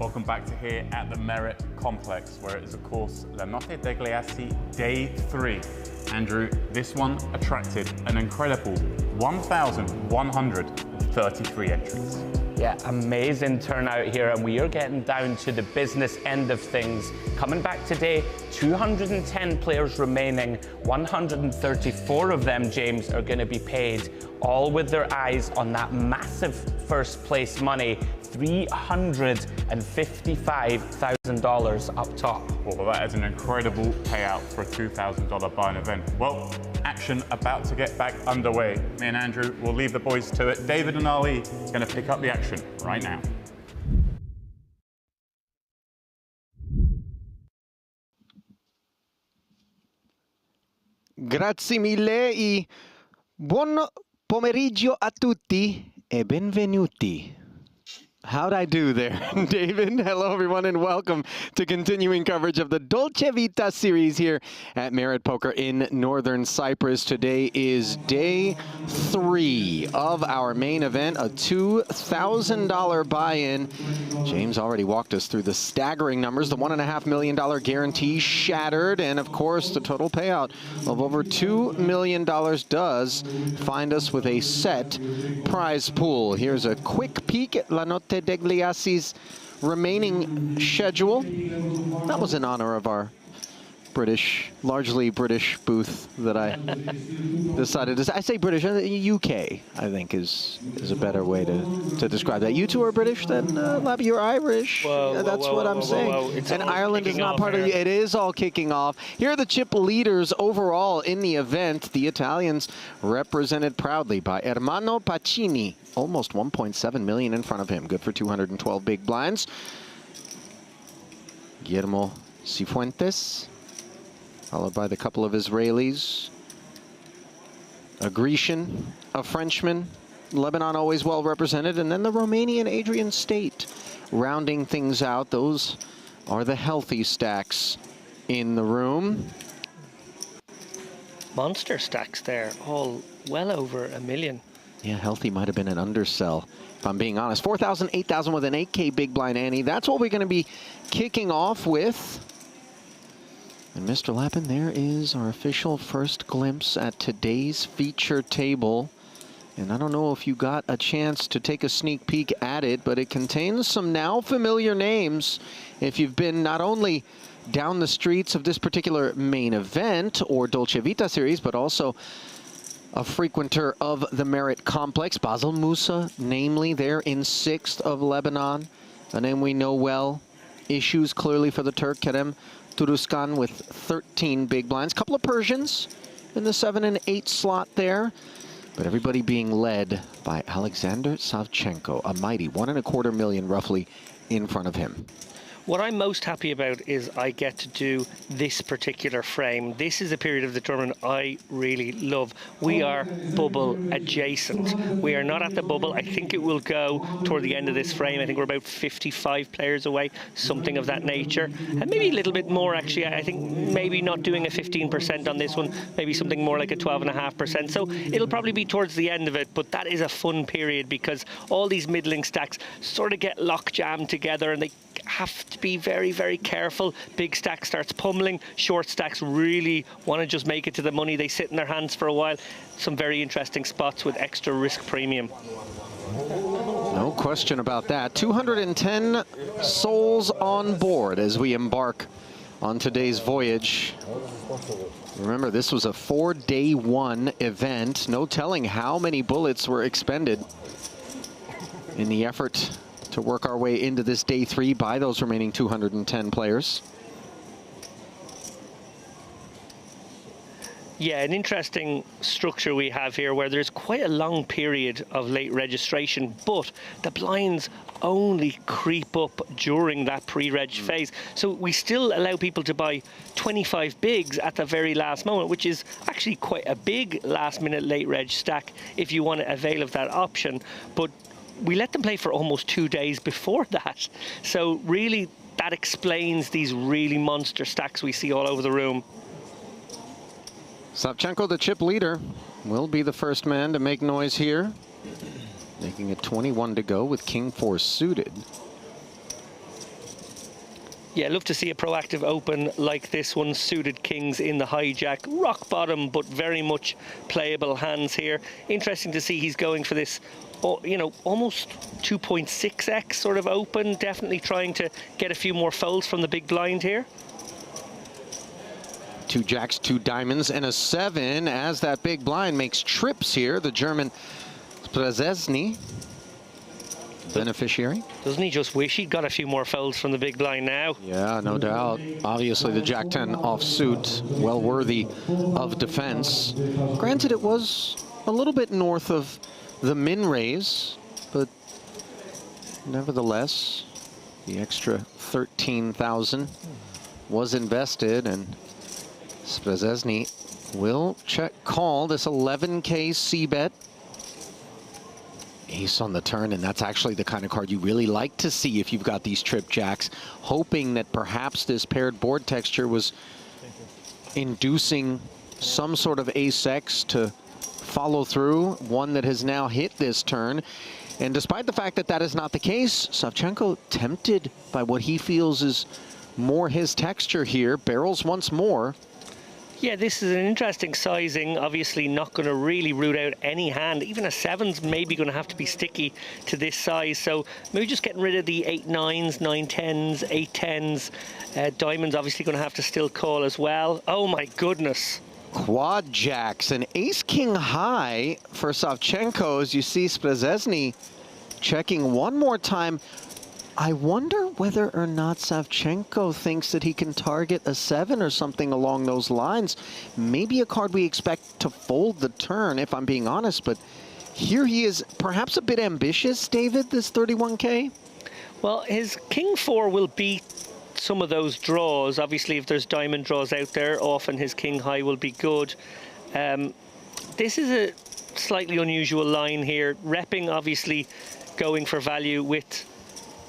Welcome back to here at the Merit Complex, where it is, of course, La Notte Degli Assi Day 3. Andrew, this one attracted an incredible 1,133 entries. Yeah, amazing turnout here, and we are getting down to the business end of things. Coming back today, 210 players remaining, 134 of them, James, are going to be paid, all with their eyes on that massive first place money, $355,000 up top. Well, that is an incredible payout for a $2,000 buy-in event. Well, action about to get back underway. Me and Andrew will leave the boys to it. David and Ali are going to pick up the action right now. Grazie mille e buon pomeriggio a tutti e benvenuti. How'd I do there, David? Hello, everyone, and welcome to continuing coverage of the Dolce Vita series here at Merit Poker in Northern Cyprus. Today is day 3 of our main event, a $2,000 buy-in. James already walked us through the staggering numbers. The $1.5 million guarantee shattered, and of course, the total payout of over $2 million does find us with a set prize pool. Here's a quick peek at La Notte Degli Assi's remaining schedule. That was in honor of our largely British booth that I decided to say. I say British, UK, I think is a better way to describe that. You two are British then, Labby, you're Irish. That's what I'm saying. And Ireland is not part of it. It is all kicking off. Here are the chip leaders overall in the event. The Italians represented proudly by Ermanno Pacini. Almost 1.7 million in front of him. Good for 212 big blinds. Guillermo Cifuentes, followed by the couple of Israelis. A Grecian, a Frenchman, Lebanon always well represented, and then the Romanian Adrian State rounding things out. Those are the healthy stacks in the room. Monster stacks there, all well over $1 million. Yeah, healthy might have been an undersell, if I'm being honest. 4,000, 8,000 with an 8K big blind ante. That's what we're going to be kicking off with. And Mr. Lappin, there is our official first glimpse at today's feature table. And I don't know if you got a chance to take a sneak peek at it, but it contains some now familiar names. If you've been not only down the streets of this particular main event or Dolce Vita series, but also a frequenter of the Merit Complex. Basel Moussa, namely, there in 6th of Lebanon, a name we know well. Issues clearly for the Turk, Kerem Turuskan with 13 big blinds. Couple of Persians in the 7 and 8 slot there, but everybody being led by Alexander Savchenko, a mighty $1.25 million roughly in front of him. What I'm most happy about is I get to do this particular frame. This is a period of the tournament I really love. We are bubble adjacent. We are not at the bubble. I think it will go toward the end of this frame. I think we're about 55 players away, something of that nature. And maybe a little bit more, actually. I think maybe not doing a 15% on this one, maybe something more like a 12.5%. So it'll probably be towards the end of it, but that is a fun period because all these middling stacks sort of get lock jammed together and they have to be very, very careful. Big stack starts pummeling. Short stacks really want to just make it to the money. They sit in their hands for a while. Some very interesting spots with extra risk premium. No question about that. 210 souls on board as we embark on today's voyage. Remember, this was a 4-day 1 event. No telling how many bullets were expended in the effort to work our way into this day 3 by those remaining 210 players. Yeah, an interesting structure we have here where there's quite a long period of late registration, but the blinds only creep up during that pre-reg phase. So we still allow people to buy 25 bigs at the very last moment, which is actually quite a big last-minute late reg stack if you want to avail of that option. But we let them play for almost 2 days before that. So really, that explains these really monster stacks we see all over the room. Savchenko, the chip leader, will be the first man to make noise here. Making it 21 to go with King 4 suited. Yeah, love to see a proactive open like this one. Suited kings in the hijack. Rock bottom, but very much playable hands here. Interesting to see he's going for this, you know, almost 2.6x sort of open. Definitely trying to get a few more folds from the big blind here. 2 jacks, 2 diamonds, and a 7 as that big blind makes trips here. The German Sprazesny, beneficiary. Doesn't he just wish he'd got a few more folds from the big blind now? Yeah, no doubt. Obviously, the Jack 10 offsuit, well worthy of defense. Granted, it was a little bit north of the min raise, but nevertheless, the extra 13,000 was invested, and Sprazesny will check call this 11K C-bet. Ace on the turn, and that's actually the kind of card you really like to see if you've got these trip jacks, hoping that perhaps this paired board texture was inducing some sort of ace-x to follow through, one that has now hit this turn. And despite the fact that that is not the case, Savchenko, tempted by what he feels is more his texture here, barrels once more. Yeah, this is an interesting sizing. Obviously not going to really root out any hand. Even a 7's maybe going to have to be sticky to this size. So maybe just getting rid of the 8-9s, 9-10s, 8-10s. Diamonds obviously going to have to still call as well. Oh my goodness. Quad jacks, an ace-king high for Savchenko as you see Sprazesny checking one more time. I wonder whether or not Savchenko thinks that he can target a 7 or something along those lines. Maybe a card we expect to fold the turn, if I'm being honest, but here he is perhaps a bit ambitious, David, this 31K? Well, his King 4 will beat some of those draws. Obviously, if there's diamond draws out there, often his King High will be good. This is a slightly unusual line here. Repping, obviously, going for value with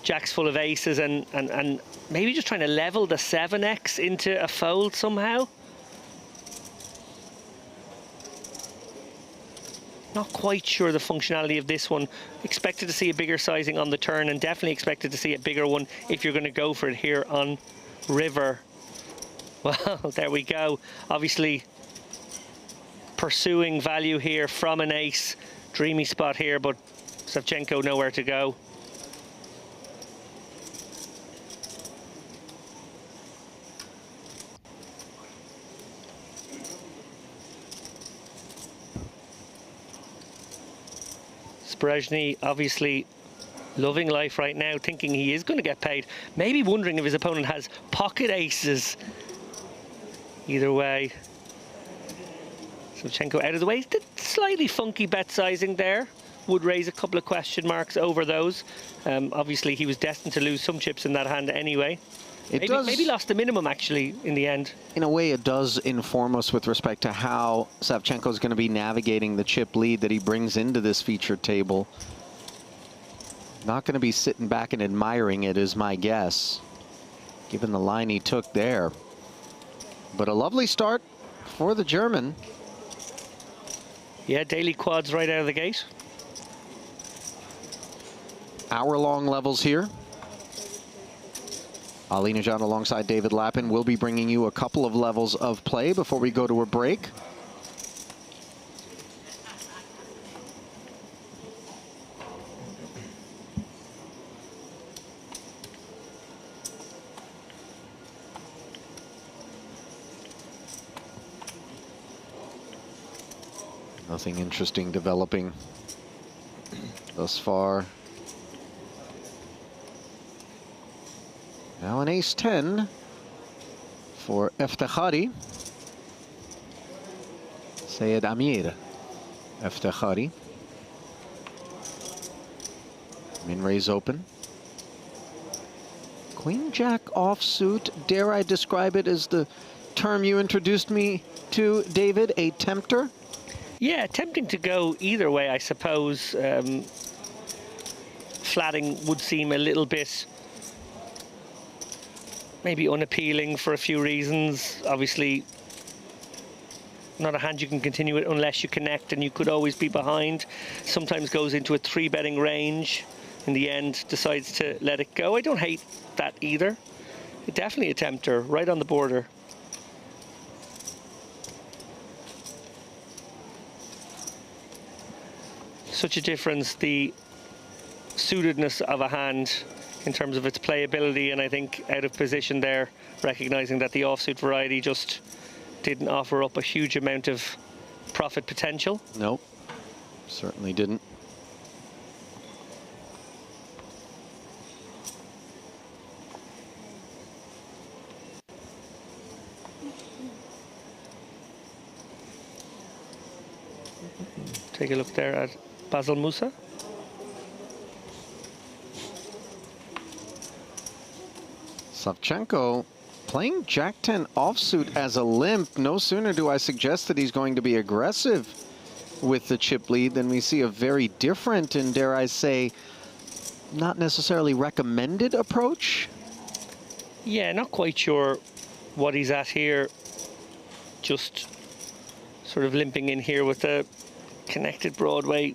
jacks full of aces and maybe just trying to level the 7x into a fold somehow. Not quite sure the functionality of this one. Expected to see a bigger sizing on the turn, and definitely expected to see a bigger one if you're going to go for it here on river. Well, there we go. Obviously pursuing value here from an ace. Dreamy spot here, but Savchenko nowhere to go. Sprazesny obviously loving life right now, thinking he is going to get paid. Maybe wondering if his opponent has pocket aces. Either way. Savchenko out of the way. The slightly funky bet sizing there would raise a couple of question marks over those. Obviously, he was destined to lose some chips in that hand anyway. Maybe lost the minimum, actually, in the end. In a way, it does inform us with respect to how Savchenko is going to be navigating the chip lead that he brings into this featured table. Not going to be sitting back and admiring it, is my guess, given the line he took there. But a lovely start for the German. Yeah, daily quads right out of the gate. Hour-long levels here. Ali Najad alongside David Lappin will be bringing you a couple of levels of play before we go to a break. Nothing interesting developing thus far. Now an ace-10 for Eftekhari. Sayed Amir Eftekhari. Min-raise open. Queen-jack offsuit. Dare I describe it as the term you introduced me to, David, a tempter? Yeah, tempting to go either way, I suppose. Flatting would seem a little bit maybe unappealing for a few reasons. Obviously, not a hand you can continue it unless you connect, and you could always be behind. Sometimes goes into a 3-betting range. In the end, decides to let it go. I don't hate that either. Definitely a tempter, right on the border. Such a difference, the suitedness of a hand in terms of its playability, and I think out of position there, recognising that the offsuit variety just didn't offer up a huge amount of profit potential. Nope, certainly didn't. Take a look there at Basil Musa. Savchenko playing Jack-10 offsuit as a limp. No sooner do I suggest that he's going to be aggressive with the chip lead than we see a very different and, dare I say, not necessarily recommended approach. Yeah, not quite sure what he's at here. Just sort of limping in here with the connected Broadway.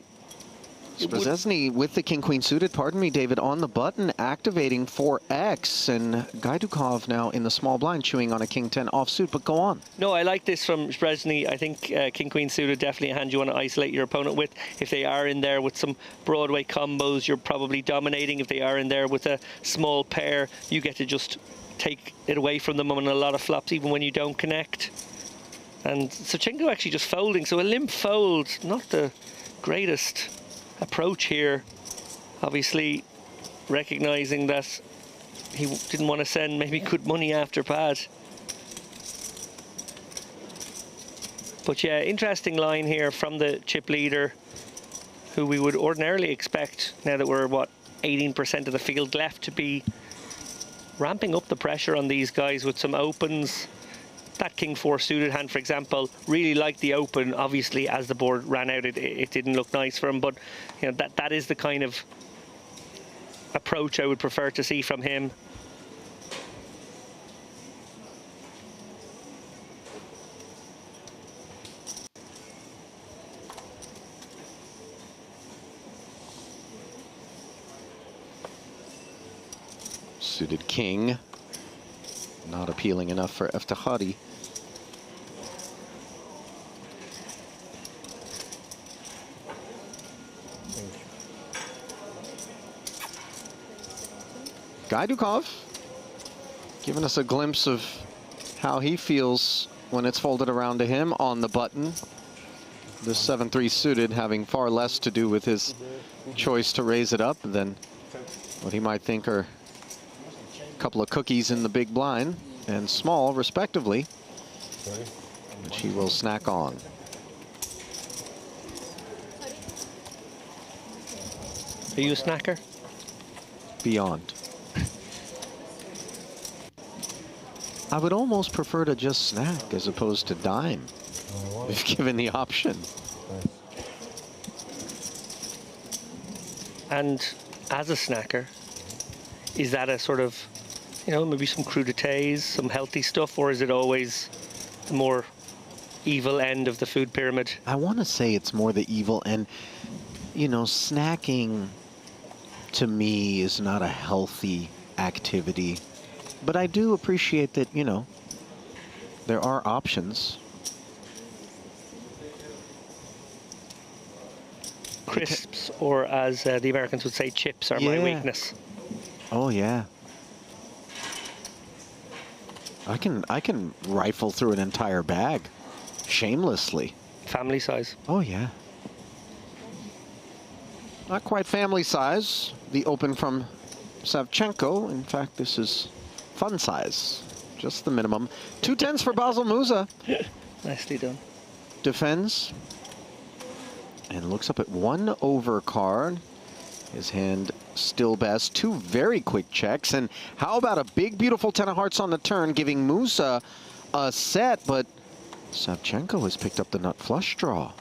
Szczesny with the king-queen suited, pardon me, David, on the button, activating 4x, and Gaidukov now in the small blind chewing on a king-10 offsuit, but go on. No, I like this from Szczesny. I think king-queen suited definitely a hand you want to isolate your opponent with. If they are in there with some Broadway combos, you're probably dominating. If they are in there with a small pair, you get to just take it away from them on a lot of flops, even when you don't connect. And Savchenko actually just folding, so a limp fold, not the greatest approach here. Obviously recognizing that he didn't want to send maybe good money after pad. But yeah, interesting line here from the chip leader, who we would ordinarily expect, now that we're, what, 18% of the field left, to be ramping up the pressure on these guys with some opens. That king 4 suited hand, for example, really liked the open. Obviously, as the board ran out, it didn't look nice for him. But you know, that is the kind of approach I would prefer to see from him. Suited king, not appealing enough for Eftehari. Gaidukov giving us a glimpse of how he feels when it's folded around to him on the button. The 7-3 suited having far less to do with his choice to raise it up than what he might think are a couple of cookies in the big blind and small, respectively, which he will snack on. Are you a snacker? Beyond. I would almost prefer to just snack as opposed to dime, if given the option. And as a snacker, is that a sort of, you know, maybe some crudités, some healthy stuff, or is it always the more evil end of the food pyramid? I want to say it's more the evil end. You know, snacking to me is not a healthy activity. But I do appreciate that, you know, there are options. Crisps, or as the Americans would say, chips, are my weakness. Oh, yeah. I can rifle through an entire bag shamelessly. Family size. Oh, yeah. Not quite family size, the open from Savchenko. In fact, this is fun size, just the minimum. 2-10s for Basil Musa. Nicely done. Defends and looks up at 1 over card. His hand still best. 2 very quick checks. And how about a big, beautiful 10 of hearts on the turn, giving Musa a set, but Savchenko has picked up the nut flush draw.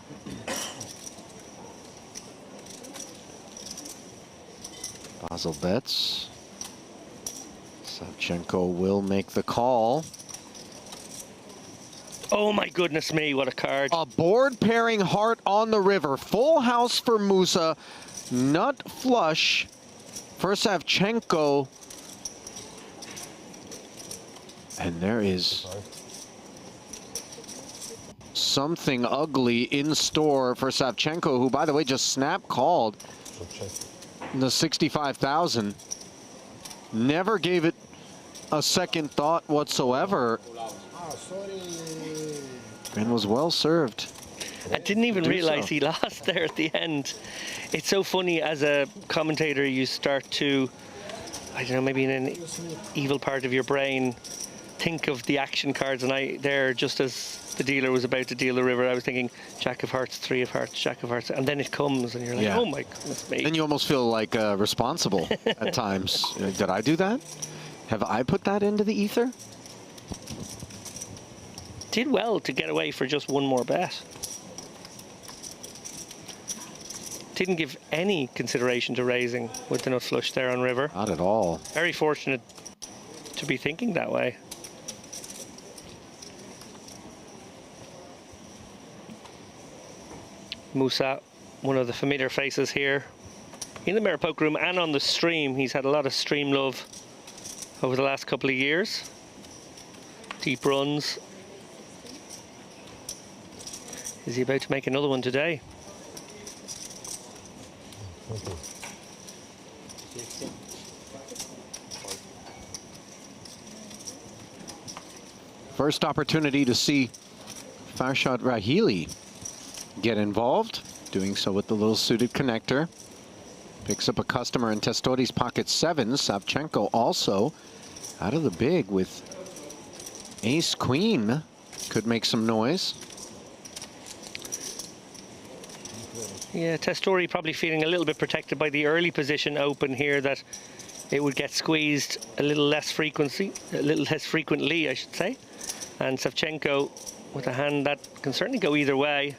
Basil bets. Savchenko will make the call. Oh my goodness me, what a card. A board pairing heart on the river. Full house for Musa. Nut flush for Savchenko. And there is something ugly in store for Savchenko, who, by the way, just snap called the 65,000. Never gave it a second thought whatsoever. And was well served. I didn't even realize he lost there at the end. It's so funny, as a commentator, you start to, I don't know, maybe in an evil part of your brain, think of the action cards. And there, just as the dealer was about to deal the river, I was thinking Jack of Hearts, 3 of Hearts, Jack of Hearts, and then it comes, and you're like, oh my goodness me. Then you almost feel like responsible at times. Did I do that? Have I put that into the ether? Did well to get away for just one more bet. Didn't give any consideration to raising with the nut flush there on river. Not at all. Very fortunate to be thinking that way. Musa, one of the familiar faces here in the Mirror Poke Room and on the stream. He's had a lot of stream love over the last couple of years. Deep runs. Is he about to make another one today? First opportunity to see Farshad Rahili get involved, doing so with the little suited connector. Picks up a customer in Testori's pocket 7. Savchenko also out of the big with ace queen. Could make some noise. Yeah, Testori probably feeling a little bit protected by the early position open here, that it would get squeezed a little less frequently, I should say. And Savchenko, with a hand that can certainly go either way,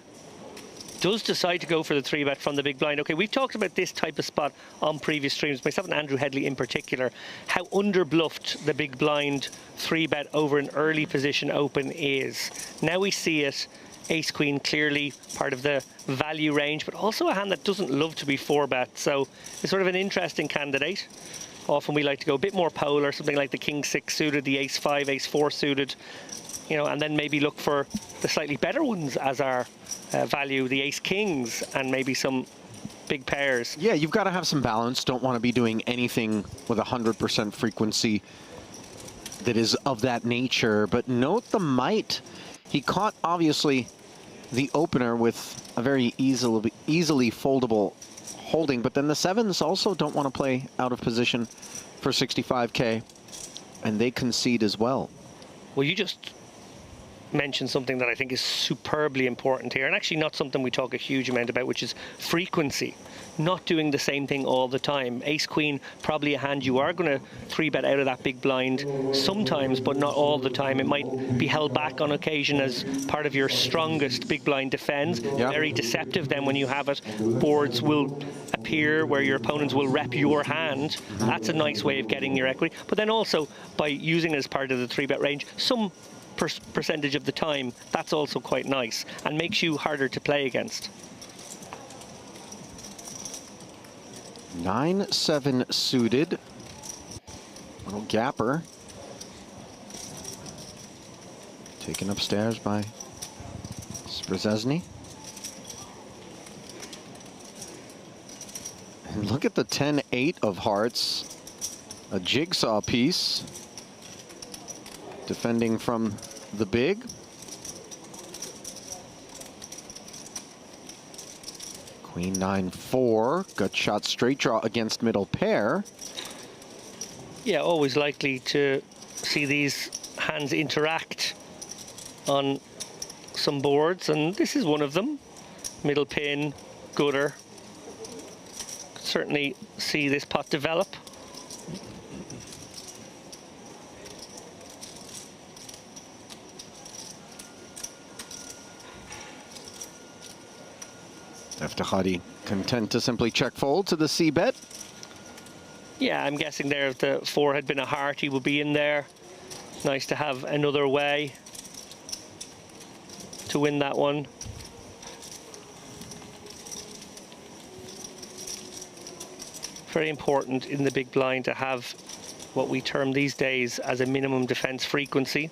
does decide to go for the 3-bet from the big blind. Okay, we've talked about this type of spot on previous streams, myself and Andrew Headley in particular, how under-bluffed the big blind 3-bet over an early position open is. Now we see it. Ace Queen clearly part of the value range, but also a hand that doesn't love to be 4-bet. So it's sort of an interesting candidate. Often we like to go a bit more polar, something like the King 6 suited, the Ace 5, Ace 4 suited, you know, and then maybe look for the slightly better ones as our value, the Ace Kings, and maybe some big pairs. Yeah, you've got to have some balance. Don't want to be doing anything with 100% frequency that is of that nature. But note the might. He caught, obviously, the opener with a very easily foldable holding, but then the 7s also don't want to play out of position for 65K, and they concede as well. Well, you just mentioned something that I think is superbly important here, and actually not something we talk a huge amount about, which is frequency. Not doing the same thing all the time. Ace Queen, probably a hand you are going to 3-bet out of that big blind sometimes, but not all the time. It might be held back on occasion as part of your strongest big blind defense. Yeah. Very deceptive then when you have it. Boards will appear where your opponents will rep your hand. That's a nice way of getting your equity. But then also, by using it as part of the 3-bet range, some percentage of the time, that's also quite nice and makes you harder to play against. 9-7 suited. Little gapper. Taken upstairs by Sprzesny. And look at the 10-8 of hearts. A jigsaw piece. Defending from the big. Queen 9-4, gut shot straight draw against middle pair. Yeah, always likely to see these hands interact on some boards, and this is one of them. Middle pin, gutter. Could certainly see this pot develop. Eftehadi content to simply check fold to the C-bet. Yeah, I'm guessing there if the 4 had been a heart, he would be in there. Nice to have another way to win that one. Very important in the big blind to have what we term these days as a minimum defense frequency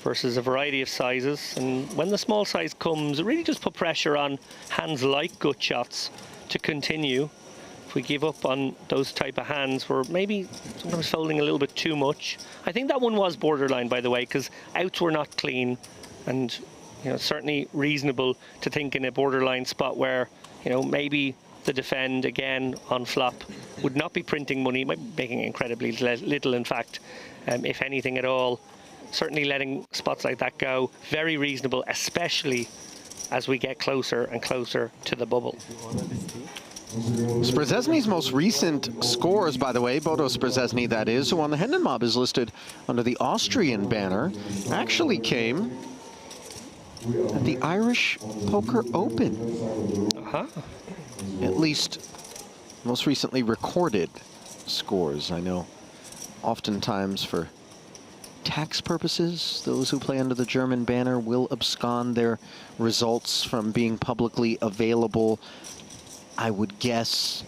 versus a variety of sizes. And when the small size comes, it really just put pressure on hands like gut shots to continue. If we give up on those type of hands, we're maybe sometimes folding a little bit too much. I think that one was borderline, by the way, because outs were not clean, and certainly reasonable to think in a borderline spot where maybe the defend again on flop would not be printing money, making incredibly little, in fact, if anything at all. Certainly letting spots like that go, very reasonable, especially as we get closer and closer to the bubble. Szczesny's most recent scores, by the way, Bodo Szczesny that is, who on the Hendon Mob is listed under the Austrian banner, actually came at the Irish Poker Open. At least most recently recorded scores. I know oftentimes for tax purposes, those who play under the German banner will abscond their results from being publicly available. I would guess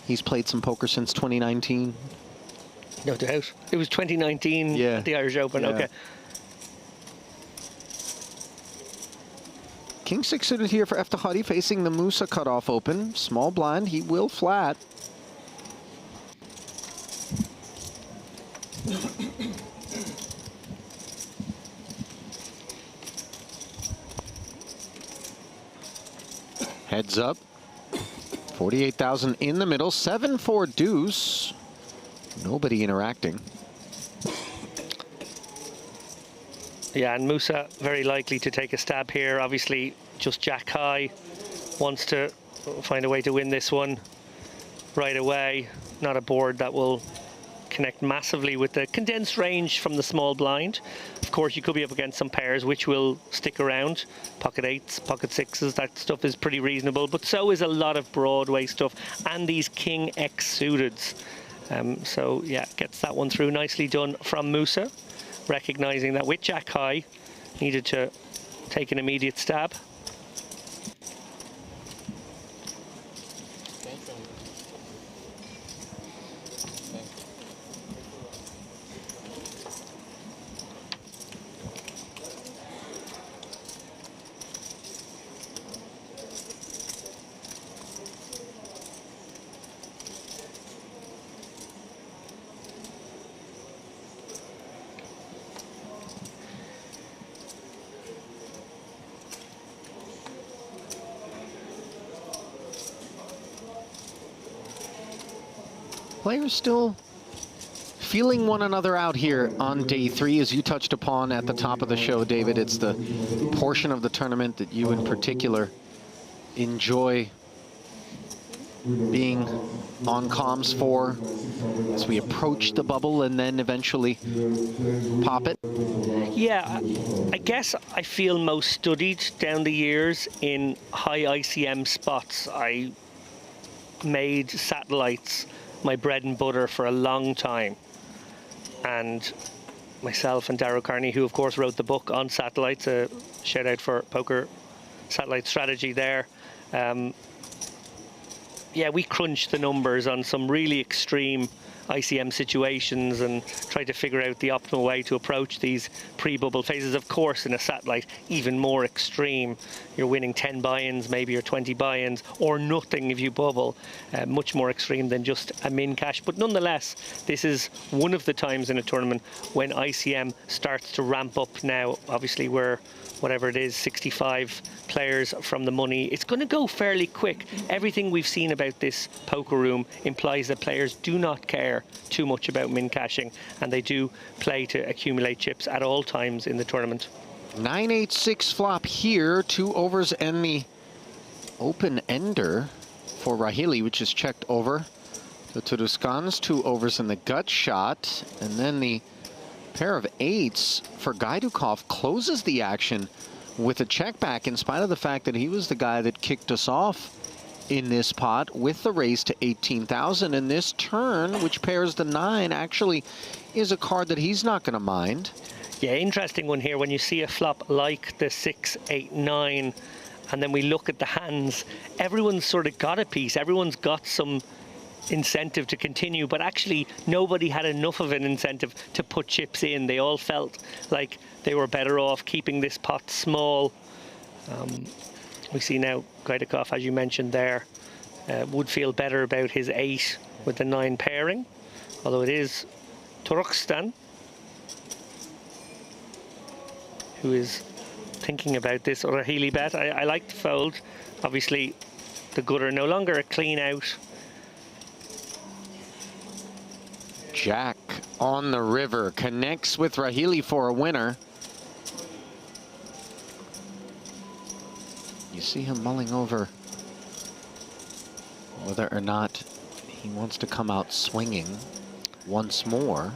he's played some poker since 2019. No doubt. It was 2019 at the Irish Open. Yeah. Okay. King 6 suited here for Eftachari facing the Musa cutoff open. Small blind, he will flat. Heads up. 48,000 in the middle. 7-4 deuce. Nobody interacting. Yeah, and Musa very likely to take a stab here. Obviously, just jack high. Wants to find a way to win this one right away. Not a board that will connect massively with the condensed range from the small blind. Of course, you could be up against some pairs which will stick around. Pocket 8s, pocket 6s, that stuff is pretty reasonable, but so is a lot of Broadway stuff and these King X suiteds. So yeah, gets that one through. Nicely done from Musa, recognizing that with jack high, needed to take an immediate stab. Players still feeling one another out here on day 3, as you touched upon at the top of the show, David. It's the portion of the tournament that you in particular enjoy being on comms for as we approach the bubble and then eventually pop it. Yeah, I guess I feel most studied down the years in high ICM spots. I made satellites my bread and butter for a long time, and myself and Darrow Carney, who of course wrote the book on satellites, a shout out for Poker Satellite Strategy there. Yeah, we crunched the numbers on some really extreme ICM situations and tried to figure out the optimal way to approach these pre-bubble phases. Of course, in a satellite, even more extreme. You're winning 10 buy-ins, maybe, or 20 buy-ins, or nothing if you bubble. Much more extreme than just a min cash. But nonetheless, this is one of the times in a tournament when ICM starts to ramp up now. Obviously, we're whatever it is, 65 players from the money. It's going to go fairly quick. Everything we've seen about this poker room implies that players do not care too much about min cashing, and they do play to accumulate chips at all times in the tournament. 9-8-6 flop here, 2 overs and the open ender for Rahili, which is checked over. The Turuskans, 2 overs in the gut shot, and then the pair of 8s for Gaidukov closes the action with a check back, in spite of the fact that he was the guy that kicked us off in this pot with the raise to 18,000. And this turn, which pairs the 9, actually is a card that he's not going to mind. Yeah, interesting one here when you see a flop like the 6, 8, 9, and then we look at the hands. Everyone's sort of got a piece. Everyone's got some incentive to continue, but actually nobody had enough of an incentive to put chips in. They all felt like they were better off keeping this pot small. We see now Gaidakov, as you mentioned there, would feel better about his 8 with the 9 pairing, although it is Turkestan who is thinking about this Rahili bet. I like the fold. Obviously, the gutter no longer a clean out. Jack on the river connects with Rahili for a winner. You see him mulling over whether or not he wants to come out swinging once more.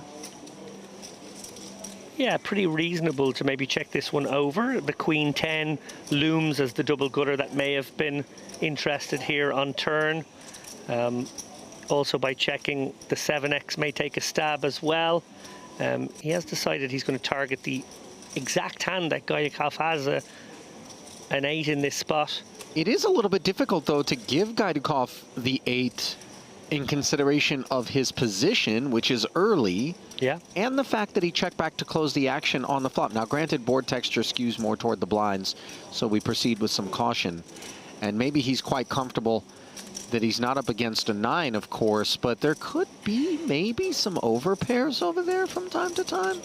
Yeah, pretty reasonable to maybe check this one over. The Queen 10 looms as the double gutter that may have been interested here on turn. Also by checking, the 7x may take a stab as well. He has decided he's going to target the exact hand that Gaidakov has, an 8 in this spot. It is a little bit difficult, though, to give Gaidakov the 8 in consideration of his position, which is early, yeah, and the fact that he checked back to close the action on the flop. Now, granted, board texture skews more toward the blinds, so we proceed with some caution. And maybe he's quite comfortable that he's not up against a 9, of course, but there could be maybe some overpairs over there from time to time.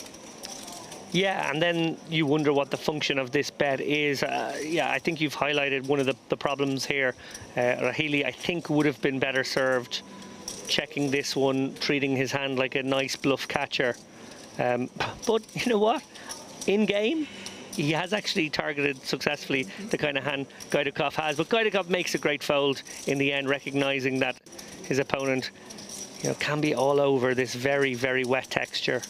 Yeah, and then you wonder what the function of this bet is. Yeah, I think you've highlighted one of the problems here. Rahili, I think, would have been better served checking this one, treating his hand like a nice bluff catcher. But you know what? In game, he has actually targeted successfully the kind of hand Gaidakov has. But Gaidakov makes a great fold in the end, recognizing that his opponent, you know, can be all over this very, very wet texture.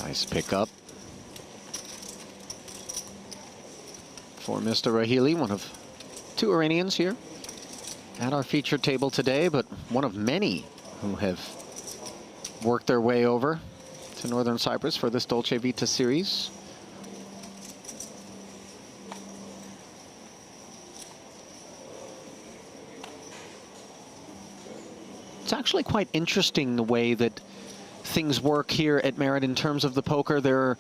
Nice pickup for Mr. Rahili, one of 2 Iranians here at our feature table today, but one of many who have worked their way over to Northern Cyprus for this Dolce Vita series. It's actually quite interesting the way that things work here at Merit in terms of the poker. There are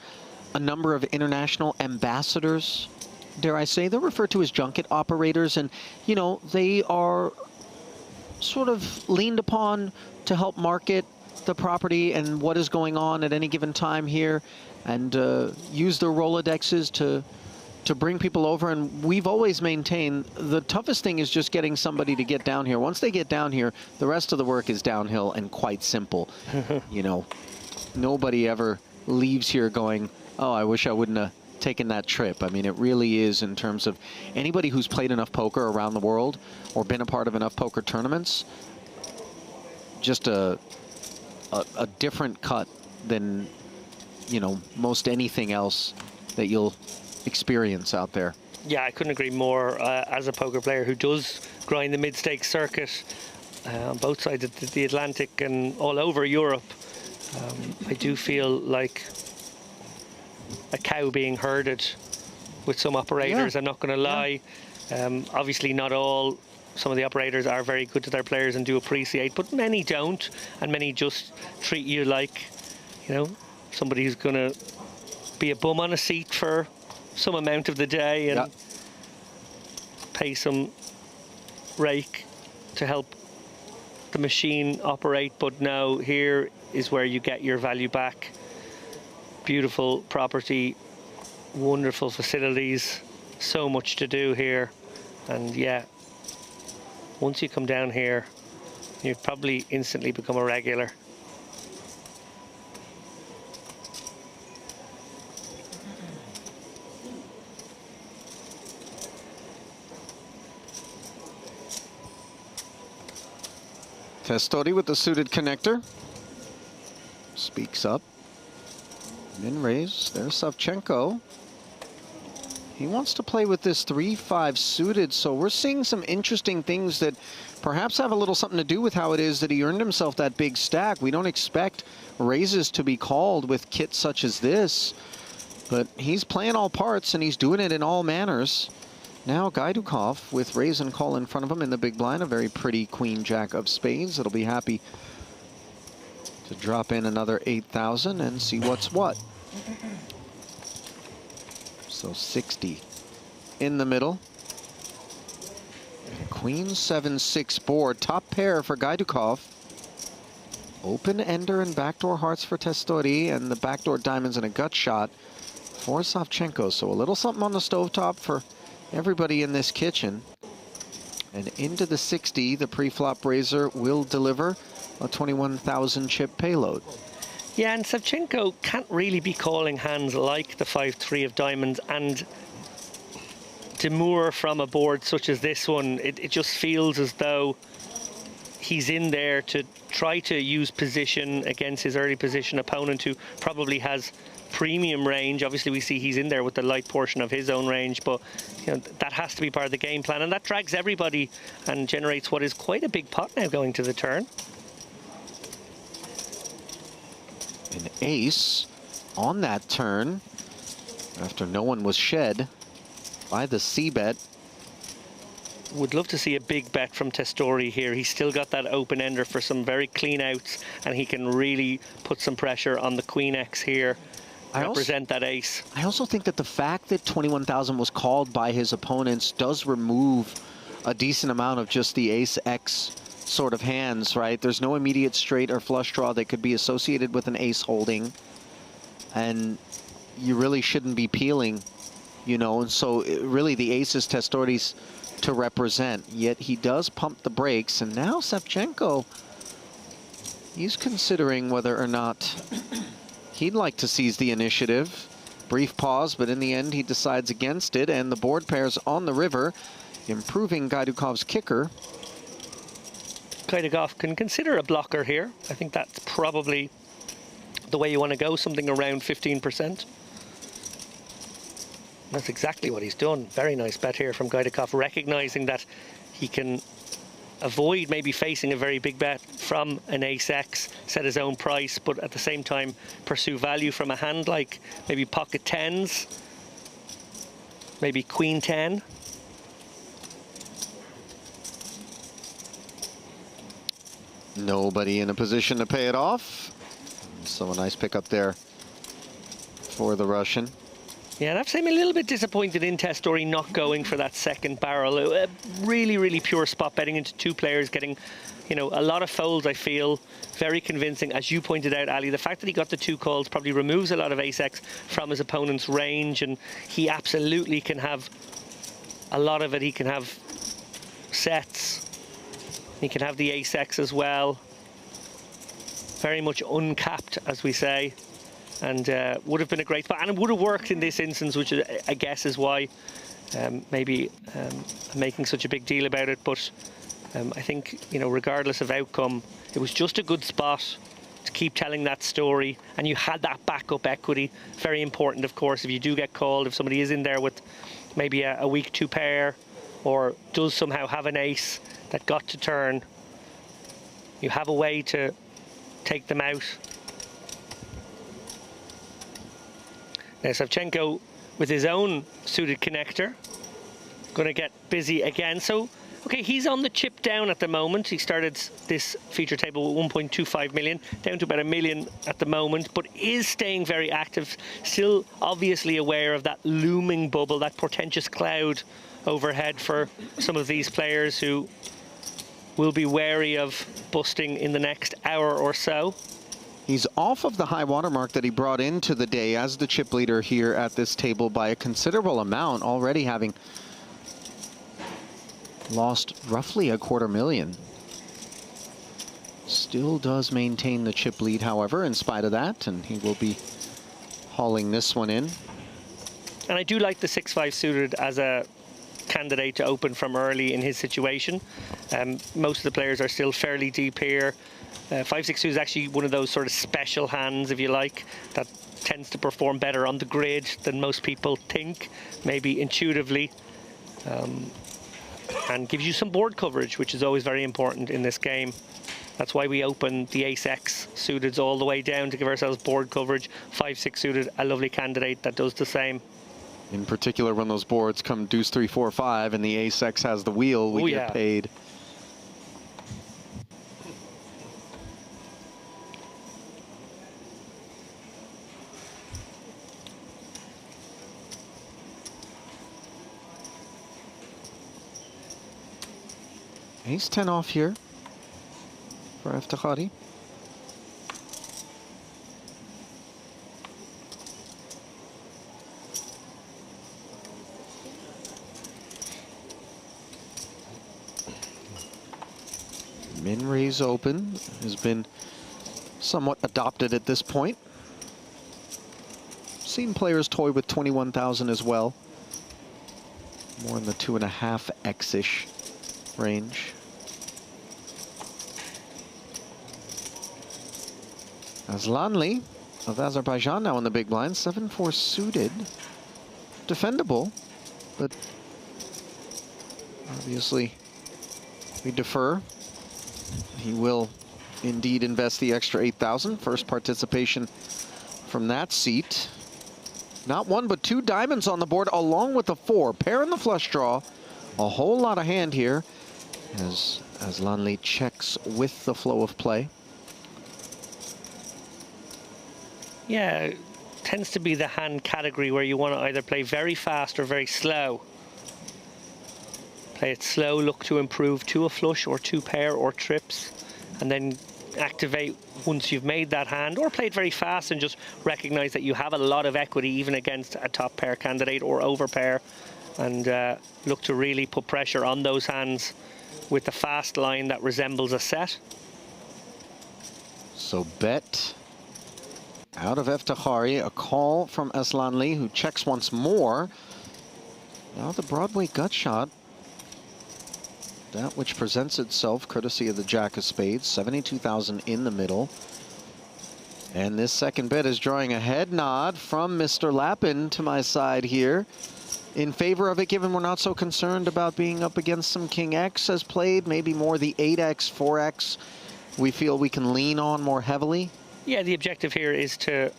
a number of international ambassadors, dare I say. They're referred to as junket operators, and, you know, they are sort of leaned upon to help market the property and what is going on at any given time here, and use their Rolodexes to bring people over. And we've always maintained the toughest thing is just getting somebody to get down here. Once they get down here, the rest of the work is downhill and quite simple. You know, nobody ever leaves here going, oh, I wish I wouldn't have taken that trip. I mean, it really is, in terms of anybody who's played enough poker around the world or been a part of enough poker tournaments, just a different cut than, you know, most anything else that you'll experience out there. Yeah, I couldn't agree more. As a poker player who does grind the mid-stakes circuit on both sides of the Atlantic and all over Europe, I do feel like a cow being herded with some operators. Yeah. I'm not going to lie. Yeah. Obviously, not all. Some of the operators are very good to their players and do appreciate, but many don't, and many just treat you like, you know, somebody who's going to be a bum on a seat for some amount of the day and pay some rake to help the machine operate. But no, here is where you get your value back. Beautiful property, wonderful facilities, so much to do here. And yeah, once you come down here, you probably instantly become a regular. Testori with the suited connector. Speaks up. Min raise. There's Savchenko. He wants to play with this 3-5 suited, so we're seeing some interesting things that perhaps have a little something to do with how it is that he earned himself that big stack. We don't expect raises to be called with kits such as this, but he's playing all parts and he's doing it in all manners. Now Gaidukov with raise and call in front of him in the big blind, a very pretty queen jack of spades. It'll be happy to drop in another 8,000 and see what's what. So 60 in the middle. Queen 7-6 board, top pair for Gaidukov. Open ender and backdoor hearts for Testori, and the backdoor diamonds and a gut shot for Savchenko. So a little something on the stovetop for everybody in this kitchen. And into the 60, the pre-flop raiser will deliver a 21,000 chip payload. Yeah, and Savchenko can't really be calling hands like the 5-3 of diamonds and demur from a board such as this one. It just feels as though he's in there to try to use position against his early position opponent, who probably has premium range. Obviously, we see he's in there with the light portion of his own range, but you know, that has to be part of the game plan, and that drags everybody and generates what is quite a big pot now going to the turn. An ace on that turn after no one was shed by the C-bet. Would love to see a big bet from Testori here. He's still got that open ender for some very clean outs, and he can really put some pressure on the Queen X here. Represent that ace. I also think that the fact that 21,000 was called by his opponents does remove a decent amount of just the ace X sort of hands, right? There's no immediate straight or flush draw that could be associated with an ace holding, and you really shouldn't be peeling, you know, and so really the ace is Testori's to represent, yet he does pump the brakes, and now Savchenko, he's considering whether or not he'd like to seize the initiative. Brief pause, but in the end he decides against it, and the board pairs on the river, improving Gaidukov's kicker. Gaidukov can consider a blocker here. I think that's probably the way you want to go, something around 15%. That's exactly what he's done. Very nice bet here from Gaidukov, recognizing that he can avoid maybe facing a very big bet from an ace-X, set his own price, but at the same time pursue value from a hand like maybe pocket tens, maybe queen 10. Nobody in a position to pay it off. So a nice pickup there for the Russian. Yeah, and I've seen a little bit disappointed in Testori not going for that second barrel. A really, really pure spot betting into two players, getting, you know, a lot of folds, I feel. Very convincing. As you pointed out, Ali, the fact that he got the two calls probably removes a lot of ace-X from his opponent's range, and he absolutely can have a lot of it. He can have sets. He can have the ace-X as well. Very much uncapped, as we say. And would have been a great spot, and it would have worked in this instance, which I guess is why maybe I'm making such a big deal about it. But I think, you know, regardless of outcome, it was just a good spot to keep telling that story, and you had that backup equity. Very important, of course, if you do get called, if somebody is in there with maybe a weak two pair, or does somehow have an ace that got to turn, you have a way to take them out. Now Savchenko with his own suited connector, going to get busy again. So, okay, he's on the chip down at the moment. He started this feature table with 1.25 million, down to about $1 million at the moment, but is staying very active, still obviously aware of that looming bubble, that portentous cloud overhead for some of these players who will be wary of busting in the next hour or so. He's off of the high water mark that he brought into the day as the chip leader here at this table by a considerable amount, already having lost roughly $250,000. Still does maintain the chip lead, however, in spite of that, and he will be hauling this one in. And I do like the 6-5 suited as a candidate to open from early in his situation. Most of the players are still fairly deep here. 5-6-2 is actually one of those sort of special hands, if you like, that tends to perform better on the grid than most people think, maybe intuitively, and gives you some board coverage, which is always very important in this game. That's why we open the ace-x suiteds all the way down to give ourselves board coverage. 5-6 suited, a lovely candidate that does the same. In particular, when those boards come deuce, 3, 4, 5, and the ace-x has the wheel, we get paid. Ace-10 off here for Eftekhari. Min raise open has been somewhat adopted at this point. Seen players toy with 21,000 as well. More in the 2.5x-ish range. Aslanli of Azerbaijan now in the big blind, 7-4 suited. Defendable, but obviously we defer. He will indeed invest the extra 8,000. First participation from that seat. Not one, but two diamonds on the board along with the 4. Pair in the flush draw. A whole lot of hand here as Aslanli checks with the flow of play. Yeah, tends to be the hand category where you want to either play very fast or very slow. Play it slow, look to improve to a flush or 2 pair or trips, and then activate once you've made that hand, or play it very fast and just recognize that you have a lot of equity even against a top pair candidate or over pair, and look to really put pressure on those hands with the fast line that resembles a set. So bet out of Eftekhari, a call from Aslanli, who checks once more. Now the Broadway gut shot. That which presents itself courtesy of the Jack of Spades, 72,000 in the middle. And this second bet is drawing a head nod from Mr. Lappin to my side here. In favor of it, given we're not so concerned about being up against some King X as played, maybe more the 8X, 4X, we feel we can lean on more heavily. Yeah, the objective here is to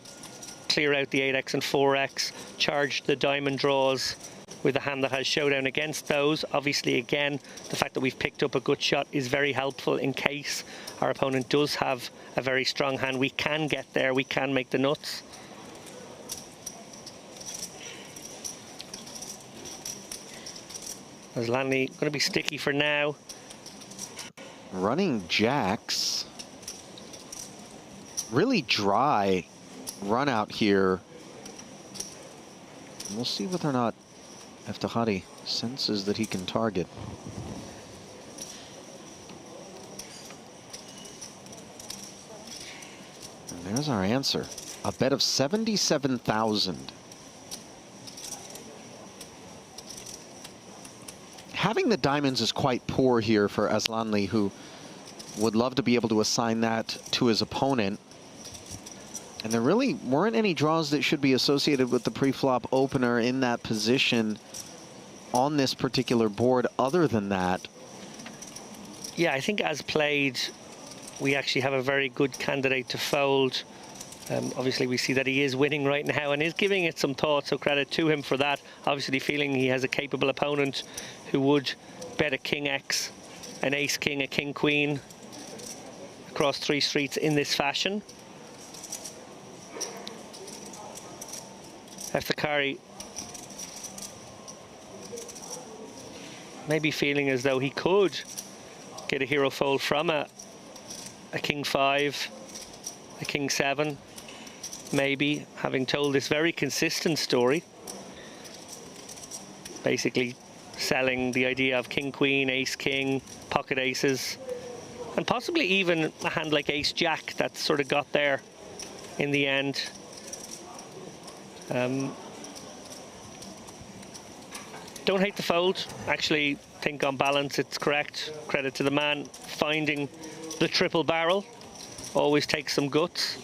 clear out the 8X and 4X, charge the diamond draws with a hand that has showdown against those. Obviously, again, the fact that we've picked up a good shot is very helpful in case our opponent does have a very strong hand. We can get there, we can make the nuts. Aslanli going to be sticky for now. Running jacks. Really dry run out here. We'll see whether or not Eftekhari senses that he can target. And there's our answer. A bet of 77,000. Having the diamonds is quite poor here for Aslanli, who would love to be able to assign that to his opponent. And there really weren't any draws that should be associated with the pre-flop opener in that position on this particular board other than that. Yeah, I think as played, we actually have a very good candidate to fold. Obviously, we see that he is winning right now and is giving it some thought, so credit to him for that. Obviously, feeling he has a capable opponent who would bet a King X, an Ace King, a King Queen across 3 streets in this fashion. Eftekhari maybe feeling as though he could get a hero fold from a King 5, a King 7, maybe, having told this very consistent story. Basically selling the idea of King Queen, Ace King, pocket aces, and possibly even a hand like Ace Jack that sort of got there in the end. Don't hate the fold. Actually think on balance it's correct. Credit to the man finding the triple barrel. Always takes some guts.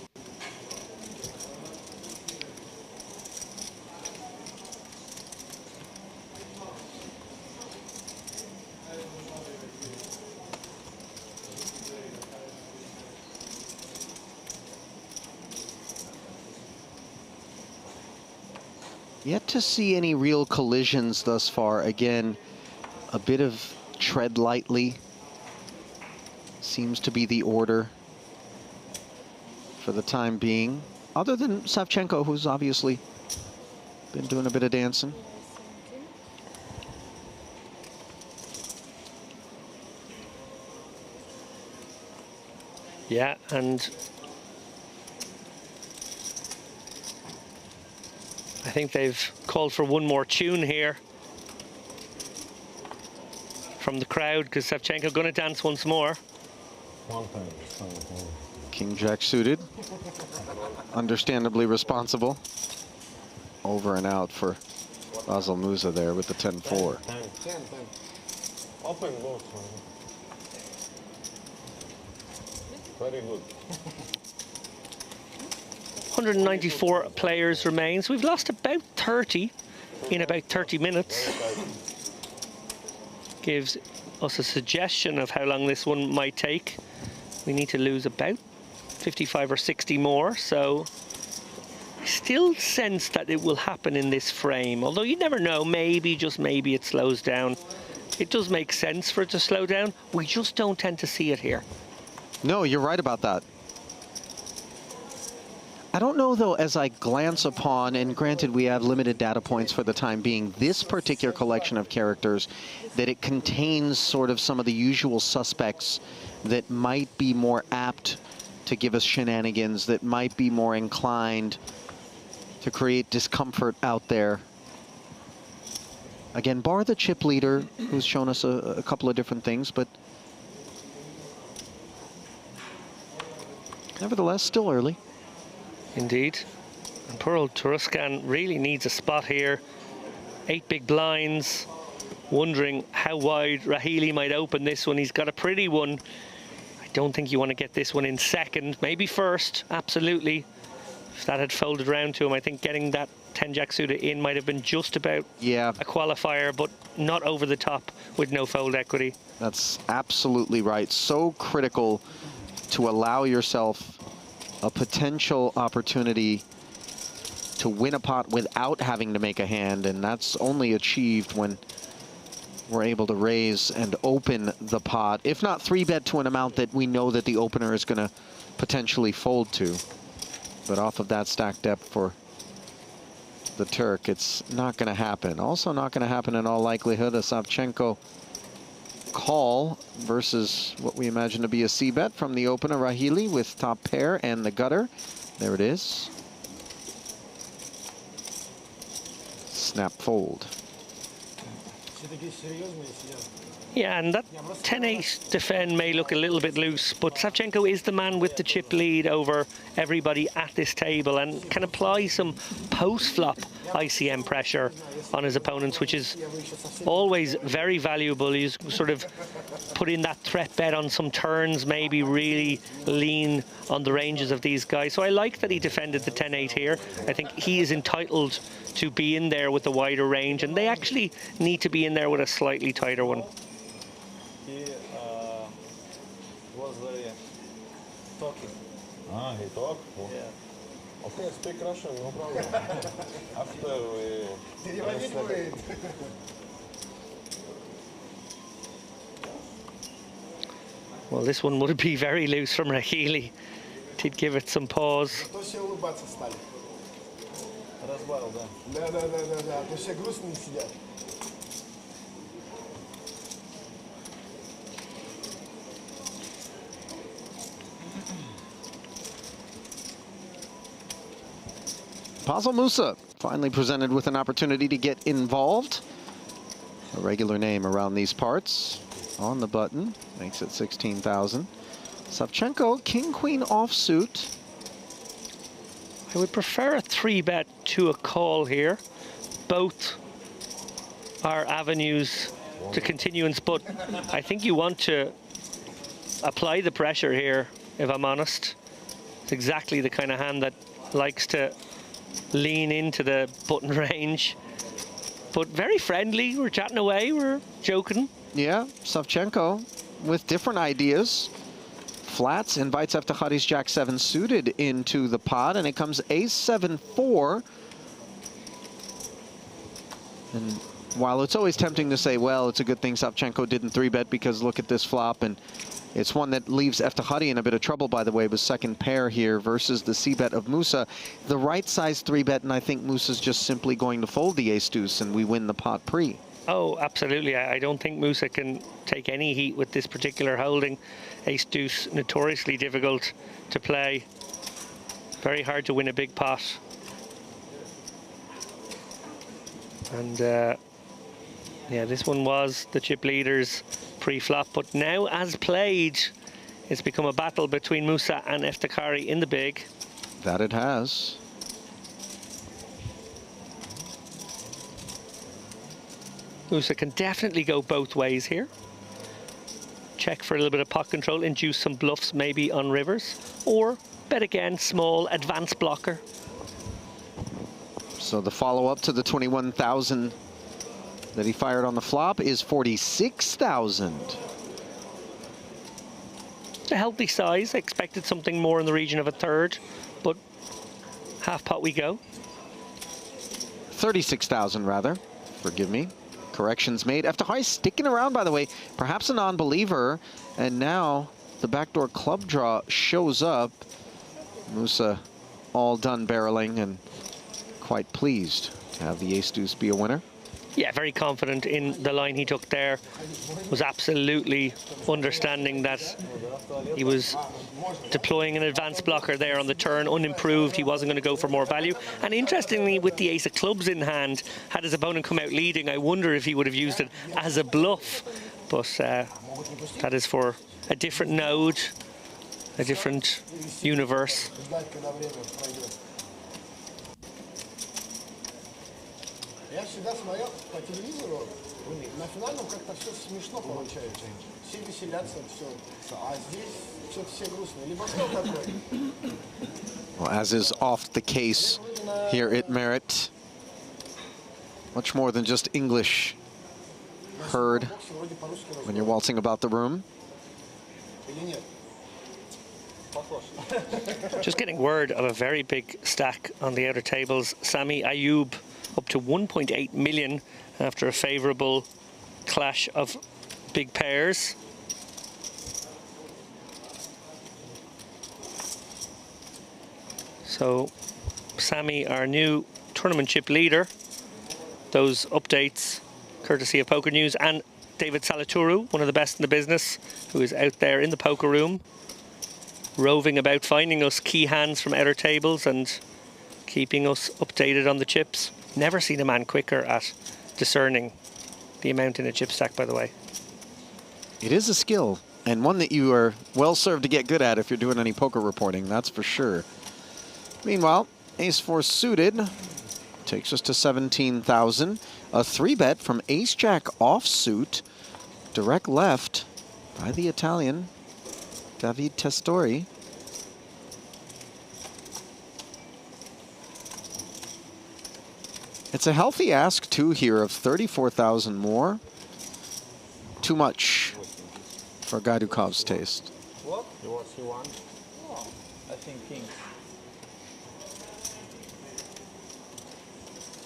Yet to see any real collisions thus far. Again, a bit of tread lightly seems to be the order for the time being, other than Savchenko, who's obviously been doing a bit of dancing. Yeah, and I think they've called for one more tune here from the crowd, because Savchenko going to dance once more. King Jack suited, understandably responsible. Over and out for Basel Musa there with the 10-4. Very good. 194 players remain, so we've lost about 30 in about 30 minutes. Gives us a suggestion of how long this one might take. We need to lose about 55 or 60 more, so I still sense that it will happen in this frame, although you never know, maybe, just maybe it slows down. It does make sense for it to slow down. We just don't tend to see it here. No, you're right about that. I don't know, though, as I glance upon, and granted we have limited data points for the time being, this particular collection of characters, that it contains sort of some of the usual suspects that might be more apt to give us shenanigans, that might be more inclined to create discomfort out there. Again, bar the chip leader, who's shown us a couple of different things, but nevertheless, still early. Indeed. And poor old Turuscan really needs a spot here. 8 big blinds. Wondering how wide Rahili might open this one. He's got a pretty one. I don't think you want to get this one in second. Maybe first, absolutely. If that had folded around to him, I think getting that 10-jack suited in might have been just about a qualifier, but not over the top with no fold equity. That's absolutely right. So critical to allow yourself a potential opportunity to win a pot without having to make a hand, and that's only achieved when we're able to raise and open the pot, if not 3-bet to an amount that we know that the opener is going to potentially fold to. But off of that stack depth for the Turk, it's not going to happen. Also not going to happen in all likelihood. A Savchenko call versus what we imagine to be a C-bet from the opener, Rahili, with top pair and the gutter. There it is. Snap fold. Yeah, and that 10-8 defend may look a little bit loose, but Savchenko is the man with the chip lead over everybody at this table and can apply some post-flop ICM pressure on his opponents, which is always very valuable. You sort of put in that threat bet on some turns, maybe really lean on the ranges of these guys. So I like that he defended the 10-8 here. I think he is entitled to be in there with a wider range, and they actually need to be in there with a slightly tighter one. He was very talking. Ah, he talked? Yeah. Okay, speak Russian, no problem. After we... Well, this one would be very loose from Rahili. Did give it some pause. Basel Musa finally presented with an opportunity to get involved. A regular name around these parts. On the button, makes it 16,000. Savchenko, king-queen offsuit. I would prefer a 3-bet to a call here. Both are avenues to continuance, but I think you want to apply the pressure here, if I'm honest. It's exactly the kind of hand that likes to lean into the button range. But very friendly, we're chatting away, we're joking. Yeah, Savchenko with different ideas. Flats invites Eftekhari's Jack-7 suited into the pot, and it comes Ace-7-4. And while it's always tempting to say, well, it's a good thing Savchenko didn't 3-bet because look at this flop, and it's one that leaves Eftihadi in a bit of trouble, by the way, with second pair here versus the C-bet of Musa. The right size 3-bet, and I think Musa's just simply going to fold the ace-deuce, and we win the pot pre. Oh, absolutely. I don't think Musa can take any heat with this particular holding. Ace-deuce, notoriously difficult to play. Very hard to win a big pot. And yeah, this one was the chip leader's pre-flop, but now as played, it's become a battle between Musa and Eftekhari in the big. That it has. Musa can definitely go both ways here. Check for a little bit of pot control, induce some bluffs maybe on rivers, or bet again, small advance blocker. So the follow-up to the 21,000 that he fired on the flop is 46,000. It's a healthy size. I expected something more in the region of a third, but half pot we go. 36,000 rather, forgive me. Corrections made. Eftihari sticking around, by the way, perhaps a non-believer, and now the backdoor club draw shows up. Musa all done barreling and quite pleased to have the ace-deuce be a winner. Yeah, very confident in the line he took there. Was absolutely understanding that he was deploying an advanced blocker there on the turn, unimproved. He wasn't going to go for more value. And interestingly, with the ace of clubs in hand, had his opponent come out leading, I wonder if he would have used it as a bluff. But that is for a different node, a different universe. Я всегда смотрел по телевизору, на финальном как-то все смешно получается. Все веселятся, все. А здесь все грустно. Либо кто такой? Well, as is oft the case here at Merit, much more than just English heard when you're waltzing about the room. Just getting word of a very big stack on the outer tables. Sami Ayub up to 1.8 million after a favourable clash of big pairs. So Sami, our new tournament chip leader. Those updates courtesy of Poker News, and David Salaturu, one of the best in the business, who is out there in the poker room, roving about, finding us key hands from outer tables and keeping us updated on the chips. Never seen a man quicker at discerning the amount in a chip stack, by the way. It is a skill, and one that you are well served to get good at if you're doing any poker reporting, that's for sure. Meanwhile, ace-4 suited takes us to 17,000. A 3-bet from ace-jack offsuit, direct left by the Italian, David Testori. It's a healthy ask, too, here of 34,000 more. Too much for Gaidukov's taste. What? You want C1? Oh, I think king.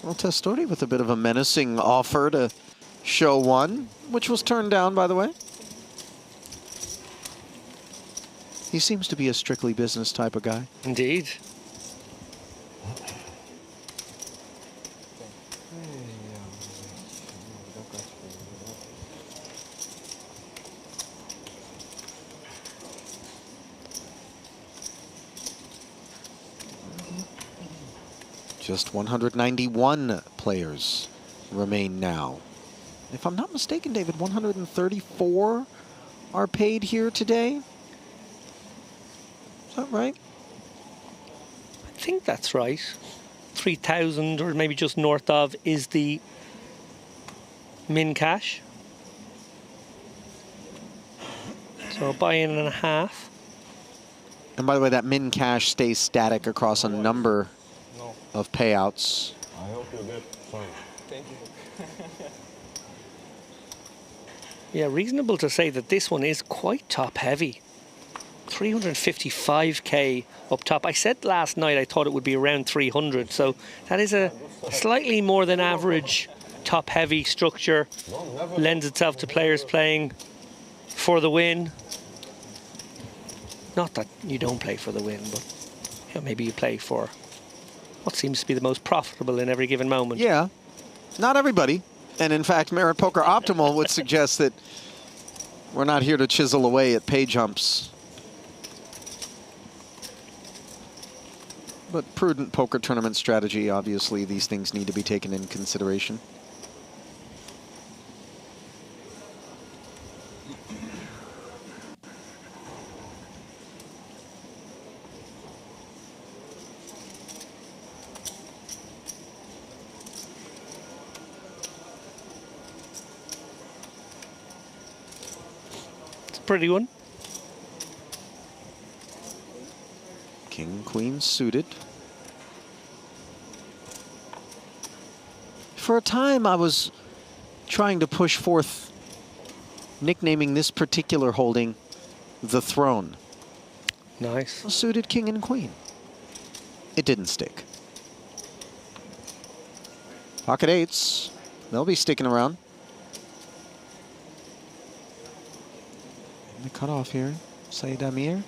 Well, Testori with a bit of a menacing offer to show one, which was turned down, by the way. He seems to be a strictly business type of guy. Indeed. Just 191 players remain now. If I'm not mistaken, David, 134 are paid here today. Is that right? I think that's right. 3,000 or maybe just north of is the min cash. So a buy-in and a half. And by the way, that min cash stays static across a number of payouts. I hope you get fine. Thank you. Yeah, reasonable to say that this one is quite top heavy. 355k up top. I said last night I thought it would be around 300, so that is a slightly more than average top-heavy structure lends itself to players playing for the win. Not that you don't play for the win, but you know, maybe you play for what seems to be the most profitable in every given moment. Yeah, not everybody. And in fact, Merit Poker Optimal would suggest that we're not here to chisel away at pay jumps. But prudent poker tournament strategy, obviously, these things need to be taken in consideration. It's a pretty one. King, queen suited. For a time, I was trying to push forth nicknaming this particular holding the throne. Nice. A suited king and queen. It didn't stick. Pocket eights. They'll be sticking around. The cutoff here. Saeed Amir.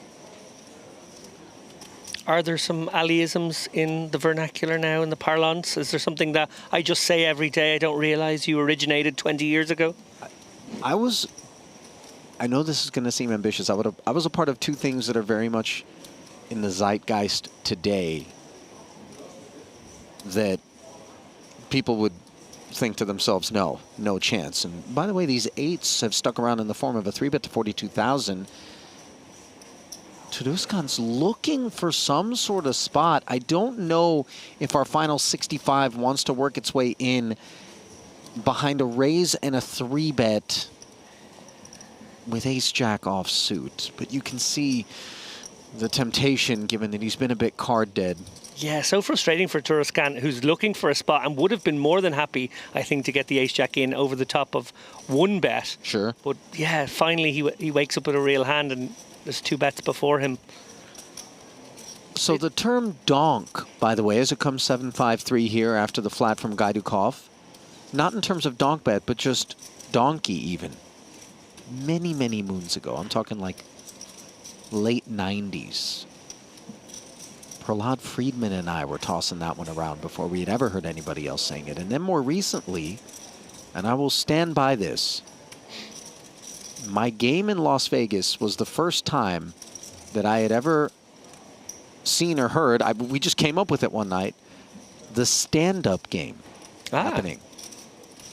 Are there some Aliisms in the vernacular now, in the parlance? Is there something that I just say every day I don't realize you originated 20 years ago? I know this is going to seem ambitious. I was a part of two things that are very much in the zeitgeist today that people would think to themselves, no chance. And by the way, these eights have stuck around in the form of a 3-bet to 42,000. Tuduskan's looking for some sort of spot. I don't know if our final 65 wants to work its way in behind a raise and a 3-bet with ace-jack offsuit. But you can see the temptation, given that he's been a bit card dead. Yeah, so frustrating for Tuduskan, who's looking for a spot and would have been more than happy, I think, to get the ace-jack in over the top of 1-bet. Sure. But yeah, finally he wakes up with a real hand and there's 2 bets before him. So the term donk, by the way, as it comes 7-5-3 here after the flat from Gaidukov, not in terms of donk bet, but just donkey even. Many, many moons ago. I'm talking like late 90s. Prahlad Friedman and I were tossing that one around before we had ever heard anybody else saying it. And then more recently, and I will stand by this, my game in Las Vegas was the first time that I had ever seen or heard, we just came up with it one night, the stand-up game happening.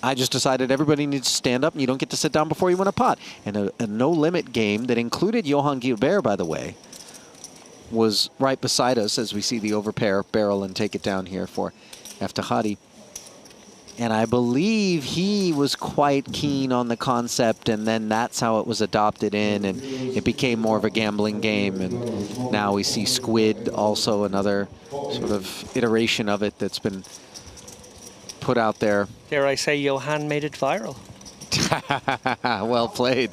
I just decided everybody needs to stand up and you don't get to sit down before you win a pot. And a no-limit game that included Johan Gilbert, by the way, was right beside us as we see the overpair barrel and take it down here for Eftihadi. And I believe he was quite keen on the concept, and then that's how it was adopted in, and it became more of a gambling game. And now we see Squid, also another sort of iteration of it that's been put out there. Dare I say, Johan made it viral. Well played.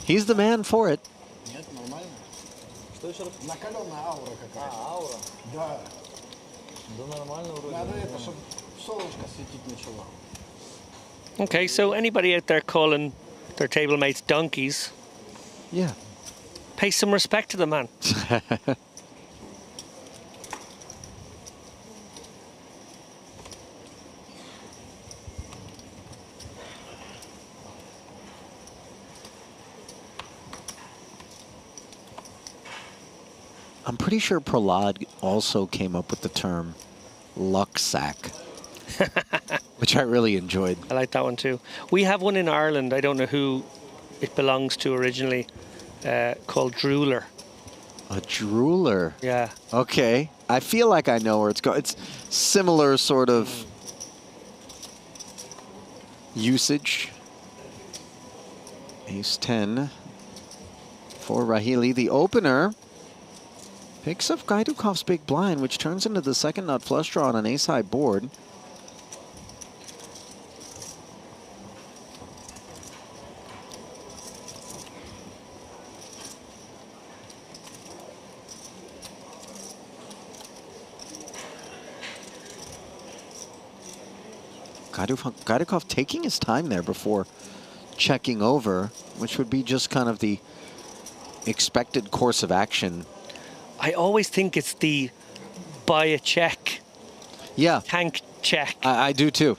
He's the man for it. Нет, нормально. Накаленная аура какая-то. Аура? Да. Да нормально вроде. Надо это, чтобы солнышко светить начало. Okay, so anybody out there calling their table mates donkeys, Yeah. pay some respect to the man. I'm pretty sure Prahlad also came up with the term luck sack, which I really enjoyed. I like that one too. We have one in Ireland, I don't know who it belongs to originally, called Drooler. A drooler. Yeah. Okay. I feel like I know where it's going. It's similar sort of usage. Ace 10 for Rahili. The opener picks up Gaidukov's big blind, which turns into the second nut flush draw on an ace-high board. Gaidukov taking his time there before checking over, which would be just kind of the expected course of action. I always think it's the buy a check, Yeah, tank check. I do too.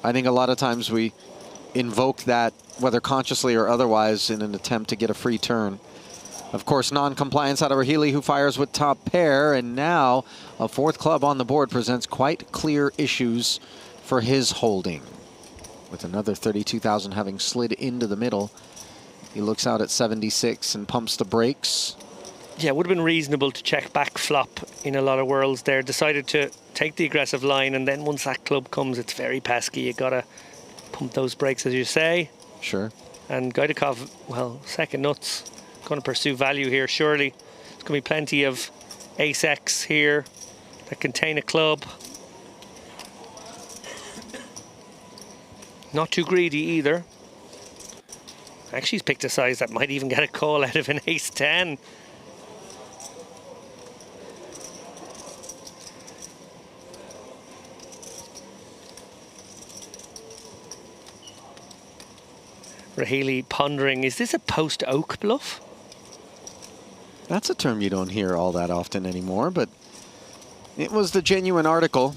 I think a lot of times we invoke that, whether consciously or otherwise, in an attempt to get a free turn. Of course, non-compliance out of Rahili, who fires with top pair, and now a fourth club on the board presents quite clear issues for his holding. With another 32,000 having slid into the middle, he looks out at 76 and pumps the brakes. Yeah, it would have been reasonable to check back flop in a lot of worlds there. Decided to take the aggressive line, and then once that club comes, it's very pesky. You gotta pump those brakes, as you say. Sure. And Gaidukov, well, second nuts, going to pursue value here, surely. There's going to be plenty of ace-X here that contain a club. Not too greedy either. Actually, he's picked a size that might even get a call out of an ace-10. Rahili pondering, is this a post-oak bluff? That's a term you don't hear all that often anymore, but it was the genuine article.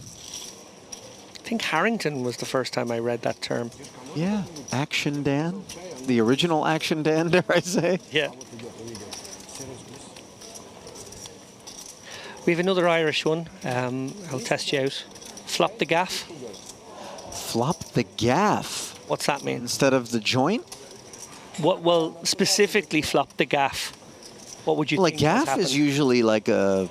I think Harrington was the first time I read that term. Yeah, Action Dan. The original Action Dan, dare I say. Yeah. We have another Irish one. I'll test you out. Flop the gaff. Flop the gaff. What's that mean? Instead of the joint? What? Well, specifically flop the gaff. What would you Well, a think has gaff is happened? usually like a,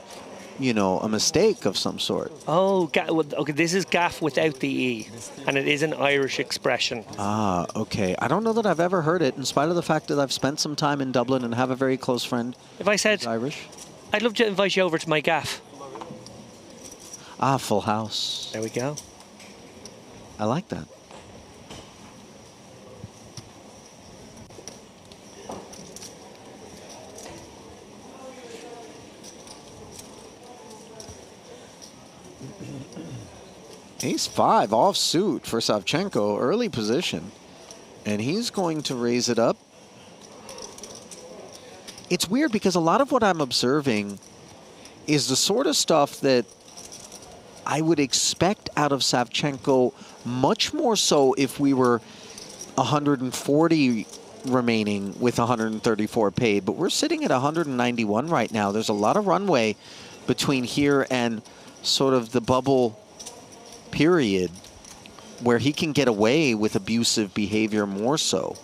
you know, a mistake of some sort. Oh, okay, this is gaff without the E, and it is an Irish expression. Ah, okay. I don't know that I've ever heard it, in spite of the fact that I've spent some time in Dublin and have a very close friend If I said, who's Irish. I'd love to invite you over to my gaff. Ah, full house. There we go. I like that. Ace-5 offsuit for Savchenko, early position. And he's going to raise it up. It's weird because a lot of what I'm observing is the sort of stuff that I would expect out of Savchenko, much more so if we were 140 remaining with 134 paid. But we're sitting at 191 right now. There's a lot of runway between here and sort of the bubble period where he can get away with abusive behavior more so.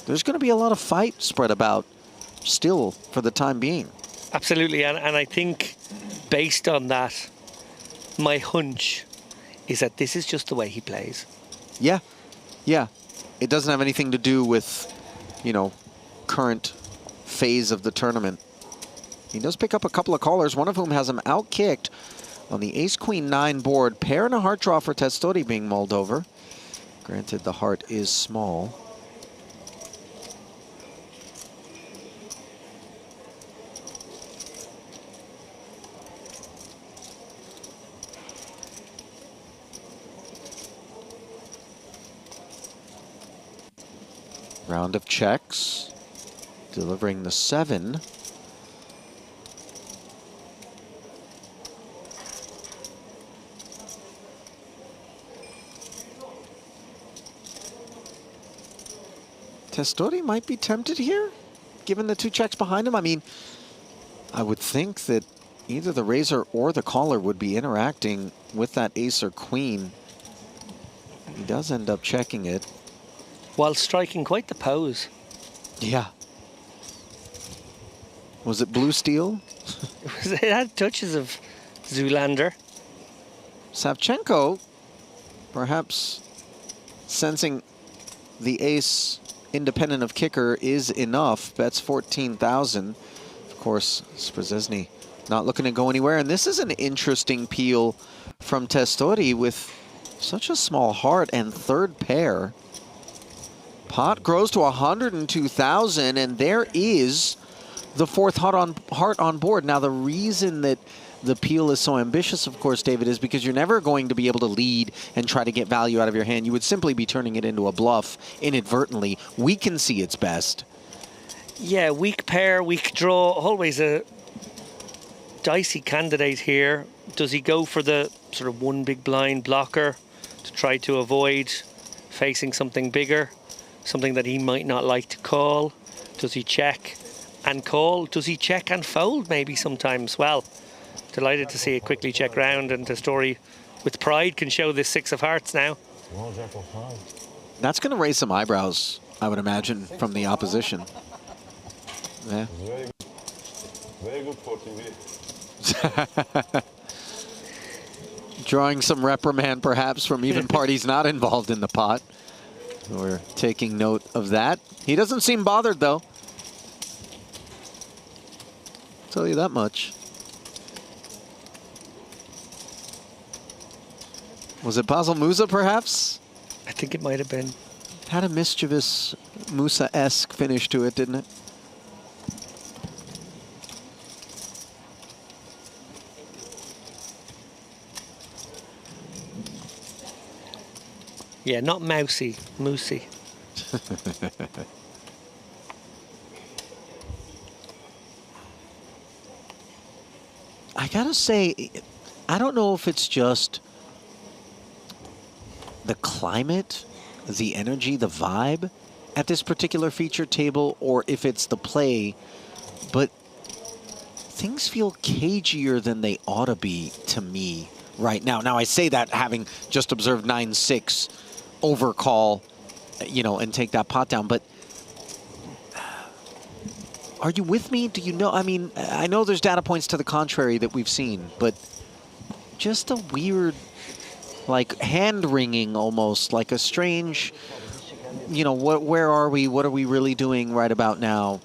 There's going to be a lot of fight spread about still for the time being. Absolutely, and I think based on that, my hunch is that this is just the way he plays. Yeah, yeah. It doesn't have anything to do with, you know, current phase of the tournament. He does pick up a couple of callers, one of whom has him outkicked on the ace-queen-9 board. Pair and a heart draw for Testori being mulled over. Granted, the heart is small. Round of checks, delivering the 7. Testori might be tempted here, given the 2 checks behind him. I mean, I would think that either the raiser or the caller would be interacting with that ace or queen. He does end up checking it. While striking quite the pose. Yeah. Was it blue steel? It had touches of Zoolander. Savchenko, perhaps sensing the ace independent of kicker is enough. Bets 14,000. Of course, Sprzesny not looking to go anywhere. And this is an interesting peel from Testori with such a small heart and third pair. Pot grows to 102,000, and there is the fourth heart on board. Now, the reason that the peel is so ambitious, of course, David, is because you're never going to be able to lead and try to get value out of your hand. You would simply be turning it into a bluff inadvertently. We can see its best. Yeah, weak pair, weak draw, always a dicey candidate here. Does he go for the sort of one big blind blocker to try to avoid facing something bigger, something that he might not like to call? Does he check and call? Does he check and fold maybe sometimes? Well, delighted to see it quickly check round, and the story with pride can show this 6 of hearts now. That's going to raise some eyebrows, I would imagine, from the opposition. Yeah. Very good for TV. Drawing some reprimand, perhaps, from even parties not involved in the pot. We're taking note of that. He doesn't seem bothered, though. I'll tell you that much. Was it Basil Musa, perhaps? I think it might have been. Had a mischievous Musa-esque finish to it, didn't it? Yeah, not mousy, moosey. I gotta say, I don't know if it's just the climate, the energy, the vibe at this particular feature table, or if it's the play, but things feel cagier than they ought to be to me right now. Now, I say that having just observed 9-6 overcall, you know, and take that pot down, but are you with me? Do you know? I mean, I know there's data points to the contrary that we've seen, but just a weird, like, hand-wringing almost, like a strange, you know, where are we? What are we really doing right about now?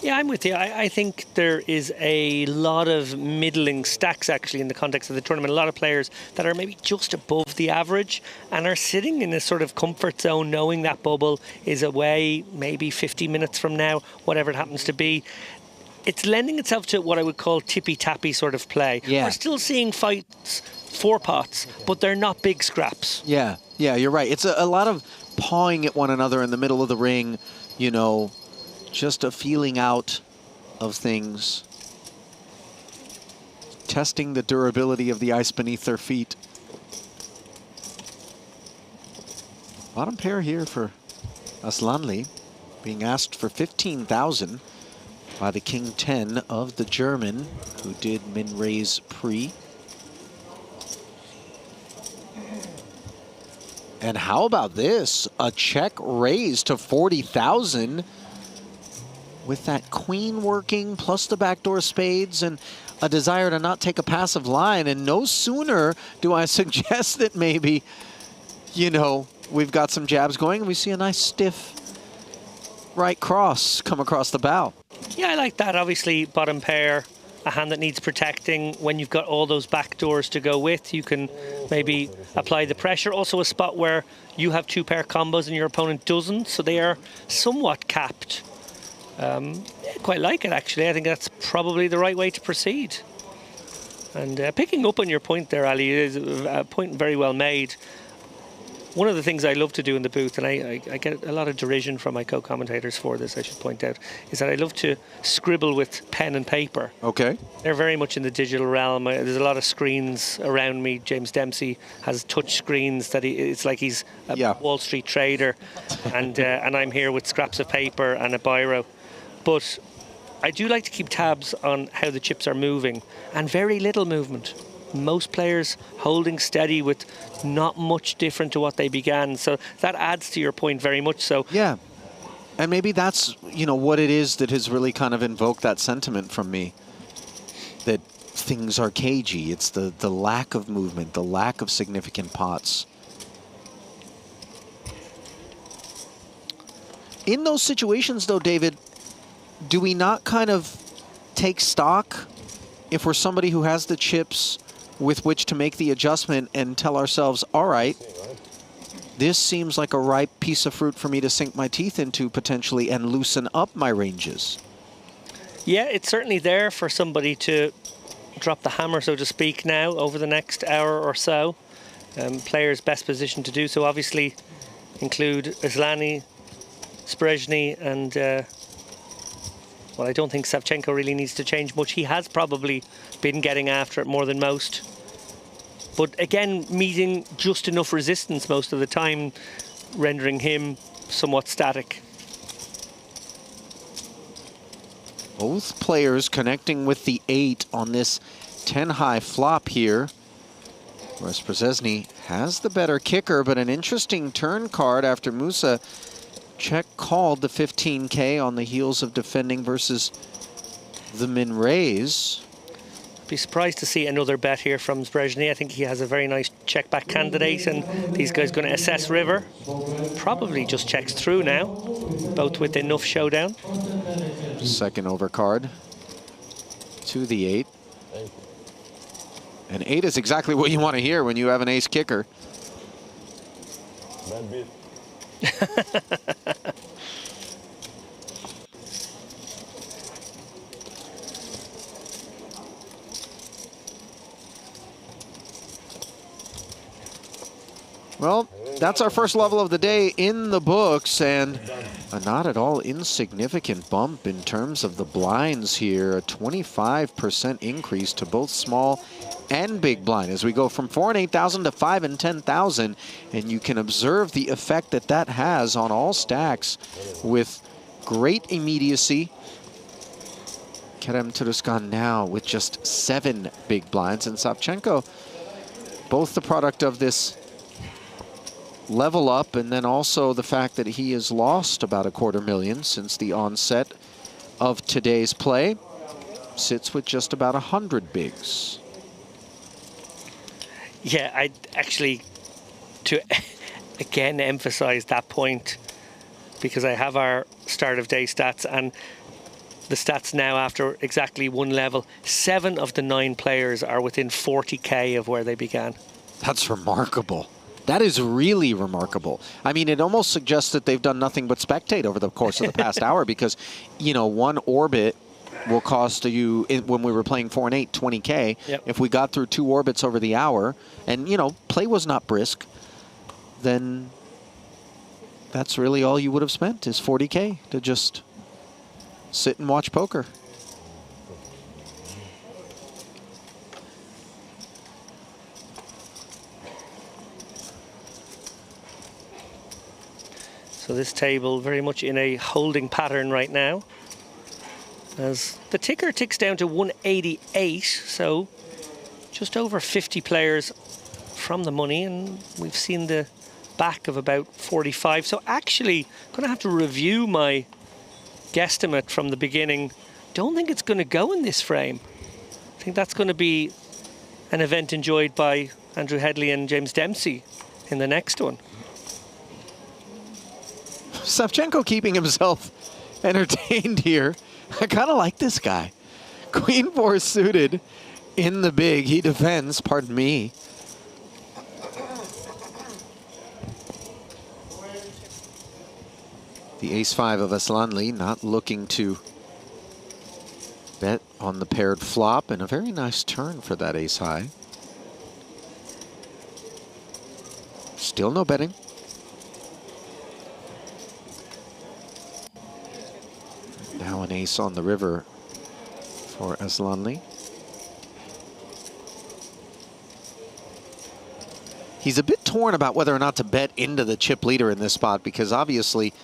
Yeah, I'm with you. I think there is a lot of middling stacks, actually, in the context of the tournament. A lot of players that are maybe just above the average and are sitting in a sort of comfort zone, knowing that bubble is away maybe 50 minutes from now, whatever it happens to be. It's lending itself to what I would call tippy-tappy sort of play. Yeah. We're still seeing fights, 4 pots, but they're not big scraps. Yeah, yeah, you're right. It's a lot of pawing at one another in the middle of the ring, you know, just a feeling out of things. Testing the durability of the ice beneath their feet. Bottom pair here for Aslanli, being asked for 15,000 by the King 10 of the German, who did min-raise pre. And how about this? A check raise to 40,000 with that queen working, plus the backdoor spades, and a desire to not take a passive line. And no sooner do I suggest that maybe, you know, we've got some jabs going and we see a nice stiff right cross come across the bow. Yeah, I like that. Obviously, bottom pair, a hand that needs protecting. When you've got all those back doors to go with, you can maybe apply the pressure. Also a spot where you have 2 pair combos and your opponent doesn't, so they are somewhat capped. Yeah, quite like it, actually. I think that's probably the right way to proceed. And picking up on your point there, Ali, is a point very well made. One of the things I love to do in the booth, and I get a lot of derision from my co-commentators for this, I should point out, is that I love to scribble with pen and paper. Okay. They're very much in the digital realm. There's a lot of screens around me. James Dempsey has touch screens that it's like he's a Wall Street trader, and I'm here with scraps of paper and a biro. But I do like to keep tabs on how the chips are moving, and very little movement. Most players holding steady with not much different to what they began. So that adds to your point very much so. Yeah. And maybe that's, you know, what it is that has really kind of invoked that sentiment from me. That things are cagey. It's the lack of movement, the lack of significant pots. In those situations, though, David, do we not kind of take stock if we're somebody who has the chips with which to make the adjustment and tell ourselves, all right, this seems like a ripe piece of fruit for me to sink my teeth into potentially and loosen up my ranges? Yeah, it's certainly there for somebody to drop the hammer, so to speak, now over the next hour or so. Players best positioned to do so obviously include Asllani, Sprezhny, and well, I don't think Savchenko really needs to change much. He has probably been getting after it more than most. But again, meeting just enough resistance most of the time, rendering him somewhat static. Both players connecting with the 8 on this 10-high flop here. Whereas Szczesny has the better kicker, but an interesting turn card after Musa check called the 15K on the heels of defending versus the min raise. Be surprised to see another bet here from Sprezhny. I think he has a very nice check back candidate, and these guys going to assess river. Probably just checks through now, both with enough showdown. Second overcard to the 8. And 8 is exactly what you want to hear when you have an ace kicker. Bad beat. Well, that's our first level of the day in the books, and a not at all insignificant bump in terms of the blinds here. A 25% increase to both small and big blind as we go from 4 and 8,000 to 5 and 10,000, and you can observe the effect that that has on all stacks with great immediacy. Kerem Turuskan now with just 7 big blinds, and Savchenko, both the product of this level up and then also the fact that he has lost about $250,000 since the onset of today's play, sits with just about 100 bigs. Yeah, I'd actually, to again emphasize that point, because I have our start of day stats and the stats now after exactly one level. 7 of the 9 players are within 40K of where they began. That's remarkable. That is really remarkable. I mean, it almost suggests that they've done nothing but spectate over the course of the past hour, because, you know, one orbit will cost you, when we were playing 4 and 8, 20K. Yep. If we got through 2 orbits over the hour and, you know, play was not brisk, then that's really all you would have spent is 40K to just sit and watch poker. So this table very much in a holding pattern right now, as the ticker ticks down to 188, so just over 50 players from the money, and we've seen the back of about 45. So actually, I'm going to have to review my guesstimate from the beginning. Don't think it's going to go in this frame. I think that's going to be an event enjoyed by Andrew Headley and James Dempsey in the next one. Savchenko keeping himself entertained here. I kind of like this guy. Queen 4 suited in the big. He defends, pardon me. The ace-5 of Asllani not looking to bet on the paired flop, and a very nice turn for that ace-high. Still no betting. Now an ace on the river for Asllani. He's a bit torn about whether or not to bet into the chip leader in this spot, because obviously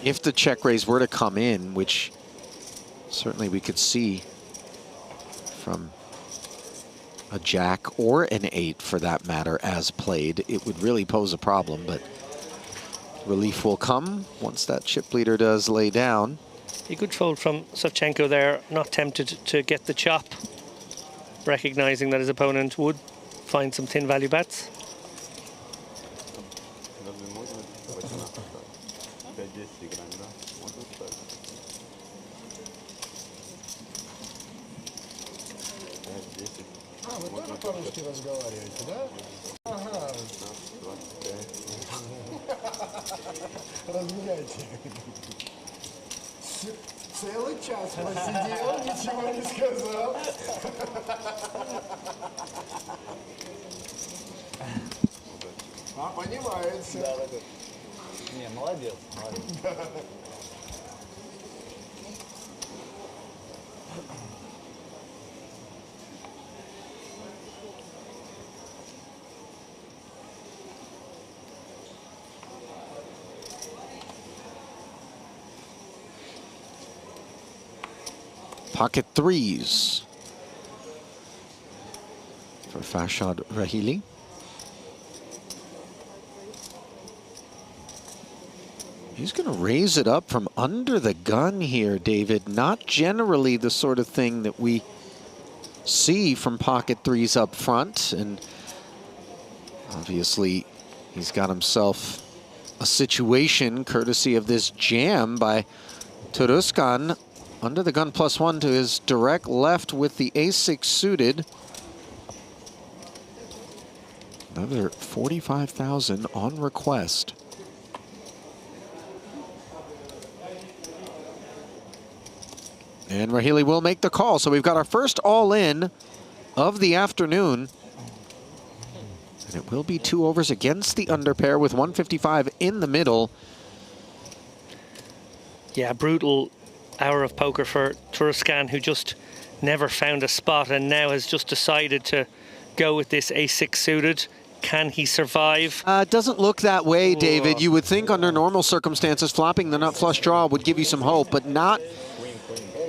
if the check raise were to come in, which certainly we could see from a jack or an 8 for that matter as played, it would really pose a problem, but relief will come once that chip leader does lay down. A good fold from Savchenko there, not tempted to get the chop, recognizing that his opponent would find some thin value bets. Вы тоже по-русски разговариваете, да? Ага. Разменяйте. Целый час посидел, ничего не сказал. А, понимает все. Да. Не, молодец, молодец. Pocket threes for Farshad Rahili. He's going to raise it up from under the gun here, David. Not generally the sort of thing that we see from pocket threes up front. And obviously, he's got himself a situation courtesy of this jam by Turuskan. Under the gun +1 to his direct left with the ace-6 suited. Another 45,000 on request. And Rahili will make the call. So we've got our first all-in of the afternoon. And it will be 2 overs against the underpair with 155 in the middle. Yeah, brutal hour of poker for Turuskan, who just never found a spot and now has just decided to go with this ace-6 suited. Can he survive? It doesn't look that way, David. You would think under normal circumstances, flopping the nut flush draw would give you some hope, but not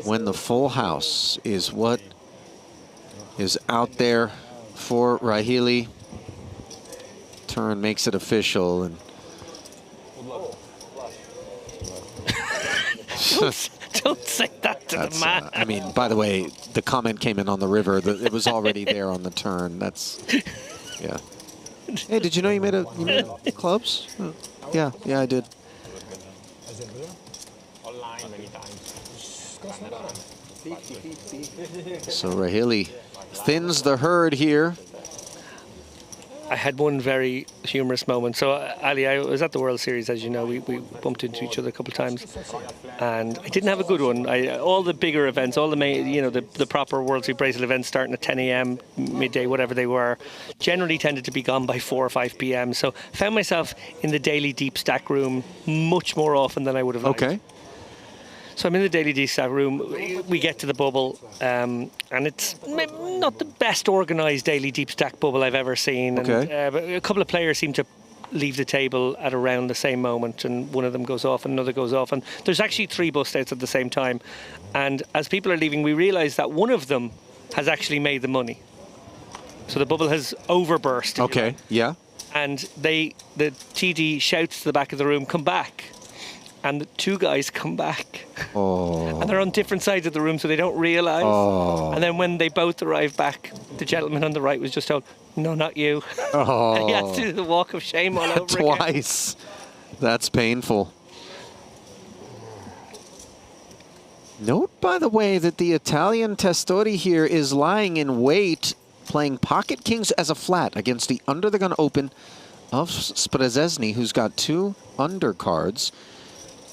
when the full house is what is out there for Rahili. Turn makes it official. And Don't say that to the man. I mean, by the way, the comment came in on the river. It was already there on the turn. That's, yeah. Hey, did you know you made clubs? Oh, yeah, I did. So Rahili thins the herd here. I had one very humorous moment. So, Ali, I was at the World Series, as you know. We bumped into each other a couple of times, and I didn't have a good one. All the bigger events, all the main, the proper World Series Bracelet events starting at 10 a.m., midday, whatever they were, generally tended to be gone by 4 or 5 p.m. So, found myself in the daily deep stack room much more often than I would have liked. Okay. So I'm in the daily deep stack room. We get to the bubble, and it's not the best organised daily deep stack bubble I've ever seen. Okay. And, but a couple of players seem to leave the table at around the same moment, and one of them goes off and another goes off. And there's actually 3 bust outs at the same time. And as people are leaving, we realise that one of them has actually made the money. So the bubble has overburst. Okay, yeah. And the TD shouts to the back of the room, "Come back." And the 2 guys come back. Oh. And they're on different sides of the room, so they don't realise. Oh. And then when they both arrive back, the gentleman on the right was just told, "No, not you." Oh. And he had to do the walk of shame all over again. Twice. That's painful. Note, by the way, that the Italian Testori here is lying in wait, playing pocket kings as a flat against the under-the-gun open of Sprezesny, who's got 2 undercards.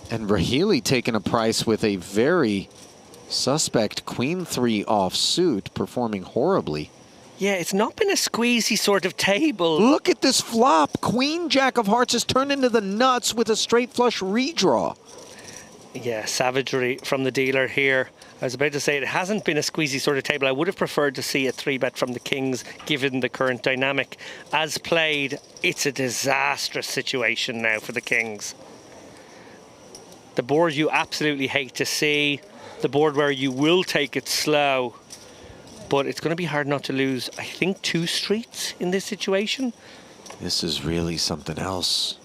And Rahili taking a price with a very suspect Queen-3 offsuit, performing horribly. Yeah, it's not been a squeezy sort of table. Look at this flop. Queen-Jack of hearts has turned into the nuts with a straight flush redraw. Yeah, savagery from the dealer here. I was about to say it hasn't been a squeezy sort of table. I would have preferred to see a 3-bet from the kings, given the current dynamic. As played, it's a disastrous situation now for the kings. The board you absolutely hate to see, the board where you will take it slow, but it's going to be hard not to lose, I think, 2 streets in this situation. This is really something else.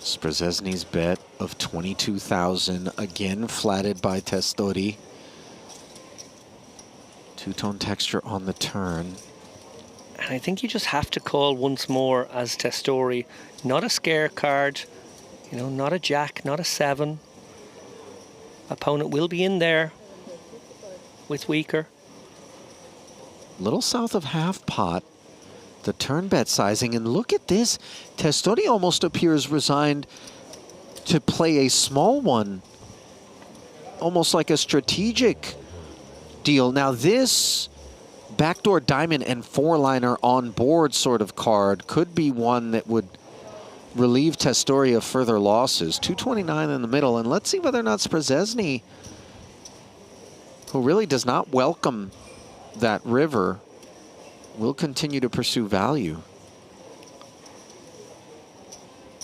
Sprezesny's bet of 22,000, again flatted by Testori. 2-tone texture on the turn. And I think you just have to call once more as Testori. Not a scare card, not a jack, not a 7. Opponent will be in there with weaker. little south of half pot. The turn bet sizing, and look at this. Testori almost appears resigned to play a small one, almost like a strategic deal. Now this backdoor diamond and four-liner on board sort of card could be one that would relieve Testori of further losses. 229 in the middle, and let's see whether or not Sprezesny, who really does not welcome that river, will continue to pursue value.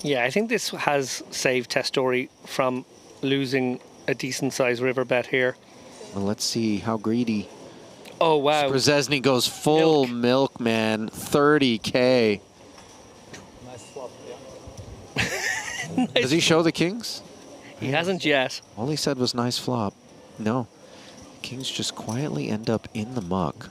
Yeah, I think this has saved Testori from losing a decent-sized river bet here. Well, let's see how greedy. Oh, wow. Sprezesny goes full milk, man. 30K. Nice flop, yeah. Does he show the kings? He hasn't yet. All he said was nice flop. No. Kings just quietly end up in the muck.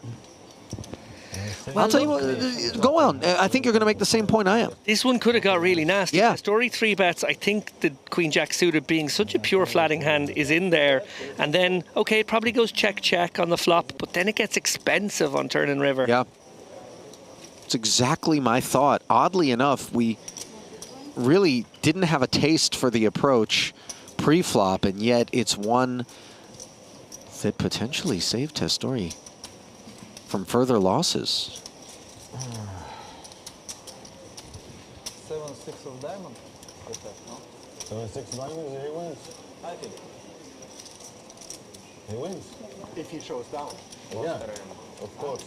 Well, I'll tell you what, go on. I think you're going to make the same point I am. This one could have got really nasty. Yeah. Testori 3-bets, I think the Queen Jack suited being such a pure flatting hand is in there. And then, okay, it probably goes check on the flop, but then it gets expensive on turn and river. Yeah. It's exactly my thought. Oddly enough, we really didn't have a taste for the approach pre-flop, and yet it's one that potentially saved Testori from further losses. 7-6 of diamond. With that, no? 7-6 diamonds, he wins. I think. He wins. If he shows down. Yeah, of course.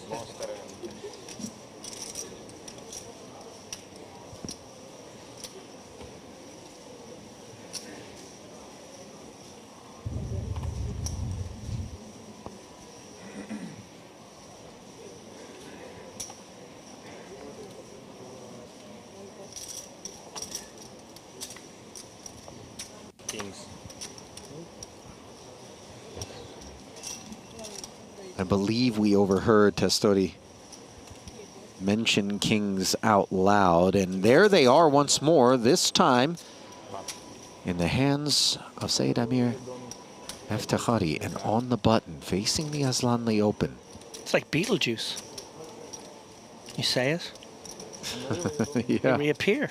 I believe we overheard Testori mention kings out loud, and there they are once more, this time in the hands of Said Amir Eftekhari, and on the button, facing the Aslanli Open. It's like Beetlejuice. You say it, they Yeah. reappear.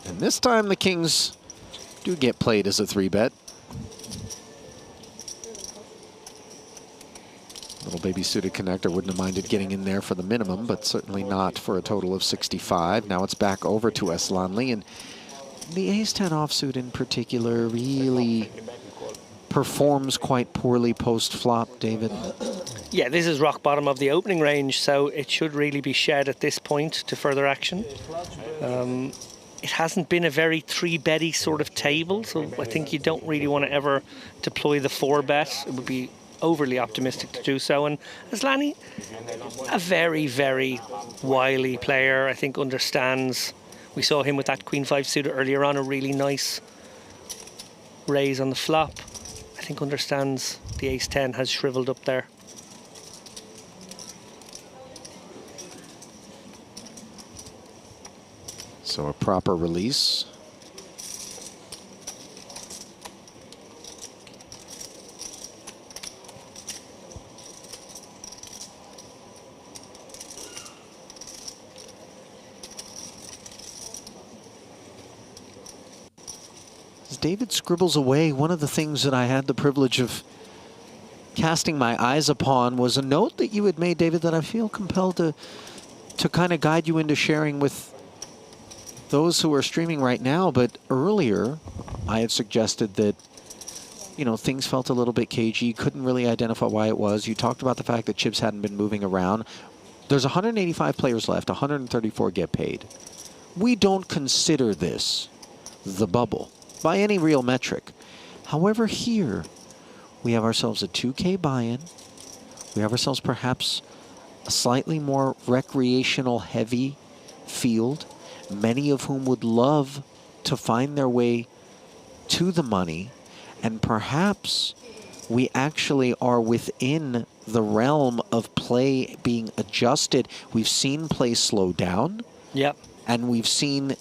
And this time the kings do get played as a 3-bet. Little baby suited connector wouldn't have minded getting in there for the minimum, but certainly not for a total of 65. Now it's back over to Aslanli, and the ace-10 offsuit in particular really performs quite poorly post-flop, David. Yeah, this is rock bottom of the opening range, so it should really be shed at this point to further action. It hasn't been a very 3-betty sort of table, so I think you don't really want to ever deploy the 4-bet. It would be overly optimistic to do so. And Aslanli, a very, very wily player, I think understands. We saw him with that Queen 5 suited earlier on, a really nice raise on the flop. I think understands the ace 10 has shriveled up there. So a proper release. As David scribbles away, one of the things that I had the privilege of casting my eyes upon was a note that you had made, David, that I feel compelled to kind of guide you into sharing with those who are streaming right now. But earlier, I had suggested that, you know, things felt a little bit cagey, couldn't really identify why it was. You talked about the fact that chips hadn't been moving around. There's 185 players left, 134 get paid. We don't consider this the bubble by any real metric. However, here, we have ourselves a 2K buy-in. We have ourselves perhaps a slightly more recreational heavy field, many of whom would love to find their way to the money, and perhaps we actually are within the realm of play being adjusted. We've seen play slow down. Yep. And we've seen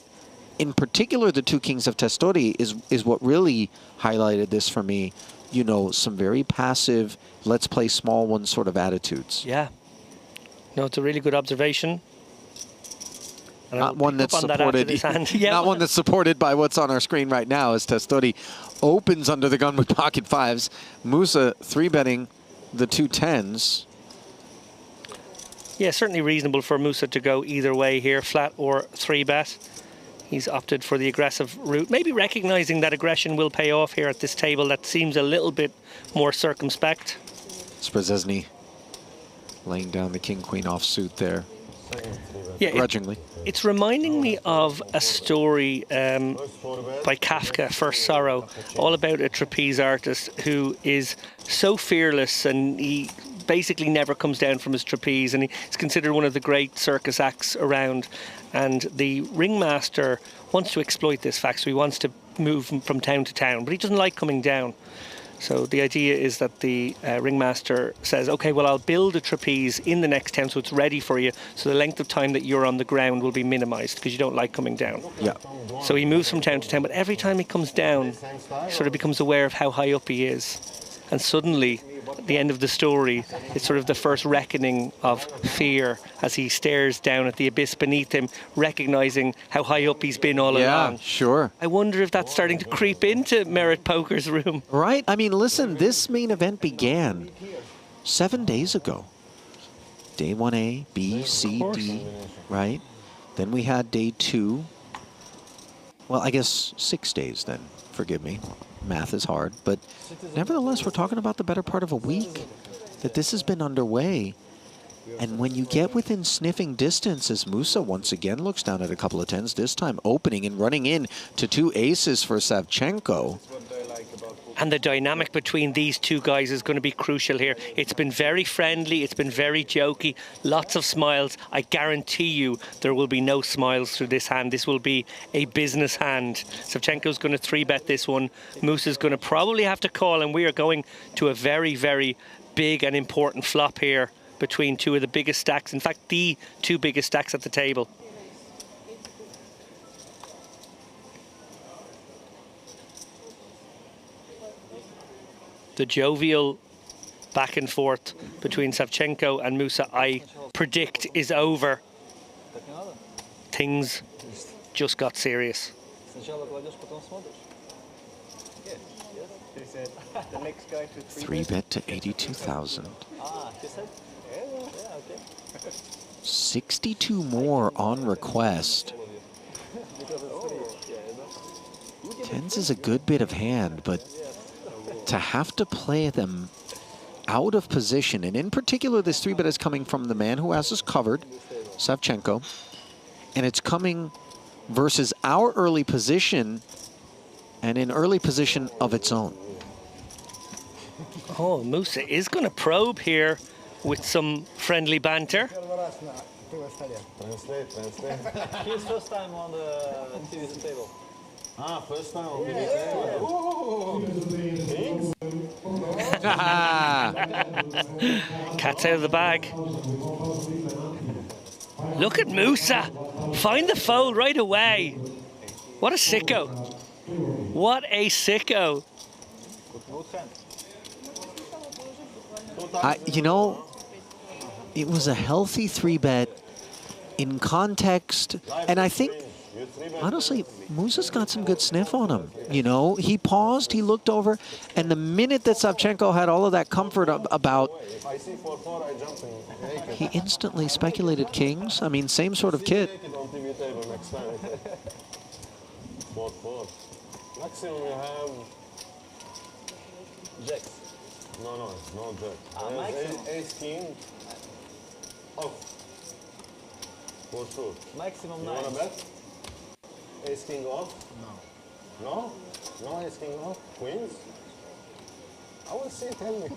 in particular, the two kings of Testori is what really highlighted this for me. You know, some very passive, let's play small one sort of attitudes. Yeah. No, it's a really good observation. And Not one that's supported. Yeah. Not one that's supported by what's on our screen right now, as Testori opens under the gun with pocket fives. Musa 3-betting the 2 10s. Yeah, certainly reasonable for Musa to go either way here, flat or 3-bet. He's opted for the aggressive route, maybe recognizing that aggression will pay off here at this table that seems a little bit more circumspect. Szczesny laying down the king-queen offsuit there, yeah, grudgingly. It's reminding me of a story by Kafka, First Sorrow, all about a trapeze artist who is so fearless, and he basically never comes down from his trapeze, and he's considered one of the great circus acts around. And the ringmaster wants to exploit this fact, so he wants to move from town to town, but he doesn't like coming down. So the idea is that the ringmaster says, okay, well, I'll build a trapeze in the next town so it's ready for you, so the length of time that you're on the ground will be minimized because you don't like coming down. Yeah. So he moves from town to town, but every time he comes down, he sort of becomes aware of how high up he is. And suddenly, at the end of the story, it's sort of the first reckoning of fear as he stares down at the abyss beneath him, recognizing how high up he's been all along. Yeah, sure. I wonder if that's starting to creep into Merit Poker's room. Right? I mean, listen, this main event began 7 days ago. Day 1A, B, C, D, right? Then we had day 2. Well, I guess 6 days then. Forgive me. Math is hard. But nevertheless, we're talking about the better part of a week that this has been underway. And when you get within sniffing distance, as Musa once again looks down at a couple of 10s, this time opening and running in to 2 aces for Savchenko. And the dynamic between these two guys is going to be crucial here. It's been very friendly, it's been very jokey, lots of smiles. I guarantee you there will be no smiles through this hand. This will be a business hand. Savchenko's going to 3-bet this one. Musa's going to probably have to call, and we are going to a very, very big and important flop here between two of the biggest stacks. In fact, the 2 biggest stacks at the table. The jovial back and forth between Savchenko and Musa, I predict, is over. Things just got serious. Сначала кладешь, потом смотришь. He said the next guy to 3-bet to 82,000. He said? Yeah, okay. 62 more on request. Tens is a good bit of hand, but to have to play them out of position, and in particular this 3-bet is coming from the man who has us covered, Savchenko, and it's coming versus our early position and an early position of its own. Oh, Musa is going to probe here with some friendly banter. Translate. His first time on the TV table. First time on Cat's out of the bag. Look at Musa. Find the fold right away. What a sicko. What a sicko. You know, it was a healthy 3-bet in context, and I think, honestly, Musa's got some good sniff on him. You know, he paused, he looked over, and the minute that Savchenko had all of that comfort about, he instantly speculated kings. I mean, same sort of kit. Maximum you have Jacks. no jack. Maximum. Ace king off. For sure. Maximum You 9. wanna bet? Ace king off? No. No ace king off? Queens? I will see, tell me.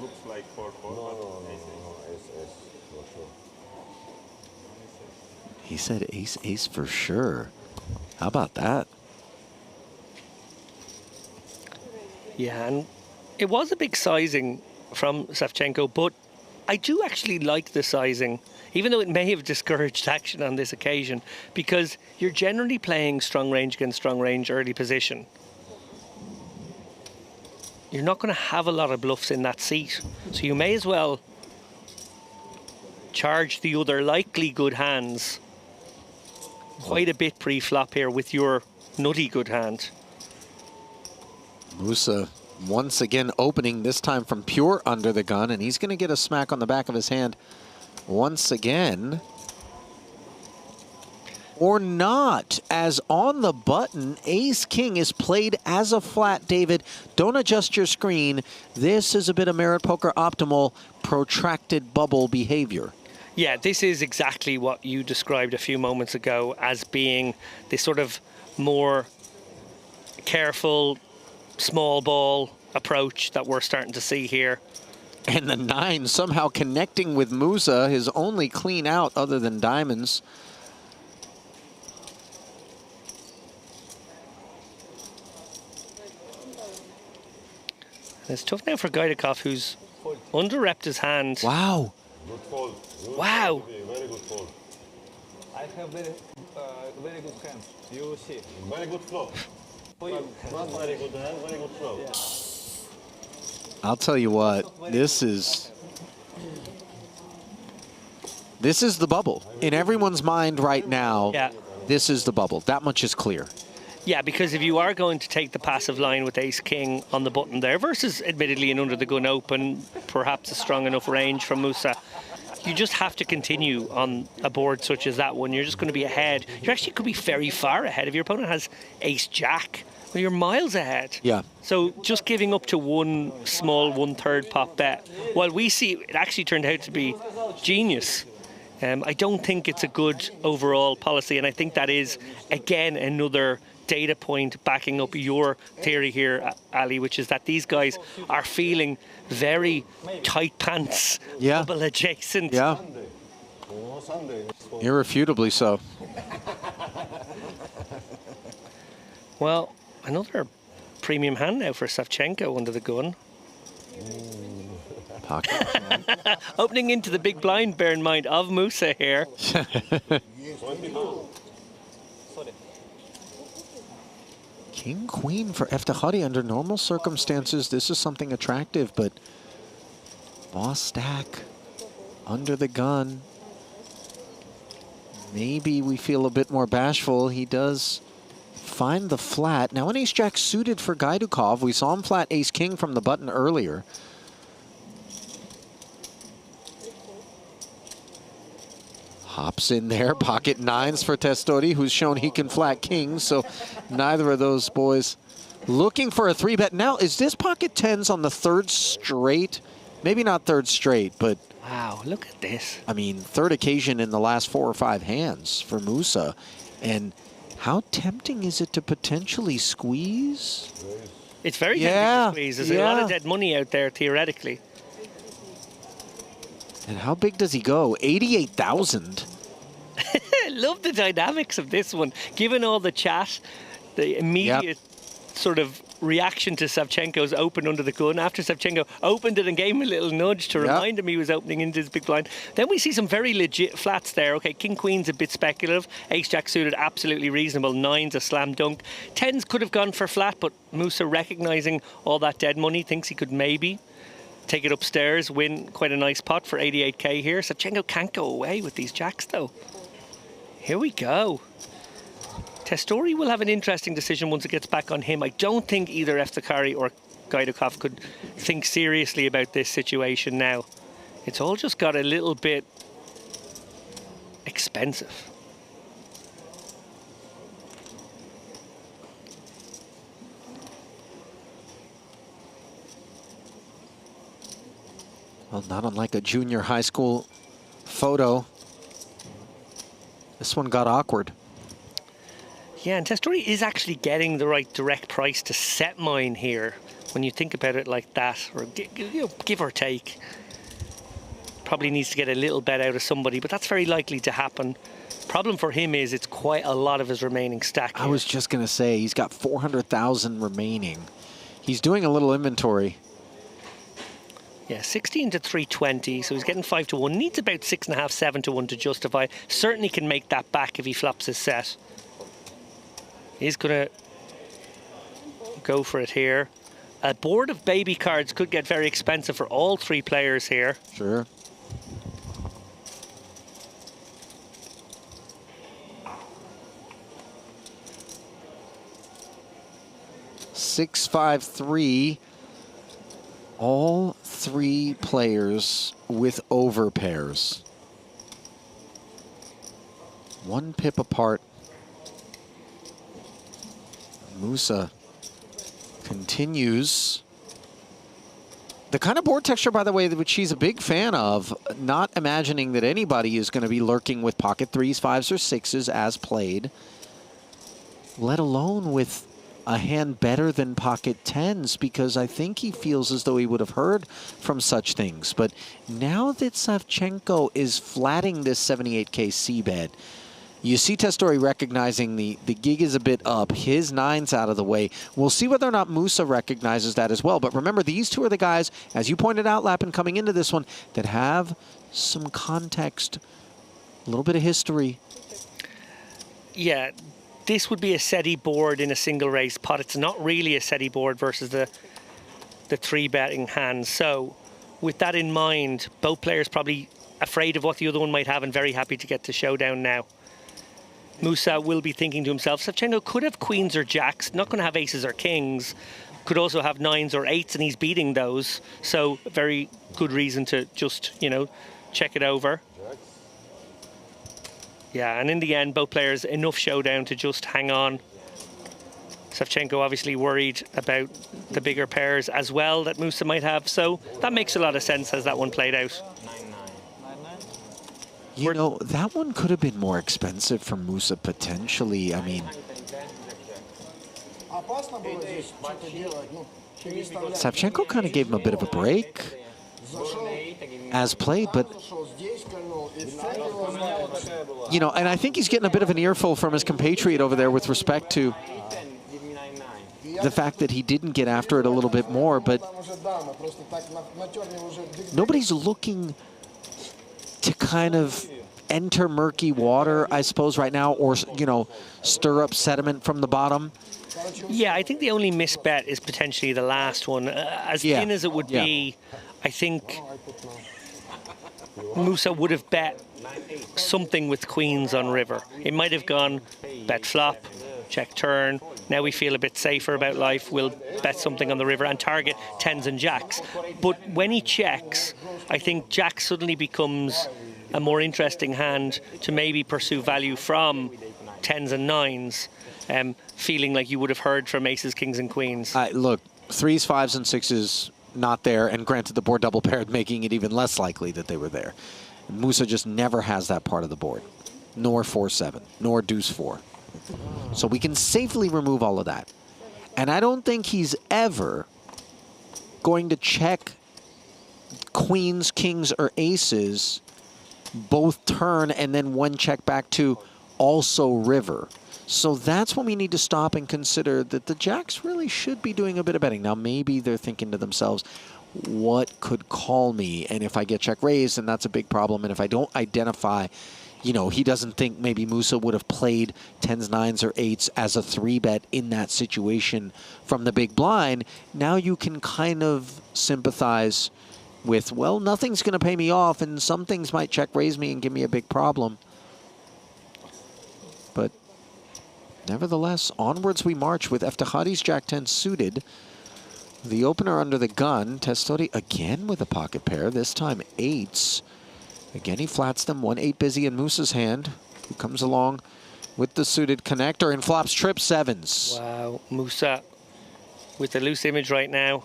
Looks like 4-4. No, ace, for sure. He said ace for sure. How about that? Yeah, and it was a big sizing from Savchenko, but I do actually like the sizing, even though it may have discouraged action on this occasion, because you're generally playing strong range against strong range early position. You're not going to have a lot of bluffs in that seat, so you may as well charge the other likely good hands quite a bit pre-flop here with your nutty good hand. Musa once again opening, this time from pure under the gun, and he's going to get a smack on the back of his hand once again. Or not, as on the button, Ace-King is played as a flat. David, don't adjust your screen. This is a bit of Merit Poker optimal protracted bubble behavior. Yeah, this is exactly what you described a few moments ago as being this sort of more careful, small ball approach that we're starting to see here. And the 9 somehow connecting with Musa, his only clean out other than diamonds. It's tough now for Gaidakov, who's under-repped his hand. Wow. Good fold. Wow. Very good fold. I have very good hand. You see. Very good flop. For you. Not very good hand, very good flop. Yeah. I'll tell you what, this is the bubble. In everyone's mind right now, Yeah. this is the bubble. That much is clear. Yeah, because if you are going to take the passive line with Ace-King on the button there versus admittedly an under-the-gun open, perhaps a strong enough range from Musa, you just have to continue on a board such as that one. You're just going to be ahead. You actually could be very far ahead. If your opponent has Ace-Jack, well, you're miles ahead. Yeah. So just giving up to one small 1/3 pop bet, while we see it actually turned out to be genius. I don't think it's a good overall policy, and I think that is, again, another data point backing up your theory here, Ali, which is that these guys are feeling very tight pants, Yeah. bubble adjacent. Yeah, Oh, Sunday. irrefutably so. Well, another premium hand now for Savchenko under the gun. Pocket. Opening into the big blind, bear in mind, of Musa here. 22. Sorry. King, queen for Eftekhari. Under normal circumstances, this is something attractive, but boss stack, under the gun. Maybe we feel a bit more bashful. He does find the flat. Now an ace-jack suited for Gaidukov. We saw him flat ace-king from the button earlier. Hops in there, pocket 9s for Testori, who's shown he can flat kings, so neither of those boys looking for a 3-bet. Now, is this pocket 10s on the 3rd straight? Maybe not 3rd straight, but Wow, look at this. I mean, 3rd occasion in the last 4 or 5 hands for Musa. And how tempting is it to potentially squeeze? It's very Yeah, tempting to squeeze. There's a lot of yeah. dead money out there, theoretically. And how big does he go? 88,000. I love the dynamics of this one. Given all the chat, the immediate sort of reaction to Savchenko's open under the gun. After Savchenko opened it and gave him a little nudge to remind him he was opening into his big blind. Then we see some very legit flats there. Okay, King Queen's a bit speculative. Ace-Jack suited, absolutely reasonable. 9's a slam dunk. 10's could have gone for flat, but Musa, recognising all that dead money, thinks he could maybe take it upstairs, win quite a nice pot for 88k here. Savchenko can't go away with these jacks, though. Here we go. Testori will have an interesting decision once it gets back on him. I don't think either Eftekhari or Gaidukov could think seriously about this situation now. It's all just got a little bit expensive. Well, not unlike a junior high school photo. This one got awkward. Yeah, and Testori is actually getting the right direct price to set mine here when you think about it like that, or give or take. Probably needs to get a little bet out of somebody, but that's very likely to happen. Problem for him is it's quite a lot of his remaining stack here. I was just going to say, he's got 400,000 remaining. He's doing a little inventory. Yeah, 16 to 320, so he's getting 5 to 1. Needs about 6.5, 7 to 1 to justify. Certainly can make that back if he flops his set. He's going to go for it here. A board of baby cards could get very expensive for all 3 players here. Sure. Six, 5, 3. All 3 players with over pairs. 1 pip apart. Musa continues. The kind of board texture, by the way, which she's a big fan of, not imagining that anybody is going to be lurking with pocket 3s, 5s, or 6s as played, let alone with a hand better than pocket 10s, because I think he feels as though he would have heard from such things. But now that Savchenko is flatting this 78K C-bet, you see Testori recognizing the gig is a bit up, his 9's out of the way. We'll see whether or not Musa recognizes that as well. But remember, these 2 are the guys, as you pointed out, Lappin, coming into this one, that have some context, a little bit of history. Yeah, this would be a SETI board in a single race pot. It's not really a SETI board versus the 3 betting hands. So with that in mind, both players probably afraid of what the other one might have and very happy to get to showdown now. Musa will be thinking to himself, Savchenko could have queens or jacks, not going to have aces or kings, could also have 9s or 8s, and he's beating those. So very good reason to just, you know, check it over. Yeah, and in the end, both players enough showdown to just hang on. Savchenko obviously worried about the bigger pairs as well that Musa might have, so that makes a lot of sense as that one played out. You know, that one could have been more expensive for Musa potentially. I mean, Savchenko kind of gave him a bit of a break as played, but you know, and I think he's getting a bit of an earful from his compatriot over there with respect to the fact that he didn't get after it a little bit more, but nobody's looking to kind of enter murky water, I suppose, right now, or, you know, stir up sediment from the bottom. Yeah, I think the only misbet is potentially the last one. As thin as it would be, I think Musa would have bet something with queens on river. It might have gone bet flop, check turn. Now we feel a bit safer about life. We'll bet something on the river and target 10s and jacks. But when he checks, I think jack suddenly becomes a more interesting hand to maybe pursue value from 10s and 9s, feeling like you would have heard from aces, kings, and queens. Look, 3s, 5s, and 6s not there, and granted the board double paired, making it even less likely that they were there. Musa just never has that part of the board, nor 4-7, nor deuce 4. So we can safely remove all of that. And I don't think he's ever going to check queens, kings, or aces both turn and then one check back to also river. So that's when we need to stop and consider that the jacks really should be doing a bit of betting. Now maybe they're thinking to themselves, what could call me? And if I get check raised, then that's a big problem. And if I don't identify, you know, he doesn't think maybe Musa would have played 10s, 9s, or 8s as a 3-bet in that situation from the big blind. Now you can kind of sympathize with, well, nothing's going to pay me off, and some things might check raise me and give me a big problem. But nevertheless, onwards we march with Eftihadi's Jack-10 suited. The opener under the gun. Testori again with a pocket pair, this time 8s. Again, he flats them. 1-8 busy in Musa's hand, who comes along with the suited connector and flops trip 7s. Wow, Musa with the loose image right now.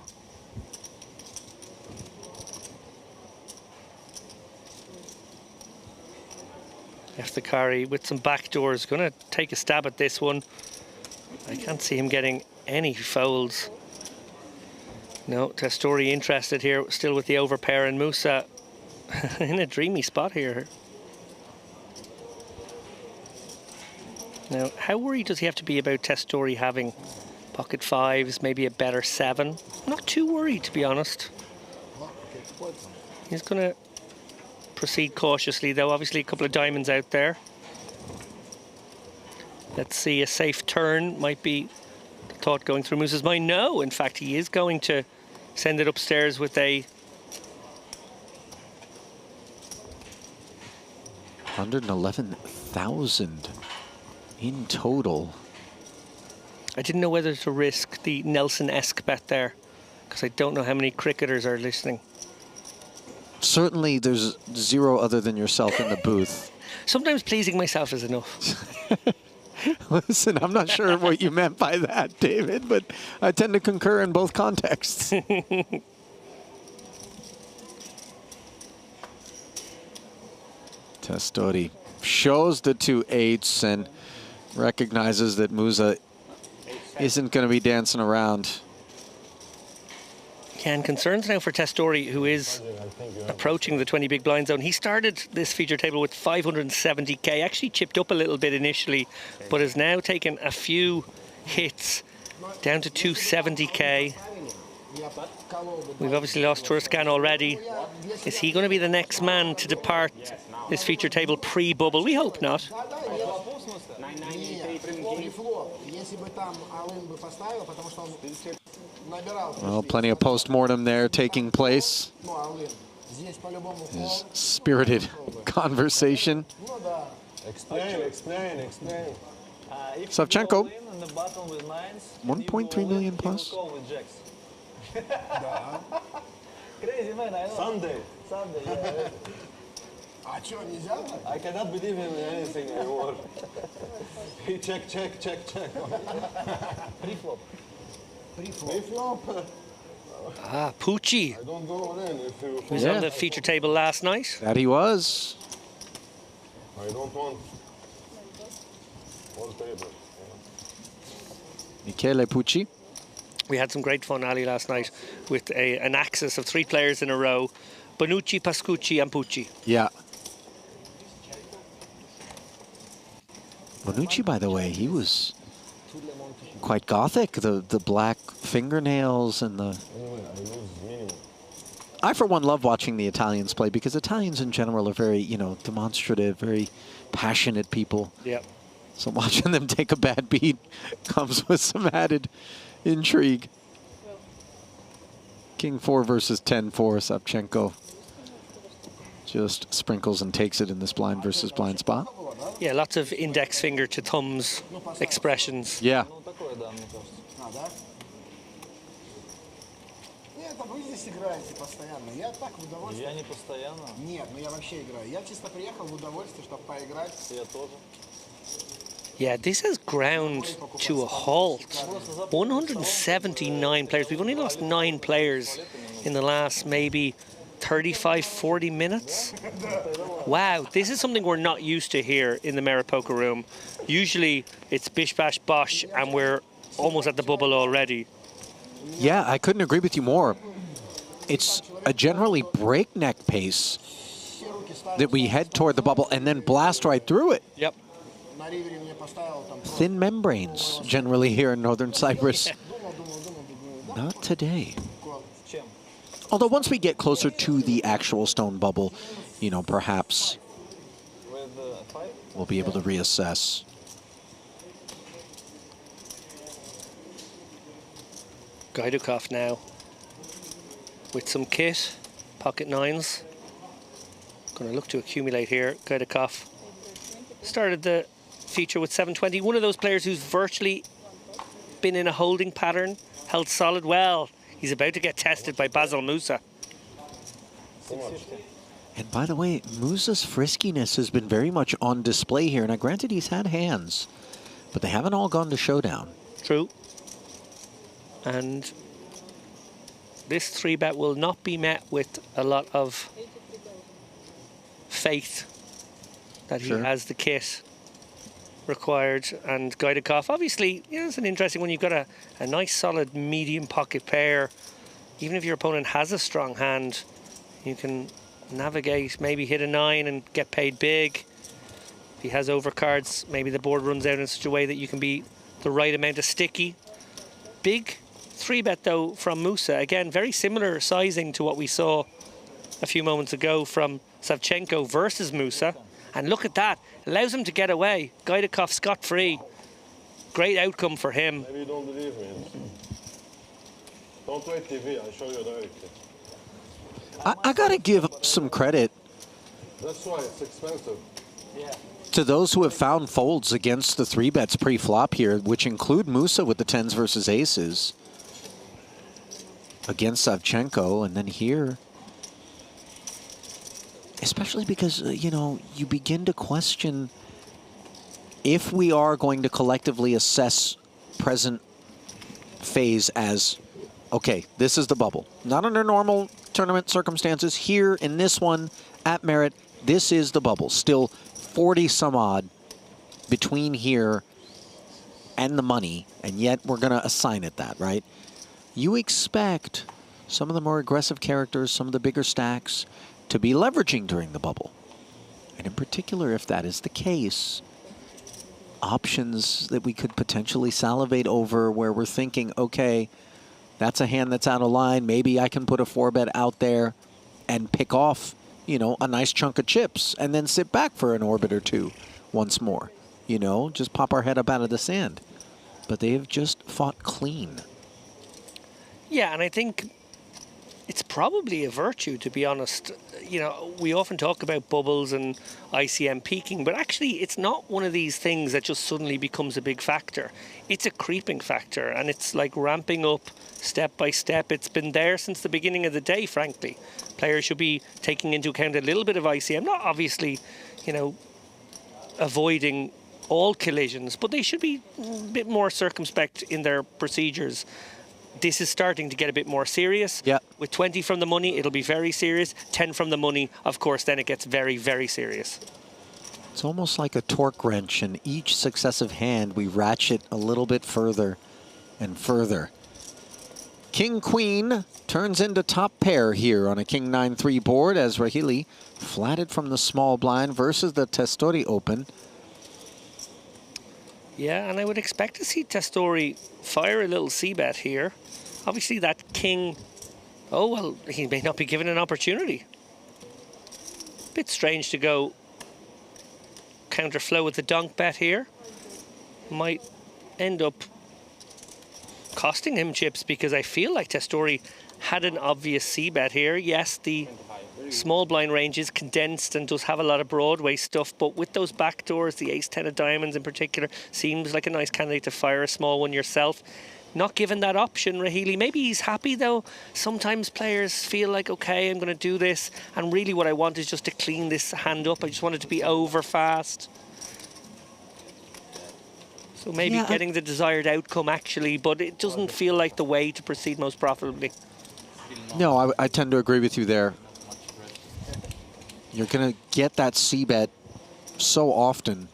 Eftikari with some backdoors, going to take a stab at this one. I can't see him getting any folds. No, Testori interested here, still with the overpair, and Musa in a dreamy spot here. Now, how worried does he have to be about Testori having pocket 5s, maybe a better 7? Not too worried, to be honest. He's going to proceed cautiously, though. Obviously, a couple of diamonds out there. Let's see, a safe turn might be the thought going through Moose's mind. No, in fact, he is going to send it upstairs with a 111,000 in total. I didn't know whether to risk the Nelson-esque bet there, because I don't know how many cricketers are listening. Certainly there's zero other than yourself in the booth. Sometimes pleasing myself is enough. Listen, I'm not sure what you meant by that, David, but I tend to concur in both contexts. Testori shows the 2 8s and recognizes that Musa isn't going to be dancing around. Yeah, and concerns now for Testori, who is approaching the 20 big blind zone. He started this feature table with 570k, actually chipped up a little bit initially, but has now taken a few hits down to 270k. We've obviously lost Turscan already. Is he going to be the next man to depart this feature table pre-bubble? We hope not. Well, plenty of post-mortem there taking place. His spirited conversation. Explain. Savchenko, 1.3 million plus. Crazy man, I know. Sunday. Sunday, yeah. I cannot believe in anything anymore. He check. Pre-flop. Pre-flop. Ah, Pucci, I don't go in if you. who was on the feature table last night. That he was. I don't want. All table. Michele Pucci. We had some great fun, Ali, last night with an axis of 3 players in a row. Bonucci, Pascucci and Pucci. Yeah. Bonucci, by the way, he was quite gothic. The black fingernails and the... I, for one, love watching the Italians play because Italians in general are very, you know, demonstrative, very passionate people. Yep. So watching them take a bad beat comes with some added intrigue. King 4 versus 10-4, Savchenko just sprinkles and takes it in this blind versus blind spot. Yeah, lots of index finger to thumbs expressions. Yeah. Вы здесь играете постоянно. Я так в удовольствие. Я не постоянно. Нет, ну я вообще играю. Я чисто приехал в удовольствие, чтобы поиграть. Я тоже. Yeah, this has ground to a halt. 179 players. We've only lost 9 players in the last maybe 35, 40 minutes. Wow, this is something we're not used to here in the Merit Poker Room. Usually it's bish bash bosh and we're almost at the bubble already. Yeah, I couldn't agree with you more. It's a generally breakneck pace that we head toward the bubble and then blast right through it. Yep. Thin membranes generally here in northern Cyprus. Not today. Although once we get closer to the actual stone bubble, you know, perhaps we'll be able to reassess. Gaidukov now with some kit, pocket 9s. Going to look to accumulate here. Gaidukov started the feature with 720. One of those players who's virtually been in a holding pattern, held solid. Well, he's about to get tested by Basil Musa. And by the way, Musa's friskiness has been very much on display here. Now, granted, he's had hands, but they haven't all gone to showdown. True. And this 3-bet will not be met with a lot of faith that he has the kit required. And Gaidukov, obviously, yeah, it's an interesting one. You've got a nice solid medium pocket pair. Even if your opponent has a strong hand, you can navigate, maybe hit a 9 and get paid big. If he has overcards, maybe the board runs out in such a way that you can be the right amount of sticky. Big 3-bet though from Musa. Again, very similar sizing to what we saw a few moments ago from Savchenko versus Musa. And look at that. Allows him to get away. Gaidakov scot-free. Great outcome for him. Maybe you don't believe me. Don't wait TV, I'll show you directly. I got to give some credit. That's why it's expensive. Yeah. To those who have found folds against the 3-bets pre-flop here, which include Musa with the 10s versus aces against Savchenko, and then here, especially because, you know, you begin to question if we are going to collectively assess present phase as, okay, this is the bubble. Not under normal tournament circumstances. Here in this one at Merit, this is the bubble. Still 40 some odd between here and the money, and yet we're going to assign it that, right? You expect some of the more aggressive characters, some of the bigger stacks, to be leveraging during the bubble. And in particular, if that is the case, options that we could potentially salivate over where we're thinking, okay, that's a hand that's out of line. Maybe I can put a 4-bet out there and pick off, you know, a nice chunk of chips and then sit back for an orbit or two once more. You know, just pop our head up out of the sand. But they have just fought clean. Yeah, and I think it's probably a virtue, to be honest. You know, we often talk about bubbles and ICM peaking, but actually it's not one of these things that just suddenly becomes a big factor. It's a creeping factor, and it's like ramping up step by step. It's been there since the beginning of the day, frankly. Players should be taking into account a little bit of ICM, not obviously, you know, avoiding all collisions, but they should be a bit more circumspect in their procedures. This is starting to get a bit more serious. Yeah. With 20 from the money, it'll be very serious. 10 from the money, of course, then it gets very, very serious. It's almost like a torque wrench, and each successive hand we ratchet a little bit further and further. King-Queen turns into top pair here on a King 9-3 board as Rahili flatted from the small blind versus the Testori open. Yeah, and I would expect to see Testori fire a little c-bet here. Obviously that king, oh well, he may not be given an opportunity. Bit strange to go counterflow with the donk bet here. Might end up costing him chips, because I feel like Testori had an obvious c-bet here. Yes, the small blind range is condensed and does have a lot of Broadway stuff, but with those backdoors, the ace-10 of diamonds in particular, seems like a nice candidate to fire a small one yourself. Not given that option, Rahili. Maybe he's happy, though. Sometimes players feel like, okay, I'm going to do this, and really what I want is just to clean this hand up. I just want it to be over fast. So maybe getting the desired outcome, actually, but it doesn't feel like the way to proceed most profitably. No, I tend to agree with you there. You're going to get that c-bet so often.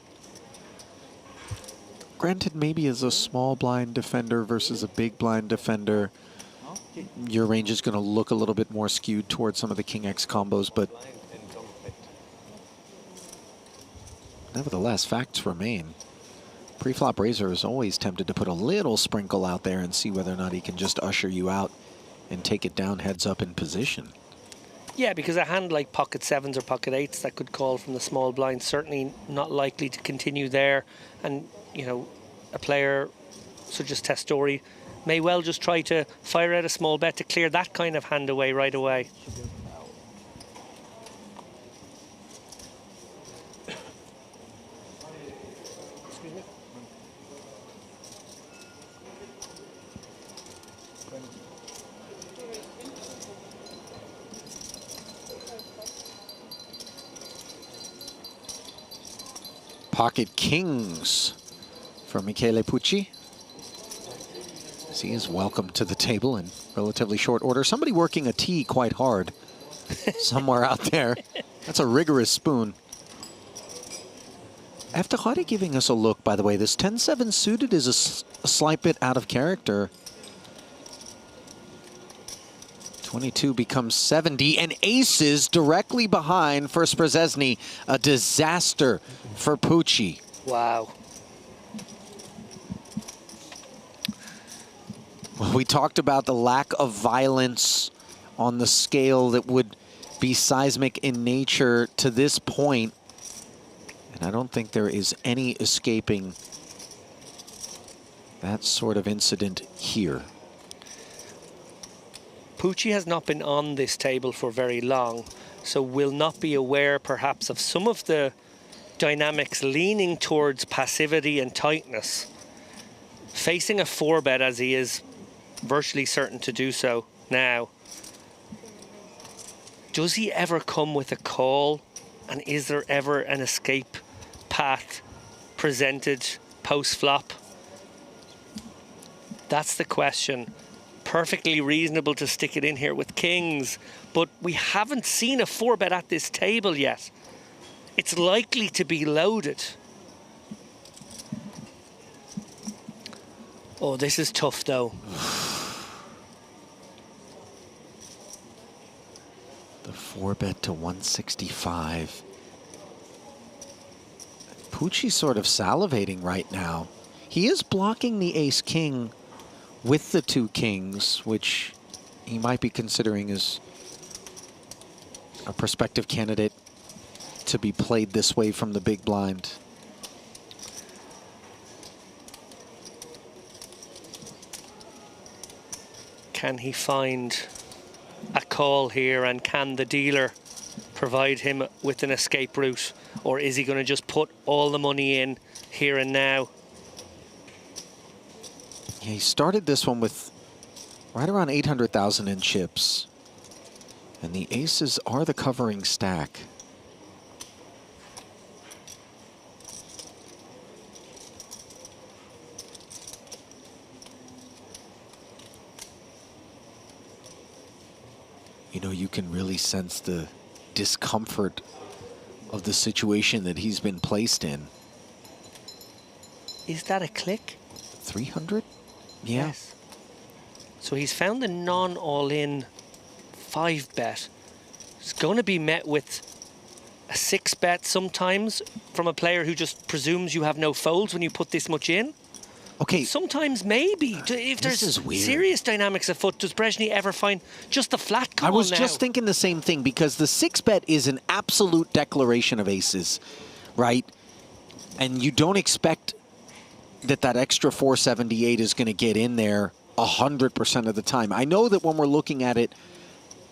Granted, maybe as a small blind defender versus a big blind defender, your range is going to look a little bit more skewed towards some of the King X combos, but nevertheless, facts remain. Pre-flop Razor is always tempted to put a little sprinkle out there and see whether or not he can just usher you out and take it down heads up in position. Yeah, because a hand like pocket 7s or pocket 8s that could call from the small blind, certainly not likely to continue there. And, you know, a player such as Testori may well just try to fire out a small bet to clear that kind of hand away right away. Pocket Kings for Michele Pucci. As he is welcome to the table in relatively short order. Somebody working a tee quite hard somewhere out there. That's a rigorous spoon. After Hari giving us a look, by the way, this 10-7 suited is a slight bit out of character. 22 becomes 70, and aces directly behind for Sprezesny. A disaster for Pucci. Wow. Well, we talked about the lack of violence on the scale that would be seismic in nature to this point, and I don't think there is any escaping that sort of incident here. Pucci has not been on this table for very long, so will not be aware perhaps of some of the dynamics leaning towards passivity and tightness. Facing a 4-bet as he is virtually certain to do so now. Does he ever come with a call, and is there ever an escape path presented post-flop? That's the question. Perfectly reasonable to stick it in here with kings, but we haven't seen a 4-bet at this table yet. It's likely to be loaded. Oh, this is tough though. The 4-bet to 165. Pucci's sort of salivating right now. He is blocking the ace-king with the 2 kings, which he might be considering as a prospective candidate to be played this way from the big blind. Can he find a call here, and can the dealer provide him with an escape route, or is he going to just put all the money in here and now? Yeah, he started this one with right around 800,000 in chips, and the aces are the covering stack. You know, you can really sense the discomfort of the situation that he's been placed in. Is that a click? 300? Yeah. Yes. So he's found the non-all-in 5-bet. It's going to be met with a 6-bet sometimes from a player who just presumes you have no folds when you put this much in. Okay. Sometimes maybe. If there's serious dynamics afoot, does Brezhny ever find just the flat call I was now? just thinking the same thing, because the 6-bet is an absolute declaration of aces, right? And you don't expect that extra 478 is going to get in there 100% of the time. I know that when we're looking at it,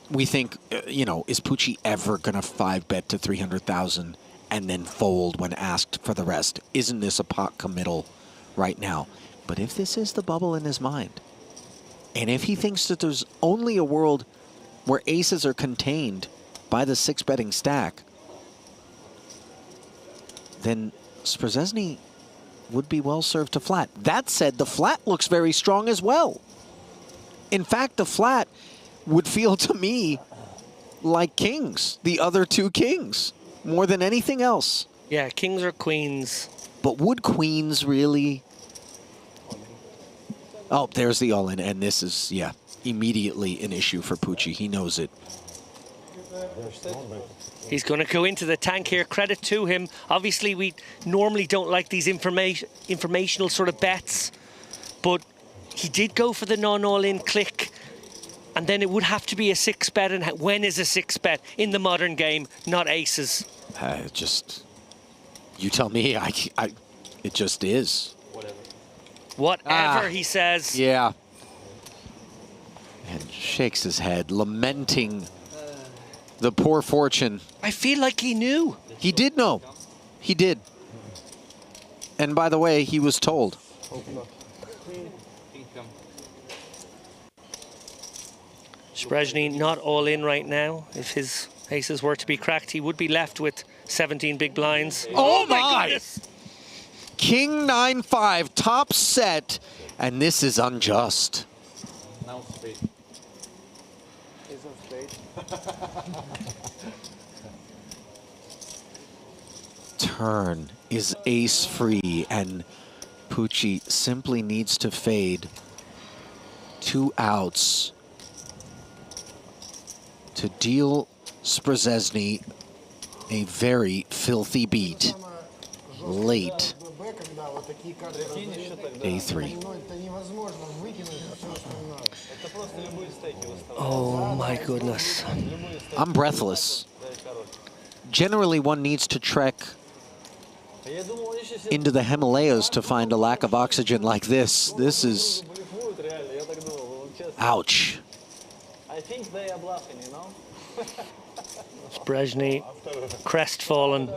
we think, you know, is Pucci ever going to 5-bet to 300,000 and then fold when asked for the rest? Isn't this a pot committal right now? But if this is the bubble in his mind, and if he thinks that there's only a world where aces are contained by the 6-betting stack, then Szczesny would be well served to flat. That said, the flat looks very strong as well. In fact, the flat would feel to me like kings, the other 2 kings, more than anything else. Yeah, kings or queens. But would queens really? Oh, there's the all-in, and this is, yeah, immediately an issue for Pucci. He knows it. He's going to go into the tank here. Credit to him. Obviously, we normally don't like these informational sort of bets, but he did go for the non-all-in click, and then it would have to be a 6-bet. And when is a 6-bet in the modern game? Not aces. Just, you tell me. It just is. Whatever he says. Yeah. And shakes his head, lamenting the poor fortune. I feel like he knew. He did know. He did. And by the way, he was told. Brezhny not all in right now. If his aces were to be cracked, he would be left with 17 big blinds. Oh my goodness! King 9-5, top set, and this is unjust. Now straight. Isn't straight. Turn is ace free, and Pucci simply needs to fade 2 outs to deal Szczesny a very filthy beat late. Б, когда вот такие карты раздают, A3. ну, это невозможно выкинуть все остальное. Это просто любые стейки выставляют. Oh my goodness. I'm breathless. Generally, one needs to trek Я думал, они сейчас into the Himalayas to find a lack of oxygen like this. This is... блефуют реально, я так думал, вот честно. ouch. I think they are bluffing, you know? Brezhny, crestfallen,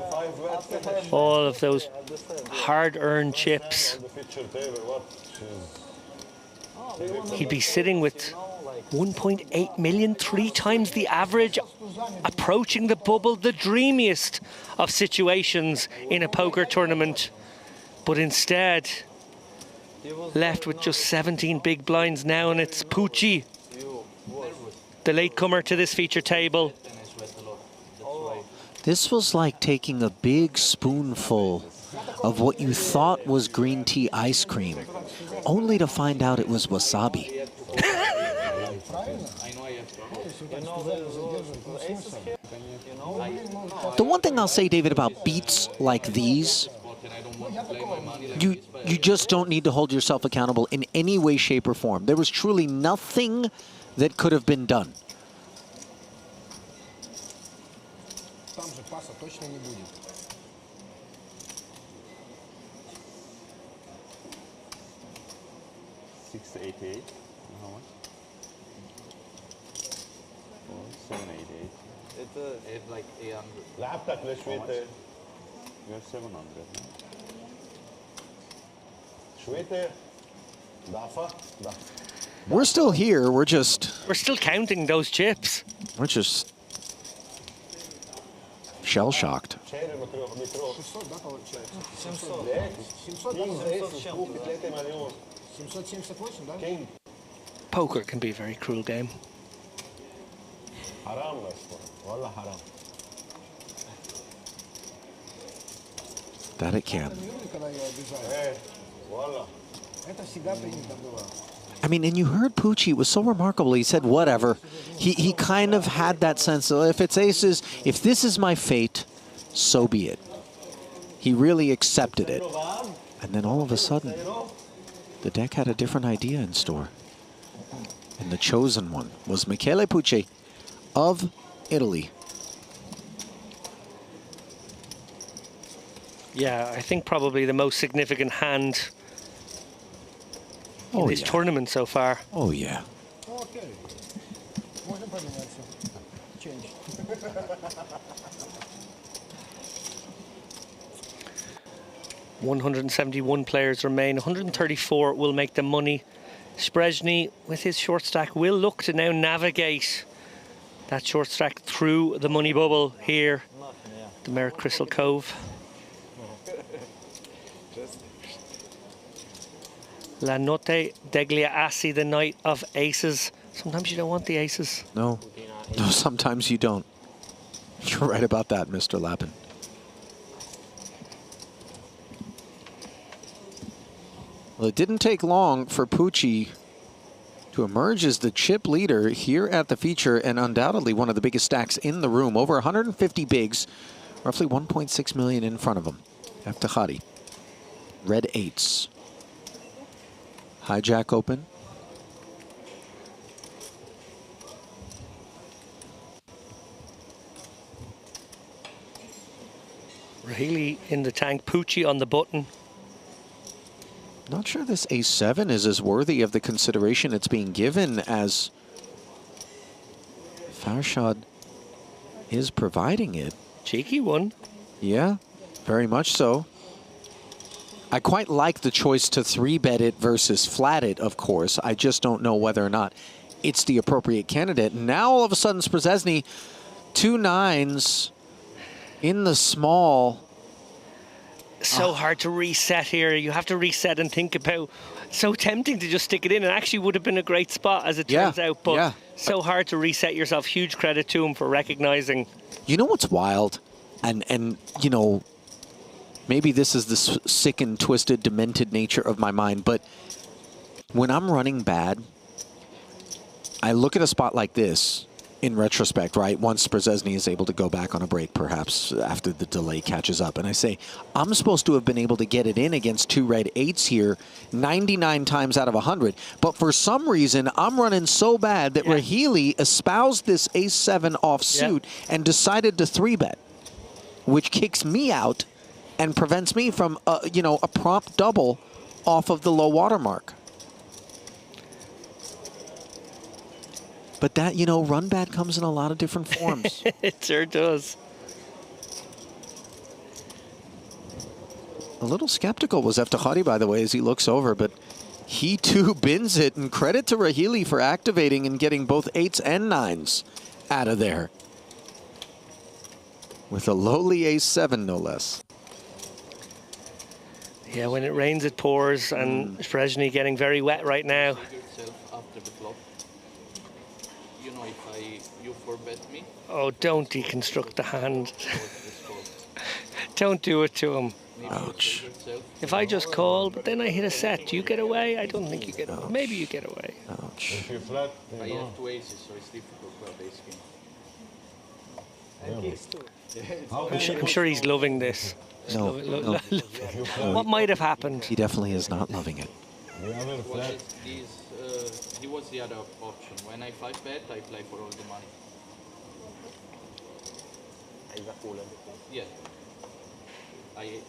all of those hard-earned chips. He'd be sitting with 1.8 million, 3 times the average, approaching the bubble, the dreamiest of situations in a poker tournament. But instead, left with just 17 big blinds now, and it's Pucci, the latecomer to this feature table. This was like taking a big spoonful of what you thought was green tea ice cream, only to find out it was wasabi. The one thing I'll say, David, about beats like these, you just don't need to hold yourself accountable in any way, shape, or form. There was truly nothing that could have been done. Там же паса точно не будет. $688. How much? 788. Это like 800. لعبتك لشويتة. You have 700. شويتة. ضعفة. We're still here. We're We're still counting those chips. just shell-shocked. شايل الميكرو. 600, да, получается? 700. Лек? 700, да? 700 с чем-то. 3 مليون. 778, да? King. Poker can be a very cruel game. حرام أصلا. والله حرام. That it can. Не люблю, когда ее обижают. والله. Это всегда принято было. I mean, and you heard Pucci, it was so remarkable. He said, whatever. He kind of had that sense of, if it's aces, if this is my fate, so be it. He really accepted it. And then all of a sudden, the deck had a different idea in store. And the chosen one was Michele Pucci of Italy. Yeah, I think probably the most significant hand in this tournament so far. Oh, yeah. Окей. Можно поменяться. Change. $171 players remain. 134 will make the money. Brezhny, with his short stack, will look to now navigate that short stack through the money bubble here. The Merrick Crystal Cove. La Notte Degli Assi, the night of aces. Sometimes you don't want the aces. No. No, sometimes you don't. You're right about that, Mr. Lappin. Well, it didn't take long for Pucci to emerge as the chip leader here at the feature, and undoubtedly one of the biggest stacks in the room. Over 150 bigs, roughly 1.6 million in front of him. Eftachari. Red eights. Hijack open. Rahili in the tank, Pucci on the button. Not sure this A7 is as worthy of the consideration it's being given as Farshad is providing it. Cheeky one. Yeah, very much so. I quite like the choice to 3-bet it versus flat it, of course. I just don't know whether or not it's the appropriate candidate. Now all of a sudden, Szczesny, 2 9s in the small. So hard to reset here. You have to reset and think about. So tempting to just stick it in. It actually would have been a great spot, as it turns out. But so hard to reset yourself. Huge credit to him for recognizing. You know what's wild? And you know, maybe this is the sick and twisted, demented nature of my mind, but when I'm running bad, I look at a spot like this, in retrospect, right? Once Szczesny is able to go back on a break, perhaps after the delay catches up. And I say, I'm supposed to have been able to get it in against 2 red 8s here 99 times out of 100. But for some reason, I'm running so bad that Rahili espoused this ace-7 offsuit and decided to 3-bet, which kicks me out and prevents me from, you know, a prompt double off of the low water mark. But that, you know, run bad comes in a lot of different forms. It sure does. A little skeptical was Eftekhari, by the way, as he looks over, but he too bins it. And credit to Rahili for activating and getting both 8s and 9s out of there. With a lowly ace-7, no less. Yeah, when it rains, it pours, and Szczesny getting very wet right now. Oh, don't deconstruct the hand. Don't do it to him. Ouch. If I just call, but then I hit a set, do you get away? I don't think you get away. Maybe you get away. Ouch. If you flat, I have 2 aces, so it's difficult to have ace king. I'm sure he's loving this. No, no. What might have happened? He definitely is not loving it. the other Well, flat, he was the other option. When I 5-bet, I play for all the money. Yeah. I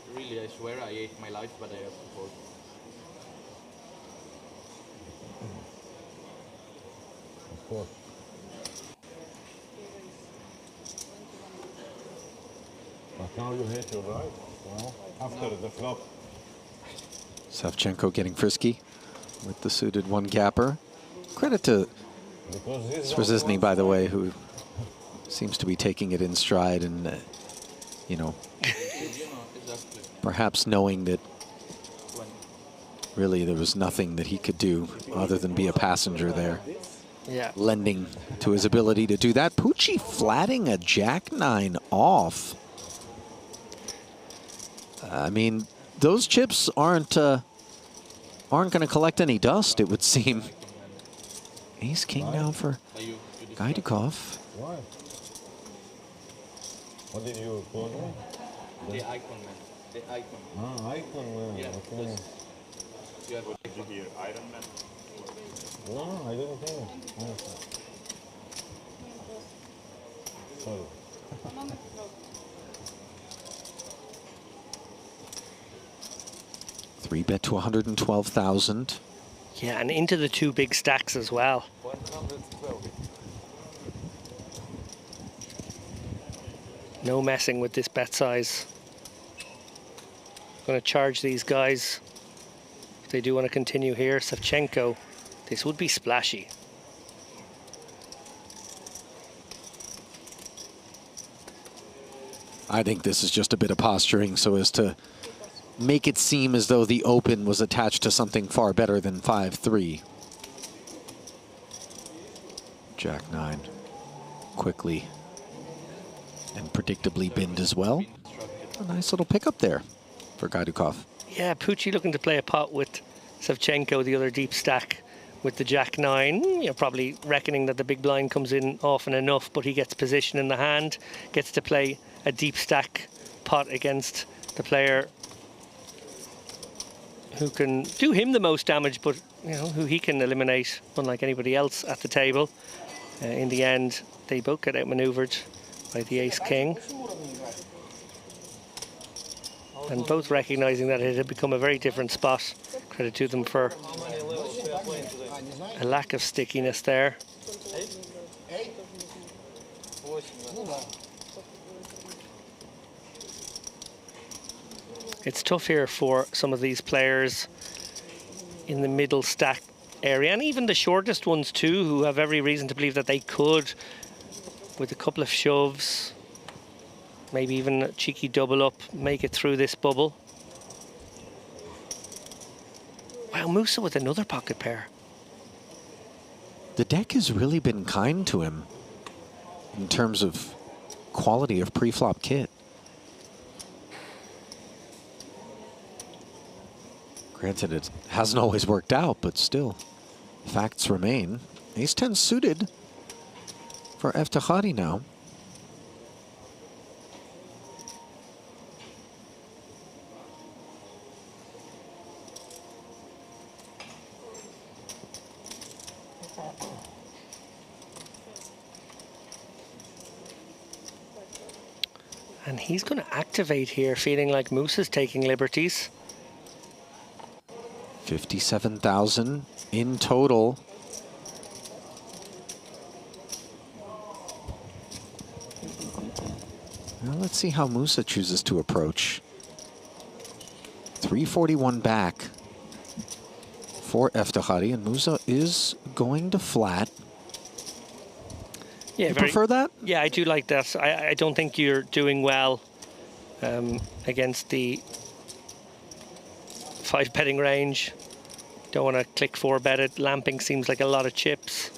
swear, I ate my life, but I have to fold. of course. But now you hit your right, you know, after the flop. Savchenko getting frisky with the suited 1-gapper. Credit to Szczesny, by the way, who seems to be taking it in stride and, you know, perhaps knowing that really there was nothing that he could do other than be a passenger there. Yeah. Lending to his ability to do that. Pucci flatting a Jack-9 off. I mean, those chips aren't going to collect any dust, it would seem. Ace-King now for Gaidukov. Why? What did you call me? The icon, man. The icon. Ah, icon, man. Yeah, Okay. You have No, I didn't think. No. Sorry. Three bet to 112,000. Yeah, and into the 2 big stacks as well. 112. No messing with this bet size. Going to charge these guys. If they do want to continue here, Savchenko, this would be splashy. I think this is just a bit of posturing so as to make it seem as though the open was attached to something far better than 5-3. Jack-9 quickly and predictably binned as well. A nice little pickup there for Gaidukov. Yeah, Pucci looking to play a pot with Savchenko, the other deep stack, with the Jack-9. You know, probably reckoning that the big blind comes in often enough, but he gets position in the hand, gets to play a deep stack pot against the player who can do him the most damage, but you know, who he can eliminate, unlike anybody else at the table. In the end, they both get outmaneuvered by the Ace-King. And both recognizing that it had become a very different spot. Credit to them for a lack of stickiness there. It's tough here for some of these players in the middle stack area, and even the shortest ones too, who have every reason to believe that they could, with a couple of shoves, maybe even a cheeky double up, make it through this bubble. Wow, Musa with another pocket pair. The deck has really been kind to him in terms of quality of pre-flop kit. Granted, it hasn't always worked out, but still, facts remain. Ace-10 suited for Eftekhari now. And he's going to activate here, feeling like Moose is taking liberties. 57,000 in total. Now let's see how Musa chooses to approach. 341 back for Eftekhari, and Musa is going to flat. Yeah, you prefer that? Yeah, I do like that. I don't think you're doing well against the 5 betting range. Don't want to click 4 bet it. Lamping seems like a lot of chips.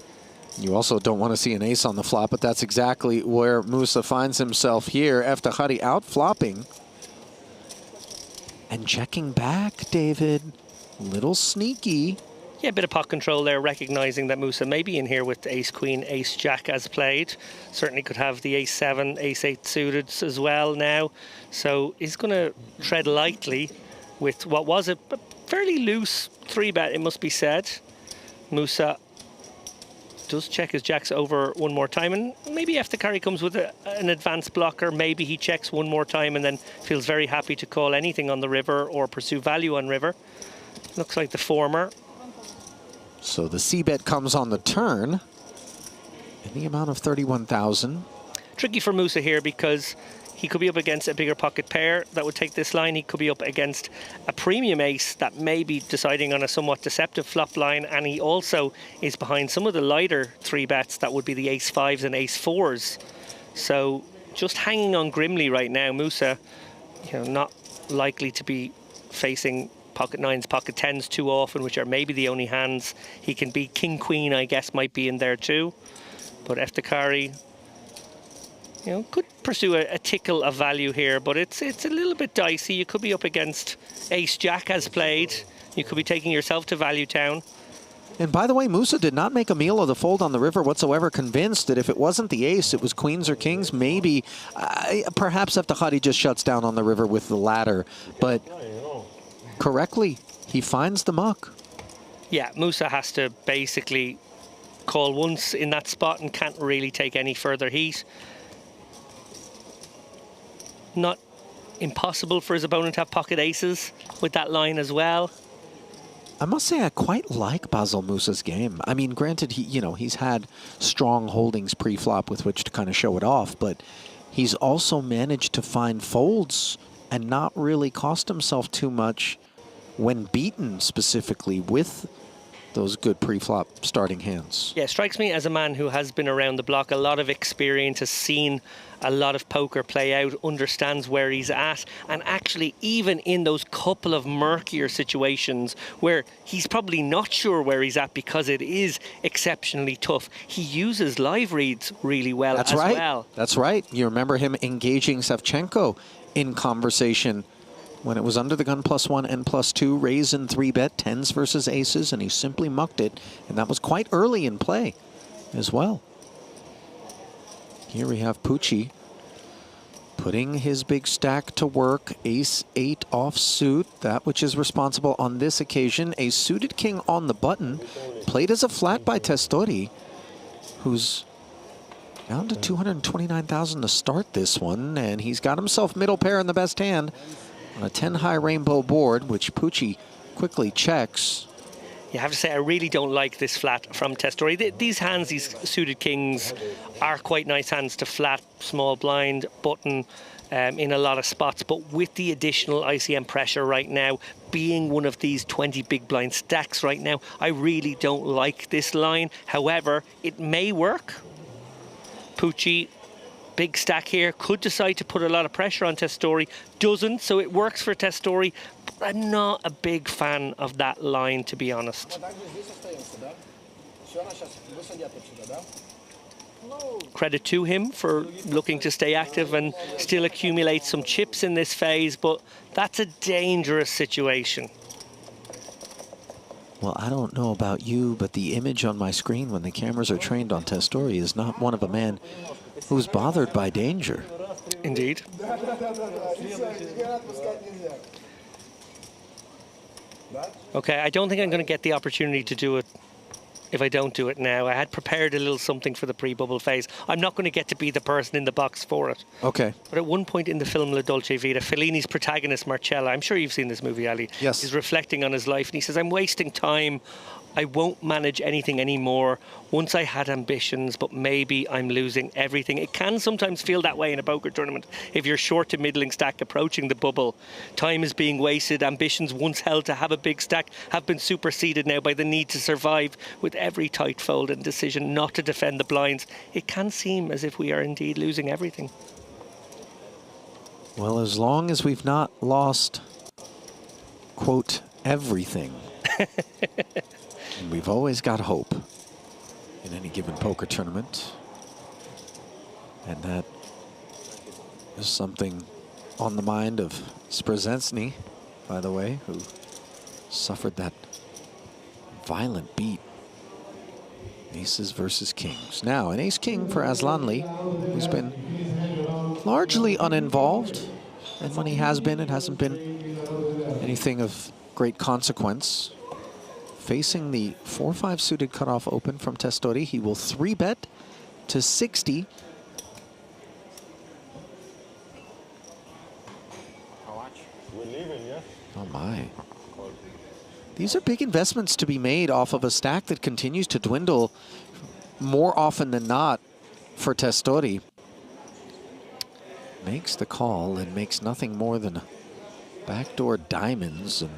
You also don't want to see an ace on the flop, but that's exactly where Musa finds himself here. Eftekhari out flopping. And checking back, David. Little sneaky. Yeah, a bit of pot control there, recognizing that Musa may be in here with ace queen, ace jack as played. Certainly could have the ace 7, ace 8 suited as well now. So he's going to tread lightly with what was a fairly loose 3-bet, it must be said. Musa does check his jacks over one more time, and maybe Eftekhari comes with an advanced blocker. Maybe he checks one more time and then feels very happy to call anything on the river or pursue value on river. Looks like the former. So the c-bet comes on the turn in the amount of 31,000. Tricky for Musa here because he could be up against a bigger pocket pair that would take this line. He could be up against a premium ace that may be deciding on a somewhat deceptive flop line, and he also is behind some of the lighter 3-bets that would be the ace 5s and ace 4s. So just hanging on grimly right now. Musa, not likely to be facing pocket 9s, pocket 10s too often, which are maybe the only hands he can beat. King Queen, I guess, might be in there too. But Eftekhari, could pursue a tickle of value here, but it's a little bit dicey. You could be up against ace jack as played. You could be taking yourself to value town. And by the way, Musa did not make a meal of the fold on the river whatsoever, convinced that if it wasn't the ace, it was queens or kings. Maybe, perhaps Eftekhari just shuts down on the river with the ladder. But correctly, he finds the muck. Yeah, Musa has to basically call once in that spot and can't really take any further heat. Not impossible for his opponent to have pocket aces with that line as well. I must say I quite like Basil Musa's game. I mean, granted, he's had strong holdings pre-flop with which to kind of show it off, but he's also managed to find folds and not really cost himself too much when beaten, specifically with those good pre-flop starting hands. Yeah, strikes me as a man who has been around the block, a lot of experience, has seen a lot of poker play out, understands where he's at, and actually even in those couple of murkier situations where he's probably not sure where he's at because it is exceptionally tough, he uses live reads really well as well. That's right. You remember him engaging Savchenko in conversation when it was under the gun +1 and +2, raise and 3-bet, 10s versus aces, and he simply mucked it, and that was quite early in play as well. Here we have Pucci putting his big stack to work, ace 8 offsuit, that which is responsible on this occasion, a suited king on the button, played as a flat by Testori, who's down to 229,000 to start this one, and he's got himself middle pair in the best hand on a 10-high rainbow board, which Pucci quickly checks. You have to say, I really don't like this flat from Testori. These hands, these suited kings, are quite nice hands to flat, small blind, button in a lot of spots. But with the additional ICM pressure right now, being one of these 20 big blind stacks right now, I really don't like this line. However, it may work. Pucci, big stack here, could decide to put a lot of pressure on Testori, doesn't, so it works for Testori, but I'm not a big fan of that line, to be honest. Credit to him for looking to stay active and still accumulate some chips in this phase, but that's a dangerous situation. Well, I don't know about you, but the image on my screen when the cameras are trained on Testori is not one of a man who's bothered by danger. Indeed. Okay, I don't think I'm going to get the opportunity to do it if I don't do it now. I had prepared a little something for the pre-bubble phase. I'm not going to get to be the person in the box for it. Okay. But at one point in the film La Dolce Vita, Fellini's protagonist, Marcella, I'm sure you've seen this movie, Ali, yes, is reflecting on his life, and he says, I'm wasting time. I won't manage anything anymore. Once I had ambitions, but maybe I'm losing everything. It can sometimes feel that way in a poker tournament. If you're short to middling stack approaching the bubble, time is being wasted. Ambitions once held to have a big stack have been superseded now by the need to survive with every tight fold and decision not to defend the blinds. It can seem as if we are indeed losing everything. Well, as long as we've not lost, quote, everything. And we've always got hope in any given poker tournament. And that is something on the mind of Sprzęsny, by the way, who suffered that violent beat. Aces versus kings. Now, an ace-king for Aslanli, who's been largely uninvolved. And when he has been, it hasn't been anything of great consequence. Facing the 4-5 suited cutoff open from Testori, he will 3-bet to 60. We're leaving, yeah? Oh my. These are big investments to be made off of a stack that continues to dwindle more often than not for Testori. Makes the call and makes nothing more than backdoor diamonds and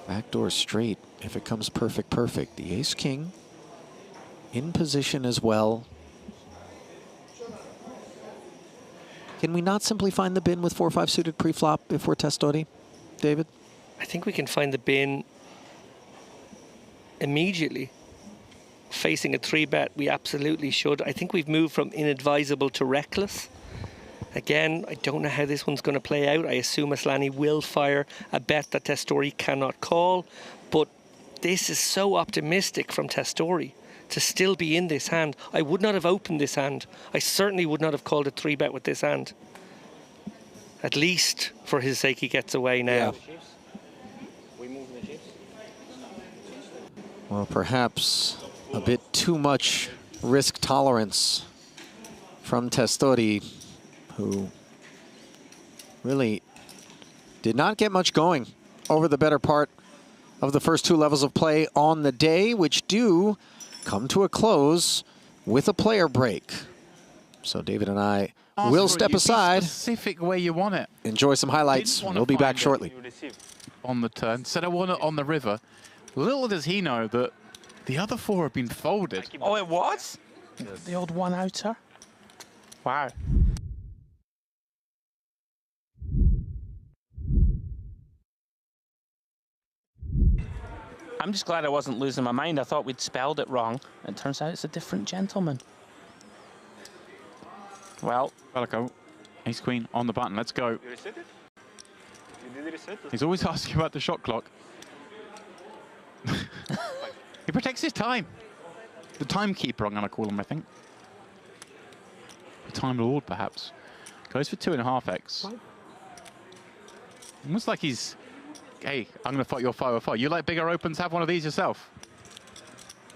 backdoor straight. If it comes perfect, perfect. The ace-king in position as well. Can we not simply find the bin with 4-5 suited pre-flop if we're Testori, David? I think we can find the bin immediately. Facing a 3-bet, we absolutely should. I think we've moved from inadvisable to reckless. Again, I don't know how this one's going to play out. I assume Asllani will fire a bet that Testori cannot call, but this is so optimistic from Testori to still be in this hand. I would not have opened this hand. I certainly would not have called a 3-bet with this hand. At least for his sake, he gets away now. Yeah. Well, perhaps a bit too much risk tolerance from Testori, who really did not get much going over the better part of the first two levels of play on the day, which do come to a close with a player break. So David and I will step aside. Specific way you want it. Enjoy some highlights. We'll be back shortly. On the turn, said I want it on the river. Little does he know that the other four have been folded. Oh, it was? The old one-outer? Wow. I'm just glad I wasn't losing my mind. I thought we'd spelled it wrong. It turns out it's a different gentleman. Well, Bellico, ace queen on the button. Let's go. You reset it? You did reset it? He's always asking about the shot clock. He protects his time. The timekeeper, I'm going to call him, I think. The Time Lord, perhaps. Goes for 2.5x. Almost like he's, hey, I'm going to fight your 505. You like bigger opens? Have one of these yourself.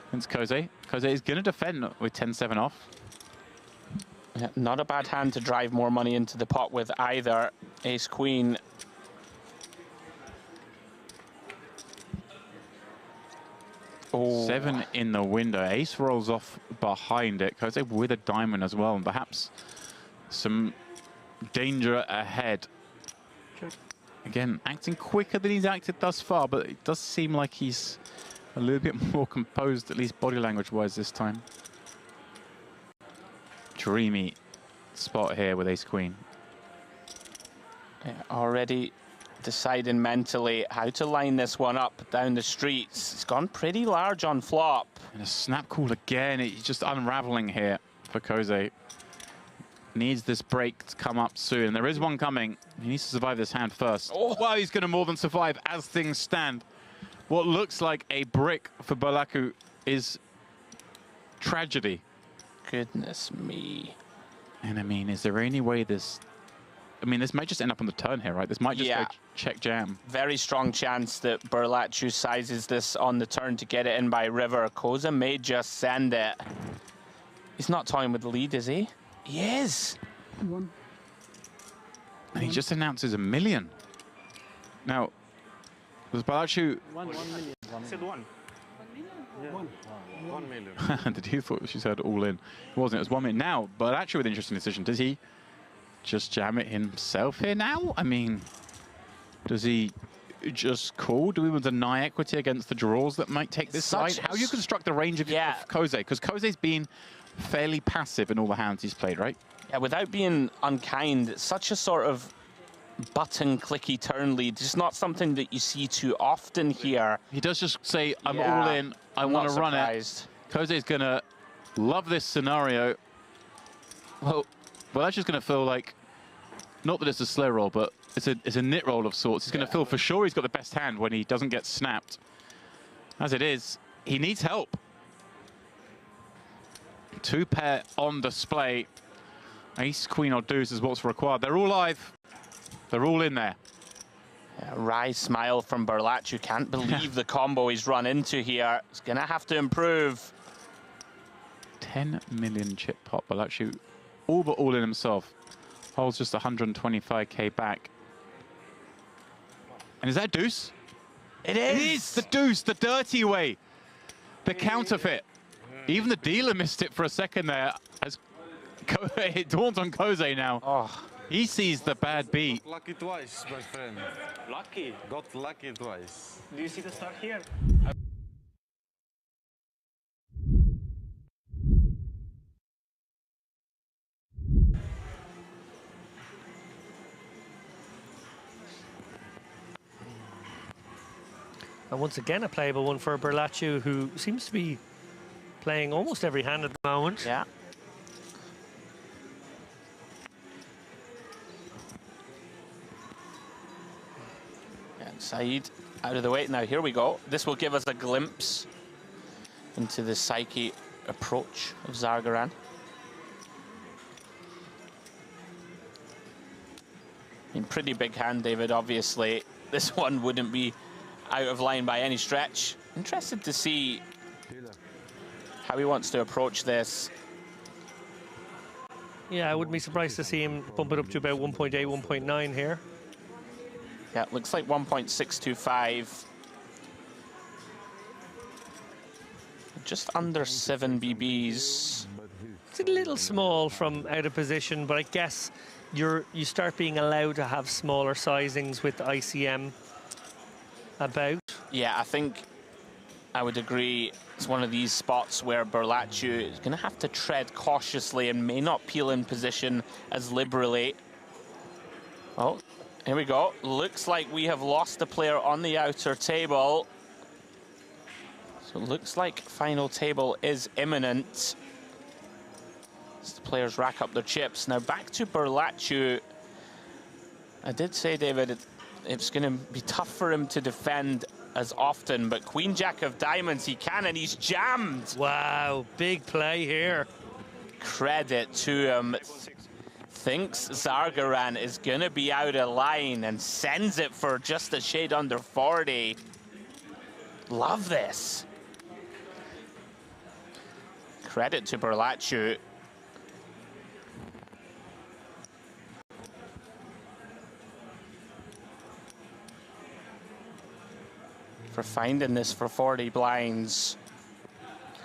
Against Cove. Cove is going to defend with 10-7 off. yeah, not a bad hand to drive more money into the pot with either. Ace-queen. Oh. 7 in the window. Ace rolls off behind it. Cove with a diamond as well, and perhaps some danger ahead. Again, acting quicker than he's acted thus far, but it does seem like he's a little bit more composed, at least body language-wise this time. Dreamy spot here with ace-queen. Yeah, already deciding mentally how to line this one up down the streets. It's gone pretty large on flop. And a snap call again. It's just unraveling here for Cove. Needs this break to come up soon. There is one coming. He needs to survive this hand first. Oh, wow, he's going to more than survive as things stand. what looks like a brick for Berlaku is tragedy. Goodness me. And I mean, is there any way this... I mean, this might just end up on the turn here, right? This might just go check jam. Very strong chance that Berlachu sizes this on the turn to get it in by river. Koza may just send it. He's not toying with the lead, is he? He is. And he just announces $1 million. Now, was Berlachu... 1 million. Said 1. 1 million. Did you thought she said all in? It wasn't. It was 1 million. Now, Berlachu with an interesting decision. Does he just jam it himself here now? I mean, does he just call? Do we want to deny equity against the draws that might take this side? How do you construct the range of Cove? Because Koze's been fairly passive in all the hands he's played, right? Yeah, without being unkind, it's such a sort of button clicky turn lead. It's not something that you see too often here. He does just say, I'm all in, I want to run it. Koze's going to love this scenario. Well, that's just going to feel like, not that it's a slow roll, but it's a nit roll of sorts. He's going to feel for sure he's got the best hand when he doesn't get snapped. As it is, he needs help. 2 pair on display. Ace, queen, or deuce is what's required. They're all live. They're all in there. Yeah, wry smile from Berlachu. Can't believe the combo he's run into here. He's going to have to improve. 10 million chip pot. Berlachu all but all in himself. Holds just 125k back. And is that deuce? It is. It is the deuce, the dirty way. The counterfeit. Even the dealer missed it for a second there. As it dawns on Koze now. Oh. He sees the bad beat. Lucky twice, my friend. Lucky. Got lucky twice. Do you see the start here? And once again, a playable one for Berlachu, who seems to be playing almost every hand at the moment. Yeah. And Saeed out of the way. Now, here we go. This will give us a glimpse into the psyche approach of Zargaran. I mean, pretty big hand, David, obviously. This one wouldn't be out of line by any stretch. Interested to see how he wants to approach this. Yeah, I wouldn't be surprised to see him bump it up to about 1.8, 1.9 here. Yeah, looks like 1.625. Just under 7 BBs. It's a little small from out of position, but I guess you start being allowed to have smaller sizings with ICM about. Yeah, I think I would agree. It's one of these spots where Berlachu is going to have to tread cautiously and may not peel in position as liberally. Oh, here we go. Looks like we have lost a player on the outer table. So it looks like final table is imminent as the players rack up their chips. Now back to Berlachu. I did say, David, it's going to be tough for him to defend as often, but Queen Jack of Diamonds, he can, and he's jammed. Wow, big play here. Credit to him. Thinks Zargaran is going to be out of line and sends it for just a shade under 40. Love this. Credit to Berlachu. For finding this for 40 blinds.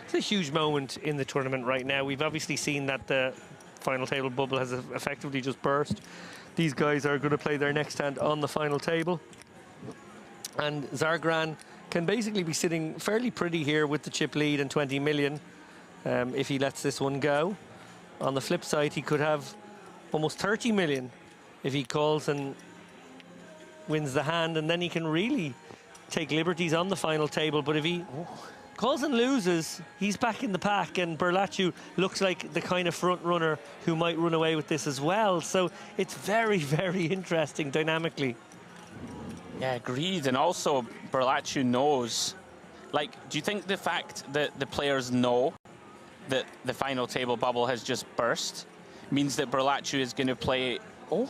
It's a huge moment in the tournament right now. We've obviously seen that the final table bubble has effectively just burst. These guys are going to play their next hand on the final table. And Zargaran can basically be sitting fairly pretty here with the chip lead and 20 million if he lets this one go. On the flip side, he could have almost 30 million if he calls and wins the hand, and then he can really take liberties on the final table. But if he calls and loses, he's back in the pack, and Berlachu looks like the kind of front runner who might run away with this as well. So it's very, very interesting dynamically. Yeah, agreed. And also, Berlaccio knows. Like, do you think the fact that the players know that the final table bubble has just burst means that Berlaccio is going to play... Oh,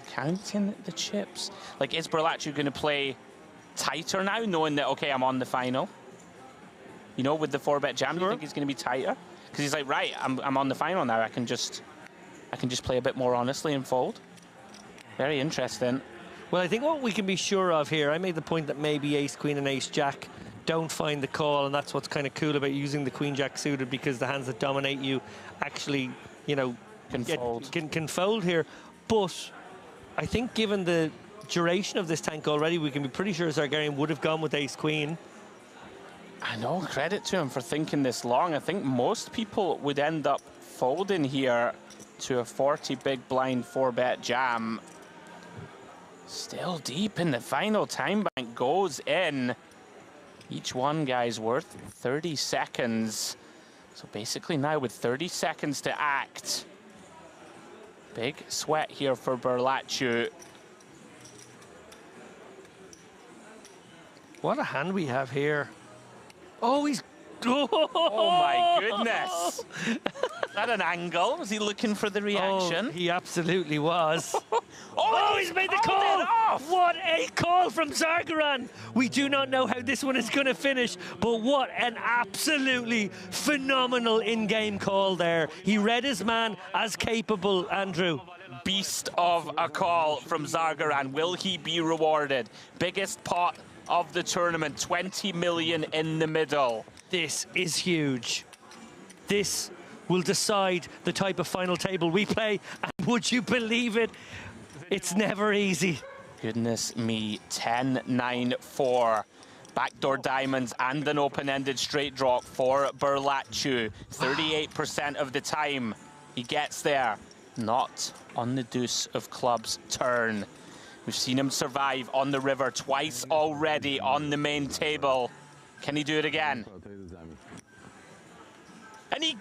counting the chips. Like, is Berlaccio going to play tighter now, knowing that, okay, I'm on the final? You know, with the 4-bet jam, do you think he's going to be tighter? Because he's like, right, I'm on the final now. I can just play a bit more honestly and fold. Very interesting. Well, I think what we can be sure of here, I made the point that maybe ace-queen and ace-jack don't find the call, and that's what's kind of cool about using the queen-jack suited, because the hands that dominate you actually, you know, can fold here. But I think given the duration of this tank already, we can be pretty sure Zargarian would have gone with ace-queen. I know, credit to him for thinking this long. I think most people would end up folding here to a 40 big blind 4-bet jam. Still deep in the final. Time bank goes in. Each one, guys, worth 30 seconds. So basically now with 30 seconds to act. Big sweat here for Berlaccio. What a hand we have here. Oh, he's... Oh my goodness. Is that an angle? Was he looking for the reaction? Oh, he absolutely was. Oh, he's made the call! What a call from Zargaran! We do not know how this one is going to finish, but what an absolutely phenomenal in-game call there. He read his man as capable, Andrew. Beast of a call from Zargaran. Will he be rewarded? Biggest pot of the tournament, 20 million in the middle. This is huge. This will decide the type of final table we play, and would you believe it? It's never easy. Goodness me, 10-9-4. Backdoor diamonds and an open-ended straight draw for Berlaccio. 38% of the time he gets there. Not on the deuce of clubs turn. We've seen him survive on the river twice already on the main table. Can he do it again? And he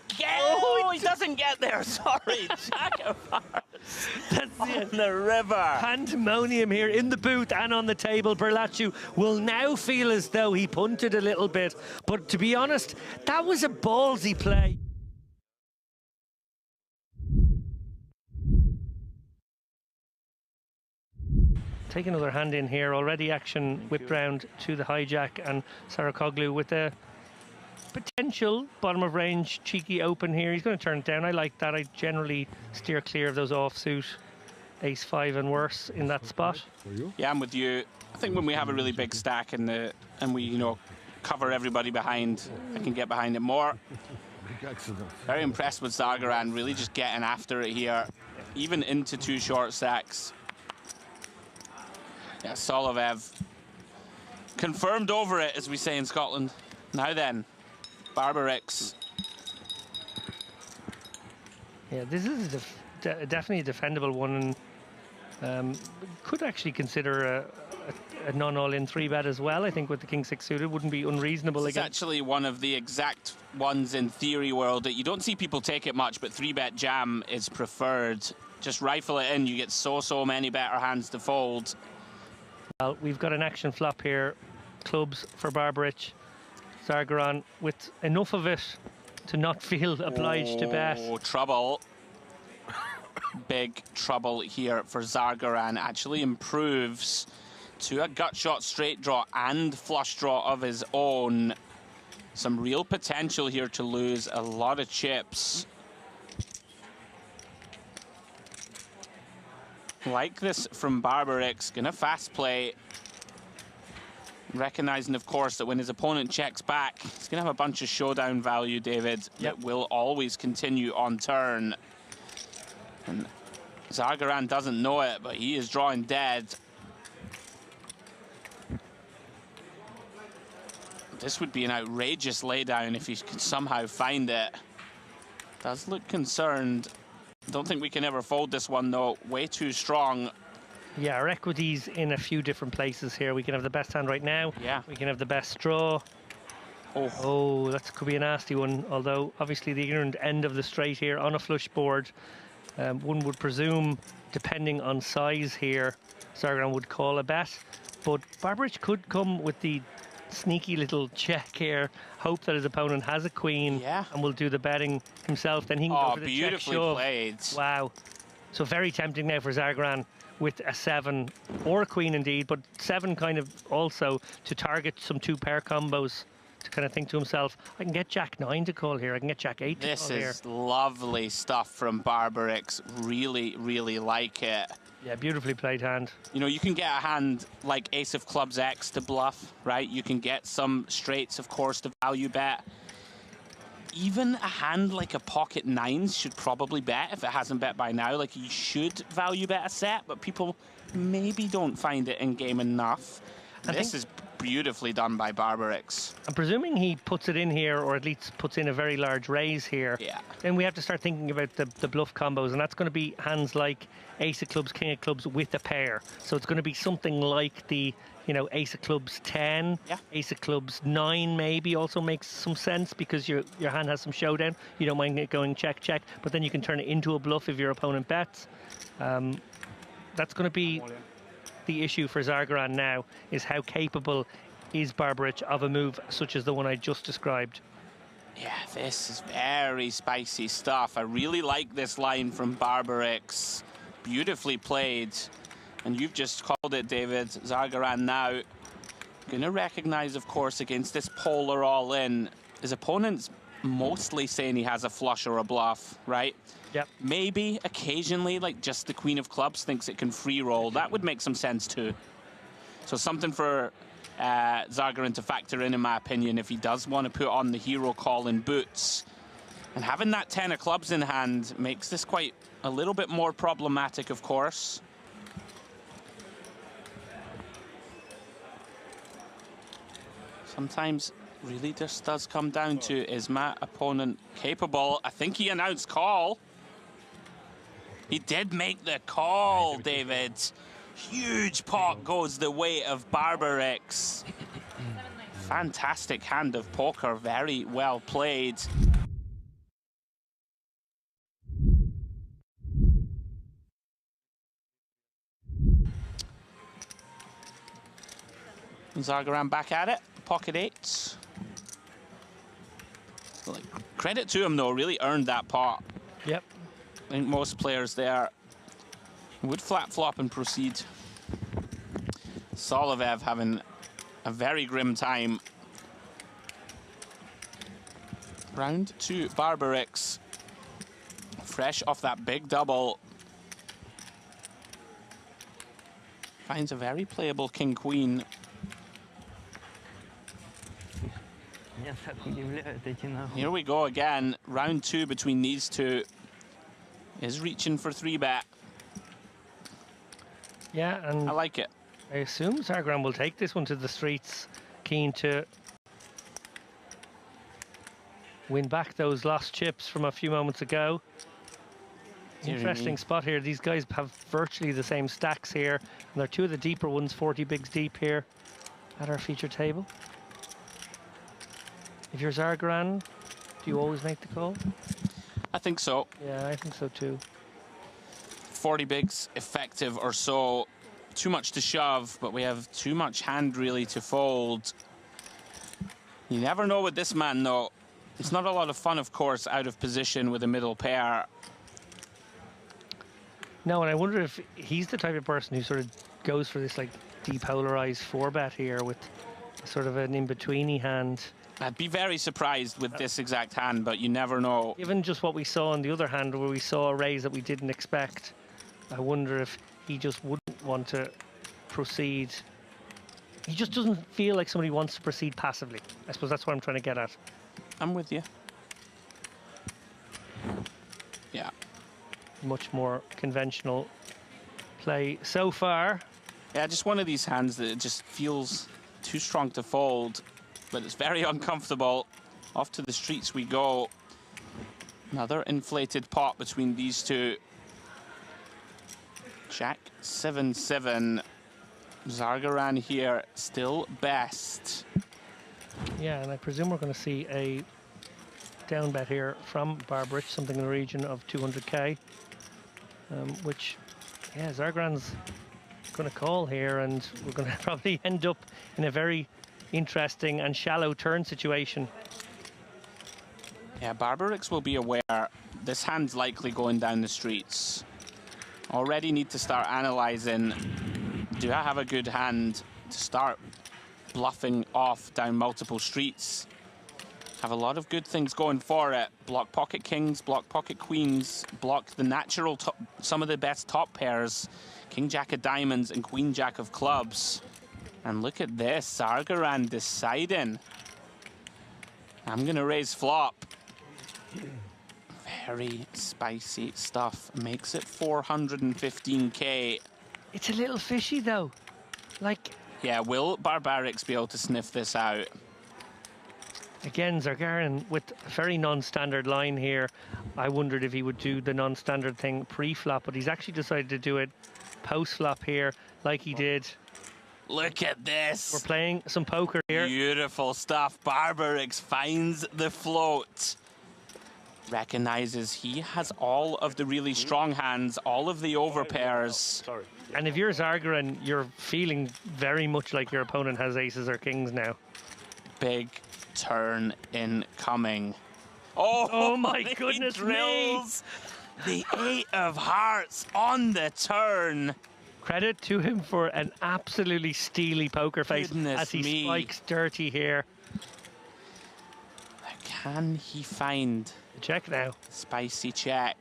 doesn't get there, sorry. Jack of hearts. That's on the river. Pandemonium here in the booth and on the table. Berlaccio will now feel as though he punted a little bit. But to be honest, that was a ballsy play. Take another hand in here. Already action whipped round to the hijack, and Sarakoglu with a potential bottom of range cheeky open here. He's going to turn it down. I like that. I generally steer clear of those offsuit ace-5 and worse in that spot. Yeah, I'm with you. I think when we have a really big stack and we, you know, cover everybody behind, I can get behind it more. Very impressed with Zargaran, really just getting after it here, even into 2 short stacks. Yeah, Solovev confirmed over it, as we say in Scotland. Now then, Barbarix. Yeah, this is definitely a defendable one, and could actually consider a non-all-in 3-bet as well. I think with the king-6 suited wouldn't be unreasonable. It's actually one of the exact ones in theory world that you don't see people take it much, but 3-bet jam is preferred. Just rifle it in, you get so many better hands to fold. Well, we've got an action flop here. Clubs for Barbarich. Zargaran with enough of it to not feel obliged to bet. Oh, trouble. Big trouble here for Zargaran. Actually improves to a gut shot straight draw and flush draw of his own. Some real potential here to lose a lot of chips. Like this from Barbarix, gonna fast play. Recognizing, of course, that when his opponent checks back, he's gonna have a bunch of showdown value, David, that will always continue on turn. And Zargaran doesn't know it, but he is drawing dead. This would be an outrageous laydown if he could somehow find it. Does look concerned. Don't think we can ever fold this one, though. Way too strong. Yeah, our equity's in a few different places here. We can have the best hand right now. Yeah. We can have the best draw. Oh, that could be a nasty one. Although, obviously, the ignorant end of the straight here on a flush board. One would presume, depending on size here, Zargaran would call a bet. But Barbaric could come with the sneaky little check here, hope that his opponent has a queen and will do the betting himself. Then he can go for the beautifully check shove. played. Wow. So very tempting now for Zargaran with a 7 or a queen indeed, but 7 kind of also to target some 2-pair combos, to kind of think to himself, I can get Jack 9 to call here, I can get Jack 8 to call here. This is lovely stuff from Barbaric. Really, really like it. Yeah, beautifully played hand. You know, you can get a hand like Ace of Clubs X to bluff, right? You can get some straights, of course, to value bet. Even a hand like a pocket 9s should probably bet if it hasn't bet by now. Like, you should value bet a set, but people maybe don't find it in game enough. This is beautifully done by Barbaric. I'm presuming he puts it in here, or at least puts in a very large raise here. Yeah. Then we have to start thinking about the bluff combos, and that's going to be hands like Ace of Clubs, King of Clubs with a pair. So it's going to be something like the, you know, Ace of Clubs 10, Ace of Clubs 9 maybe also makes some sense, because your hand has some showdown. You don't mind it going check, check, but then you can turn it into a bluff if your opponent bets. That's going to be the issue for Zargaran now, is how capable is Barbaric of a move such as the one I just described. Yeah, this is very spicy stuff. I really like this line from Barbaric. Beautifully played. And you've just called it, David. Zargaran now going to recognize, of course, against this polar all-in. His opponent's mostly saying he has a flush or a bluff, right? Yep. Maybe occasionally, like just the Queen of Clubs thinks it can free roll. That would make some sense too. So something for Zargaran to factor in my opinion, if he does want to put on the hero call in boots. And having that 10 of clubs in hand makes this quite a little bit more problematic, of course. Sometimes really just does come down to, is my opponent capable? I think he announced call. He did make the call, David. Huge pot goes the way of Barbaric. Fantastic hand of poker, very well played. Zargaran back at it, pocket 8s. Like, credit to him though, really earned that pot. Yep. I think most players there would flat flop and proceed. Solovev having a very grim time. Round 2, Barbaric. Fresh off that big double. Finds a very playable king-queen. Here we go again. Round 2 between these two. Is reaching for 3-bet. Yeah, and I like it. I assume Zargaran will take this one to the streets, keen to win back those lost chips from a few moments ago. Interesting spot here. These guys have virtually the same stacks here, and they're two of the deeper ones, 40 bigs deep here at our feature table. If you're Zargaran, do you always make the call? I think so. Yeah, I think so too. 40 bigs effective or so. Too much to shove, but we have too much hand really to fold. You never know with this man though. It's not a lot of fun, of course, out of position with a middle pair. No, and I wonder if he's the type of person who sort of goes for this like depolarized 4-bet here with sort of an in-betweeny hand. I'd be very surprised with this exact hand, but you never know. Given just what we saw on the other hand, where we saw a raise that we didn't expect, I wonder if he just wouldn't want to proceed. He just doesn't feel like somebody wants to proceed passively. I suppose that's what I'm trying to get at. I'm with you. Yeah. Much more conventional play so far. Yeah, just one of these hands that it just feels too strong to fold, but it's very uncomfortable. Off to the streets we go. Another inflated pot between these two. Jack 7-7. Zargaran here still best. Yeah, and I presume we're going to see a down bet here from Barbaric, something in the region of 200k, which, yeah, Zargaran's going to call here, and we're going to probably end up in a very interesting and shallow turn situation. Yeah, Barbarix will be aware this hand's likely going down the streets. Already need to start analysing, do I have a good hand to start bluffing off down multiple streets? Have a lot of good things going for it. Block pocket kings, block pocket queens, block the natural top, some of the best top pairs. King Jack of diamonds and Queen Jack of clubs. And look at this, Zargaran deciding. I'm gonna raise flop. Very spicy stuff. Makes it 415k. It's a little fishy though. Like, yeah, will Barbarix be able to sniff this out? Again, Zargaran with a very non-standard line here. I wondered if he would do the non-standard thing pre-flop, but he's actually decided to do it post-flop here, like he did. Look at this. We're playing some poker here. Beautiful stuff. Barbarix finds the float. Recognizes he has all of the really strong hands, all of the overpairs. Sorry. And if you're Zargaran, you're feeling very much like your opponent has aces or kings now. Big turn incoming. Oh my goodness drills the 8 of hearts on the turn. Credit to him for an absolutely steely poker face as he spikes dirty here. Can he find check now? Spicy check.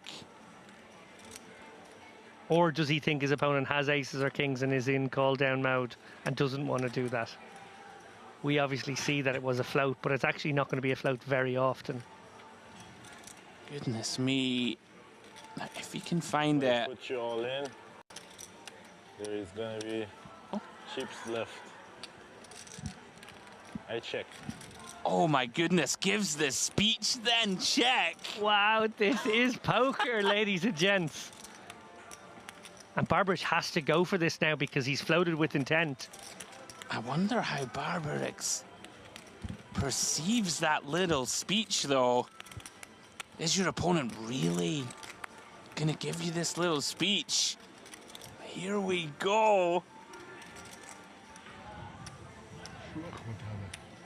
Or does he think his opponent has aces or kings and is in call down mode and doesn't want to do that? We obviously see that it was a float, but it's actually not going to be a float very often. Goodness me. If he can find it. Put you all in. There is going to be chips left. I check. Oh my goodness, gives the speech then check. Wow, this is poker, ladies and gents. And Barbarix has to go for this now because he's floated with intent. I wonder how Barbarix perceives that little speech though. Is your opponent really gonna give you this little speech? Here we go.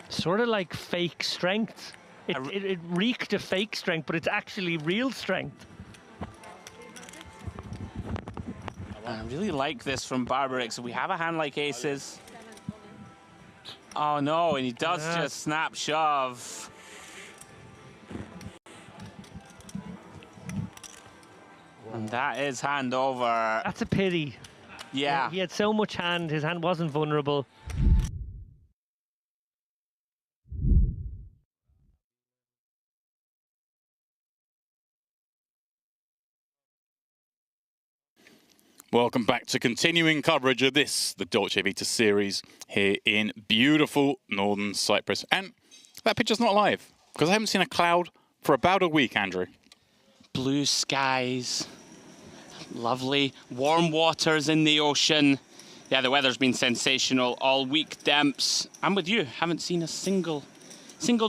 Sort of like fake strength. It reeked of fake strength, but it's actually real strength. I really like this from Barbarix. We have a hand like aces. Oh no, and he does just snap shove. And that is hand over. That's a pity. Yeah. He had so much hand, his hand wasn't vulnerable. Welcome back to continuing coverage of this, the Dolce Vita series, here in beautiful northern Cyprus. And that picture's not live, because I haven't seen a cloud for about a week, Andrew. Blue skies, lovely warm waters in the ocean. Yeah, the weather's been sensational all week, Demps. I'm with you, haven't seen a single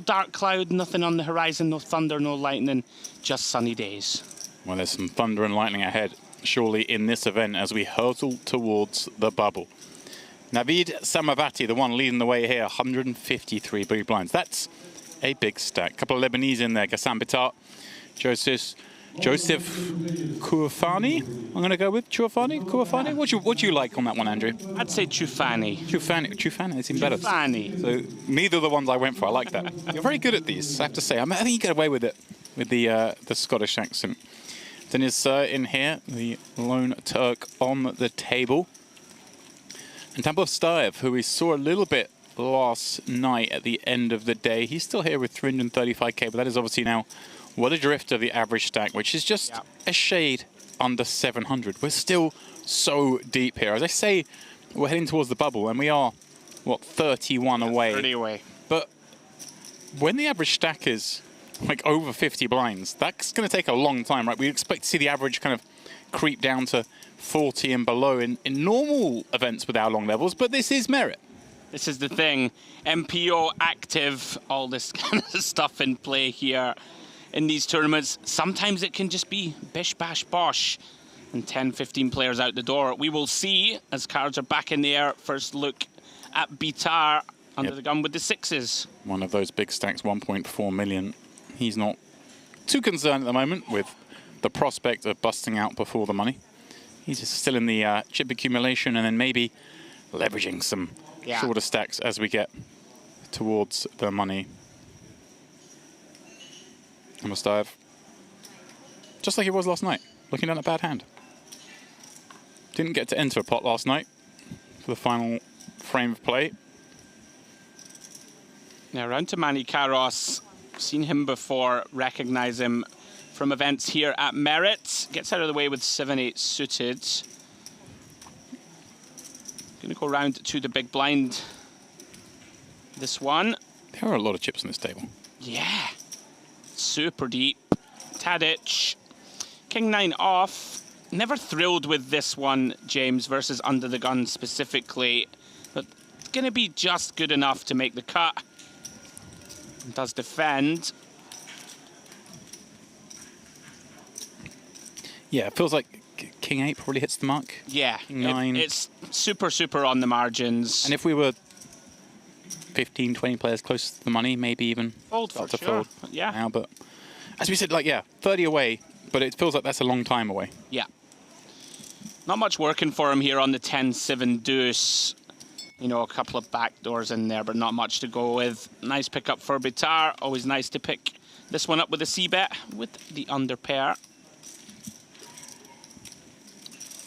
dark cloud, nothing on the horizon, no thunder, no lightning, just sunny days. Well, there's some thunder and lightning ahead, surely, in this event as we hurtle towards the bubble. Navid Samavati, the one leading the way here, 153 big blinds. That's a big stack. Couple of Lebanese in there, Ghassan Bitar, Joseph Kouafani. I'm going to go with Kouafani. What do you like on that one, Andrew? I'd say Choufani. Choufani is even better. Choufani. So neither of the ones I went for. I like that. You're very good at these, I have to say. I think you get away with it with the Scottish accent. Then is in here, the lone Turk on the table. And Tambov Staev, who we saw a little bit last night at the end of the day. He's still here with 335k, but that is obviously now what a drift of the average stack, which is just a shade under 700. We're still so deep here. As I say, we're heading towards the bubble, and we are, what, 31 away. 30 away. But when the average stack is like over 50 blinds, that's going to take a long time, right? We expect to see the average kind of creep down to 40 and below in normal events with our long levels, but this is merit. This is the thing. MPO active, all this kind of stuff in play here in these tournaments. Sometimes it can just be bish, bash, bosh. And 10, 15 players out the door. We will see as cards are back in the air. First look at Bitar under the gun with the 6s. One of those big stacks, 1.4 million. He's not too concerned at the moment with the prospect of busting out before the money. He's just still in the chip accumulation and then maybe leveraging some shorter stacks as we get towards the money. And Mustaev, just like he was last night, looking at a bad hand. Didn't get to enter a pot last night for the final frame of play. Now round to Manny Karos. Seen him before, recognize him from events here at Merit. Gets out of the way with 7-8 suited. Gonna go round to the big blind. This one. There are a lot of chips on this table. Yeah. Super deep. Tadic. King 9 off. Never thrilled with this one, James, versus Under the Gun specifically. But it's going to be just good enough to make the cut. And does defend. Yeah, it feels like King 8 probably hits the mark. Yeah, King 9. It's super, super on the margins. And if we were 15, 20 players close to the money, maybe even fold start for to sure. fold Yeah. now. But as we said, like, 30 away, but it feels like that's a long time away. Yeah. Not much working for him here on the 10-7 deuce. You know, a couple of backdoors in there, but not much to go with. Nice pickup for Bitar. Always nice to pick this one up with a C-bet with the under pair.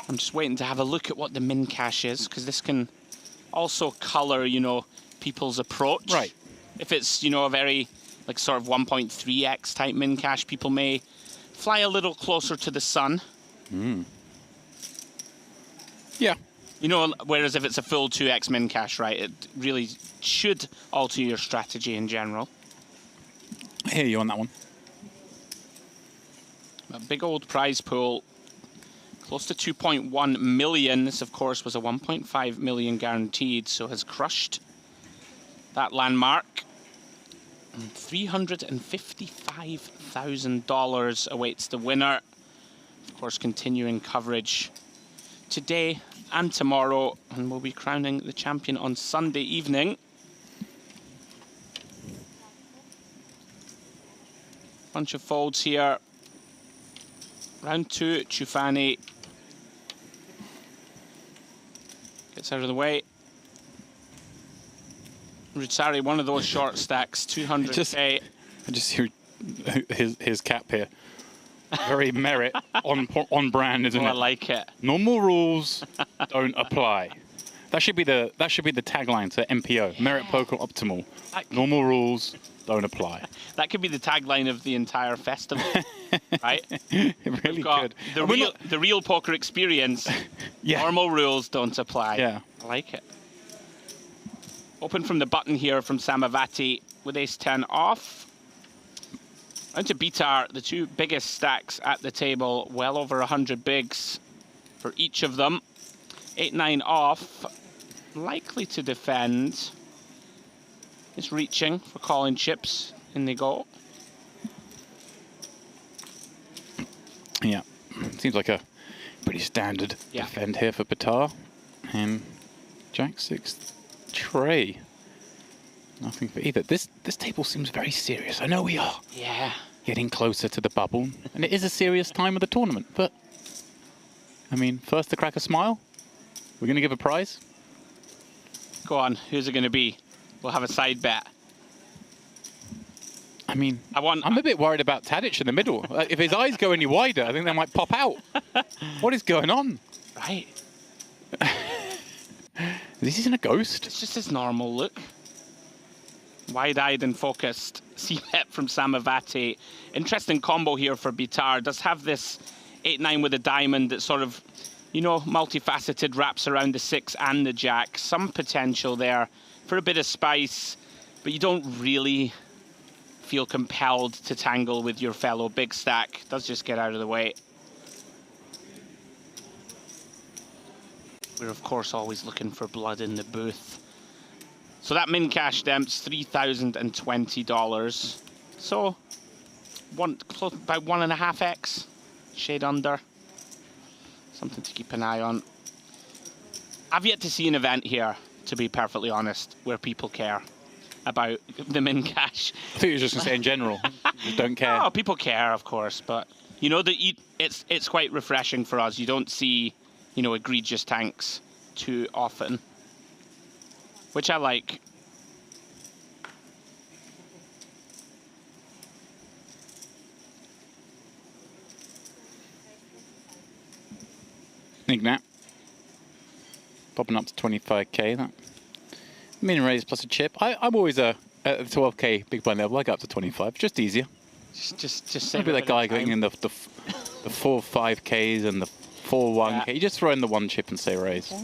I'm just waiting to have a look at what the min cash is, because this can also color, you know, people's approach. Right. If it's, you know, a very, like, sort of 1.3x type min cash, people may fly a little closer to the sun. Yeah. You know, whereas if it's a full 2x min cash, right, it really should alter your strategy in general. I hear you on that one. A big old prize pool, close to 2.1 million. This, of course, was a 1.5 million guaranteed, so has crushed that landmark. And $355,000 awaits the winner. Of course, continuing coverage today and tomorrow, and we'll be crowning the champion on Sunday evening. Bunch of folds here. Round 2, Ciufani gets out of the way. Rutsari, one of those short stacks, 200k. I just hear his cap here. Very Merit on brand, isn't it? I like it. Normal rules don't apply. That should be the tagline to MPO. Merit Poker Optimal. Normal rules don't apply. That could be the tagline of the entire festival, right? It really could. The real poker experience. Yeah. Normal rules don't apply. Yeah. I like it. Open from the button here from Samavati with ace-10 off. And to Bitar, the two biggest stacks at the table, well over 100 bigs for each of them. 8-9 off, likely to defend. Is reaching for calling chips. In they go. Yeah, seems like a pretty standard defend here for Bitar. And Jack-6 tray. Nothing for either. This table seems very serious. I know we are. Yeah. Getting closer to the bubble. And it is a serious time of the tournament. But, I mean, first to crack a smile. We're going to give a prize. Go on. Who's it going to be? We'll have a side bet. I mean, I'm a bit worried about Tadic in the middle. If his eyes go any wider, I think they might pop out. What is going on? Right. This isn't a ghost. It's just his normal look. Wide-eyed and focused. C-bet from Samavati. Interesting combo here for Bitar. Does have this 8-9 with a diamond that sort of, you know, multifaceted, wraps around the 6 and the jack. Some potential there for a bit of spice, but you don't really feel compelled to tangle with your fellow big stack. Does just get out of the way. We're, of course, always looking for blood in the booth. So that min cash demps $3,020. So about 1.5x, shade under. Something to keep an eye on. I've yet to see an event here, to be perfectly honest, where people care about the min cash. I think you were just going to say in general, just don't care. Oh, people care, of course, but you know that it's quite refreshing for us. You don't see, you know, egregious tanks too often, which I like. Ignat. Popping up to 25k. That min raise plus a chip. I'm always at the 12k big blind level. I go up to 25. Just easier. Just Maybe that guy going in the 4-5ks and the 4-1k. You just throw in the one chip and say raise. Okay.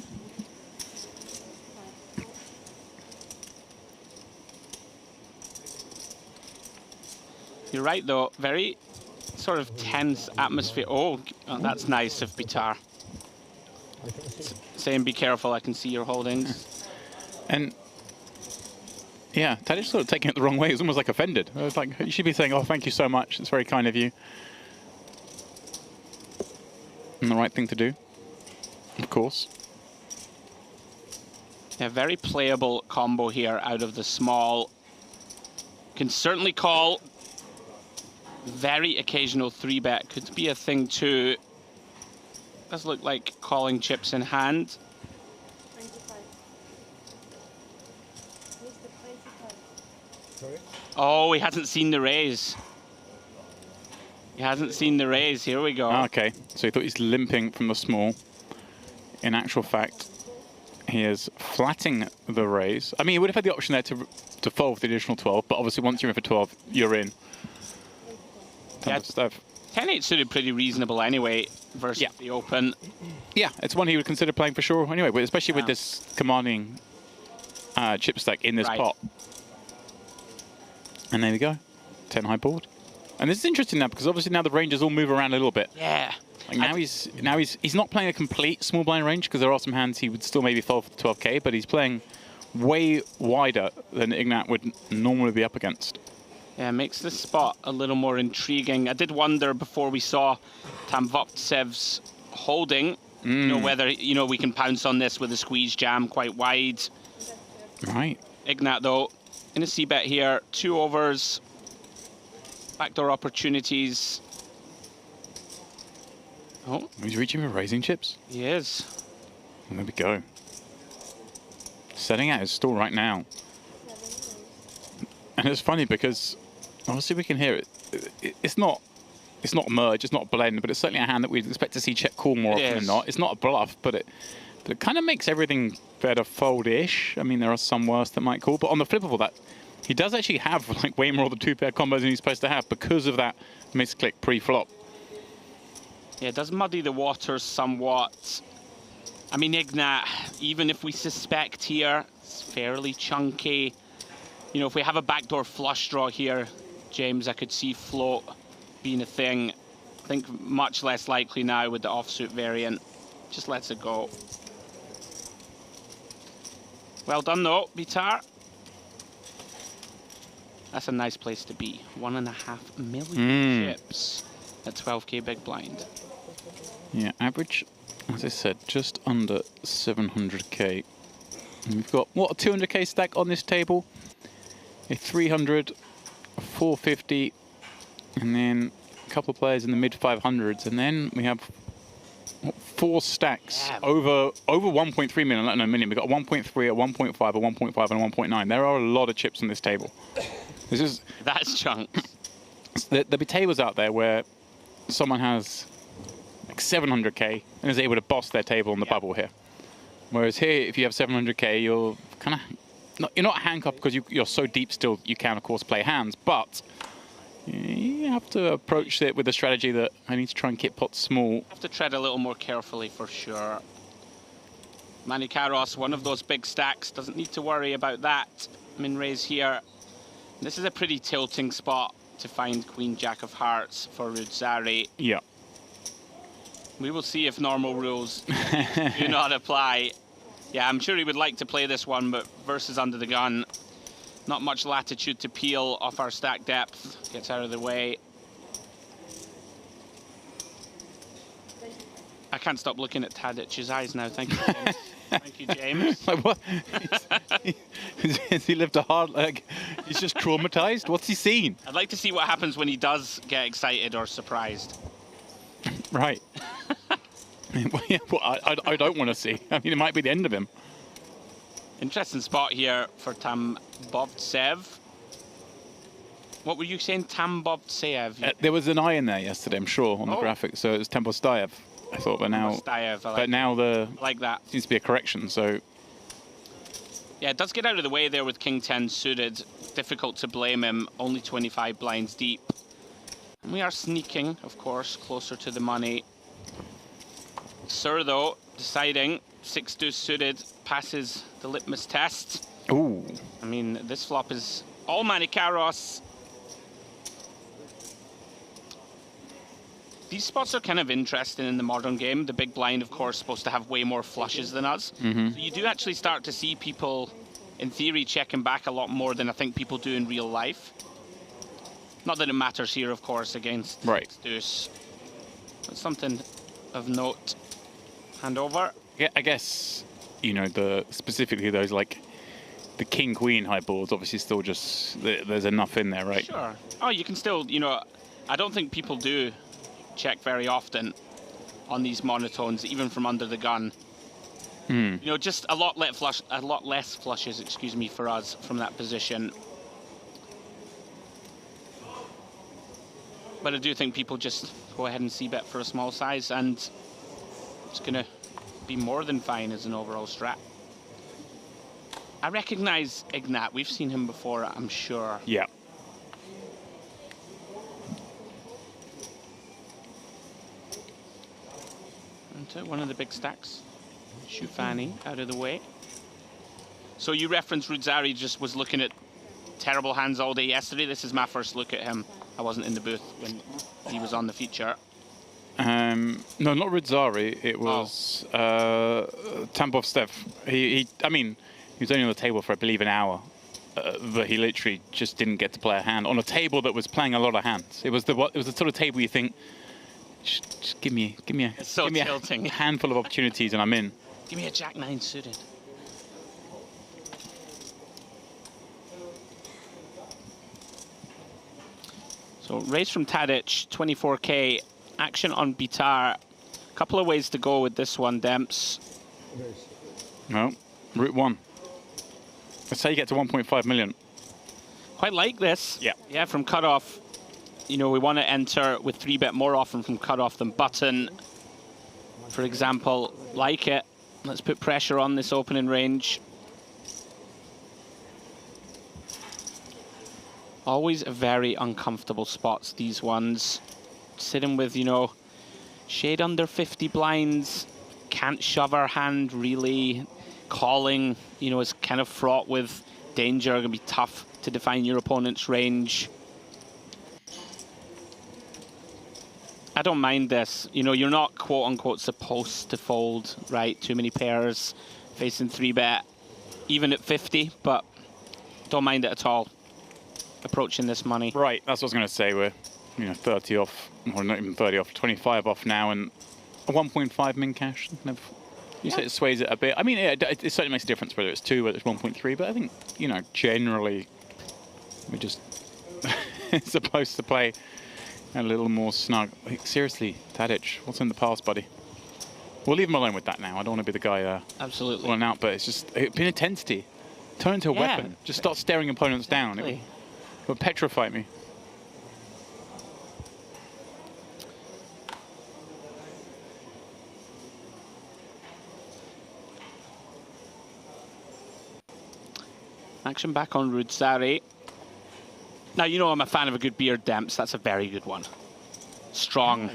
You're right, though. Very sort of tense atmosphere. Oh, that's nice of Bitar. Saying be careful, I can see your holdings. And yeah, Tadic's sort of taking it the wrong way. He's almost like offended. I was like, you should be saying, oh, thank you so much. It's very kind of you. And the right thing to do, of course. Yeah, very playable combo here out of the small. Can certainly call. Very occasional 3-bet. Could be a thing too. Does look like calling chips in hand. 25. Mr. 25. Sorry? Oh, he hasn't seen the raise. He hasn't seen the raise. Here we go. Okay, so he thought he's limping from the small. In actual fact, he is flatting the raise. I mean, he would have had the option there to fold the additional 12, but obviously once you're in for 12, you're in. Yeah, 10-8 suited pretty reasonable anyway versus the open. Yeah, it's one he would consider playing for sure anyway, but especially with this commanding chip stack in this pot. And there we go, 10 high board. And this is interesting now because obviously now the ranges all move around a little bit. Yeah. Like now he's not playing a complete small blind range because there are some hands he would still maybe fold for the 12k, but he's playing way wider than Ignat would normally be up against. Yeah, makes this spot a little more intriguing. I did wonder before we saw Tamvoptsev's holding, you know, whether, you know, we can pounce on this with a squeeze jam quite wide. Right. Ignat, though, in a c-bet here, 2 overs, backdoor opportunities. Oh. He's reaching for raising chips. He is. And there we go. Setting out his stall right now. And it's funny because obviously we can hear it. It's not a merge, it's not a blend, but it's certainly a hand that we'd expect to see check call more often than not. It's not a bluff, but it kind of makes everything better fold-ish. I mean, there are some worse that might call, but on the flip of all that, he does actually have like way more of the 2-pair combos than he's supposed to have because of that misclick pre-flop. Yeah, it does muddy the waters somewhat. I mean, Ignat, even if we suspect here, it's fairly chunky. You know, if we have a backdoor flush draw here, James, I could see float being a thing. I think much less likely now with the offsuit variant. Just lets it go. Well done, though, Bitar. That's a nice place to be. 1.5 million chips at 12k big blind. Yeah, average, as I said, just under 700k. And we've got, what, a 200k stack on this table? A 300, a 450, and then a couple of players in the mid 500s, and then we have what, 4 stacks over 1.3 million. No, million. We've got a 1.3, a 1.5, a 1.5, and a 1.9. There are a lot of chips on this table. That's chunks. There'll be tables out there where someone has like 700k and is able to boss their table on the bubble here. Whereas here, if you have 700k, you're kind of you're not handcuffed because you're so deep still. You can, of course, play hands, but you have to approach it with the strategy that I need to try and keep pots small. Have to tread a little more carefully for sure. Manny Karos, one of those big stacks, doesn't need to worry about that. Min raise here. This is a pretty tilting spot to find Queen Jack of Hearts for Rudzari. Yeah. We will see if normal rules do not apply. Yeah, I'm sure he would like to play this one, but versus under the gun, not much latitude to peel off our stack depth. Gets out of the way. I can't stop looking at Tadic's eyes now. Thank you, James. Thank you, James. Like what? Has he lived a hard, like, he's just traumatized? What's he seen? I'd like to see what happens when he does get excited or surprised. Right. Well, yeah, well, I don't want to see. I mean, it might be the end of him. Interesting spot here for Tambovtsev. What were you saying, Tambovtsev? There was an eye in there yesterday, I'm sure, on the graphic. So it was Tempostayev, I thought, but now, I like that. Seems to be a correction. So yeah, it does get out of the way there with King 10 suited. Difficult to blame him. Only 25 blinds deep. And we are sneaking, of course, closer to the money. Sir, though, deciding 6 deuce suited passes the litmus test. Ooh. I mean, this flop is all Manicaros. These spots are kind of interesting in the modern game. The big blind, of course, supposed to have way more flushes than us. So you do actually start to see people, in theory, checking back a lot more than I think people do in real life. Not that it matters here, of course, against deuce. But something of note. Hand over. Yeah, I guess, you know, specifically those like the king queen high boards, obviously still just there's enough in there, right? Sure. Oh, you can still, you know, I don't think people do check very often on these monotones, even from under the gun. You know, just a lot less flushes, excuse me, for us from that position. But I do think people just go ahead and c-bet for a small size, and it's going to be more than fine as an overall strat. I recognize Ignat. We've seen him before, I'm sure. Yeah. Into one of the big stacks. Shufani out of the way. So you referenced Rudzari just was looking at terrible hands all day yesterday. This is my first look at him. I wasn't in the booth when he was on the feature. No, not Rudzari. It was Tambovtsev. I mean, he was only on the table for, I believe, an hour. But he literally just didn't get to play a hand on a table that was playing a lot of hands. It was the sort of table you think, just give me a handful of opportunities and I'm in. Give me a Jack-9 suited. So raise from Tadic, 24k. Action on Bitar. A couple of ways to go with this one, Demps. No, route 1. Let's say you get to 1.5 million. Quite like this. Yeah. Yeah, from cutoff. You know, we want to enter with 3-bet more often from cutoff than button. For example, like it. Let's put pressure on this opening range. Always very uncomfortable spots, these ones. Sitting with, you know, shade under 50 blinds. Can't shove our hand, really. Calling, you know, is kind of fraught with danger. Going to be tough to define your opponent's range. I don't mind this. You know, you're not quote-unquote supposed to fold, right? Too many pairs facing 3-bet, even at 50, but don't mind it at all. Approaching this money. Right, that's what I was going to say. We're, you know, 30 off, or not even 30 off, 25 off now, and a 1.5 min cash. You say it sways it a bit. I mean, it certainly makes a difference whether it's 2, whether it's 1.3, but I think, you know, generally, we're just supposed to play a little more snug. Like, seriously, Tadic, what's in the past, buddy? We'll leave him alone with that now. I don't want to be the guy absolutely calling out, but it's just been intensity. Turn into a weapon. Just start staring opponents down. It would petrify me. Action back on Rudzari. Now, you know I'm a fan of a good beard, Demps. That's a very good one. Strong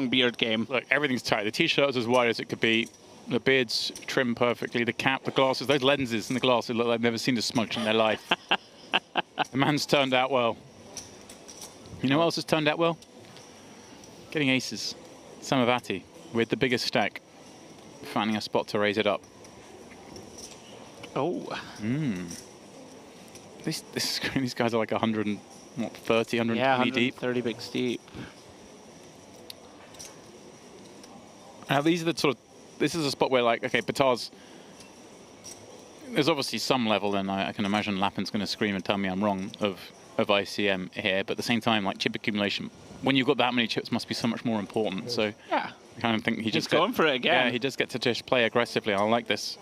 beard game. Look, everything's tight. The t-shirt is as wide as it could be. The beard's trimmed perfectly. The cap, the glasses, those lenses in the glasses look like they've never seen a smudge in their life. The man's turned out well. You know what else has turned out well? Getting aces. Samavati with the biggest stack. Finding a spot to raise it up. Oh. These guys are like 130, 120 deep. 130 big steep. Now these are the sort of, this is a spot where like, okay, Bitar's, there's obviously some level, and I can imagine Lappin's going to scream and tell me I'm wrong, of ICM here, but at the same time, like chip accumulation, when you've got that many chips, must be so much more important. So yeah, I kind of think he's going for it again. Yeah, he just gets to just play aggressively. I like this.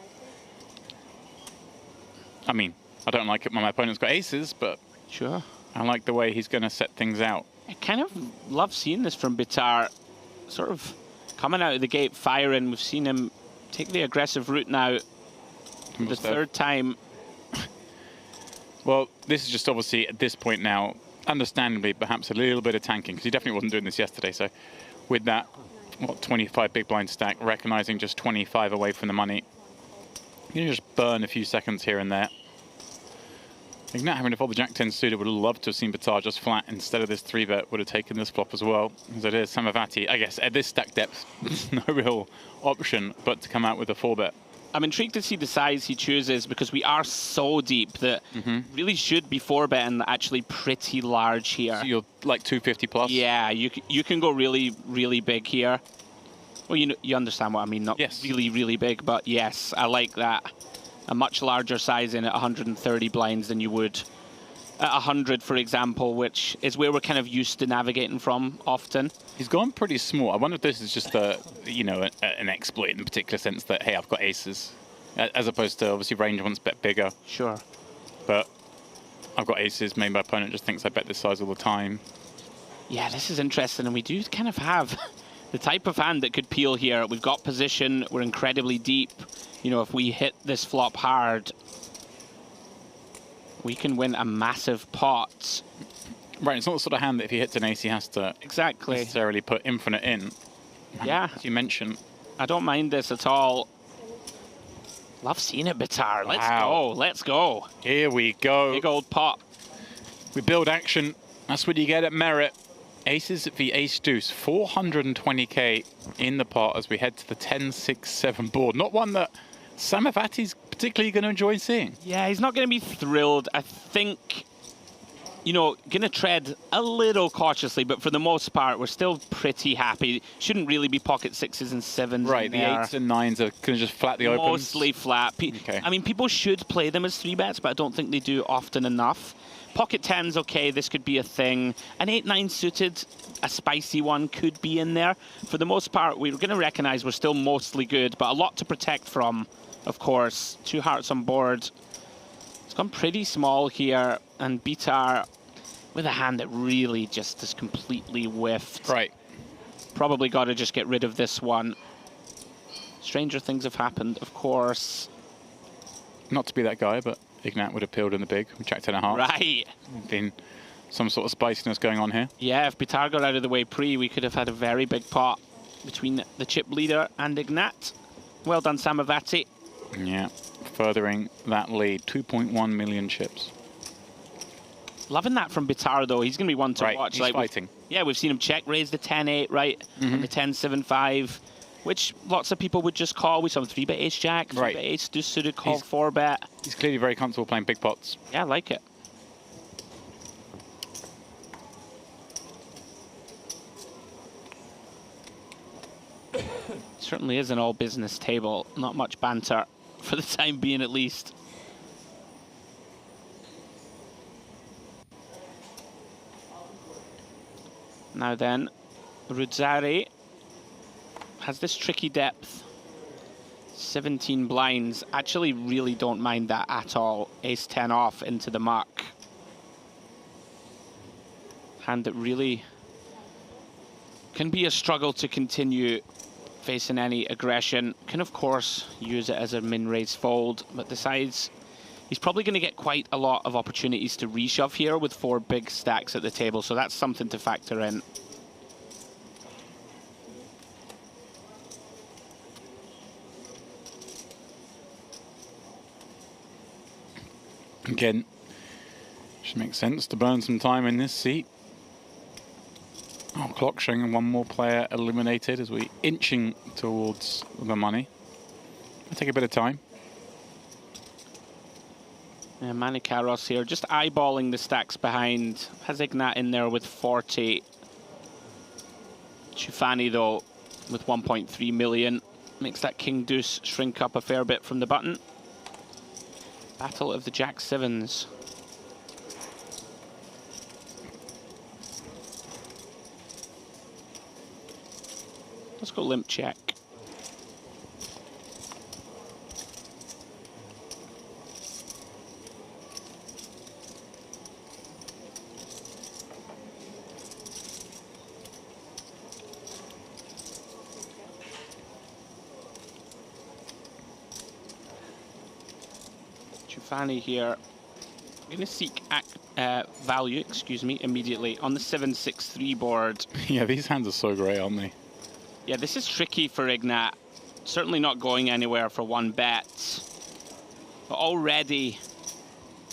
I mean, I don't like it when my opponent's got aces, but sure, I like the way he's going to set things out. I kind of love seeing this from Bitar, sort of coming out of the gate firing. We've seen him take the aggressive route now. The third time. Well, this is just obviously at this point now, understandably, perhaps a little bit of tanking, because he definitely wasn't doing this yesterday. So with that, what, 25 big blind stack, recognizing just 25 away from the money, you can just burn a few seconds here and there. Ignat having to fold the Jack-10 suited would have loved to have seen Bitar just flat instead of this 3-bet, would have taken this flop as well. As it is, Samavati, I guess at this stack depth, there's no real option but to come out with a 4-bet. I'm intrigued to see the size he chooses, because we are so deep that really should be 4-betting actually pretty large here. So you're like 250 plus? Yeah, you can go really, really big here. Well, you understand what I mean, not really, really big, but yes, I like that. A much larger size in at 130 blinds than you would at 100, for example, which is where we're kind of used to navigating from often. He's gone pretty small. I wonder if this is just a, you know, an exploit in the particular sense that, hey, I've got aces, as opposed to obviously range wants bet bigger. Sure. But I've got aces. Maybe my opponent just thinks I bet this size all the time. Yeah, this is interesting, and we do kind of have the type of hand that could peel here. We've got position. We're incredibly deep. You know, if we hit this flop hard, we can win a massive pot. Right, it's not the sort of hand that if he hits an ace, he has to necessarily put infinite in. Yeah. As you mentioned. I don't mind this at all. Love seeing it, Bitar. Let's go. Let's go. Here we go. Big old pot. We build action. That's what you get at Merit. Aces v ace deuce. 420k in the pot as we head to the 10-6-7 board. Not one that Samavati's particularly going to enjoy seeing. Yeah, he's not going to be thrilled. I think, you know, going to tread a little cautiously, but for the most part, we're still pretty happy. Shouldn't really be pocket 6s and 7s. Right, the 8s and 9s are going to just flat the opens. Mostly flat. Okay. I mean, people should play them as 3-bets, but I don't think they do often enough. Pocket 10s, okay, this could be a thing. An 8-9 suited, a spicy one could be in there. For the most part, we're going to recognize we're still mostly good, but a lot to protect from, of course. 2 hearts on board. It's gone pretty small here, and Bitar with a hand that really just is completely whiffed. Right. Probably got to just get rid of this one. Stranger things have happened, of course. Not to be that guy, but Ignat would have peeled in the big. We checked 10.5. Right. Been some sort of spiciness going on here. Yeah, if Bitar got out of the way pre, we could have had a very big pot between the chip leader and Ignat. Well done, Samavati. Yeah, furthering that lead. 2.1 million chips. Loving that from Bitar, though. He's going to be one to watch. He's fighting. Yeah, we've seen him check raise the 10-8, right? And the 10-7-5, which lots of people would just call. We saw 3-bet ace-jack, 3-bet ace, just suited call 4-bet. He's clearly very comfortable playing big pots. Yeah, I like it. Certainly is an all-business table. Not much banter, for the time being at least. Now then, Rudzari has this tricky depth. 17 blinds. Actually really don't mind that at all. Ace-10 off into the muck. Hand that really can be a struggle to continue facing any aggression. Can, of course, use it as a min-raise fold, but decides he's probably going to get quite a lot of opportunities to reshove here with 4 big stacks at the table, so that's something to factor in. Again, should make sense to burn some time in this seat. Oh, clock showing one more player eliminated as we inching towards the money. It'll take a bit of time. Yeah, Manikaros here, just eyeballing the stacks behind. Has Ignat in there with 40. Chufani, though, with 1.3 million. Makes that king deuce shrink up a fair bit from the button. Battle of the Jack Sevens. Let's go limp check. Fanny here. I'm going to seek value, excuse me, immediately on the 7-6-3 board. Yeah, these hands are so great, aren't they? Yeah, this is tricky for Ignat. Certainly not going anywhere for one bet. But already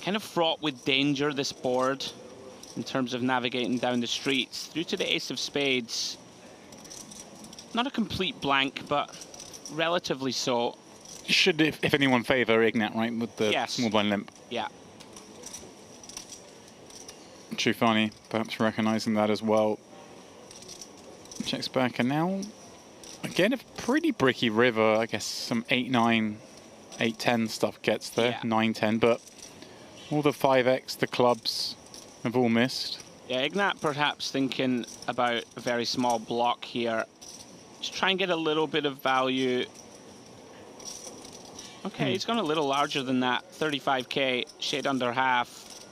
kind of fraught with danger, this board, in terms of navigating down the streets. Through to the ace of spades. Not a complete blank, but relatively so. Should, if anyone, favour Ignat, right, with the Yes. small blind limp. Yeah. Chufani perhaps recognising that as well. Checks back, and now, again, a pretty bricky river. I guess some 8-9, 8-10 stuff gets there, Yeah. 9-10, but all the 5x, the clubs, have all missed. Yeah, Ignat perhaps thinking about a very small block here. Just try and get a little bit of value. Okay, he's gone a little larger than that. 35k, shade under half.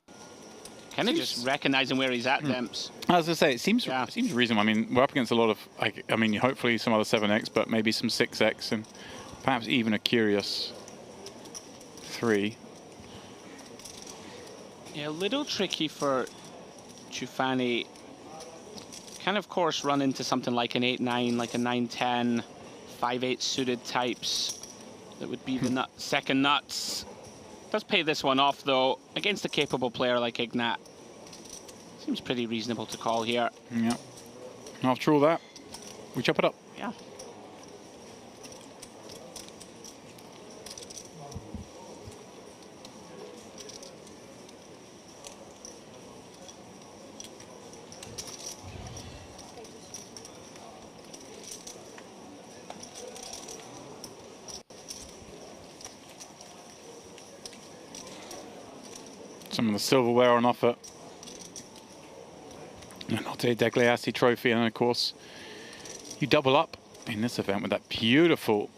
Kind of just recognizing where he's at, Demps. I was going to say, it seems reasonable. I mean, we're up against a lot of, I mean, hopefully some other 7x, but maybe some 6x, and perhaps even a curious 3. Yeah, a little tricky for Chufani. Can, of course, run into something like an 8-9, like a 9-10, 5-8 suited types. That would be the second nuts. Does pay this one off, though, against a capable player like Ignat. Seems pretty reasonable to call here. Yeah. After all that, we chop it up. Yeah. Some of the silverware on offer. The Notte Degli Assi trophy, and of course, you double up in this event with that beautiful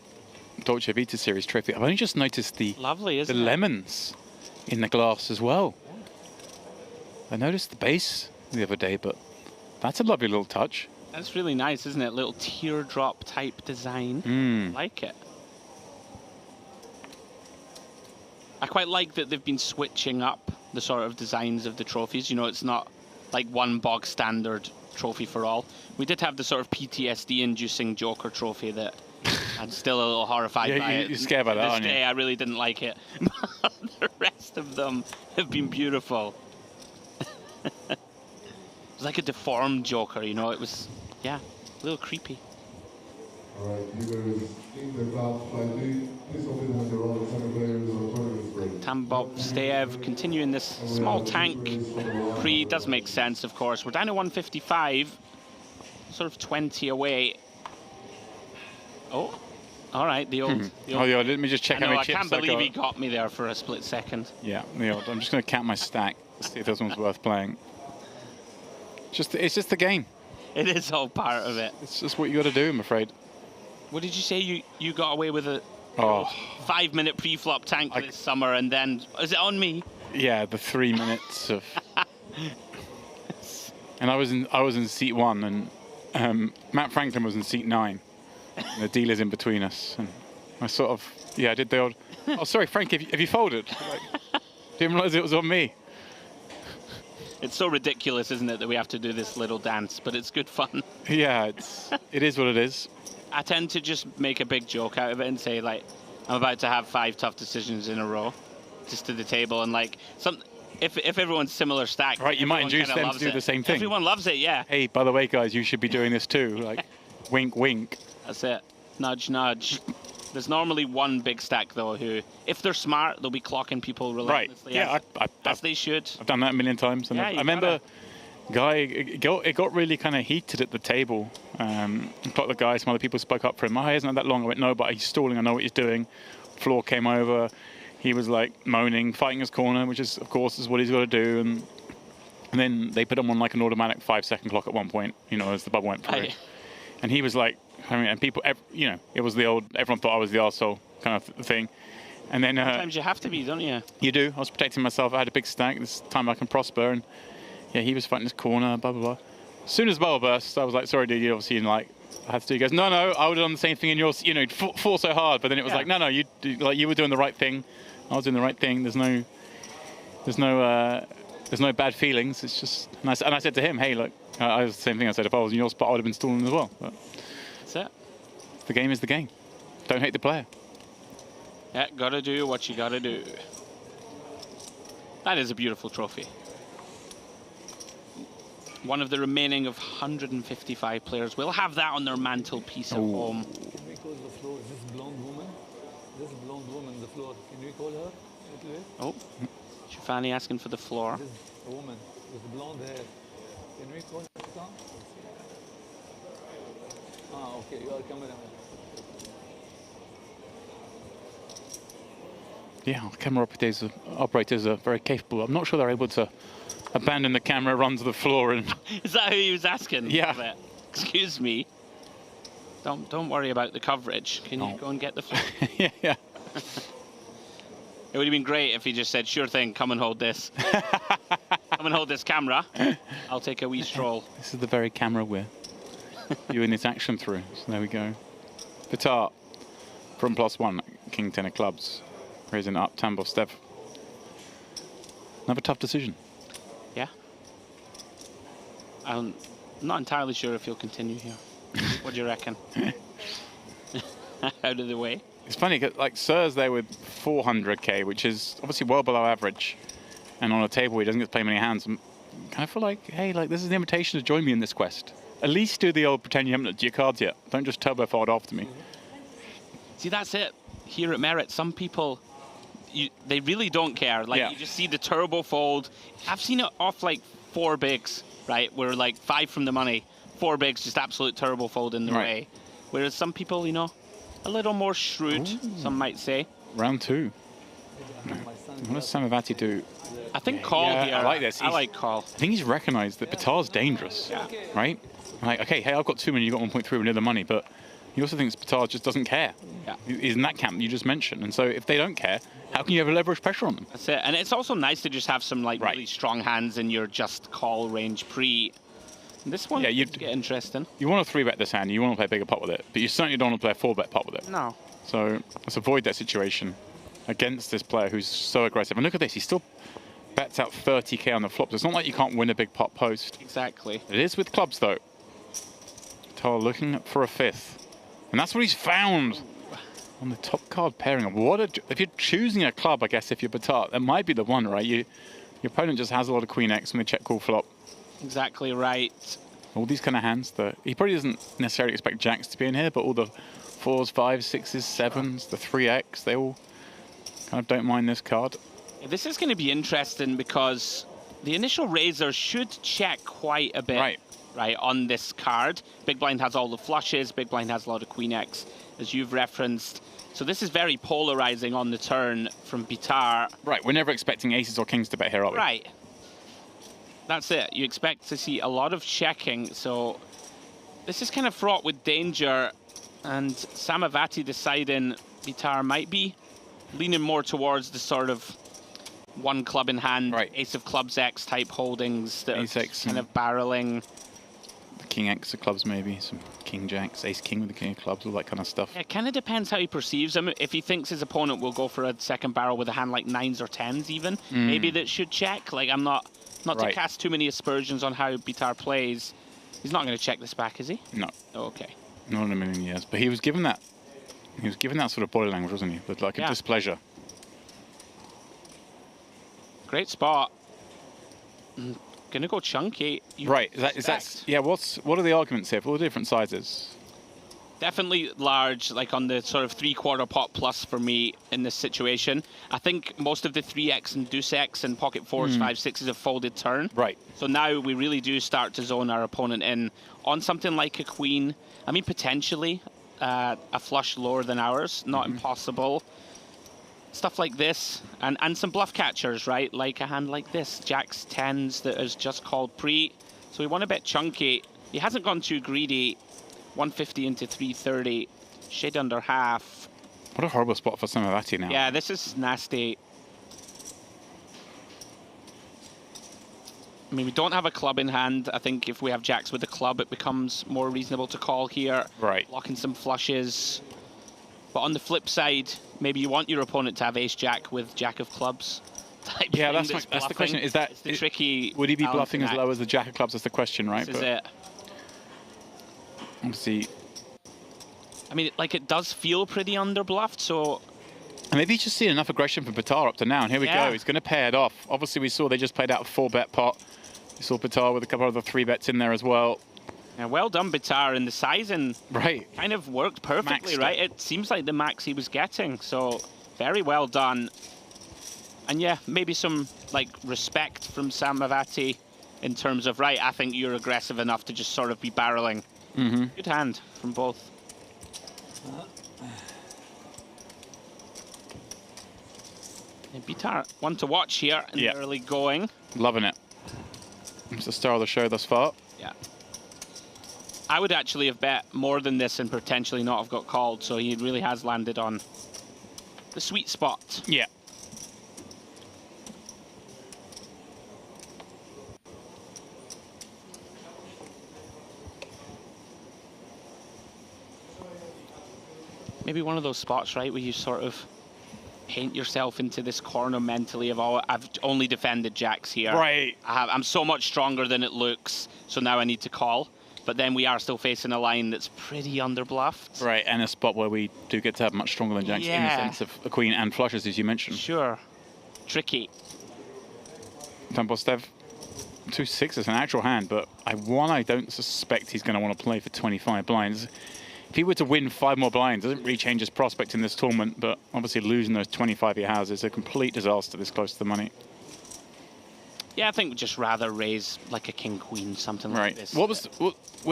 Dolce Vita series trophy. I've only just noticed the lemons in the glass as well. I noticed the base the other day, but that's a lovely little touch. That's really nice, isn't it? Little teardrop type design. I like it. I quite like that they've been switching up the sort of designs of the trophies. You know, it's not like one bog standard trophy for all. We did have the sort of PTSD-inducing Joker trophy that I'm still a little horrified by it. You're scared by that, aren't you? I really didn't like it. The rest of them have been beautiful. It was like a deformed Joker, you know. It was, yeah, a little creepy. All right, viewers in the club slightly. Please open when the roll second players or tournament break. Tambov Steev continuing this small tank. Pre does make sense, of course. We're down to 155, sort of 20 away. Oh, all right, the old. Oh, yeah, let me just check how many chips I can't believe he got me there for a split second. Yeah, the old. I'm just going to count my stack to see if this one's worth playing. It's just the game. It is all part of it. It's just what you got to do, I'm afraid. What did you say? You got away with a 5-minute pre-flop tank this summer, and then is it on me? Yeah, the 3 minutes of. And I was in seat 1, and Matt Franklin was in seat 9. And the dealer's in between us, and I sort of I did the old. Oh, sorry, Frank, have you folded? Like, didn't realize it was on me. It's so ridiculous, isn't it, that we have to do this little dance, but it's good fun. Yeah, it is what it is. I tend to just make a big joke out of it and say, like, I'm about to have 5 tough decisions in a row, just to the table, and like, if everyone's similar stack, right, you might induce them to do the same thing. Everyone loves it, yeah. Hey, by the way, guys, you should be doing this too. Like, wink, wink. That's it. Nudge, nudge. There's normally one big stack, though, who, if they're smart, they'll be clocking people relentlessly. Right, yeah, as they should. I've done that a million times. And Yeah, I remember it got really kind of heated at the table. A lot of the guys, some other people spoke up for him. Oh, he isn't that long. I went, no, but he's stalling. I know what he's doing. Floor came over. He was like moaning, fighting his corner, which is, of course, is what he's got to do. And then they put him on like an automatic 5-second clock at one point, you know, as the bubble went through. And he was like, I mean, and people, you know, it was the old, everyone thought I was the arsehole kind of thing. And then sometimes you have to be, don't you? You do. I was protecting myself. I had a big stack. This time I can prosper. And yeah, he was fighting his corner, blah, blah, blah. As soon as the bubble burst, I was like, sorry, dude, you obviously, like, I had to do. He goes, no, I would have done the same thing in yours, you know, fought so hard. But then it was like, no, you were doing the right thing. I was doing the right thing. There's no bad feelings. It's just, and I said to him, hey, look, I was the same thing I said. If I was in your spot, I would have been stalling as well. But that's it. The game is the game. Don't hate the player. Yeah, gotta do what you gotta do. That is a beautiful trophy. One of the remaining of 155 players will have that on their mantelpiece at home. Can we call the floor this blonde woman? This blonde woman, the floor. Can we call her? Oh, Shafani asking for the floor. This is a woman with blonde hair. Can we call her down? Ah, okay, you are cameraman. Yeah, camera operators are very capable. I'm not sure they're able to abandon the camera, run to the floor, and. Is that who he was asking? Yeah. Excuse me. Don't worry about the coverage. Can you go and get the floor? Yeah. It would have been great if he just said, sure thing, come and hold this. Come and hold this camera. I'll take a wee stroll. This is the very camera we're viewing this action through. So there we go. Vitar from +1, King 10 of clubs. Raising up, Tambov Stev. Another tough decision. Yeah. I'm not entirely sure if he'll continue here. What do you reckon? Out of the way. It's funny, cause like Sir's there with 400k, which is obviously well below average. And on a table, he doesn't get to play many hands. I kind of feel like, hey, like this is an invitation to join me in this quest. At least do the old pretend you haven't looked at your cards yet. Don't just turbo forward after me. See, that's it. Here at Merit, some people, they really don't care. Like, you just see the turbo fold. I've seen it off like 4 bigs, right? Where like 5 from the money, 4 bigs, just absolute turbo fold in the way. Whereas some people, you know, a little more shrewd, some might say. Round 2. What does Samavati do? I think call here. I like this. I like call. I think he's recognized that Vitar's dangerous, right? Like, okay, hey, I've got 2 million, you've got 1.3, we're near the money, but he also thinks Vitar just doesn't care. Yeah. He's in that camp you just mentioned. And so if they don't care, how can you ever leverage pressure on them? That's it. And it's also nice to just have some like really strong hands in your just call range pre. This one could get interesting. You want to 3-bet this hand, you want to play a bigger pot with it, but you certainly don't want to play a 4-bet pot with it. No. So let's avoid that situation against this player who's so aggressive. And look at this, he still bets out 30k on the flop. So it's not like you can't win a big pot post. Exactly. It is with clubs though. Vitar looking for a 5th. And that's what he's found on the top card pairing. If you're choosing a club, I guess, if you're Vitar, that might be the one, right? Your opponent just has a lot of Queen X when they check call flop. Exactly right. All these kind of hands that he probably doesn't necessarily expect jacks to be in here, but all the 4s, 5s, 6s, 7s, the 3x, they all kind of don't mind this card. This is going to be interesting because the initial raiser should check quite a bit. Right, on this card. Big blind has all the flushes, big blind has a lot of Queen X, as you've referenced. So this is very polarizing on the turn from Vitar. Right, we're never expecting aces or kings to bet here, are we? Right. That's it. You expect to see a lot of checking, so this is kind of fraught with danger, and Samavati deciding Vitar might be leaning more towards the sort of 1 club in hand, ace of clubs X type holdings that ace are X kind of barreling. King X of clubs maybe, some king jacks, ace king with the king of clubs, all that kind of stuff. Yeah, it kind of depends how he perceives him. If he thinks his opponent will go for a second barrel with a hand like 9s or 10s even, maybe that should check. Like, I'm not to cast too many aspersions on how Vitar plays. He's not going to check this back, is he? No. Okay. Not in a million years. But he was given that sort of body language, wasn't he? But like a displeasure. Great spot. Gonna go chunky. Is that yeah, what are the arguments here for all the different sizes? Definitely large, like on the sort of 3/4 pot plus for me in this situation. I think most of the 3x and deuce x and pocket 4s, 5s, 6s have folded turn. Right. So now we really do start to zone our opponent in on something like a queen. I mean, potentially a flush lower than ours, not impossible. Stuff like this, and some bluff catchers, right? Like a hand like this, jacks, 10s that is just called pre. So we want to bet chunky. He hasn't gone too greedy. 150 into 330, shade under half. What a horrible spot for Samavati now. Yeah, this is nasty. I mean, we don't have a club in hand. I think if we have jacks with a club, it becomes more reasonable to call here. Right. Locking some flushes. But on the flip side, maybe you want your opponent to have ace-jack with jack of clubs. Yeah, that's the question. Is that the tricky? Would he be bluffing as low as the jack of clubs? That's the question, right? This is it. Obviously. I mean, like, it does feel pretty underbluffed, so. And maybe he's just seen enough aggression from Batar up to now, and here we go. He's going to pay it off. Obviously, we saw they just played out a 4-bet pot. We saw Batar with a couple of other 3-bets in there as well. Yeah, well done, Batar, and the sizing kind of worked perfectly, right? It seems like the max he was getting, so very well done. And yeah, maybe some like respect from Samavati in terms of, right, I think you're aggressive enough to just sort of be barreling. Good hand from both. And Batar, one to watch here in the early going. Loving it. It's the star of the show thus far. Yeah. I would actually have bet more than this and potentially not have got called, so he really has landed on the sweet spot. Yeah. Maybe one of those spots, right, where you sort of paint yourself into this corner mentally of, oh, I've only defended jacks here. Right. I'm so much stronger than it looks, so now I need to call. But then we are still facing a line that's pretty underbluffed. Right, and a spot where we do get to have much stronger than jacks in the sense of a queen and flushes, as you mentioned. Sure. Tricky. Tampostev, 2-6 is an actual hand, but I don't suspect he's going to want to play for 25 blinds. If he were to win 5 more blinds, it doesn't really change his prospect in this tournament, but obviously losing those 25 he has is a complete disaster this close to the money. Yeah, I think we'd just rather raise like a king-queen, something like this. Where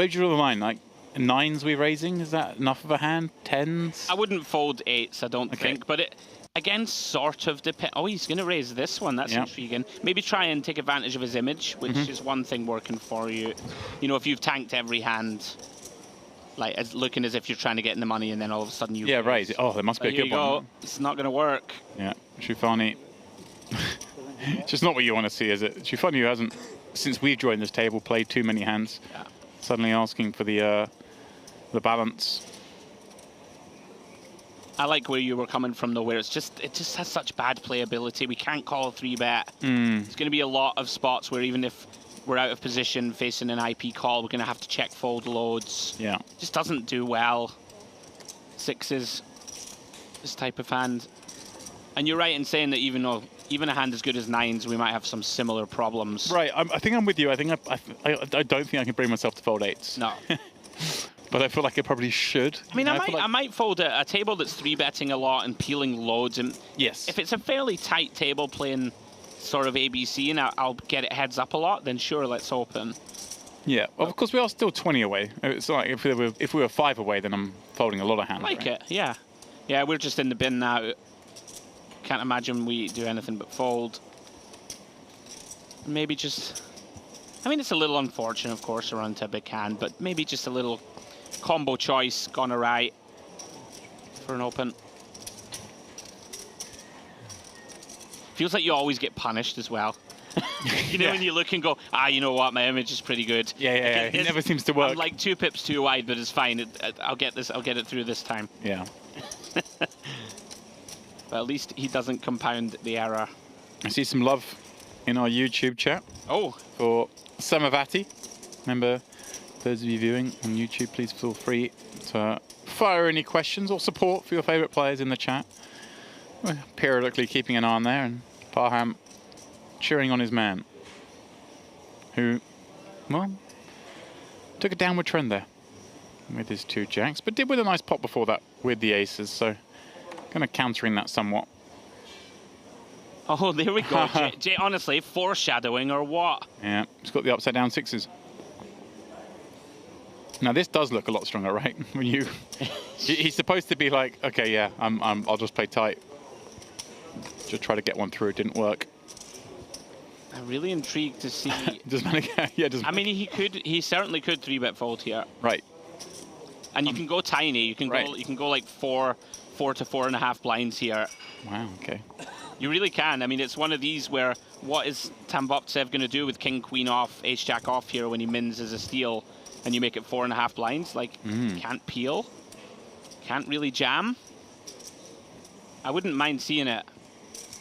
did you draw the line? Like 9s we raising? Is that enough of a hand? 10s? I wouldn't fold 8s, I don't think, but it, again, sort of depends. Oh, he's going to raise this one. That's intriguing. Maybe try and take advantage of his image, which is one thing working for you. You know, if you've tanked every hand, like as looking as if you're trying to get in the money, and then all of a sudden you raise. Oh, there must be a good one. It's not going to work. Yeah, Shufani. It's just not what you want to see, is it? Shufani, who hasn't, since we've joined this table, played too many hands. Yeah. Suddenly asking for the balance. I like where you were coming from, though, where it just has such bad playability. We can't call a 3-bet. There's going to be a lot of spots where even if we're out of position facing an IP call, we're going to have to check fold loads. Yeah. Just doesn't do well. 6s, this type of hand. And you're right in saying that even a hand as good as 9s, we might have some similar problems. Right, I think I'm with you. I think I don't think I can bring myself to fold 8s. No. But I feel like I probably should. I mean, I might fold a table that's 3-betting a lot and peeling loads. And yes. If it's a fairly tight table playing sort of ABC and I'll get it heads up a lot, then sure, let's open. Yeah, well, of course we are still 20 away. It's like if we were 5 away, then I'm folding a lot of hands. Like it, yeah. Yeah, we're just in the bin now. Can't imagine we do anything but fold. Maybe just, I mean, it's a little unfortunate, of course, around to a big hand, but maybe just a little combo choice gone awry for an open. Feels like you always get punished as well. You know, when you look and go, you know what, my image is pretty good. Yeah. It never seems to work. I'm like 2 pips too wide, but it's fine. I'll get it through this time. Yeah. But at least he doesn't compound the error. I see some love in our YouTube chat. Oh. For Samavati. Remember, those of you viewing on YouTube, please feel free to fire any questions or support for your favourite players in the chat. We're periodically keeping an eye on there, and Parham cheering on his man, who, well, took a downward trend there. with his 2 jacks, but did with a nice pop before that with the aces, so kind of countering that somewhat. Oh, there we go. Jay, honestly, foreshadowing or what? Yeah, he's got the upside down 6s. Now this does look a lot stronger, right? When you, he's supposed to be like, okay, yeah, I'll just play tight. Just try to get one through. It didn't work. I'm really intrigued to see. I mean, he certainly could 3-bet fold here. Right. And you can go tiny. You can go like 4 to 4.5 blinds here. Wow. Okay. You really can. I mean, it's one of these where what is Tambovtsev going to do with king, queen off, ace, jack off here when he mins as a steal, and you make it 4.5 blinds? Like, can't peel, can't really jam. I wouldn't mind seeing it.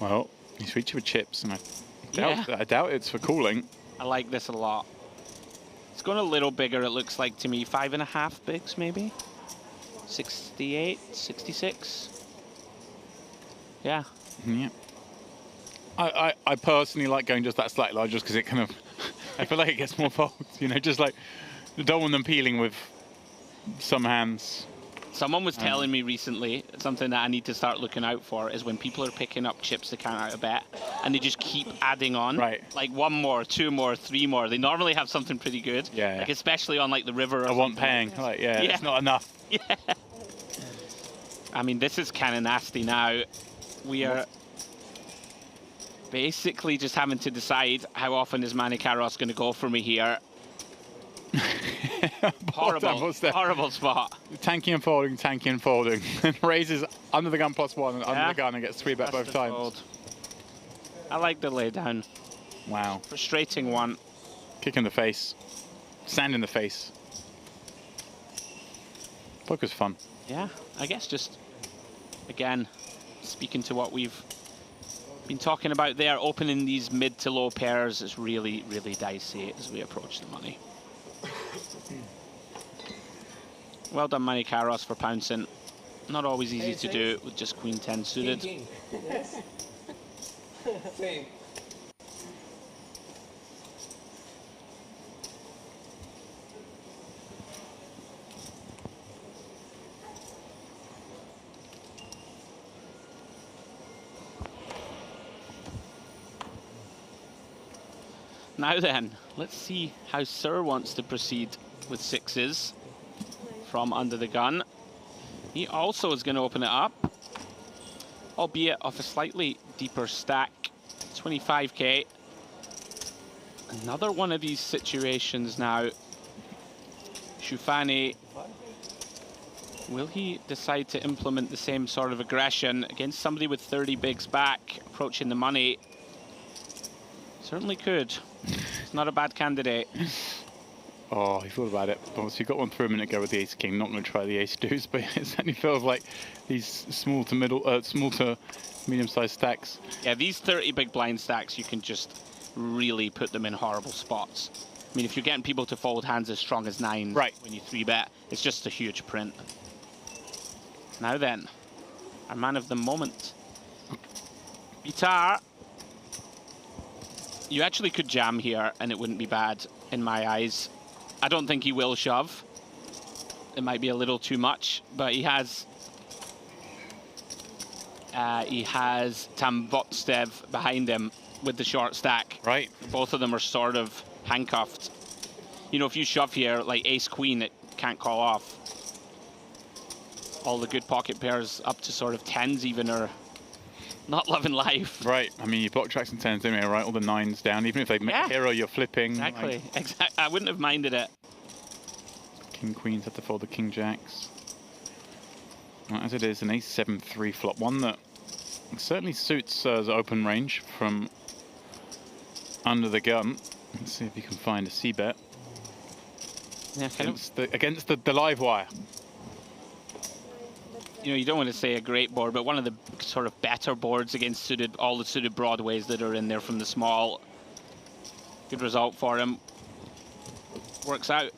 Well, he's reaching for chips, and I doubt it's for cooling. I like this a lot. It's going a little bigger, it looks like to me. 5.5 bigs, maybe? 68, 66. Yeah. Yeah. I personally like going just that slightly larger just because it kind of, I feel like it gets more folds, you know, just like, I don't want them peeling with some hands. Someone was telling me recently, something that I need to start looking out for is when people are picking up chips they can't out of bet and they just keep adding on. Right. Like 1 more, 2 more, 3 more. They normally have something pretty good. Yeah. Like especially on like the river. I want paying. Like, yeah, it's not enough. Yeah. I mean, this is kind of nasty now. We are basically just having to decide how often is Manny Karos going to go for me here. Horrible spot. Tanking and folding, tanking and folding. And raises under the gun +1 and under the gun and gets 3-bet both times. Fold. I like the laydown. Wow. Frustrating one. Kick in the face. Sand in the face. Poker's fun. Yeah, I guess just, again, speaking to what we've been talking about there, opening these mid to low pairs is really, really dicey as we approach the money. Well done, Manny Karos, for pouncing. Not always easy to do with just queen 10 suited. King. Yes. Same. Now then, let's see how Sir wants to proceed with 6s from under the gun. He also is going to open it up, albeit off a slightly deeper stack, 25k. Another one of these situations now. Shufani, will he decide to implement the same sort of aggression against somebody with 30 bigs back, approaching the money? Certainly could. It's not a bad candidate. Oh, he thought about it. Obviously, he got one through a minute ago with the ace king. Not going to try the ace deuce, but it certainly feels like these small to medium-sized stacks. Yeah, these 30 big blind stacks, you can just really put them in horrible spots. I mean, if you're getting people to fold hands as strong as 9 when you 3-bet, it's just a huge print. Now then, our man of the moment. Vitar. You actually could jam here and it wouldn't be bad in my eyes. I don't think he will shove. It might be a little too much, but he has Tambovtsev behind him with the short stack. Right. Both of them are sort of handcuffed. You know, if you shove here, like ace-queen, it can't call off. All the good pocket pairs up to sort of 10s even are not loving life. Right. I mean, you block tracks and 10s anyway, right? All the 9s down. Even if they make hero, you're flipping. Exactly. Like... I wouldn't have minded it. King queens have to fold the king jacks. Well, as it is, an ace-7 3-flop. One that certainly suits open range from under the gun. Let's see if you can find a c-bet. Yeah, against the live wire. You know, you don't want to say a great board, but one of the sort of better boards against all the suited broadways that are in there from the small. Good result for him. Works out.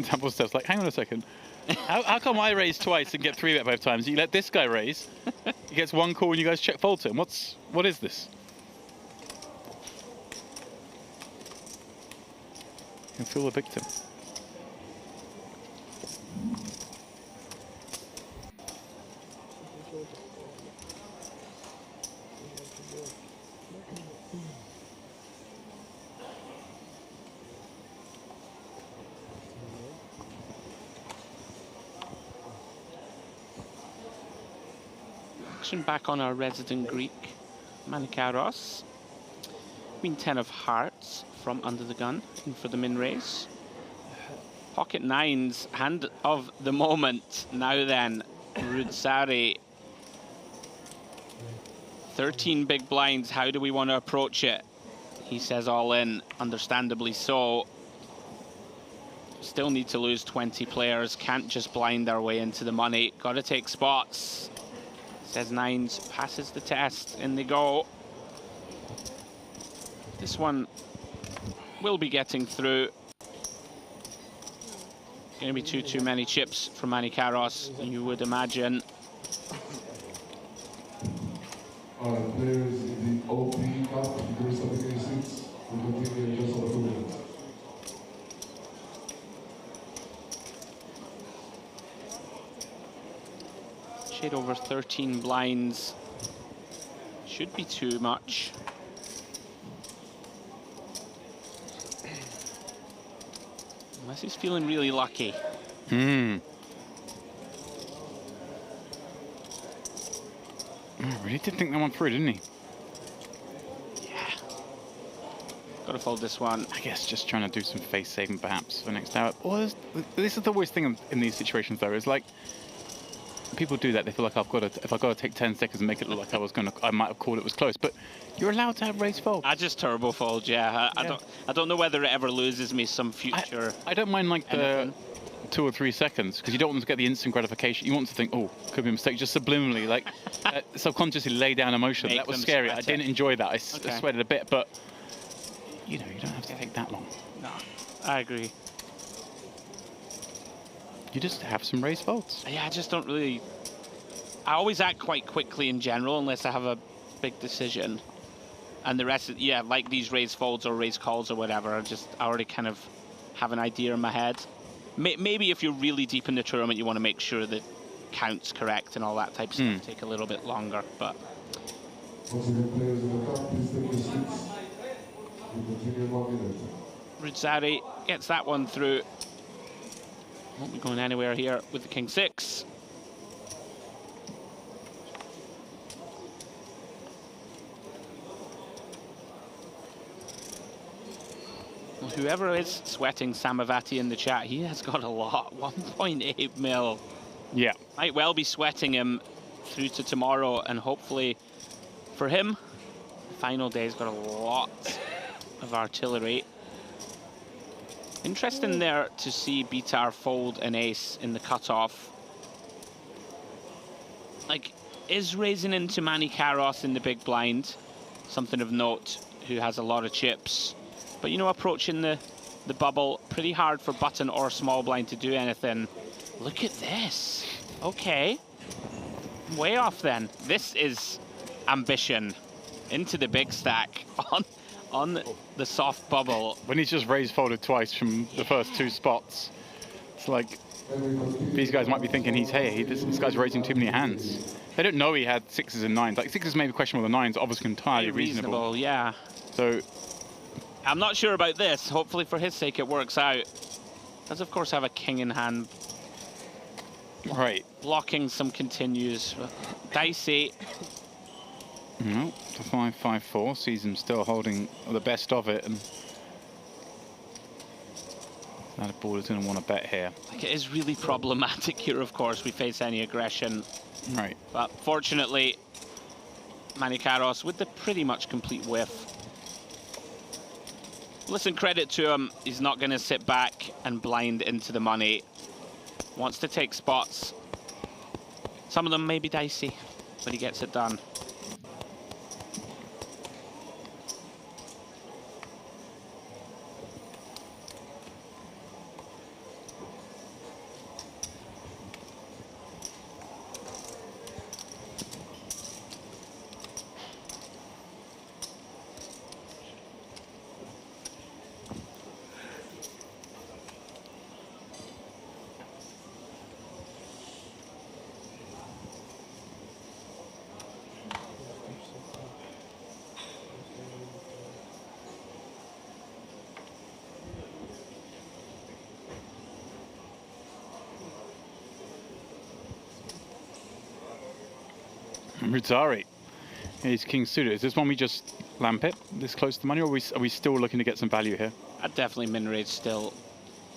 Double steps like, hang on a second. How come I raise twice and get 3-bet both times? You let this guy raise. He gets 1 call and you guys check fold to him. What is this? He'll feel the victim. Back on our resident Greek, Manikaros. Queen 10 of hearts from under the gun, in for the min raise. Pocket nines, hand of the moment. Now then, Rudsari. 13 big blinds, how do we want to approach it? He says all in, understandably so. Still need to lose 20 players, can't just blind our way into the money. Got to take spots. Says nines, passes the test, in they go. This one will be getting through. Going to be too many chips from Manikaros, you would imagine. Players in the OP Cup, there is something seats. We continue in just over 2 minutes. Shade over 13 blinds. Should be too much. Unless he's feeling really lucky. Really did think that one through, didn't he? Yeah. Got to fold this one. I guess just trying to do some face saving perhaps for next hour. Well, this is the worst thing in these situations though, is like, people do that. They feel like if I've got to take 10 seconds and make it look like I might have called it was close. But you're allowed to have raise fold. I just turbo fold, yeah. I don't know whether it ever loses me some future. I don't mind like the 2 or 3 seconds because you don't want them to get the instant gratification. You want to think, oh, could be a mistake, just subliminally, like subconsciously lay down emotion. That was scary. I didn't enjoy that. I sweated a bit, but you know, you don't have to take that long. No, I agree. You just have some raise folds. Yeah, I just don't really... I always act quite quickly in general unless I have a big decision. And the rest, yeah, like these raise folds or raise calls or whatever, I already kind of have an idea in my head. Maybe if you're really deep in the tournament, you want to make sure that count's correct and all that type of stuff take a little bit longer, but... Rudzari gets that one through. Won't be going anywhere here with the king 6. Well, whoever is sweating Samavati in the chat, he has got a lot. 1.8 mil. Yeah. Might well be sweating him through to tomorrow, and hopefully for him, the final day's got a lot of artillery. Interesting there to see Bitar fold an ace in the cutoff. Like, is raising into Manikaros in the big blind something of note, who has a lot of chips? But, you know, approaching the bubble, pretty hard for button or small blind to do anything. Look at this. Okay. Way off then. This is ambition. Into the big stack on the soft bubble. When he's just raised folded twice from the first 2 spots, it's like these guys might be thinking this guy's raising too many hands. They don't know he had 6s and 9s. Like 6s maybe questionable, the 9s obviously entirely reasonable. Yeah. So I'm not sure about this. Hopefully for his sake it works out. Does of course have a king in hand. Right. Blocking some continues. Dicey. No, the 5-5-4 sees him still holding the best of it, and that board is going to want to bet here. Like, it is really problematic here, of course, we face any aggression. Right. But fortunately, Manikaros with the pretty much complete whiff. Listen, credit to him, he's not going to sit back and blind into the money. Wants to take spots. Some of them may be dicey, but he gets it done. Rutari. He's king suited. Is this one we just lamp it this close to the money, or are we still looking to get some value here? I'd definitely min raise still.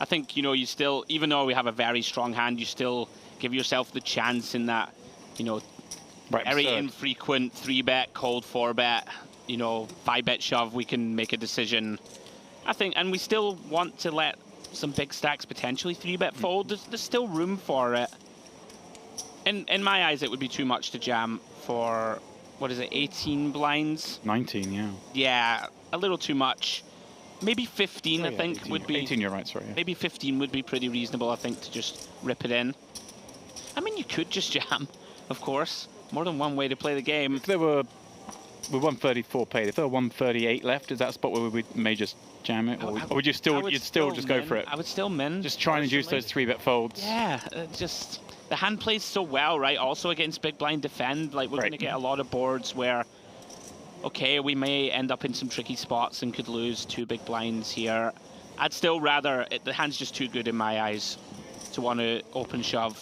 I think, you know, you still, even though we have a very strong hand, you still give yourself the chance in that, you know, very infrequent 3-bet, cold 4-bet, you know, 5-bet shove, we can make a decision. I think, and we still want to let some big stacks potentially 3-bet fold. There's still room for it. In my eyes, it would be too much to jam for, what is it, 18 blinds? 19, yeah. Yeah, a little too much. Maybe 15, sorry, I think, 18, would be... 18, you're right, sorry. Yeah. Maybe 15 would be pretty reasonable, I think, to just rip it in. I mean, you could just jam, of course. More than one way to play the game. If there were 134 paid, if there were 138 left, is that a spot where we may just jam it? Or would you still, you'd still just go for it? I would still min. Just try and induce those 3-bet folds. Yeah, just... The hand plays so well, right? Also against big blind defend, like we're going to get a lot of boards where, okay, we may end up in some tricky spots and could lose 2 big blinds here. I'd still rather, the hand's just too good in my eyes to want to open shove.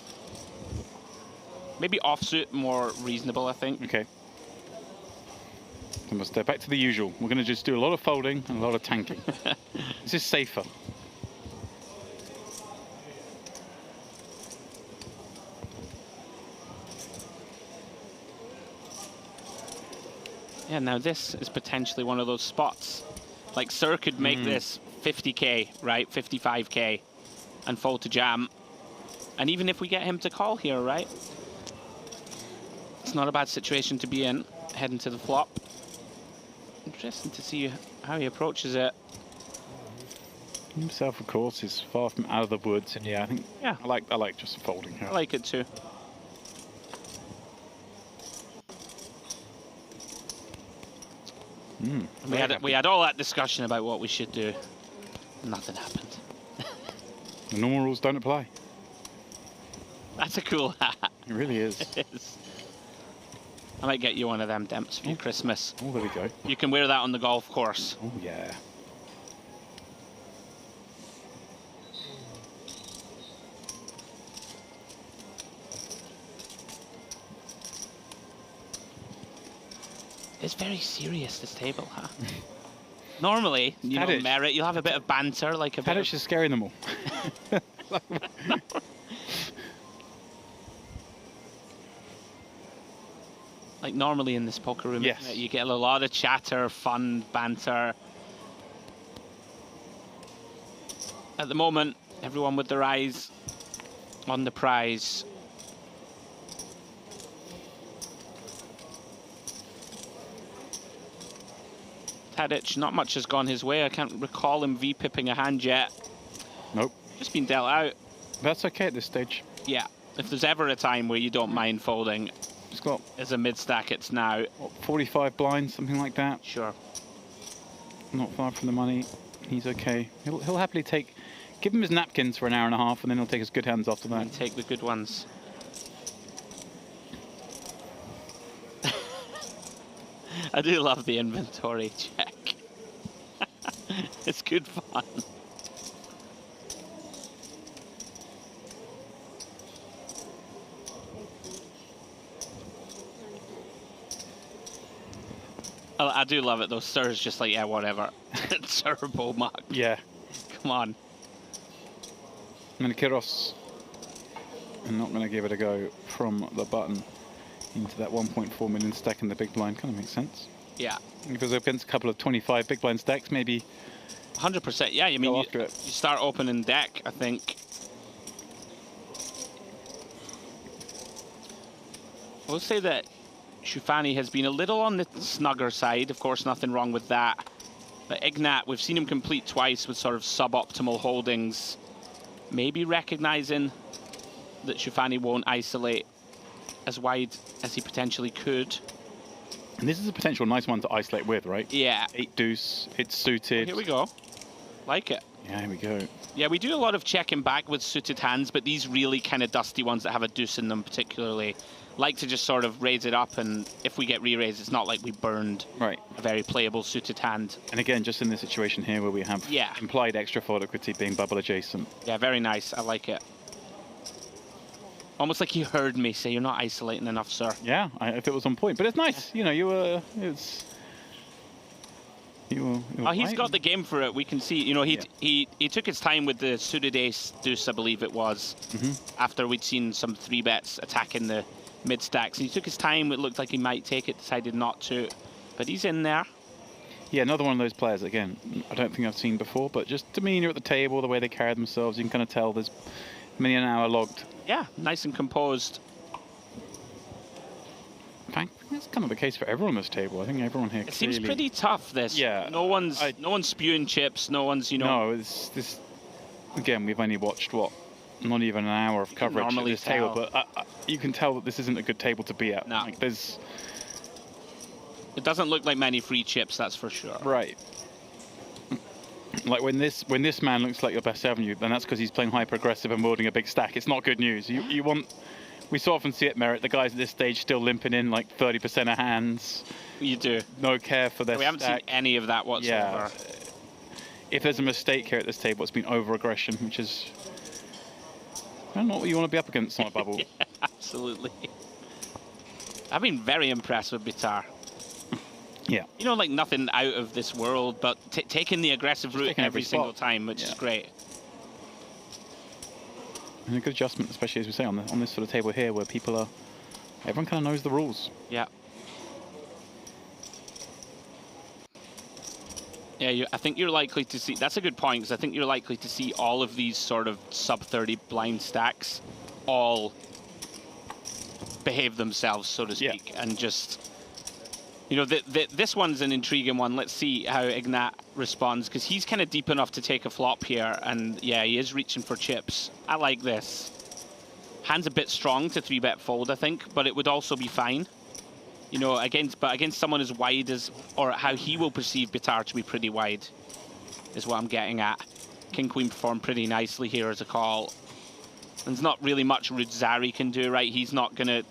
Maybe offsuit more reasonable, I think. Okay. Then we'll step back to the usual. We're going to just do a lot of folding and a lot of tanking. This is safer. Yeah, now this is potentially one of those spots. Like Sir could make this 50k, right? 55k and fold to jam. And even if we get him to call here, right? It's not a bad situation to be in, heading to the flop. Interesting to see how he approaches it. Himself, of course, is far from out of the woods, and yeah, I think I like just folding here. I like it too. We had all that discussion about what we should do. Nothing happened. The normal rules don't apply. That's a cool hat. It really is. It is. I might get you one of them demps for your Christmas. Oh, there we go. You can wear that on the golf course. Oh, yeah. It's very serious, this table, huh? Normally, you know, Merit, you'll have a bit of banter, like a bit Tadic is scaring them all. Like normally in this poker room, yes. You get a lot of chatter, fun, banter. At the moment, everyone with their eyes on the prize. Tadic, not much has gone his way. I can't recall him V-pipping a hand yet. Nope. Just been dealt out. That's okay at this stage. Yeah. If there's ever a time where you don't mind folding, it's got as a mid-stack, it's now. What, 45 blinds, something like that? Sure. Not far from the money. He's okay. He'll happily take... Give him his napkins for an hour and a half, and then he'll take his good hands after that. And take the good ones. I do love the inventory check. It's good fun. I do love it though. Sir's just like, yeah, whatever. Turbo muck. Yeah. Come on. I'm going to Kiros. I'm not going to give it a go from the button into that 1.4 million stack in the big blind. Kind of makes sense. Yeah. If it was against a couple of 25 big blind stacks, maybe. 100%. Yeah, I mean, you start opening deck, I think. I will say that Shufani has been a little on the snugger side. Of course, nothing wrong with that. But Ignat, we've seen him complete twice with sort of suboptimal holdings. Maybe recognizing that Shufani won't isolate as wide as he potentially could. And this is a potential nice one to isolate with, right? Yeah. 8 deuce, it's suited. Here we go. Like it. Yeah, here we go. Yeah, we do a lot of checking back with suited hands, but these really kind of dusty ones that have a deuce in them particularly like to just sort of raise it up, and if we get re-raised, it's not like we burned a very playable suited hand. And again, just in this situation here where we have implied extra fold equity being bubble adjacent. Yeah, very nice. I like it. Almost like he heard me say, "You're not isolating enough, sir." Yeah, if it was on point. But it's nice. You know, you were Oh, he's right. got the game for it. We can see, you know, he took his time with the suited ace deuce, I believe it was, after we'd seen some 3-bets attacking the mid stacks. He took his time. It looked like he might take it, decided not to, but he's in there. Yeah, another one of those players, again, I don't think I've seen before, but just demeanor at the table, the way they carry themselves, you can kind of tell there's many an hour logged. Yeah, nice and composed. In fact, that's kind of the case for everyone on this table. I think everyone here. It seems pretty tough. This. Yeah. No one's spewing chips. No one's, you know. No, it's this. Again, we've only watched what, not even an hour of coverage at this table, but you can tell that this isn't a good table to be at. No. Like, there's. It doesn't look like many free chips, that's for sure. Right. Like when this man looks like your best avenue, then that's because he's playing hyper aggressive and building a big stack. It's not good news. You want. We so often see it, Merit. The guys at this stage still limping in like 30% of hands. You do. No care for their We haven't seen any of that whatsoever. Yeah. If there's a mistake here at this table, it's been over-aggression, which is... I don't know what you want to be up against on a bubble. Yeah, absolutely. I've been very impressed with Bitar. Yeah. You know, like nothing out of this world, but taking the aggressive route every single time, which is great. And a good adjustment, especially as we say on this sort of table here, where everyone kind of knows the rules. Yeah. Yeah, I think you're likely to see. That's a good point, because I think you're likely to see all of these sort of sub 30 blind stacks all behave themselves, so to speak, and just. You know, this one's an intriguing one. Let's see how Ignat responds, because he's kind of deep enough to take a flop here. And yeah, he is reaching for chips. I like this. Hand's a bit strong to 3-bet fold, I think, but it would also be fine. You know, against someone as wide as, or how he will perceive Bitar to be pretty wide, is what I'm getting at. King Queen performed pretty nicely here as a call. And there's not really much Rudzari can do, right? He's not going to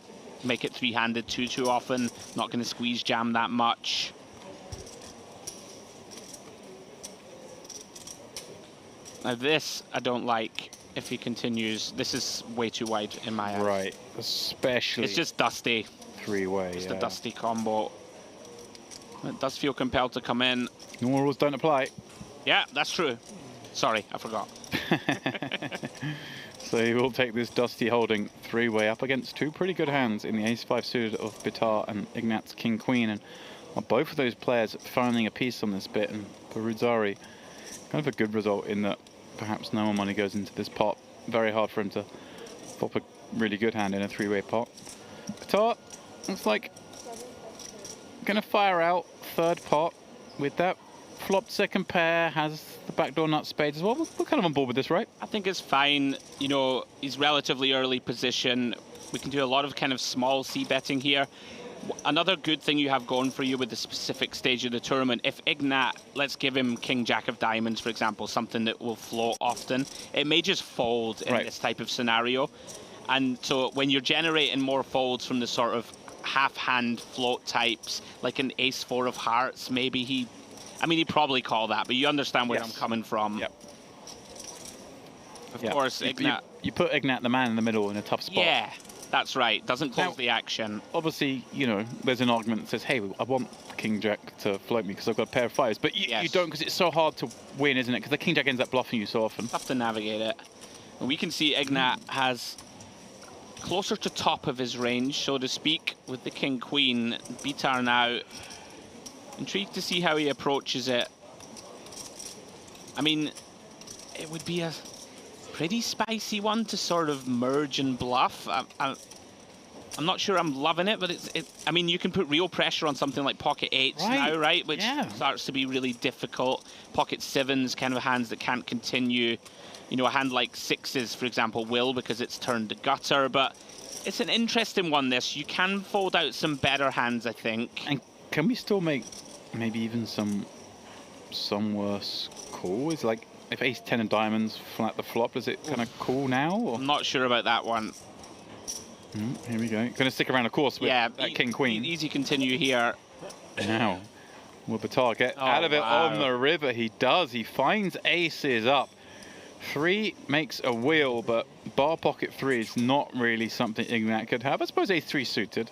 make it 3-handed too often, not going to squeeze jam that much. Now this I don't like. If he continues, this is way too wide in my eyes. Right, especially. It's just dusty. 3-way. Just a dusty combo. It does feel compelled to come in. Normal rules don't apply. Yeah, that's true. Sorry, I forgot. So he will take this dusty holding 3-way up against two pretty good hands in the ace-5 suited of Bitar and Ignat's King-Queen. And both of those players finding a piece on this bit. And for Rudzari, kind of a good result in that perhaps no more money goes into this pot. Very hard for him to flop a really good hand in a 3-way pot. Bitar looks like going to fire out third pot with that flopped second pair, has the backdoor nut spades as well. We're kind of on board with this, right? I think it's fine. You know, he's relatively early position. We can do a lot of kind of small c-betting here. Another good thing you have going for you with the specific stage of the tournament, if Ignat, let's give him King Jack of Diamonds, for example, something that will float often, it may just fold in this type of scenario. And so when you're generating more folds from the sort of half-hand float types, like an ace-4 of hearts, maybe he'd probably call that, but you understand where I'm coming from. Yep. Of course, Ignat. You put Ignat, the man in the middle, in a tough spot. Yeah, that's right. Doesn't close the action. Obviously, you know, there's an argument that says, hey, I want King Jack to float me because I've got a pair of fives. But you don't, because it's so hard to win, isn't it? Because the King Jack ends up bluffing you so often. Tough to navigate it. And we can see Ignat has closer to top of his range, so to speak, with the King Queen. Bitar now. Intrigued to see how he approaches it. I mean, it would be a pretty spicy one to sort of merge and bluff. I'm not sure I'm loving it, but I mean, you can put real pressure on something like pocket 8s now, right? Which starts to be really difficult. Pocket 7s, kind of hands that can't continue. You know, a hand like 6s, for example, will, because it's turned to gutter. But it's an interesting one, this. You can fold out some better hands, I think. And can we still make maybe even some worse calls? Like, if ace-10 of diamonds flat the flop, is it kind of cool now? Or? I'm not sure about that one. Here we go. Going to stick around, of course, with that King-Queen. Easy continue here. Now, will Bitar get out of it on the river? He does. He finds aces up. 3 makes a wheel, but bar pocket 3 is not really something Ignat could have. I suppose ace-3 suited.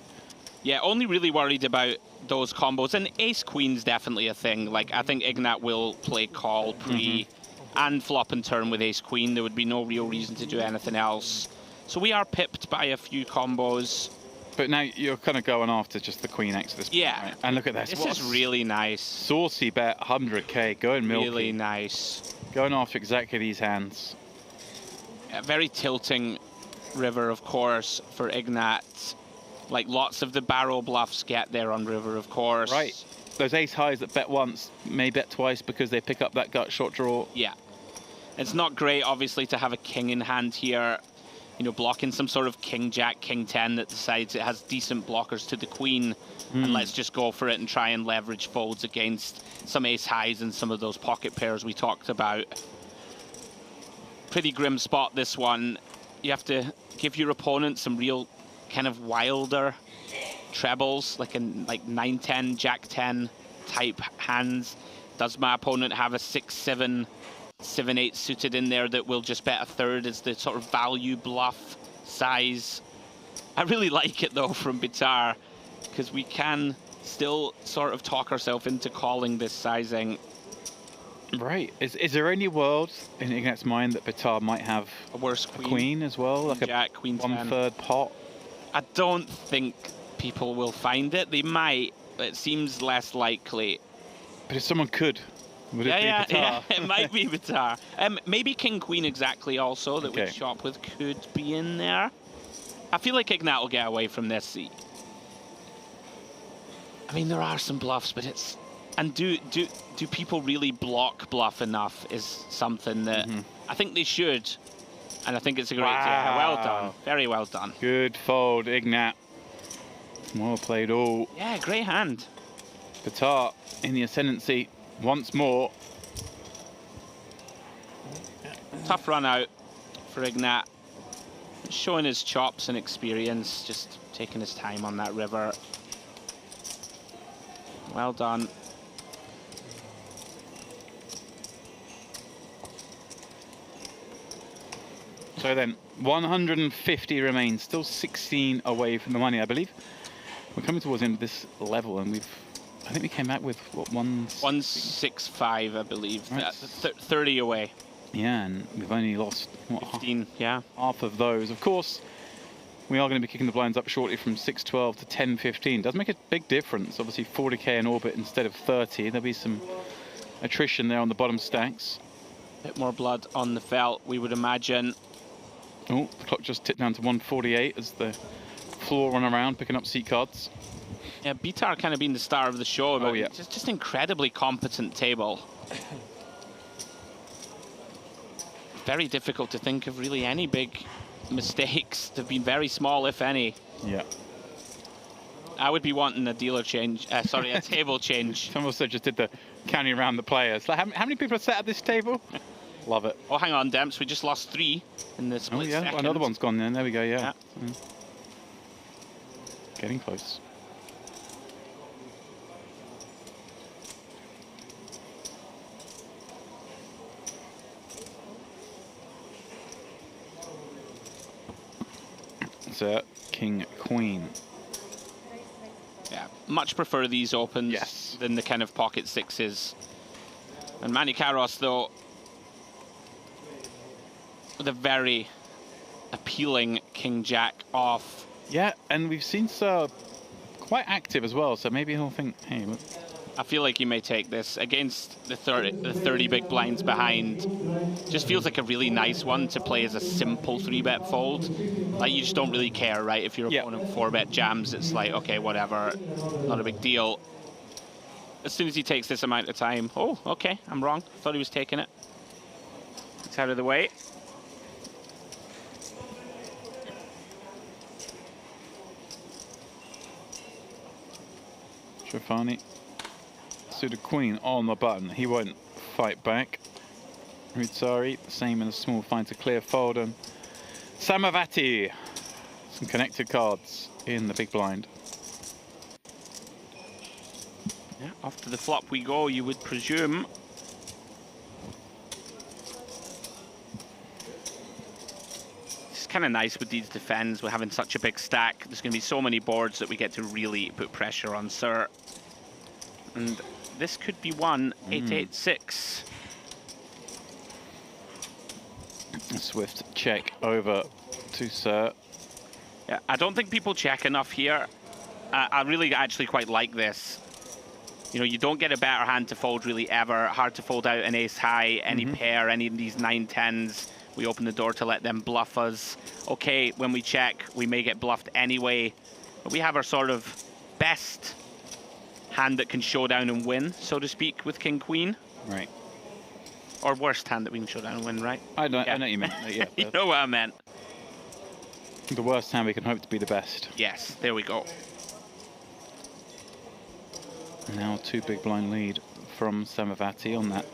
Yeah, only really worried about those combos. And ace-queen's definitely a thing. Like, I think Ignat will play call, pre, and flop and turn with ace-queen. There would be no real reason to do anything else. So we are pipped by a few combos. But now you're kind of going after just the queen X at this point, Yeah. right? And look at this. This is really nice. Saucy bet, 100k, going milky. Really nice. Going after exactly these hands. A very tilting river, of course, for Ignat. Like, lots of the barrel bluffs get there on river, of course. Right. Those ace highs that bet once may bet twice because they pick up that gut shot draw. Yeah. It's not great, obviously, to have a king in hand here. You know, blocking some sort of king, jack, king 10 that decides it has decent blockers to the queen. And let's just go for it and try and leverage folds against some ace highs and some of those pocket pairs we talked about. Pretty grim spot, this one. You have to give your opponent some real kind of wilder trebles, like 9-10, jack-10 type hands. Does my opponent have a 6-7, 7-8 suited in there that will just bet a third as the sort of value bluff size? I really like it, though, from Bitar, because we can still sort of talk ourselves into calling this sizing. Right. Is there any world in Ignat's mind that Bitar might have a worse queen as well? Like jack, queen 10. 1/3 pot? I don't think people will find it. They might, but it seems less likely. But if someone could, would it be Bitar? Yeah, it might be Bitar. Maybe king queen exactly also that we shop with could be in there. I feel like Ignat will get away from this. I mean, there are some bluffs, but it's... And do people really block bluff enough is something that I think they should. And I think it's a great idea. Well done. Very well done. Good fold, Ignat. Well played all. Yeah, great hand. Bitar in the ascendancy once more. Tough run out for Ignat. Showing his chops and experience, just taking his time on that river. Well done. So then, 150 remains, still 16 away from the money, I believe. We're coming towards the end of this level, and I think we came back with, what, 165, I believe. Right. 30 away. Yeah, and we've only lost, what, 15, half of those. Of course, we are going to be kicking the blinds up shortly from 612 to 1015. Does make a big difference. Obviously, 40k in orbit instead of 30. There'll be some attrition there on the bottom stacks. Bit more blood on the felt, we would imagine. Oh, the clock just ticked down to 148 as the floor run around, picking up seat cards. Yeah, Bitar kind of being the star of the show. But just incredibly competent table. Very difficult to think of really any big mistakes. They've been very small, if any. Yeah. I would be wanting a dealer change. Sorry, a table change. Someone also just did the counting around the players. Like, how many people are sat at this table? Love it. Oh, hang on, Demps. We just lost 3 in the split second. Well, another one's gone then. There we go, yeah. Getting close. It's King, Queen. Yeah, much prefer these opens than the kind of pocket sixes. And Manny Karos, though, with a very appealing King Jack off. Yeah, and we've seen Sir quite active as well, so maybe he'll think, hey, look. I feel like he may take this against the 30 big blinds behind. Just feels like a really nice one to play as a simple 3-bet fold. Like, you just don't really care, right? If your opponent 4-bet jams, it's like, okay, whatever, not a big deal. As soon as he takes this amount of time, oh, okay, I'm wrong. I thought he was taking it. It's out of the way. Trifani. Suited Queen on the button. He won't fight back. Rutsari, same in a small find to clear fold. And Samavati. Some connected cards in the big blind. Yeah, off to the flop we go, you would presume. kind of nice with these defends. We're having such a big stack. There's going to be so many boards that we get to really put pressure on Sir. And this could be one, 8-8-6. A swift check over to Sir. Yeah, I don't think people check enough here. I really actually quite like this. You know, you don't get a better hand to fold really ever. Hard to fold out an ace high, any pair, any of these 9-10s. We open the door to let them bluff us. Okay, when we check, we may get bluffed anyway. But we have our sort of best hand that can show down and win, so to speak, with King Queen. Right. Or worst hand that we can show down and win, right? I know what you meant. Yeah, you know what I meant. The worst hand we can hope to be the best. Yes, there we go. Now 2 big blind lead from Samavati on that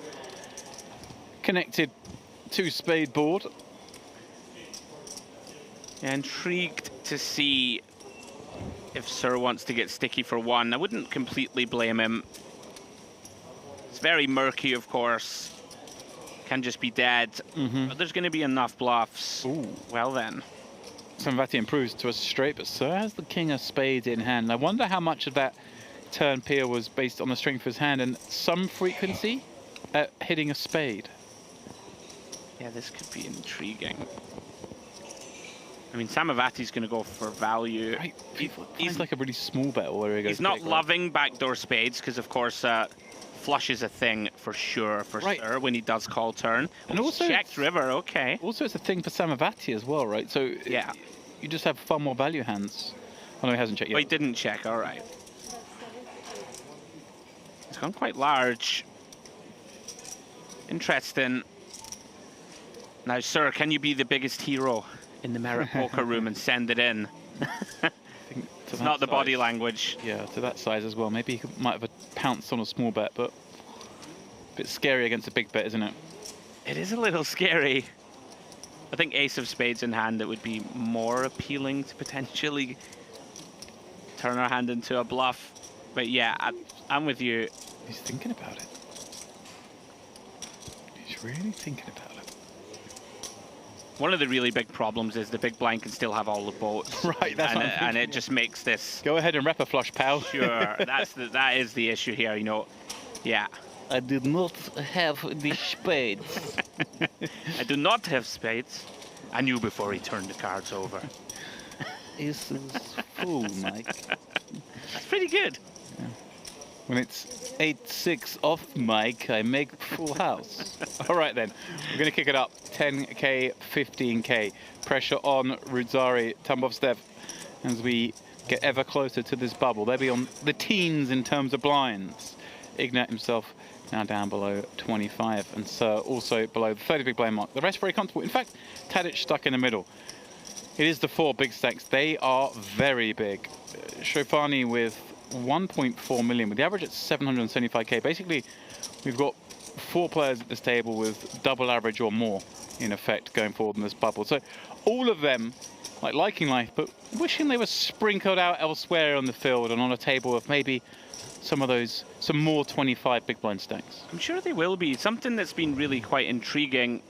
connected 2-spade board. Yeah, intrigued to see if Sir wants to get sticky for one. I wouldn't completely blame him. It's very murky, of course. Can just be dead. But there's going to be enough bluffs. Ooh. Well then. Samavati improves to a straight, but Sir has the king of spades in hand. I wonder how much of that turn peer was based on the strength of his hand and some frequency at hitting a spade. Yeah, this could be intriguing. I mean, Samavati's going to go for value. Right. He's like a really small bet where he goes. He's not loving backdoor spades because, of course, flush is a thing for sure for Sir when he does call turn. And also checked river, okay. Also, it's a thing for Samavati as well, right? So yeah, you just have far more value hands. Oh no, he hasn't checked yet. Oh, he didn't check. All right. It's gone quite large. Interesting. Now, Sir, can you be the biggest hero in the Merit poker room and send it in? It's not the body language. Yeah, to that size as well. Maybe he might have pounced on a small bet, but a bit scary against a big bet, isn't it? It is a little scary. I think ace of spades in hand, it would be more appealing to potentially turn our hand into a bluff. But yeah, I'm with you. He's thinking about it. He's really thinking about it. One of the really big problems is the big blind can still have all the boats. Right, that's what I'm thinking. And it just makes this... Go ahead and rep a flush, pal. Sure, that is the issue here, you know. Yeah. I did not have the spades. I do not have spades. I knew before he turned the cards over. This is full, Mike. That's pretty good. Yeah. When it's 8-6 off, Mike, I make full house. All right, then. We're going to kick it up. 10K, 15K. Pressure on Rudzari, Tambovstev, as we get ever closer to this bubble. They'll be on the teens in terms of blinds. Ignat himself now down below 25, and Sir also below the 30 big blind mark. The rest very comfortable. In fact, Tadic stuck in the middle. It is the 4 big stacks. They are very big. Shofani with 1.4 million, with the average at 775k. Basically, we've got 4 players at this table with double average or more, in effect, going forward in this bubble. So all of them liking life, but wishing they were sprinkled out elsewhere on the field and on a table of maybe some more 25 big blind stacks. I'm sure they will be. Something that's been really quite intriguing,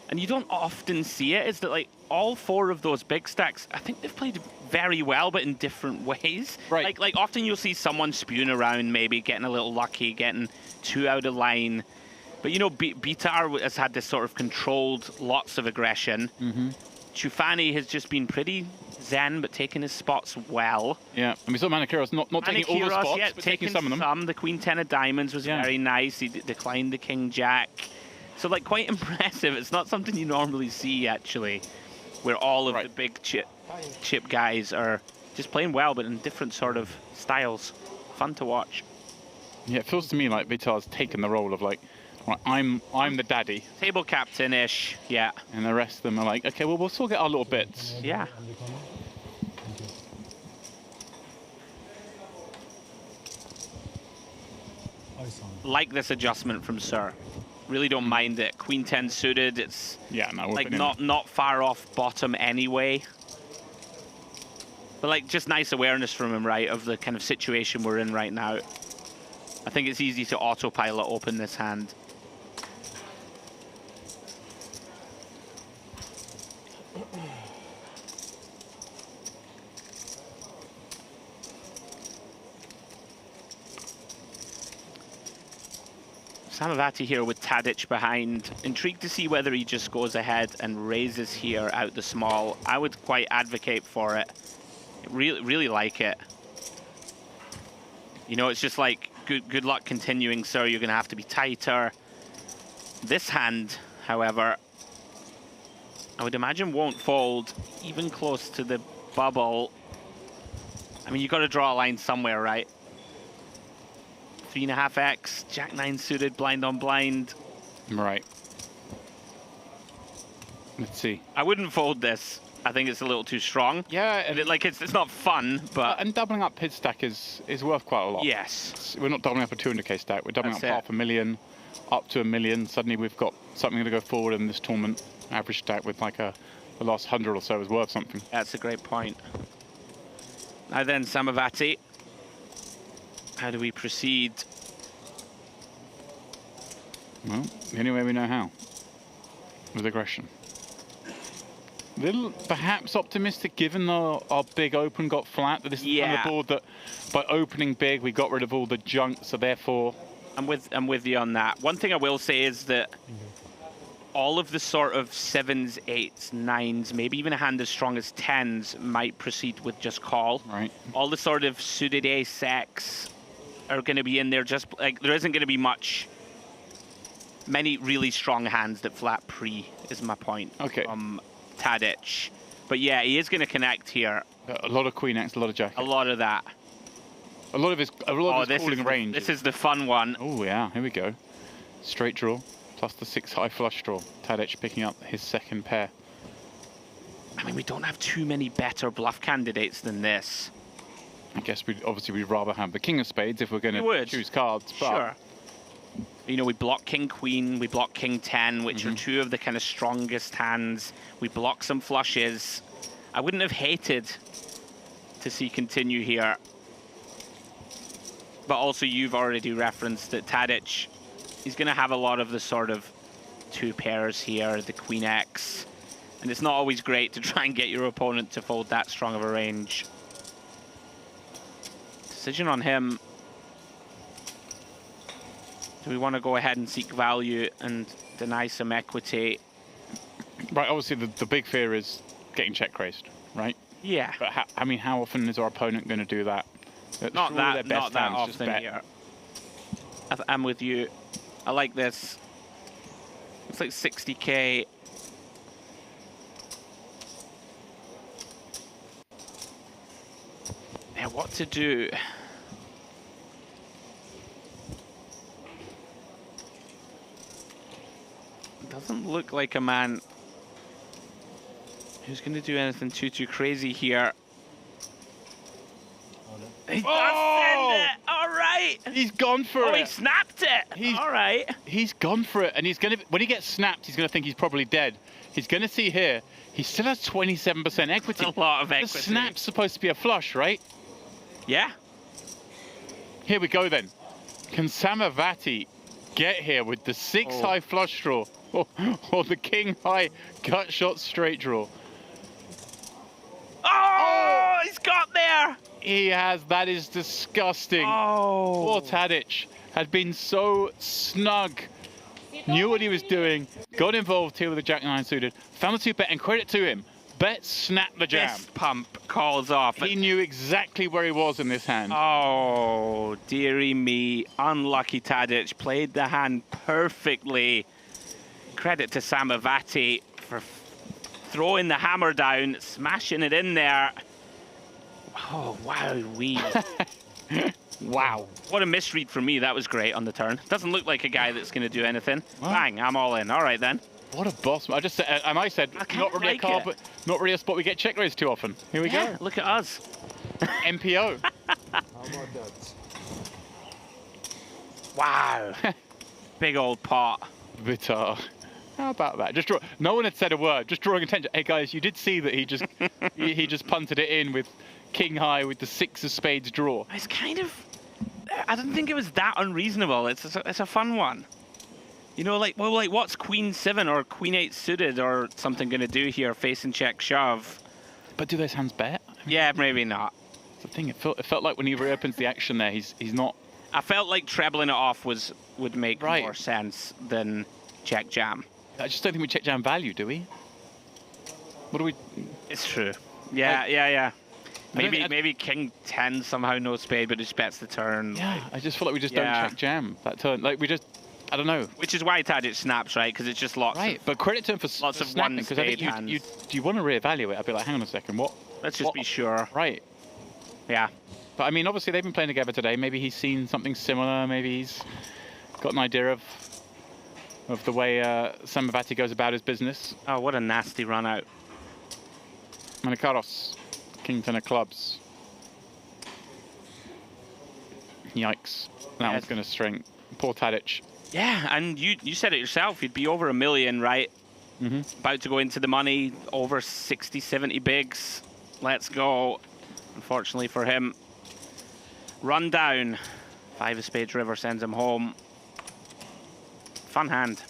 and you don't often see it, is that like all 4 of those big stacks, I think they've played very well, but in different ways. Right. Like often you'll see someone spewing around, maybe getting a little lucky, getting 2 out of line. But you know, Bitar has had this sort of controlled, lots of aggression. Chufani has just been pretty zen, but taking his spots well. Yeah, and we saw Manikiros not taking all the spots, yeah, but taking some of them. The Queen 10 of diamonds was very nice. He declined the King Jack. So like quite impressive. It's not something you normally see actually, where all of the big chip guys are just playing well, but in different sort of styles. Fun to watch. Yeah, it feels to me like Vitar's taken the role of like, right, I'm the daddy. Table captain-ish, yeah. And the rest of them are like, okay, well, we'll still get our little bits. Yeah. Like this adjustment from Sir. Really don't mind it. Queen 10 suited, it's like not far off bottom anyway. But like just nice awareness from him, right, of the kind of situation we're in right now. I think it's easy to autopilot open this hand. Samavati here with Tadic behind. Intrigued to see whether he just goes ahead and raises here out the small. I would quite advocate for it. Really like it. You know, it's just like, good luck continuing, sir. You're going to have to be tighter. This hand, however, I would imagine won't fold even close to the bubble. I mean, you've got to draw a line somewhere, right? 3.5x, Jack 9 suited, blind on blind. Right. Let's see. I wouldn't fold this. I think it's a little too strong. Yeah. Like, it's not fun, but... And doubling up his stack is worth quite a lot. Yes. We're not doubling up a 200k stack. We're doubling That's up $500,000, up to $1 million. Suddenly we've got something to go forward in this tournament. Average stack with like the last 100 or so is worth something. That's a great point. Now then, Samavati. How do we proceed? Well, the only way we know how. With aggression. Little perhaps optimistic given our big open got flat. That this is the kind of board that by opening big we got rid of all the junk, so therefore I'm with you on that. One thing I will say is that all of the sort of 7s, 8s, 9s, maybe even a hand as strong as 10s might proceed with just call. Right. All the sort of suited ace X are going to be in there. Just like there isn't going to be many really strong hands that flat pre is my point. Okay. Tadic. But yeah, he is going to connect here. A lot of queen X, a lot of jack. A lot of that. A lot of his calling range. This is the fun one. Oh yeah, here we go. Straight draw plus the 6 high flush draw. Tadic picking up his second pair. I mean, we don't have too many better bluff candidates than this. I guess we'd rather have the king of spades if we're going to choose cards. But sure. You know, we block king queen, we block king 10, which are two of the kind of strongest hands. We block some flushes. I wouldn't have hated to see continue here. But also you've already referenced that Tadic, he's going to have a lot of the sort of 2 pairs here, the queen X. And it's not always great to try and get your opponent to fold that strong of a range. Decision on him. Do we want to go ahead and seek value and deny some equity? Right, obviously the big fear is getting check raised, right? Yeah. But I mean, how often is our opponent going to do that? Not that often here. I'm with you. I like this. It's like 60k. Yeah, what to do? Doesn't look like a man who's going to do anything too crazy here. He does send it! All right! He's gone for it! Oh, he snapped it! All right. He's gone for it, and he's going to, when he gets snapped, he's going to think he's probably dead. He's going to see here, he still has 27% equity. That's a lot of equity. The snap's supposed to be a flush, right? Yeah. Here we go then. Can Samavati get here with the 6 high flush draw? Or the king high gut shot straight draw? Oh, he's got there! He has. That is disgusting. Oh. Poor Tadic had been so snug. Knew what he was doing. Got involved here with the Jack 9 suited. Found the 2 bet, and credit to him. Bet snapped the jam. Fist pump calls off. He knew exactly where he was in this hand. Oh, dearie me. Unlucky Tadic. Played the hand perfectly. Credit to Samavati for throwing the hammer down, smashing it in there. Oh, wow. Wow. What a misread for me. That was great on the turn. Doesn't look like a guy that's going to do anything. What? Bang, I'm all in. All right, then. What a boss. I just said, and I said, not really a card, but not really a spot we get check raised too often. Here we go. Look at us. MPO. How about that? Wow. Big old pot. Vitar. How about that? Just draw. No one had said a word. Just drawing attention. Hey guys, you did see that he just he just punted it in with king high with the 6 of spades draw. It's kind of. I don't think it was that unreasonable. It's a fun one. You know, like what's queen 7 or queen 8 suited or something going to do here? Face and check shove. But do those hands bet? Yeah, maybe not. That's the thing. It felt like when he reopens the action there, he's not I felt like trebling it off would make more sense than check jam. I just don't think we check jam value, do we? What do we? It's true. Yeah, yeah. Maybe King 10 somehow no spade, but just bets the turn. Yeah, I just feel like we just don't check jam that turn. Like we just, I don't know. Which is why Tadget snaps, right? Because it's just lots. Right, but credit to him for lots of snapping, one because I think do you want to reevaluate? I'd be like, hang on a second, what? Let's just be sure. Right. Yeah. But I mean, obviously they've been playing together today. Maybe he's seen something similar. Maybe he's got an idea of the way Samavati goes about his business. Oh, what a nasty run out. Manikaros, King 10 of clubs. Yikes. That was going to string. Poor Tadic. Yeah, and you said it yourself. You'd be over $1 million, right? About to go into the money, over 60, 70 bigs. Let's go. Unfortunately for him. Run down. 5 of spades river sends him home. Fun hand.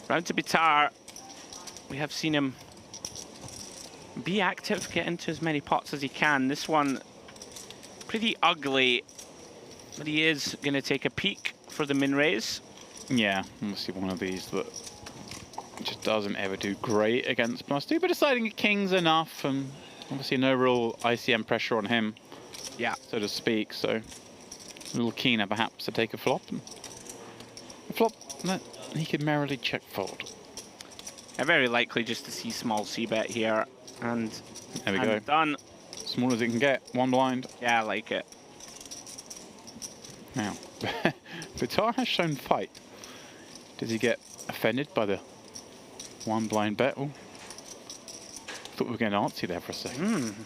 Round to Bitar. We have seen him be active, get into as many pots as he can. This one, pretty ugly, but he is going to take a peek for the min raise. Yeah, obviously one of these that just doesn't ever do great against +2, but deciding king's enough, and obviously no real ICM pressure on him, so to speak, so a little keener perhaps to take a flop. And a flop that he could merrily check fold. Very likely just to see small c-bet here, and there we go. Done. Small as it can get, 1 blind. Yeah, I like it. Now, Bitar has shown fight. Does he get offended by the 1 blind bet? Oh, thought we were going artsy there for a second.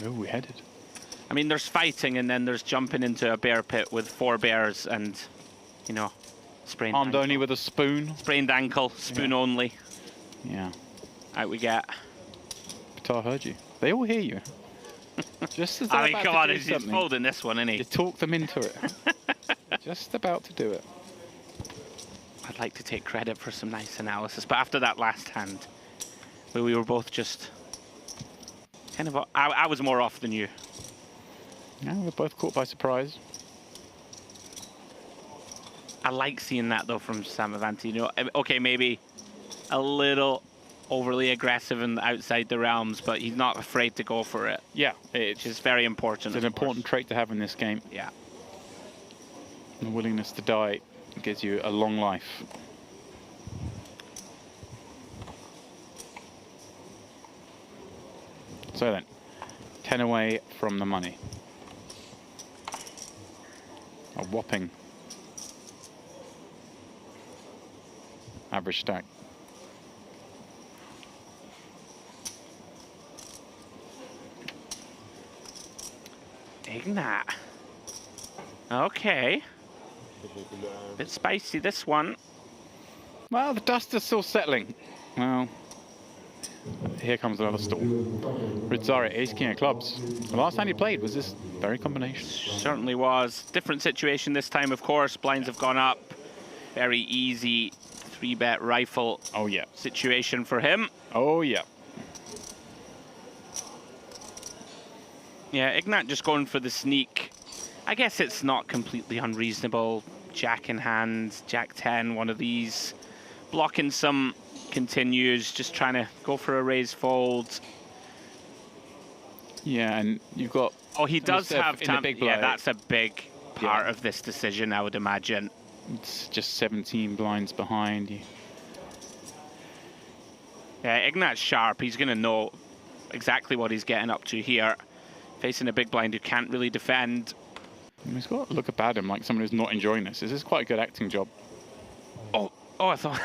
Oh, we headed. I mean, there's fighting, and then there's jumping into a bear pit with 4 bears, and you know, sprained armed ankle. only with a spoon. Sprained ankle, spoon only. Yeah. Out we get. Bitar heard you. They all hear you. Just as I mean, come on, he's folding this one, isn't he? You talk them into it. Just about to do it. I'd like to take credit for some nice analysis, but after that last hand, where we were both just kind of, I was more off than you. Yeah, we were both caught by surprise. I like seeing that though from Samavanti. You know, okay, maybe a little overly aggressive and outside the realms, but he's not afraid to go for it. Yeah, which is very important. It's an important trait to have in this game. Yeah. The willingness to die gives you a long life. So then, 10 away from the money. A whopping average stack. Ignat. Okay. Bit spicy, this one. Well, the dust is still settling. Well, here comes another stall. Rizzari, ace king of clubs. The last time he played was this very combination. Certainly was. Different situation this time, of course. Blinds have gone up. Very easy 3-bet rifle situation for him. Oh, yeah. Yeah, Ignat just going for the sneak. I guess it's not completely unreasonable. Jack in hand, Jack 10, one of these. Blocking some continues, just trying to go for a raise fold. Yeah, and you've got... Oh, he does have... Yeah, that's a big part of this decision, I would imagine. It's just 17 blinds behind you. Yeah, Ignat's sharp. He's going to know exactly what he's getting up to here. Facing a big blind who can't really defend. He's got to look about him like someone who's not enjoying this. This is quite a good acting job. Oh, I thought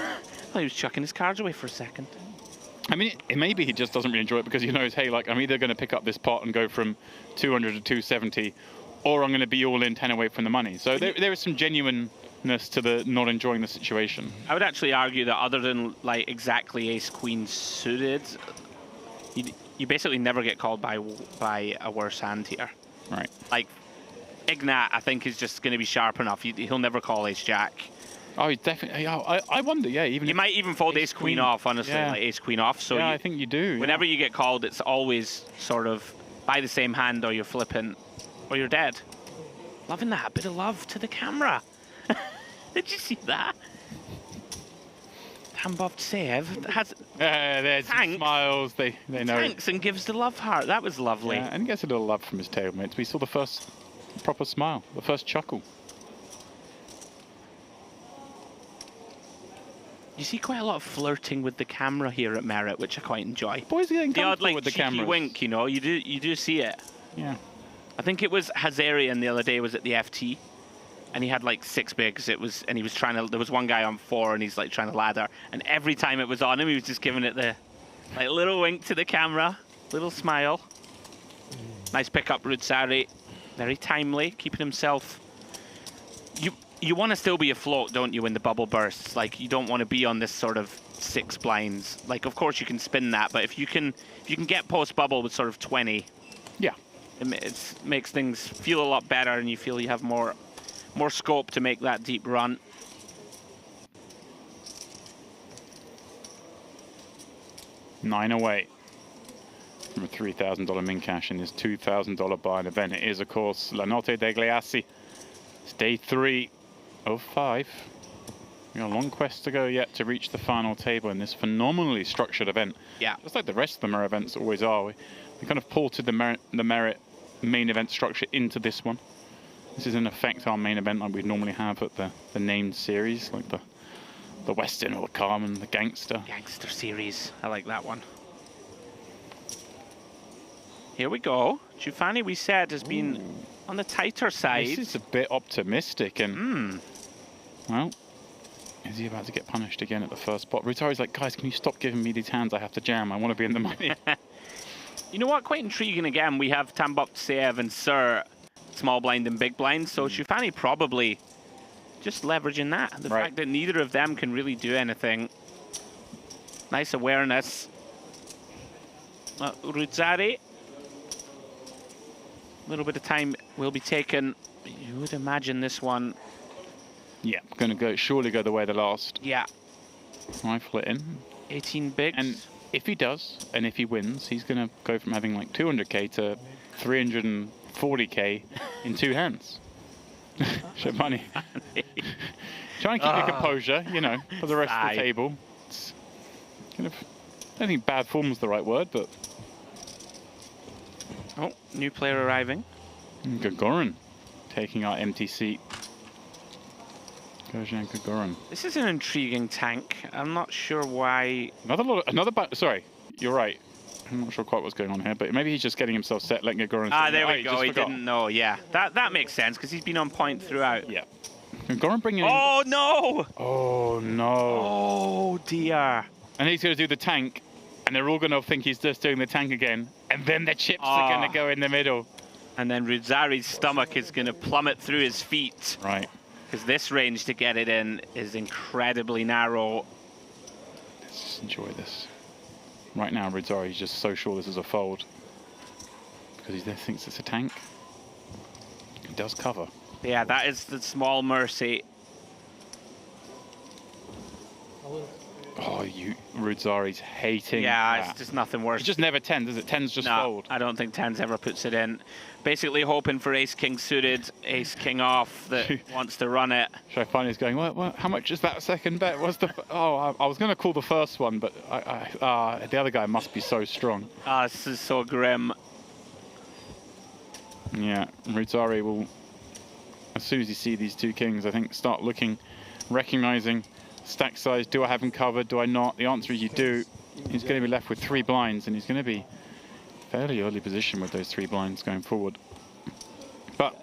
he was chucking his cards away for a second. I mean, maybe he just doesn't really enjoy it because he knows, hey, like, I'm either going to pick up this pot and go from 200 to 270, or I'm going to be all in 10 away from the money. So there is some genuineness to the not enjoying the situation. I would actually argue that other than, like, exactly ace-queen suited, you basically never get called by a worse hand here. Right. Like, Ignat, I think, is just going to be sharp enough. He'll never call ace-jack. Oh, he definitely... I wonder, yeah. Even you might even fold ace-queen off, honestly, like ace-queen off. So yeah, I think you do. Whenever you get called, it's always sort of buy the same hand or you're flipping or you're dead. Loving that. Bit of love to the camera. Did you see that? Tambov Tsev has there's smiles. They know. Thanks and gives the love heart. That was lovely. Yeah, and he gets a little love from his tablemates. We saw the first proper smile, the first chuckle. You see quite a lot of flirting with the camera here at Merit, which I quite enjoy. Boys are getting the odd, like, with the cheeky cameras. wink, you know. You do see it. Yeah. I think it was Hazarian the other day was at the FT, and he had like 6 bigs. There was one guy on 4, and he's like trying to ladder, and every time it was on him, he was just giving it the like little wink to the camera, little smile. Nice pick up, Rudsari. Very timely, keeping himself. You want to still be afloat, don't you, when the bubble bursts? Like, you don't want to be on this sort of 6 blinds. Like, of course you can spin that, but if you can get post bubble with sort of 20, yeah, it makes things feel a lot better, and you feel you have more scope to make that deep run. Nine away from a $3,000 min cash in this $2,000 buy-in event. It is, of course, La Notte Degli Assi. It's day 3 of 5. We got a long quest to go yet to reach the final table in this phenomenally structured event. Yeah. Just like the rest of the Merit events always are. We kind of ported the Merit main event structure into this one. This is in effect our main event like we normally have at the named series, like the Western or the Carmen, the Gangster. Gangster series. I like that one. Here we go. Giuffani, we said, has been on the tighter side. This is a bit optimistic, and well, is he about to get punished again at the first spot? Rutari's like, guys, can you stop giving me these hands? I have to jam. I want to be in the money. You know what? Quite intriguing again. We have Tambov Tsev and Sir, small blind and big blind. So Giuffani probably just leveraging that. The fact that neither of them can really do anything. Nice awareness. Rudzari. A little bit of time will be taken. You would imagine this one. Yeah, going to surely go the way of the last. Yeah. Rifle it in. 18 bigs. And if he does, and if he wins, he's going to go from having like 200k to 340k in 2 hands. Giuffani. Try and keep your composure, you know, for the rest of the table. It's kind of, I don't think bad form's the right word, but... Oh, new player arriving. Gagarin taking our empty seat. Gojan Gagarin. This is an intriguing tank. I'm not sure why. Sorry, you're right. I'm not sure quite what's going on here, but maybe he's just getting himself set, letting Gagarin. There we go. He didn't know. Yeah, that makes sense because he's been on point throughout. Yeah. Gagarin bringing. Oh no! Oh no! Oh dear! And he's going to do the tank, and they're all going to think he's just doing the tank again, and then the chips are going to go in the middle. And then Rudzari's stomach is going to plummet through his feet. Right. Because this range to get it in is incredibly narrow. Let's just enjoy this. Right now, Rudzari's just so sure this is a fold. Because he thinks it's a tank. He does cover. Yeah, that is the small mercy. Oh, Rudzari's hating that. It's just nothing worse. It just never 10s, does it? 10s just fold. I don't think 10s ever puts it in. Basically hoping for ace-king suited, ace-king off that wants to run it. Giuffani's going, what, how much is that second bet? What's the... Oh, I was going to call the first one, but the other guy must be so strong. This is so grim. Yeah, Rudzari will, as soon as you see these 2 kings, I think start looking, recognizing stack size. Do I have him covered? Do I not? The answer is you do. He's going to be left with 3 blinds, and he's going to be fairly early position with those 3 blinds going forward. But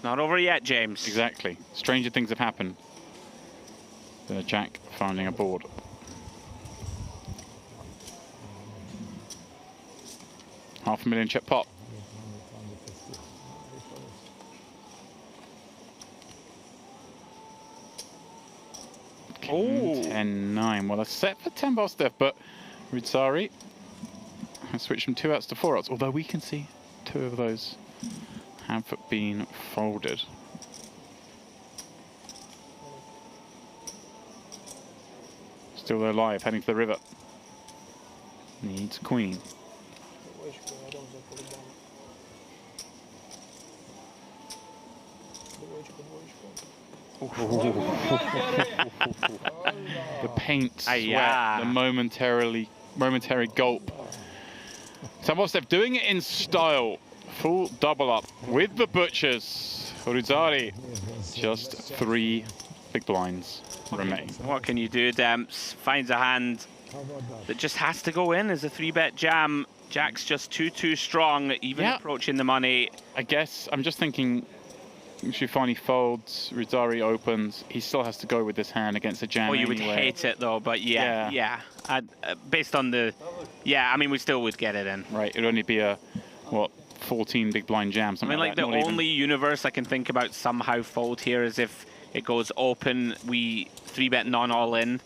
not over yet, James. Exactly. Stranger things have happened than a jack finding a board. $500,000 chip pot. Oh. 10-9. Well, that's set for 10 ball stuff, but Rudzari has switched from 2 outs to 4 outs, although we can see 2 of those have been folded. Still alive, heading to the river. Needs queen. The paint sweat, yeah. the momentary gulp. Samosev doing it in style. Full double up with the butchers. Rudzari, just 3 big blinds remain. What can you do, Demps? Finds a hand that just has to go in as a 3-bet jam. Jack's just too strong, even approaching the money. I guess I'm just thinking, Shufani folds, Rudzari opens. He still has to go with this hand against a jam. Oh, you would anyway. hate it though, but yeah. Based on the, I mean, we still would get it in. Right, it would only be a, what, 14 big blind jam, something like that. The only universe I can think about somehow fold here is if it goes open, we 3-bet non-all in,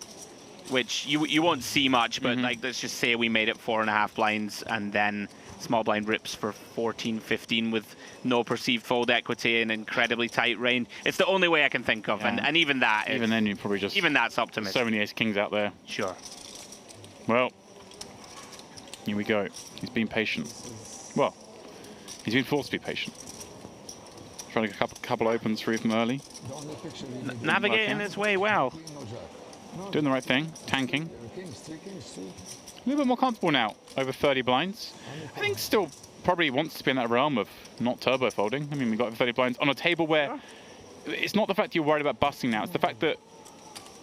which you won't see much, but like let's just say we made it 4.5 blinds and then small blind rips for 14, 15 with no perceived fold equity and incredibly tight range. It's the only way I can think of, and even that. Even then, you probably just. Even that's optimistic. So many ace kings out there. Sure. Well, here we go. He's been patient. Well, he's been forced to be patient. Trying to get a couple opens through from early. Navigating his way well. Doing the right thing, tanking. A little bit more comfortable now, over 30 blinds. I think still probably wants to be in that realm of not turbo folding. I mean, we've got 30 blinds on a table where it's not the fact you're worried about busting now, it's the fact that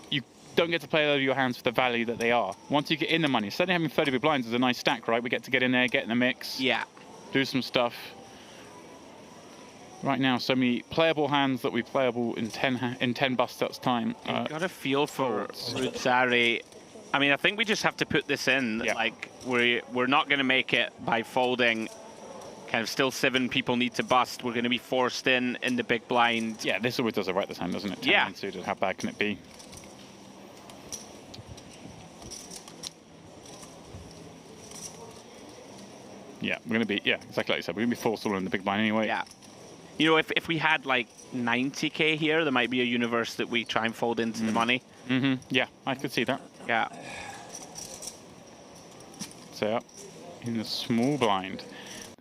you don't get to play over your hands for the value that they are. Once you get in the money, suddenly having 30 big blinds is a nice stack, right? We get to get in there, get in the mix, do some stuff. Right now, so many playable hands that we playable in 10 bust outs time. Got a feel for Rudzari. I mean, I think we just have to put this in. Like we're not going to make it by folding. Kind of still 7 people need to bust. We're going to be forced in the big blind. Yeah, this always does it right this time, doesn't it? 10 suited. How bad can it be? Yeah, we're going to be, exactly like you said, we're going to be forced all in the big blind anyway. Yeah. You know, if we had like 90k here, there might be a universe that we try and fold into the money. Yeah, I could see that. Yeah. So in the small blind,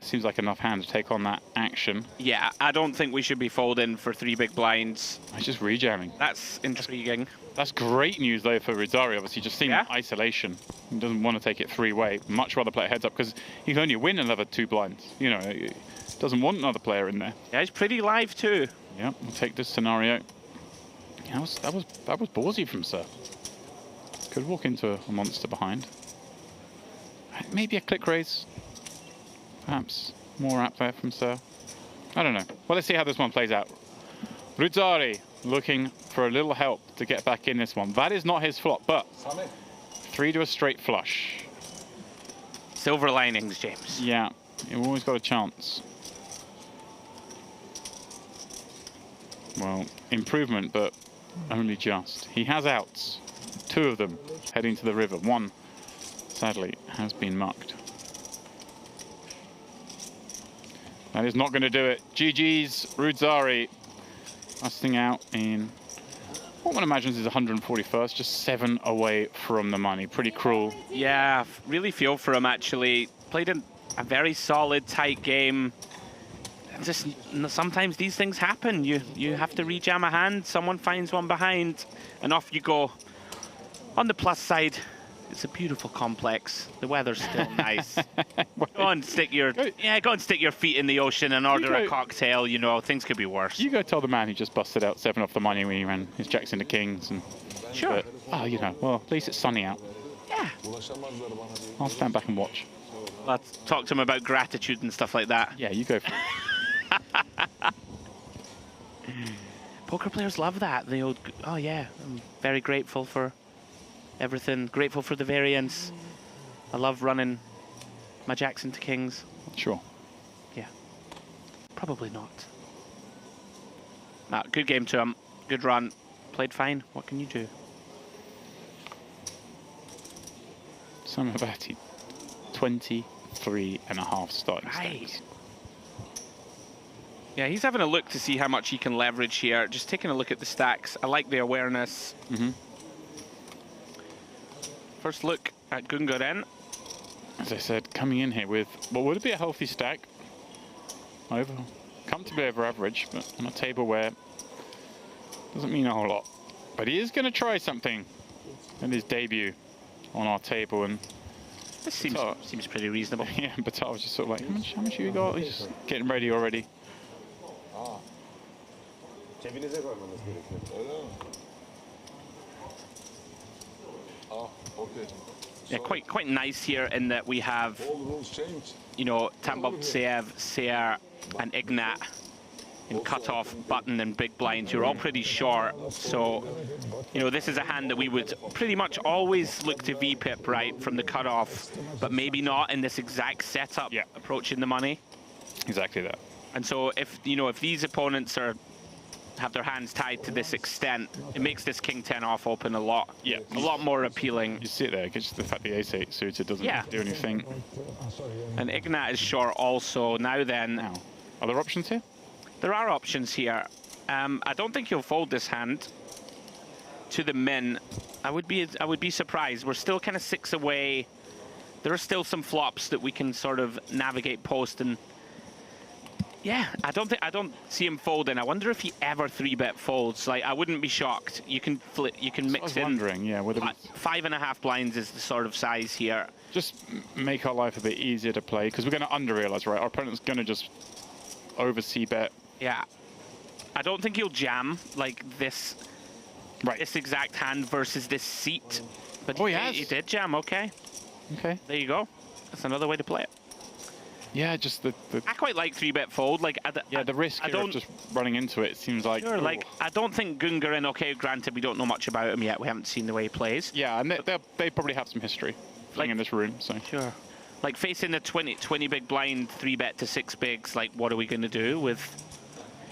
seems like enough hand to take on that action. Yeah, I don't think we should be folding for 3 big blinds. It's just rejamming. That's intriguing. That's great news though for Rudzari. Obviously, just seeing isolation. He doesn't want to take it 3-way. Much rather play it heads up because he can only win another 2 blinds. You know, he doesn't want another player in there. Yeah, he's pretty live too. Yeah, we'll take this scenario. Yeah, that was ballsy from Sir. Could walk into a monster behind. Maybe a click raise. Perhaps more apt there from Sir. I don't know. Well, let's see how this one plays out. Rudzari looking for a little help to get back in this one. That is not his flop, but 3 to a straight flush. Silver linings, James. Yeah, you've always got a chance. Well, improvement, but only just. He has outs. 2 of them heading to the river. 1, sadly, has been mucked. That is not going to do it. GG's, Rudzari. Busting out in what one imagines is 141st, just 7 away from the money. Pretty cruel. Yeah, really feel for him actually. Played a very solid, tight game. Just sometimes these things happen. You have to rejam a hand, someone finds one behind, and off you go. On the plus side, it's a beautiful complex. The weather's still nice. Go and stick your feet in the ocean and order a cocktail. You know, things could be worse. You go tell the man who just busted out 7 off the money when he ran his jacks into kings. And sure. Oh, you know, well, at least it's sunny out. Yeah. I'll stand back and watch. Let's talk to him about gratitude and stuff like that. Yeah, you go for it. Poker players love that. The old, oh yeah, I'm very grateful for everything. Grateful for the variance. I love running my jacks into kings. Sure. Yeah. Probably not. Nah, good game to him. Good run. Played fine. What can you do? Samavati, 23.5 starting stakes. Yeah, he's having a look to see how much he can leverage here. Just taking a look at the stacks. I like the awareness. First look at Gungaren. As I said, coming in here with what would it be a healthy stack? Over comfortably over average, but on a table where doesn't mean a whole lot. But he is going to try something in his debut on our table, and this seems pretty reasonable. Yeah, but I was just sort of like, how much you got? He's just getting ready already. Cebinize koymanız gerekiyor. Öyle mi? Okay. Yeah, quite nice here in that we have, you know, Tambovtsev, Ser, and Ignat in cutoff, button, and big blinds. You're all pretty short, so you know this is a hand that we would pretty much always look to VPIP right from the cutoff, but maybe not in this exact setup. Yeah. Approaching the money. Exactly that. And so if these opponents have their hands tied to this extent, it makes this King 10 off open a lot more appealing. You see it there, just the fact the ace 8 suited doesn't do anything. And Ignat is short also. Now then, are there options here? There are options here. I don't think he'll fold this hand to the min. I would be surprised. We're still kind of 6 away. There are still some flops that we can sort of navigate post, and yeah, I don't see him folding. I wonder if he ever 3-bet folds. Like, I wouldn't be shocked. You can flip, you can mix in. Wondering, yeah, whether 5.5 blinds is the sort of size here. Just make our life a bit easier to play, because we're going to under-realize, right? Our opponent's going to just over c-bet. Yeah, I don't think he'll jam like this. Right. This exact hand versus this seat. But he did jam. Okay. Okay. There you go. That's another way to play it. Yeah, just the I quite like 3-bet fold. Like, the risk here of just running into it seems like. Sure, like, I don't think Gungarin. Okay, granted, we don't know much about him yet. We haven't seen the way he plays. Yeah, and they probably have some history playing in this room. So sure. Like facing the 20 big blind 3-bet to 6 bigs. Like, what are we going to do with?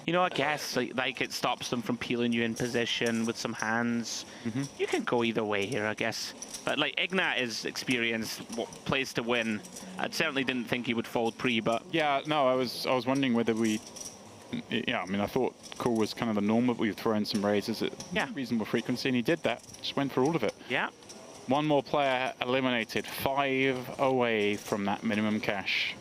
You know, I guess like it stops them from peeling you in position with some hands. You can go either way here, I guess. But like Ignat is experienced, plays to win. I certainly didn't think he would fold pre, but yeah, no, I was wondering whether we. Yeah, I mean, I thought call was kind of the norm, but we've thrown some raises at reasonable frequency, and he did that. Just went for all of it. Yeah. One more player eliminated, 5 away from that minimum cash.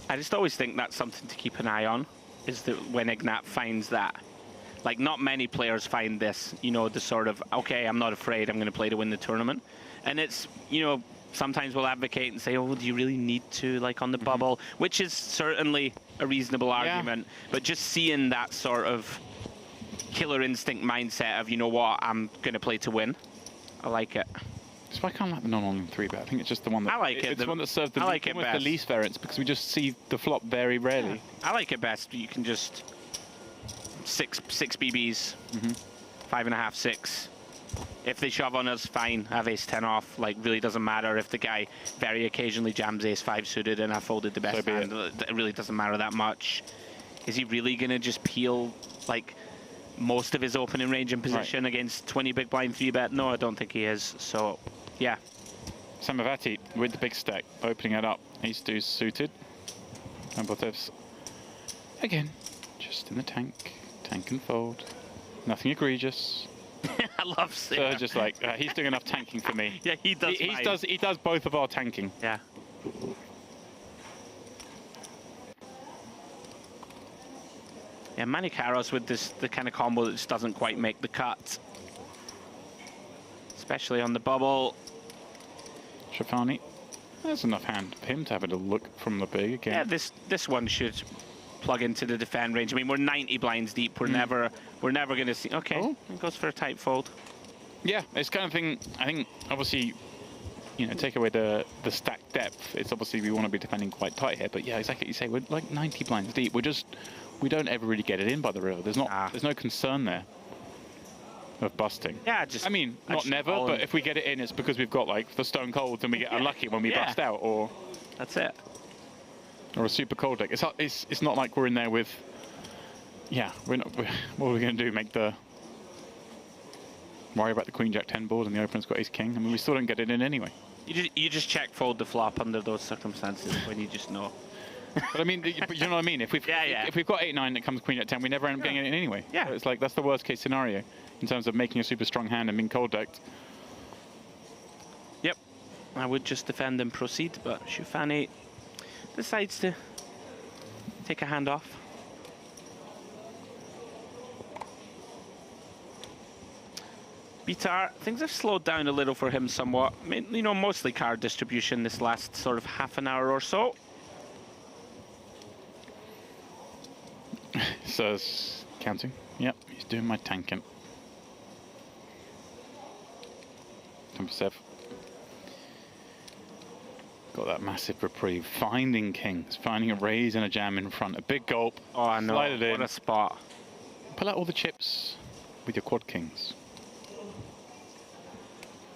I just always think that's something to keep an eye on, is that when Ignat finds that. Like, not many players find this, you know, the sort of, okay, I'm not afraid, I'm going to play to win the tournament. And it's, you know, sometimes we'll advocate and say, oh, do you really need to, like, on the bubble? Which is certainly a reasonable argument. But just seeing that sort of killer instinct mindset of, you know what, I'm going to play to win, I like it. So I kind of like the non-all-in 3-bet. I think it's just the one that... I like it. It's the one that serves the least variance, because we just see the flop very rarely. Yeah. I like it best. You can just... Six BBs, 5.5, 6. If they shove on us, fine. I have ace-10 off. Like, really doesn't matter if the guy very occasionally jams ace-5 suited and I folded the best hand. It really doesn't matter that much. Is he really going to just peel, like, most of his opening range and position against 20 big blind 3-bet? No, I don't think he is. So, yeah. Samavati with the big stack, opening it up. Ace-2 suited. And Botev's again, just in the tank. Tank and fold. Nothing egregious. I love Sarah. So just like, he's doing enough tanking for me. Yeah, he does. He does both of our tanking. Yeah. Yeah, Manicaros with the kind of combo that just doesn't quite make the cut. Especially on the bubble. Shafani. There's enough hand for him to have a look from the big again. Yeah, this one should plug into the defend range. I mean, we're 90 blinds deep. We're never going to see. Okay, it goes for a tight fold. Yeah, it's kind of thing. I think obviously, you know, take away the stack depth. It's obviously we want to be defending quite tight here. But yeah, exactly what you say. We're like 90 blinds deep. We don't ever really get it in by the river. There's no concern there of busting. Yeah, I mean, not never, but if we get it in, it's because we've got like the stone colds and we get unlucky when we bust out, or that's it. Or a super cold deck. It's not like we're in there with. Yeah, what are we going to do? Worry about the Queen Jack 10 board and the opener's got Ace King. I mean, we still don't get it in anyway. You just check fold the flop under those circumstances when you just know. But I mean, but you know what I mean. If we've got 8-9 that comes Queen Jack 10, we never end up getting it in anyway. Yeah, so it's like that's the worst case scenario in terms of making a super strong hand and being cold decked. Yep. I would just defend and proceed, but Shufani decides to take a hand off. Bitar, things have slowed down a little for him somewhat. I mean, you know, mostly card distribution this last sort of half an hour or so. So it's counting. Yep, he's doing my tanking. 10%. Got that massive reprieve. Finding kings, finding a raise and a jam in front. A big gulp. Oh, I know. Slide it in. What a spot. Pull out all the chips with your quad kings.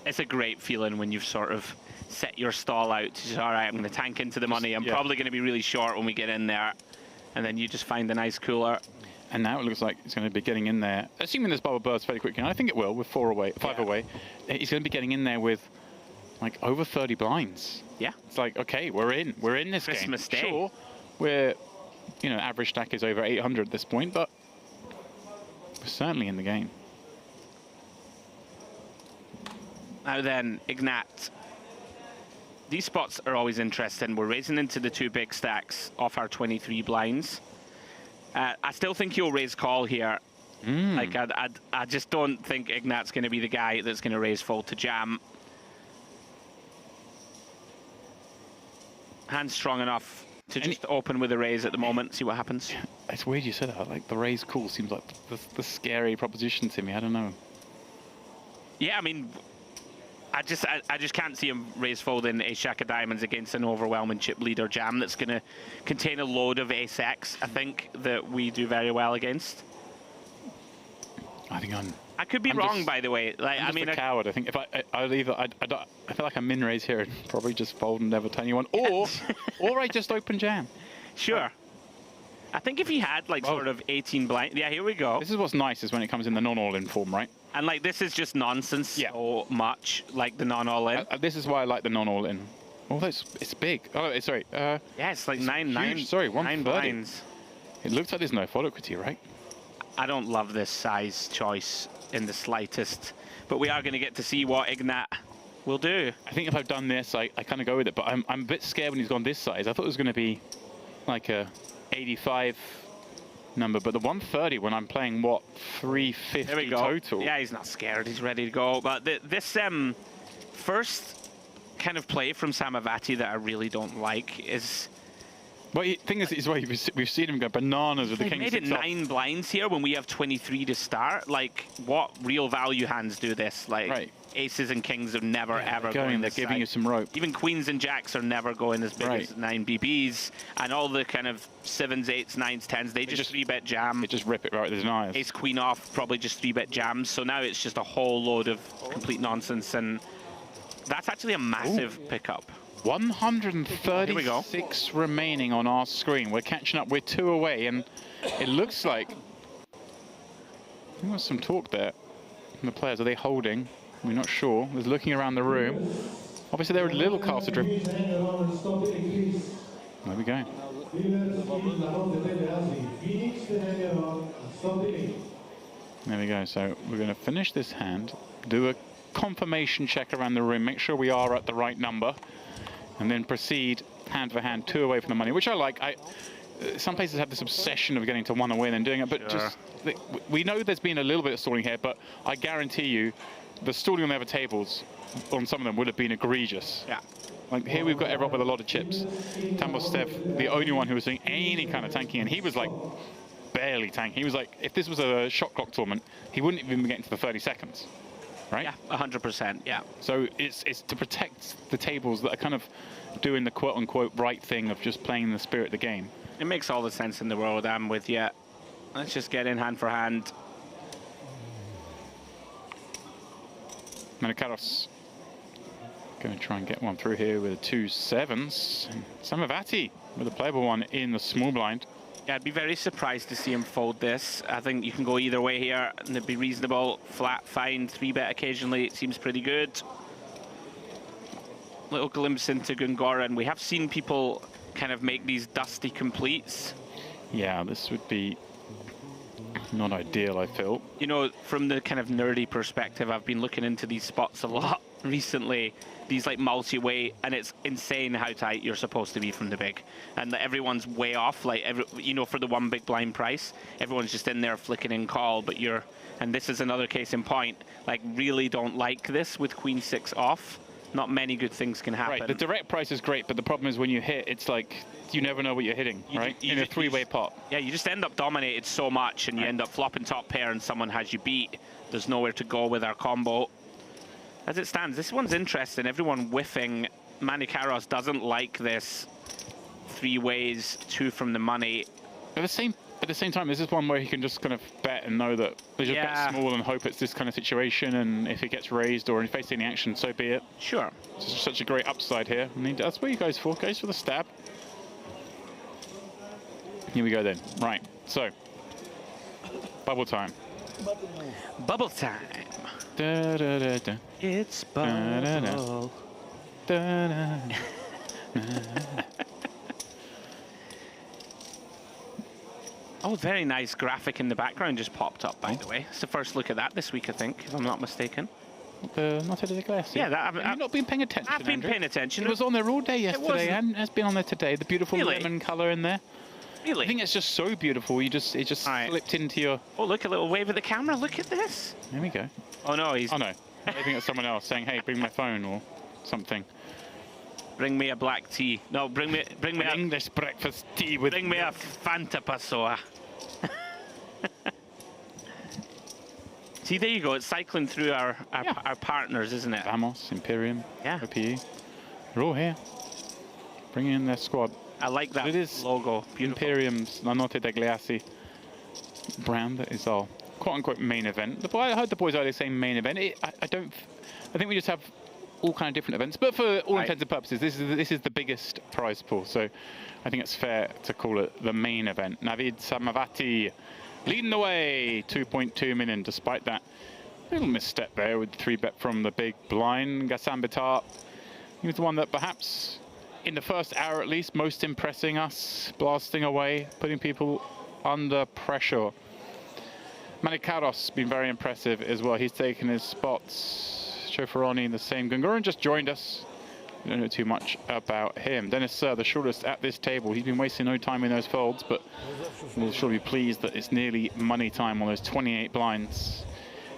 It's a great feeling when you've sort of set your stall out. Just, all right, I'm going to tank into the money. I'm probably going to be really short when we get in there. And then you just find a nice cooler. And now it looks like it's going to be getting in there. Assuming this bubble bursts very quickly, and I think it will with 5 away. He's going to be getting in there with like over 30 blinds. Yeah. It's like, okay, we're in this Christmas game. Day. Sure, we're, you know, average stack is over 800 at this point, but we're certainly in the game. Now then, Ignat. These spots are always interesting. We're raising into the 2 big stacks off our 23 blinds. I still think he'll raise call here. Like, I just don't think Ignat's going to be the guy that's going to raise fold to jam. Hand's strong enough to just open with a raise at the moment, see what happens. It's weird you said that. Like, the raise call seems like the scary proposition to me. I don't know. Yeah, I mean, I just can't see him raise folding a Shack of Diamonds against an overwhelming chip leader jam that's going to contain a load of ace-X, I think, that we do very well against. I think I could be wrong, by the way. Like, I'm just a coward. I think if I feel like I min raise here and probably just fold and never tell anyone, or I just open jam. Sure. I think if he had like sort of 18 blind, yeah, here we go. This is what's nice is when it comes in the non-all-in form, right? And like this is just nonsense so much, like the non-all-in. This is why I like the non-all-in. Oh, it's big. Oh, sorry. Yeah, it's like nine. Sorry, 9 blinds. It looks like there's no follow equity, right? I don't love this size choice in the slightest, but we are going to get to see what Ignat will do. I think if I've done this, I kind of go with it, but I'm a bit scared when he's gone this size. I thought it was going to be like a 85 number, but the 130 when I'm playing, what, 350 there we go. total? Yeah, he's not scared. He's ready to go. But this first kind of play from Samavati that I really don't like is... Well, the thing is why we've seen him go bananas with the king. He made it 9 blinds here when we have 23 to start. Like, what real value hands do this? Like, aces and kings are never, ever going this They're giving you some rope. Even queens and jacks are never going as big as 9 BBs. And all the kind of 7s, 8s, 9s, 10s, they just 3-bet jam. They just rip it right with his eyes. Ace, queen off, probably just 3-bet jams. So now it's just a whole load of complete nonsense. And that's actually a massive pickup. 136 remaining on our screen. We're catching up. We're 2 away, and it looks like there's some talk there from the players. Are they holding? We're not sure. There's looking around the room. Obviously, they're a little castle driven. There we go. There we go. So we're going to finish this hand, do a confirmation check around the room, make sure we are at the right number, and then proceed hand for hand, 2 away from the money, which I like. Some places have this obsession of getting to 1 away and then doing it, but we know there's been a little bit of stalling here, but I guarantee you the stalling on the other tables on some of them would have been egregious. Yeah. Like here we've got everyone with a lot of chips. Tambostev, the only one who was doing any kind of tanking, and he was like barely tanking. He was like, if this was a shot clock tournament, he wouldn't even be getting to the 30 seconds. Right? Yeah, 100%, yeah. So it's to protect the tables that are kind of doing the quote-unquote right thing of just playing the spirit of the game. It makes all the sense in the world. I'm with you. Let's just get in hand for hand. Manikaros going to try and get one through here with 2 7s. And Samavati with a playable one in the small blind. Yeah, I'd be very surprised to see him fold this. I think you can go either way here, and it'd be reasonable. Flat, fine, 3-bet occasionally. It seems pretty good. Little glimpse into Gungora, and we have seen people kind of make these dusty completes. Yeah, this would be not ideal, I feel. You know, from the kind of nerdy perspective, I've been looking into these spots a lot. recently these like multi-way, and it's insane how tight you're supposed to be from the big, and everyone's way off. Like you know, for the one big blind price, everyone's just in there flicking in call, but you're. And this is another case in point. Like, really don't like this with Queen 6 off. Not many good things can happen. Right, the direct price is great, but the problem is when you hit, it's like you never know what you're hitting, right? In a three-way pot. Yeah, you just end up dominated so much, and you end up flopping top pair, and someone has you beat. There's nowhere to go with our combo. As it stands, this one's interesting. Everyone whiffing. Manikaros doesn't like this 3 ways, 2 from the money. At the same time, this is one where he can just kind of bet and know that they just bet small and hope it's this kind of situation, and if it gets raised or if he faces any action, so be it. Sure. It's just such a great upside here. And that's what he goes for. Goes for the stab. Here we go then. Right. So, bubble time. Bubble time. Da, da, da, da. It's bubble. Da, da, da. Da, da. Oh, very nice graphic in the background just popped up, by the way. It's the first look at that this week, I think, if I'm not mistaken. The Notte Degli Assi. Yeah, that Have you not been paying attention, I've been Andrew? paying attention. It was on there all day yesterday, and it's been on there today. The beautiful lemon colour in there. Really? I think it's just so beautiful. It just slipped into your... Oh, look, a little wave of the camera. Look at this. There we go. Oh, no, he's... Oh, no. Waving at someone else saying, hey, bring my phone or something. Bring me a black tea. No, bring me An a... English breakfast tea with... Bring me a Fanta Passoa. See, there you go. It's cycling through our partners, isn't it? Vamos, Imperium, OPE. They're all here. Bringing in their squad. I like that logo. Beautiful. Imperium's Notte Degli Assi brand is our quote-unquote main event. I heard the boys earlier saying main event. I think we just have all kind of different events, but for all intents and purposes, this is the biggest prize pool. So I think it's fair to call it the main event. Navid Samavati leading the way, 2.2 million, despite that little misstep there with 3-bet from the big blind. Ghassan Bitar, he was the one that perhaps, in the first hour at least, most impressing us, blasting away, putting people under pressure. Manikaros been very impressive as well. He's taken his spots. Shofaroni, the same. Gunguran just joined us. We don't know too much about him. Dennis Sir, the shortest at this table. He's been wasting no time in those folds, but we'll sure be pleased that it's nearly money time on those 28 blinds.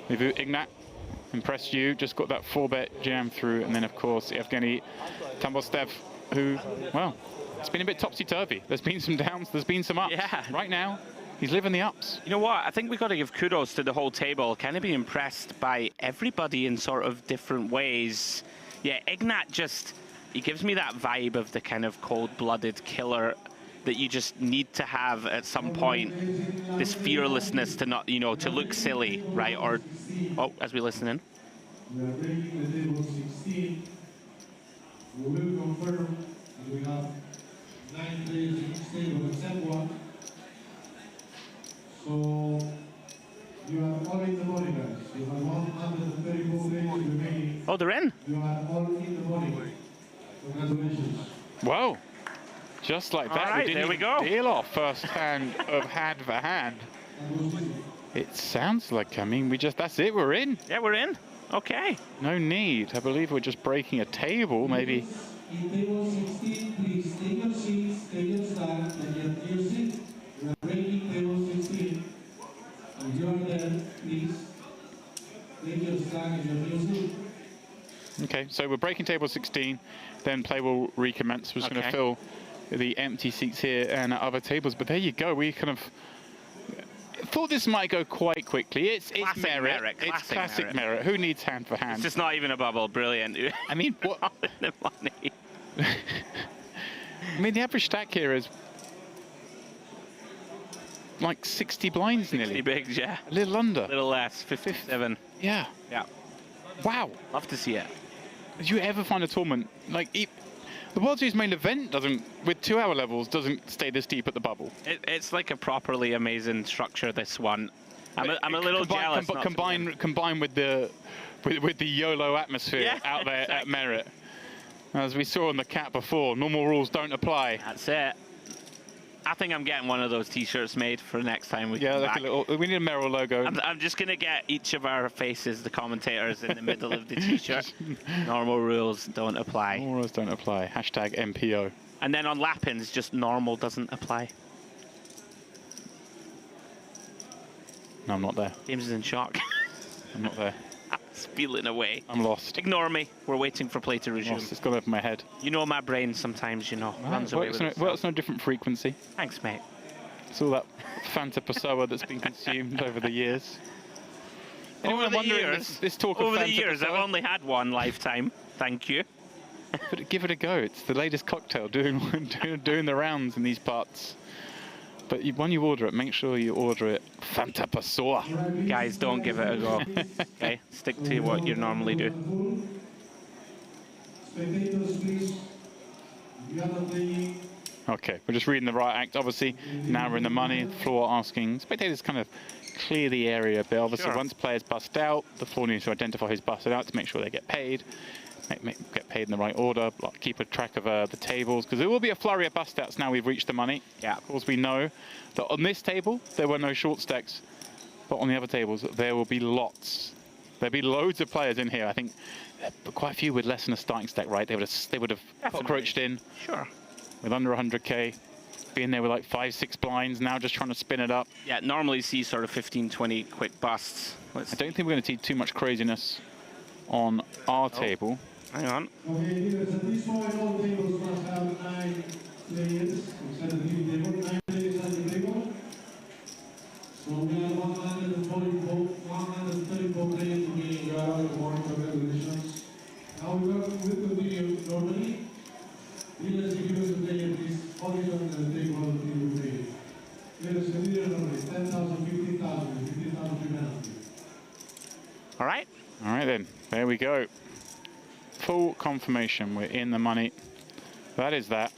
Livu Ignat, impressed you. Just got that 4-bet jam through. And then, of course, Evgeny Tambostev, who, well, it's been a bit topsy-turvy. There's been some downs, there's been some ups. Yeah. Right now, he's living the ups. You know what? I think we've got to give kudos to the whole table. Kind of be impressed by everybody in sort of different ways. Yeah, Ignat just, he gives me that vibe of the kind of cold-blooded killer that you just need to have at some point. This fearlessness to not, you know, to look silly, right? Or, oh, as we listen in. We are breaking the table 16. We will confirm that we have 9 players in each table except one. So you are all in the money, guys. You have 134 players remaining. Oh, they're in. You are all in the money. Congratulations. Whoa. Just like that. All right, there we go. Deal off first hand of hand for hand. It sounds like, I mean, that's it, we're in. Yeah, we're in. Okay. No need. I believe we're just breaking a table, maybe. In table 16, please take your seats, take your stand, and get your seat. We are breaking table 16. If you are there, please take your stand and get your seat. Okay, so we're breaking table 16, then play will recommence. We're just going to fill the empty seats here and at other tables, but there you go. We kind of thought this might go quite quickly. It's merit. It's classic merit. Who needs hand for hand? It's just not even a bubble. Brilliant. I mean, what? The money. I mean, the average stack here is like 60 blinds 60 nearly. bigs, yeah. A little under. A little less, 57. Yeah. Yeah. Wow. Love to see it. Did you ever find a tournament like the World Series main event with 2-hour levels doesn't stay this deep at the bubble? It's like a properly amazing structure. This one, I'm a little jealous. Combined with the YOLO atmosphere out there at Merit, as we saw in the cat before, normal rules don't apply. That's it. I think I'm getting one of those T-shirts made for next time we come like back. a little, we need a Merrill logo. I'm just going to get each of our faces, the commentators, in the middle of the T-shirt. Normal rules don't apply. Normal rules don't apply. Hashtag MPO. And then on lap-ins, just normal doesn't apply. No, I'm not there. James is in shock. I'm not there. It's feeling away. I'm lost. Ignore me. We're waiting for play to resume. It's gone over my head. You know my brain sometimes, you know, runs away with itself. Works on a different frequency. Thanks, mate. It's all that Fanta Pessoa that's been consumed over the years. Over the years, this talk of Fanta I've Pessoa? only had one lifetime. Thank you. But give it a go. It's the latest cocktail doing the rounds in these parts. But when you order it, make sure you order it Fanta Pessoa. Guys, don't give it a go. Okay, stick to what you normally do. Spectators, please. You are not playing. Okay, we're just reading the right act. Obviously, now we're in the money. The floor asking spectators kind of clear the area a bit. Obviously, once players bust out, the floor needs to identify who's busted out to make sure they get paid. Get paid in the right order, keep a track of the tables, because there will be a flurry of bust outs now we've reached the money. Yeah. Of course, we know that on this table, there were no short stacks, but on the other tables, there will be lots. There'll be loads of players in here. I think quite a few with less than a starting stack, right? They would have cockroached in. Sure. With under 100k. Being there with like 5-6 blinds, now just trying to spin it up. Yeah, normally see sort of 15-20 quick busts. I don't think we're going to see too much craziness on our table. Hang on. Okay, leaders, at this point, all tables must have 9 players instead of the table. 9 players at the table. So we have 134 players to be according to regulations. Now we will continue normally. Leaders, if you wish to play, please always on the table to play. Leaders, the leader normally 10,000, 15,000, 15,000 penalty. All right. All right then, there we go. Full confirmation, we're in the money. That is that.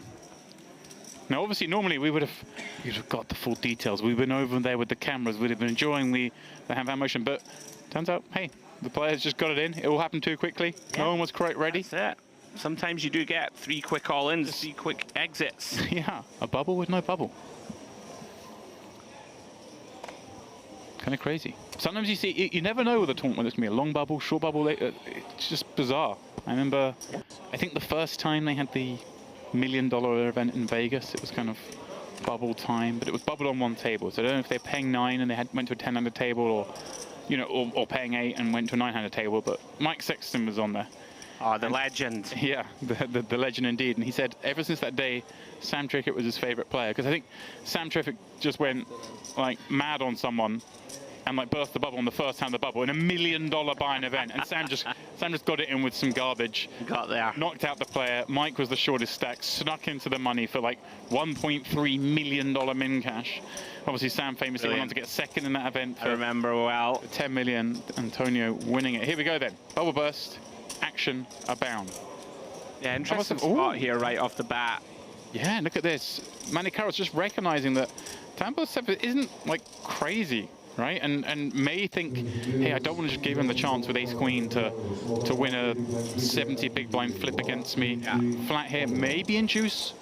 Now obviously normally you'd have got the full details. We've been over there with the cameras, we'd have been enjoying the hand motion, but turns out, hey, the players just got it in. It all happened too quickly. No one was quite ready. That's it. Sometimes you do get 3 quick all-ins, 3 quick exits. Yeah, a bubble with no bubble. Kind of crazy. Sometimes you see, you never know with a tournament, whether it's going to be a long bubble, short bubble. It's just bizarre. I remember, I think the first time they had the $1 million event in Vegas, it was kind of bubble time, but it was bubbled on one table. So I don't know if they're paying 9 and they went to a 10-handed table, or, you know, or paying 8 and went to a 9-handed table. But Mike Sexton was on there. Oh, the legend. Yeah, the legend indeed. And he said ever since that day, Sam Trickett was his favorite player, because I think Sam Trickett just went like mad on someone and like burst the bubble on the first hand of the bubble in $1 million buy-in event, and Sam just got it in with some garbage. Got there. Knocked out the player. Mike was the shortest stack, snuck into the money for like $1.3 million min cash. Obviously, Sam famously went on to get second in that event. I remember well. 10 million. Antonio winning it. Here we go then. Bubble burst. Action abound. Yeah, interesting spot here right off the bat. Yeah, look at this. Manny Carroll's just recognizing that Tampa 7 isn't like crazy, right? And may think, hey, I don't want to just give him the chance with ace queen to win a 70 big blind flip against me. Yeah. Flat here, maybe induce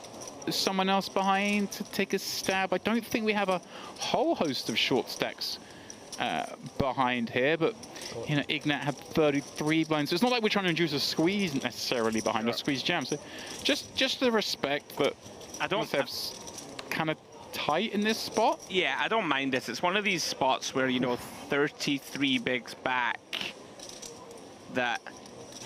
someone else behind to take a stab. I don't think we have a whole host of short stacks behind here, but you know, Ignat had 33 blinds, so it's not like we're trying to induce a squeeze necessarily behind a squeeze jam. So just the respect that I don't have kind of tight in this spot. Yeah, I don't mind this. It's one of these spots where, you know, 33 bigs back, that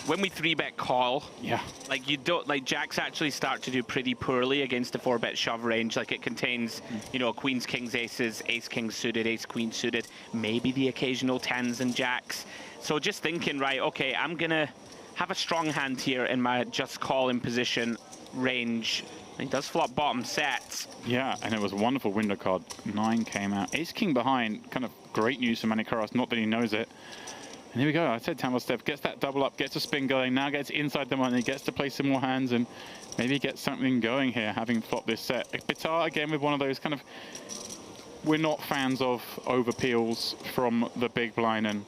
when we 3-bet call, yeah, like you don't, like jacks actually start to do pretty poorly against a 4-bet shove range. Like it contains, you know, queens, kings, aces, ace, king suited, ace, queen suited, maybe the occasional 10s and jacks. So just thinking, right, okay, I'm gonna have a strong hand here in my just call in position range. He does flop bottom sets. Yeah, and it was a wonderful window card. 9 came out. Ace king behind, kind of great news for Manny Carras, not that he knows it. And here we go. I said Tamil Steph gets that double up, gets a spin going, now gets inside the money, gets to play some more hands and maybe get something going here, having flopped this set. Bitar again with one of those kind of, we're not fans of over peels from the big blind, and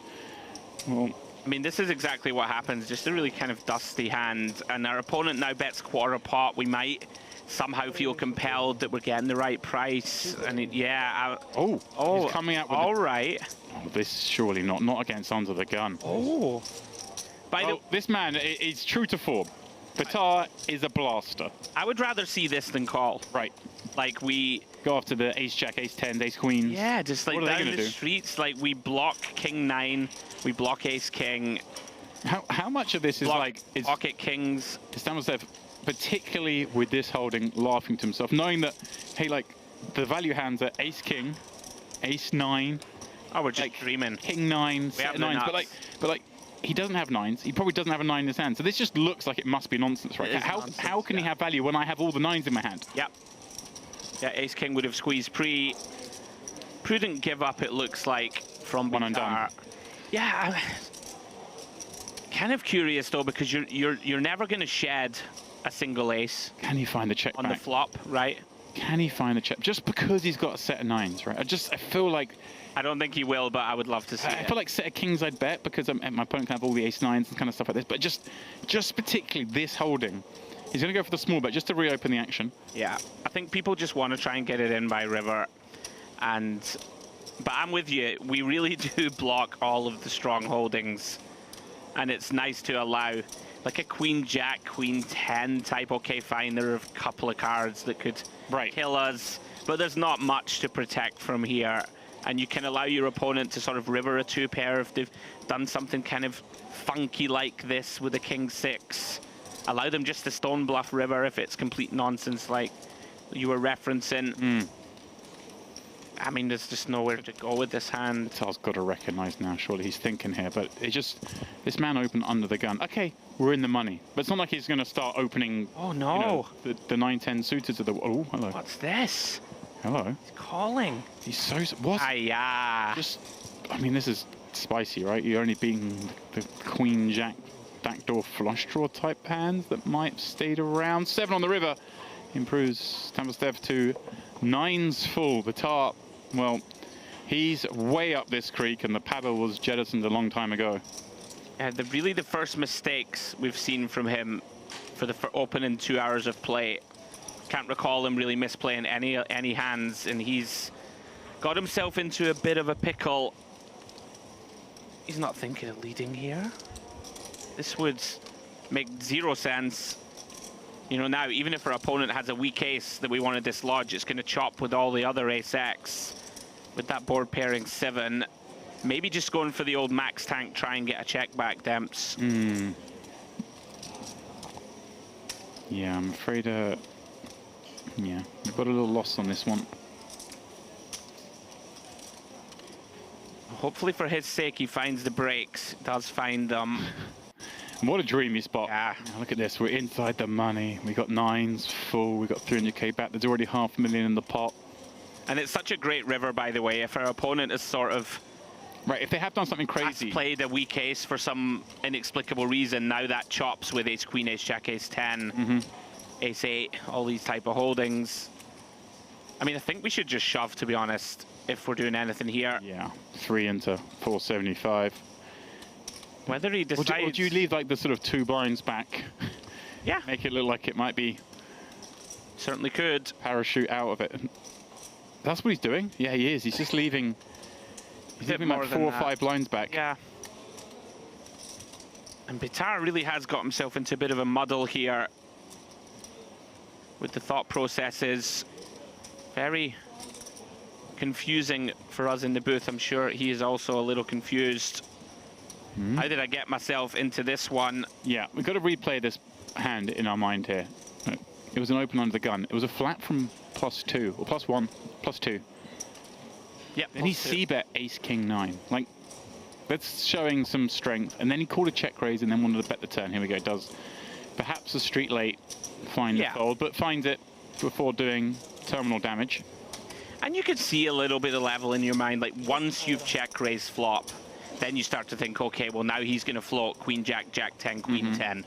well, I mean, this is exactly what happens, just a really kind of dusty hand, and our opponent now bets quarter pot. We might somehow feel compelled that we're getting the right price. And yeah. He's coming out with all right. Oh, this is surely not against Under the Gun. Oh. This man is true to form. Vitar is a blaster. I would rather see this than call. Right. Like we go after the ace jack, ace 10, ace queens. Yeah, just like what are down they the gonna do? streets, like we block king 9, we block ace king. How much of this is like pocket kings? Is Stammelstev, particularly with this holding, laughing to himself, knowing that, hey, like the value hands are ace king, ace 9. Oh, we're just dreaming. King 9, set of 9s, but like he doesn't have 9s. He probably doesn't have a 9 in his hand. So this just looks like it must be nonsense, right? How can he have value when I have all the 9s in my hand? Yep. Yeah, ace king would have squeezed pre. Prudent give up, it looks like, from one and done. Yeah, I'm kind of curious though, because you're never going to shed a single ace. Can he find the check on back? The flop, right? Can he find the check just because he's got a set of 9s, right? I feel like. I don't think he will, but I would love to see it. I feel like set of kings I'd bet because my opponent can have all the ace 9s and kind of stuff like this. But just particularly this holding, he's going to go for the small bet just to reopen the action. Yeah, I think people just want to try and get it in by river. But I'm with you. We really do block all of the strong holdings. And it's nice to allow like a queen jack, queen 10 type. Okay, fine, there are a couple of cards that could kill us. But there's not much to protect from here. And you can allow your opponent to sort of river a 2-pair if they've done something kind of funky like this with a king 6. Allow them just to stone bluff river if it's complete nonsense like you were referencing. I mean, there's just nowhere to go with this hand. Vitar's got to recognize now, surely he's thinking here, but this man opened Under the Gun. Okay, we're in the money, but it's not like he's going to start opening. Oh no! You know, the 9-10 suited to the. Oh, hello. What's this? Hello. He's calling. He's so what? Yeah. I mean, this is spicy, right? You're only beating the queen jack backdoor flush draw type hands that might have stayed around. 7 on the river improves Stammelstev to 9s full. Vitar, well, he's way up this creek, and the paddle was jettisoned a long time ago. Yeah, really the first mistakes we've seen from him for the opening 2 hours of play. Can't recall him really misplaying any hands, and he's got himself into a bit of a pickle. He's not thinking of leading here. This would make 0 sense. You know, now, even if our opponent has a weak ace that we want to dislodge, it's going to chop with all the other ace-X. With that board pairing 7, maybe just going for the old max tank, try and get a check back, Demps. Yeah, I'm afraid, yeah, we've got a little loss on this one. Hopefully for his sake, he finds the breaks, does find them. What a dreamy spot. Yeah. Now look at this, we're inside the money. We got 9s full, we got 300k back. There's already $500,000 in the pot. And it's such a great river, by the way, if our opponent is sort of... Right, if they have done something crazy. Played a weak ace for some inexplicable reason, now that chops with ace queen, ace jack, ace 10, ace 8, all these type of holdings. I mean, I think we should just shove, to be honest, if we're doing anything here. Yeah, 3 into 475. Whether he decides... Or do you leave like the sort of 2 blinds back? Yeah. Make it look like it might be... Certainly could. Parachute out of it. That's what he's doing? Yeah, he is. He's just leaving... He's leaving like 4 or 5 blinds back. Yeah. And Vitar really has got himself into a bit of a muddle here with the thought processes. Very confusing for us in the booth. I'm sure he is also a little confused. How did I get myself into this one? Yeah, we've got to replay this hand in our mind here. It was an open Under the Gun. It was a flat from +2, or +1, +2. Yep. Then he c-bet ace king 9. Like, that's showing some strength. And then he called a check raise and then wanted to bet the turn. Here we go. Does perhaps a street late find the fold, but finds it before doing terminal damage. And you could see a little bit of level in your mind. Like, once you've check raised flop, then you start to think, okay, well, now he's going to float queen, jack, jack 10, queen 10.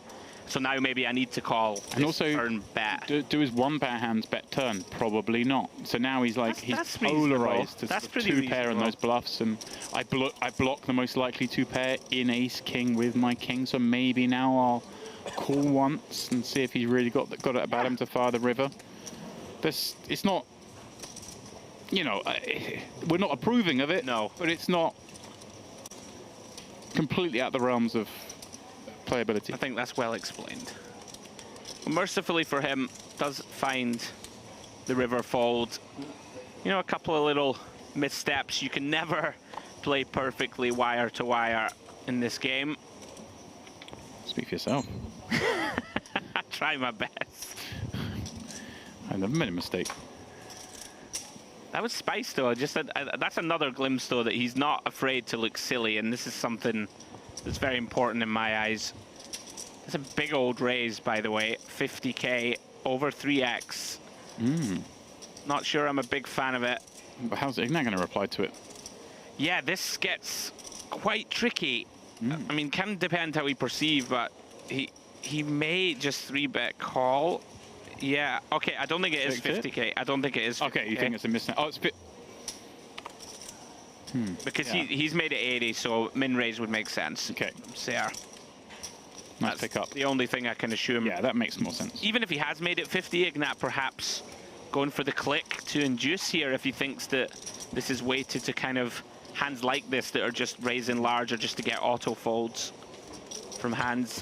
So now maybe I need to call and also turn bet. Do his 1-pair hands bet turn? Probably not. So now he's like, he's polarized to sort of 2-pair on those bluffs, and I block the most likely 2-pair in ace king with my king. So maybe now I'll call once and see if he really got it about him to fire the river. It's not, you know, we're not approving of it. No. But it's not completely out the realms of playability. I think that's well explained. Mercifully for him, does find the river fold. You know, a couple of little missteps. You can never play perfectly wire to wire in this game. Speak for yourself. I try my best. I never made a mistake. That was spice, though. That's another glimpse, though, that he's not afraid to look silly, and this is something that's very important in my eyes. It's a big old raise, by the way. 50k over 3x. Not sure I'm a big fan of it. But how's Ignat going to reply to it? Yeah, this gets quite tricky. I mean, can depend how we perceive, but he may just 3-bet call. Yeah, okay, I don't think it is 50k. I don't think it is 50K. Okay, you think it's a mismatch? Oh, it's because he's made it 80, so min raise would make sense. Okay. So yeah. Nice pick up. The only thing I can assume. Yeah, that makes more sense. Even if he has made it 50, Ignat perhaps going for the click to induce here if he thinks that this is weighted to kind of hands like this that are just raising larger just to get auto folds from hands.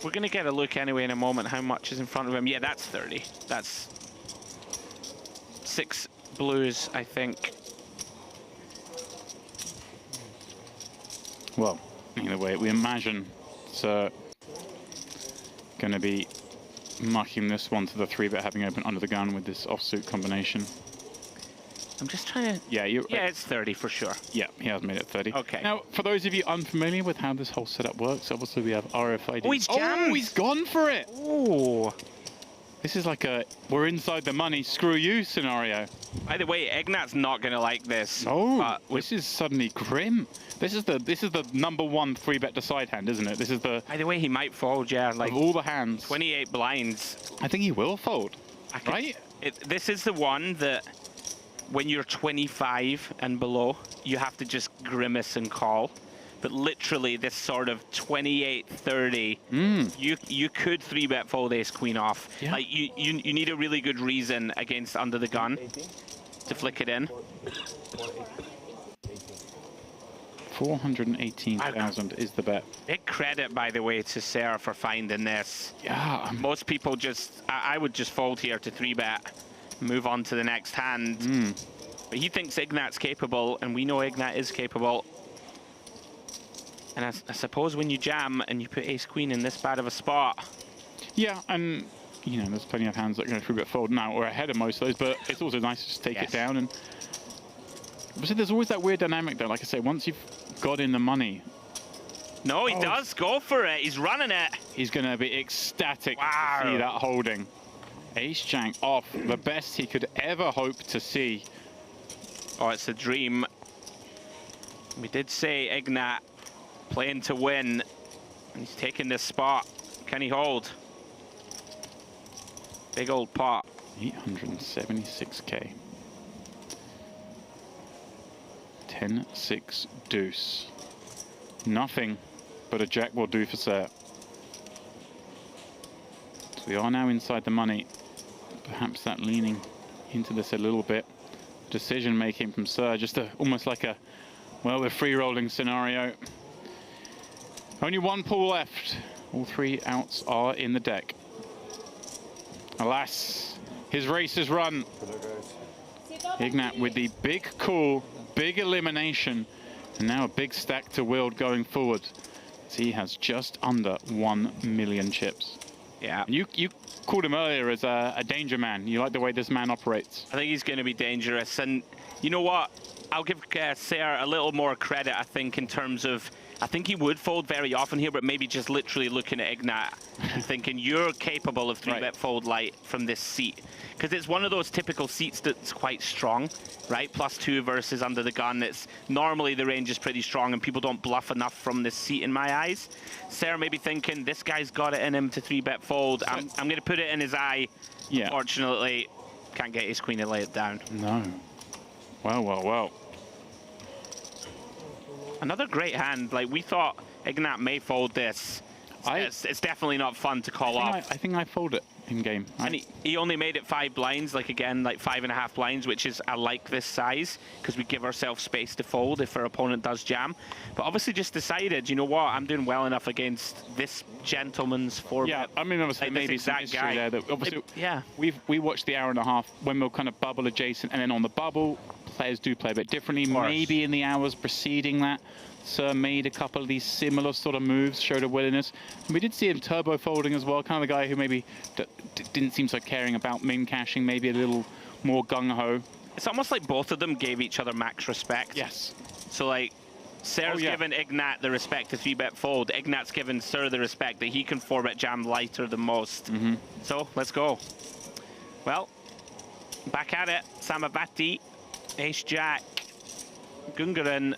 We're going to get a look anyway in a moment how much is in front of him. Yeah, that's 30. That's 6 blues, I think. Well, either way, we imagine Sir going to be mucking this one to the 3-bet, having opened under the gun with this offsuit combination. I'm just trying to... Yeah, yeah, it's 30 for sure. Yeah, he has made it 30. Okay. Now, for those of you unfamiliar with how this whole setup works, obviously we have RFID. Oh, he's jammed! Oh, he's gone for it! Oh. This is like a we're inside the money, screw you scenario. By the way, Ignat's not going to like this. Oh, this is suddenly grim. This is the #1 3-bet decide hand, isn't it? This is the... By the way, he might fold, yeah. Like of all the hands. 28 blinds. I think he will fold, right? This is the one that when you're 25 and below, you have to just grimace and call. But literally, this sort of 28, 30, you could 3-bet fold ace queen off. Yeah. Like you need a really good reason against under the gun to flick it in. 418,000 is the bet. Big credit, by the way, to Sarah for finding this. Yeah. Most people I would just fold here to 3-bet, move on to the next hand. But he thinks Ignat's capable, and we know Ignat is capable. And I suppose when you jam and you put ace-queen in this bad of a spot. Yeah, and, you know, there's plenty of hands that are going to 3-bet fold now. We're ahead of most of those, but it's also nice to just take it down. And but there's always that weird dynamic, though. Like I say, once you've got in the money... No, he does go for it. He's running it. He's going to be ecstatic to see that holding. Ace-jack off, the best he could ever hope to see. Oh, it's a dream. We did say Ignat playing to win, and he's taking this spot. Can he hold? Big old pot. 876k. 10-6 deuce. Nothing but a jack will do for Sir. So we are now inside the money. Perhaps that leaning into this a little bit. Decision making from Sir, just almost like a, well, the free rolling scenario. Only one pool left. All 3 outs are in the deck. Alas, his race is run. Ignat with the big call, big elimination, and now a big stack to wield going forward. So he has just under 1 million chips. Yeah. You called him earlier as a danger man. You like the way this man operates. I think he's going to be dangerous. And you know what? I'll give Sarah a little more credit, I think, in terms of... I think he would fold very often here, but maybe just literally looking at Ignat and thinking, you're capable of 3-bet fold light from this seat. Because it's one of those typical seats that's quite strong, right? +2 versus under the gun. It's normally the range is pretty strong and people don't bluff enough from this seat in my eyes. Sarah may be thinking, this guy's got it in him to 3-bet fold. I'm going to put it in his eye. Yeah. Unfortunately, can't get his queen and lay it down. No. Well, well, well. Another great hand. Like, we thought Ignat may fold this. It's definitely not fun to call off. I think I fold it in game. And he only made it 5 blinds, like again, like 5.5 blinds, which is, I like this size, because we give ourselves space to fold if our opponent does jam. But obviously just decided, you know what, I'm doing well enough against this gentleman's 4-bet. Yeah, I mean, obviously like maybe some history there. That obviously, yeah. We watched the hour and a half when we'll kind of bubble adjacent, and then on the bubble, players do play a bit differently. Maybe in the hours preceding that, Sir made a couple of these similar sort of moves, showed a willingness. And we did see him turbo folding as well, kind of the guy who maybe didn't seem so caring about min caching, maybe a little more gung-ho. It's almost like both of them gave each other max respect. Yes. So like, Sir's given Ignat the respect to 3-bet fold. Ignat's given Sir the respect that he can 4-bet jam lighter than most. So let's go. Well, back at it. Samavati, Ace-Jack, Gungaran.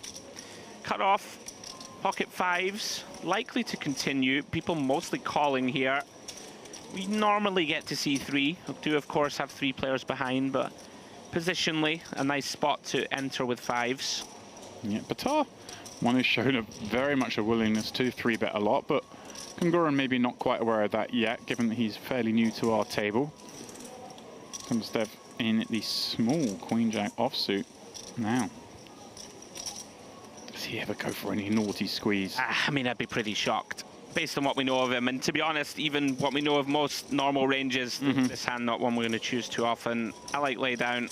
Cut off, pocket 5s, likely to continue. People mostly calling here. We normally get to see 3. We do, of course, have 3 players behind, but positionally, a nice spot to enter with 5s. Yeah, Batar, one who's shown very much a willingness to 3-bet a lot, but Gungaran maybe not quite aware of that yet, given that he's fairly new to our table. Comes Dev in the small Queen-Jack offsuit now. Does he ever go for any naughty squeeze? I mean, I'd be pretty shocked based on what we know of him. And to be honest, even what we know of most normal ranges, this hand not one we're going to choose too often. I like lay down.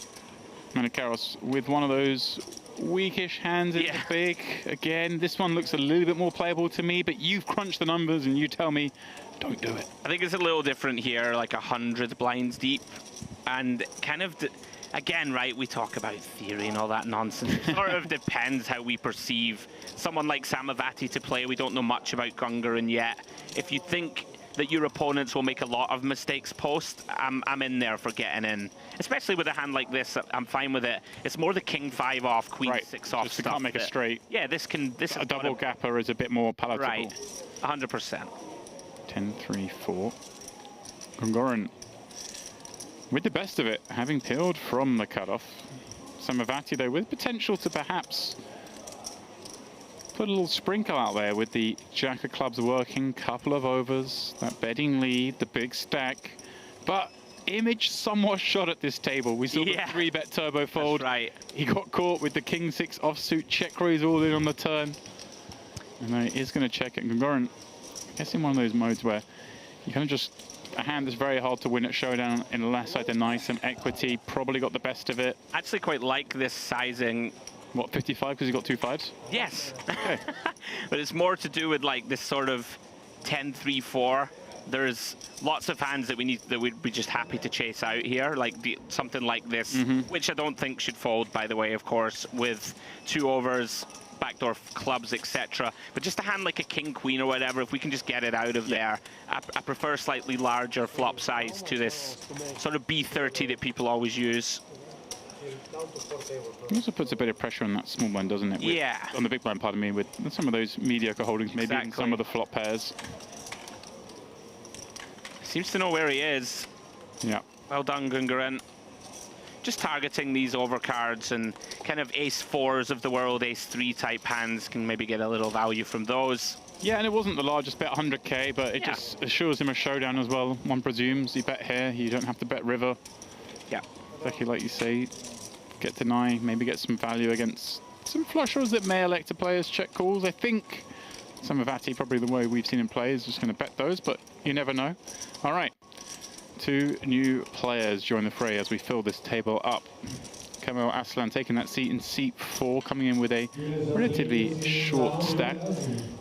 Manikaros with one of those weakish hands in the big. Again, this one looks a little bit more playable to me, but you've crunched the numbers and you tell me, don't do it. I think it's a little different here, like 100 blinds deep. And kind of... Again, right, we talk about theory and all that nonsense. It sort of depends how we perceive someone like Samavati to play. We don't know much about Gungaran yet. If you think that your opponents will make a lot of mistakes post, I'm in there for getting in. Especially with a hand like this, I'm fine with it. It's more the king 5 off, queen 6 off Just stuff. can't make a straight. Yeah, this a double gapper is a bit more palatable. Right, 100%. 10-3-4. Gungaran with the best of it, having peeled from the cutoff. Samavati, though, with potential to perhaps put a little sprinkle out there with the Jack of Clubs working, couple of overs, that betting lead, the big stack. But Image somewhat shot at this table. We saw the 3-bet turbo fold. That's right. He got caught with the king 6 offsuit, check raise all in on the turn. And now he is going to check it. Gungaran, I guess in one of those modes where you kind of just... A hand that's very hard to win at Showdown unless I deny some equity. Probably got the best of it. I actually quite like this sizing. What, 55 because he got 2 5s? Yes. Okay. But it's more to do with like this sort of 10-3-4. There's lots of hands that we'd be just happy to chase out here, like something like this, which I don't think should fold, by the way, of course, with 2 overs. Backdoor clubs, etc. But just a hand like a king queen or whatever, if we can just get it out of there. I prefer slightly larger flop size to this sort of B30 that people always use. It also puts a bit of pressure on that small blind, doesn't it? On the big blind, pardon me, with some of those mediocre holdings, maybe in some of the flop pairs. Seems to know where he is. Yeah. Well done, Gungaran. Just targeting these overcards and kind of ace-4s of the world, ace-3 type hands can maybe get a little value from those. Yeah, and it wasn't the largest bet, 100k, but it just assures him a showdown as well. One presumes you bet here, you don't have to bet river. Yeah. Exactly like you say, get deny, maybe get some value against some flushers that may elect to play as check calls. I think Samavati, probably the way we've seen him play, is just going to bet those, but you never know. All right. 2 new players join the fray as we fill this table up. Kamel Aslan taking that seat in seat 4, coming in with a relatively short stack.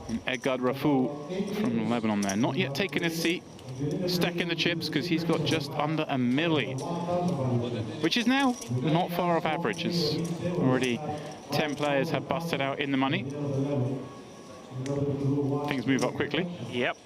And Edgard Rafu from Lebanon there, not yet taking his seat, stacking the chips because he's got just under a milli, which is now not far off average, as already 10 players have busted out in the money. Things move up quickly. Yep.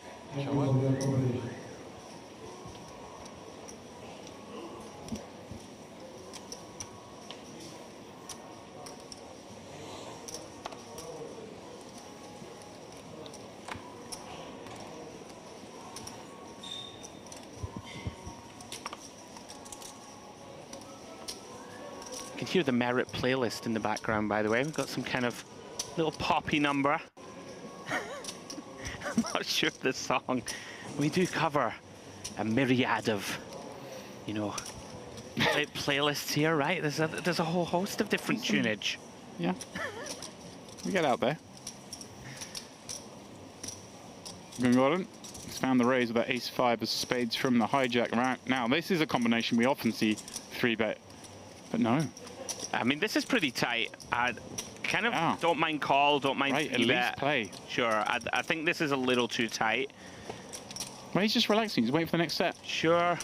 can hear the Merit playlist in the background, by the way. We've got some kind of little poppy number. I'm not sure of this song. We do cover a myriad of, you know, playlists here, right? There's a whole host of different tunage. Yeah. We get out there. Gordon has found the raise with that ace-5 as spades from the hijack round. Now, this is a combination we often see 3-bet, but no. I mean, this is pretty tight. I kind of don't mind call, don't mind at least play. Sure, I think this is a little too tight. Well, he's just relaxing. He's waiting for the next set. Sure.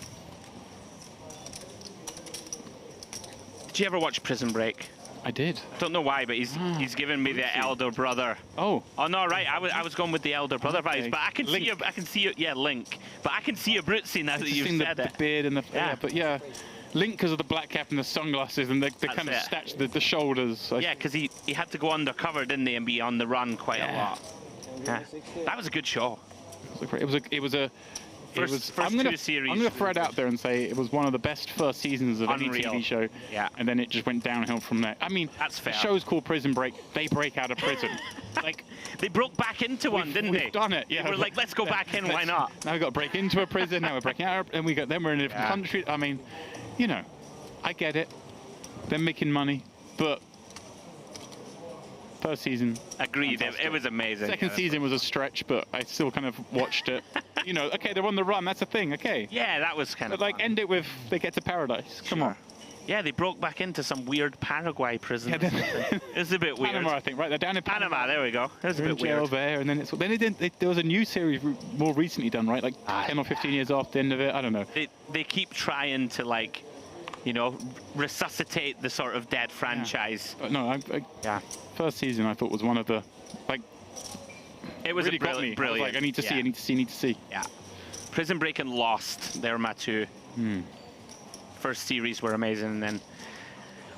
Did you ever watch Prison Break? I did. Don't know why, but he's given me the elder brother. Oh. Oh no, right. I was going with the elder brother vibes, but I can Link. see you. I can see you. Yeah, Link. But I can see a Brutsy now that you've said the it. beard and the but yeah, Link because of the black cap and the sunglasses and the kind of statue, the shoulders. Yeah, because he had to go undercover, didn't he, and be on the run quite a lot. Yeah. That was a good show. I'm going to throw it out there and say it was one of the best first seasons of any TV show. Yeah. And then it just went downhill from there. I mean, that's fair. The show's called Prison Break. They break out of prison. Like they broke back into one, didn't they? We've done it. Yeah. They were like, let's go back in. Why not? Now we've got to break into a prison. Now we're breaking out, and then we're in a different country. I mean, you know, I get it. They're making money, but first season. Agreed. It was amazing. Second season was a stretch, but I still kind of watched it. You know, okay, they're on the run. That's a thing. Okay. Yeah, that was kind of. But like, end it with they get to paradise. Come on. Yeah, they broke back into some weird Paraguay prison. It was a bit weird. Panama, I think, right? They're down in Panama. There we go. It was a bit jail weird. there, and then there was a new series more recently done, right? Like 10 or 15 years after the end of it. I don't know. They keep trying to like, you know, resuscitate the sort of dead franchise. Yeah. No, first season I thought was one of the It was really brilliant. I was like, I need to see, I need to see. Yeah. Prison Break and Lost. They're my two. First series were amazing, and then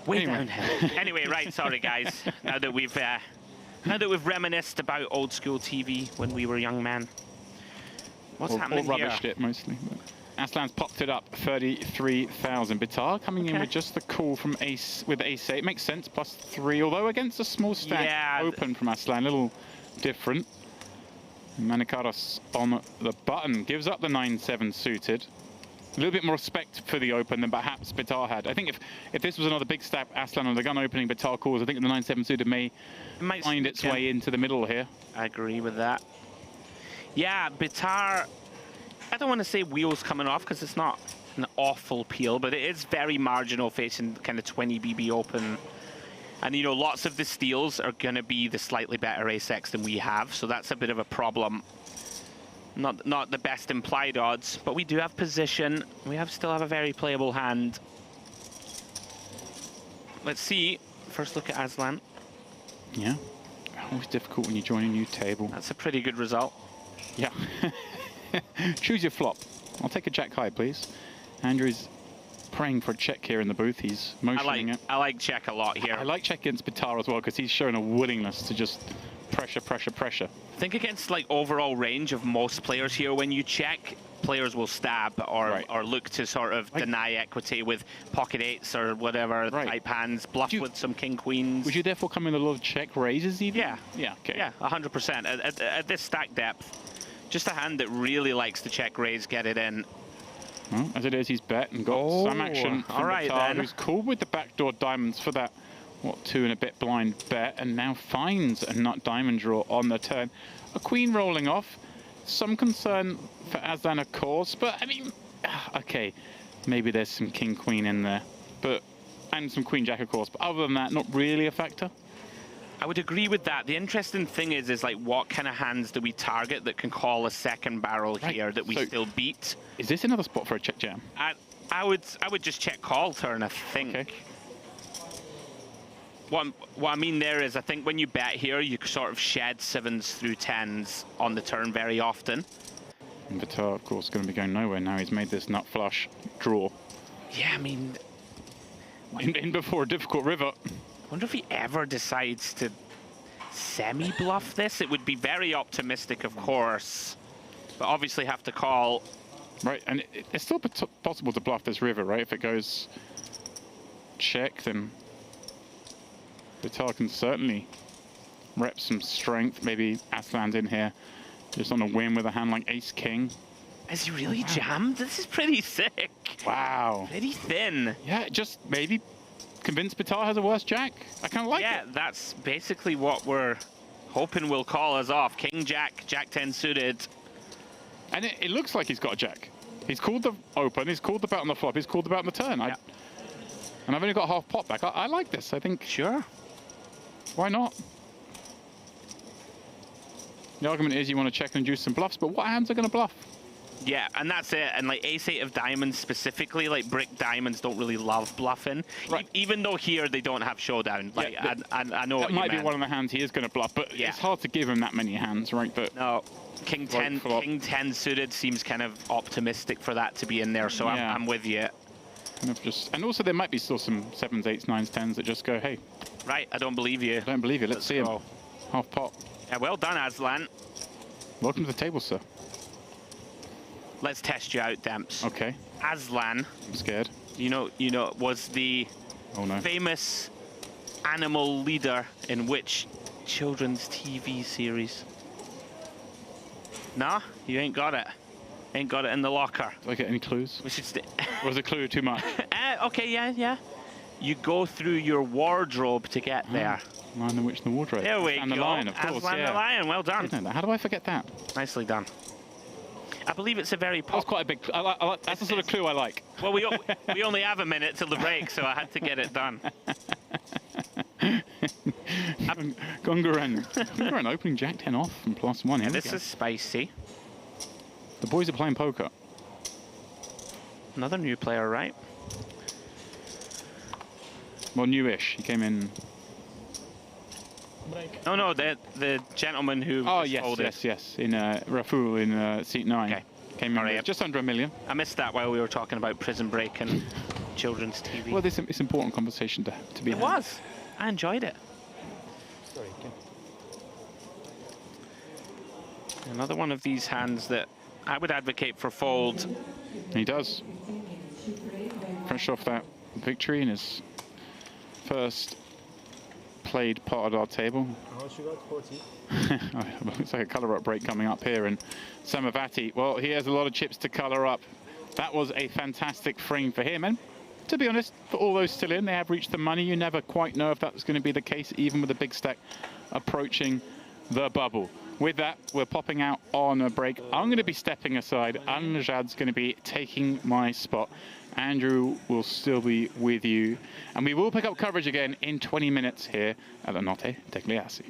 way downhill. Anyway, right. Sorry, guys. Now that we've reminisced about old school TV when we were young men. What's happening or here? rubbished it mostly. Aslan's popped it up 33,000. Bitar coming in with just the call from ace with ace 8. Makes sense. +3. Although against a small stack open from Aslan, a little different. Manikaros on the button gives up the 9-7 suited. A little bit more respect for the open than perhaps Bitar had. I think if this was another big stack, Aslan on the gun opening, Bitar calls. I think the 9-7 suited may find its way into the middle here. I agree with that. Yeah, Bitar. I don't want to say wheels coming off because it's not an awful peel, but it is very marginal facing kind of 20 BB open. And, you know, lots of the steals are going to be the slightly better ace-x than we have, so that's a bit of a problem. Not the best implied odds, but we do have position. We still have a very playable hand. Let's see. First look at Aslan. Yeah. Always difficult when you join a new table. That's a pretty good result. Yeah. Choose your flop. I'll take a jack high, please. Andrew's praying for a check here in the booth. He's motioning it. I like check a lot here. I like check against Bitar as well because he's showing a willingness to just pressure. I think against like overall range of most players here, when you check, players will stab or look to sort of deny equity with pocket eights or whatever type hands, bluff with some king queens. Would you therefore come in a lot of check raises even? Yeah. Yeah, okay. Yeah, 100%. At this stack depth, just a hand that really likes to check raise, get it in. Well, as it is, he's bet and got some action from Bitar, who's called with the backdoor diamonds for that, 2 and a bit blind bet, and now finds a nut diamond draw on the turn. A queen rolling off. Some concern for Aslan, of course, but I mean, okay, maybe there's some king queen in there, and some queen jack, of course, but other than that, not really a factor. I would agree with that. The interesting thing is like what kind of hands do we target that can call a second barrel here that we still beat? Is this another spot for a check jam? I would just check call turn, I think. Okay. What I mean there is, I think when you bet here, you sort of shed 7s through 10s on the turn very often. And Bitar, of course, going to be going nowhere now. He's made this nut flush draw. Yeah, I mean... In before a difficult river. I wonder if he ever decides to semi-bluff this. It would be very optimistic, of course, but obviously have to call. Right, and it's still possible to bluff this river, right? If it goes check, then Vital can certainly rep some strength. Maybe Aslan's in here just on a whim with a hand like Ace-King. Is he really jammed? This is pretty sick. Wow. Pretty thin. Yeah, just maybe convince Vital has a worse jack. I kind of like it. Yeah, that's basically what we're hoping will call us off. King Jack, Jack 10 suited. And it looks like he's got a jack. He's called the open, he's called the bet on the flop, he's called the bet on the turn. Yeah. And I've only got half pot back. I like this, I think. Sure. Why not? The argument is you want to check and juice some bluffs, but what hands are going to bluff? Yeah, and that's it. And like ace-8 of diamonds specifically, like brick diamonds don't really love bluffing. Right. Even though here they don't have showdown. Like Yeah, I know that what you might be meant. one of the hands he is going to bluff, but Yeah. it's hard to give him that many hands, right? But no, King 10, flop. King 10 suited seems kind of optimistic for that to be in there. So Yeah. I'm with you. kind of just, and also there might be still some 7s, 8s, 9s, 10s that just go, hey. Right, I don't believe you. I don't believe you. Let's see him. Half pot. Yeah, well done, Aslan. Welcome to the table, sir. Let's test you out, Demps. Okay. Aslan. I'm scared. You know, was the famous animal leader in which children's TV series? Nah, you ain't got it. Ain't got it in the locker. Do I get any clues? We should stay. Or was a clue too much? Okay, yeah. You go through your wardrobe to get there. Lion the Witch in the Wardrobe. There we And the go. Lion, of course. Aslan the Lion, well done. How do I forget that? Nicely done. I believe it's a very That's quite a big. That's the sort of clue I like. Well, we only have a minute till the break, so I had to get it done. Gongaren. Gongaren opening Jack 10 off from +1. Yeah, this is spicy. The boys are playing poker. Another new player, right? Well, newish. He came in. Oh no, the gentleman who. Oh just folded. yes. In Rafu in seat 9. Okay. Came in just under $1 million. I missed that while we were talking about Prison Break and children's TV. Well, it's important conversation to be had. It was. I enjoyed it. Sorry, Another one of these hands that I would advocate for fold. He does. Fresh off that victory in his first played part of our table. How much you got? 40? Looks like a colour up break coming up here. And Samavati, well, he has a lot of chips to colour up. That was a fantastic frame for him. And to be honest, for all those still in, they have reached the money. You never quite know if that's going to be the case, even with a big stack approaching the bubble. With that, we're popping out on a break. I'm going to be stepping aside. Anjad's going to be taking my spot. Andrew will still be with you. And we will pick up coverage again in 20 minutes here at the Notte Degli Assi.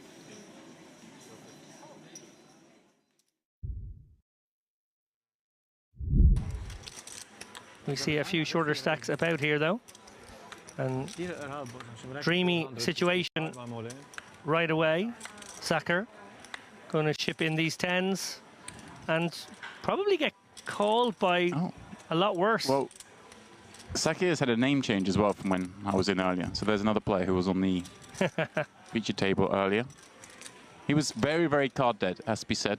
We see a few shorter stacks about here, though. And dreamy situation right away. Sacker going to chip in these 10s and probably get called by a lot worse. Well, Saki has had a name change as well from when I was in earlier. So there's another player who was on the feature table earlier. He was very, very card dead, has to be said.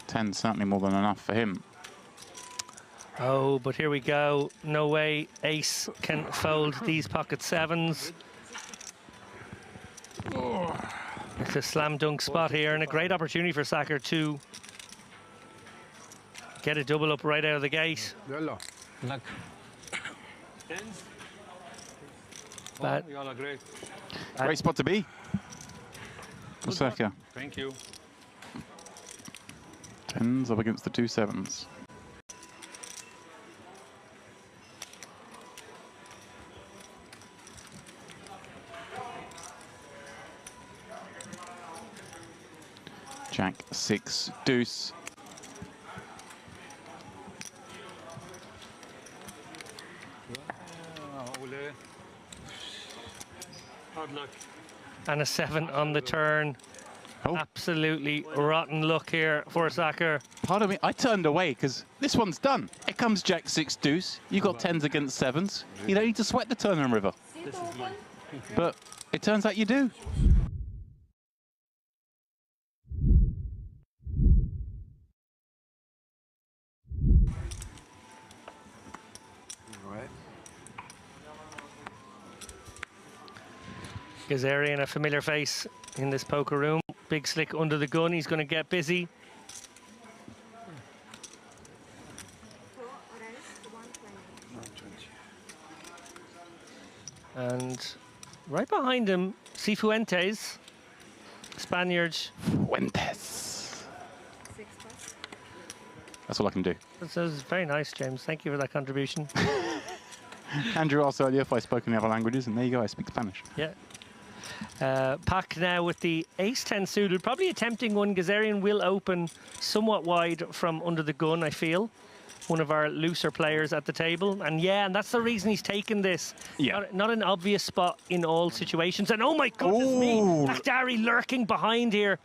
10 certainly more than enough for him. Oh, but here we go. No way Ace can fold these pocket 7s. It's a slam dunk spot here and a great opportunity for Sacker to get a double up right out of the gate. But Great spot to be. Osaka. Thank you. 10s up against the 2 7s. Jack 6 deuce. Hard luck. and a 7 on the turn. Absolutely rotten luck here for Sacker. Pardon me, I turned away because this one's done. It comes Jack 6 deuce. You got 10s against 7s. You don't need to sweat the turn and river. But it turns out you do. Gazarian, a familiar face in this poker room. Big slick under the gun. He's going to get busy. And right behind him, Cifuentes, Spaniard. Fuentes. That's all I can do. That was very nice, James. Thank you for that contribution. Andrew asked earlier if I spoke any other languages, and there you go, I speak Spanish. Yeah. Pak now with the ace-10 suited, probably attempting one. Gazarian will open somewhat wide from under the gun, I feel. One of our looser players at the table. And yeah, and that's the reason he's taken this. Yeah. Not an obvious spot in all situations. And oh my goodness me, Lakhdari lurking behind here.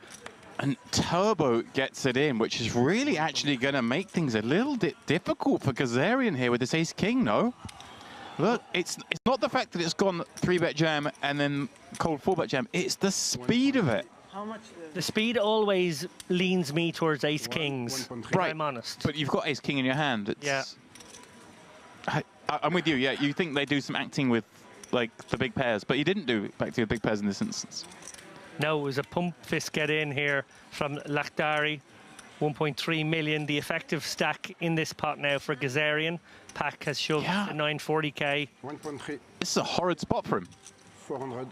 And Turbo gets it in, which is really actually going to make things a little bit difficult for Gazarian here with this ace-king, no? Look, it's not the fact that it's gone 3-bet jam and then cold 4-bet jam. It's the speed of it. How much? The speed always leans me towards ace-kings, if I'm honest. But you've got ace-king in your hand. Yeah. I'm with you, yeah. You think they do some acting with, like, the big pairs, but you didn't do acting with big pairs in this instance. No, it was a pump fist get in here from Lakhdari. 1.3 million, the effective stack in this pot now for Gazarian. Pak has shoved 940k. 1.3. This is a horrid spot for him. 400.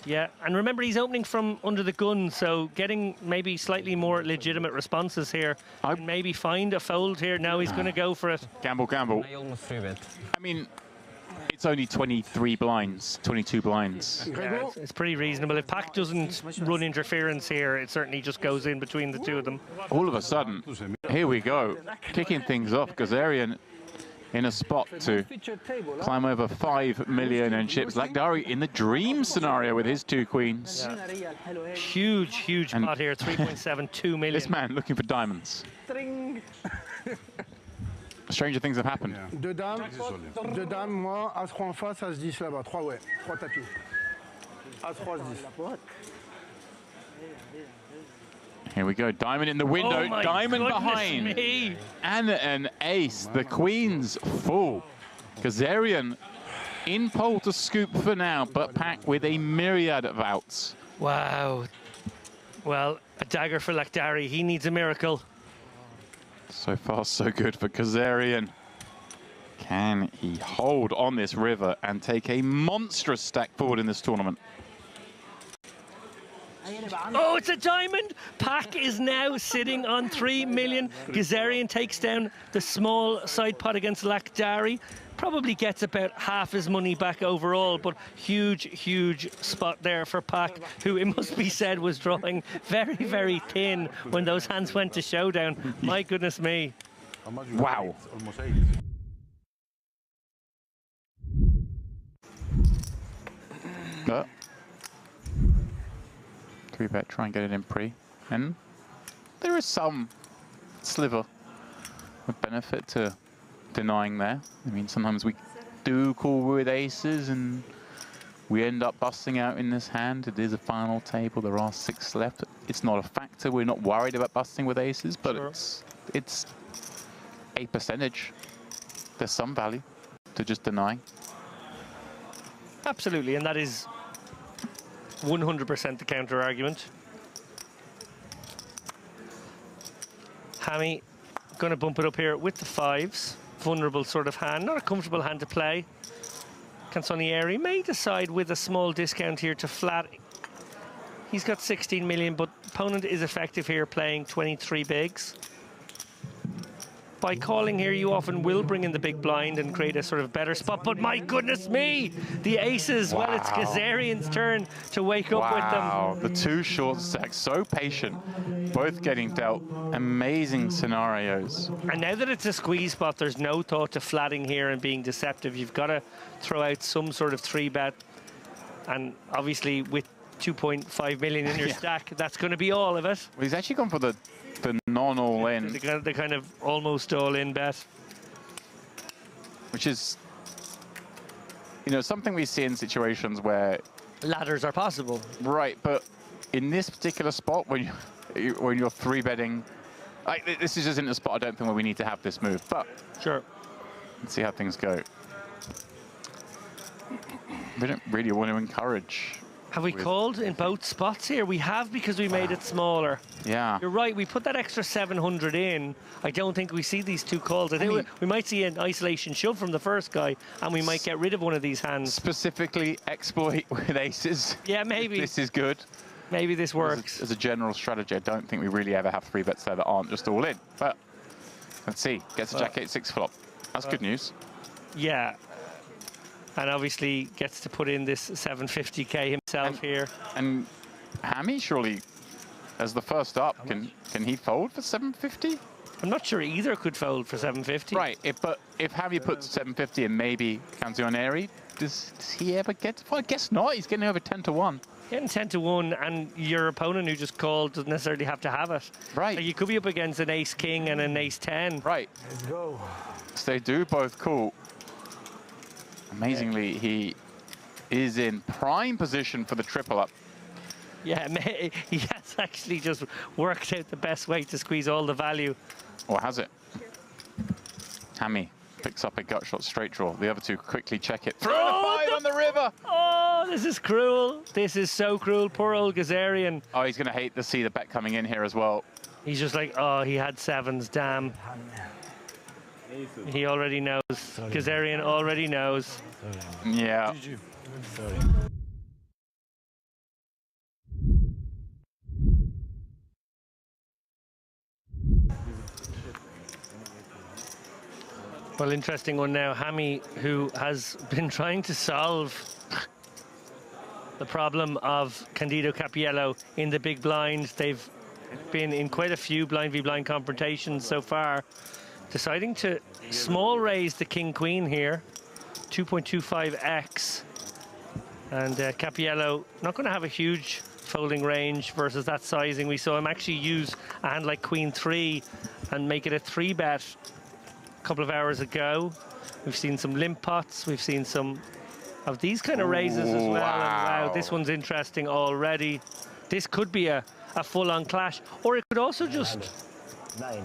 Yeah, and remember he's opening from under the gun, so getting maybe slightly more legitimate responses here. And maybe find a fold here. Now he's going to go for it. Gamble, gamble. I mean, it's only 23 blinds, 22 blinds. Yeah, it's pretty reasonable. If Pak doesn't run interference here, it certainly just goes in between the two of them. All of a sudden, here we go. Kicking things off, Gazarian in a spot to climb over 5 million in chips. Lakhdari in the dream scenario with his 2 queens. Yeah. Huge pot here, 3.72 million. This man looking for diamonds. Stranger things have happened. Deux dames, moi, As-3 en face, As-10 là-bas. 3, ouais. 3 tapis. As-3, As-10. Here we go, diamond in the window, oh diamond behind. Me. And an ace, the queen's full. Gazarian in pole to scoop for now, but Pak with a myriad of outs. Wow. Well, a dagger for Lakhdari, he needs a miracle. So far, so good for Gazarian. Can he hold on this river and take a monstrous stack forward in this tournament? Oh, it's a diamond! Pak is now sitting on 3 million. Gazarian takes down the small side pot against Lakhdari. Probably gets about half his money back overall, but huge spot there for Pak, who it must be said was drawing very thin when those hands went to showdown. My goodness me. Wow. But 3-bet, try and get it in pre. And there is some sliver of benefit to denying there. I mean, sometimes we do call with aces and we end up busting out in this hand. It is a final table. There are 6 left. It's not a factor. We're not worried about busting with aces, but it's a percentage. There's some value to just denying. Absolutely, and that is 100% the counter argument. Hammy going to bump it up here with the 5s. Vulnerable sort of hand, not a comfortable hand to play. Canzonieri may decide with a small discount here to flat. He's got 16 million, but opponent is effective here playing 23 bigs. By calling here, you often will bring in the big blind and create a sort of better spot, but my goodness me, the aces, well, it's Gazarian's turn to wake up with them. Wow, the 2 short stacks, so patient, both getting dealt amazing scenarios. And now that it's a squeeze spot, there's no thought to flatting here and being deceptive. You've got to throw out some sort of 3-bet, and obviously with 2.5 million in your stack, that's going to be all of it. Well, he's actually gone for the non-all-in. The kind of almost all-in bet. Which is, you know, something we see in situations where ladders are possible. Right, but in this particular spot, when you're 3-betting, like, this is just in a spot I don't think where we need to have this move. But sure, let's see how things go. We don't really want to encourage. Have we called in both spots here? We have, because we made it smaller. Yeah. You're right, we put that extra 700 in. I don't think we see these two calls. I think we might see an isolation shove from the first guy, and we might get rid of one of these hands. Specifically exploit with aces. Yeah, maybe. This is good. Maybe this works. As a general strategy, I don't think we really ever have 3 bets there that aren't just all in. But let's see. Gets a Jack 8-6 flop. That's good news. Yeah. And obviously gets to put in this 750k himself here. And Hammy, surely, as the first up, can he fold for 750? I'm not sure either could fold for 750. Right, but if Hammy puts 750 and maybe Canzioneri, does he ever get? Well, I guess not. He's getting over 10 to 1. Getting 10 to 1, and your opponent who just called doesn't necessarily have to have it. Right. So you could be up against an ace king and an ace 10. Right. Let's go. So they do both call. Amazingly, he is in prime position for the triple up. Yeah, he has actually just worked out the best way to squeeze all the value. Or has it? Hammy picks up a gut shot straight draw. The other two quickly check it. Throw the 5 on the river! Oh, this is cruel. This is so cruel. Poor old Gazarian. Oh, he's going to hate to see the bet coming in here as well. He's just like, oh, he had 7s, damn. He already knows. Gazarian already knows. Yeah. Sorry. Well, interesting one now. Hammy, who has been trying to solve the problem of Candido Cappiello in the big blind. They've been in quite a few blind v blind confrontations so far. Deciding to small raise the king-queen here, 2.25x. And Cappiello not going to have a huge folding range versus that sizing. We saw him actually use a hand like queen 3 and make it a 3-bet a couple of hours ago. We've seen some limp pots. We've seen some of these kind of raises as well. Wow. And wow, this one's interesting already. This could be a full-on clash, or it could also just... 9.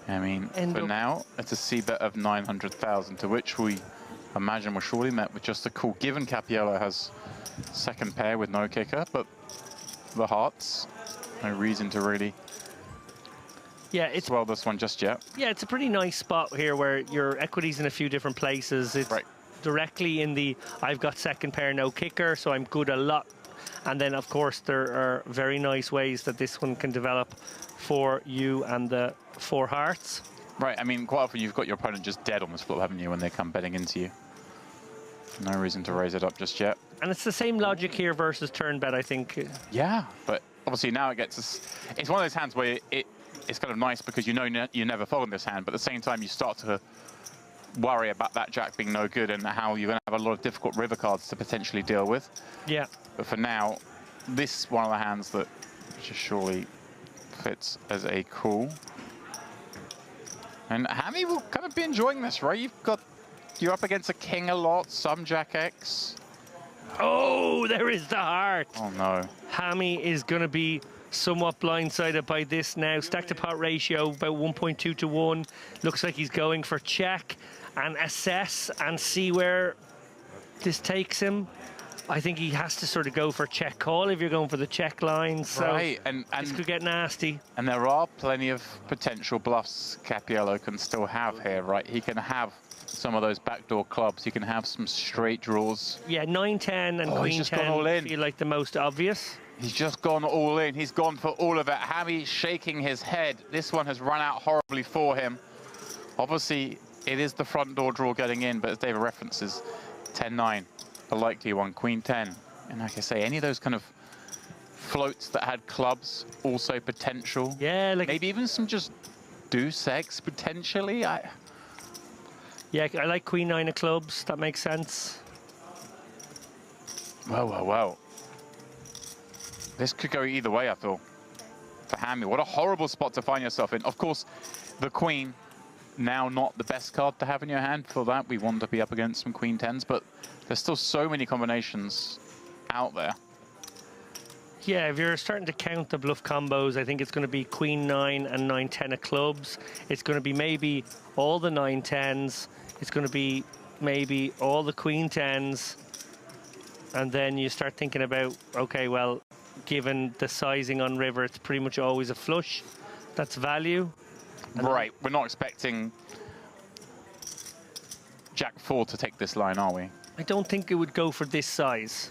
I mean, for now, it's a C-bet of 900,000, to which we imagine we're surely met with just a call, given Cappiello has second pair with no kicker, but the hearts, no reason to really swell this one just yet. Yeah, it's a pretty nice spot here where your equity's in a few different places. It's directly in the, I've got second pair, no kicker, so I'm good a lot. And then, of course, there are very nice ways that this one can develop for you and the 4 hearts. Right, I mean, quite often you've got your opponent just dead on this flop, haven't you, when they come betting into you. No reason to raise it up just yet. And it's the same logic here versus turn bet, I think. Yeah, but obviously now it gets us... It's one of those hands where it's kind of nice because you know you never fold in this hand, but at the same time you start to worry about that jack being no good and how you're going to have a lot of difficult river cards to potentially deal with. Yeah. But for now, this is one of the hands that just surely fits as a call. And Hammy will kind of be enjoying this, right? You're up against a king a lot, some jack X. Oh, there is the heart. Oh no. Hammy is going to be somewhat blindsided by this now. Stack to pot ratio about 1.2 to 1. Looks like he's going for check and assess and see where this takes him. I think he has to sort of go for check call if you're going for the check line. So right, and this could get nasty. And there are plenty of potential bluffs Cappiello can still have here, right? He can have some of those backdoor clubs. He can have some straight draws. Yeah, 9-10 and Queen 10 feel like the most obvious. He's just gone all in. He's gone for all of it. Hammy shaking his head. This one has run out horribly for him. Obviously, it is the front door draw getting in, but as David references, 10-9. A likely one, Queen 10. And like I say, any of those kind of floats that had clubs, also potential. Yeah, like maybe even some just deuce X potentially. Yeah, I like Queen 9 of clubs. That makes sense. Well. This could go either way, I feel. For Hammy, what a horrible spot to find yourself in. Of course, the Queen, now not the best card to have in your hand. For that, we want to be up against some Queen 10s, but there's still so many combinations out there. Yeah, if you're starting to count the bluff combos, I think it's going to be Queen 9 and 9-10 of clubs. It's going to be maybe all the 9-10s. It's going to be maybe all the queen tens, and then you start thinking about, okay, well, given the sizing on river, it's pretty much always a flush. That's value. And right, we're not expecting Jack 4 to take this line, are we? I don't think it would go for this size.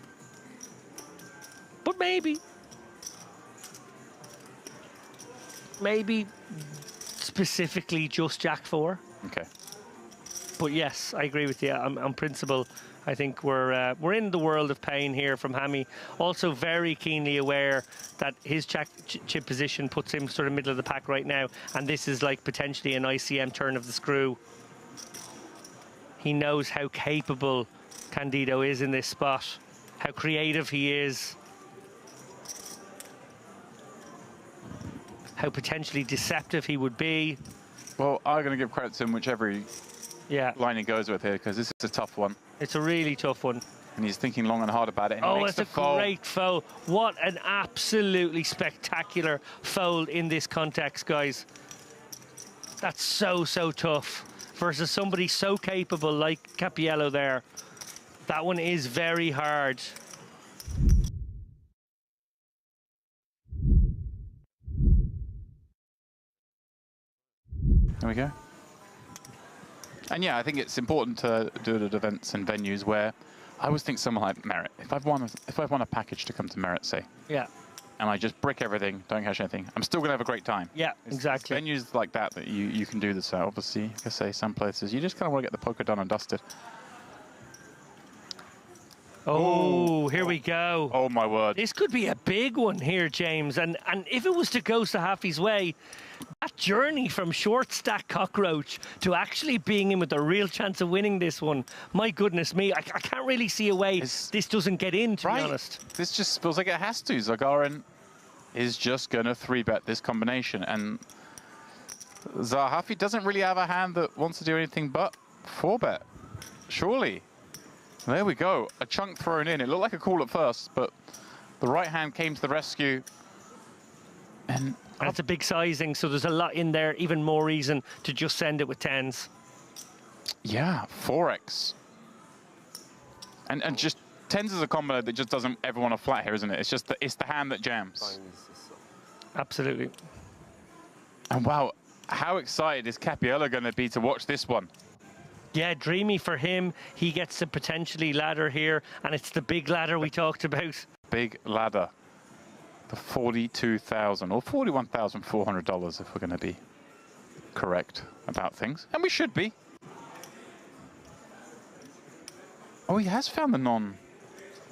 But maybe. Maybe specifically just Jack 4. Okay. But yes, I agree with you. On principle, I think we're in the world of pain here from Hammy. Also very keenly aware that his chip position puts him sort of middle of the pack right now, and this is like potentially an ICM turn of the screw. He knows how capable Candido is in this spot, how creative he is, how potentially deceptive he would be. Well, I'm going to give credit to him whichever line he goes with here, because this is a tough one. It's a really tough one. And he's thinking long and hard about it. And oh, it's a great fold. What an absolutely spectacular fold in this context, guys. That's so, so tough. Versus somebody so capable like Cappiello there. That one is very hard. There we go. And yeah, I think it's important to do it at events and venues where I always think someone like Merit. If I've won a package to come to Merit, say, yeah, and I just brick everything, don't cash anything, I'm still gonna have a great time. Yeah, exactly. It's venues like that you can do this. So obviously, like I say, some places you just kind of want to get the poker done and dusted. Oh, here we go. Oh my word. This could be a big one here, James. And if it was to go Sahafi's way, that journey from short stack cockroach to actually being in with a real chance of winning this one, my goodness me, I can't really see a way this doesn't get in, to be honest. This just feels like it has to. Zagarin is just going to 3-bet this combination. And Zahafi doesn't really have a hand that wants to do anything but 4-bet. Surely. There we go. A chunk thrown in. It looked like a call at first, but the right hand came to the rescue. And that's a big sizing, so there's a lot in there. Even more reason to just send it with 10s. Yeah, 4x. And just 10s is a combo that just doesn't ever want to flat here, isn't it? It's just it's the hand that jams. Absolutely. And wow, how excited is Cappiello going to be to watch this one? Yeah, dreamy for him. He gets to potentially ladder here, and it's the big ladder we talked about. Big ladder. The $42,000 or $41,400 if we're going to be correct about things. And we should be. Oh, he has found the non.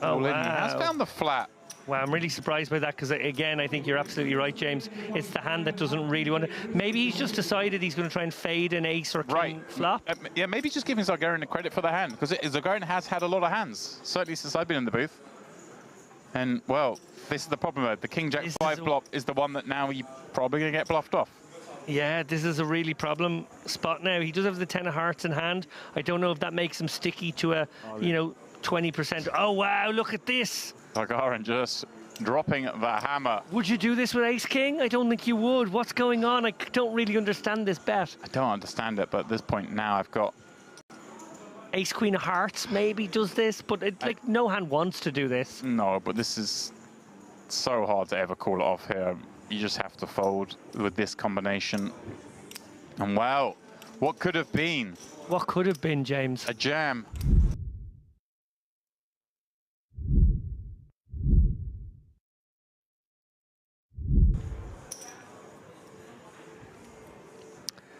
Oh, wow. He has found the flat. Wow, I'm really surprised by that because, again, I think you're absolutely right, James. It's the hand that doesn't really want to... Maybe he's just decided he's going to try and fade an ace or king flop. Yeah, maybe just giving Zagarin the credit for the hand, because Zagarin has had a lot of hands, certainly since I've been in the booth. And, well, this is the problem, though. The King Jack 5 flop is the one that now you're probably going to get bluffed off. Yeah, this is a really problem spot now. He does have the 10 of hearts in hand. I don't know if that makes him sticky to a, 20%. Oh, wow, look at this. Zagarin just dropping the hammer. Would you do this with Ace King? I don't think you would. What's going on? I don't really understand this bet. I don't understand it, but at this point now I've got... Ace Queen of Hearts maybe does this, but no hand wants to do this. No, but this is so hard to ever call it off here. You just have to fold with this combination. And wow, what could have been? What could have been, James? A jam.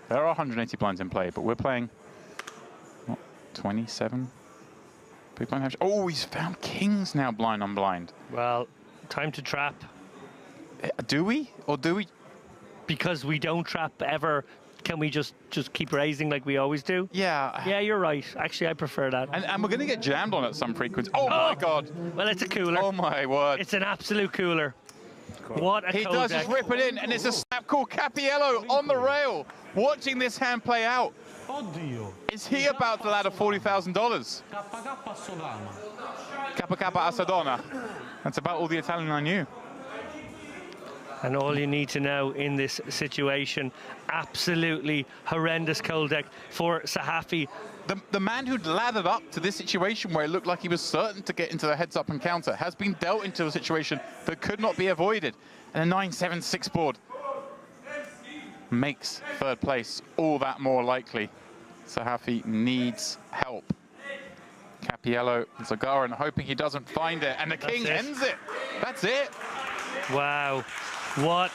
There are 180 blinds in play, but we're playing, what, 27? Big blind average. Oh, he's found kings now blind on blind. Well, time to trap. Do we? Or do we? Because we don't trap ever, can we just keep raising like we always do? Yeah. Yeah, you're right. Actually, I prefer that. And we're going to get jammed on at some frequency. Oh, my God. Well, it's a cooler. Oh, my word. It's an absolute cooler. What a He does just rip it in, and it's a snap call. Cappiello on the rail, watching this hand play out. Is he about to ladder $40,000? Kappa Kappa Assadona. That's about all the Italian I knew. And all you need to know in this situation, absolutely horrendous cold deck for Sahafi. the man who'd lathered up to this situation where it looked like he was certain to get into the heads-up encounter has been dealt into a situation that could not be avoided. And a 9-7-6 board makes third place all that more likely. Sahafi needs help. Cappiello and Zagaran hoping he doesn't find it, and the king ends it. That's it. Wow, what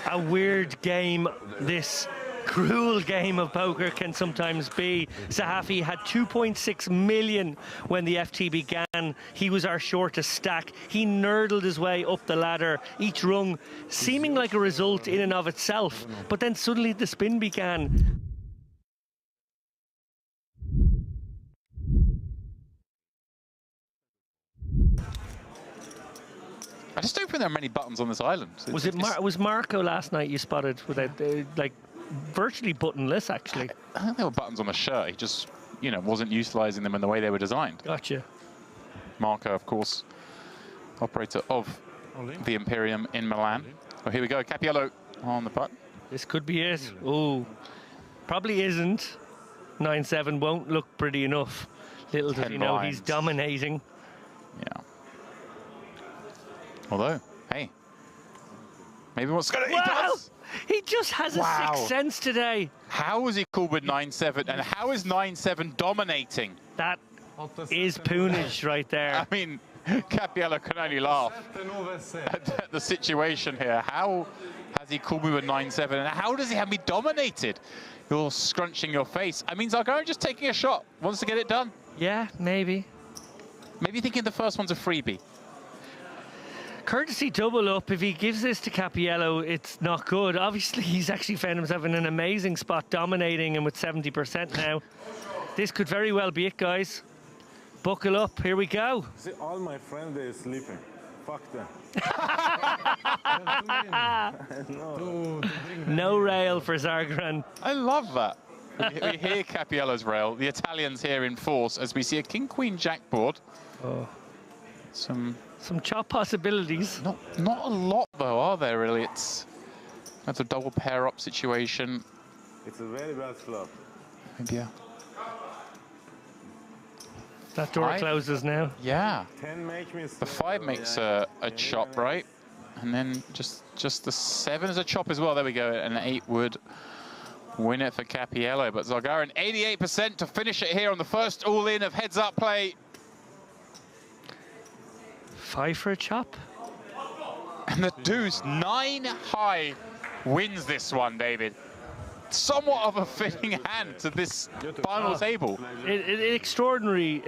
a weird game this cruel game of poker can sometimes be. Sahafi had 2.6 million when the FT began. He was our shortest stack. He nerdled his way up the ladder, each rung seeming like a result in and of itself, but then suddenly the spin began. I just don't think there are many buttons on this island. Was Marco last night you spotted without like virtually buttonless actually? I think there were buttons on the shirt. He just, you know, wasn't utilizing them in the way they were designed. Gotcha. Marco, of course, operator of the Imperium in Milan. Oh, here we go. Cappiello on the putt. This could be it. Oh, probably isn't. 9-7 won't look pretty enough. Little does he know he's dominating. Yeah. Although, hey, maybe what's going to... Wow! He does! He just has a sixth sense today. How was he cool with 9-7, and how is 9-7 dominating? That is poonage right there. I mean, Cappiello can only laugh at the situation here. How has he called me with 9-7, and how does he have me dominated? You're scrunching your face. I mean, Zagaran just taking a shot, wants to get it done. Yeah, maybe. Maybe thinking the first one's a freebie. Courtesy double up. If he gives this to Cappiello, it's not good. Obviously, he's actually found himself in an amazing spot, dominating him with 70% now. This could very well be it, guys. Buckle up. Here we go. See, all my friends, they're sleeping. Fuck them. No rail for Zagaran. I love that. We hear Cappiello's rail. The Italians here in force as we see a king-queen-jack board. Oh. Some chop possibilities. Not a lot though, are there really? That's a double pair up situation. It's a very bad flop. Maybe that door closes now. Yeah. 10 make me the 5 makes a chop, right? And then just the 7 is a chop as well. There we go. And an 8 would win it for Cappiello. But Zagaran 88% to finish it here on the first all-in of heads-up play. 5 for a chop. And the deuce 9 high wins this one, David. Somewhat of a fitting hand to this final table. Extraordinary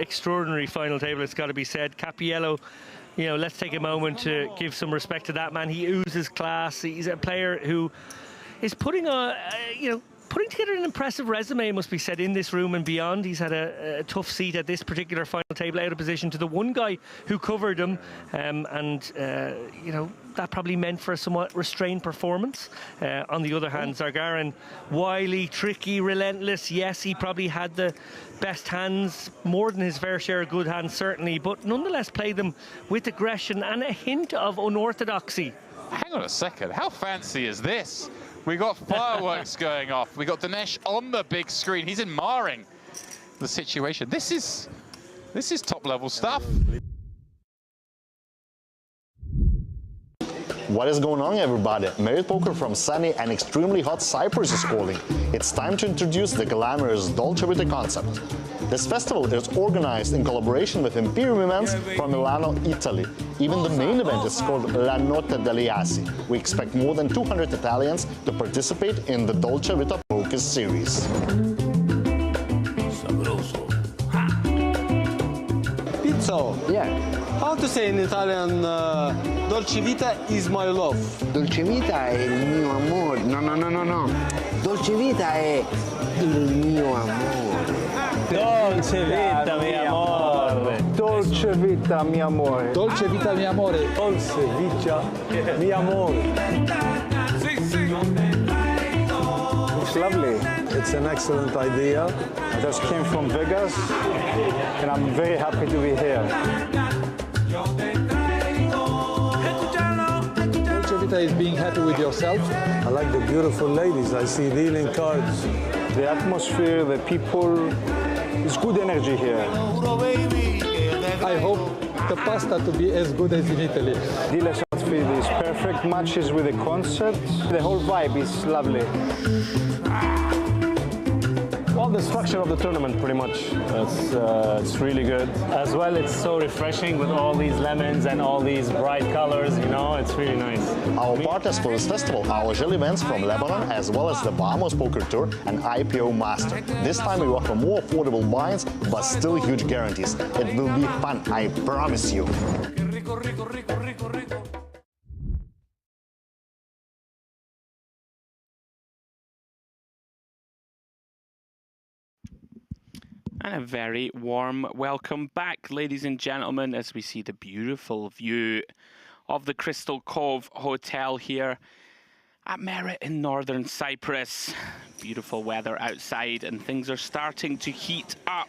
final table, it's got to be said. Cappiello, you know, let's take a moment to give some respect to that man. He oozes class. He's a player who is putting together an impressive resume, must be said, in this room and beyond. He's had a tough seat at this particular final table, out of position to the one guy who covered him, you know, that probably meant for a somewhat restrained performance. On the other hand, Zagaran, wily, tricky, relentless. Yes, he probably had the best hands, more than his fair share of good hands, certainly, but nonetheless played them with aggression and a hint of unorthodoxy. Hang on a second, how fancy is this? We got fireworks going off. We got Dinesh on the big screen. He's admiring the situation. This is top level stuff. What is going on, everybody? Merit Poker from sunny and extremely hot Cyprus is calling. It's time to introduce the glamorous Dolce Vita concept. This festival is organized in collaboration with Imperium Events from Milano, Italy. Even the main event is called La Notte Degli Assi. We expect more than 200 Italians to participate in the Dolce Vita Poker series. Pizza. Yeah. How to say in Italian, Dolce Vita is my love? Dolce Vita è il mio amore. No. Dolce Vita è il mio amore. Dolce Vita, mi amore. Dolce Vita, mi amore. Dolce Vita, mi amore. Dolce Vita, mi amore. It's lovely. It's an excellent idea. I just came from Vegas, and I'm very happy to be here. Dolce Vita is being happy with yourself. I like the beautiful ladies. I see dealing cards. The atmosphere, the people, it's good energy here. I hope the pasta to be as good as in Italy. Diles outfit is perfect, matches with the concept. The whole vibe is lovely. All the structure of the tournament, pretty much. It's really good. As well, it's so refreshing with all these lemons and all these bright colors, you know, it's really nice. Our partners for this festival are Ojel events from Lebanon, as well as the Bahamas Poker Tour and IPO Master. This time we offer more affordable buy-ins, but still huge guarantees. It will be fun, I promise you. And a very warm welcome back, ladies and gentlemen, as we see the beautiful view of the Crystal Cove Hotel here at Merit in northern Cyprus. Beautiful weather outside, and things are starting to heat up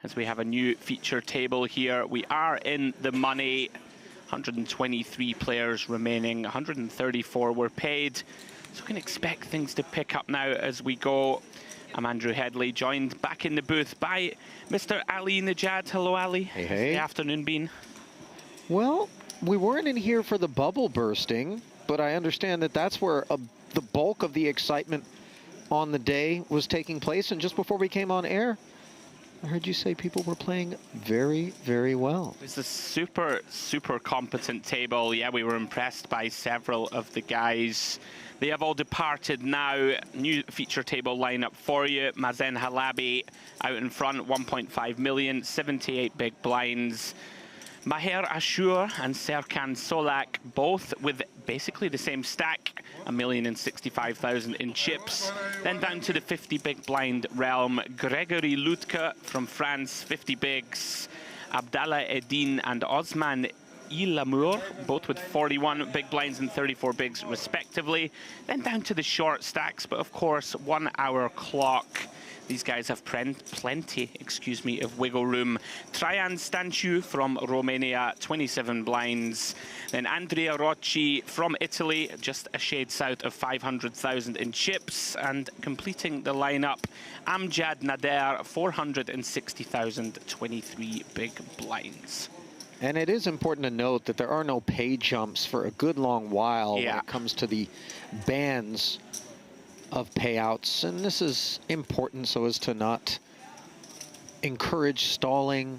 as we have a new feature table here. We are in the money. 123 players remaining, 134 were paid. So we can expect things to pick up now as we go. I'm Andrew Headley, joined back in the booth by Mr. Ali Najad. Hello, Ali. Hey, hey. How's the afternoon been? Well, we weren't in here for the bubble bursting, but I understand that that's where the bulk of the excitement on the day was taking place. And just before we came on air, I heard you say people were playing very, very well. It's a super, super competent table. Yeah, we were impressed by several of the guys. They have all departed now. New feature table lineup for you. Mazen Halabi out in front, 1.5 million, 78 big blinds. Maher Ashur and Serkan Solak, both with basically the same stack, 1,065,000 in chips. Then down to the 50 big blind realm, Gregory Lutka from France, 50 bigs. Abdallah Eddin and Osman Ilamour, both with 41 big blinds and 34 bigs respectively. Then down to the short stacks, but of course 1 hour clock. These guys have plenty, of wiggle room. Trajan Stanciu from Romania, 27 blinds. Then Andrea Rocci from Italy, just a shade south of 500,000 in chips. And completing the lineup, Amjad Nader, 460,000, 23 big blinds. And it is important to note that there are no pay jumps for a good long while when it comes to the bands of payouts. And this is important so as to not encourage stalling,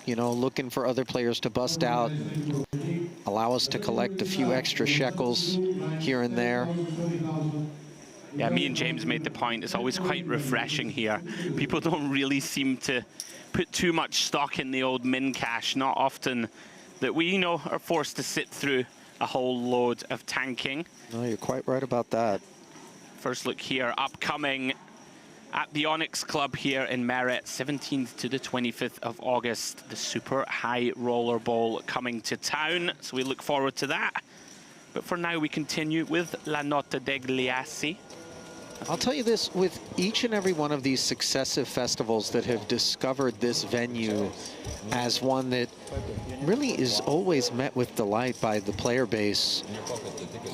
you know, looking for other players to bust out, allow us to collect a few extra shekels here and there. Yeah, me and James made the point, it's always quite refreshing here. People don't really seem to put too much stock in the old min cash. Not often that we, you know, are forced to sit through a whole load of tanking. No, you're quite right about that. First look here, upcoming at the Onyx Club here in Merit, 17th to the 25th of August. The Super High Roller Bowl coming to town, so we look forward to that. But for now, we continue with La Notte Degli Assi. I'll tell you this, with each and every one of these successive festivals that have discovered this venue as one that really is always met with delight by the player base,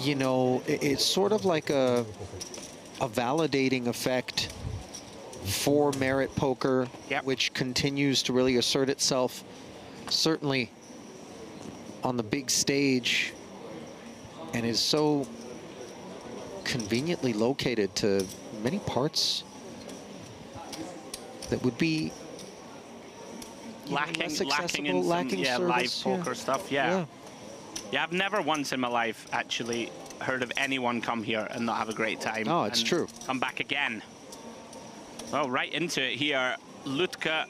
you know, it's sort of like a validating effect for Merit Poker, which continues to really assert itself, certainly on the big stage, and is so conveniently located to many parts that would be lacking in some service, live poker stuff. Yeah, I've never once in my life actually heard of anyone come here and not have a great time. Oh, it's true. Come back again. Well, right into it here. Lutka,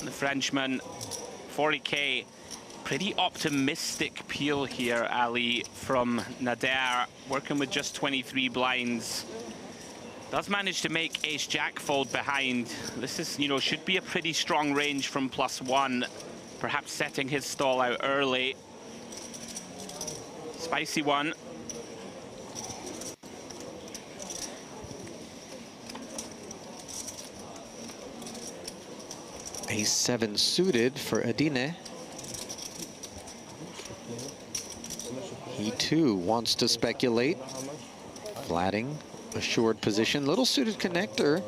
the Frenchman, 40k. Pretty optimistic peel here, Ali, from Nader, working with just 23 blinds. Does manage to make Ace-Jack fold behind. This is, you know, should be a pretty strong range from +1. Perhaps setting his stall out early. Spicy one. Ace-7 suited for Adine. He too wants to speculate. Flatting assured position. Little suited connector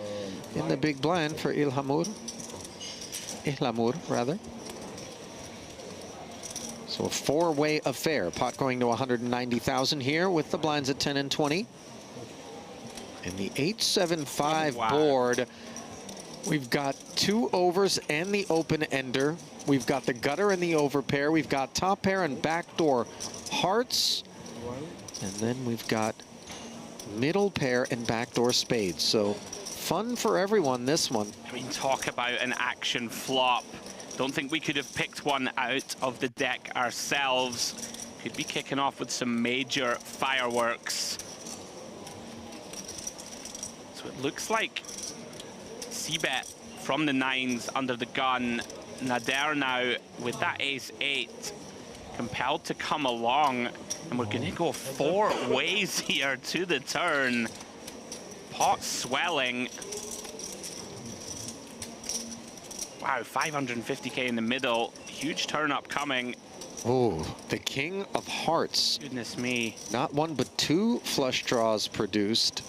in the big blind for Ihlamur, rather. So a four-way affair. Pot going to 190,000 here with the blinds at 10 and 20. And the 875 board, we've got 2 overs and the open ender. We've got the gutter and the over pair. We've got top pair and backdoor hearts. And then we've got middle pair and backdoor spades. So fun for everyone, this one. I mean, talk about an action flop. Don't think we could have picked one out of the deck ourselves. Could be kicking off with some major fireworks. So it looks like C-bet from the 9s under the gun. Nader now with that ace-8, compelled to come along. And we're going to go 4 ways here to the turn. Pot swelling. Wow, 550K in the middle. Huge turn up coming. Oh, the king of hearts. Goodness me. Not 1 but 2 flush draws produced.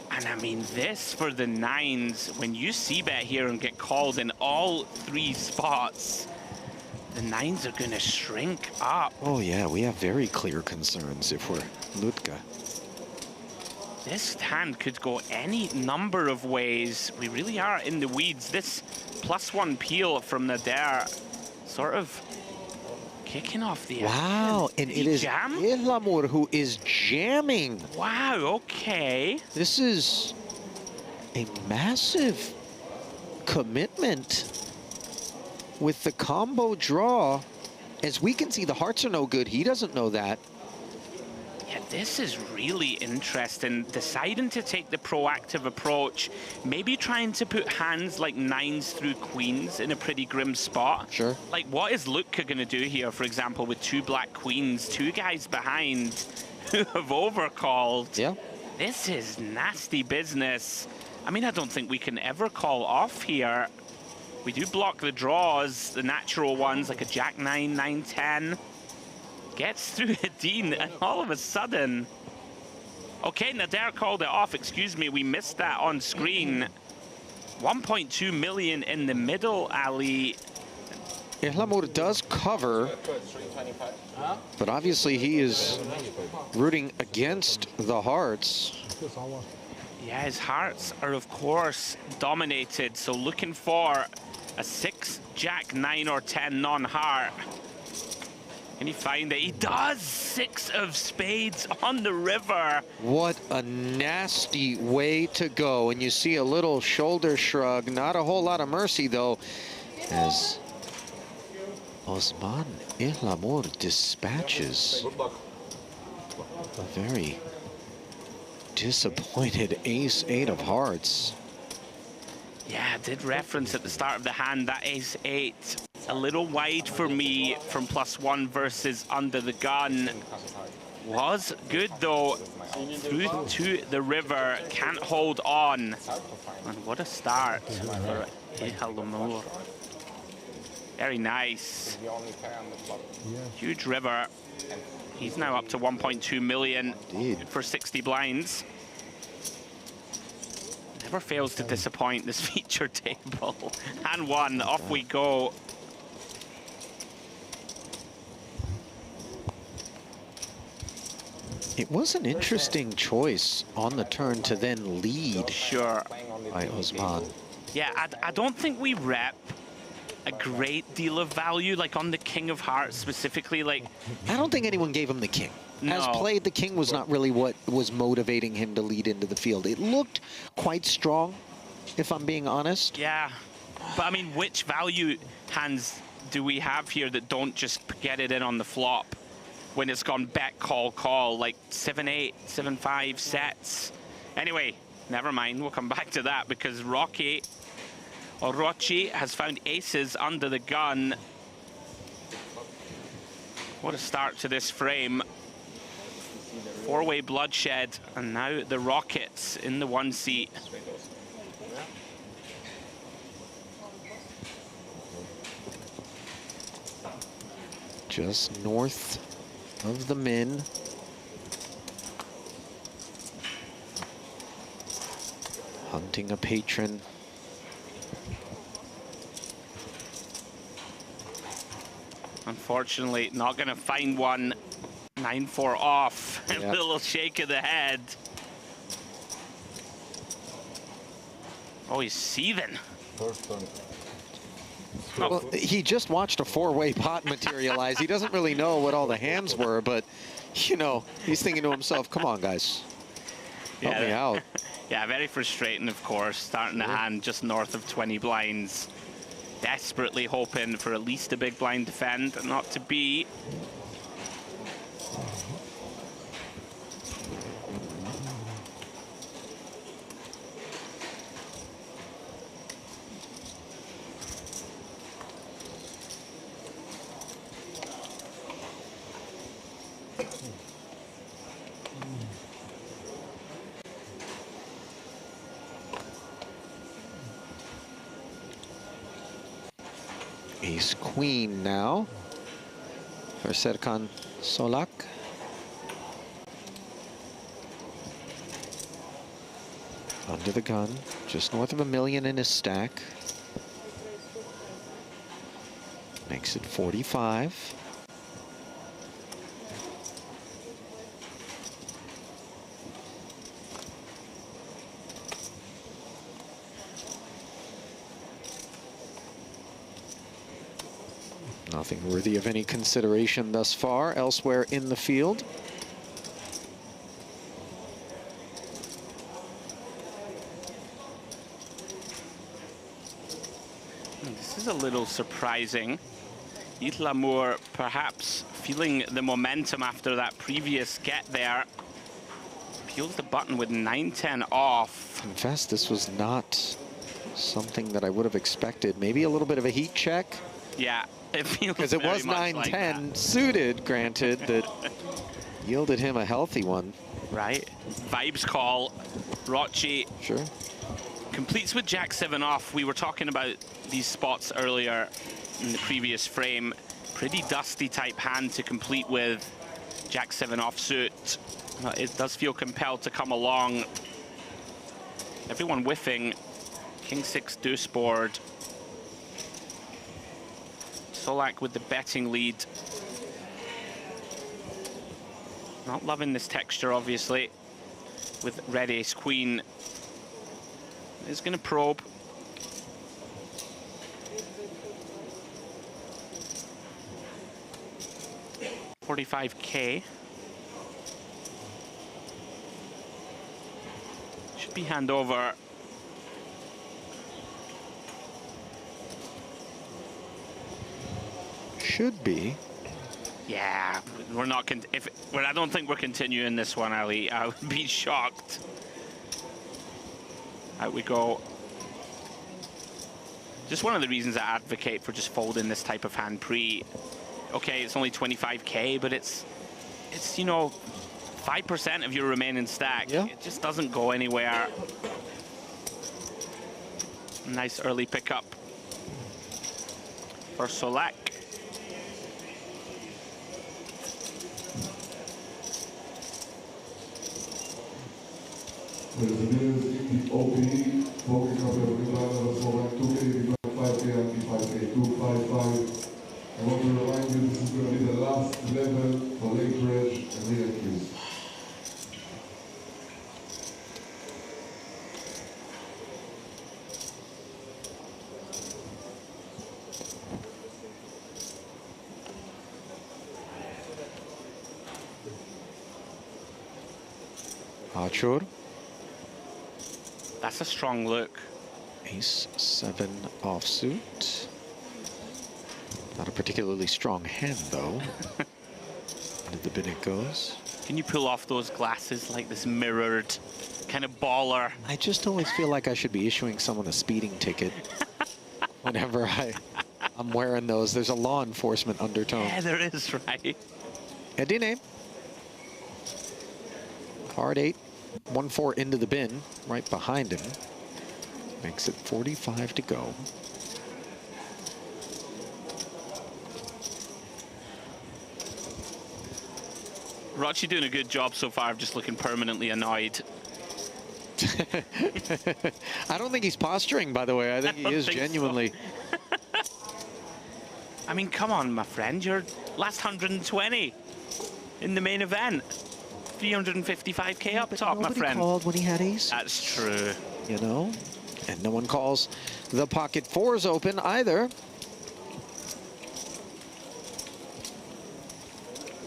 And I mean, this for the 9s, when you C-bet here and get called in all 3 spots, the 9s are going to shrink up. Oh yeah, we have very clear concerns if we're Lutka. This hand could go any number of ways. We really are in the weeds. This +1 peel from Nader sort of kicking off the Wow, action. and it is Ihlamur who is jamming. Wow, okay. This is a massive commitment with the combo draw. As we can see, the hearts are no good. He doesn't know that. Yeah, this is really interesting. Deciding to take the proactive approach, maybe trying to put hands like 9s through queens in a pretty grim spot. Sure. Like, what is Lutka going to do here, for example, with 2 black queens, 2 guys behind who have overcalled? Yeah. This is nasty business. I mean, I don't think we can ever call off here. We do block the draws, the natural ones, like a Jack-9, 9-10. Gets through a Dean, and all of a sudden... Okay, Nader called it off. Excuse me, we missed that on screen. 1.2 million in the middle, Ali. Ihlamur does cover, but obviously he is rooting against the hearts. Yeah, his hearts are, of course, dominated. So looking for a 6, Jack, 9, or 10 non-heart. Can he find it? He does! 6 of spades on the river. What a nasty way to go. And you see a little shoulder shrug. Not a whole lot of mercy, though, as Osman Ihlamur dispatches a very disappointed ace-8 of hearts. Yeah, I did reference at the start of the hand that ace-8. A little wide for me from +1 versus under the gun. Was good though. Through to the river, can't hold on. And what a start for Ihlamur. Very nice. Huge river. He's now up to 1.2 million for 60 blinds. Never fails to disappoint, this feature table. And 1, off we go. It was an interesting choice on the turn to then lead. Sure. By Osman. Yeah, I don't think we rep a great deal of value, like on the King of Hearts specifically. Like, I don't think anyone gave him the king. No. As played, the king was not really what was motivating him to lead into the field. It looked quite strong, if I'm being honest. Yeah, but I mean, which value hands do we have here that don't just get it in on the flop when it's gone bet, call, call, like 7-8, 7-5 sets? Anyway, never mind, we'll come back to that because Orochi has found aces under the gun. What a start to this frame. 4-way bloodshed, and now the Rockets in the 1 seat. Just north of the min. Hunting a patron. Unfortunately, not going to find one. 9-4 off. A little shake of the head. Oh, he's seething. Well, he just watched a four-way pot materialize. He doesn't really know what all the hands were, but, you know, he's thinking to himself, come on, guys. Help me out. Yeah, very frustrating, of course, starting the hand just north of 20 blinds. Desperately hoping for at least a big blind defend, and not to be. Ace queen now for Serkan Solak. Under the gun, just north of $1 million in his stack. Makes it 45. Nothing worthy of any consideration thus far elsewhere in the field. This is a little surprising. Itlamur perhaps feeling the momentum after that previous get there. Peels the button with 9-10 off. Confess, this was not something that I would have expected. Maybe a little bit of a heat check. Yeah, it feels because it was 9-10 suited, granted, that yielded him a healthy one. Right. Vibes call. Rocci. Sure. Completes with Jack-7 off. We were talking about these spots earlier in the previous frame. Pretty dusty type hand to complete with Jack-7 offsuit. It does feel compelled to come along. Everyone whiffing. King-6 deuce board. Solak with the betting lead. Not loving this texture, obviously, with red ace queen. Is going to probe. $45K. Should be hand over. Should be. Yeah, we're not. I don't think we're continuing this one, Ali. I would be shocked. Out we go. Just one of the reasons I advocate for just folding this type of hand pre. Okay, it's only 25K, but it's you know, 5% of your remaining stack. Yeah. It just doesn't go anywhere. Nice early pickup for Solak. Poker Cup 2K, 5K, and 5K, 255. I want to remind you this is going to be the last level for late fresh and real queues. Achur. That's a strong look. Ace-7 offsuit. Not a particularly strong hand, though. Into the bin it goes. Can you pull off those glasses like this mirrored kind of baller? I just always feel like I should be issuing someone a speeding ticket whenever I'm wearing those. There's a law enforcement undertone. Yeah, there is, right? Edine. Hard 8. 1-4 into the bin, right behind him. Makes it 45 to go. Rocci doing a good job so far of just looking permanently annoyed. I don't think he's posturing, by the way. I think he is genuinely. So. I mean, come on, my friend. You're last 120 in the main event. 355k up top, my friend. Nobody called when he had ace. That's true. You know? And no one calls the pocket fours open either.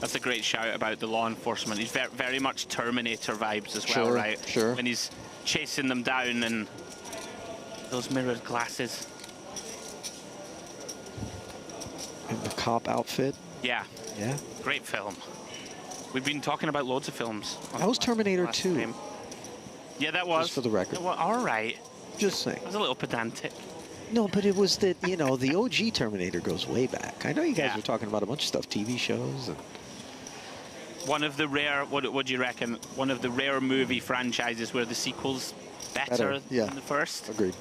That's a great shout about the law enforcement. He's very much Terminator vibes as well, right? Sure. When he's chasing them down and those mirrored glasses. In the cop outfit. Yeah. Yeah. Great film. We've been talking about loads of films. That was Terminator 2. Time. Yeah, that was. Just for the record. Well, all right. Just saying. It was a little pedantic. No, but it was that, you know, the OG Terminator goes way back. I know you guys were talking about a bunch of stuff, TV shows. And one of the rare, what do you reckon? One of the rare movie franchises where the sequel's better than the first. Agreed.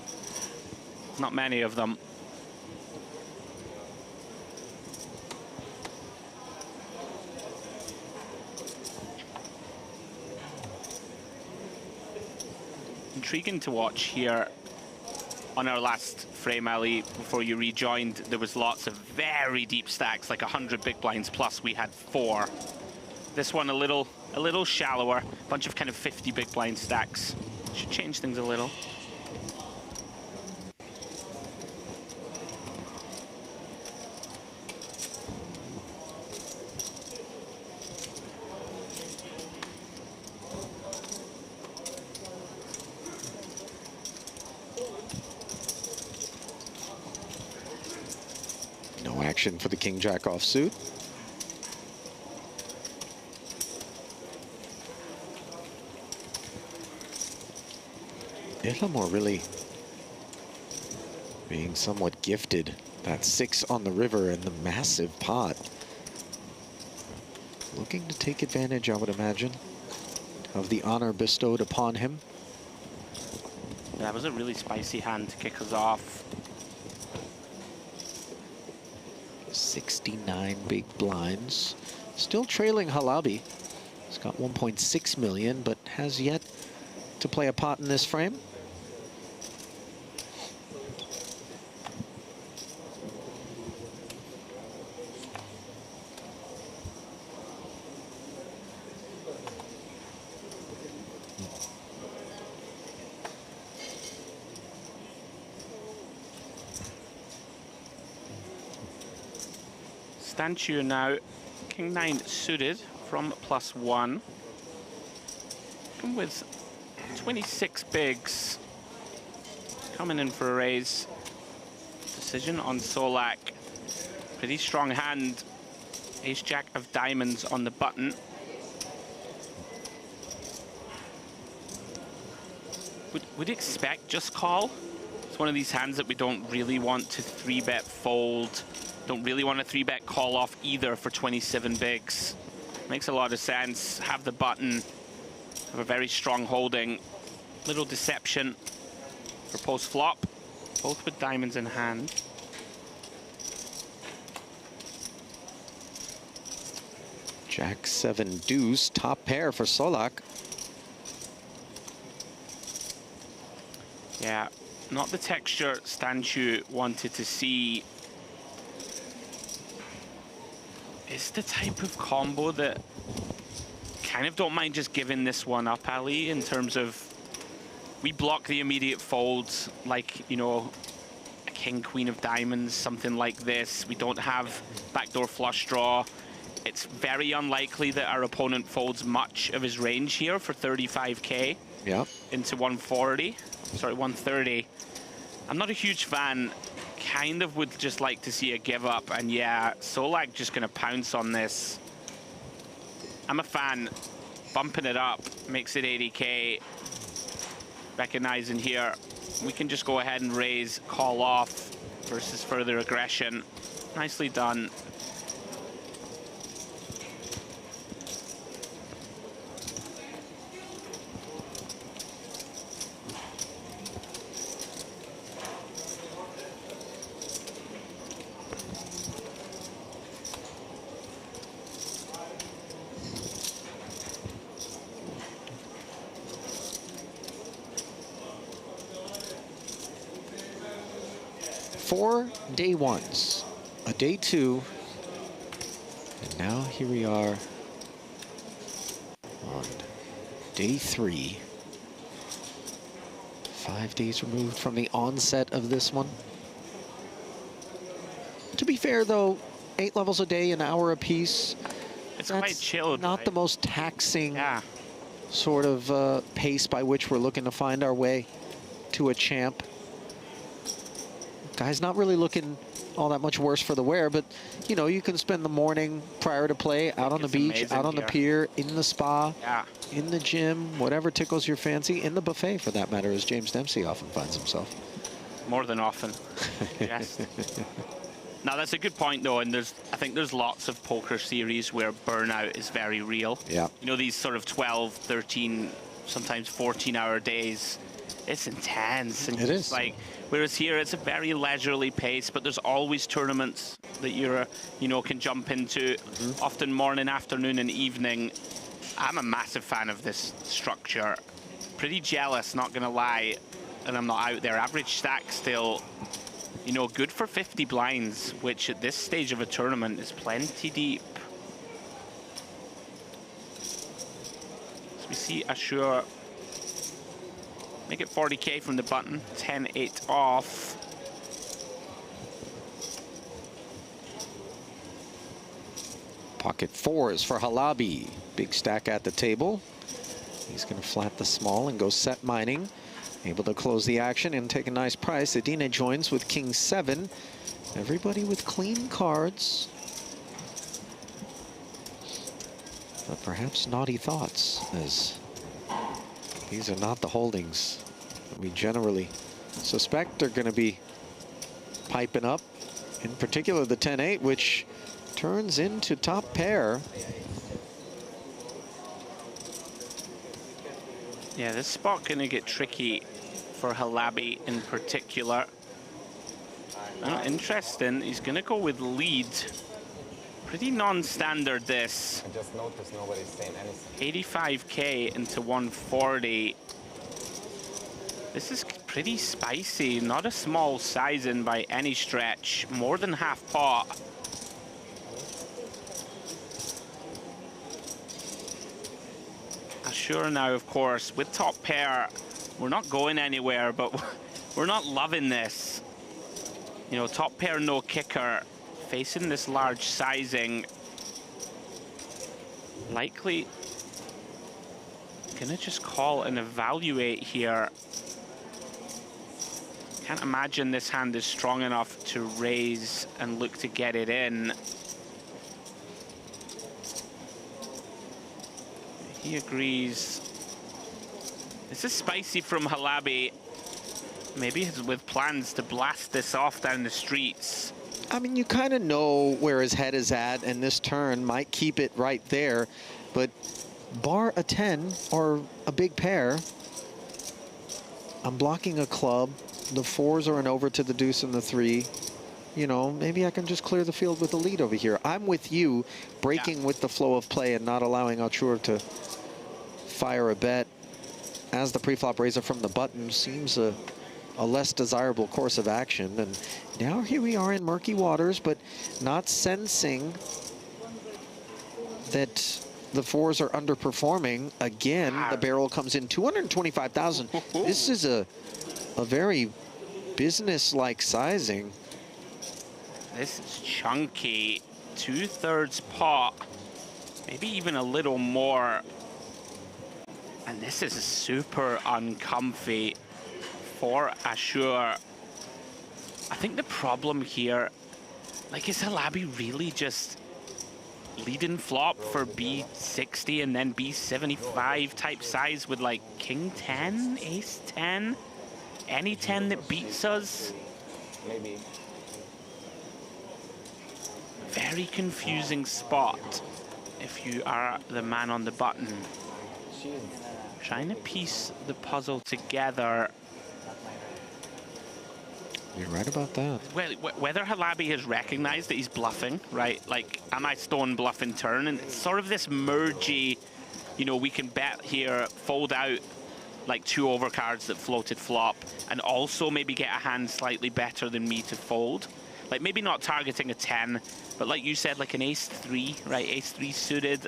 Not many of them. Intriguing to watch here. On our last frame, Ali, before you rejoined, there was lots of very deep stacks, like 100 big blinds plus. We had 4. This one a little shallower, bunch of kind of 50 big blind stacks. Should change things a little. no action for the King Jack offsuit. Ilhamor really being somewhat gifted. That 6 on the river and the massive pot. Looking to take advantage, I would imagine, of the honor bestowed upon him. That was a really spicy hand to kick us off. 69 big blinds. Still trailing Halabi. He's got 1.6 million, but has yet to play a pot in this frame. Stanchu now, King 9 suited from +1. With 26 bigs. Coming in for a raise. Decision on Solak. Pretty strong hand. Ace-Jack of diamonds on the button. Would expect just call. It's one of these hands that we don't really want to 3-bet fold. Don't really want to 3-bet call off either for 27 bigs. Makes a lot of sense. Have the button. Have a very strong holding. Little deception for post-flop. Both with diamonds in hand. Jack 7 deuce, top pair for Solak. Yeah, not the texture Stanchu wanted to see. It's the type of combo that kind of don't mind just giving this one up, Ali, in terms of we block the immediate folds like, you know, a king, queen of diamonds, something like this. We don't have backdoor flush draw. It's very unlikely that our opponent folds much of his range here for 35k into 140. Sorry, 130. I'm not a huge fan. Kind of would just like to see a give up, and yeah, Solak just gonna pounce on this. I'm a fan. Bumping it up makes it 80k. Recognizing here, we can just go ahead and raise, call off versus further aggression. Nicely done. 4 day ones, a day 2, and now here we are on day 3. 5 days removed from the onset of this one. To be fair, though, 8 levels a day, an hour apiece. It's quite chilled. Not right? the most taxing sort of pace by which we're looking to find our way to a champ. Guy's not really looking all that much worse for the wear, but you know, you can spend the morning prior to play out on the beach, out on the pier, in the spa, in the gym, whatever tickles your fancy, in the buffet for that matter, as James Dempsey often finds himself. More than often. Yes. Now that's a good point though, and I think there's lots of poker series where burnout is very real. Yeah. You know, these sort of 12, 13, sometimes 14-hour days. It's intense. And it is. Like, whereas here it's a very leisurely pace, but there's always tournaments that you're, you know, can jump into, often morning, afternoon, and evening. I'm a massive fan of this structure. Pretty jealous, not gonna lie, and I'm not out there. Average stack still, you know, good for 50 blinds, which at this stage of a tournament is plenty deep. So we see Ashur make it 40K from the button, 10-8 off. Pocket 4s for Halabi. Big stack at the table. He's going to flat the small and go set mining. Able to close the action and take a nice price. Adina joins with King 7. Everybody with clean cards. But perhaps naughty thoughts, as these are not the holdings that we generally suspect are going to be piping up. In particular, the 10-8, which turns into top pair. Yeah, this spot going to get tricky for Halabi in particular. Oh, interesting. He's going to go with lead. Pretty non-standard, this. I just noticed nobody's saying anything. 85K into 140. This is pretty spicy. Not a small sizing by any stretch. More than half pot. Ashur now, of course, with top pair. We're not going anywhere, but we're not loving this. You know, top pair, no kicker. Facing this large sizing. Likely gonna just call and evaluate here. Can't imagine this hand is strong enough to raise and look to get it in. He agrees. This is spicy from Halabi. Maybe with plans to blast this off down the streets. I mean, you kind of know where his head is at, and this turn might keep it right there. But bar a 10 or a big pair, I'm blocking a club. The 4s are an over to the deuce and the 3. You know, maybe I can just clear the field with the lead over here. I'm with you, breaking with the flow of play and not allowing Ashur to fire a bet as the preflop raiser from the button seems a less desirable course of action. And now here we are in murky waters, but not sensing that the 4s are underperforming. Again, the barrel comes in 225,000. This is a very business-like sizing. This is chunky. 2/3 pot, maybe even a little more. And this is super uncomfy for Ashur. I think the problem here, like, is Halabi really just leading flop for B60 and then B75 type size with like King 10, Ace 10, any 10 that beats us? Maybe. Very confusing spot if you are the man on the button. Trying to piece the puzzle together. You're right about that. Well, whether Halabi has recognized that he's bluffing, right? Like, am I stone bluffing turn? And it's sort of this mergy, you know, we can bet here, fold out like 2 overcards that floated flop, and also maybe get a hand slightly better than me to fold. Like maybe not targeting a 10, but like you said, like an ace-3, right? Ace-3 suited,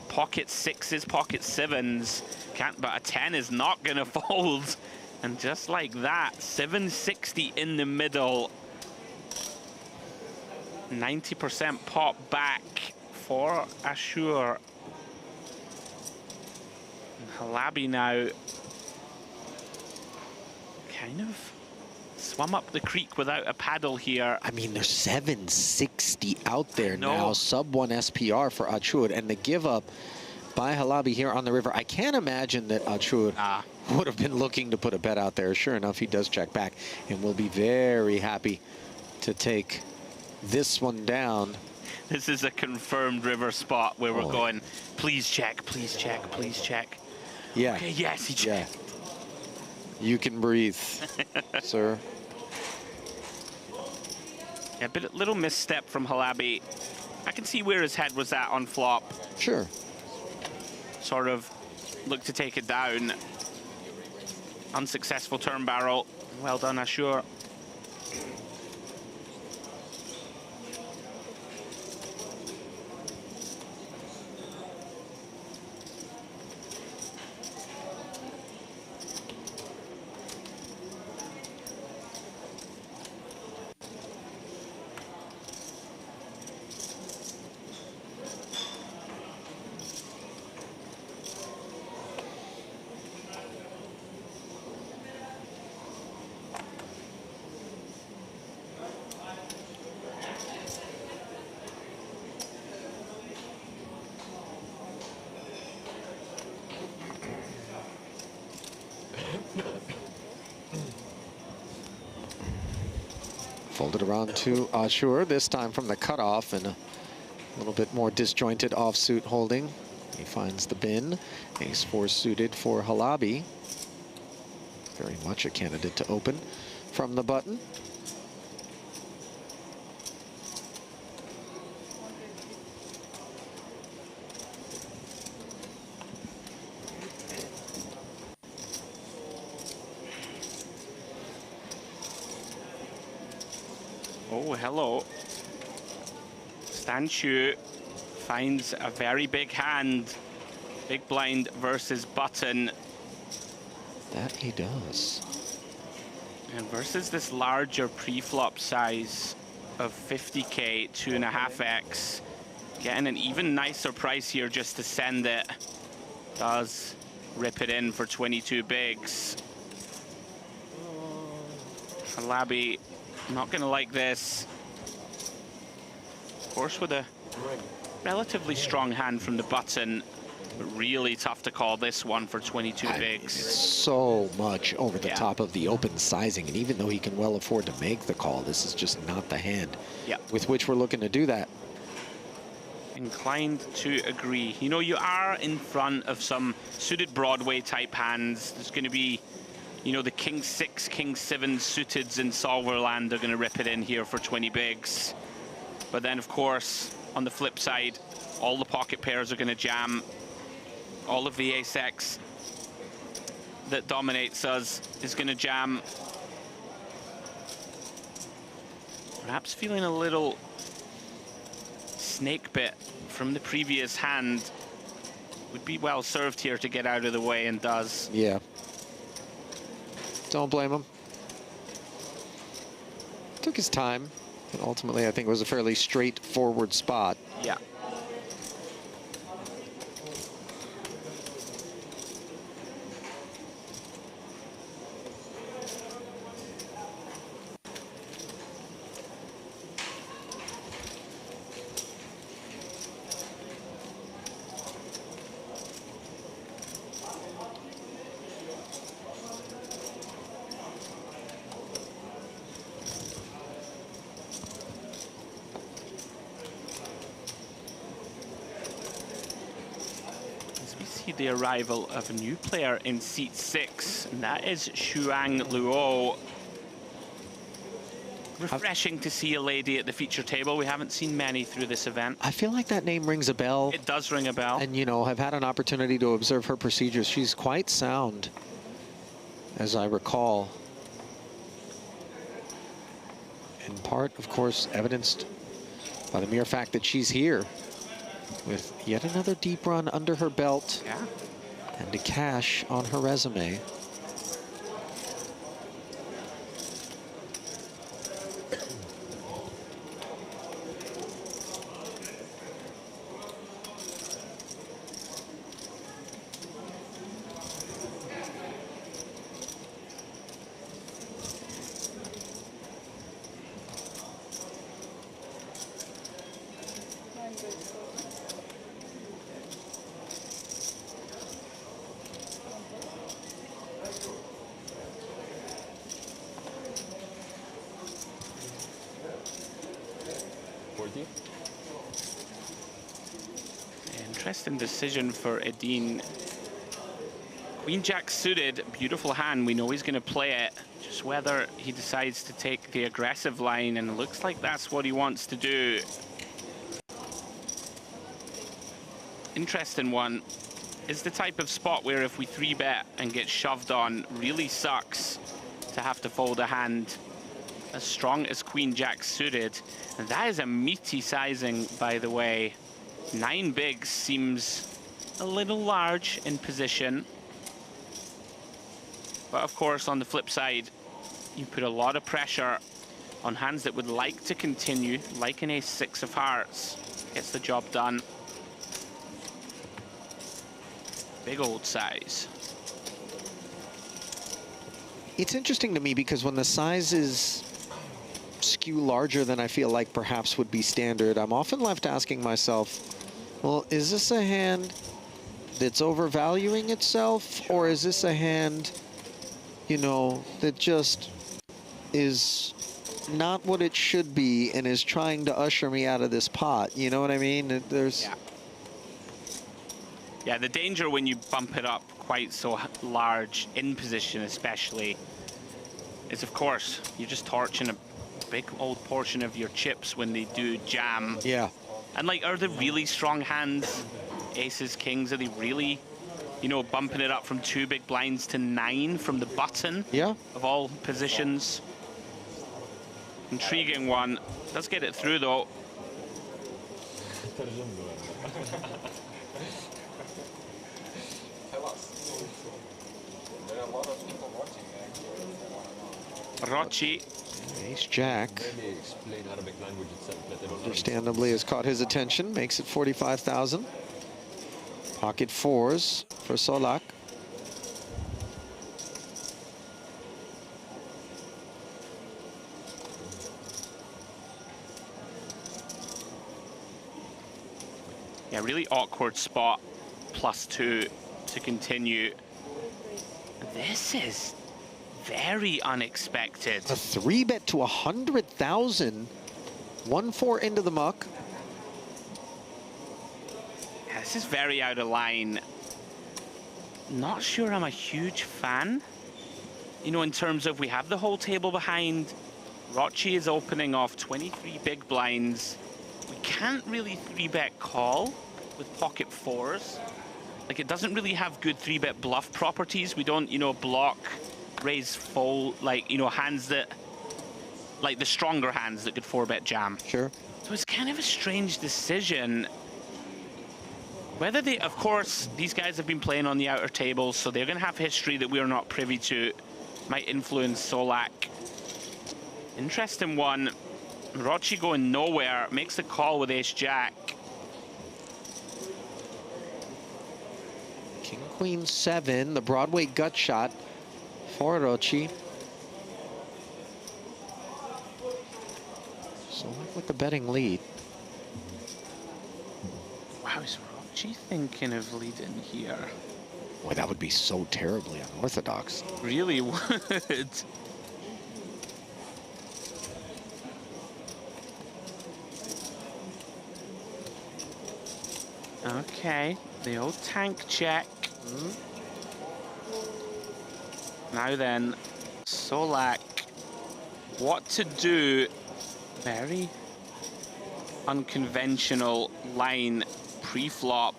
pocket 6s, pocket 7s, can't, but a 10 is not gonna fold. And just like that, 760 in the middle. 90% pop back for Ashur. Halabi now kind of swum up the creek without a paddle here. I mean, there's 760 out there now, sub 1 SPR for Achur, and the give up by Halabi here on the river. I can't imagine that Achur would have been looking to put a bet out there. Sure enough, he does check back, and will be very happy to take this one down. This is a confirmed river spot where we're going, please check, please check, please check. Yeah. Okay, yes, he checked. You can breathe, sir. Yeah, but a little misstep from Halabi. I can see where his head was at on flop. Sure. Sort of looked to take it down. Unsuccessful turn barrel. Well done, Ashur. Folded around to Ashur, this time from the cutoff, and a little bit more disjointed offsuit holding. He finds the bin. Ace-4 suited for Halabi. Very much a candidate to open from the button. Oh, hello. Stan Chu finds a very big hand. Big blind versus button. That he does. And versus this larger pre-flop size of 50K, 2.5x. Getting an even nicer price here just to send it. Does rip it in for 22 bigs. Halabi not gonna like this. Of course, with a relatively strong hand from the button, but really tough to call this one for 22 bigs. So much over the top of the open sizing, and even though he can well afford to make the call, this is just not the hand with which we're looking to do that. Inclined to agree. You know, you are in front of some suited Broadway type hands. There's going to be, you know, the King 6, King 7 suiteds in solver land are going to rip it in here for 20 bigs. But then, of course, on the flip side, all the pocket pairs are going to jam. All of the ace-X that dominates us is going to jam. Perhaps feeling a little snake bit from the previous hand. Would be well served here to get out of the way, and does. Yeah. Don't blame him. Took his time, and ultimately I think it was a fairly straightforward spot. Yeah. The arrival of a new player in seat 6, and that is Shuang Luo. Refreshing to see a lady at the feature table. We haven't seen many through this event. I feel like that name rings a bell. It does ring a bell. And, you know, I've had an opportunity to observe her procedures. She's quite sound. as I recall. In part, of course, evidenced by the mere fact that she's here with yet another deep run under her belt. Yeah. And a cash on her resume. Interesting decision for Edine. Queen Jack suited, beautiful hand. We know he's going to play it. Just whether he decides to take the aggressive line, and it looks like that's what he wants to do. Interesting one. Is the type of spot where if we 3-bet and get shoved on, really sucks to have to fold a hand as strong as Queen Jack suited. And that is a meaty sizing, by the way. 9 bigs seems a little large in position. But of course, on the flip side, you put a lot of pressure on hands that would like to continue, like an ace-6 of hearts. Gets the job done. Big old size. It's interesting to me because when the sizes skew larger than I feel like perhaps would be standard, I'm often left asking myself, well, is this a hand that's overvaluing itself, or is this a hand, you know, that just is not what it should be and is trying to usher me out of this pot? You know what I mean? There's... Yeah, the danger when you bump it up quite so large, in position especially, is of course, you're just torching a big old portion of your chips when they do jam. Yeah. And like, are the really strong hands, aces, kings, are they really, you know, bumping it up from 2 big blinds to 9 from the button? Yeah. Of all positions. Intriguing one. Let's get it through though. Rocci. Ace Jack, understandably, has caught his attention, makes it 45,000. Pocket 4s for Solak. Yeah, really awkward spot. +2 to continue. This is very unexpected. A 3-bet to 100,000. 1-4 into the muck. Yeah, this is very out of line. Not sure I'm a huge fan. You know, in terms of we have the whole table behind. Rocci is opening off 23 big blinds. We can't really 3-bet call with pocket 4s. Like, it doesn't really have good 3-bet bluff properties. We don't, you know, block, raise, fold, like, you know, hands that, like the stronger hands that could 4-bet jam. Sure. So it's kind of a strange decision. Whether they, of course, these guys have been playing on the outer tables, so they're going to have history that we are not privy to. Might influence Solak. Interesting one. Rocci going nowhere, makes the call with ace-jack. King, Queen 7, the Broadway gut shot for Rocci. Solak with the betting lead. Wow, is Rocci thinking of leading here? Boy, that would be so terribly unorthodox. Really would. Okay, the old tank check. Now then, Solak, what to do? Very unconventional line pre-flop.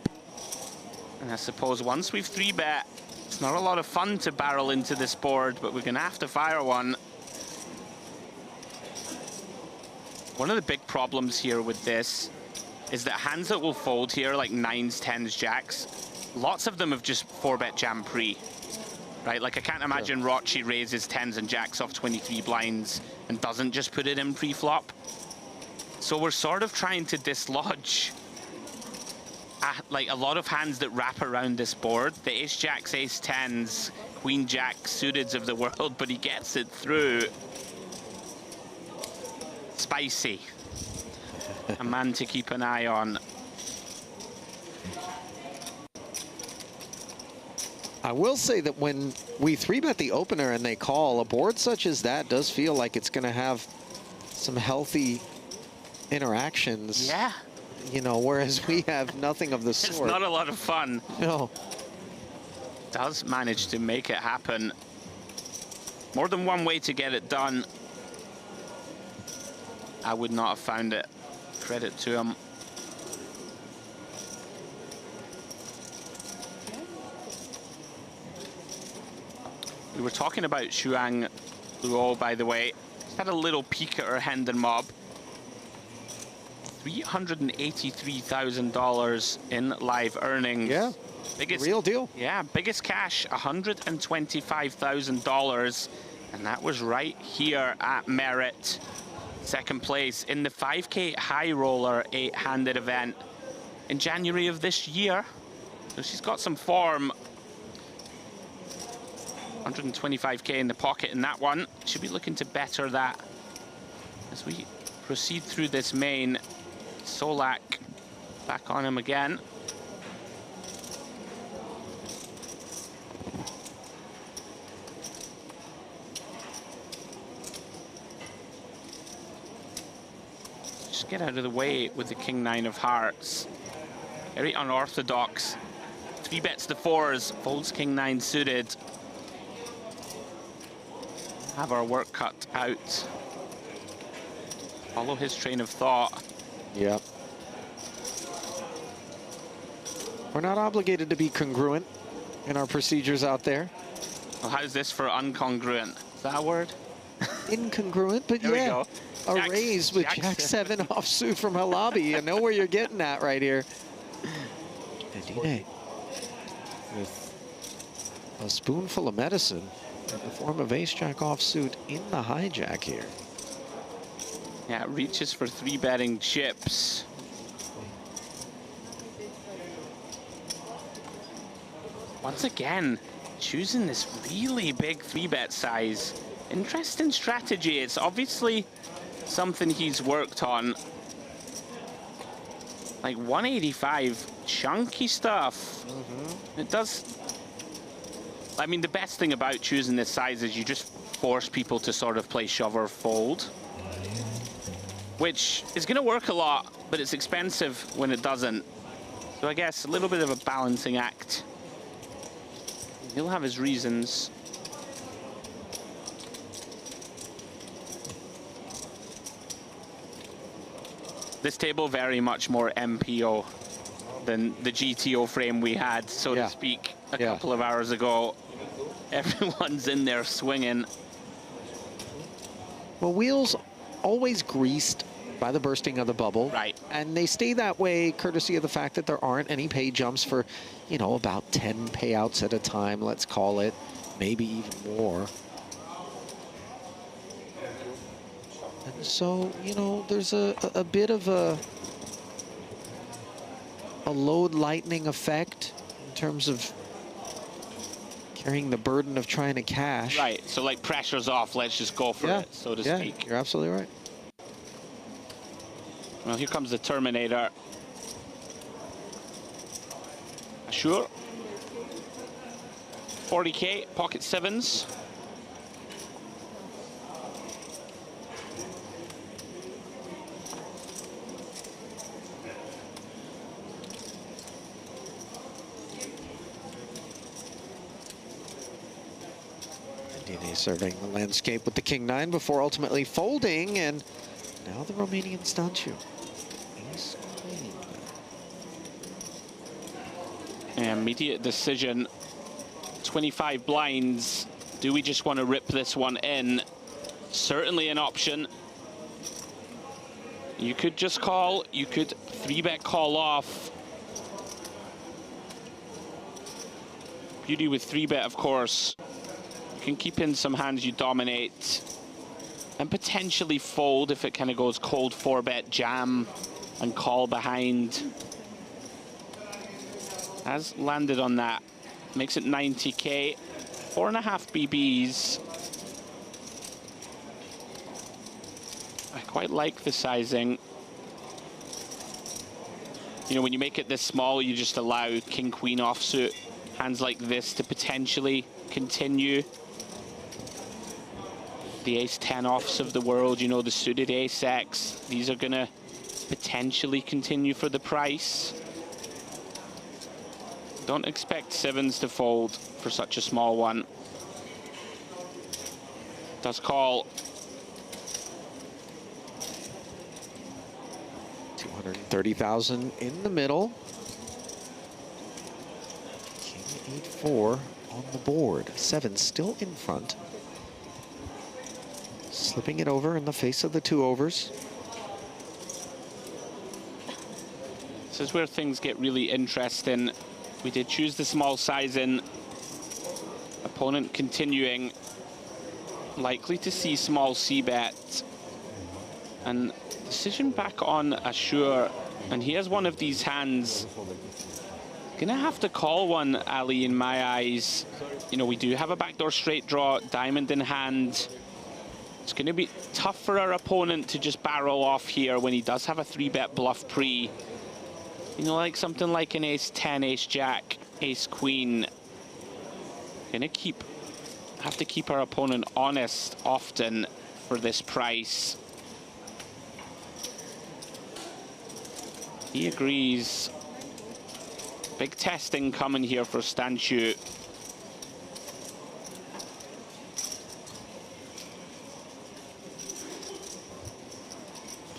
And I suppose once we've 3-bet, It's not a lot of fun to barrel into this board, but we're going to have to fire one. One of the big problems here with this is that hands that will fold here, like 9s, 10s, jacks, lots of them have just 4-bet jam pre, right? Like I can't imagine Rocci raises 10s and jacks off 23 blinds and doesn't just put it in pre-flop. So we're sort of trying to dislodge like a lot of hands that wrap around this board. The ace jacks, ace 10s, queen jack suiteds of the world, but he gets it through. Spicy. A man to keep an eye on. I will say that when we 3-bet the opener and they call, a board such as that does feel like it's going to have some healthy interactions. Yeah. You know, whereas we have nothing of the sort. It's not a lot of fun. No. Does manage to make it happen. More than one way to get it done. I would not have found it. Credit to him. We were talking about Shuang Luo, by the way. Just had a little peek at her Hendon mob. $383,000 in live earnings. Yeah, biggest real deal. Yeah, biggest cash, $125,000. And that was right here at Merit. Second place in the 5K High Roller 8-handed event in January of this year. So she's got some form. 125K in the pocket in that one. Should be looking to better that as we proceed through this main. Solak back on him again. Just get out of the way with the King 9 of Hearts. Very unorthodox. 3-bets the 4s, folds King 9 suited. Have our work cut out. Follow his train of thought. Yep. We're not obligated to be congruent in our procedures out there. Well, how's this for uncongruent? Is that a word? Incongruent, but there yeah. We go. A raise with Jack 7 offsuit from Halabi. You know where you're getting at right here. Nadine with a spoonful of medicine in the form of ace-jack offsuit in the hijack here. Yeah, it reaches for 3-betting chips. Once again, choosing this really big 3-bet size. Interesting strategy. It's obviously something he's worked on. Like 185, chunky stuff. It does. I mean, the best thing about choosing this size is you just force people to sort of play shove or fold, which is going to work a lot, but it's expensive when it doesn't. So I guess a little bit of a balancing act. He'll have his reasons. This table very much more MPO than the GTO frame we had, so to speak, a couple of hours ago. Everyone's in there swinging. Well, wheels always greased by the bursting of the bubble. Right. And they stay that way courtesy of the fact that there aren't any pay jumps for, you know, about 10 payouts at a time, let's call it, maybe even more. And so, you know, there's a bit of a load lightening effect in terms of carrying the burden of trying to cash. Right, so like pressure's off, let's just go for it, so to speak. You're absolutely right. Well, here comes the Terminator. Sure. 40K, pocket 7s. DNA surveying the landscape with the King 9 before ultimately folding, and now the Romanian Stanciu. Immediate decision. 25 blinds. Do we just want to rip this one in? Certainly an option. You could just call, you could 3-bet call off. Beauty with 3-bet, of course. You can keep in some hands you dominate and potentially fold if it kind of goes cold 4-bet jam and call behind. Has landed on that. Makes it 90k. 4.5 BBs. I quite like the sizing. You know, when you make it this small, you just allow king-queen offsuit, hands like this to potentially continue. The ace-10 offs of the world, you know, the suited ace-x, these are gonna potentially continue for the price. Don't expect sevens to fold for such a small one. Does call. 230,000 in the middle. King 8-4 on the board. 7 still in front. Slipping it over in the face of the 2 overs. This is where things get really interesting. We did choose the small size in. Opponent continuing. Likely to see small c-bet. And decision back on Ashur. And he has one of these hands. Gonna have to call one, Ali, in my eyes. You know, we do have a backdoor straight draw, diamond in hand. It's gonna be tough for our opponent to just barrel off here when he does have a 3-bet bluff pre. You know, like something like an ace-10, ace-jack, ace-queen. Gonna have to keep our opponent honest often for this price. He agrees. Big testing coming here for Stanchu.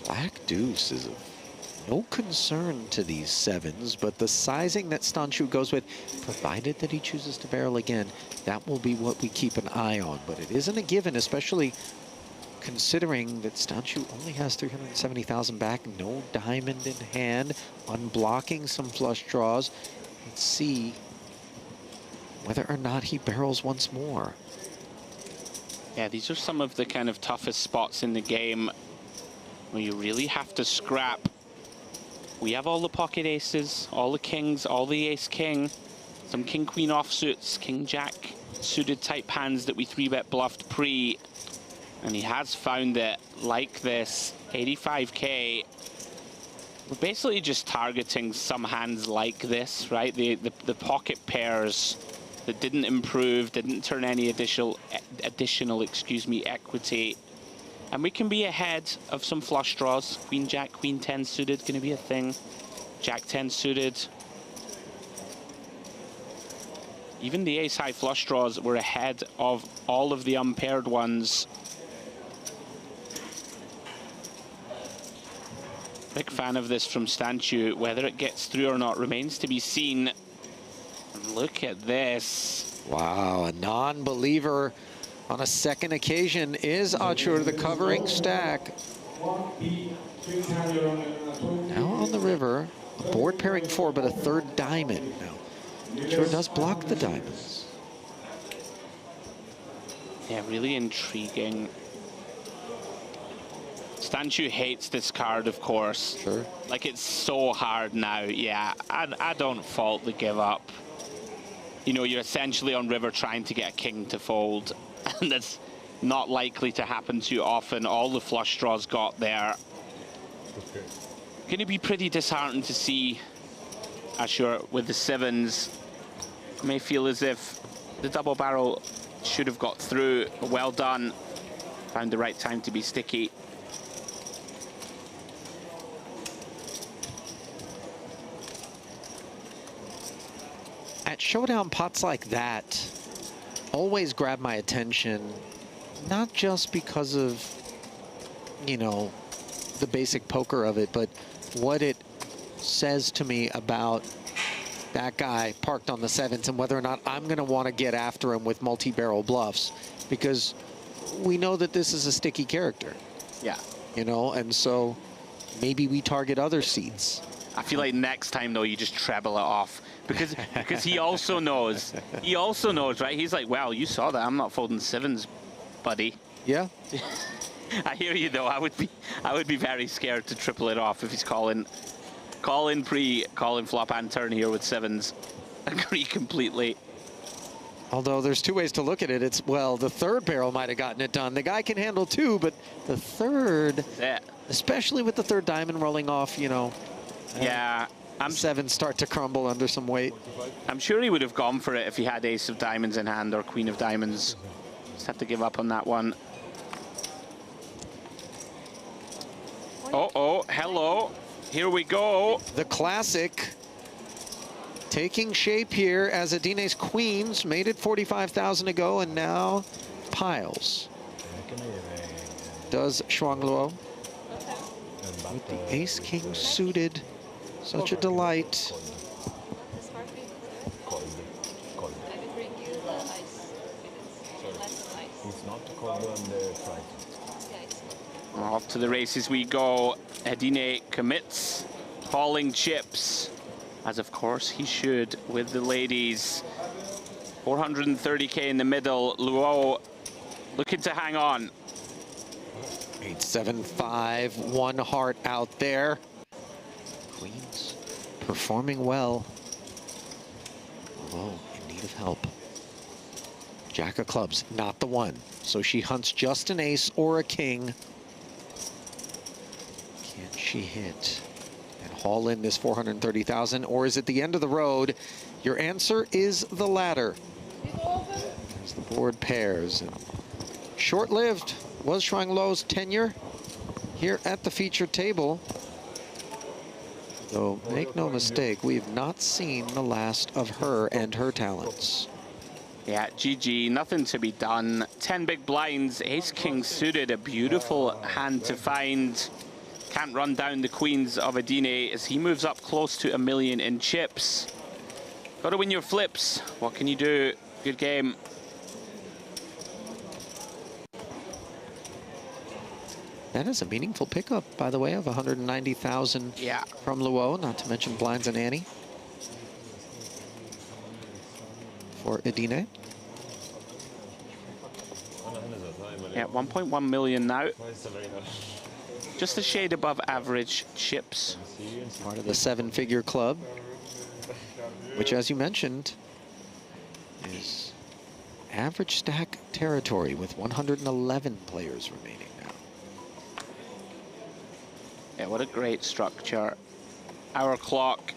Black deuce is no concern to these 7s, but the sizing that Stanchu goes with, provided that he chooses to barrel again, that will be what we keep an eye on. But it isn't a given, especially considering that Stanchu only has 370,000 back, no diamond in hand, unblocking some flush draws. Let's see whether or not he barrels once more. Yeah, these are some of the kind of toughest spots in the game where you really have to scrap. We have all the pocket aces, all the kings, all the ace-king, some king-queen offsuits, king-jack suited type hands that we 3-bet bluffed pre. And he has found it like this, 85k. We're basically just targeting some hands like this, right? The pocket pairs that didn't improve, didn't turn any additional equity. And we can be ahead of some flush draws. Queen Jack, Queen 10 suited, gonna be a thing. Jack 10 suited. Even the ace high flush draws were ahead of all of the unpaired ones. Big fan of this from Stanchu. Whether it gets through or not remains to be seen. And look at this. Wow, a non-believer on a second occasion is Ashur, the covering stack. Now on the river, a board pairing 4, but a 3rd diamond. Now, Ashur does block the diamonds. Yeah, really intriguing. Stanchu hates this card, of course. Sure. Like, it's so hard now. Yeah, I don't fault the give up. You know, you're essentially on river trying to get a king to fold. And that's not likely to happen too often. All the flush draws got there. Okay. Going to be pretty disheartened to see Ashur with the 7s. May feel as if the double barrel should have got through. Well done. Found the right time to be sticky. At showdown pots like that, always grab my attention, not just because of, you know, the basic poker of it, but what it says to me about that guy parked on the 7s and whether or not I'm going to want to get after him with multi-barrel bluffs, because we know that this is a sticky character. Yeah. You know, and so maybe we target other seats. I feel like next time, though, you just treble it off. Because he also knows. He also knows, right? He's like, well, you saw that. I'm not folding 7s, buddy. Yeah. I hear you, though. I would be very scared to triple it off if he's calling pre, calling flop and turn here with 7s. Agree completely. Although there's two ways to look at it. It's, well, the third barrel might have gotten it done. The guy can handle 2, but the third, especially with the third diamond rolling off, you know. Yeah. 7s start to crumble under some weight. I'm sure he would have gone for it if he had ace of diamonds in hand or queen of diamonds. Just have to give up on that one. Oh, hello. Here we go. The classic taking shape here as Adine's queens made it 45,000 to go and now piles. Does Shuang Luo with the ace king suited. Such a delight. Off to the races we go. Adine commits, calling chips, as of course he should with the ladies. 430k in the middle. Luo looking to hang on. 8-7-5, 1 heart out there. Queens performing well. Luo in need of help. Jack of clubs, not the one. So she hunts just an ace or a king. Can she hit and haul in this 430,000, or is it the end of the road? Your answer is the latter. As the board pairs. And short-lived was Shuang Luo's tenure here at the featured table. Though, make no mistake, we have not seen the last of her and her talents. Yeah, GG, nothing to be done. 10 big blinds, ace king suited, a beautiful hand to find. Can't run down the queens of Adine as he moves up close to 1 million in chips. Got to win your flips. What can you do? Good game. That is a meaningful pickup, by the way, of 190,000 from Luo, not to mention blinds and Annie for Adine. Yeah, 1.1 million now. Just a shade above average chips. Part of the 7-figure club, which, as you mentioned, is average stack territory with 111 players remaining now. Yeah, what a great structure. Hour clock,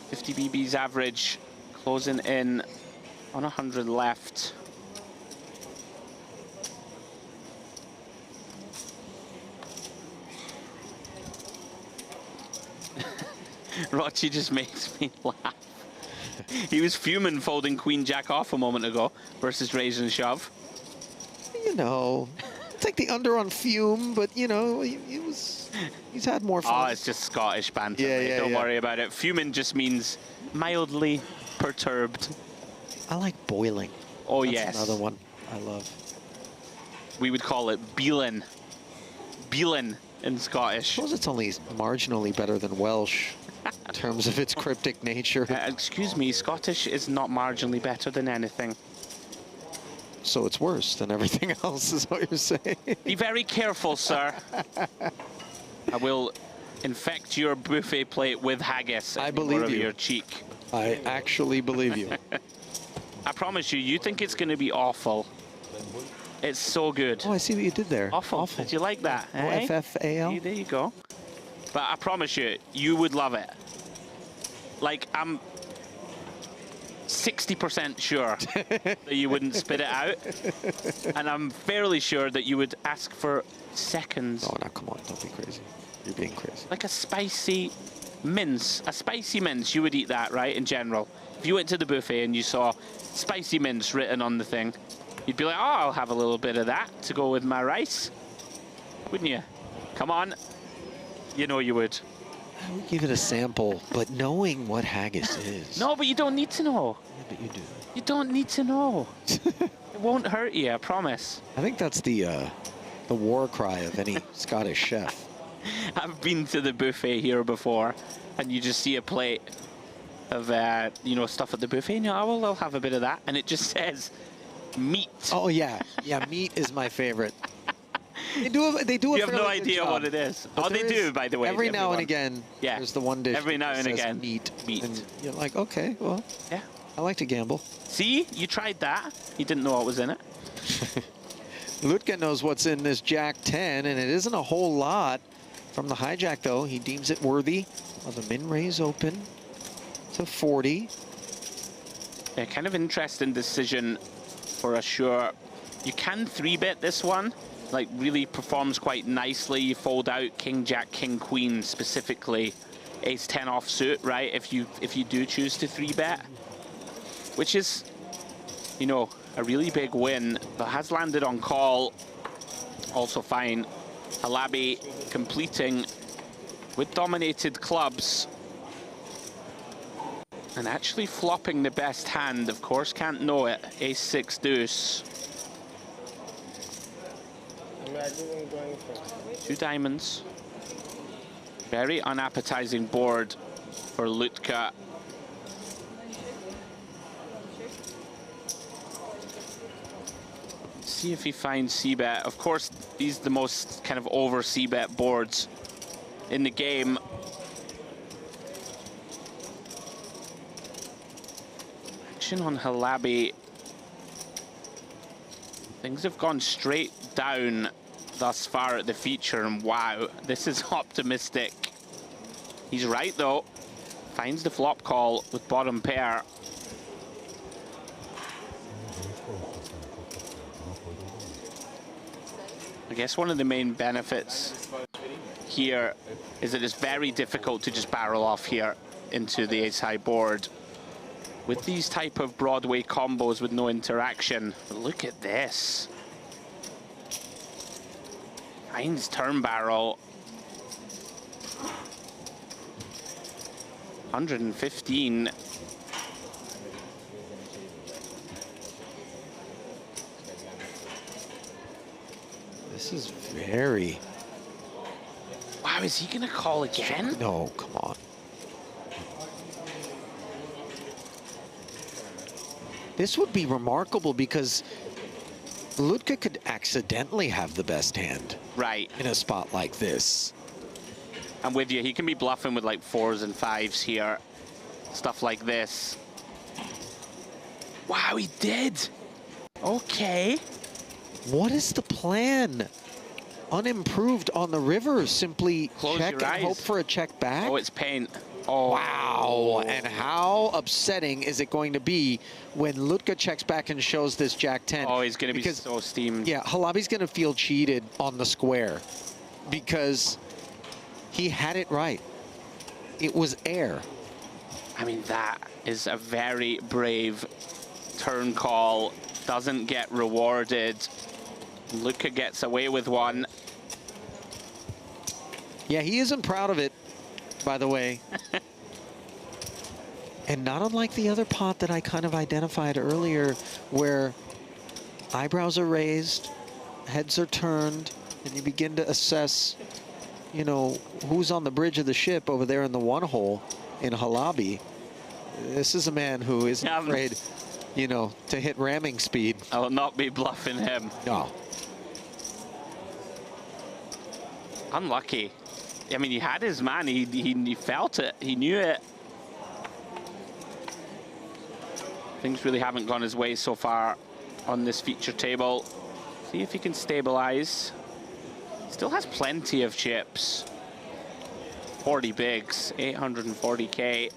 50 BBs average, closing in on 100 left. Rochi just makes me laugh. He was fuming folding Queen Jack off a moment ago versus raise and shove. You know, take the under on fume, but you know, he's had more fun. Oh, it's just Scottish banter. Yeah, don't worry about it. Fuming just means mildly perturbed. I like boiling. Oh, That's yes. another one I love. We would call it Beelin. Beelin in Scottish. I suppose it's only marginally better than Welsh in terms of its cryptic nature. Excuse me, Scottish is not marginally better than anything. So it's worse than everything else, is what you're saying. Be very careful, sir. I will infect your buffet plate with haggis. I believe you. Your cheek. I actually believe you. I promise you, you think it's going to be awful. It's so good. Oh, I see what you did there. Awful. Did you like that? O-F-F-A-L? There you go. But I promise you, you would love it. Like, I'm 60% sure that you wouldn't spit it out. And I'm fairly sure that you would ask for seconds. Oh, no, come on. Don't be crazy. You're being crazy. Like a spicy mince. A spicy mince, you would eat that, right, in general. If you went to the buffet and you saw spicy mince written on the thing, you'd be like, oh, I'll have a little bit of that to go with my rice. Wouldn't you? Come on. You know you would. I would give it a sample, but knowing what haggis is. No, but you don't need to know. Yeah, but you do. You don't need to know. It won't hurt you, I promise. I think that's the war cry of any Scottish chef. I've been to the buffet here before, and you just see a plate of you know, stuff at the buffet, and you're like, oh, well, I'll have a bit of that, and it just says meat. Oh yeah, yeah, meat is my favorite. They do a You have no fairly good idea job. what it is. But Oh, they there do, is- by the way. Every now and everyone. again, Yeah. there's the one dish. Every now that and says again. meat. Meat. And you're like, okay, well, Yeah. I like to gamble. See, you tried that. You didn't know what was in it. Lutka knows what's in this Jack 10, and it isn't a whole lot. From the hijack, though, he deems it worthy of the min raise open to 40. Yeah, kind of interesting decision for a sure. You can 3-bet this one. Like, really performs quite nicely. You fold out King, Jack, King, Queen, specifically Ace 10 offsuit, right? If you do choose to 3-bet, which is, you know, a really big win, but has landed on call. Also fine. Halabi completing with dominated clubs. And actually flopping the best hand, of course, can't know it. Ace 6 deuce. Imagine going for 2 diamonds. Very unappetizing board for Lutka. See if he finds C-bet. Of course, these are the most kind of over C-bet boards in the game. Action on Halabi. Things have gone straight down thus far at the feature, and wow, this is optimistic. He's right, though. Finds the flop call with bottom pair. I guess one of the main benefits here is that it's very difficult to just barrel off here into the ace-high board. With these type of Broadway combos with no interaction, look at this. Finds turn barrel. 115. This is very... Wow, is he going to call again? No, come on. This would be remarkable because Lutka could accidentally have the best hand. Right. In a spot like this. I'm with you. He can be bluffing with like 4s and 5s here. Stuff like this. Wow, he did. Okay. What is the plan? Unimproved on the river. Simply Close check your and eyes. hope for a check back. Oh, it's paint. Oh. Wow. And how upsetting is it going to be when Lutka checks back and shows this Jack 10? Oh, he's going to be so steamed. Yeah, Halabi's going to feel cheated on the square because he had it right. It was air. I mean, that is a very brave turn call. Doesn't get rewarded. Lutka gets away with one. Yeah, he isn't proud of it, by the way. And not unlike the other pot that I kind of identified earlier, where eyebrows are raised, heads are turned, and you begin to assess, you know, who's on the bridge of the ship over there in the one hole in Halabi. This is a man who isn't afraid, you know, to hit ramming speed. I will not be bluffing him. No. Unlucky. I mean, he had his man. He felt it. He knew it. Things really haven't gone his way so far on this feature table. See if he can stabilize. Still has plenty of chips. 40 bigs, 840K.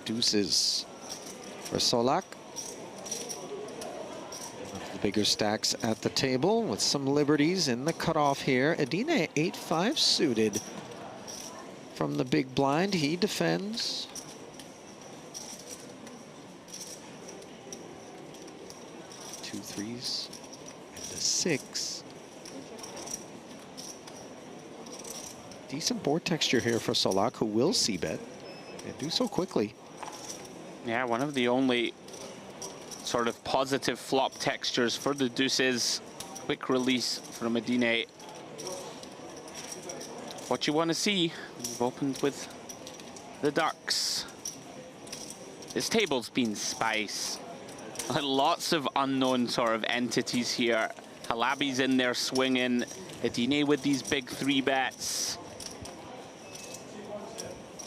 Deuces for Solak. One of the bigger stacks at the table with some liberties in the cutoff here. Adina 8-5 suited from the big blind. He defends. Two threes and a 6. Decent board texture here for Solak, who will c-bet and do so quickly. Yeah, one of the only sort of positive flop textures for the deuces. Quick release from Adine. What you want to see. We've opened with the ducks. This table's been spice. Lots of unknown sort of entities here. Halabi's in there swinging. Adine with these big 3-bets.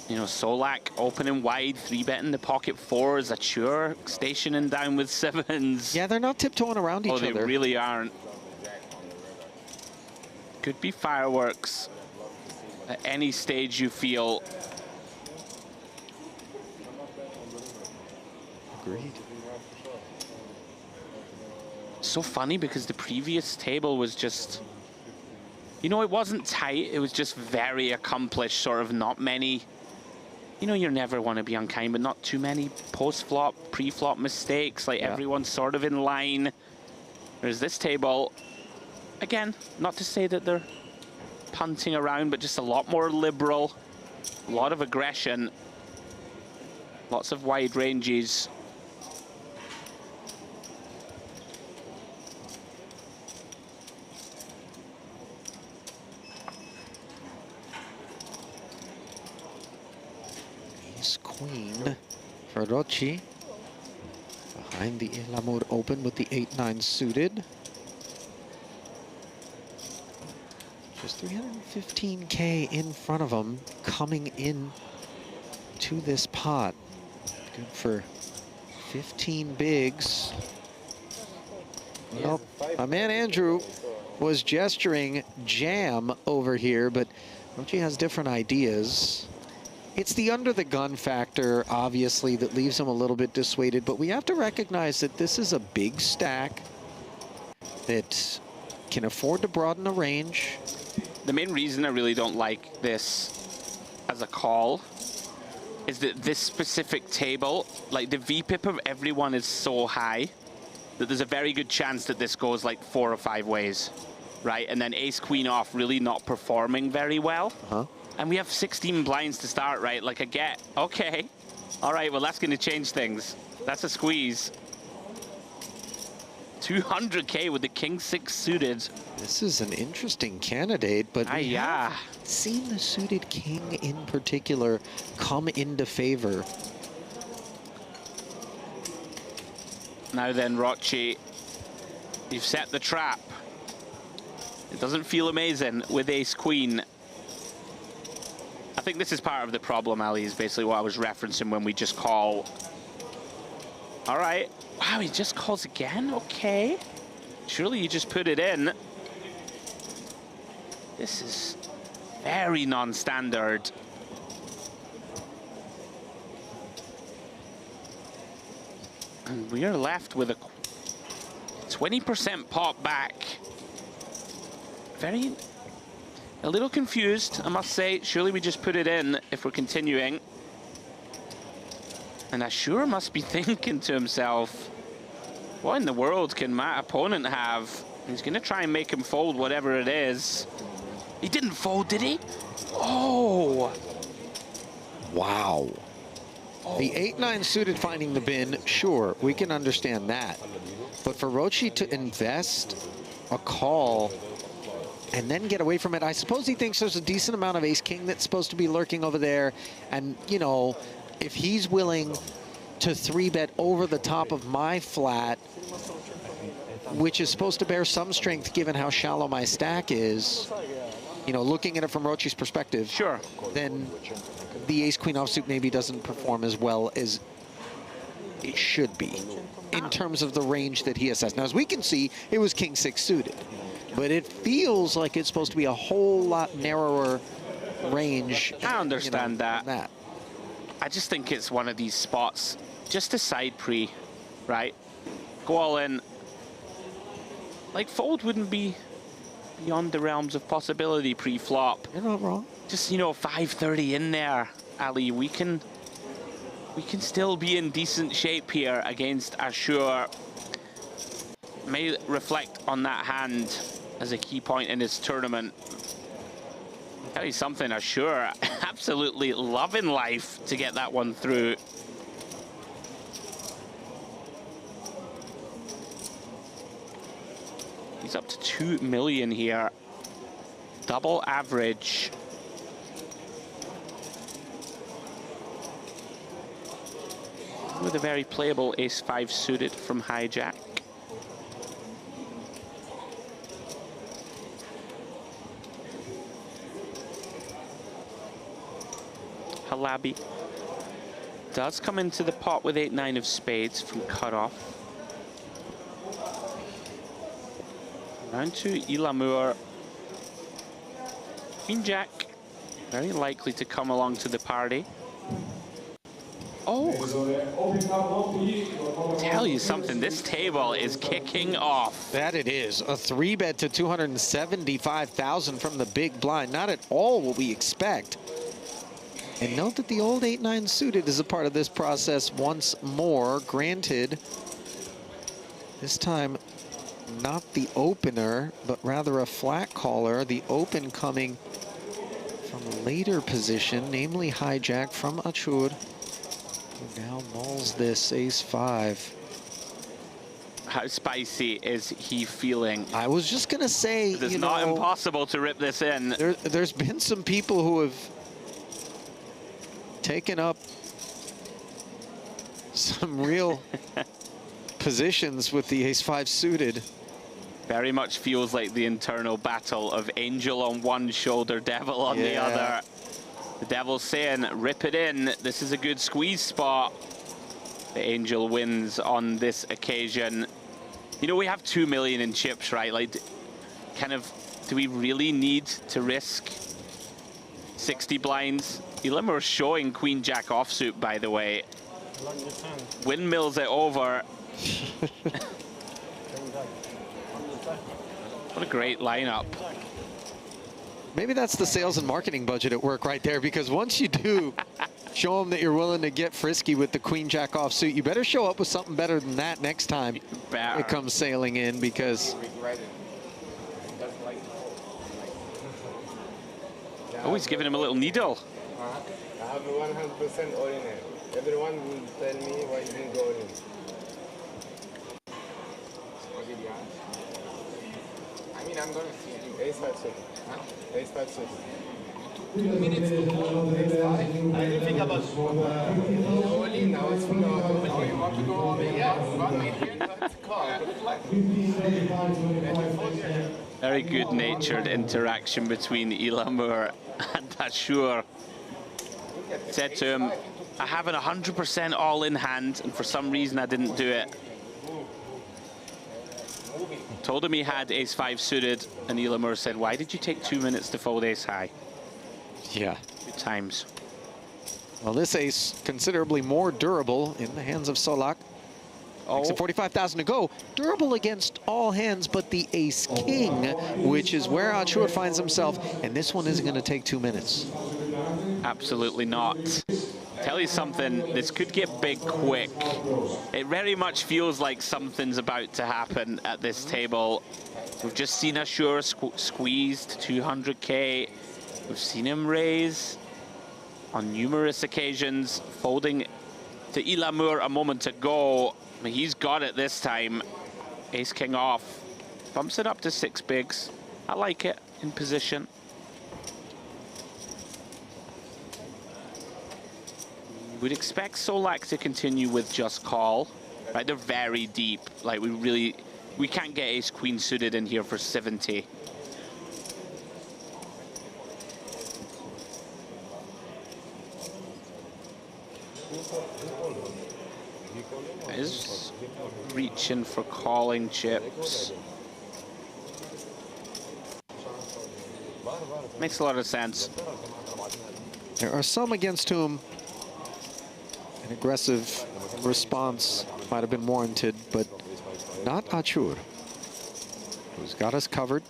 You know, Solak opening wide, 3-betting the pocket 4s. Achur stationing down with 7s. Yeah, they're not tiptoeing around each other. Oh, they really aren't. Could be fireworks at any stage you feel. Agreed. So funny because the previous table was just, you know, it wasn't tight. It was just very accomplished, sort of not many. You know, you never want to be unkind, but not too many post-flop, pre-flop mistakes. Like, everyone's sort of in line. Whereas this table, again, not to say that they're punting around, but just a lot more liberal, a lot of aggression, lots of wide ranges. Queen for Rocci. Behind the El Amor open with the 8-9 suited. Just 315K in front of him coming in to this pot. Good for 15 bigs. Well, my man Andrew was gesturing jam over here, but Rocci has different ideas. It's the under the gun factor, obviously, that leaves him a little bit dissuaded, but we have to recognize that this is a big stack that can afford to broaden the range. The main reason I really don't like this as a call is that this specific table, like the VPIP of everyone is so high that there's a very good chance that this goes like 4 or 5 ways, right? And then ace queen off really not performing very well. And we have 16 blinds to start, right? Like I get, okay. All right, well, that's going to change things. That's a squeeze. 200K with the king 6 suited. This is an interesting candidate, but we haven't seen the suited king in particular come into favor. Now then, Rocci, you've set the trap. It doesn't feel amazing with ace queen. I think this is part of the problem, Ali, is basically what I was referencing when we just call. All right. Wow, he just calls again? Okay. Surely you just put it in. This is very non-standard. And we are left with a 20% pop back. A little confused, I must say. Surely we just put it in if we're continuing. And Ashur must be thinking to himself, what in the world can my opponent have? He's going to try and make him fold whatever it is. He didn't fold, did he? Oh! Wow. Oh. The 8-9 suited finding the bin, sure, we can understand that. But for Rocci to invest a call and then get away from it, I suppose he thinks there's a decent amount of ace-king that's supposed to be lurking over there. And, you know, if he's willing to 3-bet over the top of my flat, which is supposed to bear some strength given how shallow my stack is, you know, looking at it from Rocci's perspective, sure, then the ace-queen offsuit maybe doesn't perform as well as it should be in terms of the range that he assessed. Now, as we can see, it was king 6 suited, but it feels like it's supposed to be a whole lot narrower range. I understand that. I just think it's one of these spots, just a side pre, right? Go all in. Like, fold wouldn't be beyond the realms of possibility pre-flop. You're not wrong. Just, you know, 530 in there, Ali. We can still be in decent shape here against Ashur. May reflect on that hand as a key point in his tournament. Tell you something, Ashur absolutely loving life to get that one through. He's up to 2 million here. Double average. With a very playable ace-5 suited from hijack. Halabi does come into the pot with 8-9 of spades from cutoff. Round 2, Ilamur. Queen Jack, very likely to come along to the party. Oh, tell you something, this table is kicking off. That it is. A 3-bet to 275,000 from the big blind. Not at all what we expect. And note that the old 8-9 suited is a part of this process once more. Granted, this time not the opener, but rather a flat caller. The open coming from a later position, namely hijack from Ashur, who now mulls this ace-5. How spicy is he feeling? I was just going to say, it's not impossible to rip this in. There's been some people who have taken up some real positions with the ace-5 suited. Very much feels like the internal battle of angel on one shoulder, devil on the other. The devil's saying, rip it in. This is a good squeeze spot. The angel wins on this occasion. You know, we have 2 million in chips, right? Like, kind of, do we really need to risk 60 blinds? Ilamur's showing Queen Jack offsuit, by the way. Windmills it over. What a great lineup. Maybe that's the sales and marketing budget at work right there, because once you do show them that you're willing to get frisky with the Queen Jack offsuit, you better show up with something better than that next time it comes sailing in, because... Oh, he's giving him a little needle. I have 100% all in it. Everyone will tell me why you didn't go all in. I mean, I'm going to see you. Ace-5 suited. Huh? Ace-5 suited. 2 minutes to go. Ace-5. I didn't think about all in. Now it's full of you want to go all in. Yeah, run my hand, but call. Very good-natured interaction between Ilamur and Ashur. Said to him, I have an 100% all-in hand, and for some reason I didn't do it. Told him he had ace-5 suited, and Ilamur said, why did you take 2 minutes to fold ace-high? Yeah. Good times. Well, this ace considerably more durable in the hands of Solak. Makes it 45,000 to go. Durable against all hands but the ace-king, which is where Ashur finds himself, and this one isn't going to take 2 minutes. Absolutely not. Tell you something, this could get big quick. It very much feels like something's about to happen at this table. We've just seen Ashur squeezed 200k. We've seen him raise on numerous occasions, folding to Ilamur a moment ago. He's got it this time. Ace-king off. Bumps it up to 6 bigs. I like it in position. We'd expect Solak to continue with just call. Right, they're very deep. Like, we can't get ace-queen suited in here for 70. Is reaching for calling chips. Makes a lot of sense. There are some against whom An aggressive response might have been warranted, but not Achur, who's got us covered.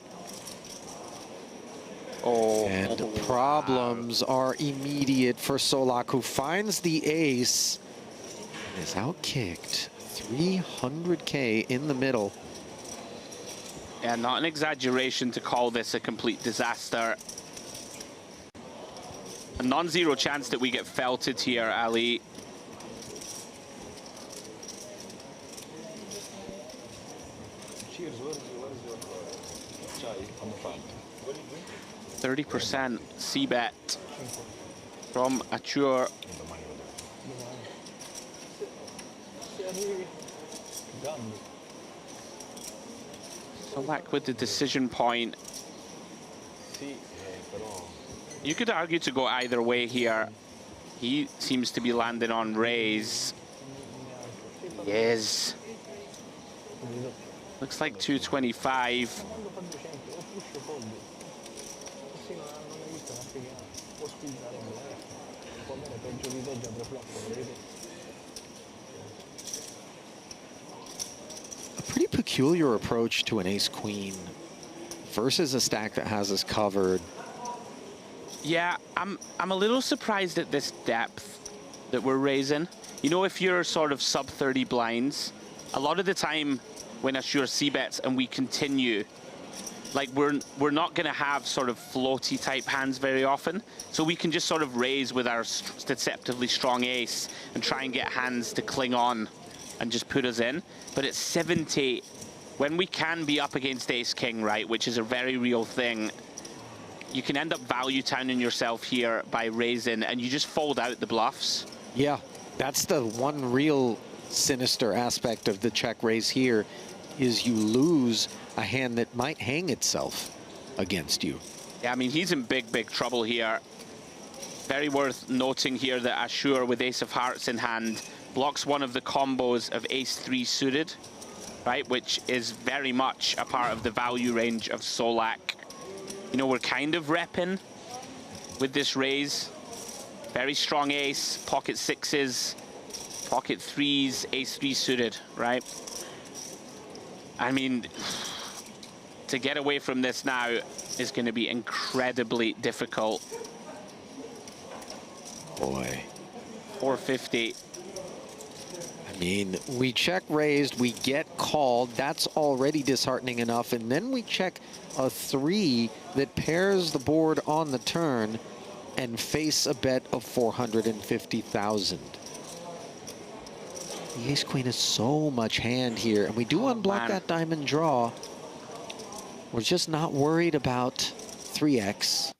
Oh. And problems are immediate for Solak, who finds the ace and is outkicked. 300K in the middle. Yeah, not an exaggeration to call this a complete disaster. A non-zero chance that we get felted here, Ali. Cheers, where's your chai? 30% C-bet from Achur. Solak with the decision point. You could argue to go either way here. He seems to be landing on raise. Yes. Looks like 225. A pretty peculiar approach to an ace-queen versus a stack that has us covered. Yeah, I'm a little surprised at this depth that we're raising. You know, if you're sort of sub 30 blinds, a lot of the time when Achur c-bets and we continue, like we're not going to have sort of floaty type hands very often, so we can just sort of raise with our deceptively strong ace and try and get hands to cling on and just put us in. But at 70, when we can be up against ace king, right, which is a very real thing, you can end up value towning yourself here by raising, and you just fold out the bluffs. Yeah, that's the one real sinister aspect of the check raise here, is you lose a hand that might hang itself against you. Yeah, I mean, he's in big, big trouble here. Very worth noting here that Achur, with ace of hearts in hand, blocks one of the combos of ace-3 suited, right, which is very much a part of the value range of Solak. You know, we're kind of repping with this raise. Very strong ace, pocket sixes, pocket threes, ace-3 suited, right? I mean, to get away from this now is going to be incredibly difficult. Boy. 450. I mean, we check raised, we get called. That's already disheartening enough. And then we check a 3 that pairs the board on the turn and face a bet of 450,000. The ace-queen is so much hand here, and we do unblock that diamond draw. We're just not worried about 3x.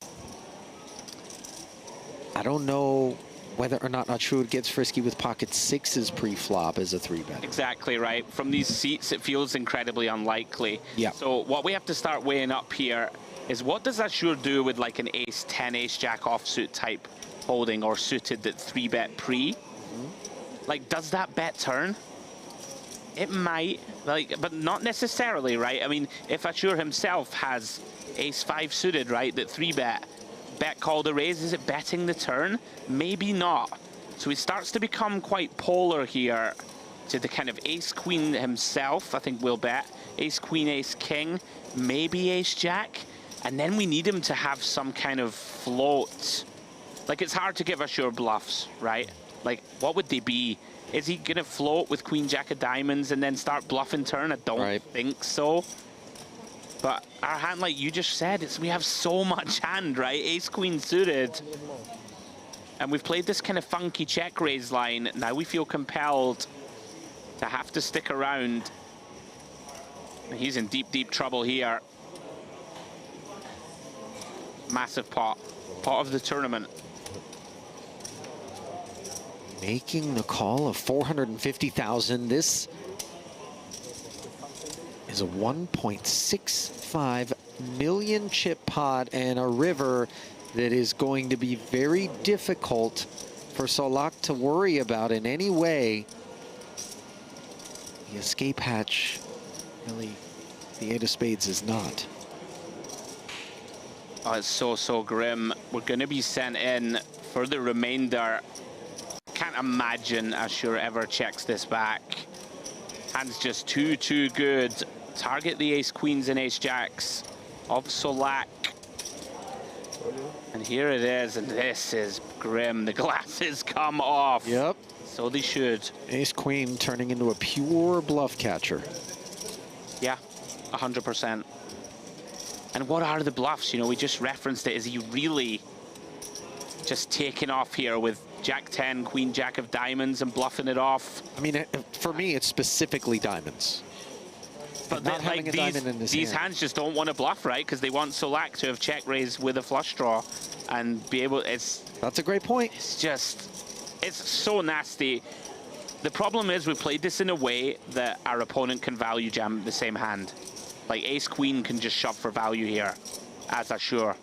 I don't know whether or not Achur gets frisky with pocket sixes pre-flop as a 3-bet. Exactly right. From these seats, it feels incredibly unlikely. Yeah. So what we have to start weighing up here is, what does Achur do with like an ace-10, ace-jack offsuit type holding, or suited that 3-bet pre? Like, does that bet turn? It might, like, but not necessarily, right? I mean, if Achur himself has ace-5 suited, right, that 3-bet, bet call the raise, is it betting the turn? Maybe not. So he starts to become quite polar here to the kind of ace-queen himself. I think we'll bet ace-queen, ace-king, maybe ace-jack, and then we need him to have some kind of float. Like, it's hard to give Achur bluffs, right? Like, what would they be? Is he going to float with queen jack of diamonds and then start bluffing turn? I don't think so. But our hand, like you just said, we have so much hand, right? Ace queen suited. And we've played this kind of funky check raise line. Now we feel compelled to have to stick around. And he's in deep, deep trouble here. Massive pot. Pot of the tournament. Making the call of 450,000. This is a 1.65 million chip pot and a river that is going to be very difficult for Solak to worry about in any way. The escape hatch, really, the 8 of spades is not. Oh, it's so, so grim. We're going to be sent in for the remainder can't imagine Ashur ever checks this back. Hand's just too good. Target the ace queens and ace jacks of Solak. And here it is, and this is grim. The glasses come off. Yep. So they should. Ace queen turning into a pure bluff catcher. Yeah, 100%. And what are the bluffs? You know, we just referenced it. Is he really just taking off here with Jack 10, Queen Jack of diamonds and bluffing it off? I mean, for me, it's specifically diamonds. But not having like a diamond in these hand. hands just don't want to bluff, right? Because they want Solak to have check raised with a flush draw and be able. That's a great point. It's just, it's so nasty. The problem is we played this in a way that our opponent can value jam the same hand. Like ace queen can just shove for value here, as Ashur.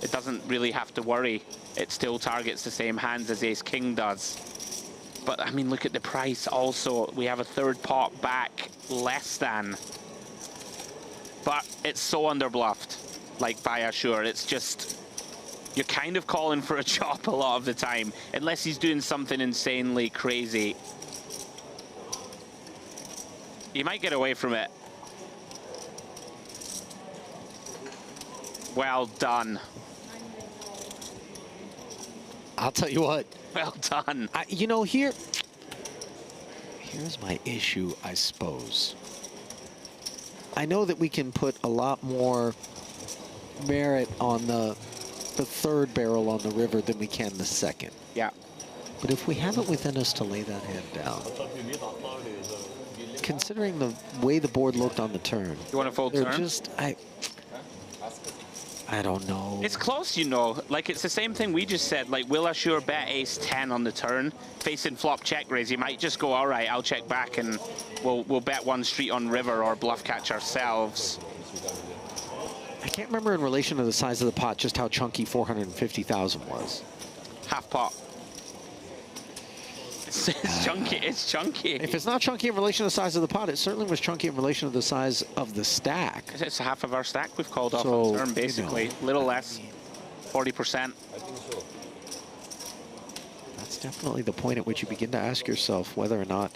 It doesn't really have to worry. It still targets the same hands as ace king does. But I mean, look at the price also. We have a third pot back less than. But it's so underbluffed, like by Ashur. It's just, you're kind of calling for a chop a lot of the time, unless he's doing something insanely crazy. You might get away from it. Well done. I'll tell you what. Well done. You know, here's my issue, I suppose. I know that we can put a lot more merit on the third barrel on the river than we can the second. Yeah. But if we have it within us to lay that hand down, considering the way the board looked on the turn, you want a full turn? Just, I don't know. It's close, you know. Like, it's the same thing we just said. Like, will Ashur bet ace 10 on the turn, facing flop check raise? You might just go, all right, I'll check back and we'll bet one street on river or bluff catch ourselves. I can't remember in relation to the size of the pot just how chunky 450,000 was. Half pot. It's chunky. It's chunky. If it's not chunky in relation to the size of the pot, it certainly was chunky in relation to the size of the stack. It's half of our stack we've called off So, on turn, basically. You know, little less, 40%. That's definitely the point at which you begin to ask yourself whether or not.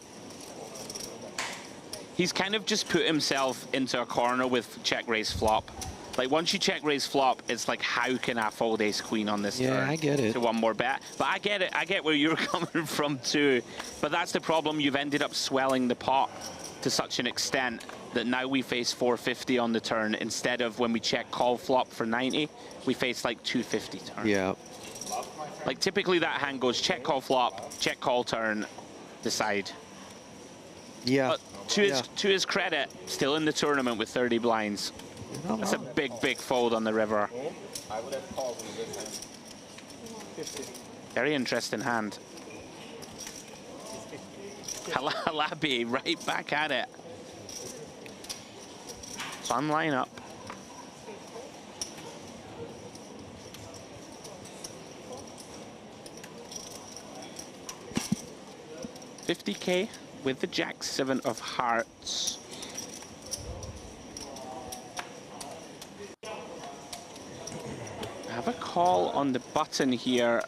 He's kind of just put himself into a corner with check raise flop. Like, once you check raise flop, it's like, how can I fold ace queen on this turn? Yeah, I get it. To one more bet. But I get it. I get where you're coming from too. But that's the problem. You've ended up swelling the pot to such an extent that now we face 450 on the turn instead of when we check call flop for 90, we face like 250 turn. Yeah. Like, typically that hand goes check call flop, check call turn, decide. Yeah. But to his credit, still in the tournament with 30 blinds. That's a big, big fold on the river. I would have called with this hand. 50. Very interesting hand. Halabi right back at it. Fun lineup. $50K with the Jack 7 of hearts. Have a call on the button here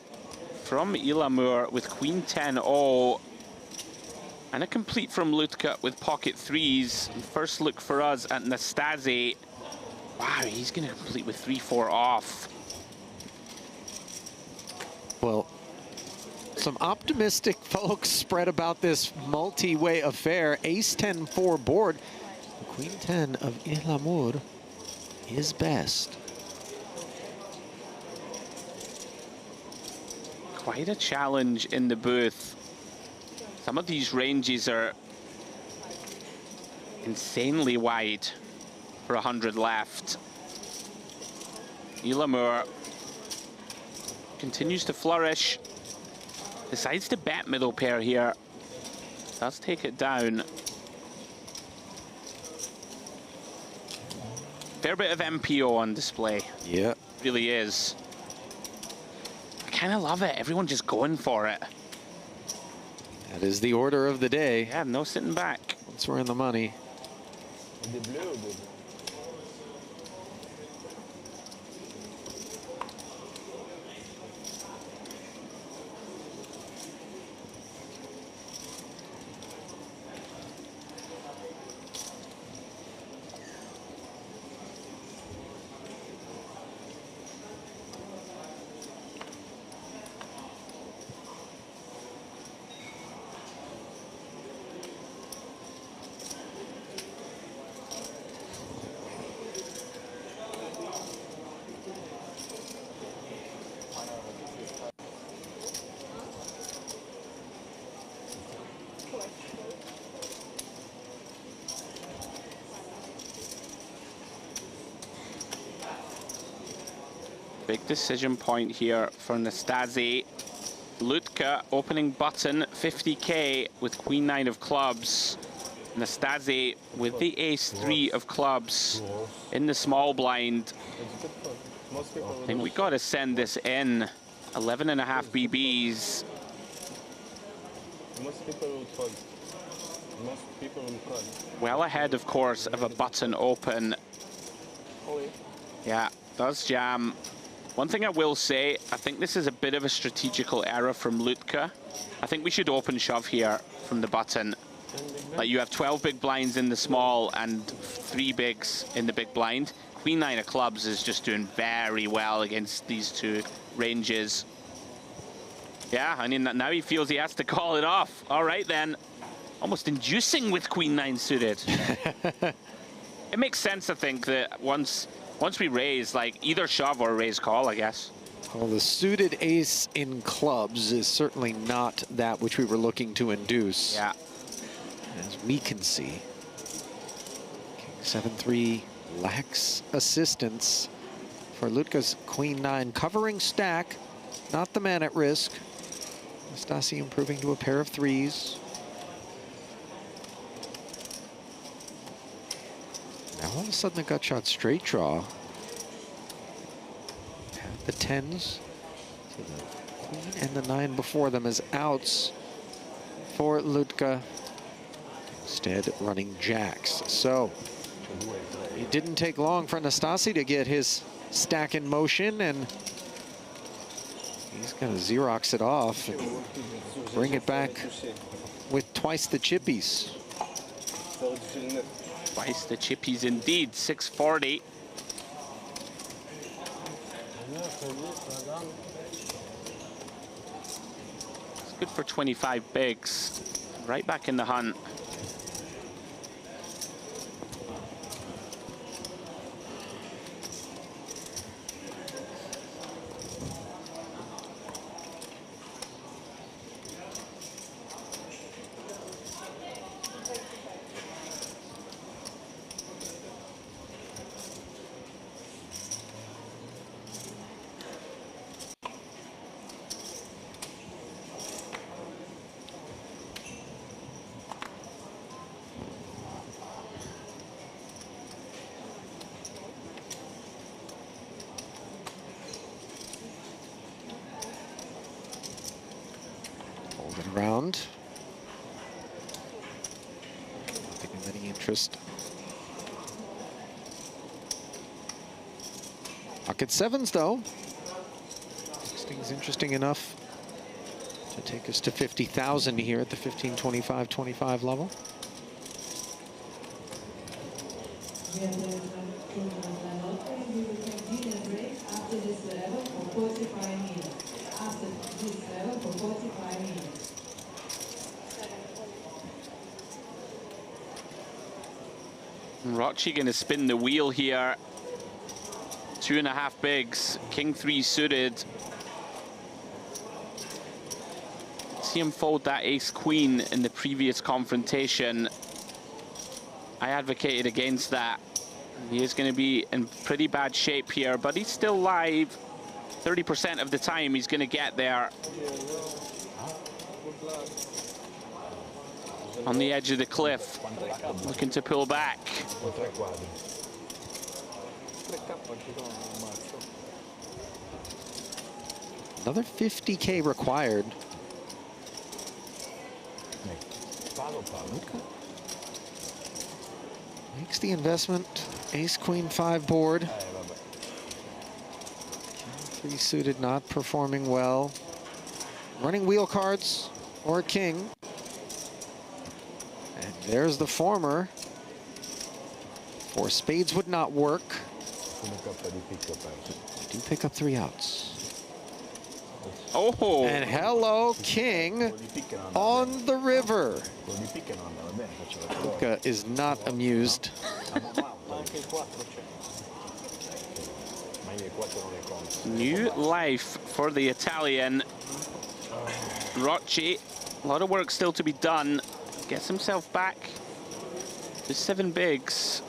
from Ilamur with Queen 10-0. And a complete from Lutka with pocket threes. First look for us at Nastase. Wow, he's going to complete with 3-4 off. Well, some optimistic folks spread about this multi-way affair. Ace 10-4 board. Queen 10 of Ilamur is best. Quite a challenge in the booth. Some of these ranges are insanely wide for 100 left. Ilamur continues to flourish. Decides to bet middle pair here. Does take it down. Fair bit of MPO on display. Yeah. Really is. I kind of love it. Everyone just going for it. That is the order of the day. Yeah, no sitting back. Once we're in the money. Big decision point here for Nastasi. Lutka opening button, 50k with Queen 9 of clubs. Nastasi with the Ace 3 of clubs in the small blind. I think we got to send this in. 11.5 BBs. Most people would fold. Most people would call. Well ahead, of course, of a button open. Yeah, does jam. One thing I will say, I think this is a bit of a strategical error from Lutka. I think we should open shove here from the button. Like you have 12 big blinds in the small and 3 bigs in the big blind. Queen 9 of clubs is just doing very well against these two ranges. Yeah, I mean, now he feels he has to call it off. All right, then. Almost inducing with Queen 9 suited. It makes sense, I think, that once we raise, like, either shove or raise call, I guess. Well, the suited ace in clubs is certainly not that which we were looking to induce. Yeah. As we can see. King 7-3 lacks assistance for Lutka's Queen 9 covering stack. Not the man at risk. Nastasi improving to a pair of 3s. Now all of a sudden the gut shot straight draw. The 10s. So the Queen and the 9 before them as outs for Lutka. Instead running jacks. So it didn't take long for Nastasi to get his stack in motion, and he's going to Xerox it off and bring it back with twice the chippies. Twice the chippies indeed, 640. It's good for 25 bigs. Right back in the hunt. Around. Nothing of any interest. Pocket 7s though. This thing's interesting enough to take us to 50,000 here at the 15-25-25 level. After this level for 45 minutes. After this level for 45 minutes. Rocci gonna spin the wheel here. 2.5 bigs, King 3 suited. See him fold that ace queen in the previous confrontation. I advocated against that. He is going to be in pretty bad shape here, but he's still live. 30% of the time he's going to get there. On the edge of the cliff, looking to pull back. Another 50K required. Makes the investment. Ace, Queen, 5 board. 3 suited, not performing well. Running wheel cards or a king. And there's the former. 4 spades would not work. Do pick up 3 outs. Oh! And hello, king on the river. Luca is not amused. New life for the Italian. Rocci, a lot of work still to be done. Gets himself back to 7 bigs.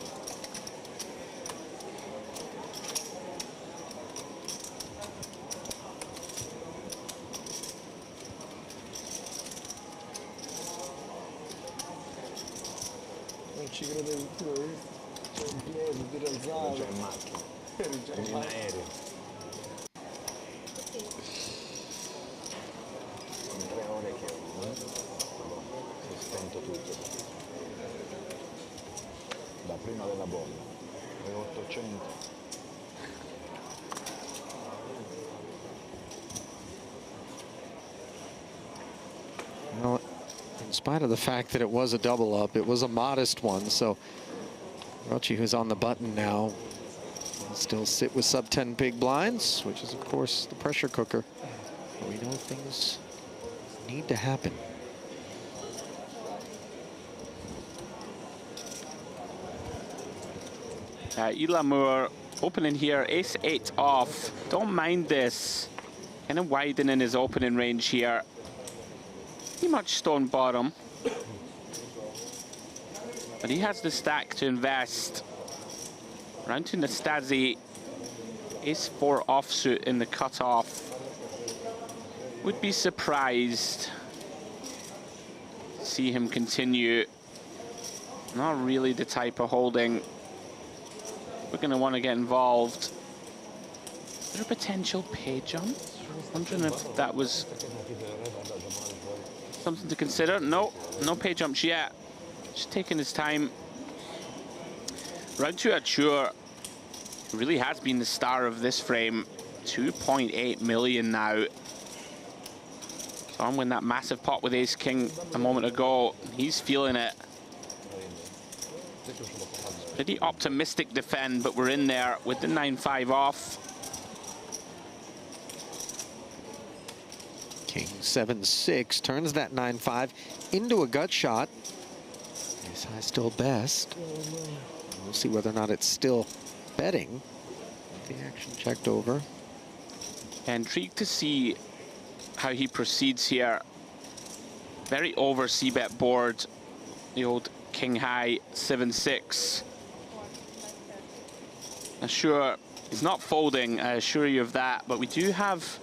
ci credevi più, hai visto? C'è un piede, ti rialzavi. Già in macchina. Eri già in aereo. Sono 3 ore che si è spento tutto. Da prima della bolla. Le 800. Well, in spite of the fact that it was a double up, it was a modest one. So Rochi, who's on the button now, will still sit with sub 10 big blinds, which is of course the pressure cooker. But we know things need to happen. Ilamur opening here, ace-8 off. Don't mind this. Kind of widening his opening range here. Pretty much stone bottom. But he has the stack to invest. Round to Nastasi. Ace-4 offsuit in the cutoff. Would be surprised to see him continue. Not really the type of holding we're going to want to get involved. Is there a potential pay jump? Wondering if that was something to consider. No, no pay jumps yet. Just taking his time. Round 2 Achur really has been the star of this frame. 2.8 million now. Saw him win that massive pot with Ace King a moment ago. He's feeling it. Pretty optimistic defend, but we're in there with the 9-5 off. King 7-6 turns that 9-5 into a gut shot. Ace high still best. We'll see whether or not it's still betting. The action checked over. Intrigued to see how he proceeds here. Very over c-bet board. The old King high 7-6. Sure, he's not folding, I assure you of that, but we do have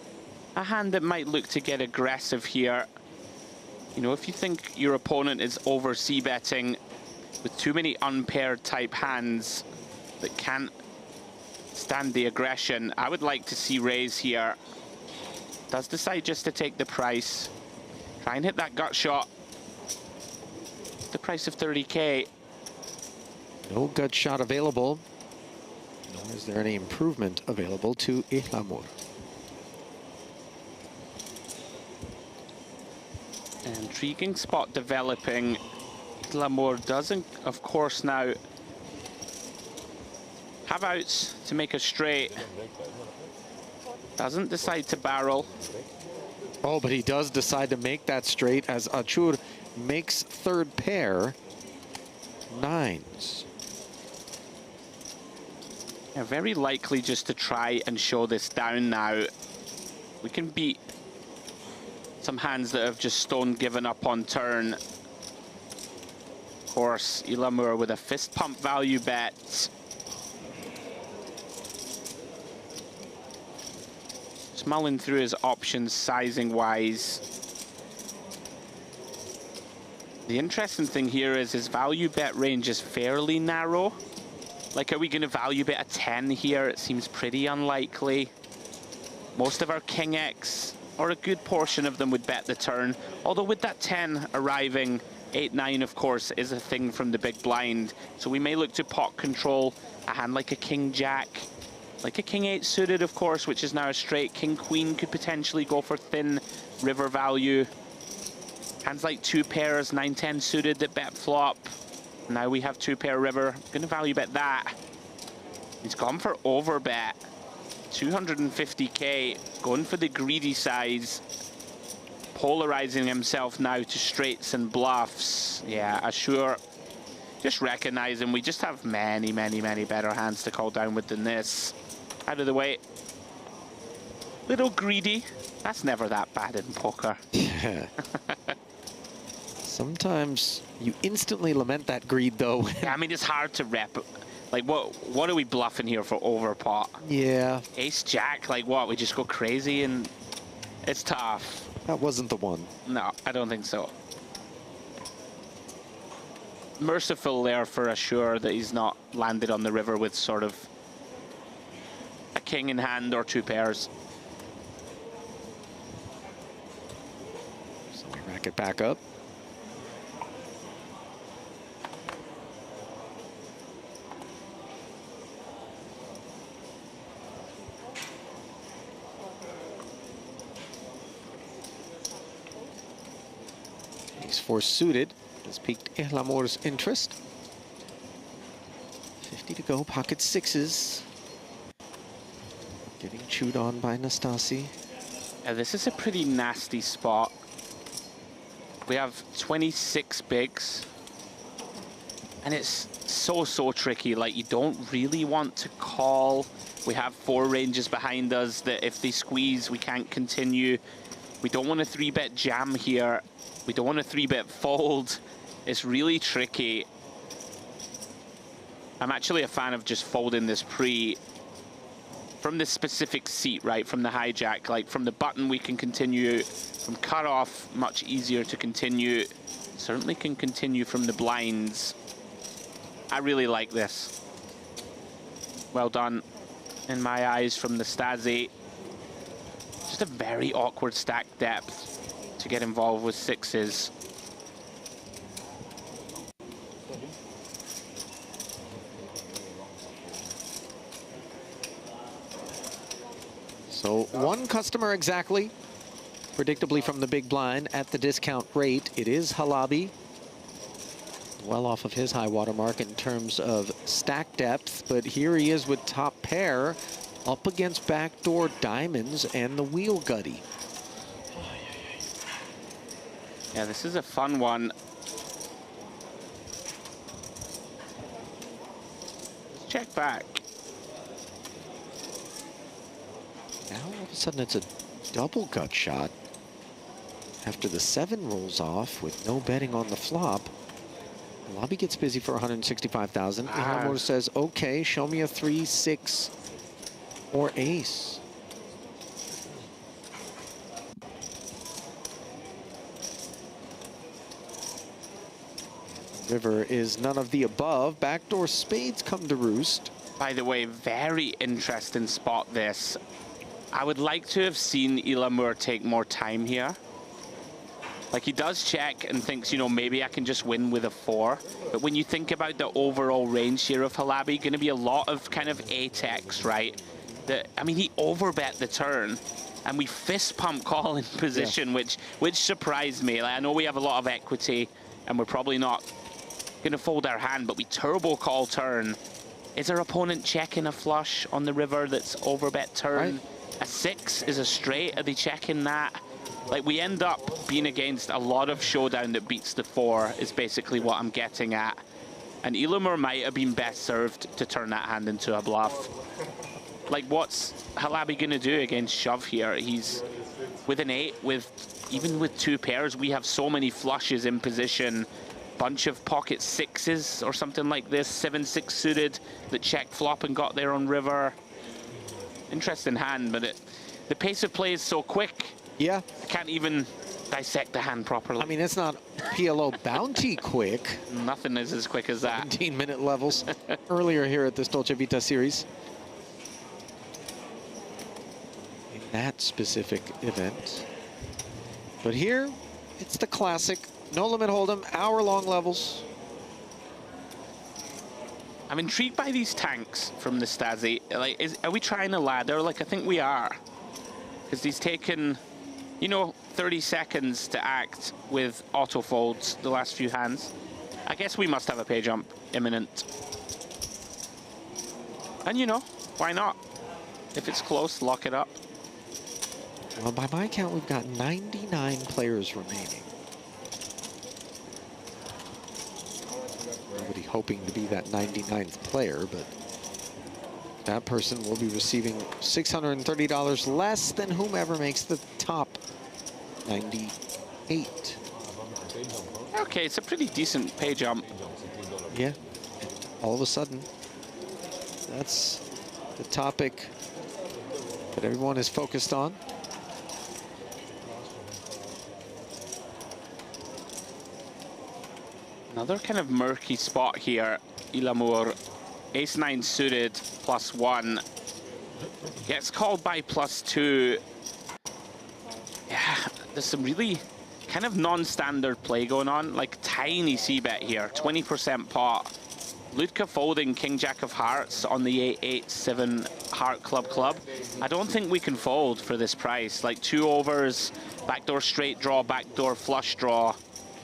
a hand that might look to get aggressive here. You know, if you think your opponent is over c-betting with too many unpaired type hands that can't stand the aggression, I would like to see raise here. Does decide just to take the price. Try and hit that gut shot. The price of 30K. No gut shot available. Nor is there any improvement available to Ilamur. Intriguing spot developing. Ilamur doesn't, of course, now have outs to make a straight. Doesn't decide to barrel. Oh, but he does decide to make that straight as Achur makes third pair. Nines. Yeah, very likely just to try and show this down now. We can beat some hands that have just stone given up on turn. Of course, Ilamur with a fist pump value bet. Just mulling through his options sizing wise. The interesting thing here is his value bet range is fairly narrow. Like, are we going to value bet a 10 here? It seems pretty unlikely. Most of our King X, or a good portion of them, would bet the turn. Although with that 10 arriving, 8-9, of course, is a thing from the big blind. So we may look to pot control a hand like a King Jack, like a King 8 suited, of course, which is now a straight. King Queen could potentially go for thin river value. Hands like 2 pairs, 9-10 suited that bet flop. Now we have 2 pair river. Gonna value bet that. He's gone for over bet. 250K, going for the greedy size. Polarizing himself now to straights and bluffs. Yeah, Achur, just recognizing we just have many, many, many better hands to call down with than this. Out of the way. Little greedy. That's never that bad in poker. Yeah. Sometimes you instantly lament that greed, though. Yeah, I mean, it's hard to rep. Like, what are we bluffing here for overpot? Yeah. Ace Jack, like what? We just go crazy and it's tough. That wasn't the one. No, I don't think so. merciful there for Assure that he's not landed on the river with sort of a king in hand or two pairs. So we rack it back up. He's four suited. Has piqued El Amor's interest. 50 to go, pocket sixes. Getting chewed on by Nastasi. Yeah, this is a pretty nasty spot. We have 26 bigs. And it's so tricky. Like, you don't really want to call. We have 4 ranges behind us that if they squeeze, we can't continue. We don't want a 3-bet jam here. We don't want a 3-bet fold. It's really tricky. I'm actually a fan of just folding this pre from this specific seat, right? From the hijack, like from the button we can continue, from cutoff, much easier to continue. Certainly can continue from the blinds. I really like this. Well done in my eyes from the Stasi. Just a very awkward stack depth to get involved with sixes. So one customer exactly, predictably from the big blind at the discount rate. It is Halabi, well off of his high water mark in terms of stack depth, but here he is with top pair up against backdoor diamonds and the wheel gutty. Yeah, this is a fun one. Let's check back. Now all of a sudden it's a double gut shot. After the 7 rolls off with no betting on the flop, Lobby gets busy for 165,000. Ilhamur says, okay, show me a 3, 6, or ace. River is none of the above. Backdoor spades come to roost. By the way, very interesting spot this. I would like to have seen Ilhamur take more time here. Like, he does check and thinks, you know, maybe I can just win with a 4. But when you think about the overall range here of Halabi, going to be a lot of kind of A-techs, right? I mean, he overbet the turn, and we fist pump call in position, yeah, which surprised me. Like, I know we have a lot of equity, and we're probably not going to fold our hand, but we turbo call turn. Is our opponent checking a flush on the river that's overbet turn? Right. A 6 is a straight. Are they checking that? Like, we end up being against a lot of showdown that beats the 4 is basically what I'm getting at. And Ilhamur might have been best served to turn that hand into a bluff. Like, what's Halabi going to do against shove here? He's with an 8, even with 2 pairs, we have so many flushes in position. Bunch of pocket 6s or something like this, 7-6 suited that check flop and got there on river. Interesting hand, but the pace of play is so quick. Yeah. I can't even dissect the hand properly. I mean, it's not PLO bounty quick. Nothing is as quick as that. 17-minute levels earlier here at this Dolce Vita series. In that specific event. But here, it's the classic no limit hold'em, hour-long levels. I'm intrigued by these tanks from the Stasi. Like, are we trying a ladder? Like, I think we are. Because he's taken, you know, 30 seconds to act with auto folds the last few hands. I guess we must have a pay jump imminent. And, you know, why not? If it's close, lock it up. Well, by my count, we've got 99 players remaining. Nobody hoping to be that 99th player, but that person will be receiving $630 less than whomever makes the top 98. Okay, it's a pretty decent pay jump. Yeah, all of a sudden, that's the topic that everyone is focused on. Another kind of murky spot here. Ilamur, ace-9 suited, +1. Gets called by +2. Yeah, there's some really kind of non-standard play going on, like tiny c-bet here, 20% pot. Ludka folding King Jack of Hearts on the 8-8-7 Heart Club. I don't think we can fold for this price. Like 2 overs, backdoor straight draw, backdoor flush draw.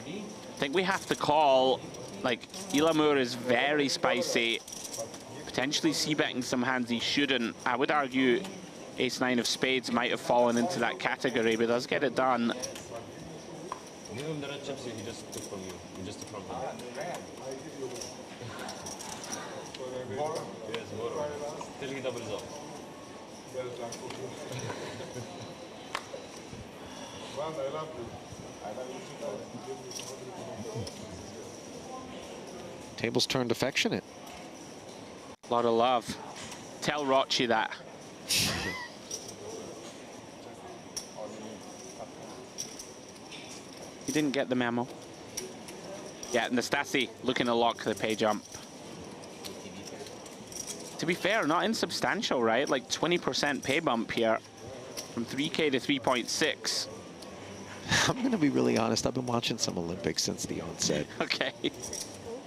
I think we have to call. Like, Ilamur is very spicy. Potentially c-betting some hands he shouldn't. I would argue ace-9 of spades might have fallen into that category, but does get it done. Give him the red chips he just took from you. You just took from him. Yes, borrow. Till he doubles up. Table's turned affectionate. A lot of love. Tell Rochi that. You didn't get the memo. Yeah, Nastasi looking to lock the pay jump. To be fair, not insubstantial, right? Like 20% pay bump here from 3K to 3.6. I'm going to be really honest. I've been watching some Olympics since the onset. Okay.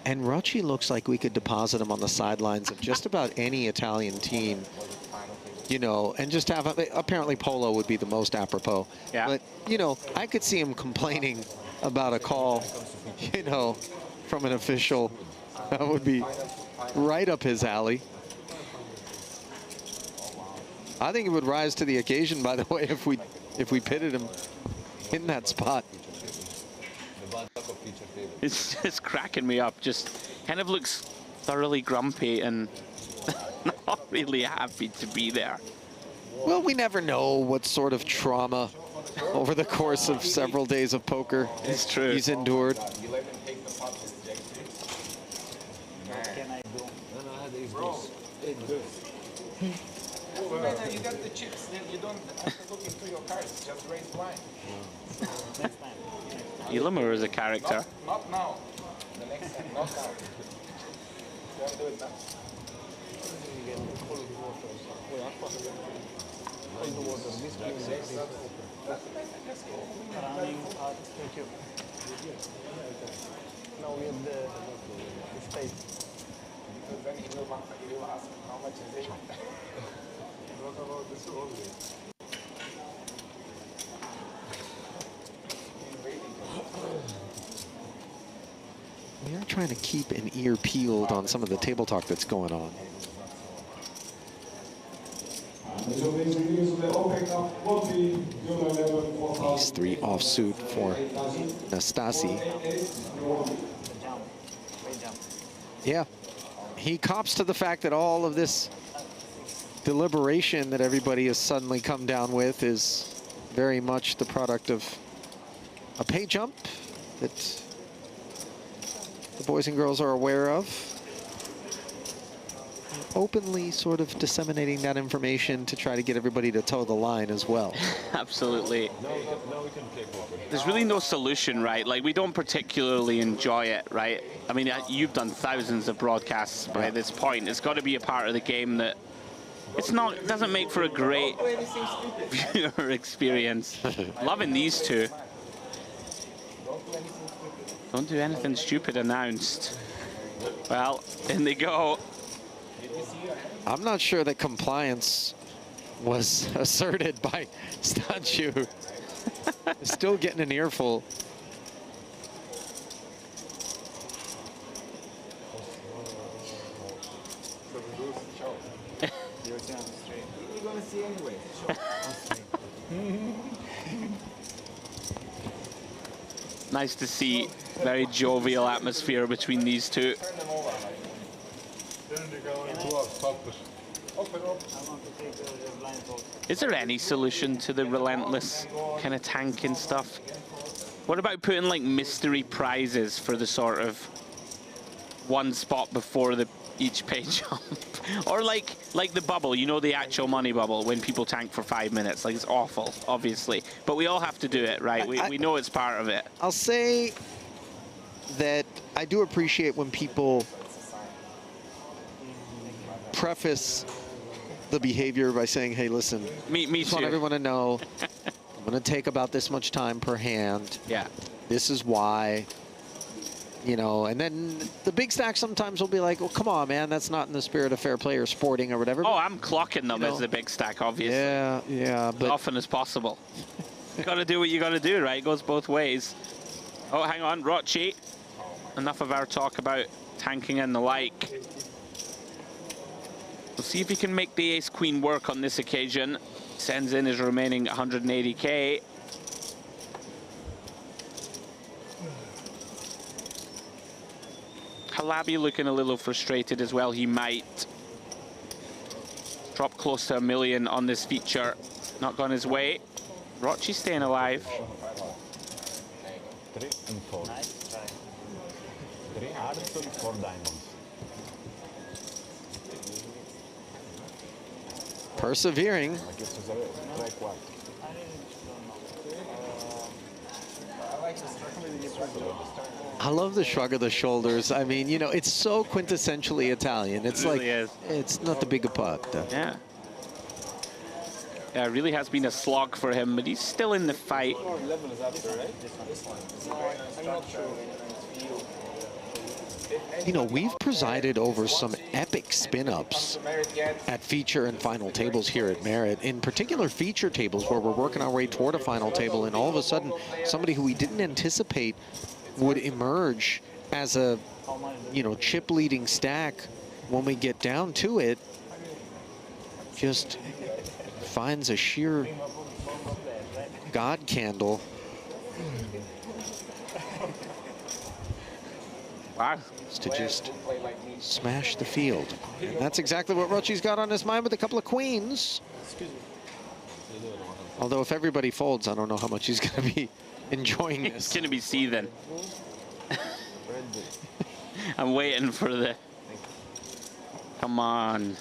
And Rochi looks like we could deposit him on the sidelines of just about any Italian team, you know, and just have, apparently Polo would be the most apropos. Yeah. But, you know, I could see him complaining about a call, you know, from an official. That would be right up his alley. I think it would rise to the occasion, by the way, if we pitted him in that spot. It's just cracking me up. Just kind of looks thoroughly grumpy and not really happy to be there. Well, we never know what sort of trauma over the course of several days of poker it's true. He's endured. Can I do? No, I had When you got the chips, then you don't have to look into your cards. Just raise blind. Next time. Ilamur is a character. Not now. The next time, not now. Don't do it now. Thank you. Now we have the space. Because then he will ask how much is it. What about this only? We are trying to keep an ear peeled on some of the table talk that's going on. Ace-3 offsuit for Nastasi. Yeah, he cops to the fact that all of this deliberation that everybody has suddenly come down with is very much the product of a pay jump that the boys and girls are aware of. Openly sort of disseminating that information to try to get everybody to toe the line as well. Absolutely. There's really no solution, right? Like, we don't particularly enjoy it, right? I mean, you've done thousands of broadcasts by this point. It's got to be a part of the game that it doesn't make for a great viewer experience. Loving these two. Don't do anything stupid announced. Well, in they go. I'm not sure that compliance was asserted by Statue. Still getting an earful. You're gonna see anyway. Nice to see very jovial atmosphere between these two. Is there any solution to the relentless kind of tanking stuff? What about putting like mystery prizes for the sort of one spot before each pay jump? Or like the bubble, you know, the actual money bubble when people tank for 5 minutes. Like, it's awful, obviously, but we all have to do it, right? We know it's part of it. I'll say that I do appreciate when people preface the behavior by saying, hey, listen, me just want too. everyone to know I'm going to take about this much time per hand. Yeah. This is why, you know, and then the big stack sometimes will be like, well, come on, man, that's not in the spirit of fair play or sporting or whatever. Oh, I'm clocking them as the big stack, obviously. Yeah, yeah. But as often as possible. You got to do what you got to do, right? It goes both ways. Oh, hang on, Rochi. Enough of our talk about tanking and the like. We'll see if he can make the ace-queen work on this occasion. Sends in his remaining 180k. Halabi looking a little frustrated as well. He might drop close to 1 million on this feature. Not gone his way. Rochi staying alive. 3 and 4. 3 hearts and 4 diamonds. persevering. I love the shrug of the shoulders. I mean, you know, it's so quintessentially Italian. It's really like, it's not the bigger part. Yeah. Yeah, it really has been a slog for him, but he's still in the fight. You know, we've presided over some epic spin-ups at feature and final tables here at Merit. In particular, feature tables where we're working our way toward a final table, and all of a sudden, somebody who we didn't anticipate would emerge as a, you know, chip-leading stack when we get down to it. Just finds a sheer God candle. Wow. To just smash the field. And that's exactly what Rochi's got on his mind with a couple of queens. Although if everybody folds, I don't know how much he's going to be enjoying this. He's going to be seething. I'm waiting for the... Come on.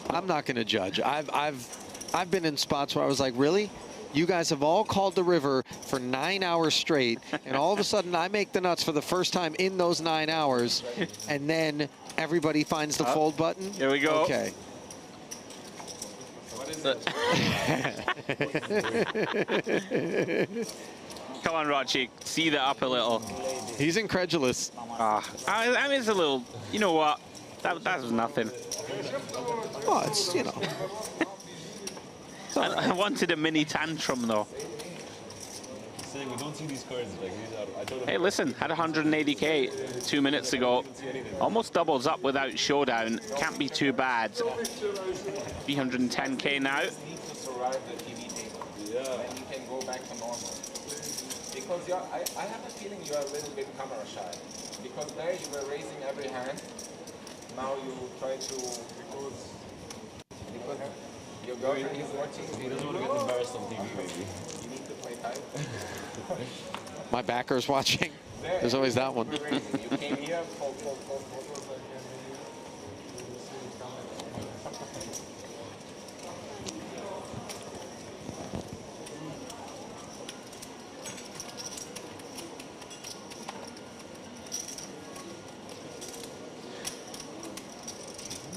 I'm not going to judge. I've been in spots where I was like, really? You guys have all called the river for 9 hours straight, and all of a sudden I make the nuts for the first time in those 9 hours, and then everybody finds the fold button? Here we go. Okay. Come on, Rochi. See that up a little. He's incredulous. I mean, it's a little... You know what? That was nothing. Well, it's, you know... I wanted a mini tantrum, though. We don't see these cards. Like, I don't know. Hey, listen, had 180k 2 minutes ago. Almost doubles up without showdown. Can't be too bad. 310k now. You need to survive the TV table. Yeah. Then you can go back to normal. Because I have a feeling you are a little bit camera shy. Because there you were raising every hand. Now you try to... Because your girlfriend is watching. He doesn't want to get embarrassed on TV, baby. You need to play tight. My backer's watching. There's always that one. You came here, fold.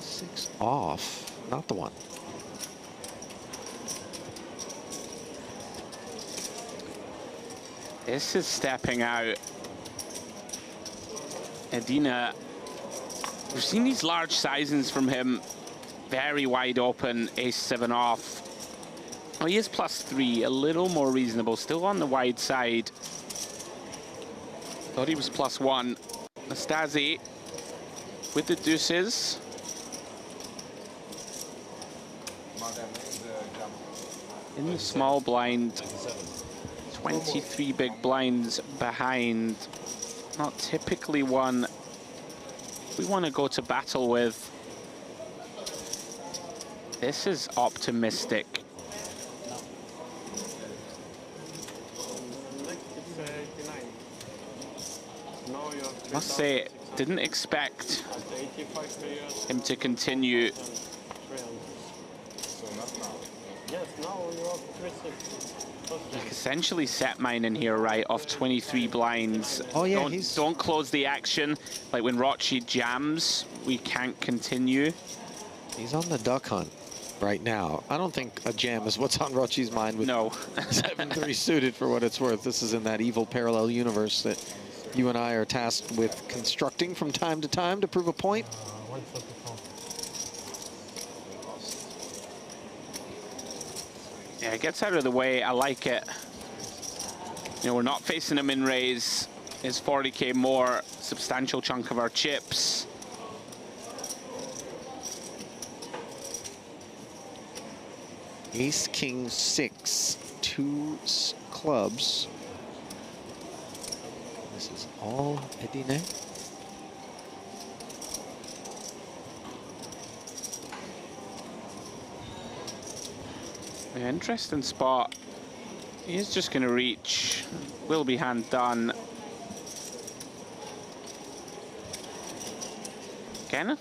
6 off, not the one. This is stepping out. Edina, we've seen these large sizings from him. Very wide open, ace-7 off. Oh, he is +3, a little more reasonable. Still on the wide side. Thought he was +1. Nastasi with the deuces. In the small blind. 23 big blinds behind. Not typically one we want to go to battle with. This is optimistic. Must say, didn't expect him to continue. Yes, now you are 3-6. Essentially set mine in here, right, off 23 blinds. Oh, yeah, don't close the action. Like when Rochi jams, we can't continue. He's on the duck hunt right now. I don't think a jam is what's on Rochi's mind with 7-3 suited for what it's worth. This is in that evil parallel universe that you and I are tasked with constructing from time to time to prove a point. Yeah, it gets out of the way. I like it. You know, we're not facing him in raise. It's 40k more, substantial chunk of our chips. Ace, king, 6, 2 clubs. This is all Edine. Yeah, interesting spot. He's just going to reach. Will be hand done. Again,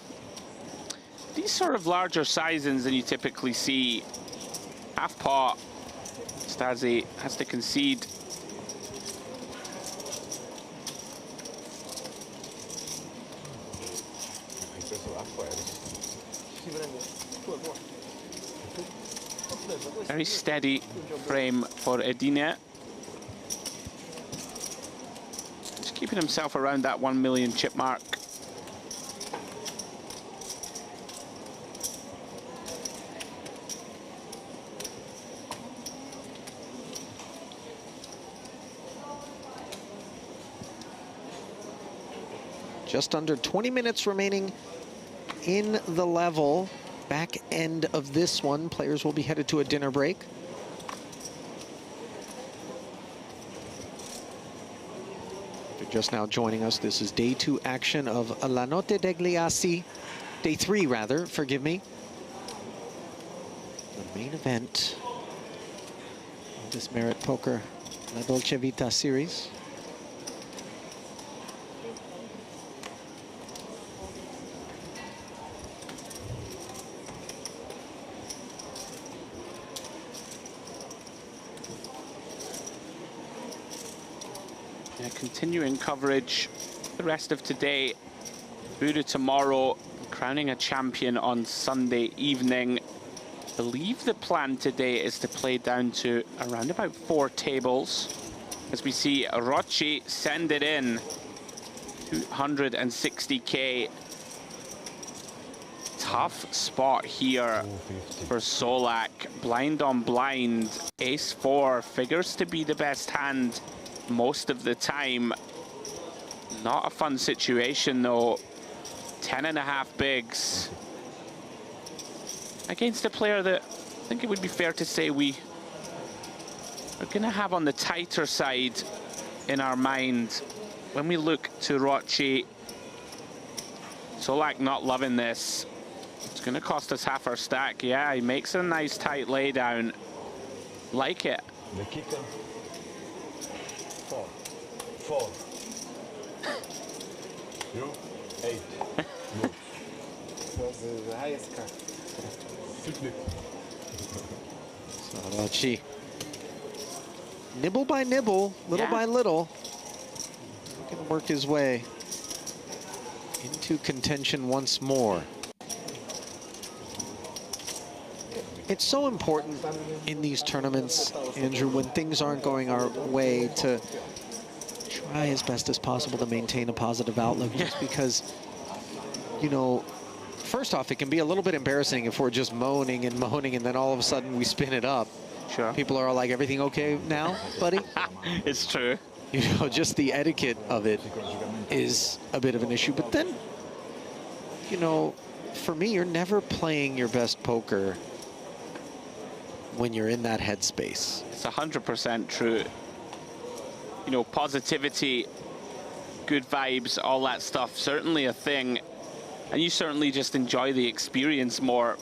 these sort of larger sizings than you typically see. Half pot. Stasi has to concede. Very steady frame for Edine. Just keeping himself around that 1 million chip mark. Just under 20 minutes remaining in the level. Back end of this one, players will be headed to a dinner break. If you're just now joining us, this is day 2 action of La Notte Degli Assi. Day 3, rather, forgive me. The main event of this Merit Poker La Dolce Vita series. Continuing coverage the rest of today, Buda tomorrow, crowning a champion on Sunday evening. I believe the plan today is to play down to around about 4 tables as we see Rochi send it in. 260k. Tough spot here for Solak. Blind on blind, ace-4 figures to be the best hand most of the time. Not a fun situation though. 10.5 bigs against a player that I think it would be fair to say we are going to have on the tighter side in our mind when we look to Rochi. Solak not loving this. It's going to cost us half our stack. Yeah, he makes a nice tight laydown. Like it. The kicker. 4. You? 8. Good. Was the highest card. So Rochi, nibble by nibble, little by little, he can work his way into contention once more. It's so important in these tournaments, Andrew, when things aren't going our way, to try as best as possible to maintain a positive outlook, just because, you know, first off, it can be a little bit embarrassing if we're just moaning and moaning and then all of a sudden we spin it up. Sure. People are like, everything okay now, buddy? It's true. You know, just the etiquette of it is a bit of an issue. But then, you know, for me, you're never playing your best poker when you're in that headspace. It's 100% true. You know, positivity, good vibes, all that stuff, certainly a thing. And you certainly just enjoy the experience more,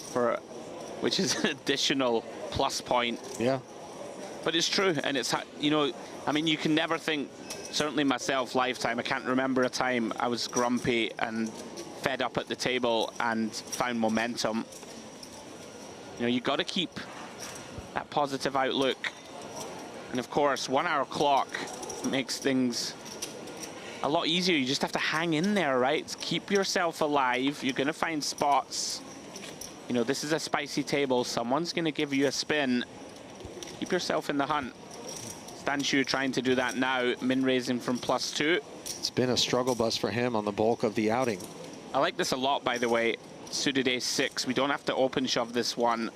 which is an additional plus point. Yeah. But it's true, and it's, you know, I mean, you can never think, certainly myself, lifetime, I can't remember a time I was grumpy and fed up at the table and found momentum. You know, you got to keep that positive outlook. And of course, 1 hour clock makes things a lot easier. You just have to hang in there, right? Keep yourself alive. You're going to find spots. You know, this is a spicy table. Someone's going to give you a spin. Keep yourself in the hunt. Stanciu trying to do that now. Min raising from +2. It's been a struggle bus for him on the bulk of the outing. I like this a lot, by the way. Suited ace-6. We don't have to open shove this one.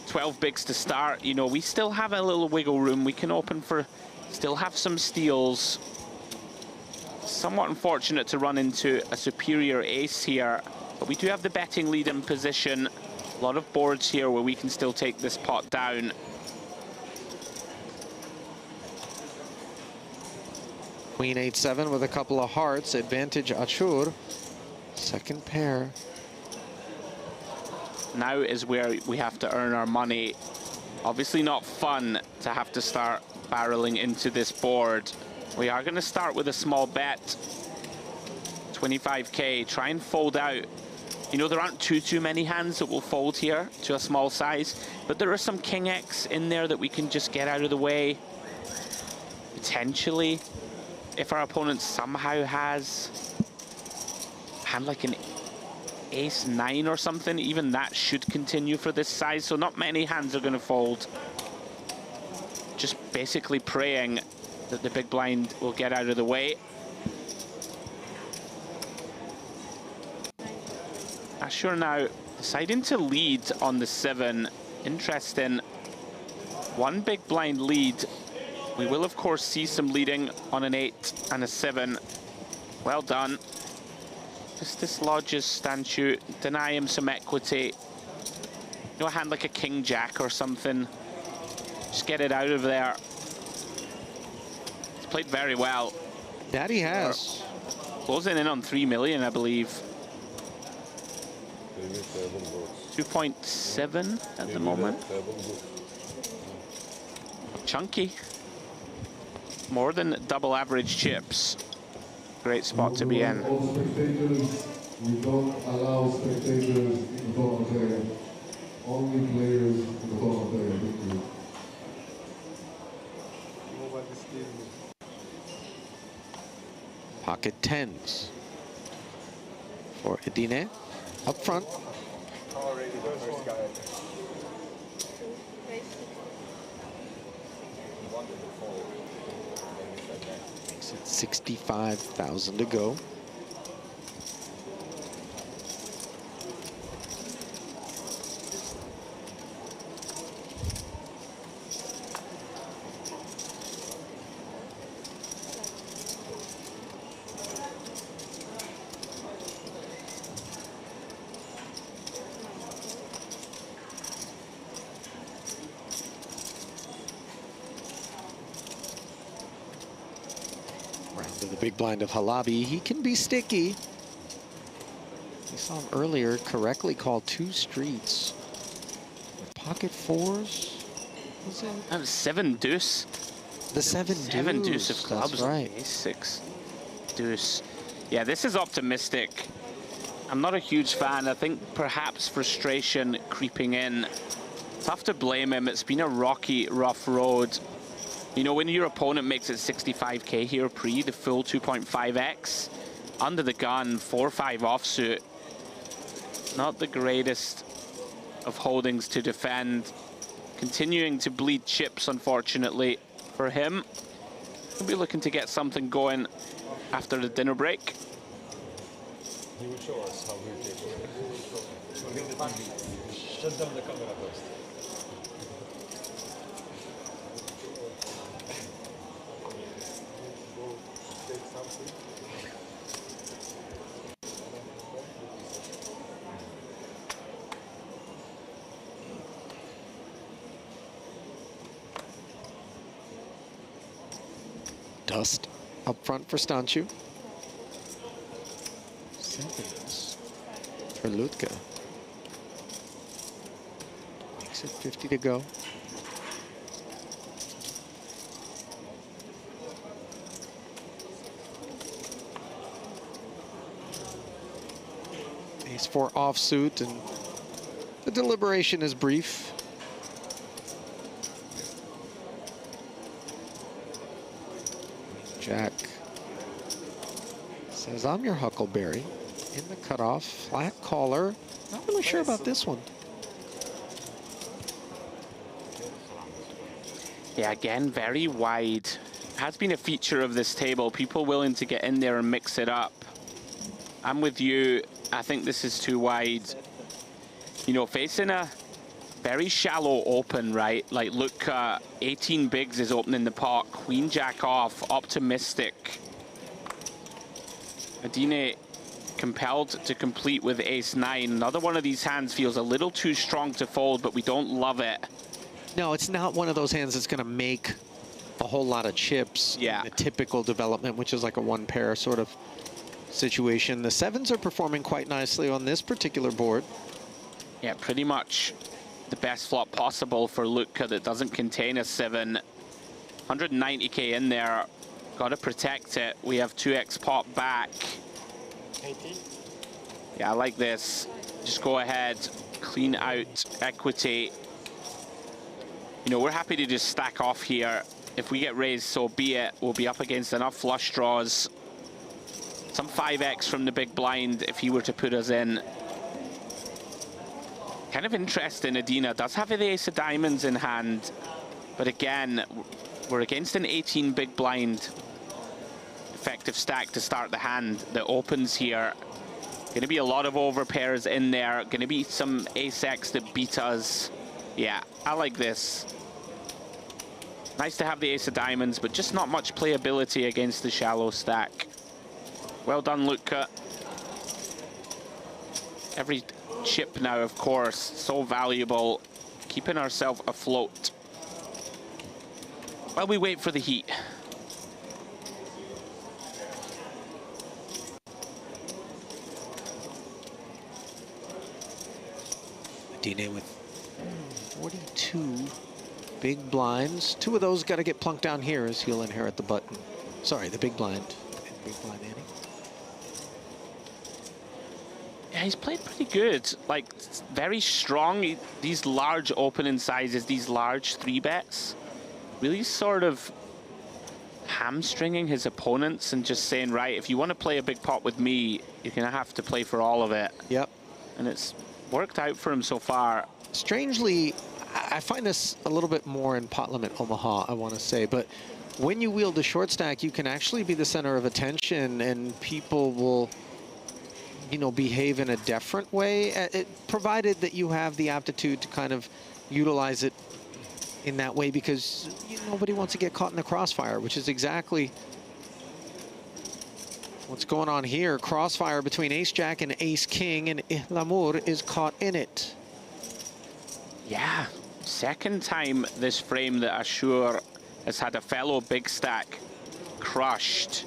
12 bigs to start. You know, we still have a little wiggle room. We can open for, still have some steals. Somewhat unfortunate to run into a superior ace here, but we do have the betting lead in position. A lot of boards here where we can still take this pot down. Queen 8-7 with a couple of hearts. Advantage Achur. Second pair. Now is where we have to earn our money. Obviously not fun to have to start barreling into this board. We are going to start with a small bet. 25k. Try and fold out. You know, there aren't too many hands that will fold here to a small size, but there are some King X in there that we can just get out of the way. Potentially, if our opponent somehow has a hand like an ace-9 or something, even that should continue for this size. So not many hands are going to fold. Just basically praying that the big blind will get out of the way. Ashur now deciding to lead on the 7. Interesting. 1 big blind lead. We will, of course, see some leading on an 8 and a 7. Well done. Just dislodges Stanciu, deny him some equity. You know, a hand like a king-jack or something. Just get it out of there. He's played very well. That he has. Closing in on 3 million, I believe. 2.7 at the moment. Chunky. More than double average chips. Great spot to be in. All spectators, we don't allow spectators in the tournament area. Only players in the tournament area. Thank you. Pocket 10s for Edine up front. Already the first guy. Makes it 65,000 to go. The big blind of Halabi, he can be sticky. We saw him earlier correctly call 2 streets. Pocket 4s. Was it? That was 7 deuce. The 7 deuce. 7 deuce of clubs. That's right. Ace 6 deuce. Yeah, this is optimistic. I'm not a huge fan. I think perhaps frustration creeping in. Tough to blame him. It's been a rocky, rough road. You know, when your opponent makes it 65k here pre, the full 2.5x, under the gun, 4-5 offsuit, not the greatest of holdings to defend. Continuing to bleed chips, unfortunately, for him. He'll be looking to get something going after the dinner break. He will show us how we take it. Shut down the camera first. Dust up front for Stanciu. 7s for Lutka. Makes it 50 to go. Ace 4 offsuit, and the deliberation is brief. Jack says, I'm your Huckleberry. In the cutoff, flat caller. Not really sure about this one. Yeah, again, very wide. Has been a feature of this table. People willing to get in there and mix it up. I'm with you. I think this is too wide. You know, facing a very shallow open, right? Like, look, 18 bigs is opening the pot. Queen Jack off, optimistic. Adine compelled to complete with ace-9. Another one of these hands feels a little too strong to fold, but we don't love it. No, it's not one of those hands that's going to make a whole lot of chips. Yeah. In the typical development, which is like a one pair sort of situation. The 7s are performing quite nicely on this particular board. Yeah, pretty much the best flop possible for Lutka that doesn't contain a 7. 190k in there. Got to protect it. We have 2x pot back. Yeah, I like this. Just go ahead, clean out equity. You know, we're happy to just stack off here. If we get raised, so be it. We'll be up against enough flush draws. Some 5x from the big blind if he were to put us in. Kind of interesting, Adina does have the ace of diamonds in hand. But again, we're against an 18 big blind. Effective stack to start the hand that opens here. Going to be a lot of overpairs in there. Going to be some ace-x that beat us. Yeah, I like this. Nice to have the ace of diamonds, but just not much playability against the shallow stack. Well done, Lutka. Every chip now, of course, so valuable. Keeping ourselves afloat. While we wait for the heat. Adine with 42 big blinds. 2 of those got to get plunked down here as he'll inherit the button. Sorry, the big blind. Big blind Annie. Yeah, he's played pretty good. Like, very strong. These large opening sizes, these large 3-bets, really sort of hamstringing his opponents and just saying, right, if you want to play a big pot with me, you're going to have to play for all of it. Yep. And it's worked out for him so far. Strangely, I find this a little bit more in pot limit Omaha, I want to say, but when you wield a short stack, you can actually be the center of attention and people will, you know, behave in a different way, provided that you have the aptitude to kind of utilize it in that way, because nobody wants to get caught in the crossfire, which is exactly what's going on here. Crossfire between ace-jack and ace-king, and Ihlamur is caught in it. Yeah, second time this frame that Ashur has had a fellow big stack crushed.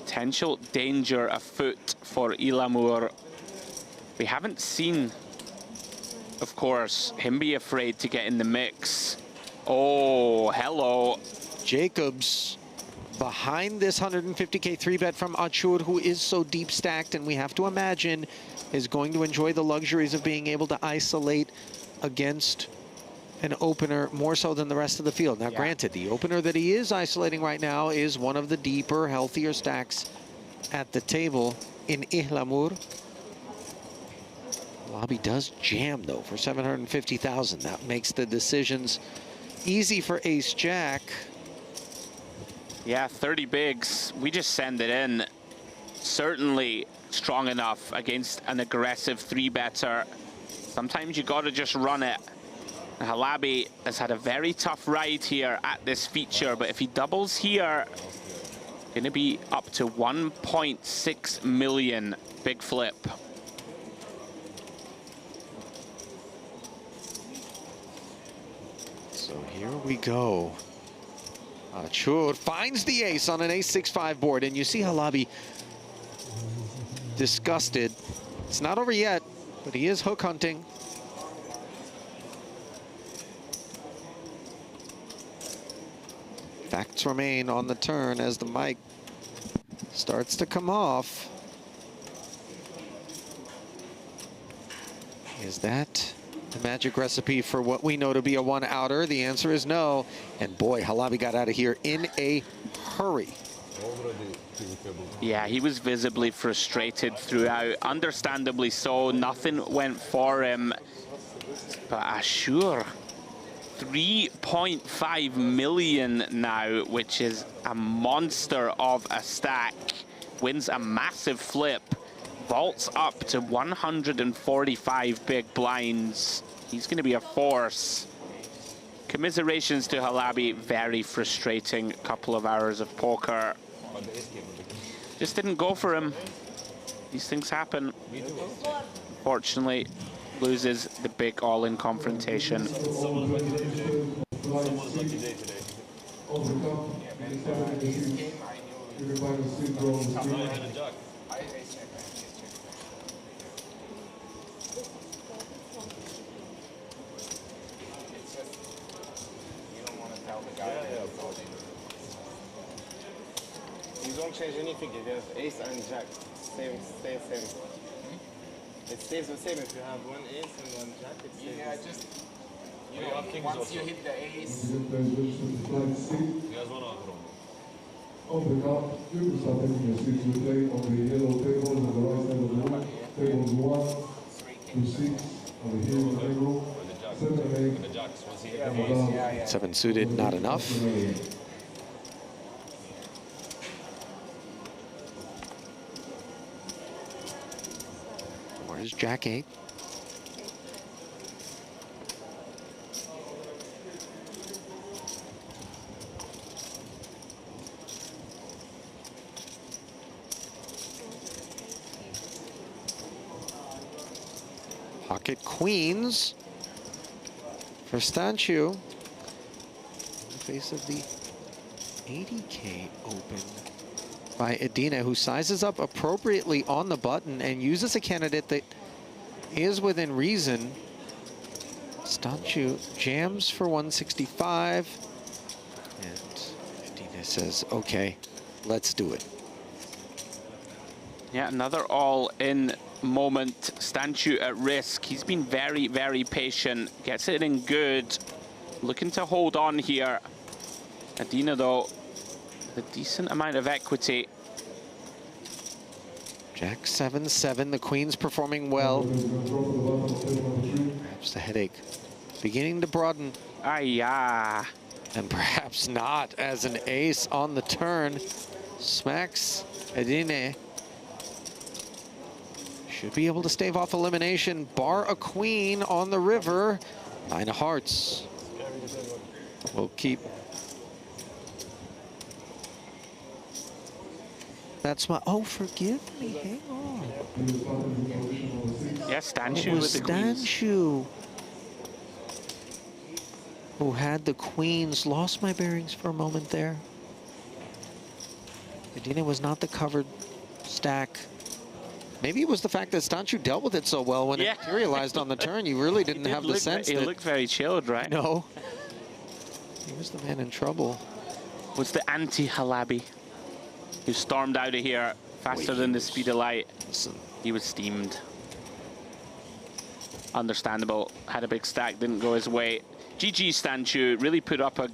Potential danger afoot for Ihlamur. We haven't seen, of course, him be afraid to get in the mix. Oh, hello. Jacobs behind this 150k 3-bet from Achur, who is so deep stacked, and we have to imagine is going to enjoy the luxuries of being able to isolate against an opener more so than the rest of the field. Now, granted, the opener that he is isolating right now is one of the deeper, healthier stacks at the table in Ihlamur. Lobby does jam, though, for 750,000. That makes the decisions easy for ace-jack. Yeah, 30 bigs. We just send it in. Certainly strong enough against an aggressive 3-better. Sometimes you got to just run it. Halabi has had a very tough ride here at this feature, but if he doubles here, going to be up to 1.6 million big flip. So here we go. Achur finds the ace on an ace-6-5 board, and you see Halabi disgusted. It's not over yet, but he is hook hunting. Facts remain on the turn as the mic starts to come off. Is that the magic recipe for what we know to be a one-outer? The answer is no. And boy, Halabi got out of here in a hurry. Yeah, he was visibly frustrated throughout. Understandably so. Nothing went for him. But Ashur, 3.5 million now, which is a monster of a stack. Wins a massive flip. Vaults up to 145 big blinds. He's going to be a force. Commiserations to Halabi. Very frustrating couple of hours of poker. Just didn't go for him. These things happen. Fortunately, loses the big all-in confrontation. You don't change anything, it has ace and jack. Same. It stays the same if you have one ace and one jack. It stays just, you know, once you hit the ace. He has one on the cup, you can start taking your seats. We play on the yellow tables on the right side of the room. Tables 1 to 6 on the here on the table. 7 and 8. 7 suited, not enough. Where's Jack 8? Pocket queens for Stanchu. In the face of the 80K open by Adina, who sizes up appropriately on the button and uses a candidate that is within reason. Stanchu jams for 165. And Adina says, okay, let's do it. Yeah, another all-in moment. Stanchu at risk. He's been very, very patient. Gets it in good. Looking to hold on here. Adina, though, a decent amount of equity. Jack 7-7. The queen's performing well. Perhaps the headache beginning to broaden. Ah, and perhaps not, as an ace on the turn smacks Adine. Should be able to stave off elimination, bar a queen on the river. 9 of hearts. We'll keep. That's my. Oh, forgive me. Hang on. Yeah, Stanchu with the Stanchu who had the queens. Lost my bearings for a moment there. Adina was not the covered stack. Maybe it was the fact that Stanchu dealt with it so well when it materialized on the turn. You really didn't have the sense that... He looked very chilled, right? No. He was the man in trouble. Was the anti-Halabi who stormed out of here faster than the speed of light. Listen. He was steamed. Understandable. Had a big stack, didn't go his way. GG Stanchu really put up a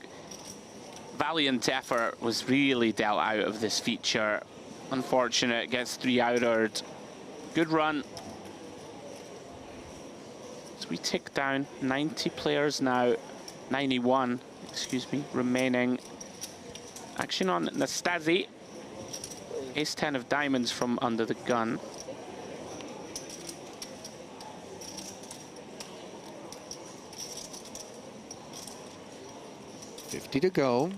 valiant effort. Was really dealt out of this feature. Unfortunate, gets 3-outered. Good run. So we tick down 90 players now, 91, excuse me, remaining. Action on Nastasi. Ace-10 of diamonds from under the gun. $50 to go.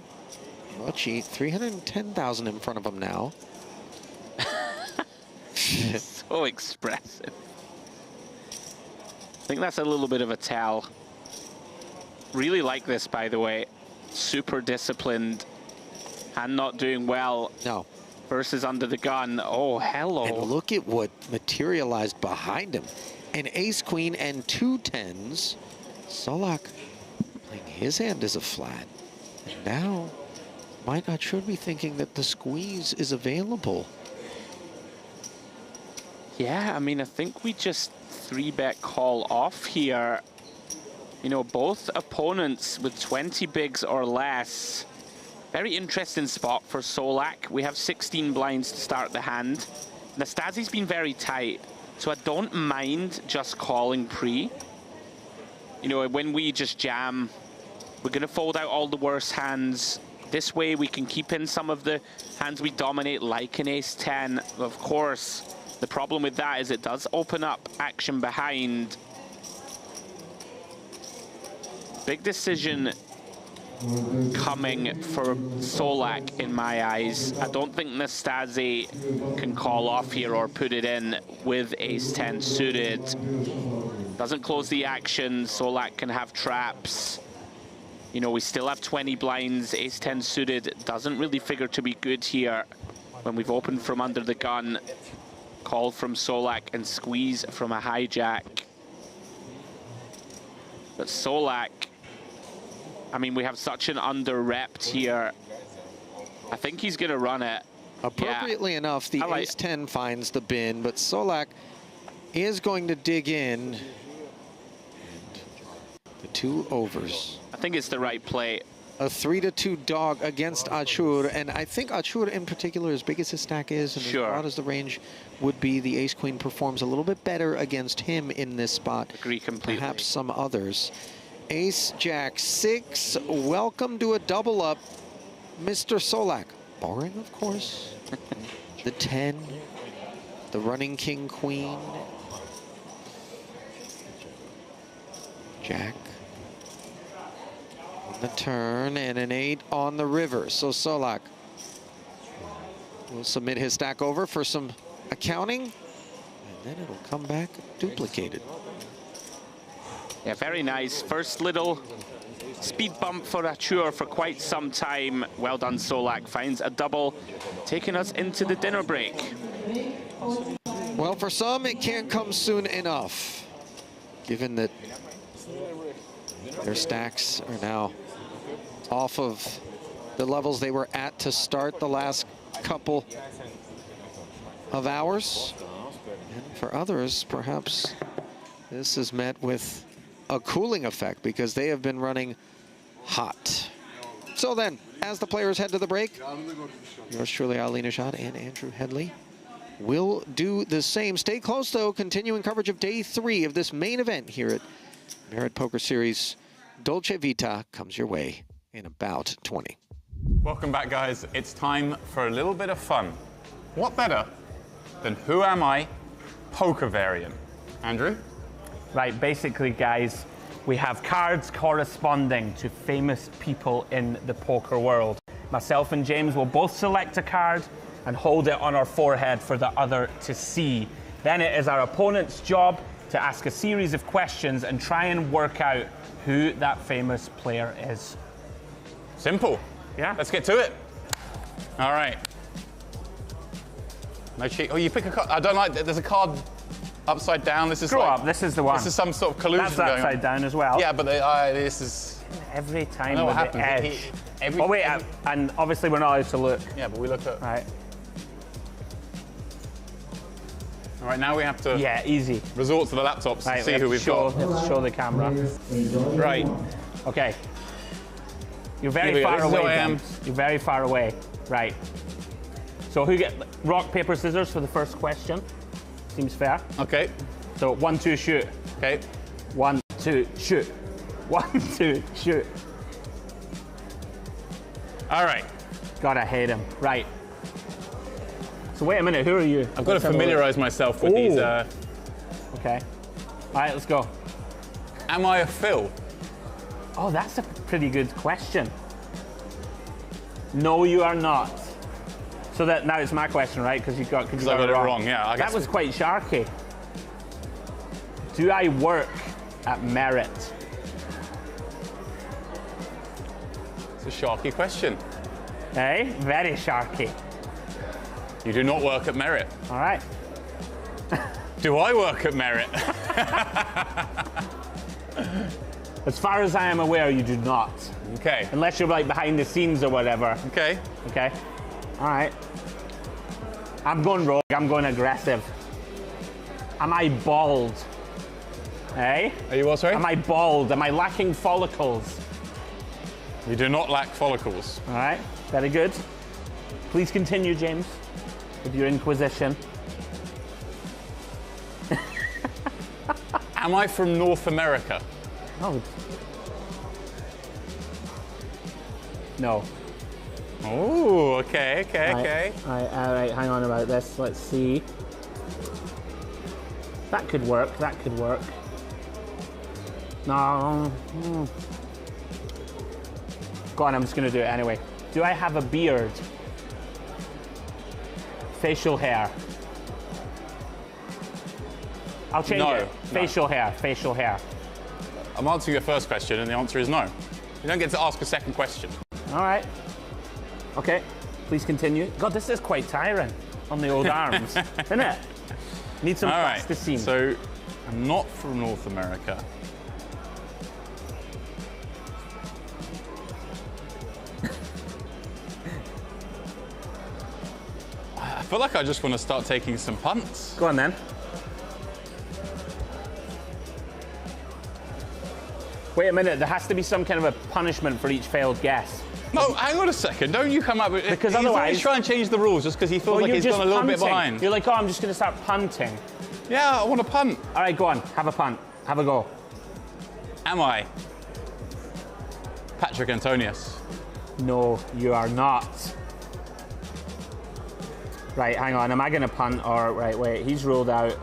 Mochi, 310,000 in front of him now. So expressive. I think that's a little bit of a tell. Really like this, by the way. Super disciplined and not doing well. No. Versus under the gun. Oh, hello. And look at what materialized behind him. An ace, queen, and 2 10s. Solak playing his hand as a flat. And now, might not should be thinking that the squeeze is available. Yeah, I mean, I think we just 3-bet call off here. You know, both opponents with 20 bigs or less Very interesting spot for Solak. We have 16 blinds to start the hand. Nastasi's been very tight, so I don't mind just calling pre. You know, when we just jam, we're going to fold out all the worst hands. This way we can keep in some of the hands we dominate, like an ace-10. Of course, the problem with that is it does open up action behind. Big decision coming for Solak in my eyes. I don't think Nastasi can call off here or put it in with ace-10 suited. Doesn't close the action. Solak can have traps. You know, we still have 20 blinds. Ace-10 suited doesn't really figure to be good here when we've opened from under the gun. Call from Solak and squeeze from a hijack. But Solak, I mean, we have such an under-repped here. I think he's going to run it. Appropriately enough, the ace-10 finds the bin, but Solak is going to dig in. The 2 overs. I think it's the right play. A 3-2 dog against Achur, and I think Achur in particular, as big as his stack is and as broad as the range would be, the ace-queen performs a little bit better against him in this spot. Agree completely. Perhaps some others. Ace-jack 6, welcome to a double up, Mr. Solak. Boring, of course. The 10, the running king-queen. Jack. The turn and an 8 on the river. So Solak will submit his stack over for some accounting, and then it'll come back duplicated. Yeah, very nice. First little speed bump for Achur for quite some time. Well done, Solak. Finds a double, taking us into the dinner break. Well, for some, it can't come soon enough, given that their stacks are now off of the levels they were at to start the last couple of hours. And for others, perhaps this is met with a cooling effect because they have been running hot. So then, as the players head to the break, yours truly, Ali Nishad and Andrew Headley, will do the same. Stay close, though. Continuing coverage of day 3 of this main event here at Merit Poker Series. Dolce Vita comes your way in about 20. Welcome back, guys. It's time for a little bit of fun. What better than Who Am I poker variant? Andrew? Right, basically, guys, we have cards corresponding to famous people in the poker world. Myself and James will both select a card and hold it on our forehead for the other to see. Then it is our opponent's job to ask a series of questions and try and work out who that famous player is. Simple. Yeah. Let's get to it. All right. No cheat. Oh, you pick a card. I don't like that. There's a card upside down. This is Screw up. This is the one. This is some sort of collusion That's going on. upside down as well. Yeah, but this is... Every time I know with what the happens. edge. Oh, wait, and obviously we're not allowed to look. Yeah, but we look at... Right. All right, now we have to... Yeah, easy. Resort to the laptops Right, to see who we've got. Let's show the camera. Right. Okay. You're very far away. I am. You're very far away. Right. So who get rock, paper, scissors for the first question? Seems fair. Okay. So 1, 2, shoot. Okay. 1, 2, shoot. 1, 2, shoot. All right. Gotta hate him. Right. So wait a minute, who are you? I've got to familiarize myself with these. Okay. All right, let's go. Am I a Phil? Oh, that's a pretty good question. No, you are not. So that now it's my question, right? Because you got it wrong. Yeah, I guess that was quite sharky. Do I work at Merit? It's a sharky question. Hey, very sharky. You do not work at Merit. All right. Do I work at Merit? As far as I am aware, you do not. Okay. Unless you're like behind the scenes or whatever. Okay. Okay. All right. I'm going rogue. I'm going aggressive. Am I bald? Hey? Are you what, sorry? Am I bald? Am I lacking follicles? You do not lack follicles. All right, very good. Please continue, James, with your inquisition. Am I from North America? Oh. No. Oh, okay. All right, hang on about this. Let's see. That could work. No. Go on, I'm just going to do it anyway. Do I have a beard? Facial hair. I'll change it. Facial hair. I'm answering your first question, and the answer is no. You don't get to ask a second question. All right. Okay, please continue. God, this is quite tiring on the old arms, isn't it? Need some plasticine. So, I'm not from North America. I feel like I just want to start taking some punts. Go on then. Wait a minute, there has to be some kind of a punishment for each failed guess. No, hang on a second. Don't you come up with... Because he's otherwise... He's trying to change the rules just because he feels like he's gone a little bit behind. You're like, oh, I'm just going to start punting. Yeah, I want to punt. All right, go on. Have a punt. Have a go. Am I Patrick Antonius? No, you are not. Right, hang on. Am I going to punt or... Right, wait. He's ruled out.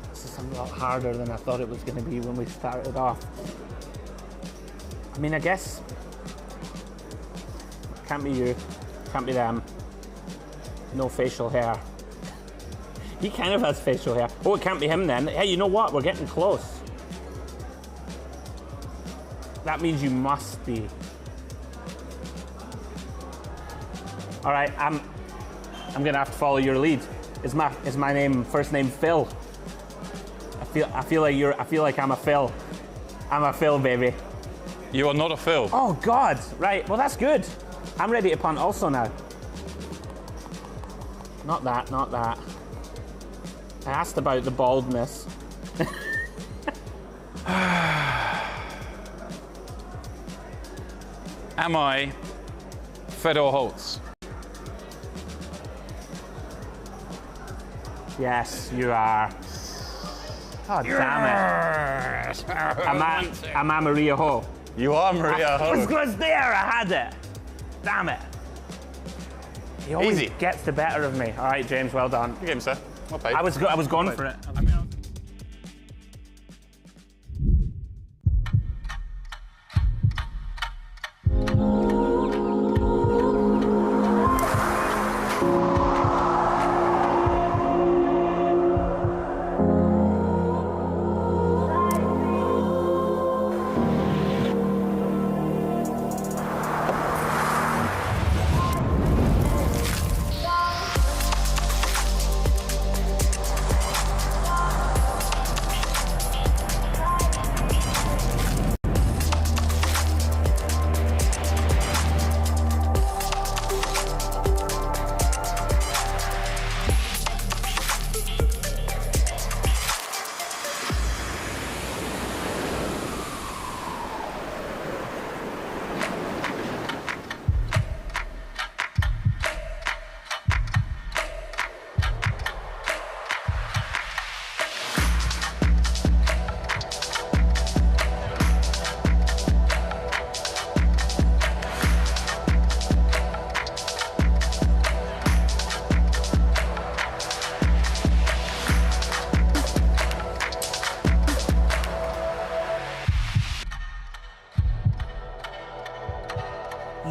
This is a lot harder than I thought it was going to be when we started off. I mean, I guess... Can't be you. Can't be them. No facial hair. He kind of has facial hair. Oh, it can't be him then. Hey, you know what? We're getting close. That means you must be. All right, I'm gonna have to follow your lead. Is my first name Phil? I feel like I'm a Phil. I'm a Phil, baby. You are not a Phil. Oh God! Right. Well, that's good. I'm ready to punt also now. Not that. I asked about the baldness. Am I Fedor Holtz? Yes, you are. God damn it. Am I Maria Ho? You are Maria Ho. It was there, I had it. Damn it. He always gets the better of me. All right, James, well done. Good game, sir. Well played. I was going for it.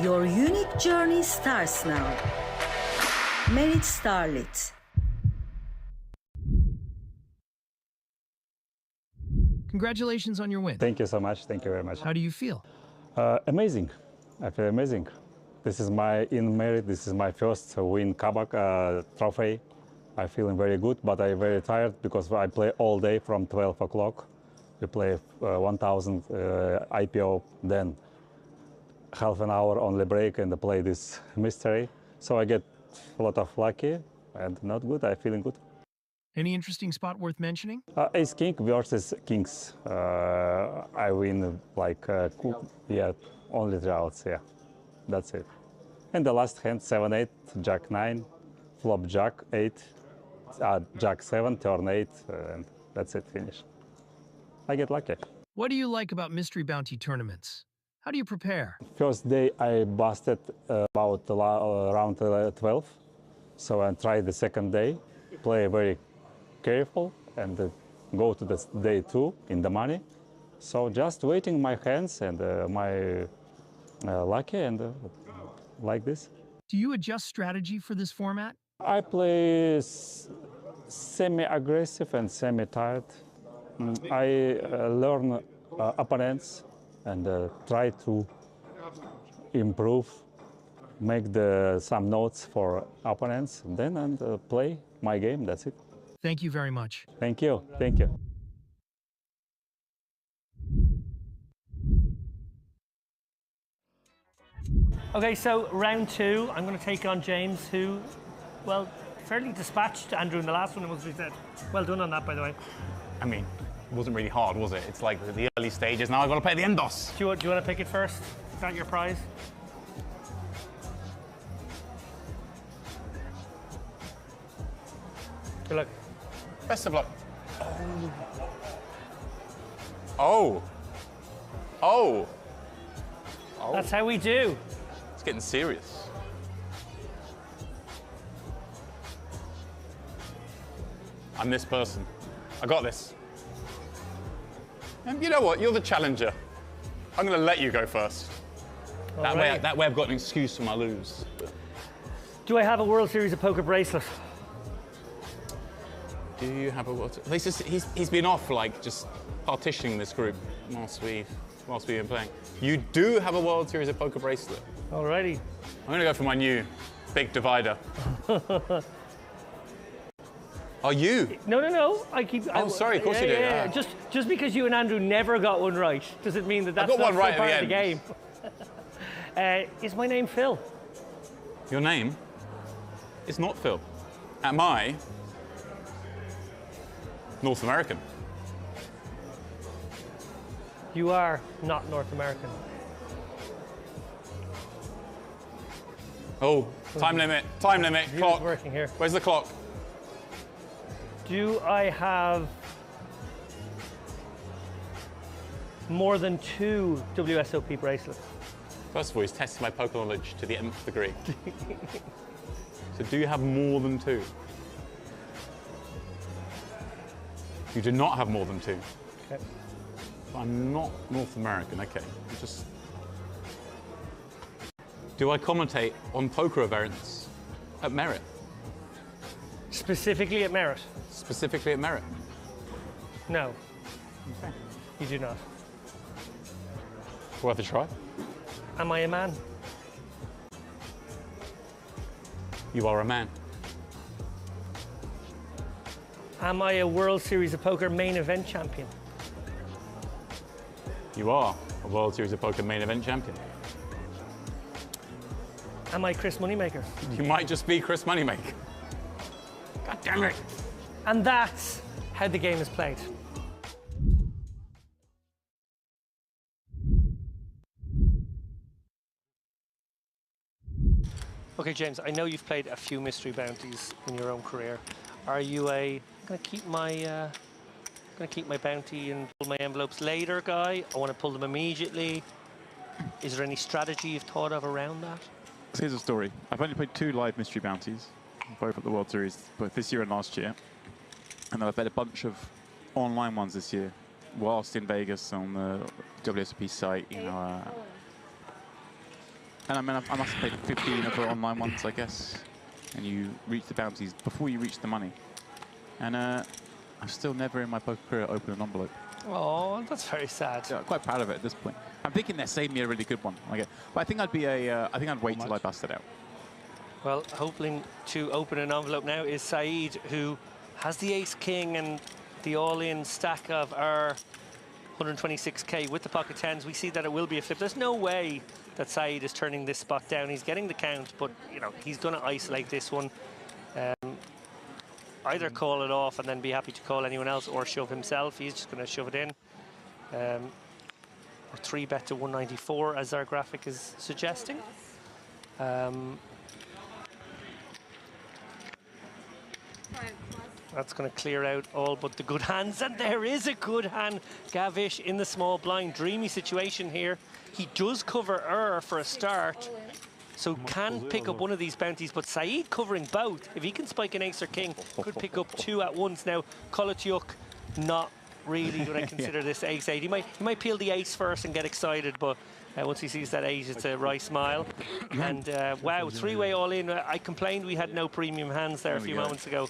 Your unique journey starts now. Merit Starlit. Congratulations on your win. Thank you so much. Thank you very much. How do you feel? Amazing. I feel amazing. This is my first win Kabak trophy. I'm feeling very good, but I'm very tired because I play all day from 12 o'clock. We play 1000 IPO, then half an hour only break and play this mystery. So I get a lot of lucky and not good. I'm feeling good. Any interesting spot worth mentioning? Ace King versus Kings. I win like only 3 outs. Yeah, that's it. And the last hand 7-8, Jack 9, flop Jack 8, Jack 7, turn 8, and that's it. Finish. I get lucky. What do you like about mystery bounty tournaments? How do you prepare? First day I busted about around 12, so I tried the second day, play very careful, and go to the day 2 in the money. So just waiting my hands and my lucky and like this. Do you adjust strategy for this format? I play semi-aggressive and semi-tired. I learn opponents and try to improve, make some notes for opponents, then and play my game. That's it. Thank you very much. Thank you. Thank you. Okay, so round 2, I'm going to take on James, who, well, fairly dispatched Andrew in the last one, it must be said. Well done on that, by the way. I mean, it wasn't really hard, was it? It's like the early stages. Now I've got to play the endos. Do you want to pick it first? Is that your prize? Good luck. Best of luck. Oh. Oh. Oh. That's how we do. It's getting serious. I'm this person. I got this. And you know what? You're the challenger. I'm going to let you go first. That way I've got an excuse for my lose. Do I have a World Series of Poker bracelet? Do you have a World Series? He's been off, like, just partitioning this group whilst we've been playing. You do have a World Series of Poker bracelet. Alrighty. I'm going to go for my new big divider. Are you? No. I keep. Oh, sorry. Of course you do. Yeah. Just because you and Andrew never got one right doesn't mean that that's got not one right part at of the the game. Is my name Phil? Your name is not Phil. Am I North American? You are not North American. Oh, time limit, clock. Working here. Where's the clock? Do I have more than 2 WSOP bracelets? First of all, he's testing my poker knowledge to the nth degree. So do you have more than 2? You do not have more than 2. Okay. I'm not North American, okay. Do I commentate on poker events at Merit? Specifically at Merit? Specifically at Merit? No. Okay. You do not. Worth a try. Am I a man? You are a man. Am I a World Series of Poker main event champion? You are a World Series of Poker main event champion. Am I Chris Moneymaker? You might just be Chris Moneymaker. God damn it. And that's how the game is played. Okay, James, I know you've played a few mystery bounties in your own career. Are you gonna keep my bounty and pull my envelopes later guy? I want to pull them immediately. Is there any strategy you've thought of around that? So here's a story. I've only played 2 live mystery bounties, both at the World Series, both this year and last year. And then I've played a bunch of online ones this year, whilst in Vegas on the WSOP site, you know. And I mean, I must have played 15 of the online ones, I guess. And you reach the bounties before you reach the money. And I've still never in my poker career opened an envelope. Oh, that's very sad. Yeah, I'm quite proud of it at this point. I'm thinking they're saving me a really good one. Okay, but I think I'd be I think I'd wait till I bust it out. Well, hoping to open an envelope now is Saeed, who has the ace-king and the all-in stack of our 126k with the pocket tens. We see that it will be a flip. There's no way that Saeed is turning this spot down. He's getting the count, but you know he's going to isolate this one. either call it off and then be happy to call anyone else, or shove himself. He's just going to shove it in. Or 3-bet to 194, as our graphic is suggesting. That's going to clear out all but the good hands, and there is a good hand. Gavish in the small blind. Dreamy situation here. He does cover for a start, so can pick up one of these bounties, but Saeed covering both. If he can spike an ace or king, could pick up 2 at once. Now, Kolotyuk not really going to consider this ace-8. He might peel the ace first and get excited, but once he sees that 8, it's a wry smile. And wow, 3-way all-in. I complained we had no premium hands there a few moments ago.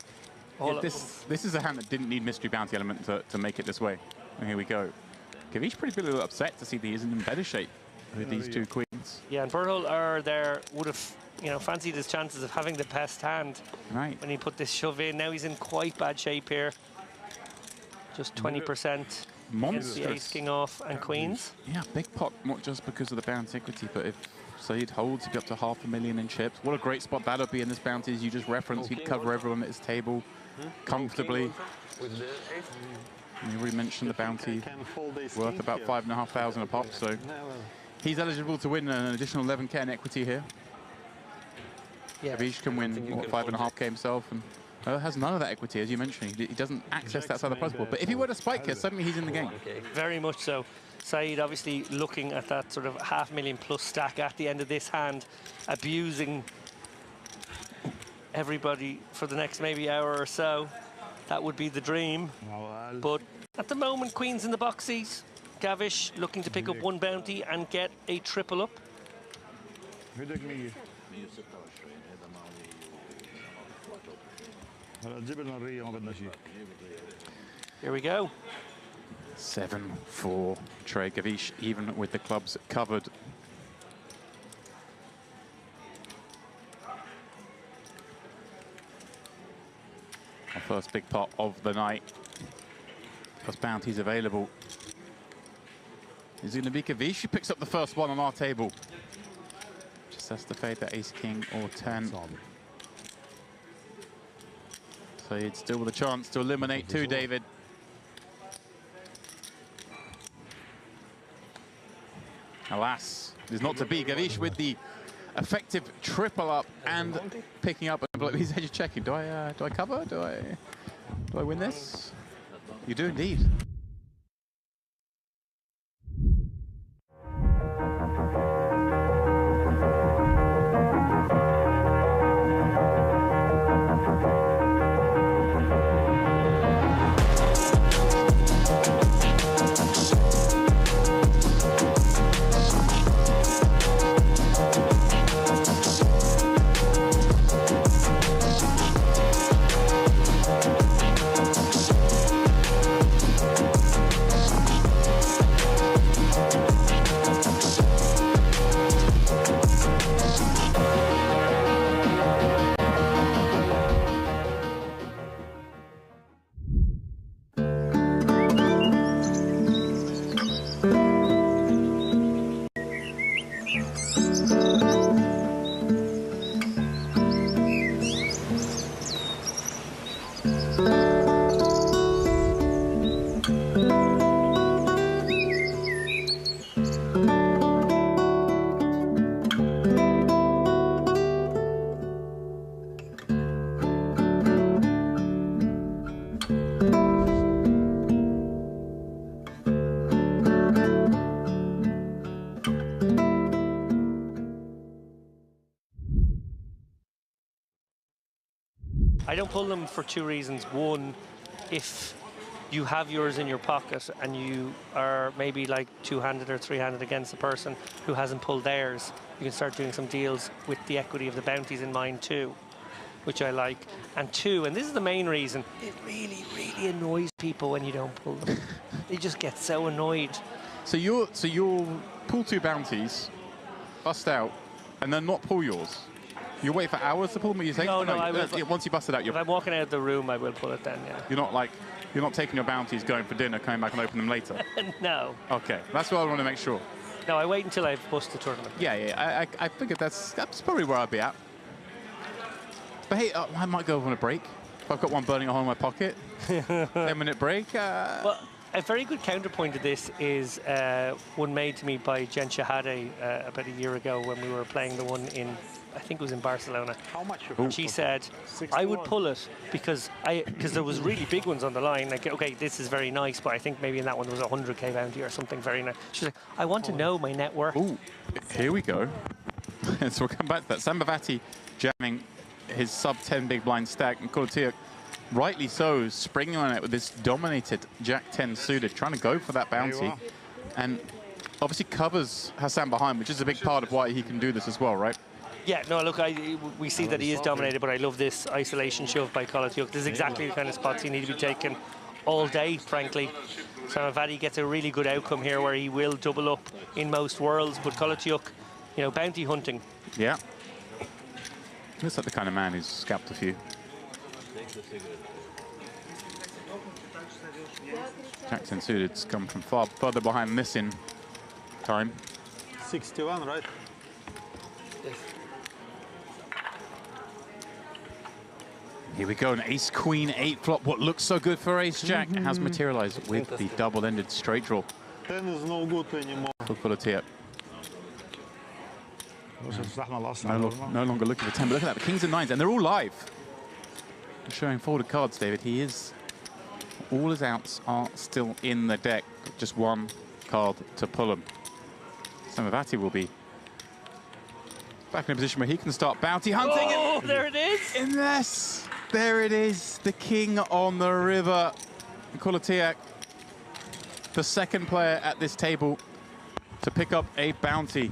Yeah, this is a hand that didn't need mystery bounty element to make it this way. And here we go. Gavish pretty a little upset to see that he isn't in better shape with these 2 queens. Yeah, and Berthold would have, fancied his chances of having the best hand when he put this shove in. Now he's in quite bad shape here. Just 20%. Monstrous. The ace, king off, and queens. Yeah, big pot, not just because of the bounty equity, but if Saeed holds, he'd be up to $500,000 in chips. What a great spot that'll be in this bounty, as you just referenced. He'd cover everyone at his table comfortably. You already mentioned the bounty worth about 5,500 a pop, so he's eligible to win an additional 11K in equity here. Yeah, Gavish can win, what, 5.5K himself, and has none of that equity, as you mentioned. He doesn't access that side of the puzzle. But if he were to spike here, suddenly he's in the game. Very much so. Saeed obviously looking at that sort of $500,000+ stack at the end of this hand, abusing everybody for the next maybe hour or so. That would be the dream. But at the moment, queens in the boxies. Gavish looking to pick up 1 bounty and get a triple up. Here we go. 7-4 Trey Gavish, even with the clubs covered. Our first big pot of the night. Plus bounties available. Is it going to be Gavish who picks up the first one on our table? Just has to fade that ace, king, or 10. So he'd still with a chance to eliminate 2, David. Alas, it is not to be. Gavish with the effective triple up and picking up. He's edge checking. Do I cover? Do I win this? You do indeed. I don't pull them for 2 reasons. One, if you have yours in your pocket and you are maybe like 2-handed or 3-handed against the person who hasn't pulled theirs, you can start doing some deals with the equity of the bounties in mind too, which I like. And 2, and this is the main reason, it really, really annoys people when you don't pull them. They just get so annoyed. So you'll pull 2 bounties, bust out, and then not pull yours. You wait for hours to pull them? You take No, I will. Once you bust it out, if I'm walking out of the room, I will pull it then, yeah. You're not taking your bounties, going for dinner, coming back and open them later? No. Okay, that's what I want to make sure. No, I wait until I've bust the tournament. Yeah, I figured that's probably where I'd be at. But hey, I might go on a break. I've got one burning a hole in my pocket. 10-minute break. Well, a very good counterpoint to this is one made to me by Jen Shahade about a year ago when we were playing the one in, I think it was in Barcelona. How much? She said, I would pull it because there was really big ones on the line. Like, okay, this is very nice, but I think maybe in that one there was a 100k bounty or something very nice. She's like, I want to know my net worth. Ooh, here we go. So we'll come back to that. Sambavati jamming his sub-10 big blind stack, and Kolotiuk, rightly so, springing on it with this dominated Jack-10 suited, trying to go for that bounty. And obviously covers Hassan behind, which is a big part of why he can do this as well, right? Yeah, no, look, we see that he is dominated, but I love this isolation shove by Kolotiuk. This is exactly the kind of spots you need to be taking all day, frankly. Sambavati gets a really good outcome here where he will double up in most worlds, but Kolotiuk, you know, bounty hunting. Yeah. Looks like the kind of man who's scalped a few. Jackson suited's come from far further behind this in time. 61, right? Here we go, an ace-queen 8 flop. What looks so good for ace-jack has materialized with the double-ended straight draw. 10 is no good anymore. For Kolotiuk. No longer looking for 10, but look at that, the kings and nines, and they're all live. Showing folded cards, David. He is, all his outs are still in the deck. Just one card to pull them. Sambavati will be back in a position where he can start bounty hunting. Oh, there it is. Yes, there it is. The king on the river. Kolotiuk, the second player at this table to pick up a bounty.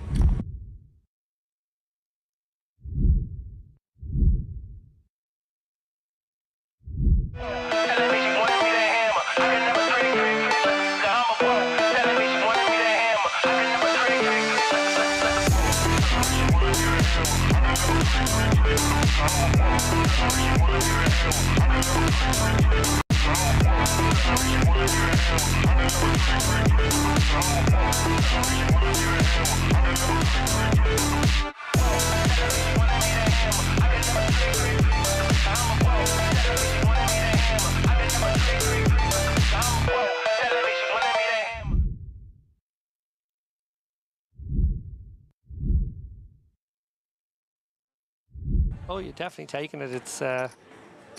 Oh, you're definitely taking it. It's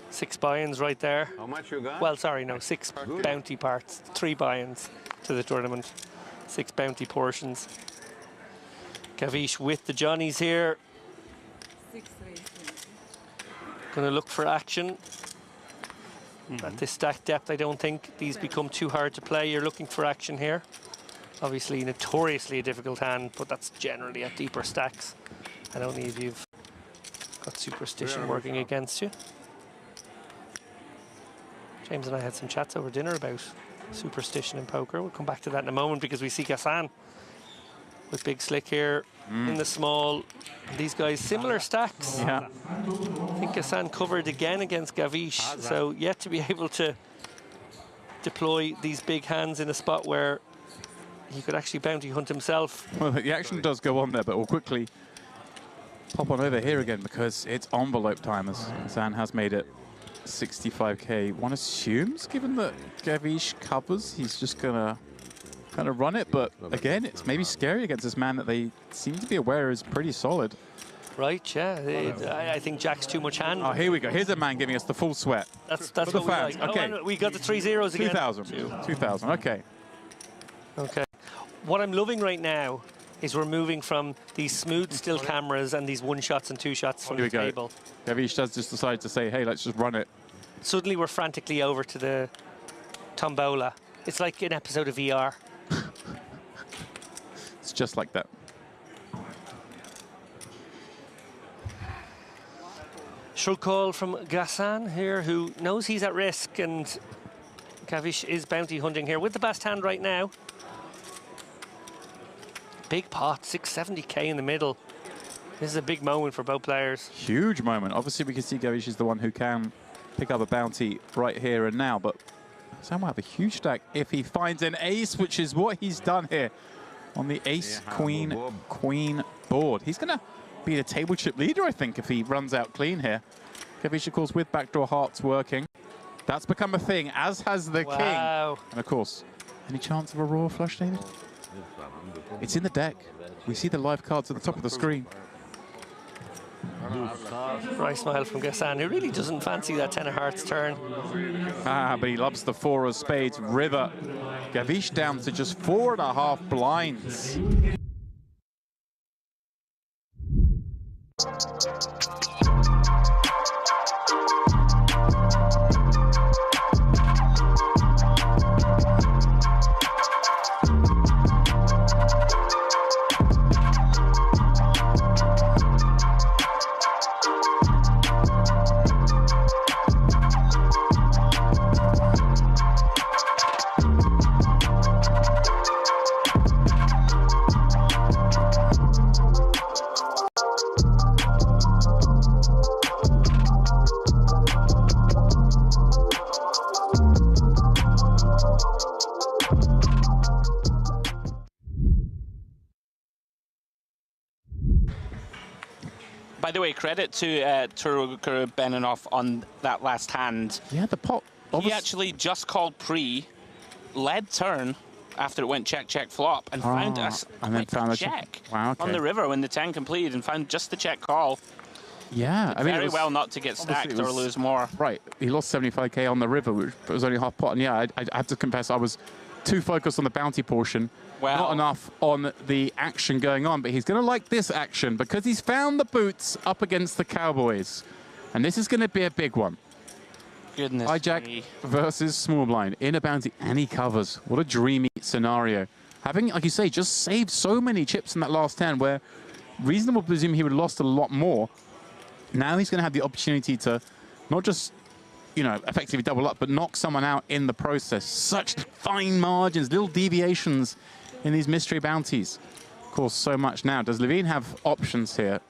6 buy-ins right there. How much you got? Well, sorry, no, 6 bounty parts, 3 buy-ins to the tournament, 6 bounty portions. Gavish with the Johnnies here. Gonna look for action. At this stack depth, I don't think these become too hard to play. You're looking for action here. Obviously, notoriously a difficult hand, but that's generally at deeper stacks. And only if you've got superstition working against you. James and I had some chats over dinner about superstition in poker. We'll come back to that in a moment because we see Gassan with Big Slick here in the small. These guys, similar stacks. Yeah. I think Gassan covered again against Gavish, so yet to be able to deploy these big hands in a spot where he could actually bounty hunt himself. Well, the action does go on there, but we'll quickly pop on over here again because it's envelope time as Zan has made it 65k. One assumes, given that Gavish covers, he's just gonna kind of run it, but again, it's maybe scary against this man that they seem to be aware is pretty solid. Right, yeah. I think Jack's too much hand. Oh, here we go. Here's a man giving us the full sweat. That's for the what we fans. like. Okay. Oh, we got the 3 zeros again. 2,000. 2,000. Okay. Okay. What I'm loving right now is we're moving from these smooth still cameras and these 1 shots and 2 shots from the table. Gavish does just decide to say, hey, let's just run it. Suddenly we're frantically over to the tombola. It's like an episode of VR. It's just like that. Shrug call from Gassan here, who knows he's at risk, and Gavish is bounty hunting here with the best hand right now. Big pot, 670k in the middle. This is a big moment for both players. Huge moment. Obviously, we can see Gavish is the one who can pick up a bounty right here and now, but Sam will have a huge stack if he finds an ace, which is what he's done here on the ace, queen, queen board. He's going to be the table chip leader, I think, if he runs out clean here. Gavish, of course, with backdoor hearts working. That's become a thing, as has the king. And of course, any chance of a royal flush, David? It's in the deck. We see the live cards at the top of the screen. Nice smile from Gassan, who really doesn't fancy that 10 of hearts turn. But he loves the 4 of spades. River. Gavish down to just 4.5 blinds. By the way, credit to Turuguru Beninoff on that last hand. Yeah, the pot. He actually just called pre, led turn after it went check, check, flop, and found us and then found the check wow, okay. on the river when the 10 completed and found just the check call. Yeah, I mean, very well not to get stacked or lose more. Right, he lost 75k on the river, which was only half pot. And yeah, I have to confess, I was too focused on the bounty portion. Not enough on the action going on, but he's going to like this action because he's found the boots up against the Cowboys. And this is going to be a big one. Goodness Hijack me. versus small blind in a bounty, and he covers. What a dreamy scenario. Having, like you say, just saved so many chips in that last 10 where reasonable to presume he would have lost a lot more. Now he's going to have the opportunity to not just, you know, effectively double up, but knock someone out in the process. Such fine margins, little deviations in these mystery bounties. Of course, so much now. Does Levine have options here?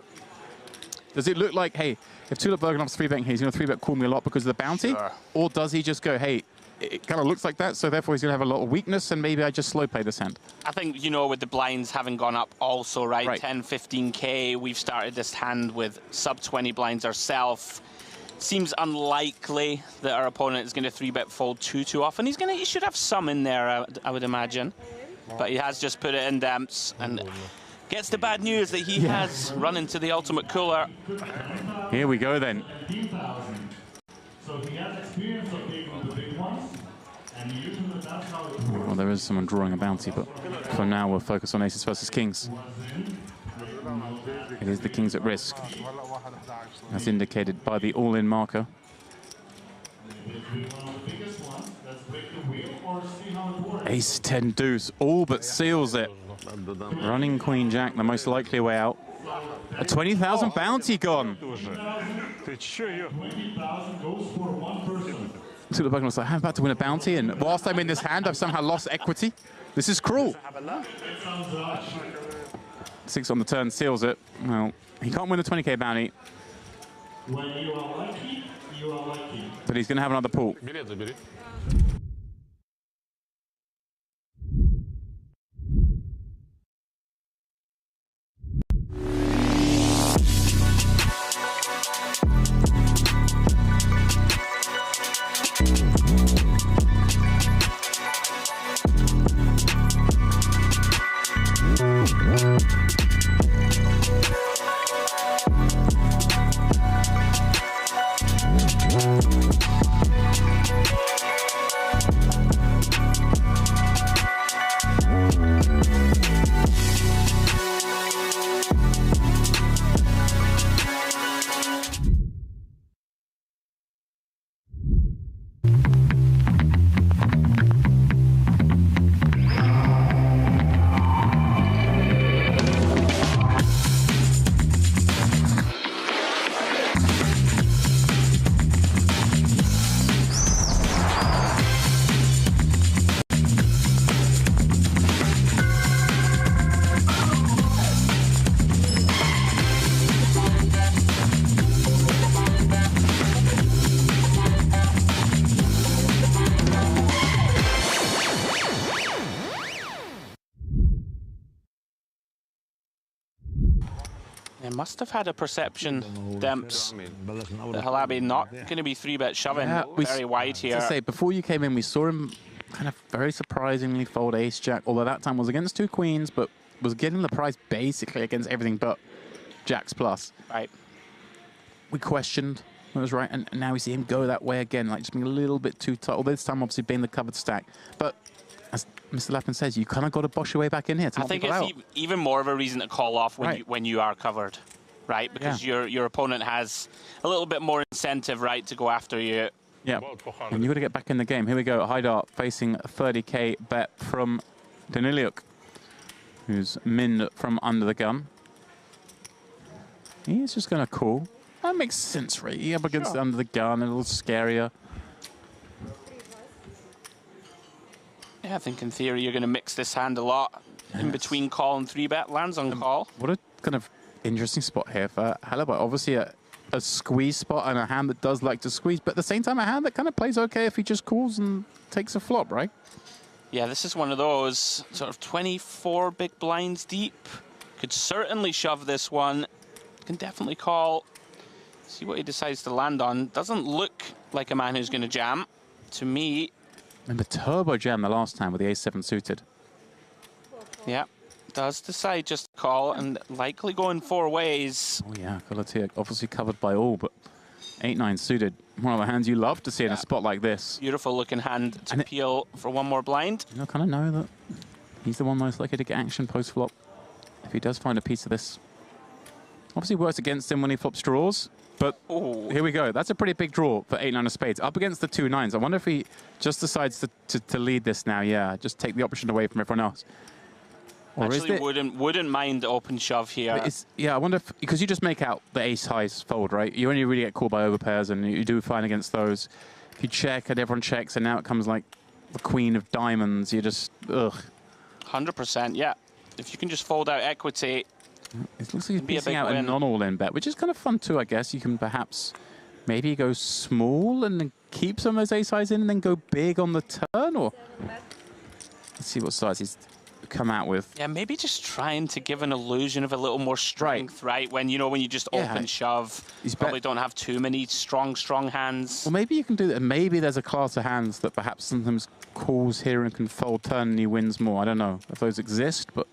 Does it look like, hey, if Tulip Bergenoff's 3-betting here, he's going to 3-bet Call Me a lot because of the bounty? Sure. Or does he just go, hey, it kind of looks like that, so therefore he's going to have a lot of weakness, and maybe I just slow play this hand? I think, you know, with the blinds having gone up also, right? 10, 15K, we've started this hand with sub 20 blinds ourselves. Seems unlikely that our opponent is going to 3-bet fold too often. He should have some in there, I would imagine. But he has just put it in damps and gets the bad news that he has run into the ultimate cooler. Here we go then. Well, there is someone drawing a bounty, but for now we'll focus on aces versus kings. It is the kings at risk, as indicated by the all-in marker. Ace 10 deuce, all but seals it. Running queen jack, the most likely way out. A 20,000 bounty gone. Tulip was like, I'm about to win a bounty, and whilst I'm in this hand, I've somehow lost equity. This is cruel. 6 on the turn seals it. Well, he can't win the 20k bounty. When you are lucky, you are lucky. But he's going to have another pool. They must have had a perception, Demps, that Halabi not going to be 3-bet shoving very wide here. As I say, before you came in, we saw him kind of very surprisingly fold ace-jack, although that time was against 2 queens, but was getting the price basically against everything but jacks plus. Right. We questioned what was right, and now we see him go that way again, like just being a little bit too tight, although this time obviously being the covered stack. But as Mr. Lappin says, you kind of got to bosh your way back in here to I think it's even more of a reason to call off when you are covered, right? Because your opponent has a little bit more incentive, right, to go after you. Yeah, and you've got to get back in the game. Here we go, Haidar facing a 30k bet from Daniliuk, who's min from under the gun. He's just going to call. That makes sense, right? Up against under the gun, a little scarier. Yeah, I think in theory you're going to mix this hand a lot in between call and 3-bet. Lands on call. What a kind of interesting spot here for Halabi. Obviously a squeeze spot and a hand that does like to squeeze, but at the same time a hand that kind of plays okay if he just calls and takes a flop, right? Yeah, this is one of those sort of 24 big blinds deep. Could certainly shove this one. Can definitely call. See what he decides to land on. Doesn't look like a man who's going to jam. To me... Remember turbo jam the last time with the ace-7 suited. Yeah, does decide just to call and likely going 4 ways. Oh yeah, Kolatiuk obviously covered by all, but 8-9 suited. One of the hands you love to see in a spot like this. Beautiful looking hand to peel for one more blind. You kind of know that he's the one most likely to get action post-flop if he does find a piece of this. Obviously works against him when he flops draws. But here we go. That's a pretty big draw for 8-9 of spades. Up against the 2 9s. I wonder if he just decides to lead this now. Yeah, just take the option away from everyone else. Or actually, wouldn't mind open shove here. Yeah, I wonder if, because you just make out the ace highs fold, right? You only really get called by overpairs, and you do fine against those. If you check and everyone checks, and now it comes like the queen of diamonds, you just, ugh. 100%, yeah. If you can just fold out equity. It looks like he's missing out a non-all-in bet, which is kind of fun too, I guess. You can perhaps maybe go small and then keep some of those ace highs in and then go big on the turn, or let's see what size he's come out with. Yeah, maybe just trying to give an illusion of a little more strength, right? When you just open shove, you probably don't have too many strong hands. Well, maybe you can do that. Maybe there's a class of hands that perhaps sometimes calls here and can fold turn and he wins more. I don't know if those exist, but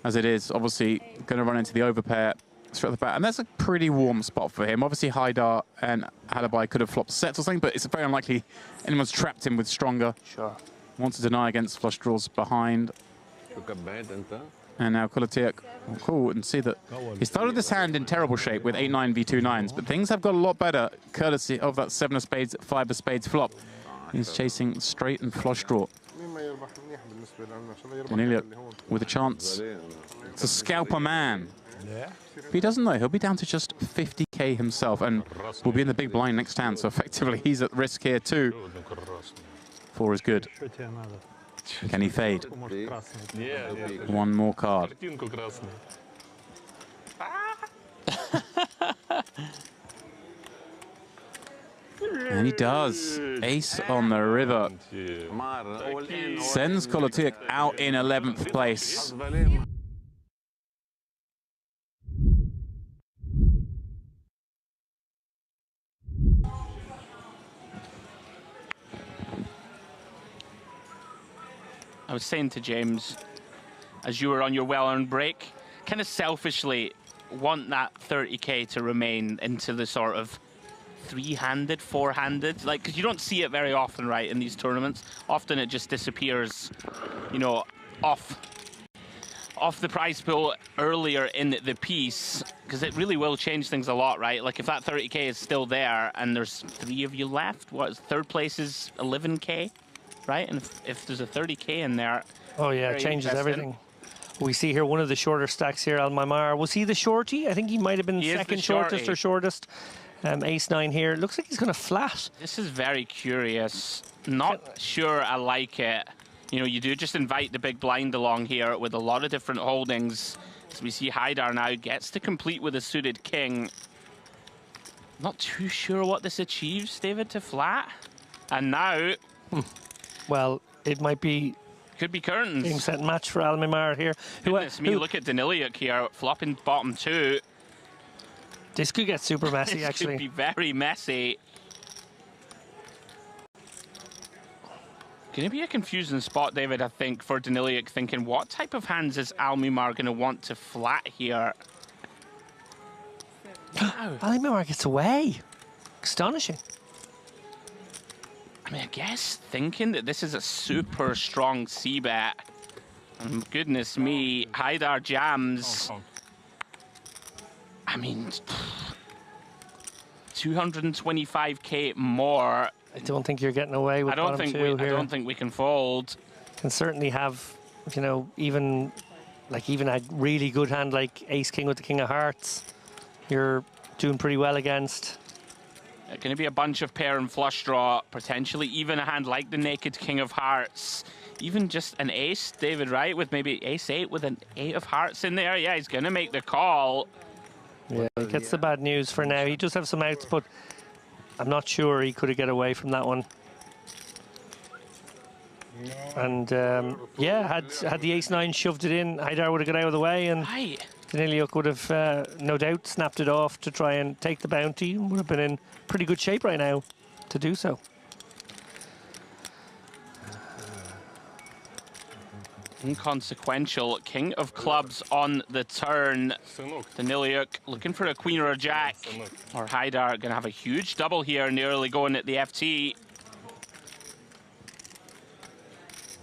as it is, obviously going to run into the overpair straight off the bat. And that's a pretty warm spot for him. Obviously, Haidar and Halabi could have flopped sets or something, but it's very unlikely anyone's trapped him with stronger. Sure. Wants to deny against flush draws behind. And now Kolatiuk will call and see that he started this hand in terrible shape with 8-9 v2 9s, but things have got a lot better courtesy of that 7 of spades, 5 of spades flop. He's chasing straight and flush draw. Daniliuk with a chance to scalp a man. If he doesn't though, he'll be down to just 50k himself and will be in the big blind next hand, so effectively he's at risk here too. 4 is good. Can he fade? One more card. And he does. Ace on the river. Sends Kolatiuk out in 11th place. I was saying to James, as you were on your well-earned break, kind of selfishly want that 30k to remain into the sort of 3-handed, 4-handed, like, because you don't see it very often, right, in these tournaments. Often it just disappears, you know, off the prize pool earlier in the piece, because it really will change things a lot, right? Like, if that 30k is still there and there's 3 of you left, third place is 11k, right? And if there's a 30k in there, oh yeah, it changes everything. We see here one of the shorter stacks here, Al-Maimar. Was he the shorty? I think he might have been second shortest or shortest. Ace-9 here. Looks like he's going to flat. This is very curious. Not sure I like it. You know, you do just invite the big blind along here with a lot of different holdings. As we see Haidar now gets to complete with a suited king. Not too sure what this achieves, David, to flat. And now... Well, it might be Could be curtains. Game set match for Almimar here. Goodness me, look at Daniliuk here, flopping bottom 2. This could get super messy, This actually. could be very messy. Going to be a confusing spot, David, I think, for Daniliuk, thinking, what type of hands is Almimar going to want to flat here? Wow. Almimar gets away. Astonishing. I mean, I guess thinking that this is a super strong C-bet. And goodness me, Haidar jams. I mean, 225k more. I don't think you're getting away with bottom 2 here. I don't think we can fold. Can certainly have, you know, even a really good hand like Ace King with the King of Hearts. You're doing pretty well against. Going to be a bunch of pair and flush draw, potentially even a hand like the Naked King of Hearts. Even just an ace, David, right? With maybe ace 8 with an 8 of hearts in there. Yeah, he's going to make the call. Yeah, he gets the bad news for now. He does have some outs, but I'm not sure he could have get away from that one. And yeah, had the ace 9 shoved it in, Haidar would have got out of the way, and Daniliuk would have no doubt snapped it off to try and take the bounty, and would have been in pretty good shape right now to do so. Inconsequential. King of clubs on the turn. Daniliuk looking for a queen or a jack. Or Haidar going to have a huge double here in the early going at the FT.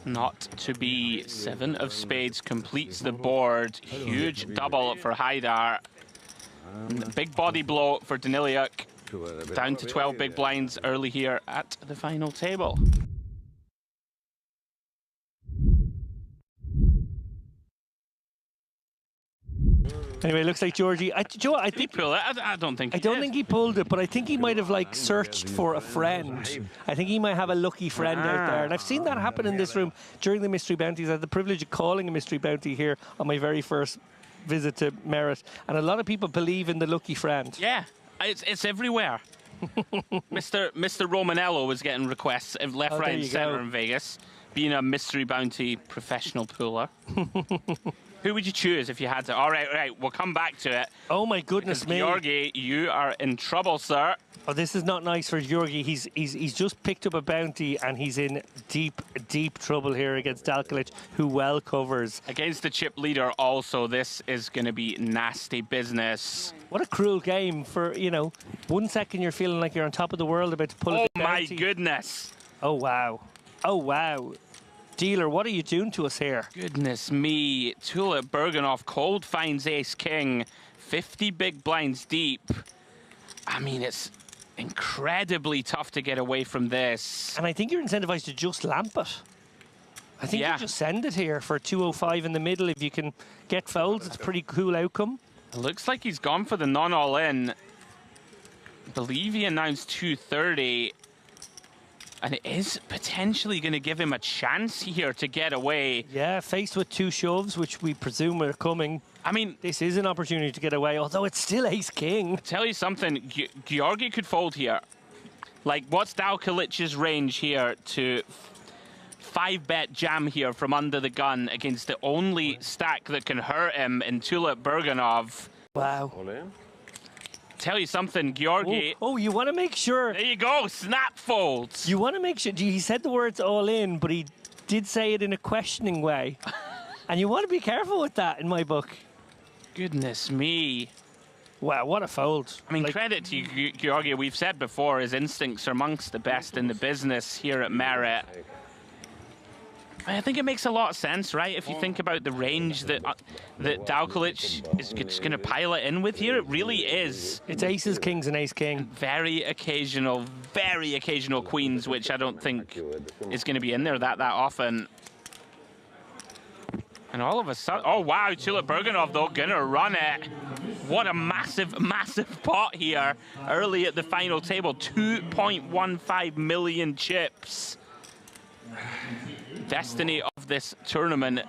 Not to be. 7 of spades completes the board. Huge double for Haidar. And big body blow for Daniliuk. Down to 12 big blinds early here at the final table. Anyway, it looks like Georgie. Joe, I think he pull it. I don't think. I don't think he pulled it, but I think he might have like searched for a friend. I think he might have a lucky friend out there, and I've seen that happen in this room during the mystery bounties. I had the privilege of calling a mystery bounty here on my very first visit to Merit, and a lot of people believe in the lucky friend. Yeah, it's everywhere. Mr. Romanello was getting requests left, right, and centre in Vegas, being a mystery bounty professional puller. Who would you choose if you had to? All right, we'll come back to it. Oh my goodness me, Georgi, you are in trouble, sir. Oh, this is not nice for Georgi. He's just picked up a bounty and he's in deep trouble here against Dalkalic, who well covers. Against the chip leader also, this is going to be nasty business. What a cruel game for, you know, 1 second you're feeling like you're on top of the world about to pull a bounty. My goodness. Oh, wow. Oh, wow. Dealer, what are you doing to us here? Goodness me. Tulip Berganoff cold finds ace king. 50 big blinds deep. I mean, it's incredibly tough to get away from this. And I think you're incentivized to just lamp it. I think you just send it here for 205 in the middle. If you can get folds, it's a pretty cool outcome. It looks like he's gone for the non-all-in. I believe he announced 230. And it is potentially going to give him a chance here to get away. Yeah, faced with 2 shoves, which we presume are coming. I mean, this is an opportunity to get away, although it's still ace-king. I'll tell you something, Georgi could fold here. Like, what's Dalkalic's range here to 5-bet jam here from under the gun against the only stack that can hurt him in Tulip Berganov? Wow. Tell you something, Georgi. Oh, you want to make sure. There you go, snap folds. You want to make sure. He said the words all in, but he did say it in a questioning way. And you want to be careful with that in my book. Goodness me. Wow, what a fold. I mean, credit to you, Georgi. We've said before, his instincts are amongst the best in the business here at Merit. I think it makes a lot of sense, right? If you think about the range that Dalkalic is just going to pile it in with here, it really is. It's aces, kings, and ace-king. Very occasional queens, which I don't think is going to be in there that often. And all of a sudden, oh wow, Tulip Berganov though, going to run it. What a massive pot here early at the final table. 2.15 million chips. Destiny of this tournament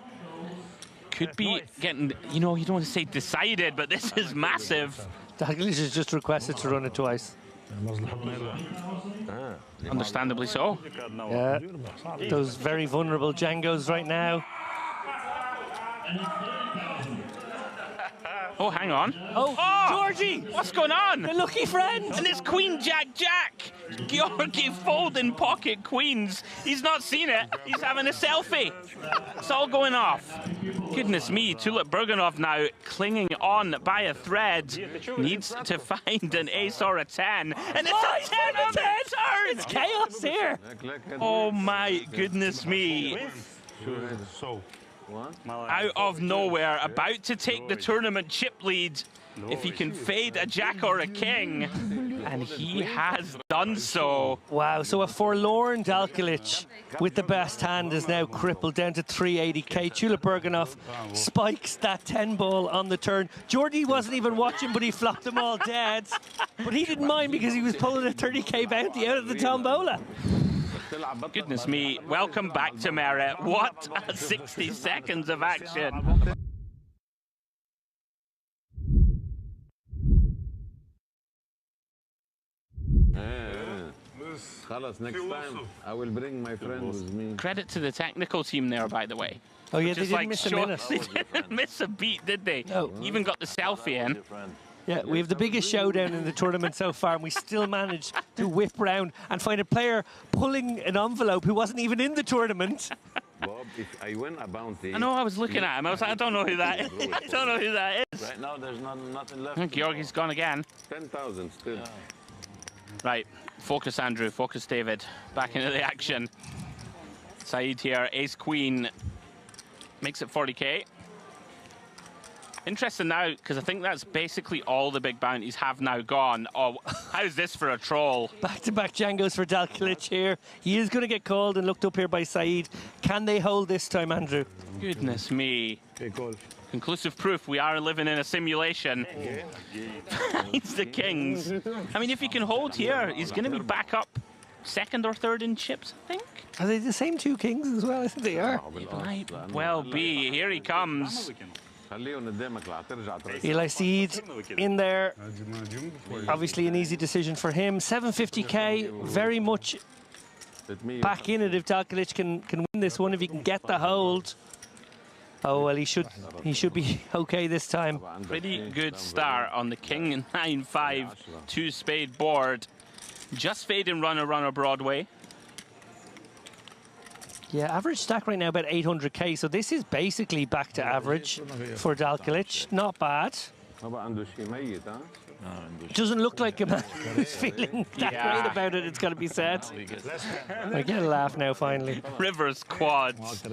could be getting, you don't want to say decided, but this is massive. Dalglish has just requested to run it twice. Understandably so. Yeah, those very vulnerable Django's right now. Oh, hang on. Oh, Georgie! What's going on? The lucky friend! And it's Queen Jack Jack. Georgi folding pocket queens. He's not seen it. He's having a selfie. It's all going off. Goodness me, Tulip Burganov now clinging on by a thread. Needs to find an ace or a 10. And it's a 10 on the turn! It's chaos here! Oh my goodness me. Out of nowhere, about to take the tournament chip lead. If he can fade a jack or a king, and he has done so. Wow, so a forlorn Dalkilic with the best hand is now crippled down to 380k. Tulip Burganov spikes that 10 ball on the turn. Geordie wasn't even watching, but he flopped them all dead. But he didn't mind because he was pulling a 30k bounty out of the tombola. Goodness me, welcome back to Merritt. What a 60 seconds of action. Next time I will bring my friend with me. Credit to the technical team there, by the way. Oh yeah, they didn't miss a minute. They didn't miss a beat, did they? No. Even got the selfie in. Yeah, we have the biggest showdown in the tournament so far, and we still managed to whip round and find a player pulling an envelope who wasn't even in the tournament. Bob, if I win a bounty... I know, I was looking at him. I was like, I don't know who that is. I don't know who that is. Right now, there's nothing left. Georgie's gone again. 10,000 still. Yeah. Right, focus Andrew, focus David. Back into the action. Saeed here, ace queen. Makes it 40k. Interesting now, because I think that's basically all the big bounties have now gone. Oh, how's this for a troll? Back-to-back Django's for Dalkilic here. He is going to get called and looked up here by Saeed. Can they hold this time, Andrew? Goodness me. Conclusive proof we are living in a simulation. It's the kings. I mean, if he can hold here, he's going to be back up second or third in chips, I think. Are they the same two kings as well? I think they are. It might well be. Here he comes. Eli Saeed in there. Obviously an easy decision for him. 750k, very much back in it if Dalkilic can win this one, if he can get the hold. Oh, well, he should be okay this time. Pretty good start on the king 9-5 two-spade board. Just fading runner Broadway. Yeah, average stack right now about 800k, so this is basically back to average for Dalkilic. Not bad. Doesn't look like a man who's feeling that great about it, it's got to be said. I get a laugh now, finally. Rivers quads.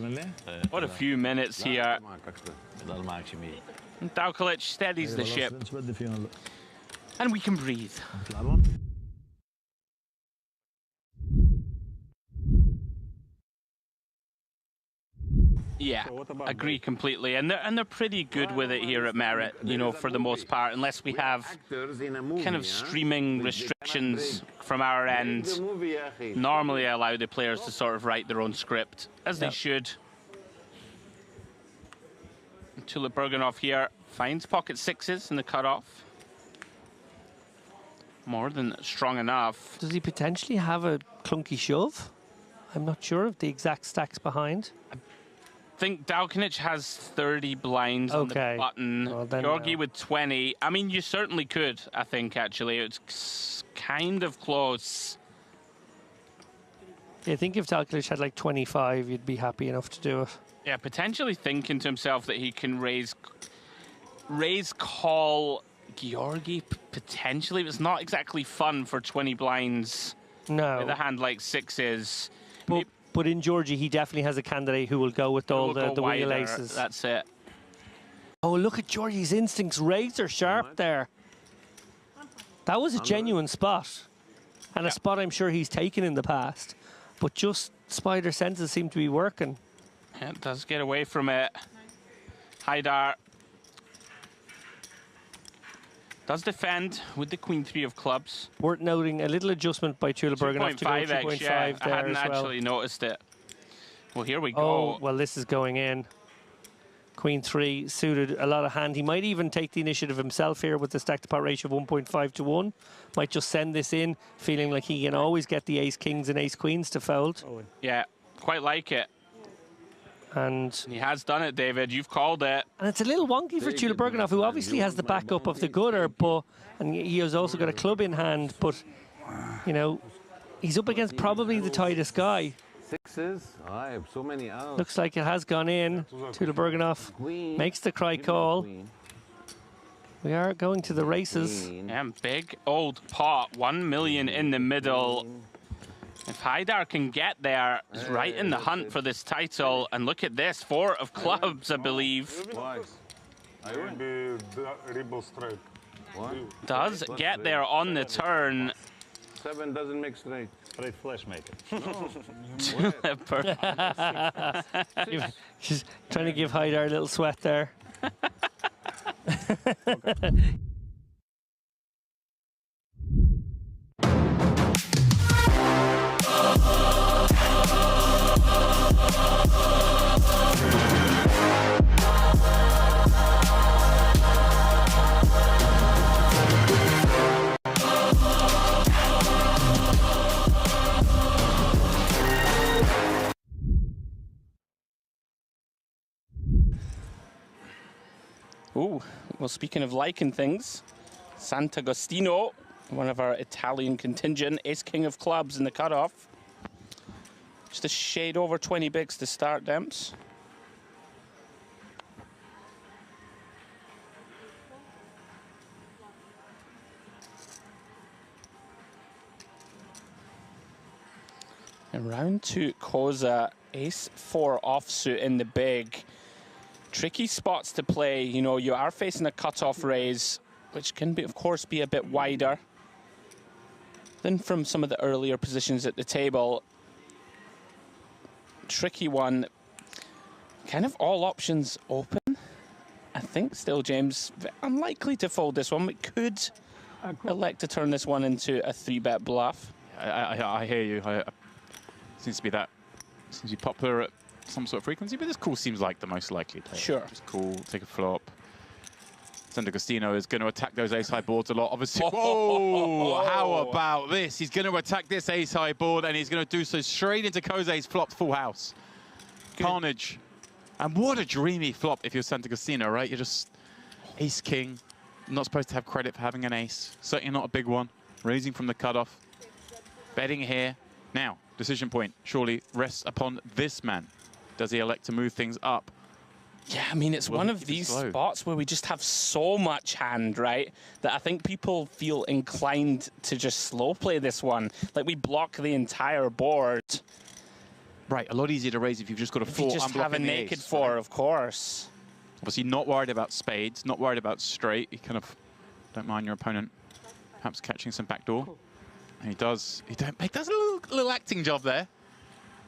What a few minutes here. Dalkilic steadies the ship. And we can breathe. Yeah, agree completely, and they're pretty good with it here at Merritt, you know, for the most part, unless we have kind of streaming restrictions from our end. Normally I allow the players to sort of write their own script, as they should. Tulip Burganov here finds pocket sixes in the cutoff. More than strong enough. Does he potentially have a clunky shove? I'm not sure of the exact stacks behind. I think Dalkilic has 30 blinds on the button. Well, Georgi with 20. I mean, you certainly could, I think, actually. It's kind of close. Yeah, I think if Dalkilic had like 25, you'd be happy enough to do it. Yeah, potentially thinking to himself that he can raise call Georgi, potentially. It's not exactly fun for 20 blinds. No. With a hand like sixes. But in Georgie, he definitely has a candidate who will go with all the wheel aces. That's it. Oh, look at Georgie's instincts, razor sharp there. That was a genuine spot. And a spot I'm sure he's taken in the past. But just spider senses seem to be working. Yeah, it does get away from it. Haidar does defend with the queen three of clubs. Worth noting a little adjustment by Tulip Burganov to go 2.5 yeah, there I hadn't as well. actually noticed it. Well, here we go. Oh, well, this is going in. Queen 3 suited a lot of hand. He might even take the initiative himself here with the stack to pot ratio of 1.5 to 1. Might just send this in, feeling like he can always get the ace kings and ace queens to fold. Yeah, quite like it. And he has done it, David. You've called it. And it's a little wonky for Tudor Bergenhoff, who obviously has the backup of the gutter, and he has also got a club in hand, but, you know, he's up against probably the tightest guy. Sixes. I have so many outs. Looks like it has gone in. Tudor Bergenhoff makes the cry call. We are going to the races. And big old pot, 1 million in the middle. If Haidar can get there, he's right in the hunt for this title. And look at this, 4 of clubs, I believe. Does get there on the turn. 7 doesn't make straight. Straight flash maker. She's trying to give Haidar a little sweat there. Ooh, well, speaking of liking things, Sant'Agostino, one of our Italian contingent, ace king of clubs in the cutoff. Just a shade over 20 bigs to start, Demps. And round 2, Koza, ace 4 offsuit in the big. Tricky spots to play. You know, you are facing a cutoff raise, which can be, of course, be a bit wider than from some of the earlier positions at the table. Tricky one. Kind of all options open. I think still, James, unlikely to fold this one, but could elect to turn this one into a 3-bet bluff. I hear you. Seems to be that. Seems to be popular at some sort of frequency, but this call seems like the most likely play. Sure. Just call, take a flop. Sant'Agostino is going to attack those ace-high boards a lot, obviously. Whoa! How about this? He's going to attack this ace-high board, and he's going to do so straight into Koze's flopped full house. Good. Carnage. And what a dreamy flop if you're Sant'Agostino, right? You're just ace-king. Not supposed to have credit for having an ace. Certainly not a big one. Raising from the cutoff. Betting here. Now, decision point surely rests upon this man. Does he elect to move things up? Yeah, I mean, it's one of these spots where we just have so much hand, right, that I think people feel inclined to just slow play this one. Like, we block the entire board. Right, a lot easier to raise if you've just got a 4. You just have a naked 4, of course. Obviously not worried about spades, not worried about straight. You kind of don't mind your opponent perhaps catching some backdoor. And he does a little acting job there.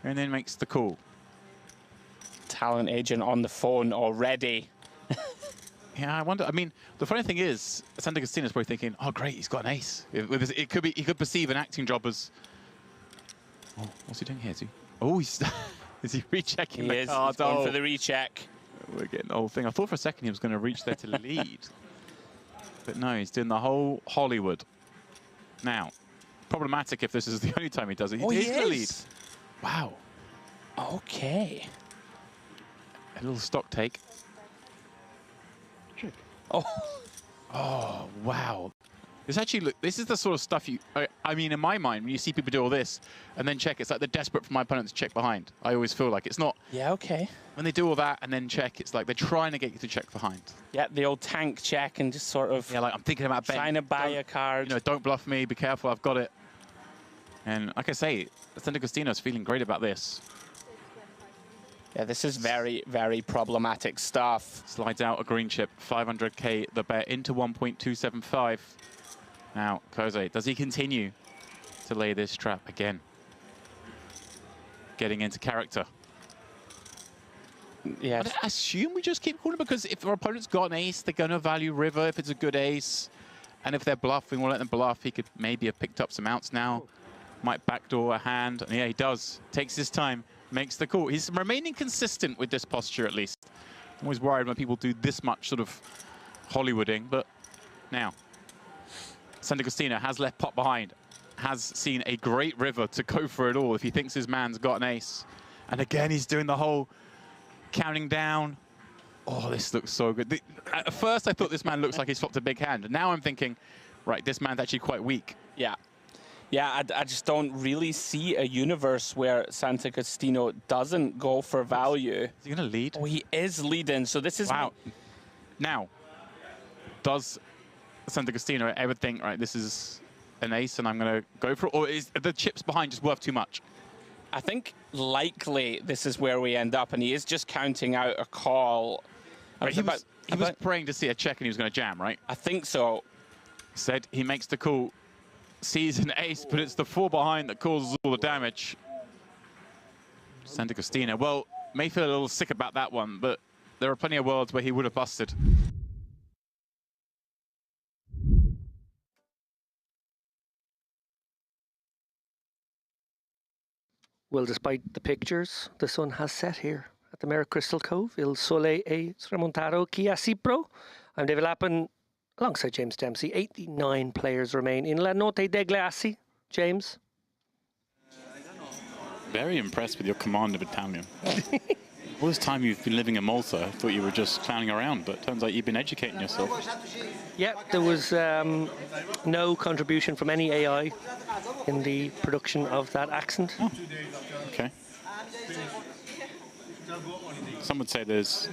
And then makes the call. Talent agent on the phone already. Yeah, I wonder. I mean, the funny thing is, Sant'Agostino's probably thinking, "Oh, great, he's got an ace." It could be. He could perceive an acting job as. Oh, what's he doing here? Is he rechecking the cards? He's going for the recheck. We're getting the whole thing. I thought for a second he was going to reach there to lead, but no, he's doing the whole Hollywood. Now, problematic if this is the only time he does it. He is the lead. Wow. Okay. A little stock take. Oh, wow. This actually, look, this is the sort of stuff you, I mean, in my mind, when you see people do all this and then check, it's like they're desperate for my opponent to check behind. I always feel like it's not. Yeah, okay. When they do all that and then check, it's like they're trying to get you to check behind. Yeah, the old tank check and just sort of. Yeah, like I'm thinking about betting. Trying to buy a card. You know, don't bluff me, be careful, I've got it. And like I say, Sant'Agostino's feeling great about this. Yeah, this is very, very problematic stuff. Slides out a green chip, 500k the bet into 1.275. Now, Koze, does he continue to lay this trap again? Getting into character. Yeah. I assume we just keep calling because if our opponent's got an ace, they're going to value river if it's a good ace. And if they're bluffing, we'll let them bluff. He could maybe have picked up some outs now. Might backdoor a hand. And yeah, he does. Takes his time. Makes the call. He's remaining consistent with this posture, at least. I'm always worried when people do this much sort of Hollywooding, but now Sant'Agostino has left pot behind, has seen a great river to go for it all if he thinks his man's got an ace. And again, he's doing the whole counting down. Oh, this looks so good. At first, I thought this man looks like he's flopped a big hand. And now I'm thinking, right, this man's actually quite weak. Yeah. Yeah, I just don't really see a universe where Sant'Agostino doesn't go for value. Is he going to lead? Oh, he is leading, so this is... Wow. Now, does Sant'Agostino ever think, right, this is an ace and I'm going to go for it? Or is the chips behind just worth too much? I think likely this is where we end up, and he is just counting out a call. Right, he was praying to see a check and he was going to jam, right? I think so. Said he makes the call, sees an ace, but it's the 4 behind that causes all the damage. Sant'Agostino, well, may feel a little sick about that one, but there are plenty of worlds where he would have busted. Well, despite the pictures, the sun has set here at the Merritt Crystal Cove. Il sole è tramontato qui a Cyprus. I'm David Lappin, alongside James Dempsey. 89 players remain in La Notte Degli Assi. James? Very impressed with your command of Italian. All this time you've been living in Malta, I thought you were just clowning around, but it turns out you've been educating yourself. Yeah, there was no contribution from any AI in the production of that accent. Oh, okay. Some would say there's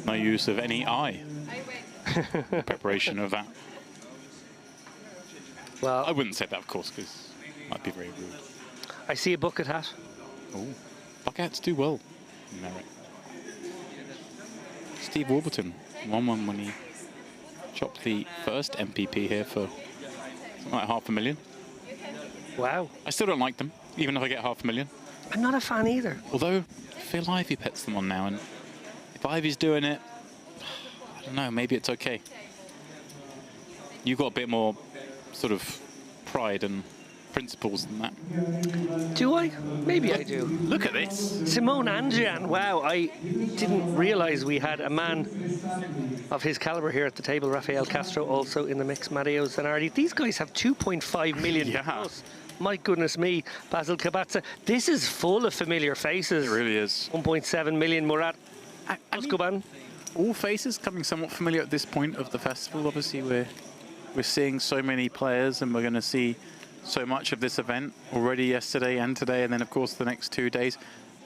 no use of any eye in preparation of that. Well, I wouldn't say that, of course, because it might be very rude. I see a bucket hat. Oh, bucket hats do well in Merritt. Steve Warburton won one when he chopped the first MPP here for something like $500,000. Wow. I still don't like them, even if I get $500,000. I'm not a fan either. Although Phil Ivey puts them on now, and if Ivey's doing it, I don't know, maybe it's okay. You've got a bit more sort of pride and principles than that. Do I? Maybe I do. Look at this. Simone Angian. Wow, I didn't realize we had a man of his caliber here at the table. Rafael Castro also in the mix. Matteo Zanardi. These guys have 2.5 million plus. My goodness me. Basil Kabatsa. This is full of familiar faces. It really is. 1.7 million. Murat Escoban. All faces coming somewhat familiar at this point of the festival. Obviously, we're seeing so many players, and we're going to see so much of this event already yesterday and today, and then of course the next 2 days.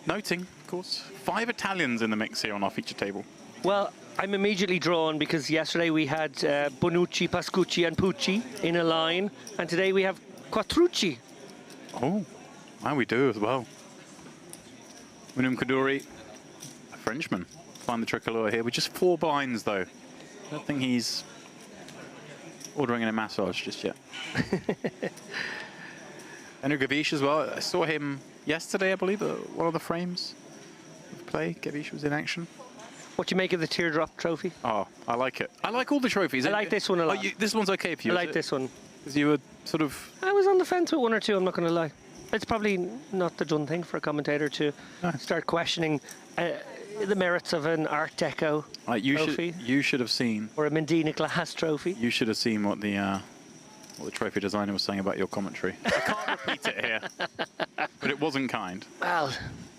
Noting, of course, 5 Italians in the mix here on our feature table. Well, I'm immediately drawn because yesterday we had Bonucci, Pascucci and Pucci in a line, and today we have Quattrucci. Oh, wow, we do as well. William Kaduri, a Frenchman, find the tricolor here with just 4 blinds though. I don't think he's ordering in a massage just yet. Andrew Gavish as well. I saw him yesterday, I believe, at one of the frames of play. Gavish was in action. What do you make of the teardrop trophy? Oh, I like it. I like all the trophies. I like this one a lot. This one's okay for you. I like this one. Because you were sort of... I was on the fence with 1 or 2, I'm not going to lie. It's probably not the done thing for a commentator to start questioning the merits of an Art Deco trophy. You should have seen... Or a Mendina Glass trophy. You should have seen what the trophy designer was saying about your commentary. I can't repeat it here, but it wasn't kind. Well...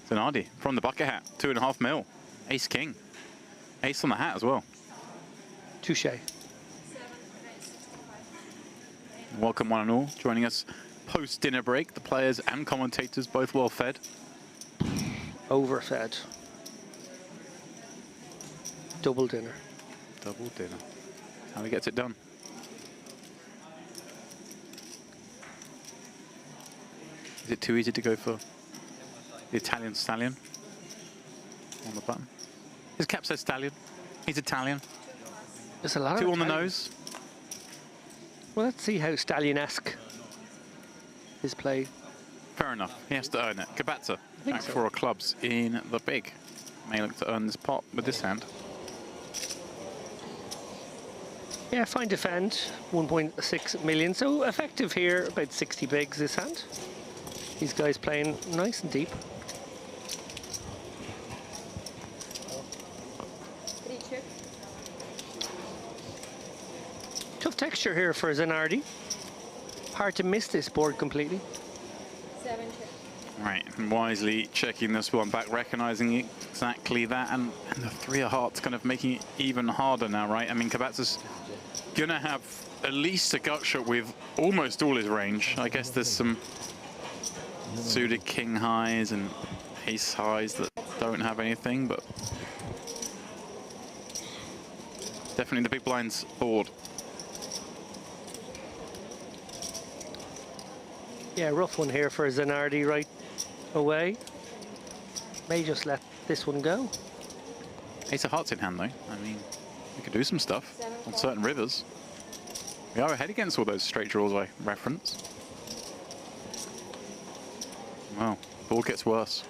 Zanardi from the bucket hat, 2.5 mil. Ace King. Ace on the hat as well. Touche. Welcome one and all, joining us post-dinner break. The players and commentators both well fed. Overfed. Double dinner. Double dinner. How he gets it done. Is it too easy to go for the Italian stallion on the button? His cap says stallion. He's Italian. There's a lot of 2 on the Italians. nose. Well, let's see how stallion-esque his play. Fair enough. He has to earn it. Kabatsa, back so. 4 clubs in the big. May look to earn this pot with this hand. Yeah, fine defend, 1.6 million. So effective here, about 60 bigs this hand. These guys playing nice and deep. texture here for Zanardi. Hard to miss this board completely. 7 check. Right, and wisely checking this one back, recognizing exactly that, and the 3 of hearts kind of making it even harder now, right? I mean, Kabatsa's gonna have at least a gut shot with almost all his range. I guess there's some suited king highs and ace highs that don't have anything, but definitely the big blinds board. Yeah, rough one here for Zanardi right away. May just let this one go. Ace of hearts in hand, though. I mean, we could do some stuff on certain rivers. We are ahead against all those straight draws I referenced. Wow, ball gets worse.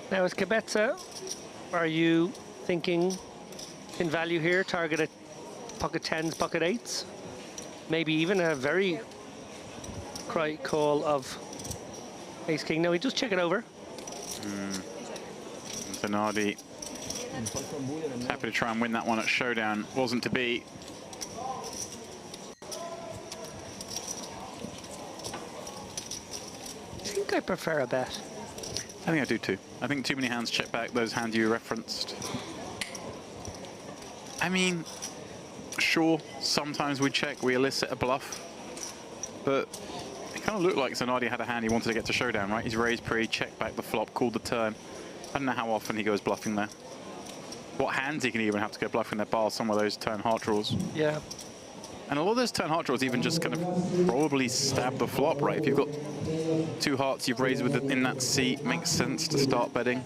Now, as Kabetza, are you thinking in value here, target at pocket 10s, pocket 8s? Maybe even a very cry call of ace king. No, he just check it over. Zanardi happy to try and win that one at showdown. Wasn't to be. I think I prefer a bet. I think I do too. I think too many hands check back those hands you referenced. I mean, sure, sometimes we check, we elicit a bluff, but it kind of looked like Zanardi had a hand he wanted to get to showdown, right? He's raised pre, checked back the flop, called the turn. I don't know how often he goes bluffing there. What hands he can even have to go bluffing there, bar some of those turn heart draws. Yeah. And a lot of those turn heart draws even just kind of probably stab the flop, right? If you've got 2 hearts you've raised with it in that seat, makes sense to start betting.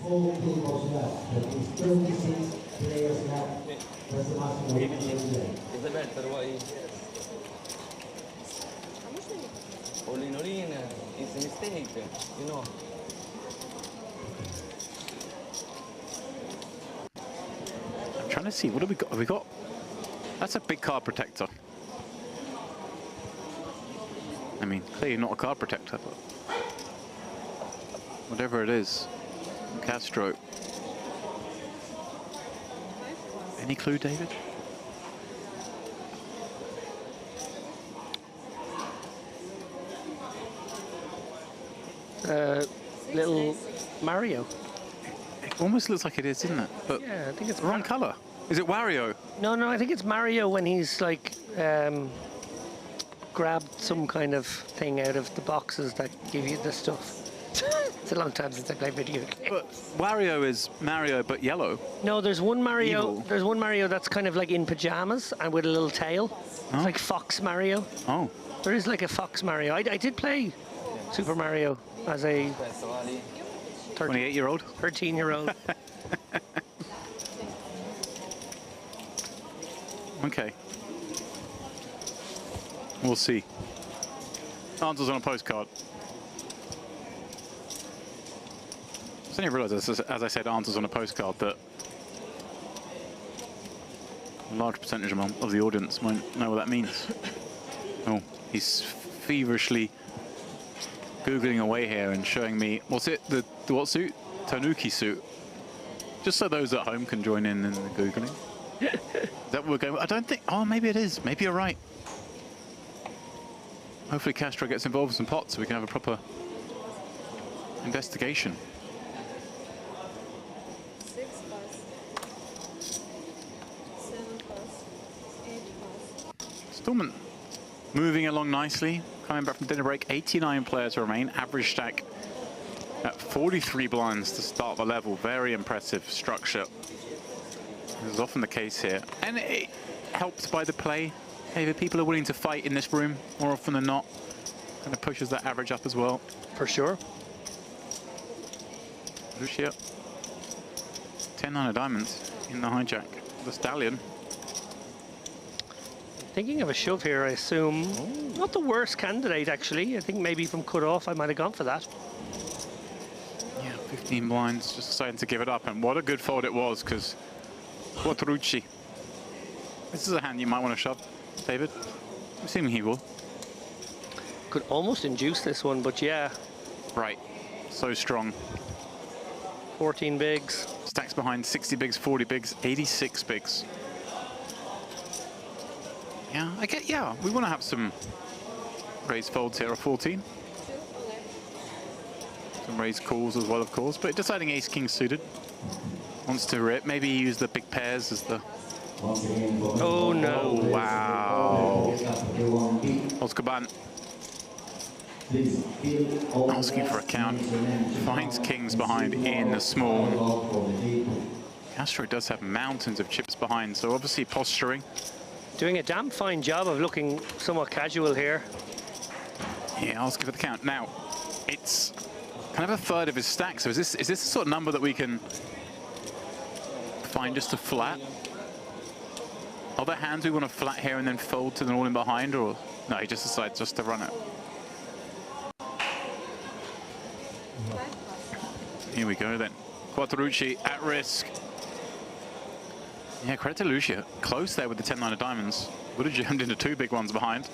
It's a bet, otherwise. All in, it's a mistake, you know. I'm trying to see, what have we got? Have we got? That's a big card protector. I mean, clearly not a card protector, but whatever it is, Castro. Any clue, David? Little Mario. It almost looks like it is, isn't it? But yeah, I think it's the wrong color. Is it Wario? No, I think it's Mario when he's like grabbed some kind of thing out of the boxes that give you the stuff. It's a long time since I played video games. But Wario is Mario, but yellow. No, there's one Mario. Evil. There's one Mario that's kind of like in pajamas and with a little tail. It's like Fox Mario. Oh. There is like a Fox Mario. I did play Super Mario as a 28-year-old? 13-year-old. Okay. We'll see. Answers on a postcard. I suddenly realised, as I said, answers on a postcard, that a large percentage of the audience won't know what that means. Oh, he's feverishly Googling away here and showing me, what's it, the what suit? Tanuki suit. Just so those at home can join in the Googling. Is that what we're going with? I don't think, oh, maybe it is. Maybe you're right. Hopefully Castro gets involved with some pots so we can have a proper investigation. 6 plus 7 plus 8 plus. Stormont moving along nicely. Coming back from dinner break, 89 players remain. Average stack at 43 blinds to start the level. Very impressive structure. This is often the case here. And it helped by the play. Hey, people are willing to fight in this room more often than not. Kind of pushes that average up as well. For sure. Lucia. 10-9 of diamonds in the hijack. The Stallion. Thinking of a shove here, I assume. Not the worst candidate, actually. I think maybe from cut-off, I might have gone for that. Yeah, 15 blinds, just deciding to give it up. And what a good fold it was, because Quattrucci. This is a hand you might want to shove, David. I'm assuming he will. Could almost induce this one, but yeah. Right, so strong. 14 bigs. Stacks behind 60 bigs, 40 bigs, 86 bigs. Yeah, yeah, we want to have some raised folds here, a 14. Some raised calls as well, of course, but deciding ace-king suited. Wants to rip, maybe use the big pairs as the... Oh, no. Oh, wow. Oscar asking for a count. Finds kings behind in the small. Castro does have mountains of chips behind, so obviously posturing. Doing a damn fine job of looking somewhat casual here. Yeah, asking for the count. Now, it's kind of a third of his stack, so is this the sort of number that we can find just a flat? Are there hands we want to flat here and then fold to the all in behind, or no, he just decides just to run it? Here we go then. Quattrorucci at risk. Yeah, credit to Lucia. Close there with the 10-9 of diamonds. Would have jammed into 2 big ones behind.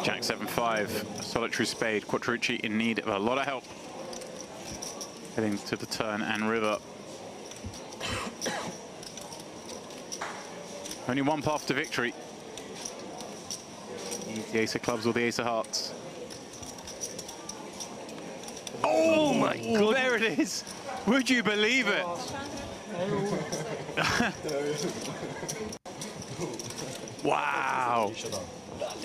Jack 7-5, solitary spade. Quattrorucci in need of a lot of help. Heading to the turn and river. Only one path to victory. The ace of clubs or the ace of hearts. Oh my God, there it is. Would you believe it? Wow.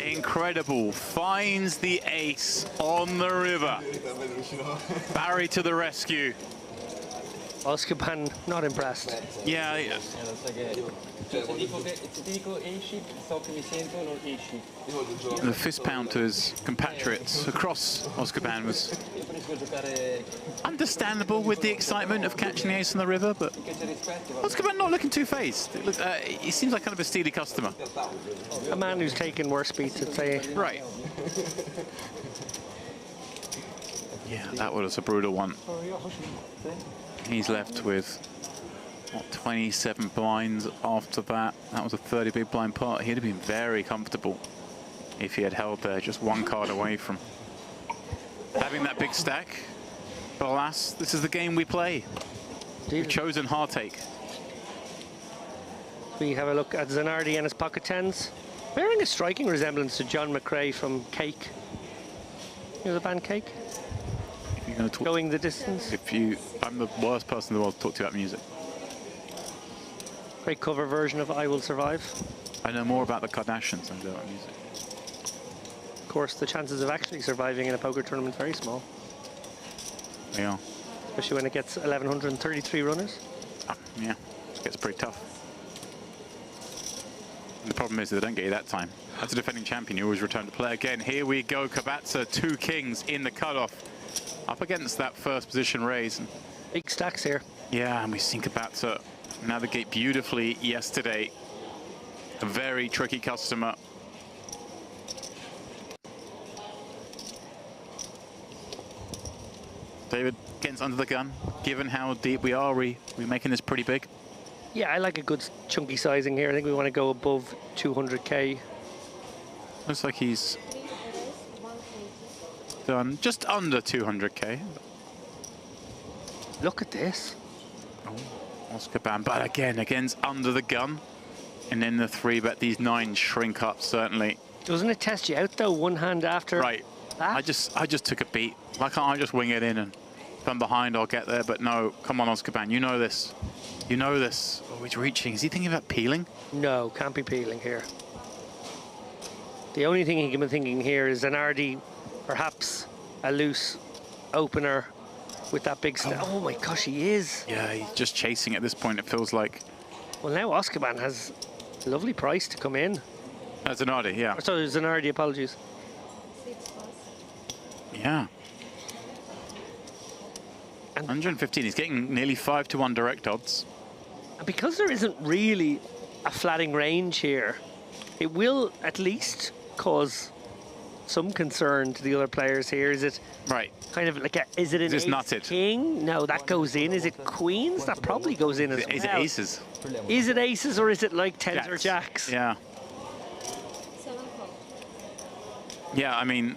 Incredible. Finds the ace on the river. Barry to the rescue. Oscar not impressed. Yeah. The fist pound to his compatriots across Oscar was understandable with the excitement of catching the ace on the river, but Oscar not looking two-faced. He seems like kind of a steely customer. A man who's taken worse beats, I'd say. Right. Yeah, that was a brutal one. He's left with, what, 27 blinds after that. That was a 30 big blind pot. He'd have been very comfortable if he had held there, just one card away from having that big stack. But alas, this is the game we play. We've chosen heartache. We have a look at Zanardi and his pocket tens, bearing a striking resemblance to John McRae from Cake. You know the band Cake? Going the distance. I'm the worst person in the world to talk to you about music. Great cover version of I Will Survive. I know more about the Kardashians than I do about music. Of course, the chances of actually surviving in a poker tournament are very small. They are. Especially when it gets 1,133 runners. Yeah, it gets pretty tough. And the problem is they don't get you that time. As a defending champion, you always return to play again. Here we go, Kabatsa, 2 kings in the cutoff. Up against that first position raise. Big stacks here. Yeah, and we've seen Kabatsa navigate beautifully yesterday. A very tricky customer. David gets under the gun. Given how deep we are, we making this pretty big? Yeah, I like a good chunky sizing here. I think we want to go above 200k. Looks like he's done just under 200k. Look at this. Oh, Oscar Ban, but again's under the gun. And then the 3-bet, these 9s shrink up, certainly. Doesn't it test you out, though, one hand after that? I just took a beat. Why can't I just wing it in, and if I'm behind, I'll get there? But no, come on, Oscar Ban, you know this. You know this. Oh, he's reaching. Is he thinking about peeling? No, can't be peeling here. The only thing he can be thinking here is Zanardi, perhaps a loose opener with that big stack. Oh my gosh, he is. Yeah, he's just chasing at this point, it feels like. Well, now Oscar Ban has a lovely price to come in. Zanardi, yeah. Sorry, Zanardi, apologies. Yeah. And 115, he's getting nearly 5-1 direct odds. And because there isn't really a flatting range here, it will at least cause some concern to the other players here. Is it kind of like is it an ace nutted? King? No, that goes in. Is it queens? That probably goes in as well. Is it aces? Is it aces or is it like tens or jacks? Yeah. Yeah, I mean,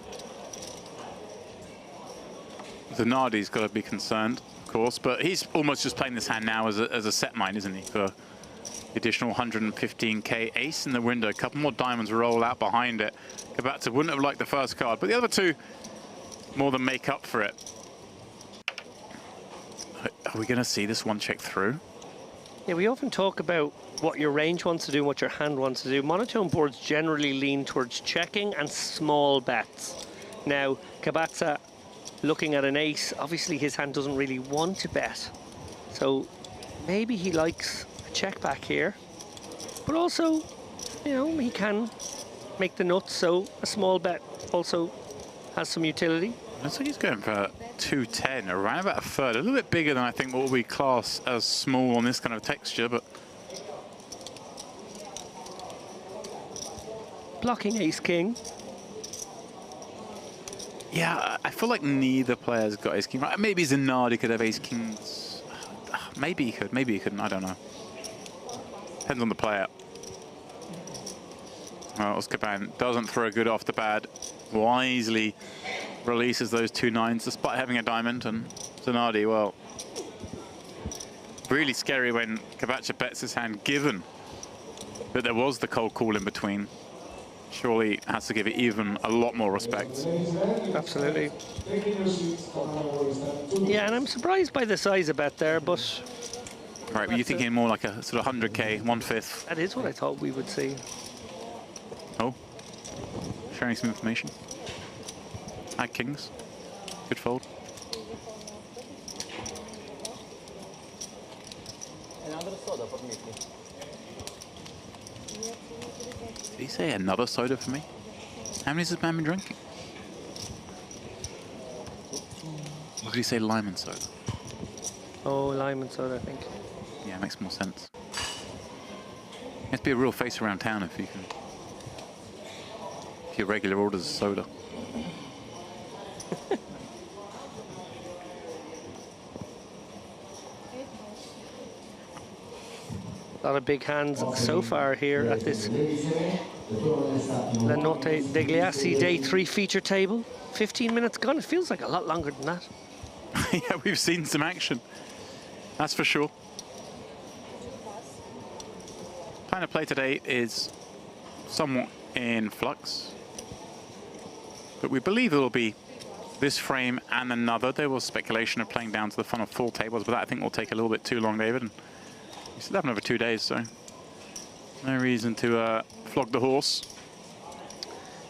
Zanardi's got to be concerned, of course, but he's almost just playing this hand now as a set mine, isn't he? For the additional 115k ace in the window. A couple more diamonds roll out behind it. Kabatsa wouldn't have liked the first card, but the other two more than make up for it. Are we going to see this one check through? Yeah, we often talk about what your range wants to do and what your hand wants to do. Monotone boards generally lean towards checking and small bets. Now, Kabatsa looking at an ace, obviously his hand doesn't really want to bet. So maybe he likes a check back here. But also, you know, he can make the nuts, so a small bet also has some utility. Looks like he's going for 210, around about a third. A little bit bigger than I think what we class as small on this kind of texture, but... Blocking ace-king. Yeah, I feel like neither player's got ace-king. Right? Maybe Zanardi could have ace-kings. Maybe he could, maybe he couldn't, I don't know. Depends on the player. Well, Oskaban doesn't throw good off the pad. Wisely releases those 2 9s despite having a diamond, and Zanardi, well, really scary when Kabatsa bets his hand, given that there was the cold call in between. Surely has to give it even a lot more respect. Absolutely. Yeah, and I'm surprised by the size of bet there, but... Right, were you thinking more like a sort of 100k, 1/5? That is what I thought we would see. Oh, sharing some information. Had kings. Good fold. Another soda for me, please. Did he say another soda for me? How many has this man been drinking? Or did he say lime and soda? Oh, lime and soda, I think. Yeah, it makes more sense. You have to be a real face around town if you can... If your regular order's soda. A lot of big hands so far here at this La Notte Degli Assi Day 3 feature table. 15 minutes gone. It feels like a lot longer than that. Yeah, we've seen some action. That's for sure. Plan of play today is somewhat in flux. But we believe it will be this frame and another. There was speculation of playing down to the final 4 tables, but that I think will take a little bit too long, David. And we still have another 2 days, so no reason to flog the horse.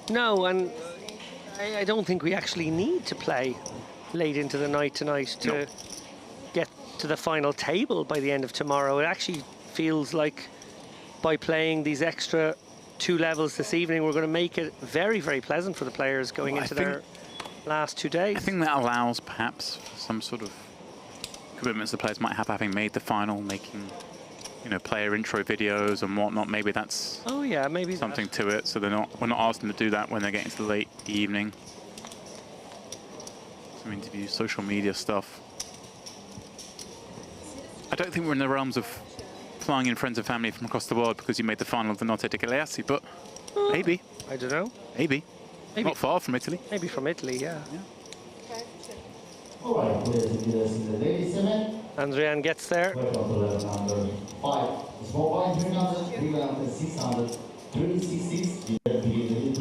No, and I don't think we actually need to play late into the night tonight to get to the final table by the end of tomorrow. It actually feels like by playing these extra 2 levels this evening, we're going to make it very, very pleasant for the players going into their last 2 days. I think that allows perhaps some sort of commitments the players might have having made the final, making, you know, player intro videos and whatnot. Maybe that's maybe something to it. So we're not asking them to do that when they're getting to the late evening. Some interviews, social media stuff. I don't think we're in the realms of flying in friends and family from across the world because you made the final of the Notte Degli Assi, but maybe. I don't know. Maybe. Not far from Italy. Maybe from Italy, yeah. Andrian gets there.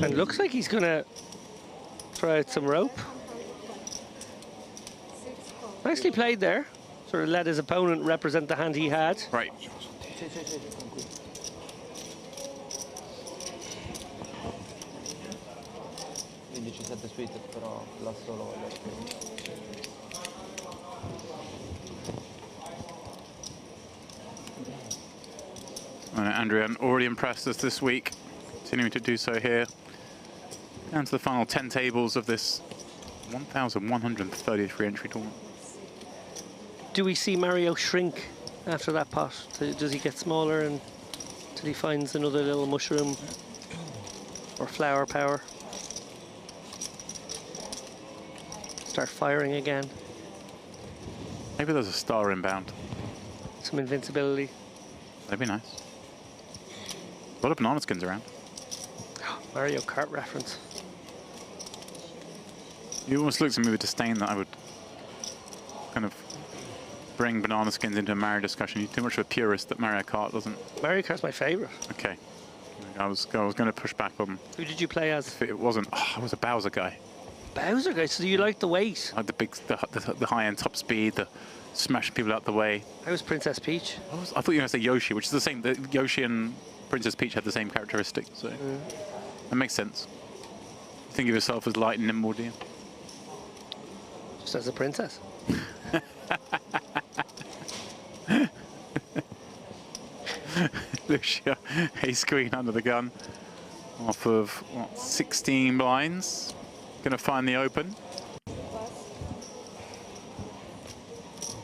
And looks like he's going to throw out some rope. Nicely played there. Sort of let his opponent represent the hand he had. Right. Andrian already impressed us this week, continuing to do so here. Down to the final 10 tables of this 1,133 entry tournament. Do we see Mario shrink after that pot? Does he get smaller until he finds another little mushroom or flower power? Start firing again. Maybe there's a star inbound. Some invincibility. That'd be nice. A lot of banana skins around. Mario Kart reference. He almost looks at me with disdain that I would kind of bring banana skins into a Mario discussion. You're too much of a purist that Mario Kart doesn't. Mario Kart's my favourite. Okay. I was going to push back on. Who did you play as? If it wasn't. Oh, I was a Bowser guy. Bowser guy. So you like the weight? Like the high-end top speed, the smashing people out the way. I was Princess Peach. I thought you were going to say Yoshi, which is the same. Yoshi and Princess Peach had the same characteristics, so that makes sense. You think of yourself as light and nimble, do you? Just as a princess. Lucia, ace queen under the gun. Off of, what, 16 blinds. Going to find the open.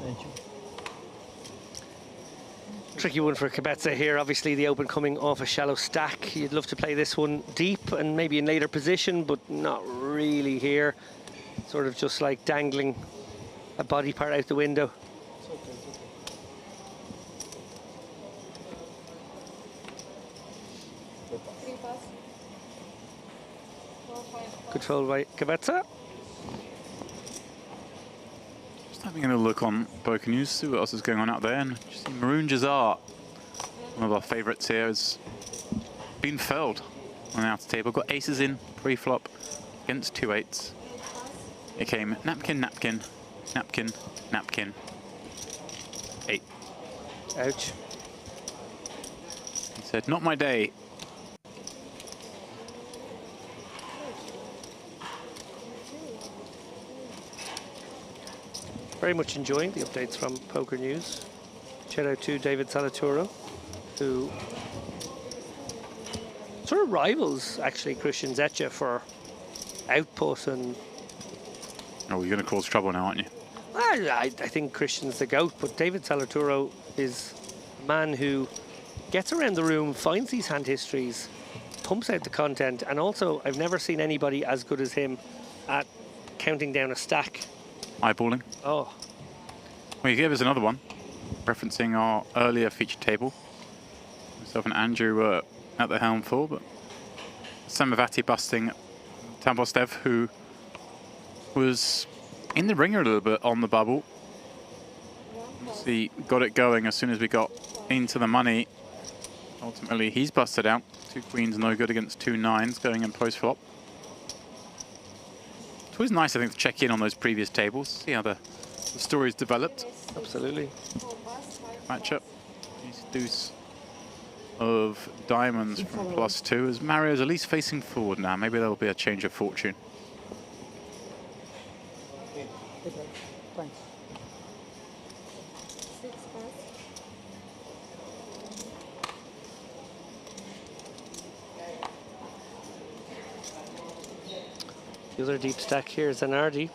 Thank you. Tricky one for Kabetza here. Obviously the open coming off a shallow stack. You'd love to play this one deep and maybe in later position, but not really here. Sort of just like dangling a body part out the window. Controlled by Kabetza. Just having a look on Poker News, see what else is going on out there. And you see Maroon Jazar, one of our favourites here, has been felled on the outer table. Got aces in pre-flop against 2 8s. It came napkin, napkin, napkin, napkin, 8. Ouch. He said, not my day. Very much enjoying the updates from Poker News. Shout out to David Salaturo, who sort of rivals actually Christian Zetja for output and. Oh, you're going to cause trouble now, aren't you? I think Christian's the GOAT, but David Salaturo is a man who gets around the room, finds these hand histories, pumps out the content, and also I've never seen anybody as good as him at counting down a stack. Eyeballing. Oh. Well, you gave us another one, referencing our earlier feature table. Myself and Andrew were at the helm for, but Samavati busting Tambostev, who was in the ringer a little bit on the bubble. See, got it going as soon as we got into the money. Ultimately, he's busted out. 2 queens, no good against 2 9s going in post-flop. It's always nice, I think, to check in on those previous tables, see how the story's developed. Absolutely. Matchup. Deuce of diamonds from +2 as Mario's at least facing forward now. Maybe there'll be a change of fortune. Thanks. The other deep stack here is Zanardi.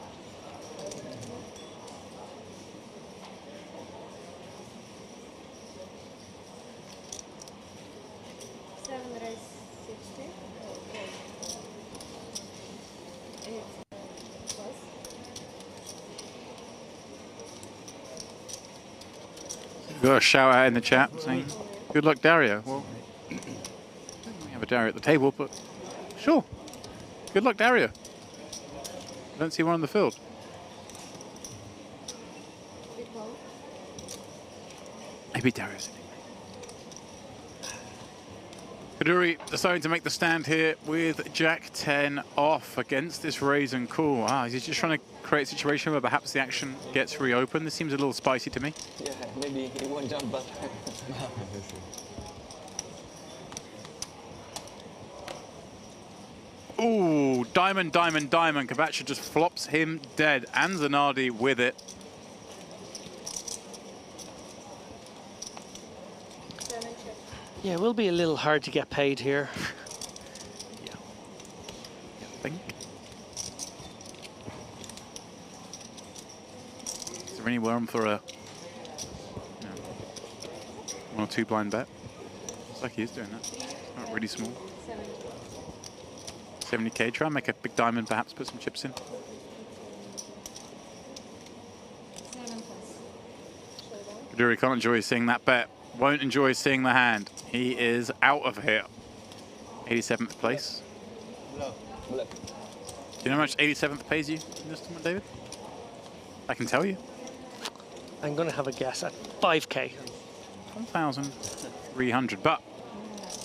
Got a shout out in the chat saying, good luck, Dario. Well, we have a Dario at the table, but sure. Good luck, Dario. I don't see one on the field. Maybe Dario's. Kaduri deciding to make the stand here with Jack 10 off against this raise and call. Ah, he's just trying to create a situation where perhaps the action gets reopened. This seems a little spicy to me. Yeah, maybe he won't jump, but... Ooh, diamond, diamond, diamond. Kabacha just flops him dead. And Zanardi with it. Yeah, it will be a little hard to get paid here. Yeah, I think. Is there any room for a 1 or 2 blind bet? Looks like he is doing that. It's not really small. 70k, try and make a big diamond, perhaps put some chips in. Kaduri can't enjoy seeing that bet. Won't enjoy seeing the hand. He is out of here. 87th place. Do you know how much 87th pays you in this tournament, David? I can tell you. I'm going to have a guess at 5k. 1,300. But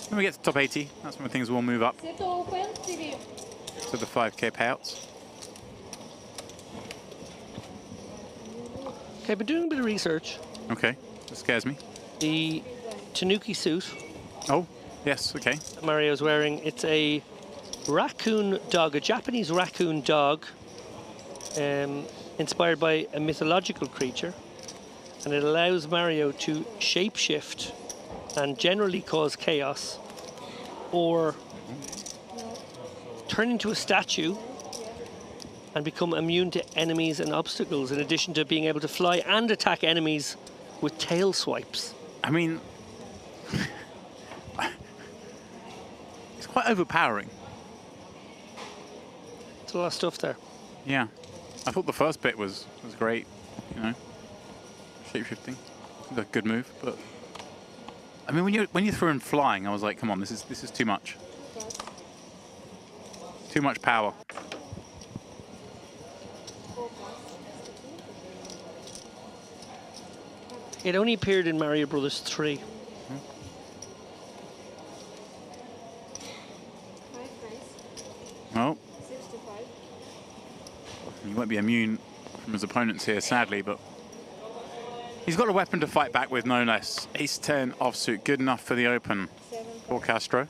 when we get to top 80, that's when things will move up to the 5k payouts. Okay, but doing a bit of research. Okay, that scares me. The Tanuki suit. Oh, yes, okay. Mario's wearing, it's a raccoon dog, a Japanese raccoon dog, inspired by a mythological creature, and it allows Mario to shapeshift and generally cause chaos, or turn into a statue and become immune to enemies and obstacles, in addition to being able to fly and attack enemies with tail swipes. I mean, it's quite overpowering. It's a lot of stuff there. Yeah. I thought the first bit was great, you know, shape-shifting. A good move, but I mean, when you threw in flying, I was like, come on, this is too much. Too much power. It only appeared in Mario Brothers 3. Well, he won't be immune from his opponents here, sadly, but he's got a weapon to fight back with, no less. Ace-10 offsuit, good enough for the Open. For Castro.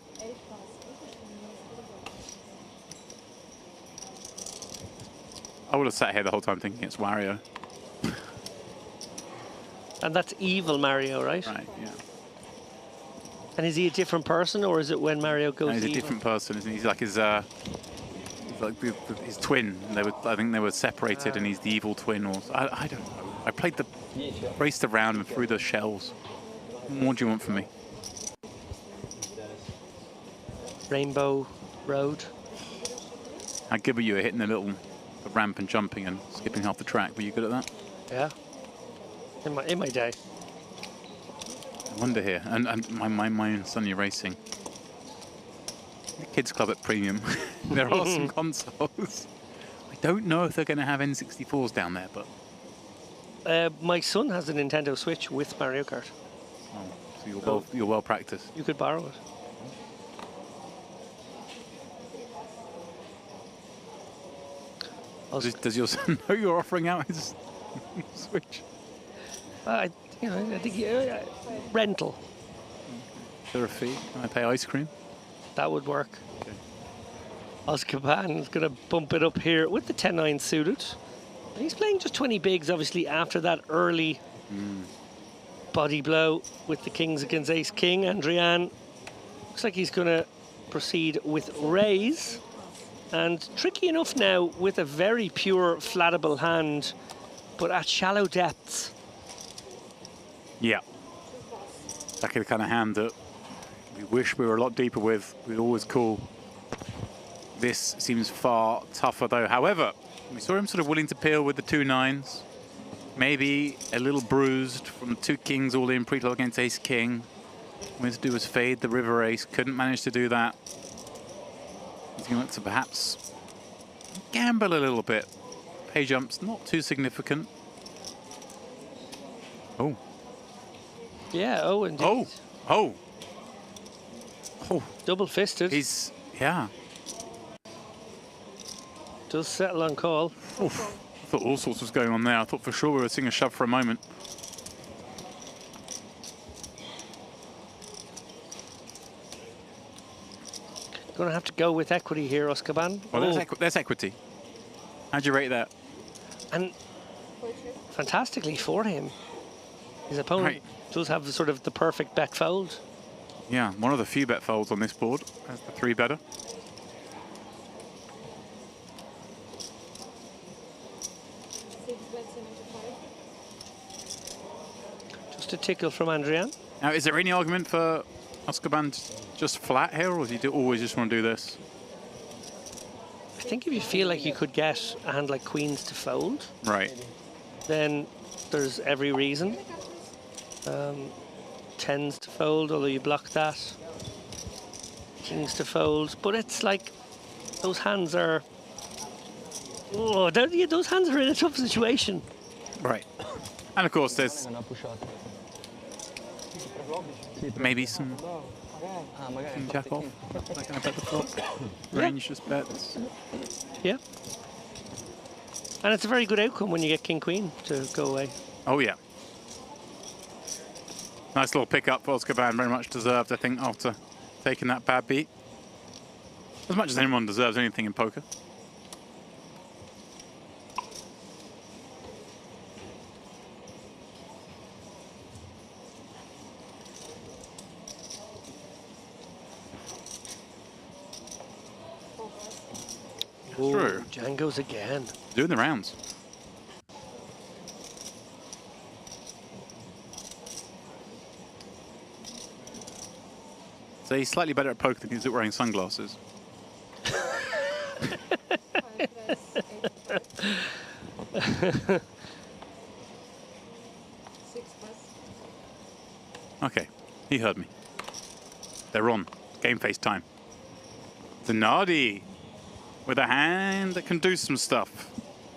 I would have sat here the whole time thinking it's Wario. And that's evil Mario, right? Right, yeah. And is he a different person, or is it when Mario goes No, he's evil? a different person, isn't he? He's like his twin. I think they were separated, and he's the evil twin. Or I don't know. I raced around and through the shells. What more do you want from me? Rainbow Road. How good were you at hitting the ramp and jumping and skipping half the track? Were you good at that? Yeah. In my day. I wonder here, and my own Sunny Racing. The Kids Club at Premium. There are some consoles. I don't know if they're going to have N64s down there, but My son has a Nintendo Switch with Mario Kart. oh, so you're well practiced. You could borrow it. Does your son know you're offering out his Switch? I think rental. Is there a fee? Can I pay ice cream? That would work. Okay. Ozcaban is going to bump it up here with the 10-9 suited. And he's playing just 20 bigs, obviously, after that early body blow with the kings against ace-king. Andrian looks like he's going to proceed with raise. And tricky enough now with a very pure, flattable hand, but at shallow depths. Yeah. Exactly the kind of hand that we wish we were a lot deeper with. We'd always call. This seems far tougher, though. However, we saw him sort of willing to peel with the 2-9s. Maybe a little bruised from 2 kings all in pre-flop against ace-king. What to do was fade the river ace. Couldn't manage to do that. He's going to look to perhaps gamble a little bit. Pay jumps, not too significant. Oh. Yeah, oh, indeed. Oh. Double-fisted. Yeah. Does settle on call. Oof. I thought all sorts was going on there. I thought for sure we were seeing a shove for a moment. Going to have to go with equity here, Ozcaban. Well, there's equity. How'd you rate that? And fantastically for him. His opponent does have sort of the perfect bet fold. Yeah, one of the few bet folds on this board as the 3-better. Just a tickle from Andrian. Now, is there any argument for Ozcaban just flat here, or does he always just want to do this? I think if you feel like you could get a hand like queens to fold, right, then there's every reason. 10s to fold, although you block that. Kings to fold, but it's like those hands are Oh, yeah, those hands are in a tough situation. Right. And of course, there's maybe some jack off. Like I bet the flop. Range just bets. Yeah. And it's a very good outcome when you get king queen to go away. Oh yeah. Nice little pick up for Oscar-Ban, very much deserved, I think, after taking that bad beat. As much as anyone deserves anything in poker. Ooh, True. Django's again. Doing the rounds. So he's slightly better at poker than he's at wearing sunglasses. Okay, he heard me. They're on. Game face time. Zanardi with a hand that can do some stuff.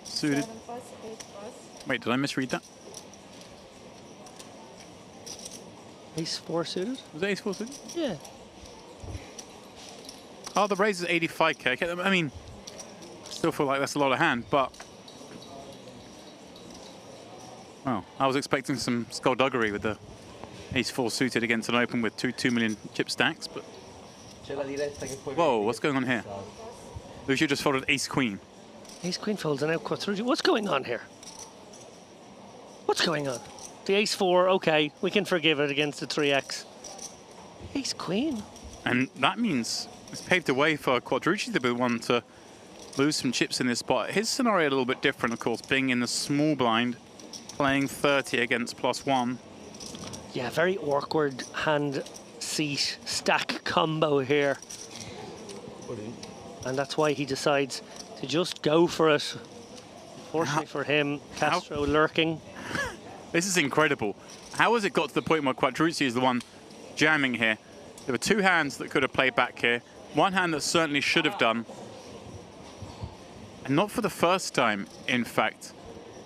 Suited. Wait, did I misread that? Ace-4 suited? Was it ace-4 suited? Yeah. Oh, the raise is 85k. Okay, I mean, still feel like that's a lot of hand, but... Well, I was expecting some skullduggery with the ace-4 suited against an open with 2 million chip stacks, but... Whoa, what's going on here? Lucia just folded ace-queen. Ace-queen folds and out Quattrucci. What's going on here? What's going on? The ace-4, okay, we can forgive it against the 3x. Ace-queen. And that means it's paved the way for Quattrucci to be the one to lose some chips in this spot. His scenario a little bit different, of course, being in the small blind, playing 30 against +1. Yeah, very awkward hand seat stack combo here. And that's why he decides to just go for it. Unfortunately for him, Castro lurking. This is incredible. How has it got to the point where Quattrucci is the one jamming here? There were two hands that could have played back here. One hand that certainly should have done. And not for the first time, in fact.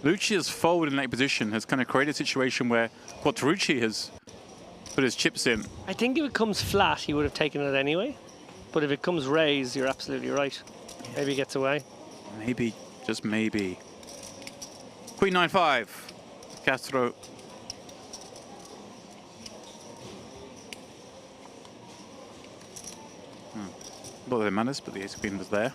Lucia's fold in late position has kind of created a situation where Quattrucci has put his chips in. I think if it comes flat, he would have taken it anyway. But if it comes raised, you're absolutely right. Maybe he gets away. Maybe, just maybe. Queen 9-5. Castro. Not that it matters, but the ace queen was there.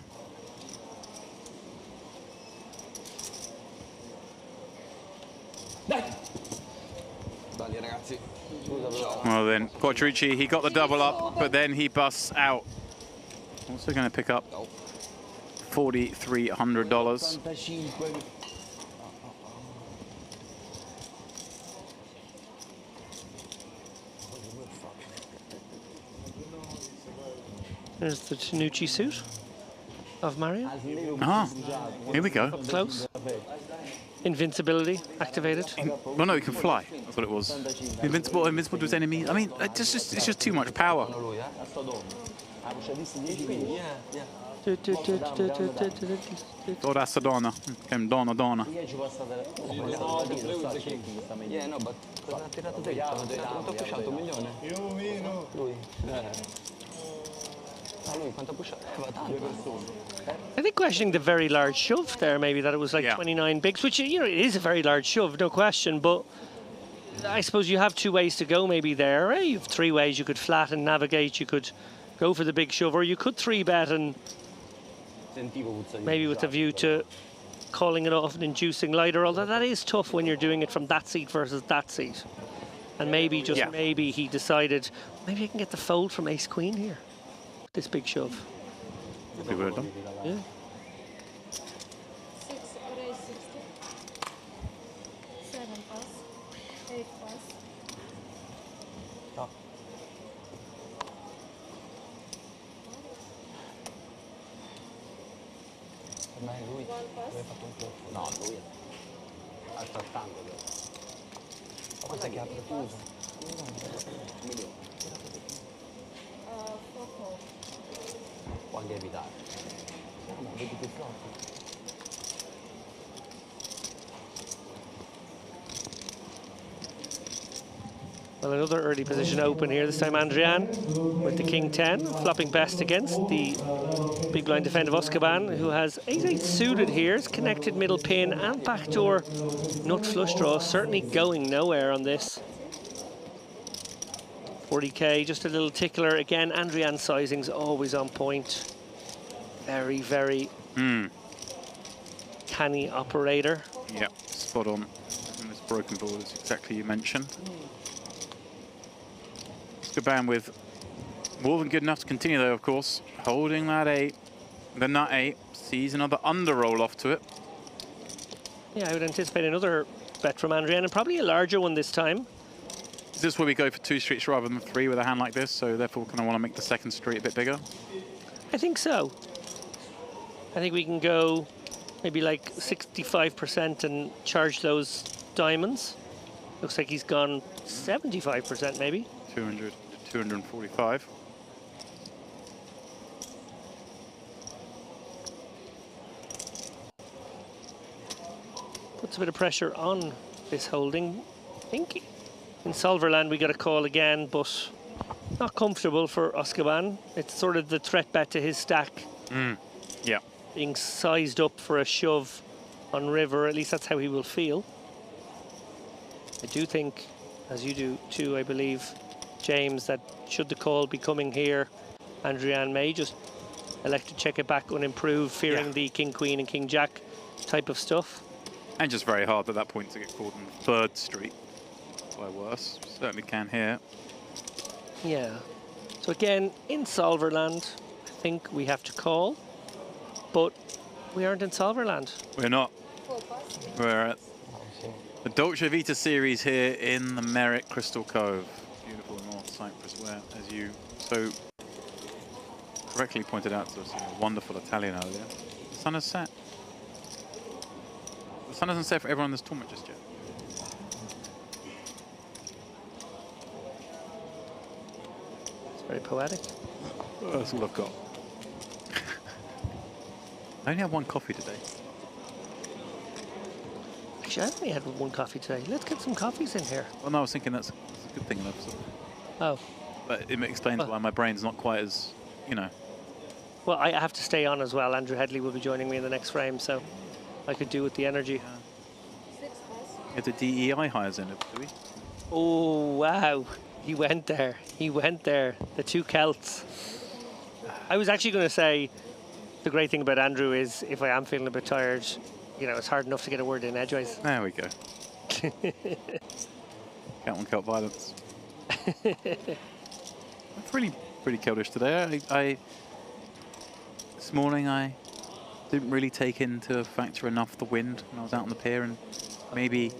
Well then, Quattrucci, he got the double up, but then he busts out. Also going to pick up $4,300. There's the Tanucci suit of Mario. Ah, here we go. Close. Invincibility activated. Well, no, he can fly. That's what it was. Invincible to his enemies. I mean, it's just too much power. Ora Sadona. Donna. Yeah, no, but cosa ha tirato te? Quanto ha pushato? $1 milione? Lui. Lui quanto ha pushato? I think questioning the very large shove there, maybe that it was like 29 bigs, which, you know, it is a very large shove, no question, but I suppose you have two ways to go maybe there, right? You have three ways. You could flat and navigate, you could go for the big shove, or you could 3-bet and maybe with a view to calling it off and inducing lighter, although that is tough when you're doing it from that seat versus that seat. And maybe, just maybe, he decided, maybe I can get the fold from ace-queen here. This big shove. Be well done. Yeah. 6 or ace 60. 7 pass. 8 pass. Ma lui ha fatto un po'. No, lui ha trattando. Ma quanto è che ha prefuso? $1 milione. Può anche evitare. No, vedi più forte. Well, another early position open here. This time Andrian with the king 10, flopping best against the big blind defender of Oscaban, who has ace-8 suited here. It's connected middle pin and backdoor nut flush draw. Certainly going nowhere on this. 40k, just a little tickler. Again, Andrian's sizing's always on point. Very, very canny operator. Yep, spot on. And this broken board is exactly you mentioned. Oscaban with more than good enough to continue though, of course. Holding that 8, the nut 8, sees another under roll off to it. Yeah, I would anticipate another bet from Andrian, and probably a larger one this time. Is this where we go for 2 streets rather than 3 with a hand like this? So therefore kind of want to make the second street a bit bigger? I think so. I think we can go maybe like 65% and charge those diamonds. Looks like he's gone 75% maybe. 200 to 245. Puts a bit of pressure on this holding. I think in Solverland we got a call again, but not comfortable for Oscaban. It's sort of the threat bet to his stack. Yeah. Being sized up for a shove on river, at least that's how he will feel. I do think, as you do too, I believe, James, that should the call be coming here, Andrian may just elect to check it back unimproved, fearing the king, queen and king, jack type of stuff. And just very hard at that point to get called on 3rd street. By worse, certainly can here. Yeah. So again, in Solverland, I think we have to call, but we aren't in Solverland. We're not. We're at the Dolce Vita series here in the Merritt Crystal Cove. Beautiful North Cyprus, where, as you so correctly pointed out to us, a wonderful Italian earlier. The sun has set. The sun hasn't set for everyone in this tournament just yet. It's very poetic. That's all I've got. I only had 1 coffee today. Actually, I only had 1 coffee today. Let's get some coffees in here. Well, no, I was thinking that's a good thing enough. So. Oh. But it explains why my brain's not quite as, you know. Well, I have to stay on as well. Andrew Headley will be joining me in the next frame, so I could do with the energy. Get the DEI hires in, do we? Oh, wow. He went there. He went there. The 2 Celts. I was actually going to say the great thing about Andrew is if I am feeling a bit tired, you know, it's hard enough to get a word in edgeways. There we go. Count on Celt violence. It's really pretty Celtish today. This morning I didn't really take into factor enough the wind when I was out on the pier, and maybe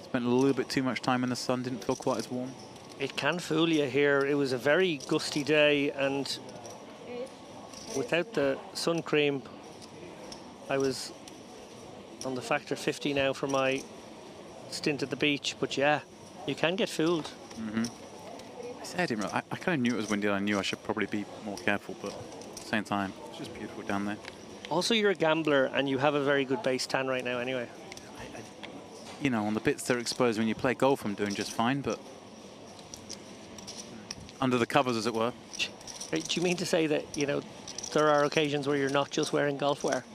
spent a little bit too much time in the sun, didn't feel quite as warm. It can fool you here. It was a very gusty day, and without the sun cream, I was on the factor 50 now for my stint at the beach. But yeah, you can get fooled. I said I didn't really, I kind of knew it was windy, and I knew I should probably be more careful, but at the same time, it's just beautiful down there. Also, you're a gambler, and you have a very good base tan right now anyway. You know, on the bits that are exposed when you play golf, I'm doing just fine, but under the covers, as it were. Do you mean to say that, you know, there are occasions where you're not just wearing golf wear?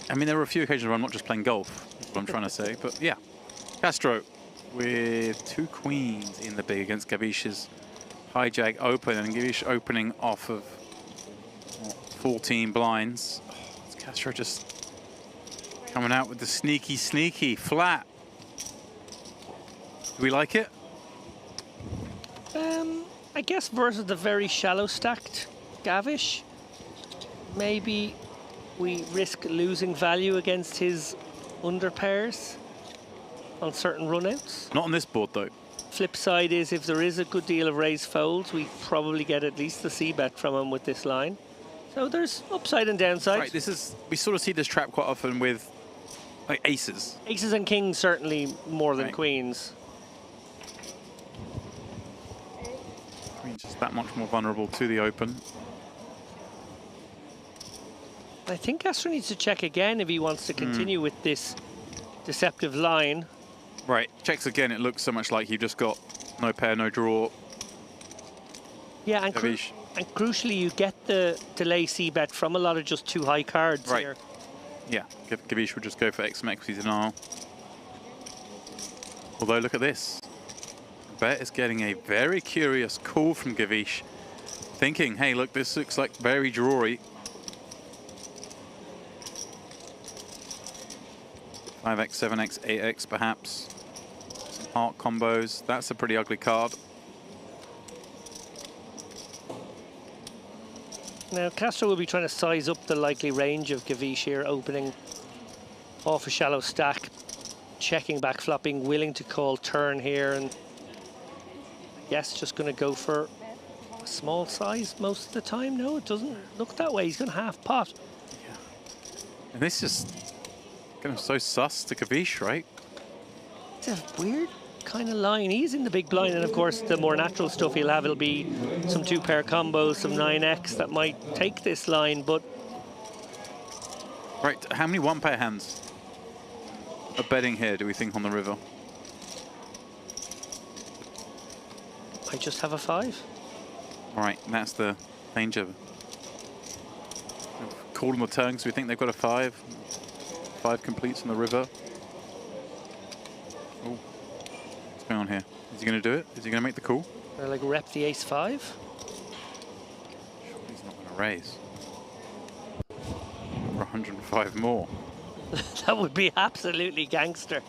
I mean, there are a few occasions where I'm not just playing golf, is what I'm trying to say, but yeah. Castro with 2 queens in the big against Gavish's hijack open, and Gavish opening off of 14 blinds. Oh, it's Castro just coming out with the sneaky flat. Do we like it? I guess versus the very shallow stacked Gavish, maybe we risk losing value against his under pairs on certain runouts. Not on this board though. Flip side is if there is a good deal of raised folds, we probably get at least the C-bet from him with this line. So there's upside and downside. Right, we sort of see this trap quite often with like aces. Aces and kings certainly more than queens. Queen's just that much more vulnerable to the open. I think Castro needs to check again if he wants to continue with this deceptive line. Right, checks again. It looks so much like he just got No pair, no draw. Yeah, and, Gavish. and crucially, you get the delay c-bet from a lot of just too high cards Right. here. Yeah, Gavish would just go for X equity denial. Although, look at this. Bet is getting a very curious call from Gavish, thinking, hey, look, this looks like very drawy. 5x, 7x, 8x perhaps. Some heart combos. That's a pretty ugly card. Now, Castro will be trying to size up the likely range of Gavish here, opening off a shallow stack, checking back flop, being willing to call turn here, and yes, just going to go for a small size most of the time. No, it doesn't look that way. He's going to half pot. And this is kind of so sus to Gavish, right? It's a weird kind of line. He's in the big blind, and of course the more natural stuff he'll have, it'll be some 2-pair combos, some 9x that might take this line, but... Right, how many 1-pair hands are betting here, do we think, on the river? I just have a 5. All right, and that's the danger. Call them the turn because we think they've got a 5. 5 completes on the river. Oh, what's going on here? Is he going to do it? Is he going to make the call? Like rep the ace 5. Sure, he's not going to raise. For 105 more. That would be absolutely gangster.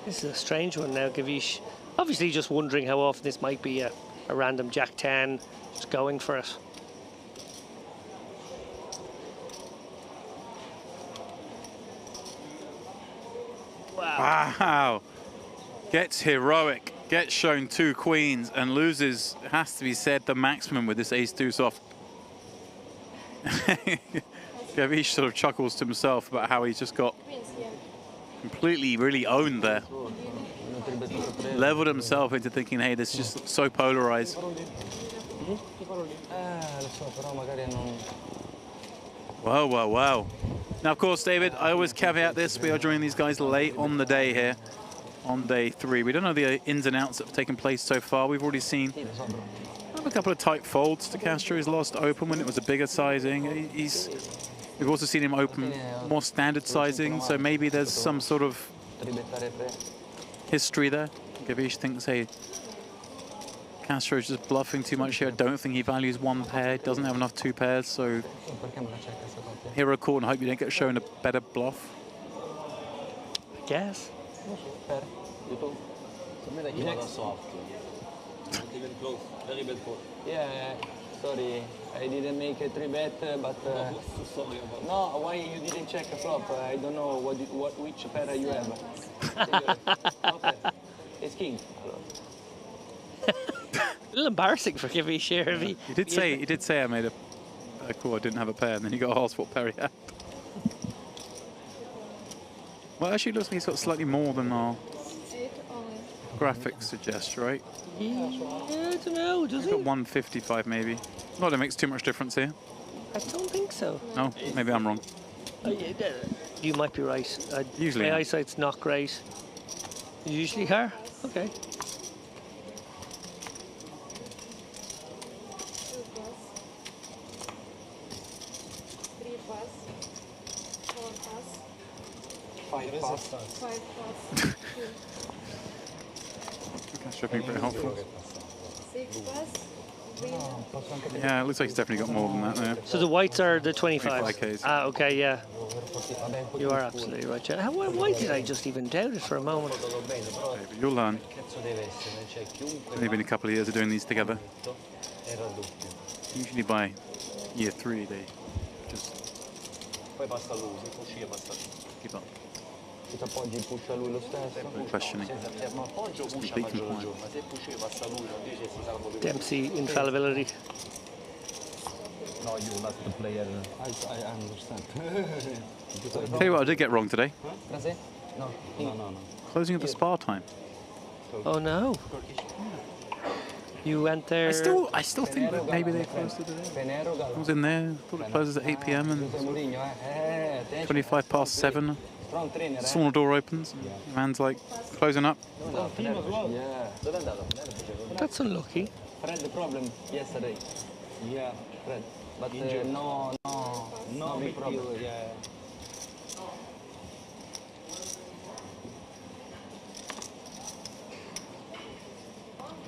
This is a strange one now, Gavish. Obviously just wondering how often this might be a random Jack 10, just going for it. Wow. Gets heroic, gets shown 2 queens, and loses, has to be said, the maximum with this ace-2 soft. Gavish sort of chuckles to himself about how he's just got completely really owned there. Leveled himself into thinking, hey, this is just so polarized. Wow, wow, wow. Now, of course, David, I always caveat this. We are joining these guys late on the day here, on day 3. We don't know the ins and outs that have taken place so far. We've already seen a couple of tight folds to Castro. He's lost open when it was a bigger sizing. We've also seen him open more standard sizing, so maybe there's some sort of history there. Gavish thinks, hey, Castro is just bluffing too much here. I don't think he values 1 pair, doesn't have enough 2 pairs, so hero call and hope you don't get shown a better bluff. I guess. Yeah, sorry, I didn't make a 3-bet, but no, why you didn't check a flop? I don't know which pair you have. Okay. It's king. A little embarrassing for Gavish here. He did say I made a call. I didn't have a pair, and then he got asked what pair he had. Well, actually, it looks like he's got slightly more than our graphics suggest, right? Yeah, I don't know, does he? Got 155 maybe. Not that it makes too much difference here. I don't think so. No, maybe I'm wrong. You might be right. Usually. My eyesight's not great. You usually are? Okay. That's being pretty helpful. Yeah, it looks like he's definitely got more than that there. So the whites are the 25s? 25Ks. Ah, okay, yeah. You are absolutely right, Jen. Why did I just even doubt it for a moment? David, you'll learn. Only been a couple of years of doing these together. Usually by year 3, they just give up. Questioning. Dempsey infallibility. No, you last the player. I understand. Tell you what I did get wrong today. No. Closing of the spa time. Oh no. You went there. I still think that maybe they closed it today. I was in there. Thought it closes at 8 p.m. and 25 past 7. Sauna door opens. And man's like closing up. That's unlucky. Fred, the problem yesterday. Yeah, Fred. But no big problem. Yeah.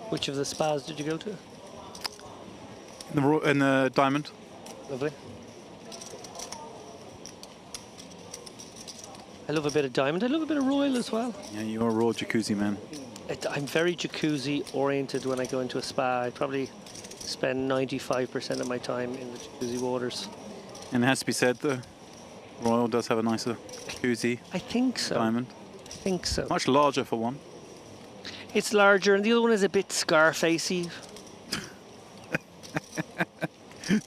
Which of the spas did you go to? In the Diamond. Lovely. I love a bit of Diamond. I love a bit of Royal as well. Yeah, you're a raw jacuzzi man. I'm very jacuzzi oriented when I go into a spa. I probably spend 95% of my time in the jacuzzi waters. And it has to be said, the Royal does have a nicer jacuzzi. I think so. Diamond. I think so. Much larger for one. It's larger, and the other one is a bit Scarfacey.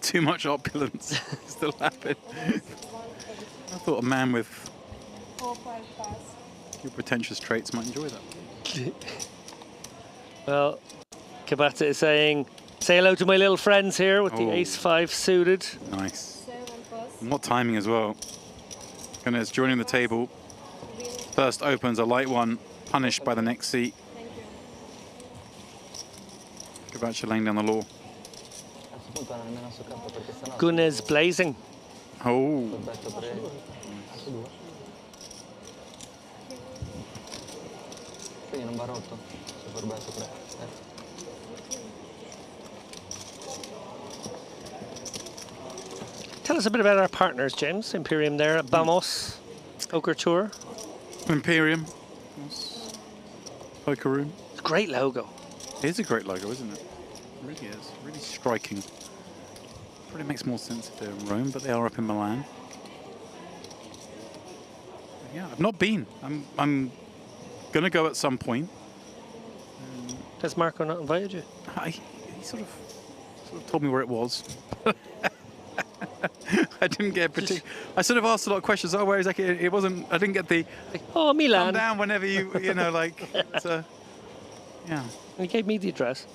Too much opulence still happen. I thought a man with your pretentious traits might enjoy that. Well, Kabata is saying, say hello to my little friends here with the ace-5 suited. Nice. And what timing as well. Goodness, joining the table. First opens a light one, punished by the next seat. Kabata laying down the law. Gunnez blazing. Oh. Tell us a bit about our partners, James. Imperium there, Vamos, Poker Tour. Imperium, Poker Room. It's a great logo. It is a great logo, isn't it? It really is. Really striking. Probably makes more sense if they're in Rome, but they are up in Milan. But yeah, I've not been. I'm gonna go at some point. Has Marco not invited you? He sort of told me where it was. I didn't get particular. I sort of asked a lot of questions. Oh, where exactly? It wasn't. I didn't get the. Oh, Milan. Come down whenever you know, like. Yeah. He gave me the address.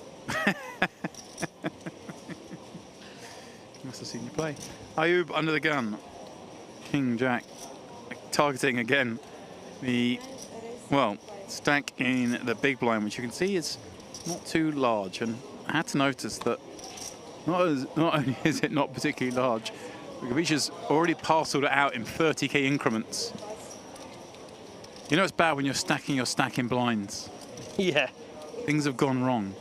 Must have seen you play. Ayub under the gun. King Jack. Targeting again the, stack in the big blind, which you can see is not too large. And I had to notice that not only is it not particularly large, Gavicia's already parceled it out in 30k increments. You know it's bad when you're stacking blinds. Yeah. Things have gone wrong.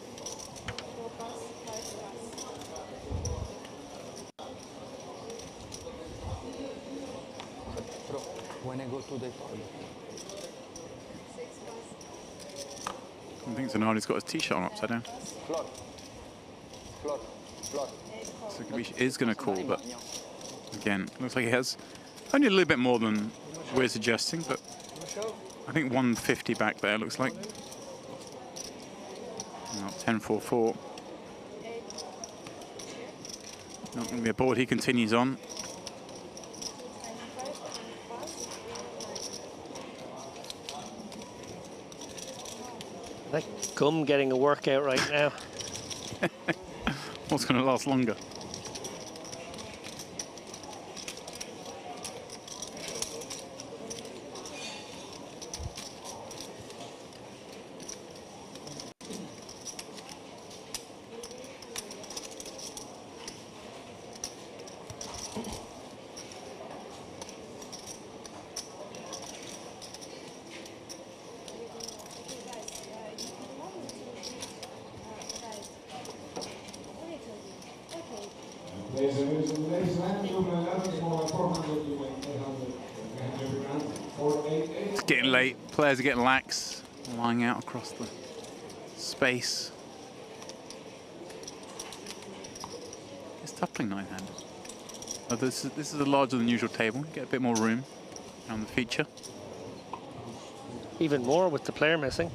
When I go to the toilet. I think Zanardi's got his t-shirt on upside down. Floor. So Gavicia is going to call, but again, looks like he has only a little bit more than we're suggesting, but I think 150 back there looks like. 10-4-4. Not going to be a board. He continues on. Like Gum getting a workout right now. What's going to last longer? It's getting late. Players are getting lax, lying out across the space. It's tough playing nine-handed. Oh, this is a larger than usual table. Get a bit more room around the feature. Even more with the player missing.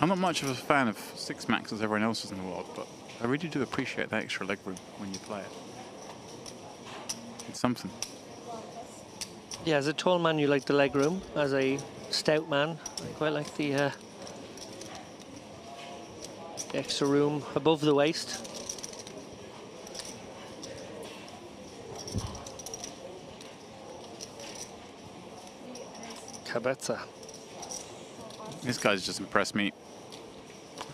I'm not much of a fan of 6-max as everyone else is in the world, but I really do appreciate that extra leg room when you play it. It's something. Yeah, as a tall man, you like the leg room. As a stout man, I quite like the Extra room above the waist. Kabatsa. This guy's just impressed me.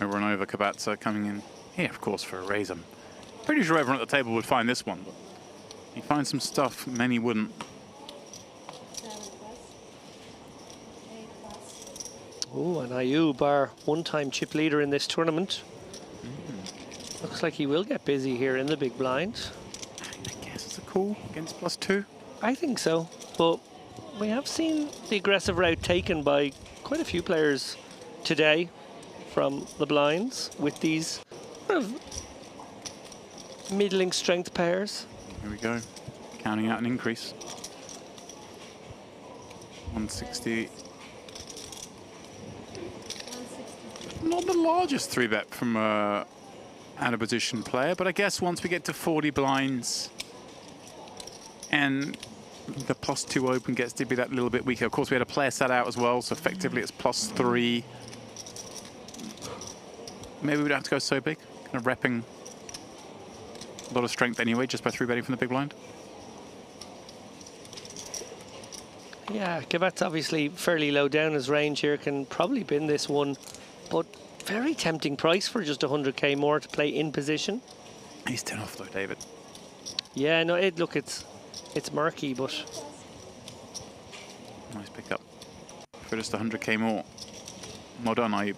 Over and over, Kabatsa coming in here, of course, for a raise. I'm pretty sure everyone at the table would find this one, but he finds some stuff many wouldn't. Oh, and Ayub, our one-time chip leader in this tournament. Looks like he will get busy here in the big blind. I guess it's a call against +2. I think so, but we have seen the aggressive route taken by quite a few players today from the blinds with these sort of middling strength pairs. Here we go, counting out an increase. 160. Not the largest 3-bet from a out of position player, but I guess once we get to 40 blinds and the +2 open gets to be that little bit weaker. Of course, we had a player sat out as well, so effectively it's +3. Maybe we don't have to go so big, kind of repping a lot of strength anyway, just by 3-betting from the big blind. Yeah, Kabat's obviously fairly low down his range here, can probably bin this one, but very tempting price for just 100k more to play in position. He's 10 off though, David. Yeah, no, look, it's murky, but nice pickup for just 100k more. Well done, Ayub.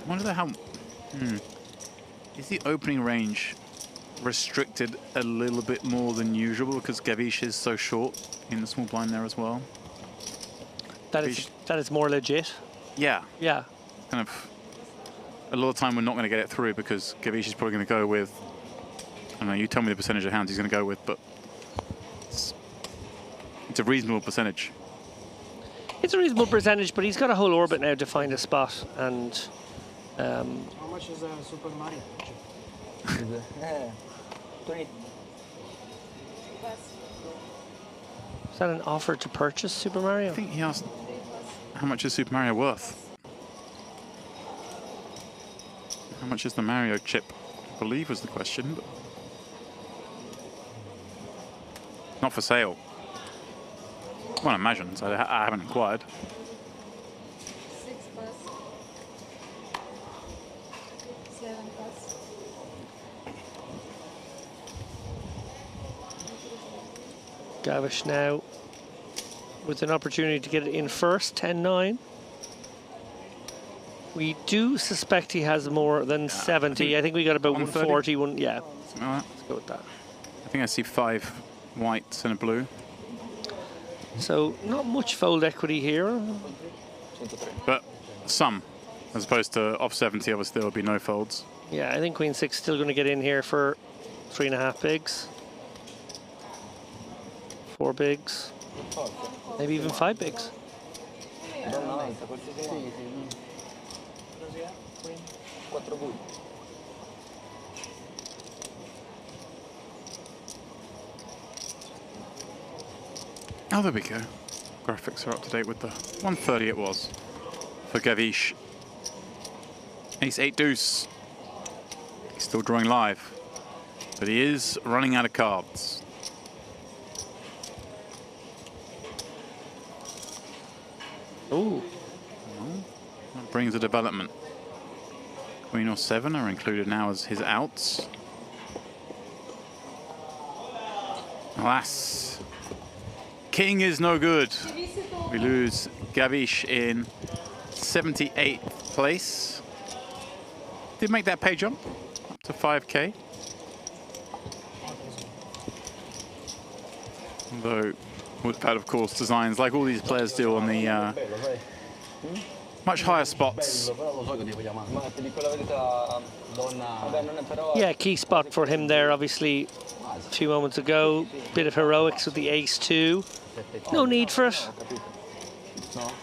I wonder how. Is the opening range restricted a little bit more than usual because Gavish is so short in the small blind there as well? That is more legit. Yeah. Yeah. Kind of. A lot of time we're not going to get it through because Gavish is probably going to go with. I don't know. You tell me the percentage of hands he's going to go with, but it's a reasonable percentage. It's a reasonable percentage, but he's got a whole orbit now to find a spot and. How much is Super Mario? 3. Is that an offer to purchase Super Mario? I think he asked how much is Super Mario worth? How much is the Mario chip? I believe was the question. But not for sale. Well, I imagine, so I haven't inquired. Gavish now with an opportunity to get it in first, 10-9. We do suspect he has more than 70. I think we got about 140. Yeah, let's go with that. I think I see 5 whites and a blue. So not much fold equity here. But some, as opposed to off 70, obviously there will be no folds. Yeah, I think Queen 6 still going to get in here for 3.5 bigs. 4 bigs. Maybe even 5 bigs. Oh, there we go. Graphics are up to date with the 130 it was for Gavish. Ace 8 deuce. He's still drawing live, but he is running out of cards. Ooh. That brings a development. Queen or 7 are included now as his outs. Alas, King is no good. We lose Gavish in 78th place. Did make that pay jump up to 5k. Although would have had, of course, designs like all these players do on the much higher spots. Yeah, key spot for him there, obviously, a few moments ago. Bit of heroics with the ace 2. No need for it.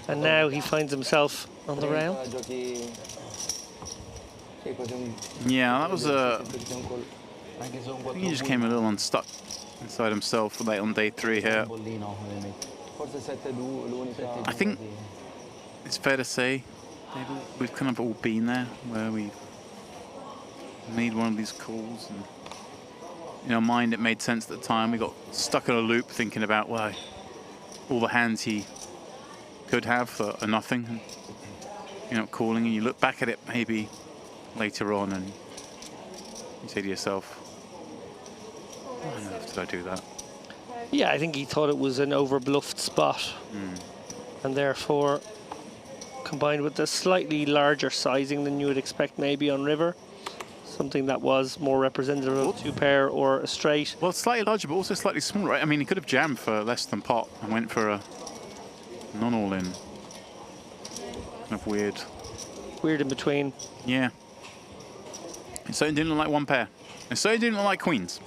And now he finds himself on the rail. Yeah, that was a... I think he just came a little unstuck inside himself late on day 3 here. I think it's fair to say, David, we've kind of all been there where we made one of these calls, and in our mind it made sense at the time. We got stuck in a loop thinking about, well, all the hands he could have are nothing. And you're not calling, and you look back at it maybe later on and you say to yourself, why on earth did I do that? Yeah, I think he thought it was an over-bluffed spot. And therefore, combined with the slightly larger sizing than you would expect maybe on river, something that was more representative of 2-pair or a straight. Well, slightly larger, but also slightly smaller, right? I mean, he could have jammed for less than pot and went for a non-all-in. Kind of weird. Weird in between. Yeah. It certainly didn't look like 1 pair. It certainly didn't look like queens.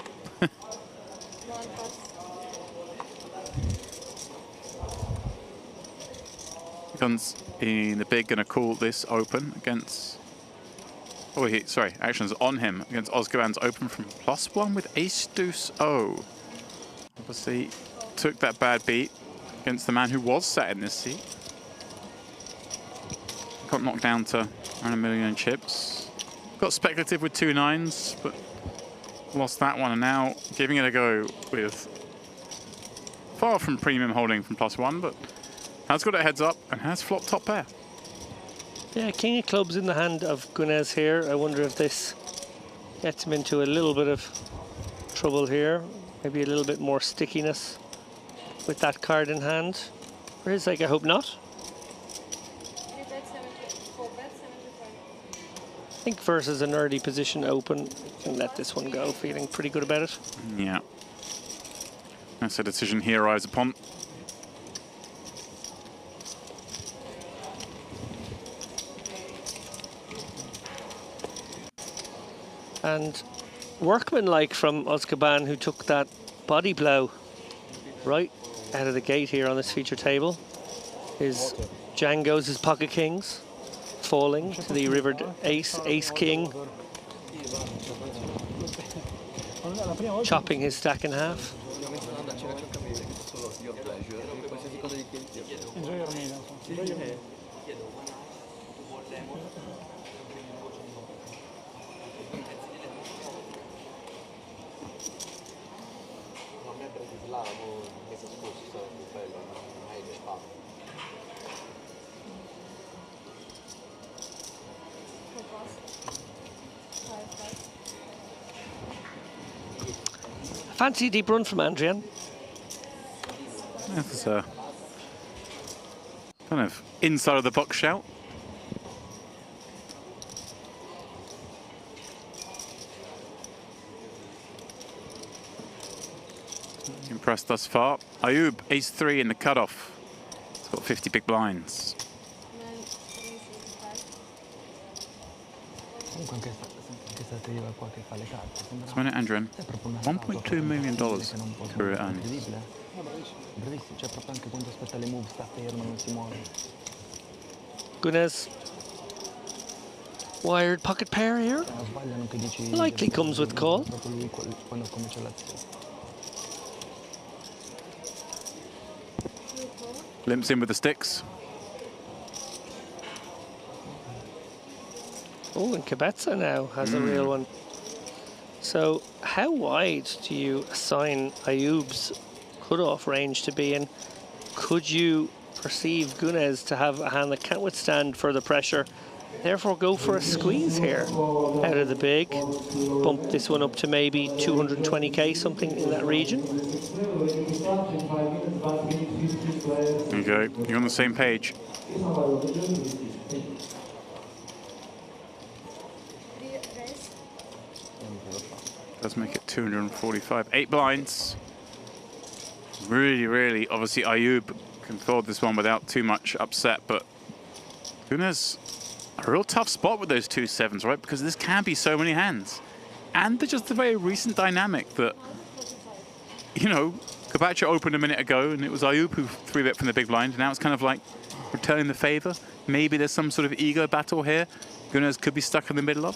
Guns in the big gonna call this open against. Oh, sorry, actions on him against Ozgoban's open from +1 with ace deuce O. Obviously, took that bad beat against the man who was sat in this seat. Got knocked down to around 1 million chips. Got speculative with 2 9s, but lost that one, and now giving it a go with far from premium holding from +1, but has got a heads up and has flopped top pair. Yeah, king of clubs in the hand of Gunez here. I wonder if this gets him into a little bit of trouble here. Maybe a little bit more stickiness with that card in hand. Or is like, I hope not. I think versus an early position open, you can let this one go, feeling pretty good about it. Yeah. That's a decision he arrives upon. And workmanlike from Ozgoban, who took that body blow right out of the gate here on this feature table. His Django's, his pocket kings, falling to the rivered ace, ace king, chopping his stack in half. Fancy deep run from Andrian. That's a kind of inside of the box shout. Impressed thus far. Ayub, ace-3 in the cutoff. It's got 50 big blinds. So when Andrian, $1.2 million career earnings. Gunez, wired pocket pair here. Likely comes with call. Limps in with the sticks. Oh, and Kebetza now has a real one. So how wide do you assign Ayub's cutoff range to be in? Could you perceive Gunez to have a hand that can't withstand further pressure, therefore go for a squeeze here out of the big, bump this one up to maybe 220k, something in that region? There you go, you're on the same page. Does make it 245. 8 blinds. Really, really, obviously Ayub can fold this one without too much upset, but Gunez, a real tough spot with those 2 7s, right? Because this can be so many hands. And there's just a very recent dynamic that, you know, Kabacha opened a minute ago and it was Ayub who 3-bet from the big blind. And now it's kind of like returning the favor. Maybe there's some sort of ego battle here Gunez could be stuck in the middle of.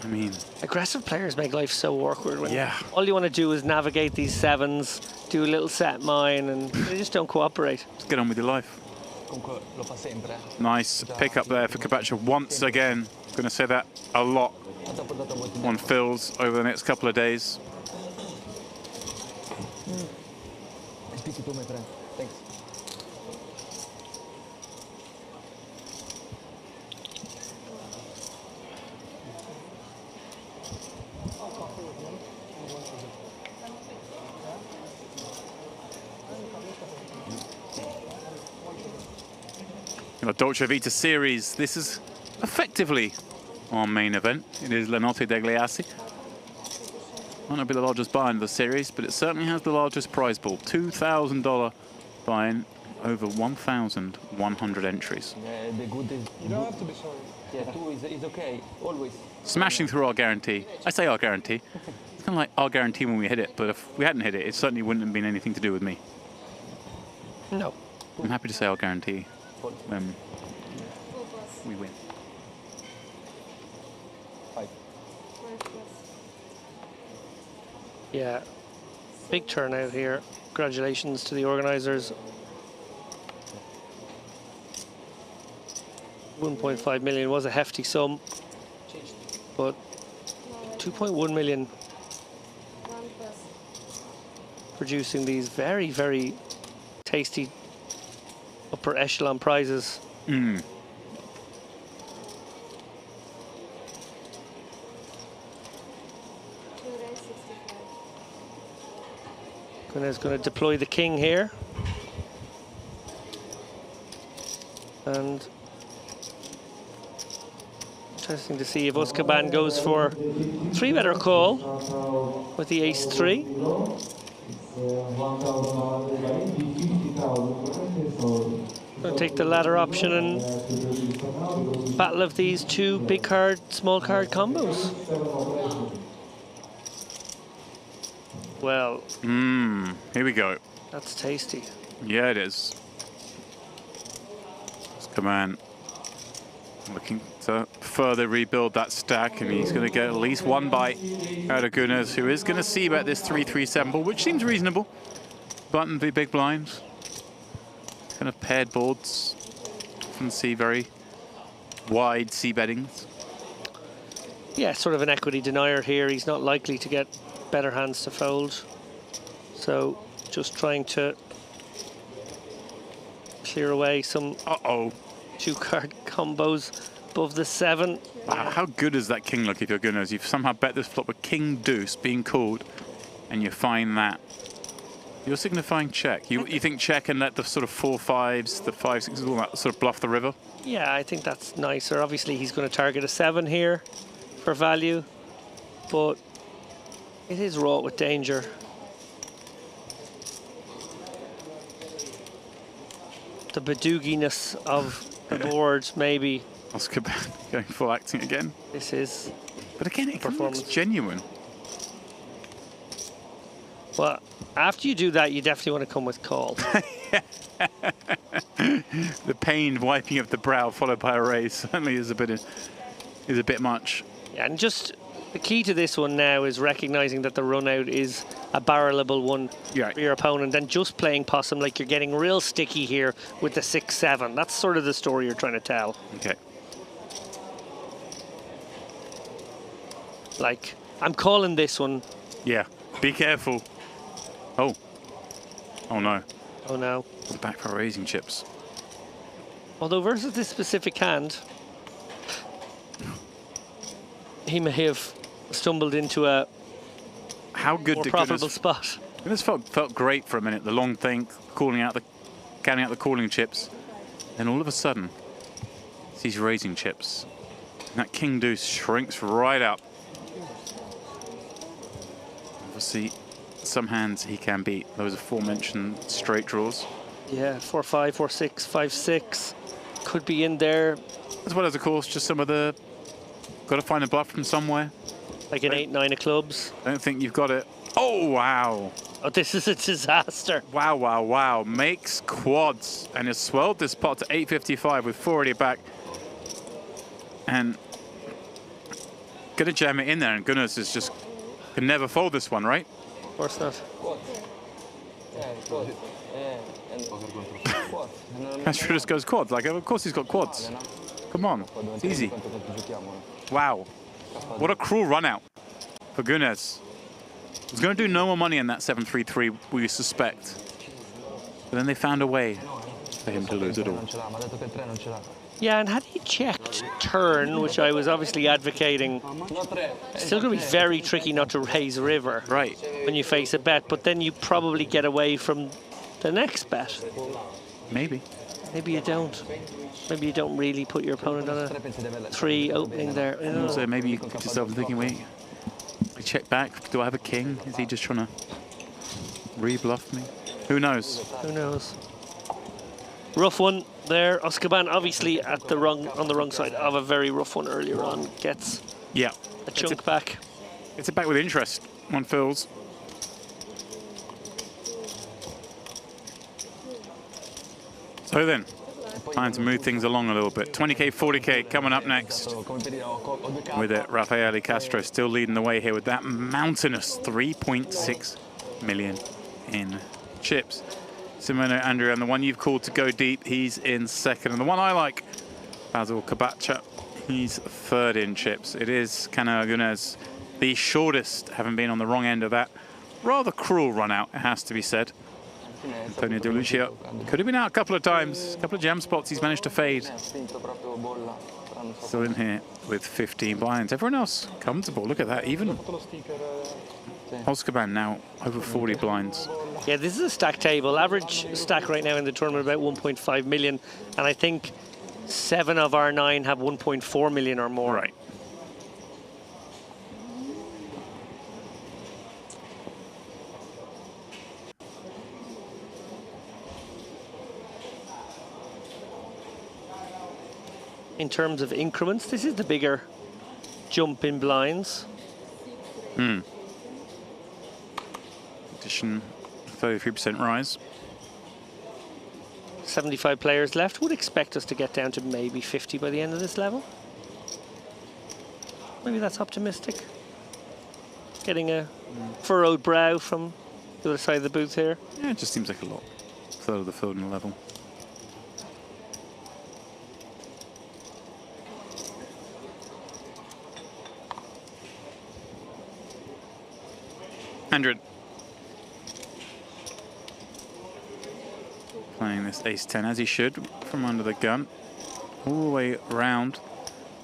I mean, aggressive players make life so awkward. When yeah. all you want to do is navigate these sevens, do a little set mine, and they just don't cooperate. Just get on with your life. Nice pick up there for Cabacha once again. I'm going to say that a lot on fills over the next couple of days. The Dolce Vita series, this is effectively our main event. It is La Notte Degli Assi. Might not be the largest buy-in of the series, but it certainly has the largest prize pool. $2,000 buy-in, over 1,100 entries. The good is... You don't have to be sorry. Yeah, 2 is okay, always. Smashing through our guarantee. I say our guarantee. It's kind of like our guarantee when we hit it, but if we hadn't hit it, it certainly wouldn't have been anything to do with me. No. I'm happy to say our guarantee when we win. Yeah, big turnout here. Congratulations to the organisers. 1.5 million was a hefty sum, but 2.1 million producing these very, very tasty upper echelon prizes. Mm. Gunnar's going to deploy the king here. And interesting to see if Uzcaban goes for 3-better call with the ace-3. Going to take the latter option and battle of these two big card, small card combos. Well, here we go. That's tasty. Yeah, it is. Uzcaban looking to further rebuild that stack, and he's going to get at least one bite out of Gunnars, who is going to see bet this 3-3-7 ball, which seems reasonable. Button v big blinds. Kind of paired boards. Often see very wide c-bettings. Yeah, sort of an equity denier here. He's not likely to get better hands to fold. So just trying to clear away some two-card combos above the 7. Wow, how good does that king look if you're Gunnars? You've somehow bet this flop with king deuce being called, and you find that. You're signifying check. You think check and let the sort of 4-5s, the 5-6s, all that sort of bluff the river? Yeah, I think that's nicer. Obviously, he's going to target a 7 here for value, but it is wrought with danger. The badooginess of the board, maybe. Uzcaban going full acting again. This is. But again, it looks genuine. Well, after you do that, you definitely want to come with call. The pain wiping of the brow followed by a raise certainly is a bit much. Yeah, and just the key to this one now is recognizing that the run out is a barrelable one for your opponent, and just playing possum like you're getting real sticky here with the 6-7. That's sort of the story you're trying to tell. Okay. Like, I'm calling this one. Yeah, be careful. Oh. Oh no. Oh no. Back for raising chips. Although versus this specific hand, he may have stumbled into a more profitable spot. This felt great for a minute. The long thing, counting out the calling chips. Then all of a sudden, sees raising chips. And that king deuce shrinks right up. Obviously, some hands he can beat. Those aforementioned straight draws. Yeah, 4-5, 4-6, 5-6 could be in there. As well as, of course, just some of the. Got to find a bluff from somewhere. Like an 8-9 of clubs. Don't think you've got it. Oh wow! Oh, this is a disaster. Wow, wow, wow! Makes quads and has swelled this pot to 855 with 4 already back. And gonna jam it in there, and Gunners is just can never fold this one, right? Of course not. Castro just goes quads. Like, of course he's got quads. Come on, it's easy. Wow, what a cruel run out for Gunners. He's going to do no more money in that 7-3-3, we suspect. But then they found a way for him to lose it all. Yeah, and had he checked turn, which I was obviously advocating, still going to be very tricky not to raise river. Right. When you face a bet, but then you probably get away from the next bet. Maybe. Maybe you don't. Maybe you don't really put your opponent on a 3 opening there. You know? So maybe you get yourself thinking, wait, I check back, do I have a king? Is he just trying to re-bluff me? Who knows? Who knows? Rough one there. Oscaban obviously on the wrong side of a very rough one earlier on. Gets a chunk back. It's it back with interest. One fills. So then, time to move things along a little bit. 20k, 40k coming up next. With it, Rafael Castro still leading the way here with that mountainous 3.6 million in chips. Simone Andrew, and the one you've called to go deep, he's in second. And the one I like, Basil Kabacha, he's third in chips. It is Cano Gunners, the shortest, having been on the wrong end of that rather cruel run out, it has to be said. Antonio De Lucia could have been out a couple of times, a couple of jam spots he's managed to fade. Still in here with 15 blinds. Everyone else comfortable. Look at that. Even Oscaban now over 40 blinds. Yeah, this is a stack table. Average stack right now in the tournament about 1.5 million, and I think 7 of our 9 have 1.4 million or more. Right. In terms of increments, this is the bigger jump in blinds. Addition, 33% rise. 75 players left. Would expect us to get down to maybe 50 by the end of this level. Maybe that's optimistic. Getting a furrowed brow from the other side of the booth here. Yeah, it just seems like a lot. Third of the field in the level. Playing this ace-10 as he should, from under the gun. All the way round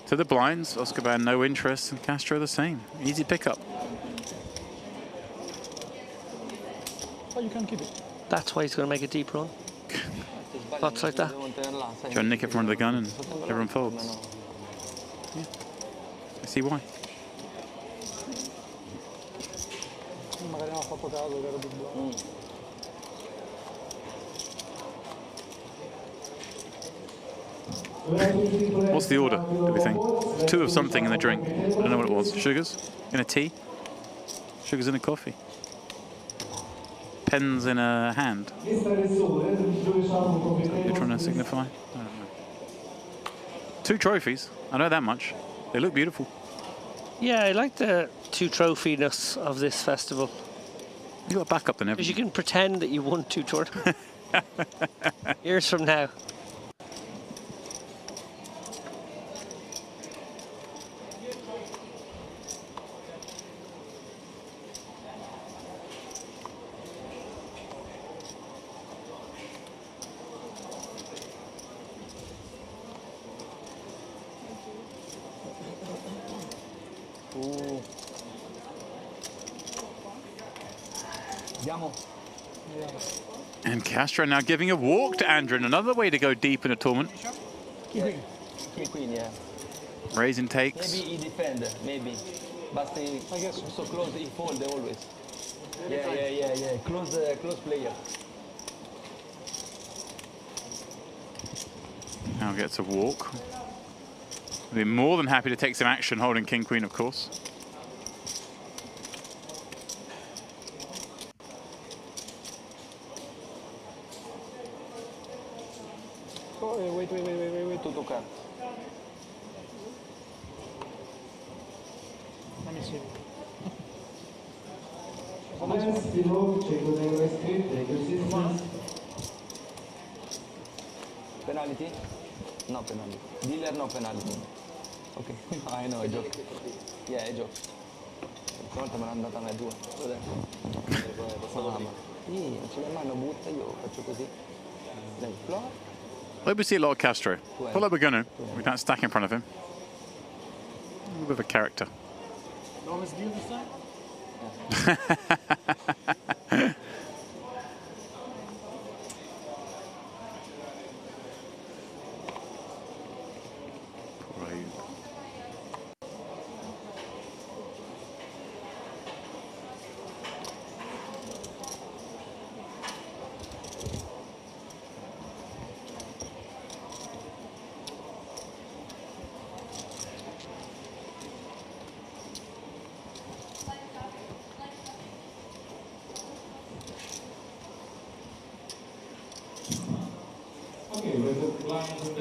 to the blinds. Oscaban no interest, and Castro the same. Easy pickup. Oh, you can keep it. That's why he's going to make a deep run. Lots like that. Try to nick it from under the gun and everyone folds. Yeah. I see why. What's the order, do we think? 2 of something in the drink. I don't know what it was. Sugars in a tea? Sugars in a coffee? Pens in a hand? You're trying to signify? I don't know. 2 trophies. I know that much. They look beautiful. Yeah, I like the 2 trophy-ness of this festival. You got a backup then, because you can pretend that you won 2 tournaments. Years from now. And Castro now giving a walk to Andrin. Another way to go deep in a tournament. King queen, yeah. Raising takes. Maybe he defend, maybe. But he, I guess so close, he fold always. Yeah. Close player. Now gets a walk. We'll be more than happy to take some action holding King Queen, of course. Wait, to tocar. Friends below, check the name street, take assistance. Penalty? No penalty. Dealer, no penalty. Ok, I know, a joke. Yeah, a joke. L'ultima volta me l'ha andata a me due. Mamma. Sì, non ce l'hai mai, lo butta, io faccio così. Dai, flop. Like we see a lot of Castro. Well, like we're gonna. We can't stack in front of him. A little bit of a character. No misdeal this time?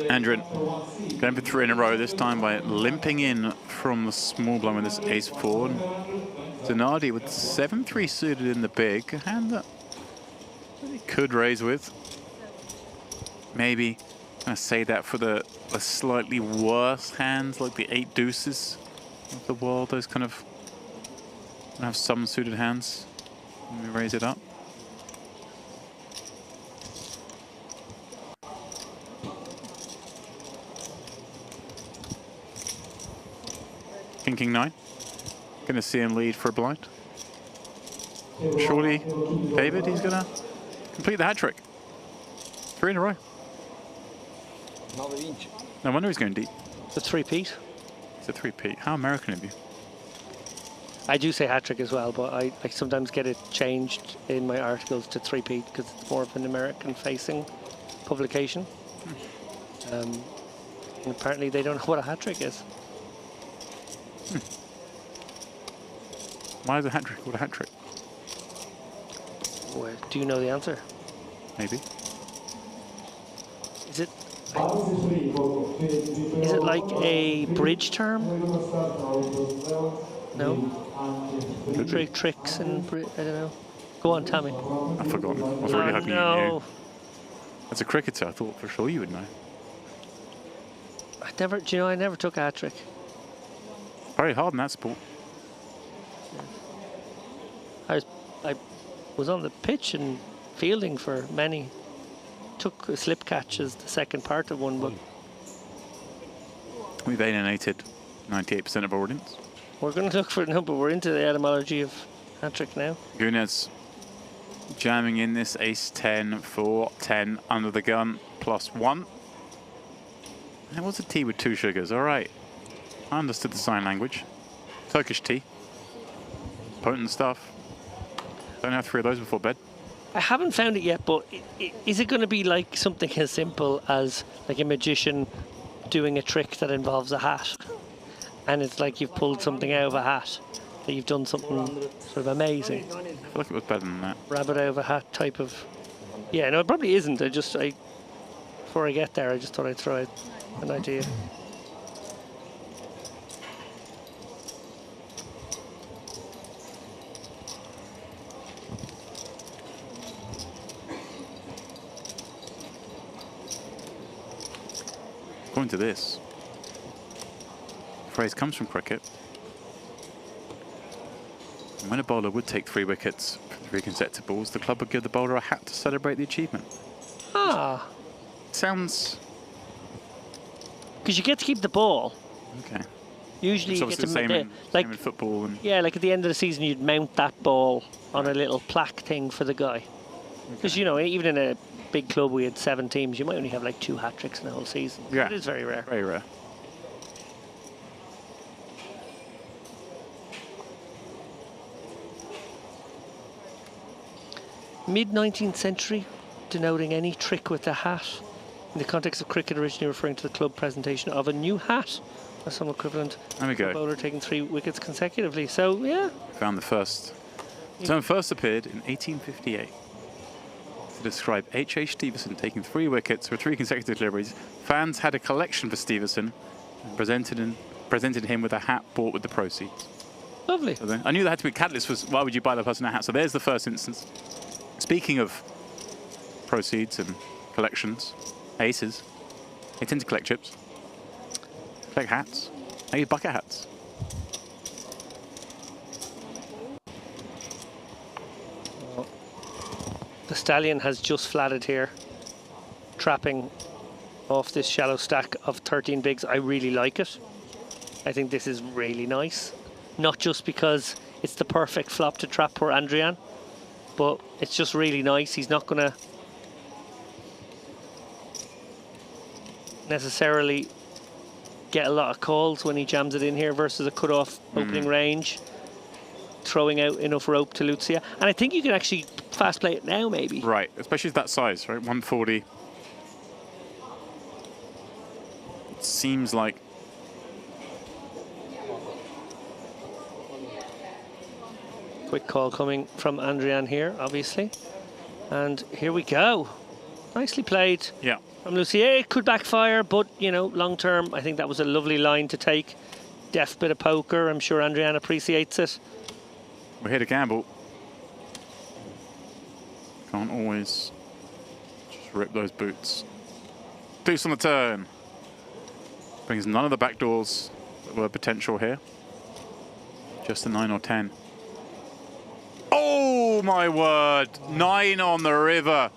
Andrin going for 3 in a row, this time by limping in from the small blind with this ace-4. Zanardi with 7-3 suited in the big, a hand that he could raise with. Maybe I say that for the slightly worse hands, like the 8 deuces of the world, those kind of have some suited hands. Let me raise it up. King 9. Going to see him lead for a blind. Surely, David, he's going to complete the hat trick. 3 in a row. No wonder he's going deep. It's a three-peat. It's a three-peat. How American of you. I do say hat trick as well, but I sometimes get it changed in my articles to three-peat because it's more of an American-facing publication. And apparently they don't know what a hat trick is. Why is a hat trick called a hat trick? Well, do you know the answer? Maybe. Is it like a bridge term? No? Tricks and I don't know. Go on, tell me. I've forgotten. I was really hoping you knew. As a cricketer, I thought for sure you would know. Do you know, I never took a hat trick. Very hard in that sport. I was on the pitch and fielding for many. Took a slip catch as the second part of one, but we've alienated 98% of our audience. We're going to look for it now, but we're into the etymology of hat trick now. Gunez jamming in this ace-10 for 10 under the gun, +1. And what's a tea with 2 sugars? All right. I understood the sign language. Turkish tea. Potent stuff. Don't have 3 of those before bed. I haven't found it yet, but is it going to be like something as simple as like a magician doing a trick that involves a hat? And it's like you've pulled something out of a hat, that you've done something sort of amazing. I feel like it was better than that. Rabbit out of a hat type of... Yeah, no, it probably isn't. Before I get there, I just thought I'd throw out an idea. Going to this. The phrase comes from cricket. And when a bowler would take 3 wickets for 3 consecutive balls, the club would give the bowler a hat to celebrate the achievement. Ah. Sounds... Because you get to keep the ball. Okay. Usually you get to same in football. And yeah, like at the end of the season, you'd mount that ball on a little plaque thing for the guy. Because, you know, even in a big club, we had 7 teams. You might only have like 2 hat tricks in the whole season. Yeah. It is very rare. Very rare. Mid-19th century, denoting any trick with a hat. In the context of cricket, originally referring to the club presentation of a new hat, or some equivalent. There we go. A bowler taking 3 wickets consecutively. So, yeah. Found the first. The term first appeared in 1858 to describe H.H. Stevenson taking 3 wickets for 3 consecutive deliveries. Fans had a collection for Stevenson and presented him with a hat bought with the proceeds. Lovely. So I knew there had to be a catalyst for why would you buy the person a hat. So there's the first instance. Speaking of proceeds and collections, aces, they tend to collect chips, collect hats, maybe bucket hats. The stallion has just flatted here, trapping off this shallow stack of 13 bigs. I really like it. I think this is really nice. Not just because it's the perfect flop to trap poor Adrian, but it's just really nice. He's not going to necessarily get a lot of calls when he jams it in here versus a cut-off opening range, throwing out enough rope to Lucia. And I think you can actually fast play it now, maybe. Right, especially that size, right? 140. It seems like quick call coming from Adrian here, obviously. And here we go. Nicely played. Yeah. From Lucia. It could backfire, but, you know, long term, I think that was a lovely line to take. Deft bit of poker. I'm sure Adrian appreciates it. We're here to gamble. Can't always just rip those boots. Deuce on the turn. Brings none of the back doors that were potential here. Just a 9 or 10. Oh my word! 9 on the river.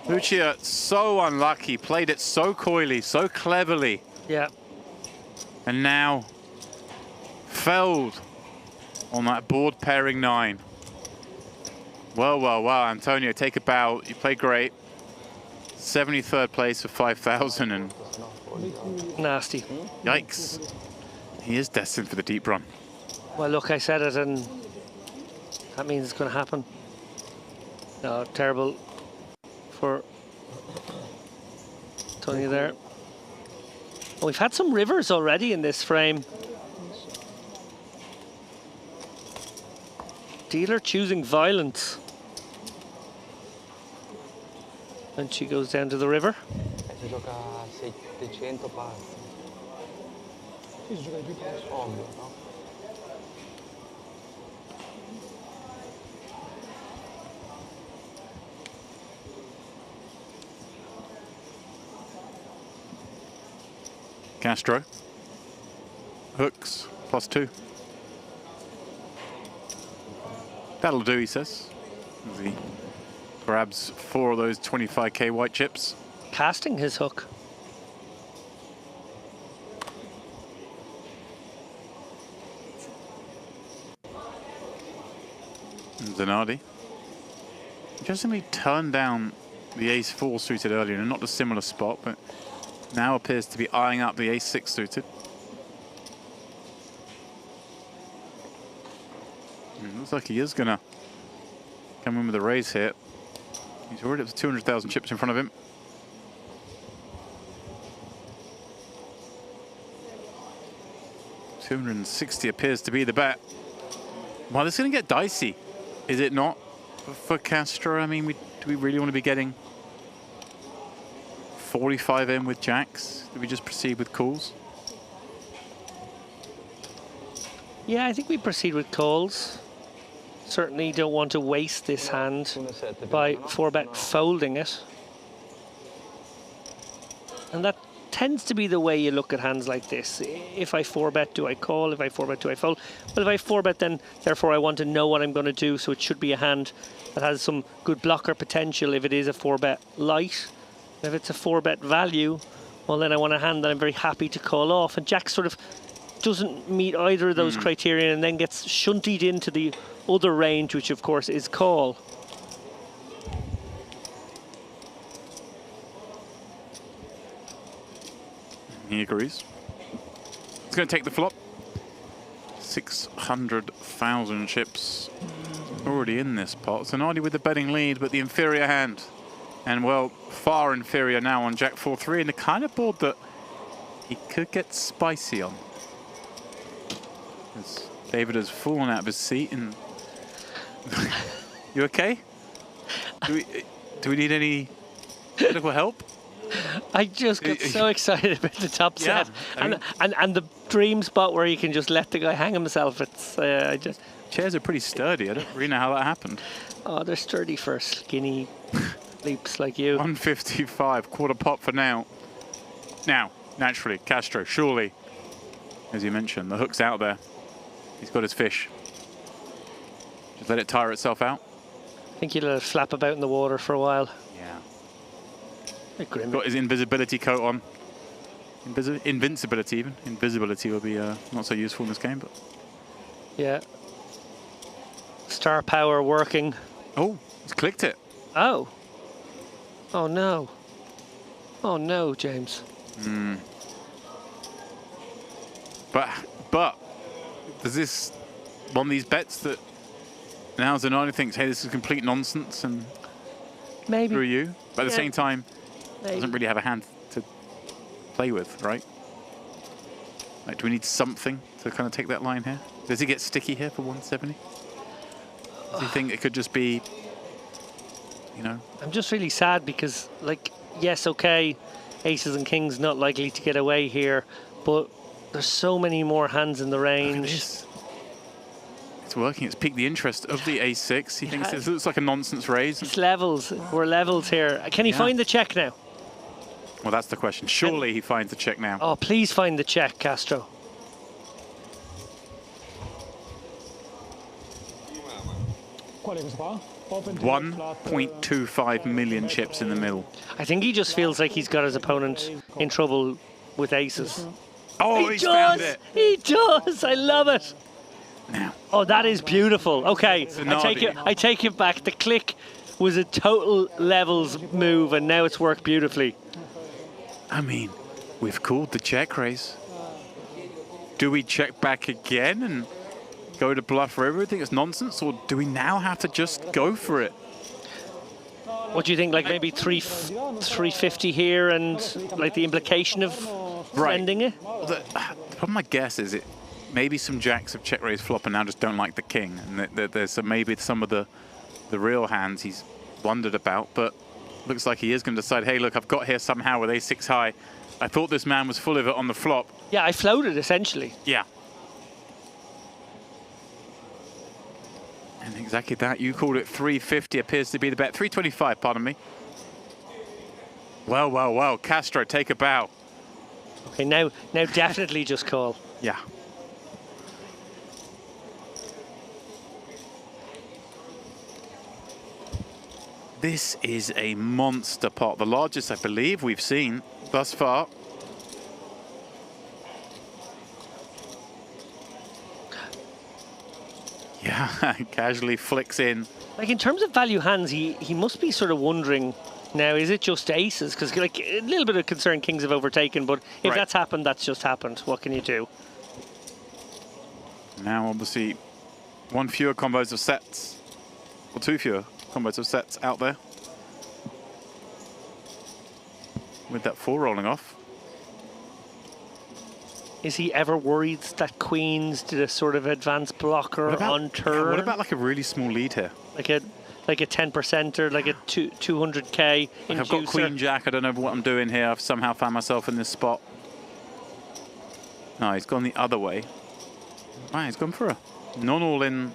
Lucia, so unlucky. Played it so coyly, so cleverly. Yeah. And now felled on that board pairing 9. Well, well, well, Antonio, take a bow. You played great. 73rd place for 5,000 and... Nasty. Yikes. He is destined for the deep run. Well, look, I said it, and that means it's going to happen. No, terrible for Antonio there. Oh, we've had some rivers already in this frame. Dealer choosing violence. And she goes down to the river. Si gioca 700 passi. Qui si gioca di più ovvio, no? Castro. Hooks, +2. That'll do, he says. As he grabs 4 of those 25k white chips. Casting his hook. And Zanardi. Interestingly turned down the ace-4 suited earlier in a not a similar spot, but now appears to be eyeing up the ace-6 suited. Looks like he is going to come in with a raise here. He's already up to 200,000 chips in front of him. $260 appears to be the bet. Well, this is going to get dicey, is it not, for Castro? I mean, do we really want to be getting 45 in with jacks? Do we just proceed with calls? Yeah, I think we proceed with calls. Certainly don't want to waste this hand by 4-bet folding it. And that tends to be the way you look at hands like this. If I 4-bet, do I call? If I 4-bet, do I fold? Well, if I 4-bet, then therefore I want to know what I'm going to do, so it should be a hand that has some good blocker potential if it is a 4-bet light. If it's a 4-bet value, well, then I want a hand that I'm very happy to call off. And Jack sort of doesn't meet either of those criteria and then gets shunted into the other range, which of course is call. He agrees. He's going to take the flop. 600,000 chips already in this pot. Zanardi with the betting lead, but the inferior hand. And, well, far inferior now on Jack 4-3, and the kind of board that he could get spicy on. As David has fallen out of his seat. And you okay? Do we need any medical help? I just got so excited about the top set, I mean, and dream spot where you can just let the guy hang himself. It's chairs are pretty sturdy. I don't really know how that happened. Oh, they're sturdy for skinny leaps like you. 155, quarter pot for now. Now, naturally, Castro, surely, as you mentioned, the hook's out there. He's got his fish. Just let it tire itself out. I think he'll let it flap about in the water for a while. Yeah. Got his invisibility coat on. Invincibility even. Invisibility will be not so useful in this game, but... Yeah. Star power working. Oh, he's clicked it. Oh. Oh no. Oh no, James. But does this one of these bets that now Zanardi thinks, hey, this is complete nonsense and maybe through you, but at the same time maybe. Doesn't really have a hand to play with, right? Like, do we need something to kind of take that line here? Does he get sticky here for 170? Do you think it could just be, you know? I'm just really sad because, like, yes, okay, aces and kings not likely to get away here, but there's so many more hands in the range. It's working. It's piqued the interest of the ace-6. He thinks this looks like a nonsense raise. It's levels. We're levels here. Can he find the check now? Well, that's the question. Surely he finds the check now. Oh, please find the check, Castro. $1.25 million chips in the middle. I think he just feels like he's got his opponent in trouble with aces. Oh, he's found it. He does. I love it. Now. Oh, that is beautiful. Okay, I take it back. The click was a total levels move, and now it's worked beautifully. I mean, we've called the check raise. Do we check back again and go to bluff for everything? It's nonsense, or do we now have to just go for it? What do you think? Like maybe 350 here, and like the implication of ending it. The problem, I guess, is it. Maybe some jacks of check raise flop and now just don't like the king, and there's maybe some of the real hands he's wondered about, but looks like he is going to decide, hey, look, I've got here somehow with ace-6 high. I thought this man was full of it on the flop. Yeah, I floated essentially. Yeah. And exactly that. You called it 350, appears to be the bet. 325, pardon me. Well, well, well. Castro, take a bow. Okay, now definitely just call. Yeah. This is a monster pot, the largest I believe we've seen thus far. Yeah, casually flicks in. Like in terms of value hands, he must be sort of wondering now, is it just aces? Because like a little bit of concern kings have overtaken, but if that's happened, that's just happened. What can you do? Now obviously one fewer combos of sets, or two fewer combos of sets out there. With that 4 rolling off. Is he ever worried that queens did a sort of advanced blocker on turn? What about like a really small lead here? Like a 10% or like a 200k like I've got queen jack, I don't know what I'm doing here. I've somehow found myself in this spot. No, he's gone the other way. Right, he's gone for a non-all-in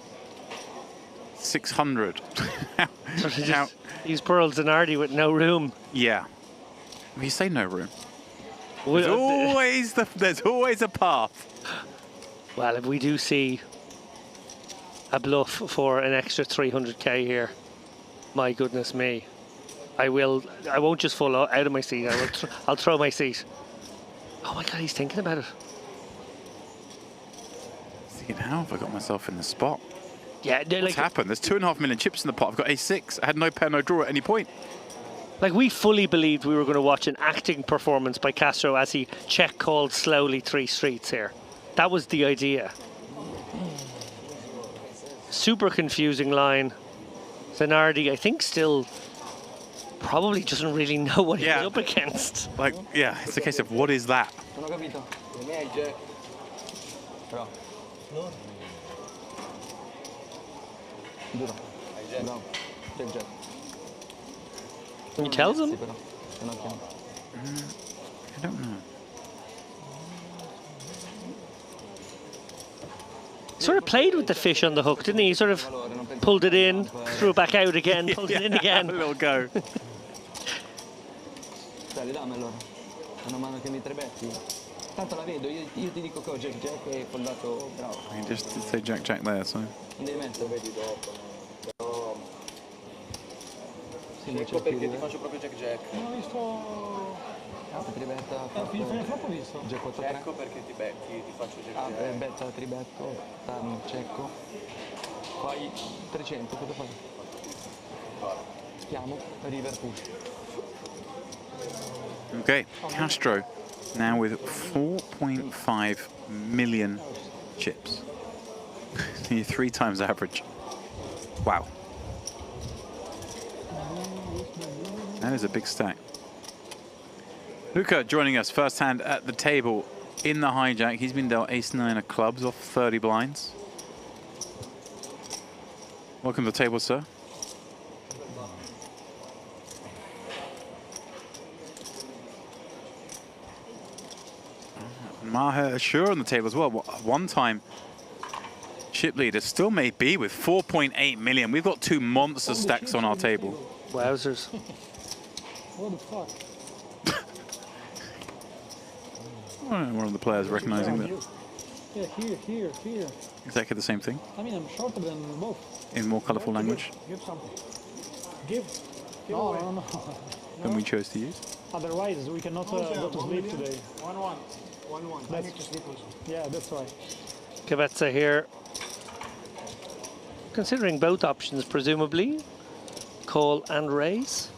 600. He's Pearl Zanardi with no room. Yeah. You say no room. There's always a path. Well, if we do see a bluff for an extra 300k here, my goodness me, I won't just fall out of my seat. I'll throw my seat. Oh my God, he's thinking about it. Thinking, how have I got myself in the spot? Yeah, what's happened? There's 2.5 million chips in the pot. I've got ace-6. I had no pair, no draw at any point. Like, we fully believed we were going to watch an acting performance by Castro as he check-called slowly 3 streets here. That was the idea. Super confusing line. Zanardi, I think, still probably doesn't really know what he's up against. Like, yeah, it's a case of what is that? He tells him? I don't know. Sort of played with the fish on the hook, didn't he? He sort of pulled it in, threw it back out again, pulled it in again. A little go. Dai, dammi allora. Una mano che mi trebetti. Tanto la vedo, io ti dico che ho Jack Jack e fondato bravo. I mean, just say Jack Jack there, so. Non devi mettere. Vedi dopo, no. Sì, ecco perché ti faccio proprio Jack Jack. Non ho visto... Tribetta, fine flop ho visto. Jack 4 Ecco perché ti faccio Jack Jack. Betta, tribetto, cecco. Poi 300, cosa fai? Chiamo, river push. Okay, Castro now with 4.5 million chips. Nearly 3 times average. Wow. That is a big stack. Luca joining us first hand at the table in the hijack. He's been dealt ace-9 of clubs off 30 blinds. Welcome to the table, sir. Maher Ashur on the table as well. One time chip leader still may be with 4.8 million. We've got 2 monster stacks on our table. Wowzers. What the fuck? One of the players recognizing that. Yeah, here. Exactly the same thing. I mean, I'm shorter than both. In more colorful language. Give something. Give. No. Than we chose to use. Otherwise, we cannot go to sleep today. 1-1. 1-1. I need to sleep also. Yeah, that's right. Kvetsa here. Considering both options, presumably. Call and raise.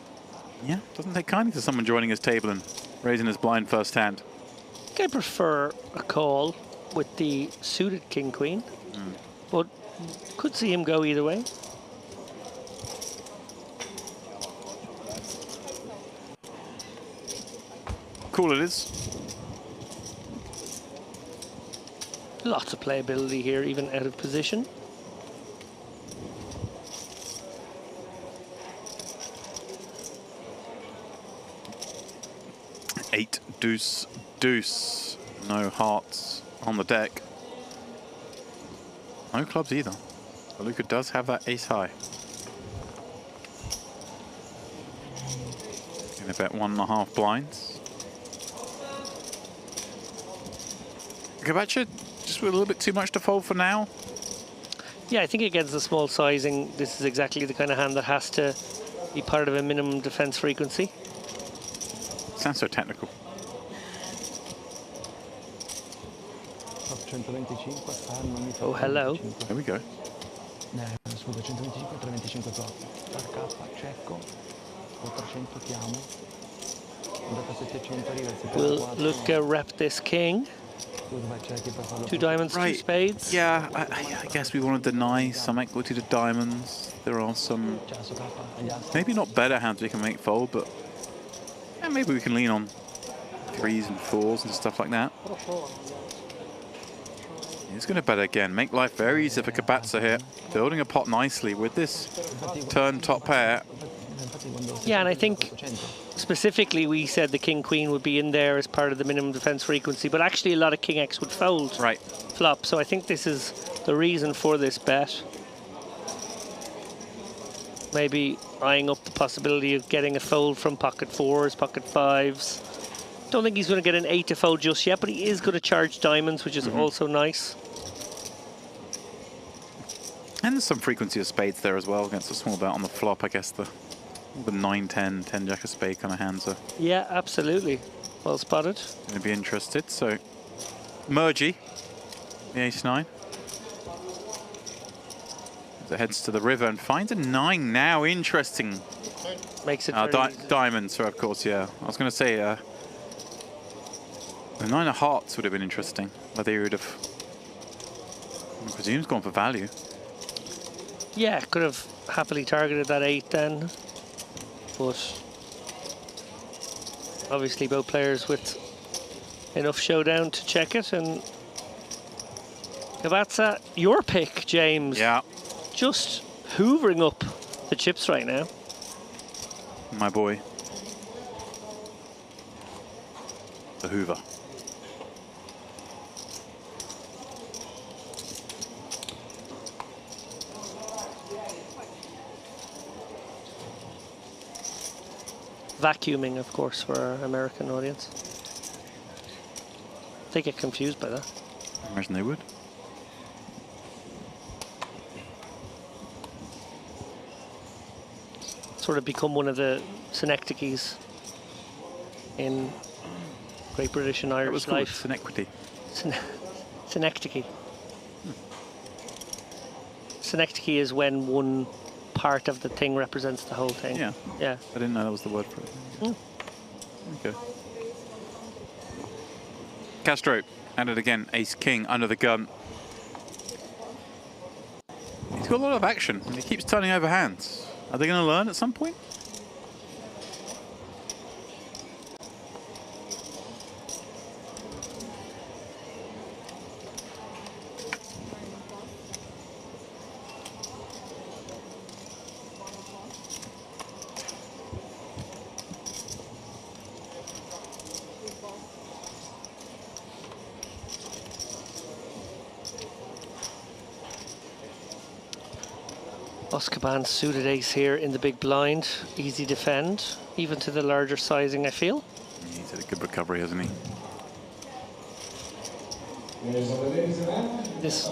Yeah, doesn't take kindly to someone joining his table and raising his blind first hand. I think I prefer a call with the suited king-queen, but could see him go either way. Cool it is. Lots of playability here, even out of position. Eight, deuce, deuce. No hearts on the deck. No clubs either. But Luca does have that ace high. Gonna bet 1.5 blinds. Kvetsa, just with a little bit too much to fold for now. Yeah, I think against the small sizing, this is exactly the kind of hand that has to be part of a minimum defense frequency. Sounds so technical. Oh, hello. There we go. Scusa, 125, 325 flop. K, cecco, 400 chiamo. Andata 700 river. Will Luca rep this king? 2 diamonds, 2 spades. Yeah, I guess we want to deny some equity to diamonds. There are some maybe not better hands we can make fold, but yeah, maybe we can lean on 3s and 4s and stuff like that. He's going to bet again. Make life very easy for Kvetsa here. Building a pot nicely with this turn top pair. Yeah, and I think specifically we said the king-queen would be in there as part of the minimum defense frequency, but actually a lot of king-x would fold flop. So I think this is the reason for this bet. Maybe eyeing up the possibility of getting a fold from pocket 4s, pocket 5s. Don't think he's going to get an 8 to fold just yet, but he is going to charge diamonds, which is also nice. And there's some frequency of spades there as well against a small bet on the flop. I guess the 9-10, 10-jack of spade kind of hands are. Yeah, absolutely. Well spotted. Going to be interested. So, Mergy, the ace-9. It heads to the river and finds a 9 now. Interesting. Makes it diamonds, so of course, yeah. I was going to say the 9 of hearts would have been interesting. Whether he would have, I presume, gone for value. Yeah, could have happily targeted that 8 then. But obviously both players with enough showdown to check it. And Kvetsa, your pick, James. Yeah. Just hoovering up the chips right now. My boy. The Hoover. vacuuming, of course, for our American audience. They get confused by that. I imagine they would. Sort of become one of the synecdoches in Great British and Irish life. Synecdoche. Synecdoche. Synecdoche is when one part of the thing represents the whole thing. Yeah. Yeah. I didn't know that was the word for it. Mm. Okay. Castro, at it again. Ace King under the gun. He's got a lot of action. And he keeps turning over hands. Are they going to learn at some point? Oscaban suited ace here in the big blind. Easy defend, even to the larger sizing, I feel. He's had a good recovery, hasn't he? This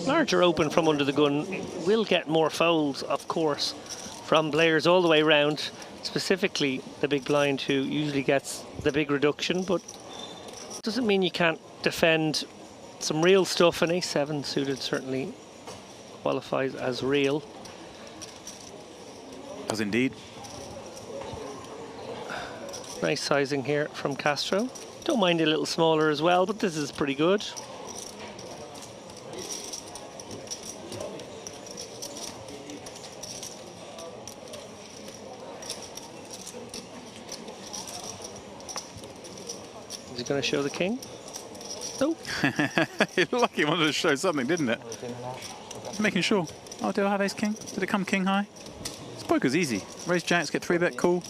larger open from under the gun will get more folds, of course, from players all the way around, specifically the big blind, who usually gets the big reduction, but doesn't mean you can't defend some real stuff. An ace-7 suited certainly qualifies as real. Does indeed. Nice sizing here from Castro. Don't mind a little smaller as well, but this is pretty good. Is he going to show the king? No. It looked like he wanted to show something, didn't it? Just making sure. Oh, did I have ace king? Did it come king high? This poker's easy. Raise jacks, get 3-bet, cool.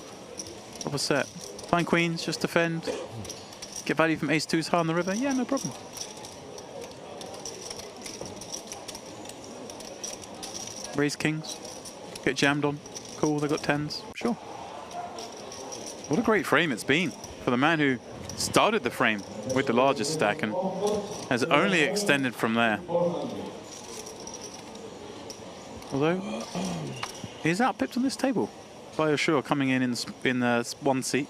Proper set. Fine queens, just defend. Get value from ace 2s high on the river. Yeah, no problem. Raise kings. Get jammed on. Cool, they got 10s. Sure. What a great frame it's been for the man who started the frame with the largest stack and has only extended from there. Although, he's outpipped on this table by Ashur coming in one seat.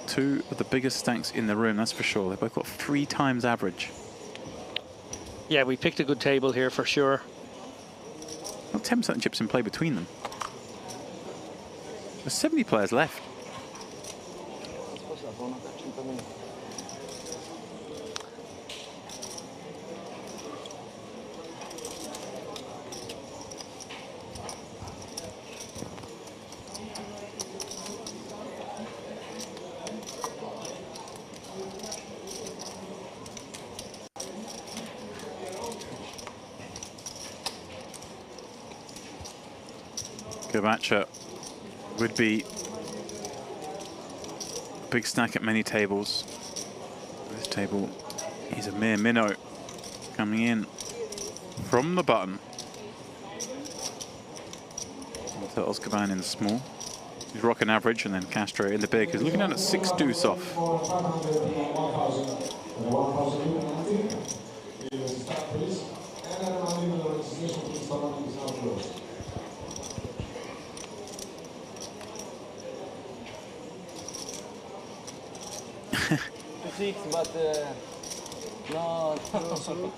Two of the biggest stacks in the room, that's for sure. They've both got 3 times average. Yeah, we picked a good table here for sure. Not 10% chips in play between them. There's 70 players left. Good matchup. Would be a big stack at many tables. This table is a mere minnow coming in from the button. So Oscaban in the small. He's rocking average, and then Castro in the big. He's looking down at 6 deuce off. Six, but no, not completely.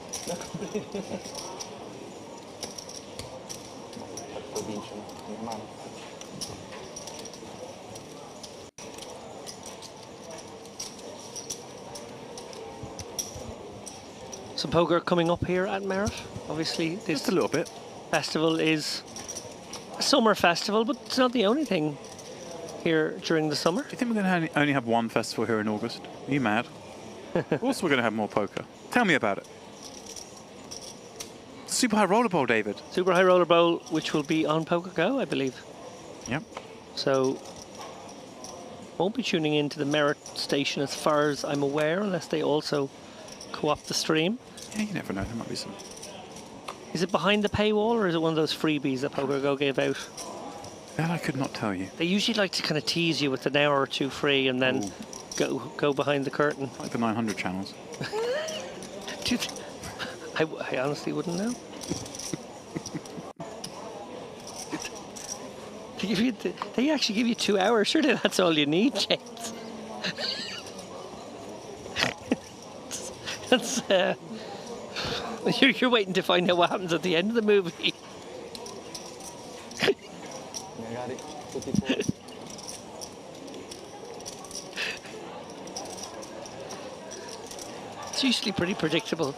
Some poker coming up here at Merit. Obviously, this just a little bit. Festival is a summer festival, but it's not the only thing here during the summer. Do you think we're going to only have one festival here in August? Are you mad? Also, we're going to have more poker. Tell me about it. Super High Roller Bowl, David. Super High Roller Bowl, which will be on Poker Go, I believe. Yep. So, won't be tuning into the Merit station as far as I'm aware, unless they also co-opt the stream. Yeah, you never know. There might be some. Is it behind the paywall, or is it one of those freebies that Poker Go gave out? That I could not tell you. They usually like to kind of tease you with an hour or two free and then go behind the curtain. Like the 900 channels. I honestly wouldn't know. They actually give you 2 hours. Surely that's all you need, James. That's you're waiting to find out what happens at the end of the movie. It's usually pretty predictable.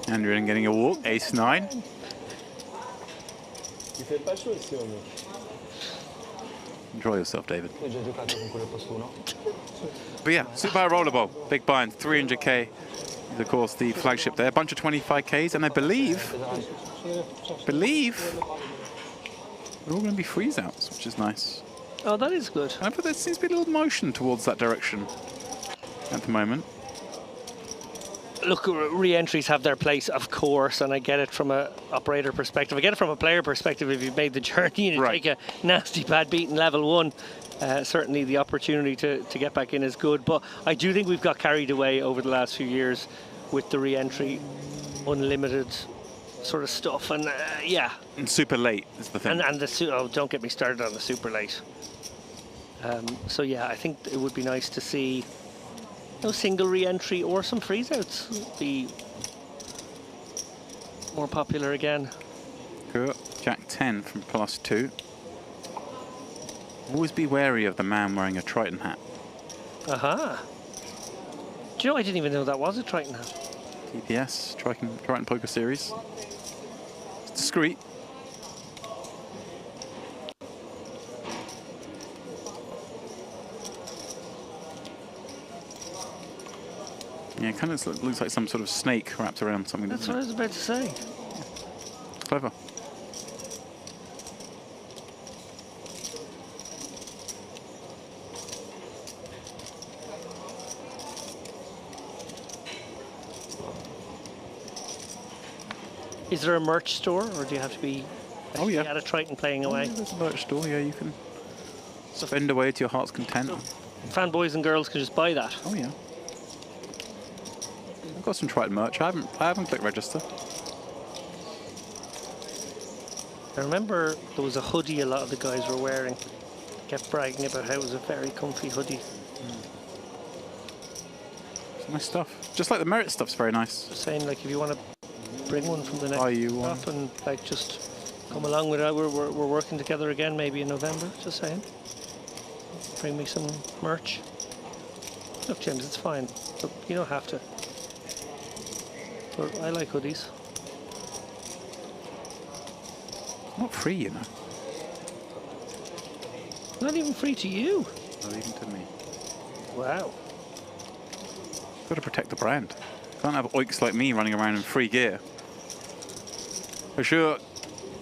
Andrew in getting a walk, ace-9. Enjoy yourself, David. But yeah, Super High Roller Bowl, big buy-in, 300k. Is of course the flagship there. A bunch of 25ks, and I believe they're all going to be freeze-outs, which is nice. Oh, that is good. But there seems to be a little motion towards that direction at the moment. Look, re-entries have their place, of course, and I get it from an operator perspective. I get it from a player perspective. If you've made the journey and you take a nasty bad beat in level 1, certainly the opportunity to get back in is good. But I do think we've got carried away over the last few years with the re-entry, unlimited sort of stuff, and yeah. And super late is the thing. And the don't get me started on the super late. So yeah, I think it would be nice to see no single re-entry or some freeze-outs be more popular again. Cool. Jack 10 from +2. Always be wary of the man wearing a Triton hat. Aha. Do you know, I didn't even know that was a Triton hat. TPS, Triton Poker Series. It's discreet. Yeah, it kind of looks like some sort of snake wrapped around something. That's what I was about to say. Clever. Is there a merch store, or do you have to be at a Triton playing away? There's a merch store, yeah, you can spend away to your heart's content. So fanboys and girls can just buy that? Oh yeah. I've got some Triton merch. I haven't clicked register. I remember there was a hoodie a lot of the guys were wearing. Kept bragging about how it was a very comfy hoodie. It's nice stuff. Just like the Merit stuff's very nice. Just saying, like, if you want to bring one from the next drop and like just come along with it. We're working together again maybe in November, just saying. Bring me some merch. Look, James, it's fine. Look, you don't have to. But I like hoodies. Not free, you know. Not even free to you. Not even to me. Wow. Got to protect the brand. Can't have oiks like me running around in free gear. For sure,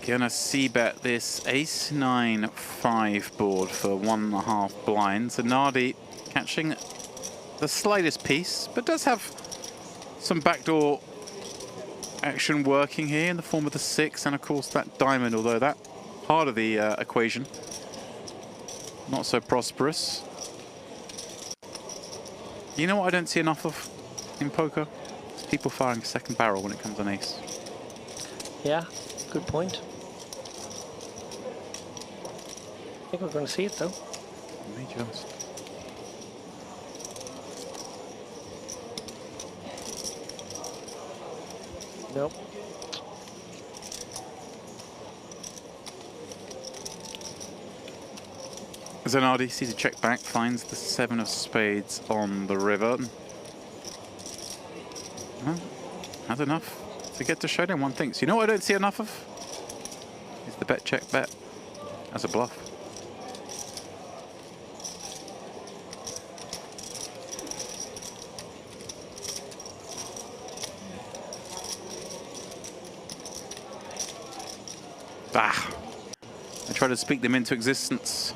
gonna c-bet this ace-9-5 board for 1.5 blinds. And Nardi catching the slightest piece, but does have some backdoor action working here in the form of the 6, and of course that diamond, although that part of the equation not so prosperous. You know what I don't see enough of in poker? It's people firing second barrel when it comes on ace. Yeah, good point. I think we're going to see it though. May just. Nope. Zanardi sees a check back, finds the 7 of spades on the river. Well, has enough to get to showdown, one thinks. You know what I don't see enough of? Is the bet check bet as a bluff. Ah! I try to speak them into existence.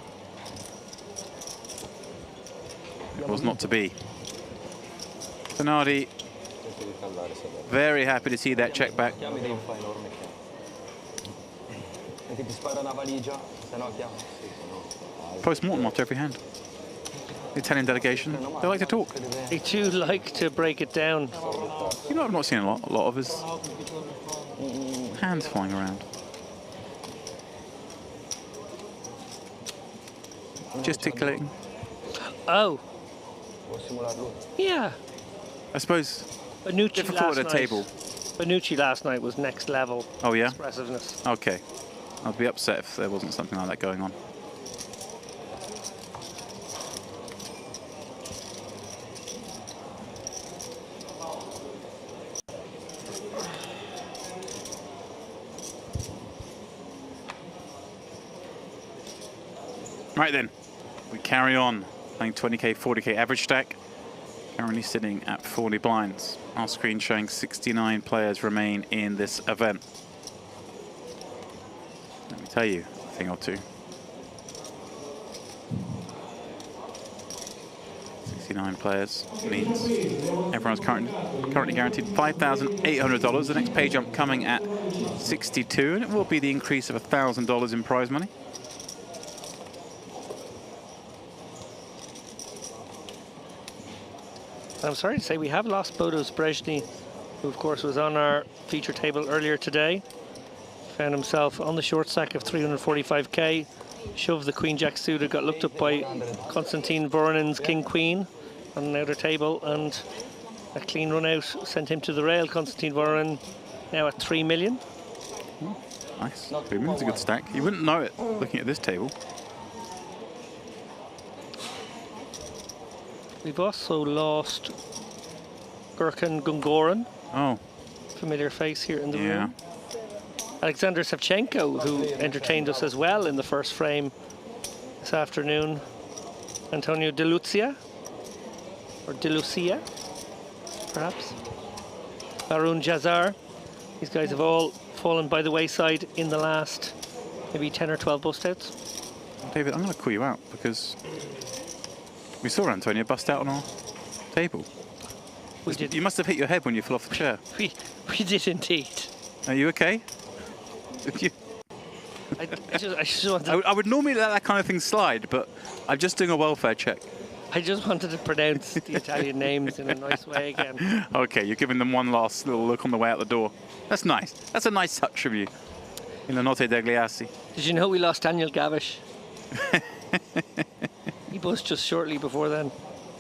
It was not to be. Zanardi, very happy to see that check back. Che ti spara una valigia, se no chiamo. Post-mortem after every hand. The Italian delegation, they like to talk. They do like to break it down. You know, I've not seen a lot of his hands flying around. Gesticulating. Oh. Yeah. I suppose Bonucci difficult at a table. Bonucci last night was next level. Oh yeah? Expressiveness. Okay. I'd be upset if there wasn't something like that going on. Right then, we carry on playing 20k, 40k average stack. Currently sitting at 40 blinds. Our screen showing 69 players remain in this event. Let me tell you a thing or two. 69 players means everyone's currently guaranteed $5,800. The next pay jump coming at 62, and it will be the increase of $1,000 in prize money. I'm sorry to say we have lost Bodo Brezhny, who of course was on our feature table earlier today. Found himself on the short stack of 345k, shoved the Queen Jack suited, got looked up by Konstantin Voronin's King Queen on an outer table, and a clean run out sent him to the rail. Konstantin Voronin now at 3 million. Nice. 3 million's a good stack. You wouldn't know it looking at this table. We've also lost Gurkan Gungoran. Oh. Familiar face here in the room. Alexander Savchenko, who entertained us as well in the first frame this afternoon. Antonio De Lucia, or De Lucia, perhaps. Barun Jazar. These guys have all fallen by the wayside in the last maybe 10 or 12 bust outs. David, I'm going to call you out because we saw Antonio bust out on our table. We did. You must have hit your head when you fell off the chair. We did indeed. Are you okay? I just wanted I would normally let that kind of thing slide, but I'm just doing a welfare check. I just wanted to pronounce the Italian names in a nice way again. Okay, you're giving them one last little look on the way out the door. That's nice. That's a nice touch of you. In the Notte Degli Assi. Did you know we lost Daniel Gavish? He buzzed just shortly before then.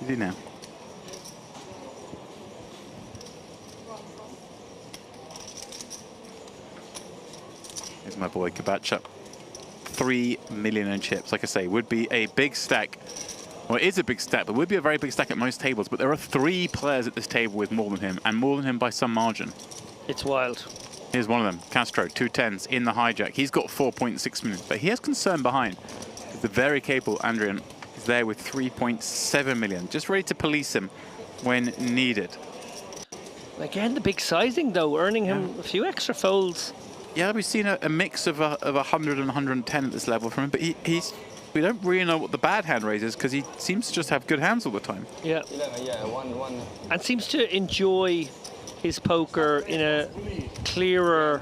Did he now? Here's my boy Kabacha. 3 million in chips. Like I say, would be a big stack. Well, it is a big stack, but would be a very big stack at most tables. But there are 3 players at this table with more than him, and more than him by some margin. It's wild. Here's one of them, Castro, 2 10s in the hijack. He's got 4.6 million, but he has concern behind. The very capable Andrian is there with 3.7 million, just ready to police him when needed. Again, the big sizing though, earning him a few extra folds. Yeah, we've seen a mix of 100 and 110 at this level from him, but we don't really know what the bad hand raise is because he seems to just have good hands all the time. Yeah. 11, yeah, one. And seems to enjoy his poker in a clearer,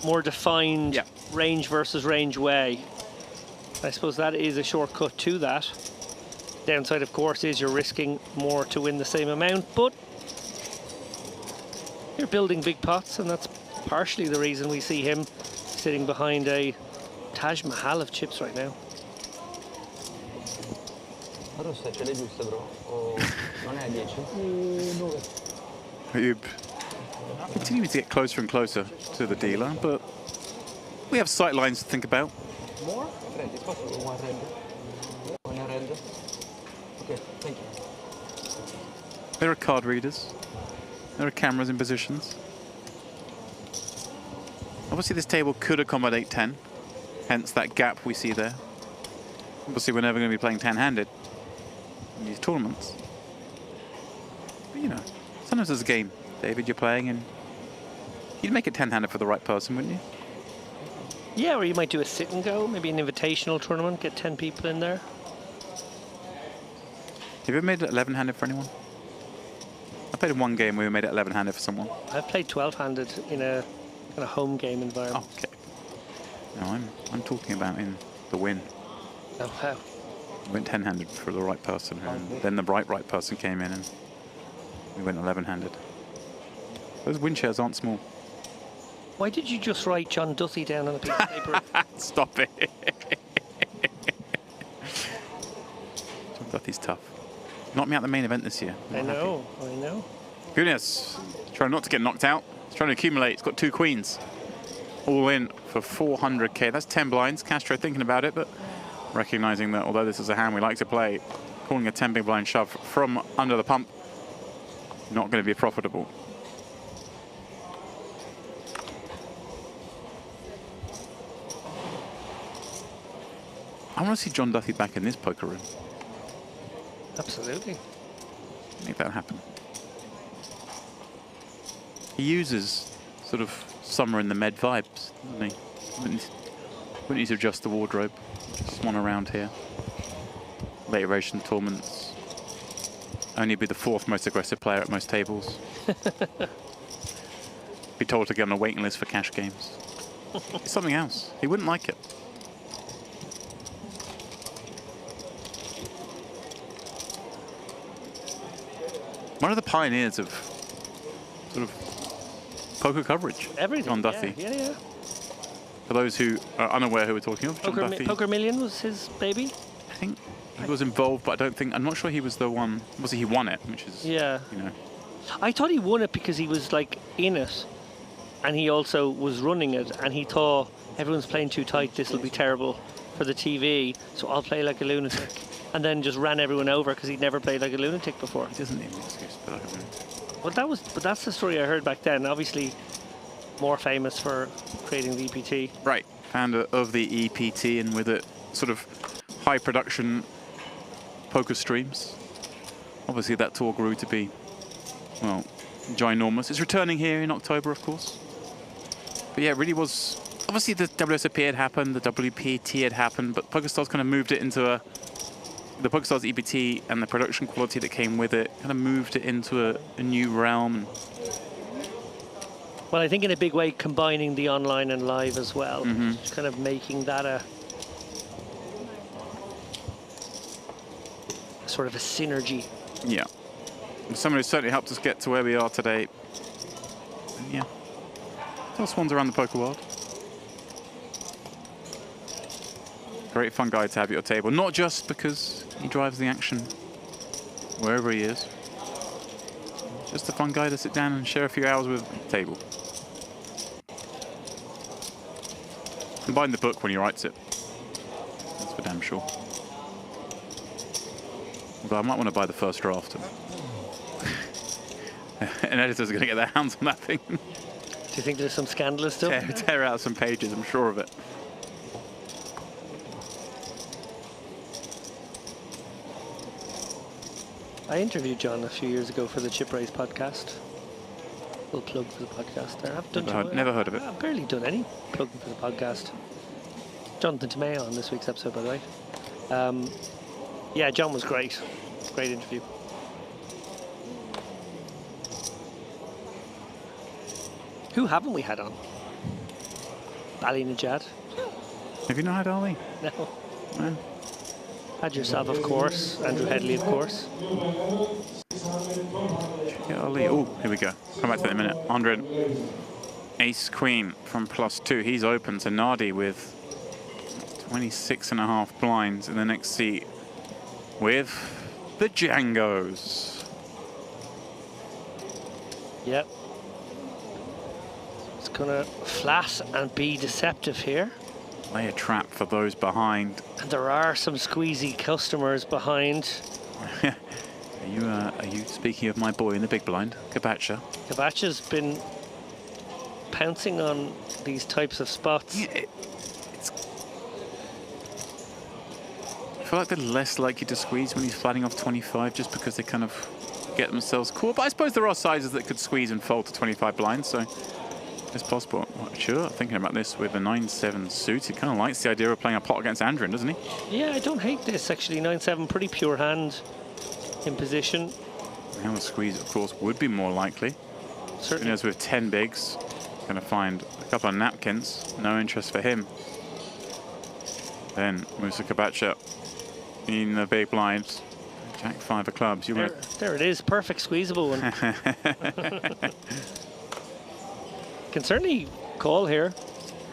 more defined range versus range way. I suppose that is a shortcut to that. Downside, of course, is you're risking more to win the same amount, but you're building big pots, and that's partially the reason we see him sitting behind a Taj Mahal of chips right now. Ayub continuing to get closer and closer to the dealer, but we have sight lines to think about. More? One red. One red. Okay, thank you. There are card readers. There are cameras in positions. Obviously this table could accommodate 10, hence that gap we see there. Obviously we're never going to be playing 10-handed in these tournaments. But you know, sometimes there's a game, David, you're playing and you'd make it 10-handed for the right person, wouldn't you? Yeah, or you might do a sit and go, maybe an invitational tournament, get 10 people in there. Have you ever made it 11-handed for anyone? I played in one game where we made it 11-handed for someone. I've played 12-handed in a kind of home game environment. Okay. No, I'm talking about in the win. Oh, how? We went 10-handed for the right person, and then the right person came in, and we went 11-handed. Those win shares aren't small. Why did you just write John Duthie down on a piece of paper? Stop it. John Duthie's tough. Knocked me out the main event this year. I know. Goodness. Trying not to get knocked out. He's trying to accumulate. He's got 2 queens. All in for 400k. That's 10 blinds. Castro thinking about it, but recognizing that although this is a hand we like to play, calling a 10 big blind shove from under the pump, not going to be profitable. I want to see John Duthie back in this poker room. Absolutely. Make that happen. He uses sort of summer in the med vibes, doesn't he? Wouldn't need to adjust the wardrobe. Just one around here. Late iteration tournaments. Only be the 4th most aggressive player at most tables. Be told to get on a waiting list for cash games. It's something else. He wouldn't like it. One of the pioneers of sort of poker coverage. Everything. John Duthie. Yeah. For those who are unaware who we're talking of, John Duthie. Poker Million was his baby? I think he was involved, but I'm not sure he was the one. Obviously, he won it, which is, you know. I thought he won it because he was like in it, and he also was running it, and he thought everyone's playing too tight. This will be terrible for the TV, so I'll play like a lunatic. And then just ran everyone over because he'd never played like a lunatic before. He doesn't need an excuse, but I don't know. But that's the story I heard back then. Obviously, more famous for creating the EPT. Right, founder of the EPT, and with it, sort of high production poker streams. Obviously, that tour grew to be, well, ginormous. It's returning here in October, of course. But yeah, it really was. Obviously, the WSOP had happened, the WPT had happened, but PokerStars kind of moved it into the PokerStars EPT and the production quality that came with it kind of moved it into a new realm. Well, I think in a big way combining the online and live as well, kind of making that a sort of a synergy. Yeah. Someone who certainly helped us get to where we are today. And yeah. Tell swans around the poker world. Great fun guy to have at your table, not just because he drives the action wherever he is. Just a fun guy to sit down and share a few hours with at the table. And buy the book when he writes it. That's for damn sure. Although I might want to buy the first draft. An editor's going to get their hands on that thing. Do you think there's some scandalous stuff? Tear out some pages, I'm sure of it. I interviewed John a few years ago for the Chip Race podcast. Little plug for the podcast there. I've never heard of it. I've barely done any plugging for the podcast. Jonathan Tomeo on this week's episode, by the way. Yeah, John was great. Great interview. Who haven't we had on? Ali Najad. Have you not had Ali? No. No. Had yourself, of course. Andrew Headley, of course. Yeah, Ali. Oh, here we go. Come back to that in a minute. 100. Ace Queen from +2. He's open to Nardi with 26.5 blinds in the next seat with the Djangos. Yep. It's gonna flat and be deceptive here. Lay a trap for those behind. And there are some squeezy customers behind. Are you speaking of my boy in the big blind, Kabacha? Kabacha's been pouncing on these types of spots. Yeah, I feel like they're less likely to squeeze when he's flatting off 25 just because they kind of get themselves caught. But I suppose there are sizes that could squeeze and fold to 25 blinds, so it's possible. Sure, thinking about this with a 9-7 suit, he kind of likes the idea of playing a pot against Andrin, doesn't he? Yeah, I don't hate this, actually. 9-7, pretty pure hand in position. Now a squeeze, of course, would be more likely. Certainly. As with 10 bigs, going to find a couple of napkins. No interest for him. Then Musa Kabacha in the big blind. Jack 5 of clubs. You there it is, perfect squeezable one. Can certainly call here.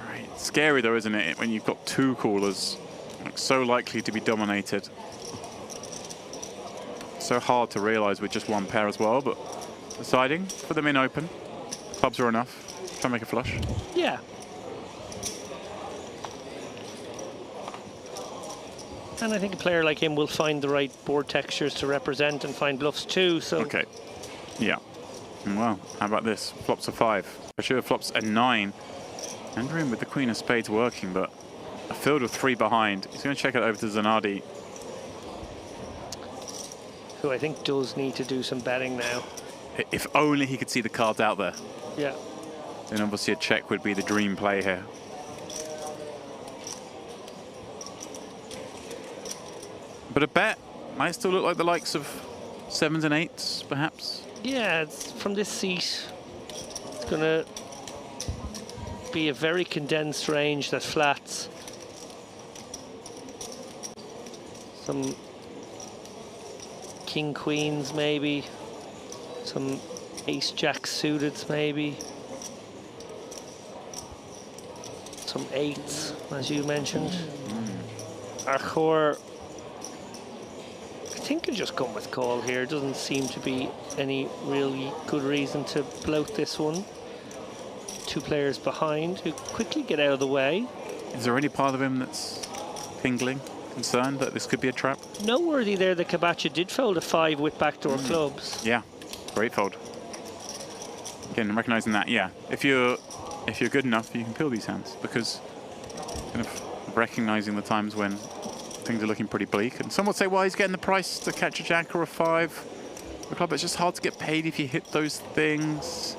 Right, scary though, isn't it, when you've got two callers, like, so likely to be dominated. So hard to realise with just one pair as well, but deciding for them in open. Clubs are enough. Try and make a flush. Yeah. And I think a player like him will find the right board textures to represent and find bluffs too. So okay, yeah. Well, how about this? Flops a 5. For sure, flops a 9. Andrew with the Queen of Spades working, but a field of 3 behind. He's going to check it over to Zanardi, who I think does need to do some betting now. If only he could see the cards out there. Yeah. Then obviously a check would be the dream play here. But a bet might still look like the likes of 7s and 8s, perhaps. Yeah, it's from this seat, it's going to be a very condensed range that flats. Some king queens maybe, some ace jack suiteds maybe, some 8s as you mentioned. Archor, I think could just come with call here. Doesn't seem to be any really good reason to bloat this one. 2 players behind who quickly get out of the way. Is there any part of him that's tingling, concerned that this could be a trap? Noteworthy there that Kabacha did fold a 5 with backdoor clubs. Yeah, great fold. Again, recognizing that, yeah. If you're good enough, you can peel these hands, because kind of recognizing the times when things are looking pretty bleak. And some would say, well, he's getting the price to catch a jack or a 5. The club, it's just hard to get paid if you hit those things.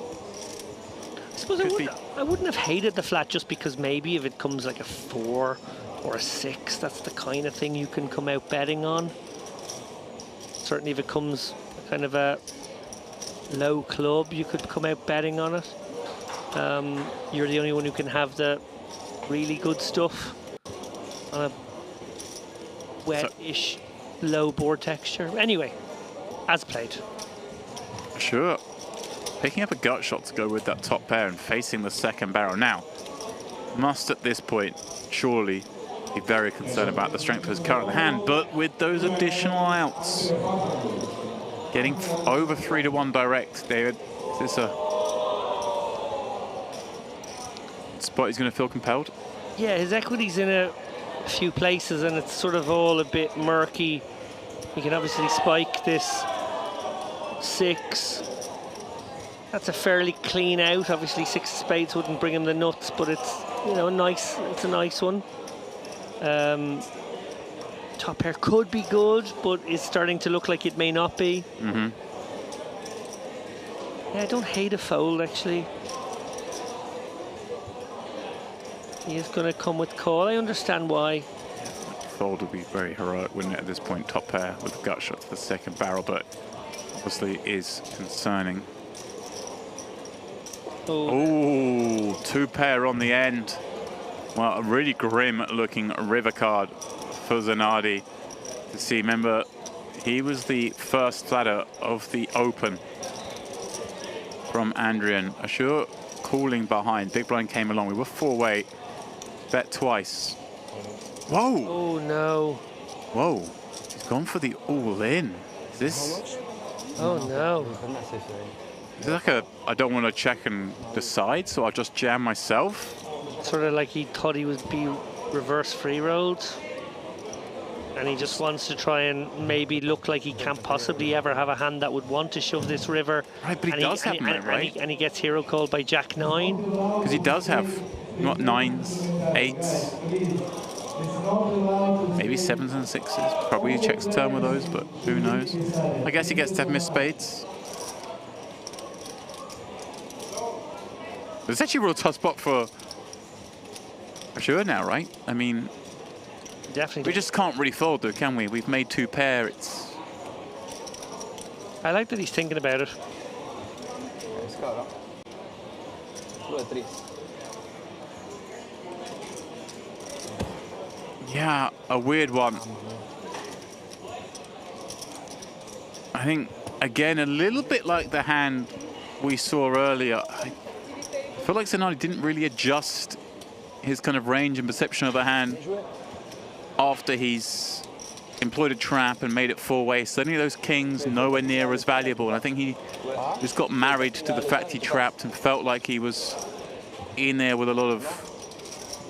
I suppose I wouldn't have hated the flat just because maybe if it comes like a 4 or a 6, that's the kind of thing you can come out betting on. Certainly if it comes kind of a low club, you could come out betting on it. You're the only one who can have the really good stuff on a wet-ish low board texture. Anyway, as played. Sure. Picking up a gut shot to go with that top pair and facing the second barrel. Now, must at this point surely be very concerned about the strength of his current hand, but with those additional outs, getting over 3-1 direct, David, is this a spot he's going to feel compelled? Yeah, his equity's in a few places and it's sort of all a bit murky. He can obviously spike this 6. That's a fairly clean out. Obviously 6 of spades wouldn't bring him the nuts, but it's, you know, nice. It's a nice one. Top pair could be good, but it's starting to look like it may not be. Yeah, I don't hate a fold actually. He is going to come with call. I understand why. Fold would be very heroic, wouldn't it, at this point? Top pair with a gut shot to the second barrel, but obviously is concerning. Oh, 2 pair on the end. Well, a really grim looking river card for Zanardi to see. Remember, he was the first flatter of the open from Andrian. Ashur calling behind. Big blind came along. We were 4-way. Bet twice. Whoa. Oh, no. Whoa. He's gone for the all-in. Is this... Oh, no. Is it like a, I don't want to check and decide, so I'll just jam myself? Sort of like he thought he would be reverse free rolled. And he just wants to try and maybe look like he can't possibly ever have a hand that would want to shove this river. Right, but he does have them, right? And he gets hero called by Jack 9. Because he does have, not 9s, 8s. Maybe 7s and 6s. Probably he checks turn with those, but who knows? I guess he gets to have missed spades. It's actually a real tough spot for sure now, right? I mean, definitely. We just can't really fold though, can we? We've made 2 pair. It's. I like that he's thinking about it. Yeah, a weird one. I think, again, a little bit like the hand we saw earlier. I feel like Zanardi didn't really adjust his kind of range and perception of the hand after he's employed a trap and made it four-way. Suddenly those kings nowhere near as valuable. And I think he just got married to the fact he trapped and felt like he was in there with a lot of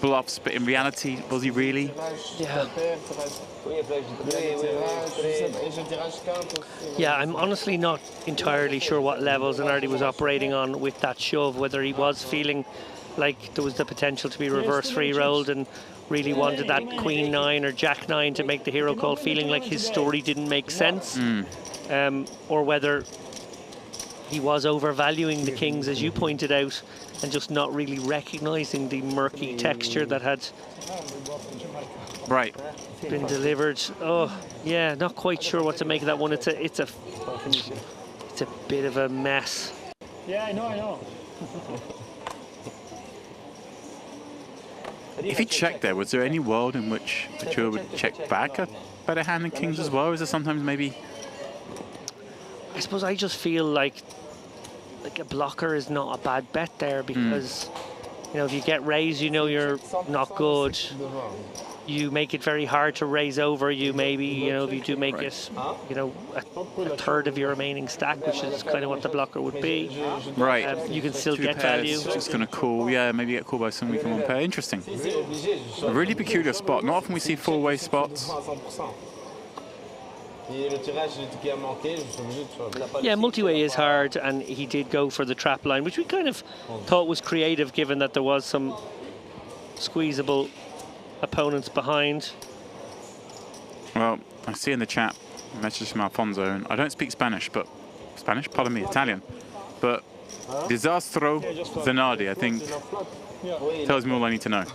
bluffs, but in reality, was he really? Yeah. Yeah, I'm honestly not entirely sure what levels Zanardi was operating on with that shove, whether he was feeling like there was the potential to be reverse free rolled and really wanted that Queen 9 or Jack 9 to make the hero call, feeling like his story didn't make sense, or whether he was overvaluing the kings, as you pointed out, and just not really recognizing the murky texture that had been delivered. Oh, yeah, not quite sure what to make of that one. It's a bit of a mess. Yeah, I know. If he checked there, was there any world in which Mature would check back a better hand than kings as well? Is there sometimes maybe... I suppose I just feel like a blocker is not a bad bet there, because you know, if you get raised, you know you're not good. You make it very hard to raise over. You maybe, you know, if you do make it, you know, a third of your remaining stack, which is kind of what the blocker would be. Right. You can still Two get pairs, value. Just going to call, yeah, maybe get called by somebody from one pair. Interesting. A really peculiar spot. Not often we see four-way spots. Yeah, multi-way is hard, and he did go for the trap line, which we kind of thought was creative, given that there was some squeezable opponents behind. Well, I see in the chat a message from Alfonso, and I don't speak Spanish, but pardon me, Italian, but Disastro Zanardi, I think, tells me all I need to know.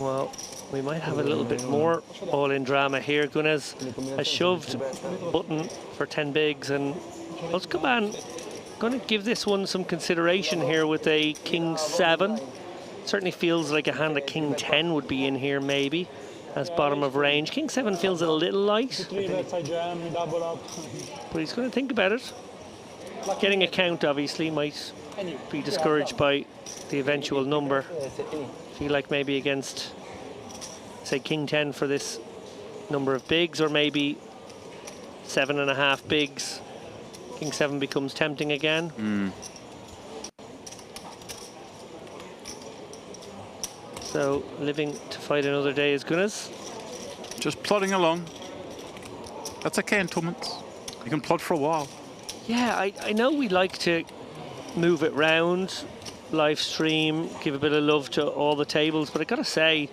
Well, we might have a little bit more all-in drama here. Gunez has shoved button for 10 bigs, and Özkaban going to give this one some consideration here with a King 7. Certainly feels like a hand that King 10 would be in here maybe as bottom of range. King 7 feels a little light, but he's going to think about it. Getting a count obviously might be discouraged by the eventual number. Feel like maybe against, say, King 10 for this number of bigs, or maybe 7.5 bigs. King 7 becomes tempting again. So, living to fight another day is Gunez. Just plodding along. That's okay in tournaments. You can plod for a while. Yeah, I know we like to move it round, live stream, give a bit of love to all the tables, but I gotta say,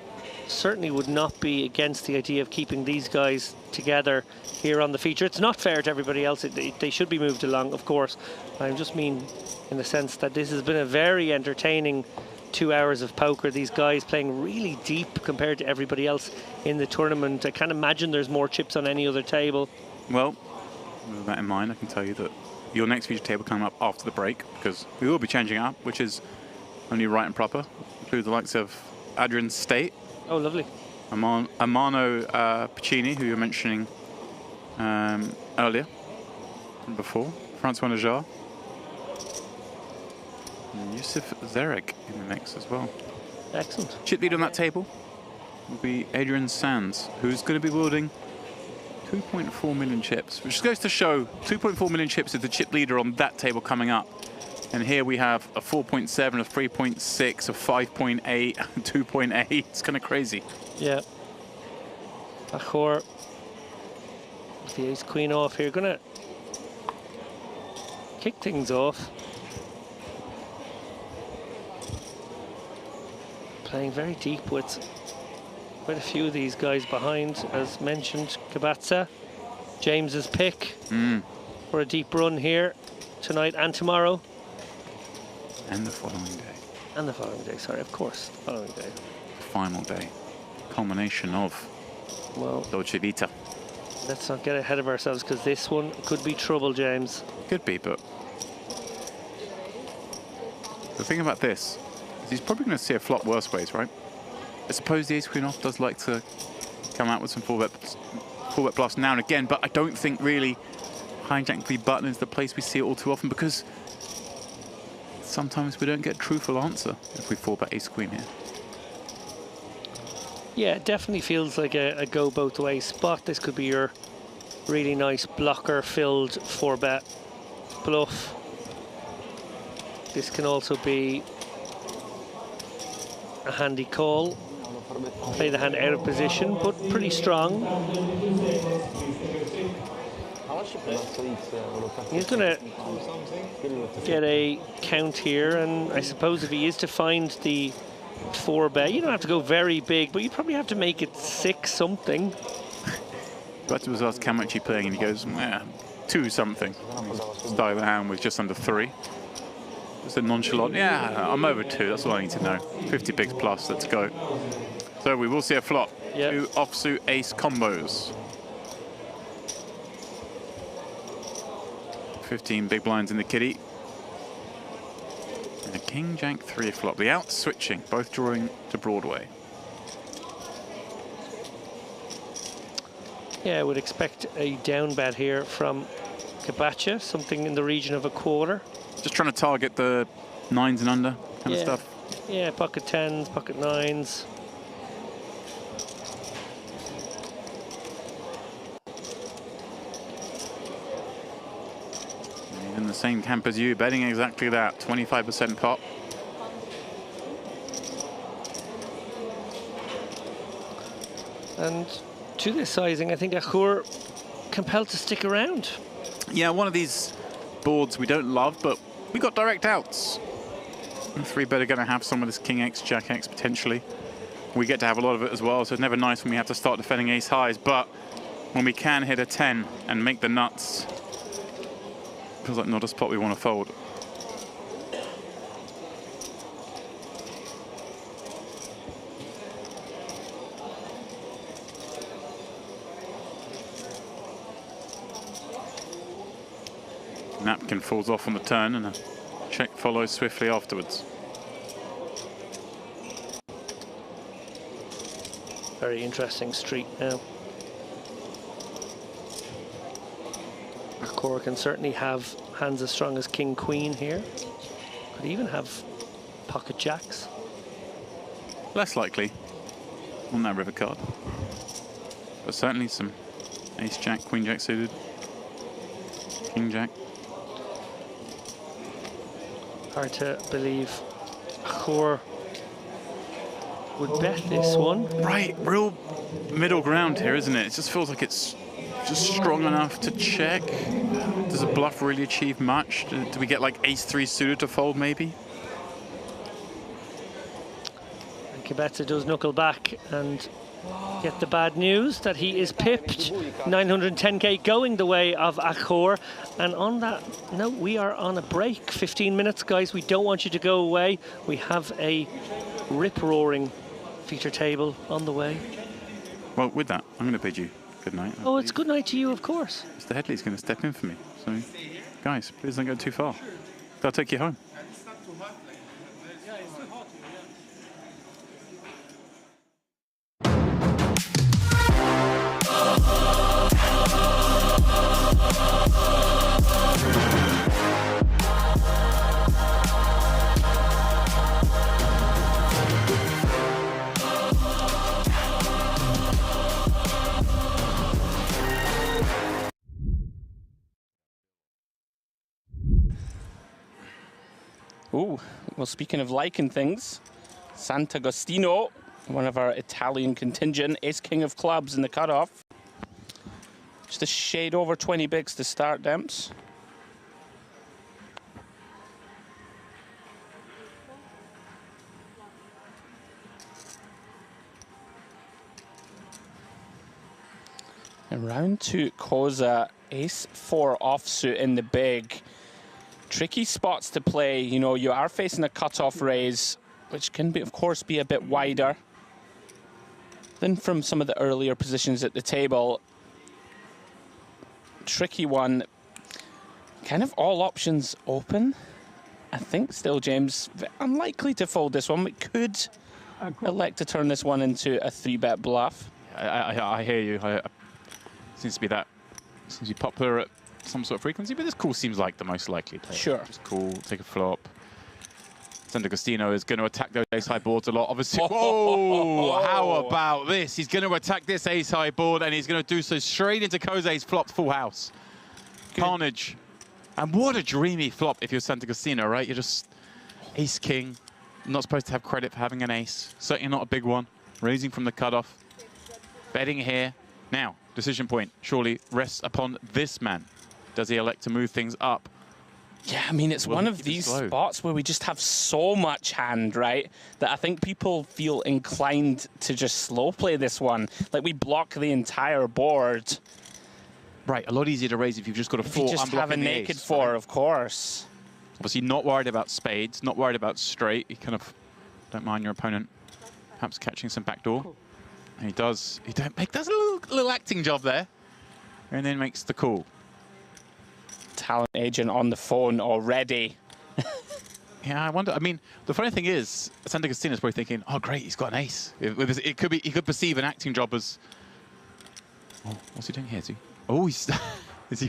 certainly would not be against the idea of keeping these guys together here on the feature. It's not fair to everybody else. They should be moved along, of course. I just mean in the sense that this has been a very entertaining 2 hours of poker. These guys playing really deep compared to everybody else in the tournament. I can't imagine there's more chips on any other table. Well, with that in mind, I can tell you that your next feature table coming up after the break, because we will be changing up, which is only right and proper. Include the likes of Adrian State. Oh, lovely. Armano Piccini, who you were mentioning earlier, before. Francois Najar. And Yusuf Zerek in the mix as well. Excellent. Chip lead on that table will be Adrian Sands, who's going to be wielding 2.4 million chips, which goes to show 2.4 million chips is the chip leader on that table coming up. And here we have a 4.7, a 3.6, a 5.8, 2.8. It's kind of crazy. Yeah. Achor. The ace queen off here. Gonna kick things off. Playing very deep with quite a few of these guys behind, as mentioned. Kabatsa, James's pick for a deep run here tonight and tomorrow. And the following day. And the following day, sorry, of course, the following day. Final day. Culmination of Dolce Vita. Let's not get ahead of ourselves, because this one could be trouble, James. Could be, but the thing about this is He's probably going to see a flop worse ways, right? I suppose the ace queen off does like to come out with some full bet bluffs now and again, but I don't think really hijack v button is the place we see it all too often, because sometimes we don't get a truthful answer if we 4-bet ace queen here. Yeah, it definitely feels like a go both ways spot. This could be your really nice blocker filled 4-bet bluff. This can also be a handy call. Play the hand out of position, but pretty strong. He's going to get a count here, and I suppose if he is to find the 4-bet, you don't have to go very big, but you probably have to make it 6 something. But it was asked how much he playing, and he goes, 2 something. Starting the hand with just under 3. Just a nonchalant, yeah, I'm over 2, that's all I need to know. 50 bigs plus, let's go. So we will see a flop. Yep. 2 offsuit ace combos. 15 big blinds in the kitty. And a king jack 3 flop. The out switching, both drawing to Broadway. Yeah, I would expect a down bet here from Kabacha, something in the region of a quarter. Just trying to target the 9s and under kind of stuff. Yeah, pocket 10s, pocket 9s. In the same camp as you, betting exactly that, 25% pot. And to this sizing, I think Achor compelled to stick around. Yeah, one of these boards we don't love, but we got direct outs. And 3-bet are going to have some of this king x, jack x potentially. We get to have a lot of it as well, so it's never nice when we have to start defending ace highs, but when we can hit a 10 and make the nuts, feels like not a spot we want to fold. Napkin falls off on the turn and a check follows swiftly afterwards. Very interesting street now. Achor can certainly have hands as strong as king queen here. Could even have pocket jacks. Less likely on that river card, but certainly some ace jack, queen jack suited, king jack. Hard to believe Achor would bet this one. Right, real middle ground here, isn't it? It just feels like it's just strong enough to check. Does a bluff really achieve much? Do we get like ace 3 suited to fold maybe? And Kibetsa does knuckle back and get the bad news that he is pipped. 910k going the way of Achor. And on that note, we are on a break. 15 minutes, guys. We don't want you to go away. We have a rip-roaring feature table on the way. Well, with that, I'm going to bid you good night. Oh, it's good night to you, of course. Mr. Headley's going to step in for me. So, guys, please don't go too far. I'll take you home. Ooh, well, speaking of liking things, Sant'Agostino, one of our Italian contingent, ace-king of clubs in the cutoff. Just a shade over 20 bigs to start, Demps. And round 2, Koza, ace-4 offsuit in the big. Tricky spots to play. You know, you are facing a cutoff raise, which can, be, of course, be a bit wider than from some of the earlier positions at the table. Tricky one. Kind of all options open. I think still James unlikely to fold this one, but could elect to turn this one into a 3-bet bluff. I hear you. Seems to be popular at some sort of frequency, but this call seems like the most likely play. Sure. Just call, take a flop. Sant'Agostino is going to attack those ace-high boards a lot, obviously. Whoa! How about this? He's going to attack this ace-high board, and he's going to do so straight into Jose's flopped full house. Good. Carnage. And what a dreamy flop if you're Sant'Agostino, right? You're just ace-king. Not supposed to have credit for having an ace. Certainly not a big one. Raising from the cutoff. Betting here. Now, decision point surely rests upon this man. Does he elect to move things up? Yeah, I mean, it's one of these spots where we just have so much hand, right, that I think people feel inclined to just slow play this one. Like, we block the entire board. Right, a lot easier to raise if you've just got a 4. You just have a naked 4, right? Of course. Obviously not worried about spades, not worried about straight. You kind of don't mind your opponent perhaps catching some backdoor. And he does a little acting job there. And then makes the call. Talent agent on the phone already. Yeah, I wonder. I mean, the funny thing is, Sant'Agostino is probably thinking, "Oh, great, he's got an ace." It could be. He could perceive an acting job as. Oh, what's he doing here? Is he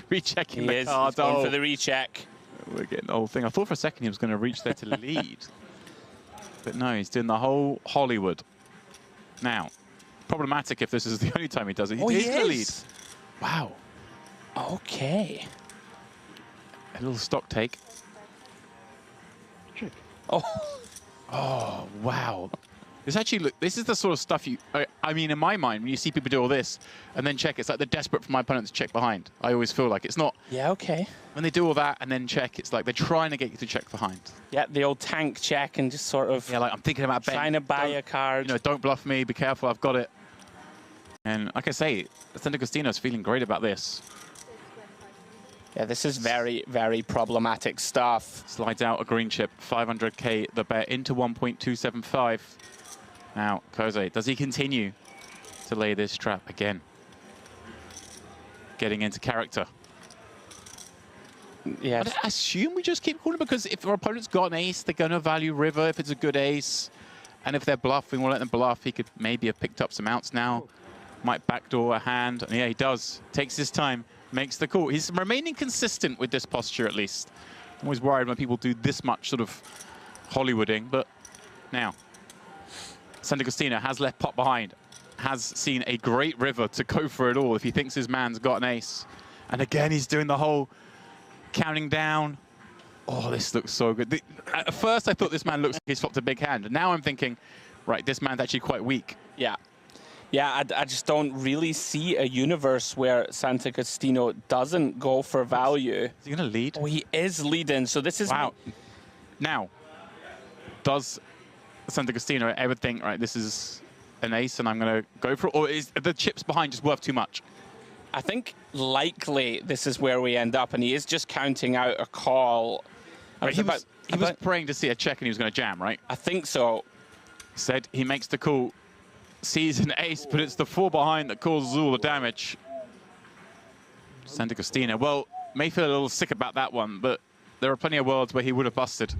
rechecking the card? He's going for the recheck. We're getting the whole thing. I thought for a second he was going to reach there to lead, but no, he's doing the whole Hollywood. Now, problematic if this is the only time he does it. He is the lead. Wow. Okay. A little stock take. Check. Oh, wow. This actually, look, this is the sort of stuff I mean, in my mind, when you see people do all this and then check, it's like they're desperate for my opponent to check behind. I always feel like it's not. Yeah, okay. When they do all that and then check, it's like they're trying to get you to check behind. Yeah, the old tank check and just sort of. Yeah, like I'm thinking about betting. Trying to buy a card. You know, don't bluff me, be careful, I've got it. And like I say, Sant'Agostino's feeling great about this. Yeah, this is very, very problematic stuff. Slides out a green chip, 500k the bet into 1.275. Now, Jose, does he continue to lay this trap again? Getting into character. Yeah. I assume we just keep calling because if our opponent's got an ace, they're going to value river if it's a good ace. And if they're bluffing, we'll let them bluff. He could maybe have picked up some outs now. Might backdoor a hand. And yeah, he does. Takes his time. Makes the call. He's remaining consistent with this posture, at least. I'm always worried when people do this much sort of Hollywooding, but now Sant'Agostino has left pot behind, has seen a great river to go for it all if he thinks his man's got an ace. And again, he's doing the whole counting down. Oh, this looks so good. At first, I thought this man looks like he's flopped a big hand. And now I'm thinking, right, this man's actually quite weak. Yeah. Yeah, I just don't really see a universe where Sant'Agostino doesn't go for value. Is he going to lead? Oh, he is leading, so this is... Wow. Now, does Sant'Agostino ever think, right, this is an ace and I'm going to go for it? Or is the chips behind just worth too much? I think likely this is where we end up, and he is just counting out a call. Right, he was praying to see a check and he was going to jam, right? I think so. Said he makes the call. Sees an ace, but it's the 4 behind that causes all the damage. Sant'Agostino, well, may feel a little sick about that one, but there are plenty of worlds where he would have busted.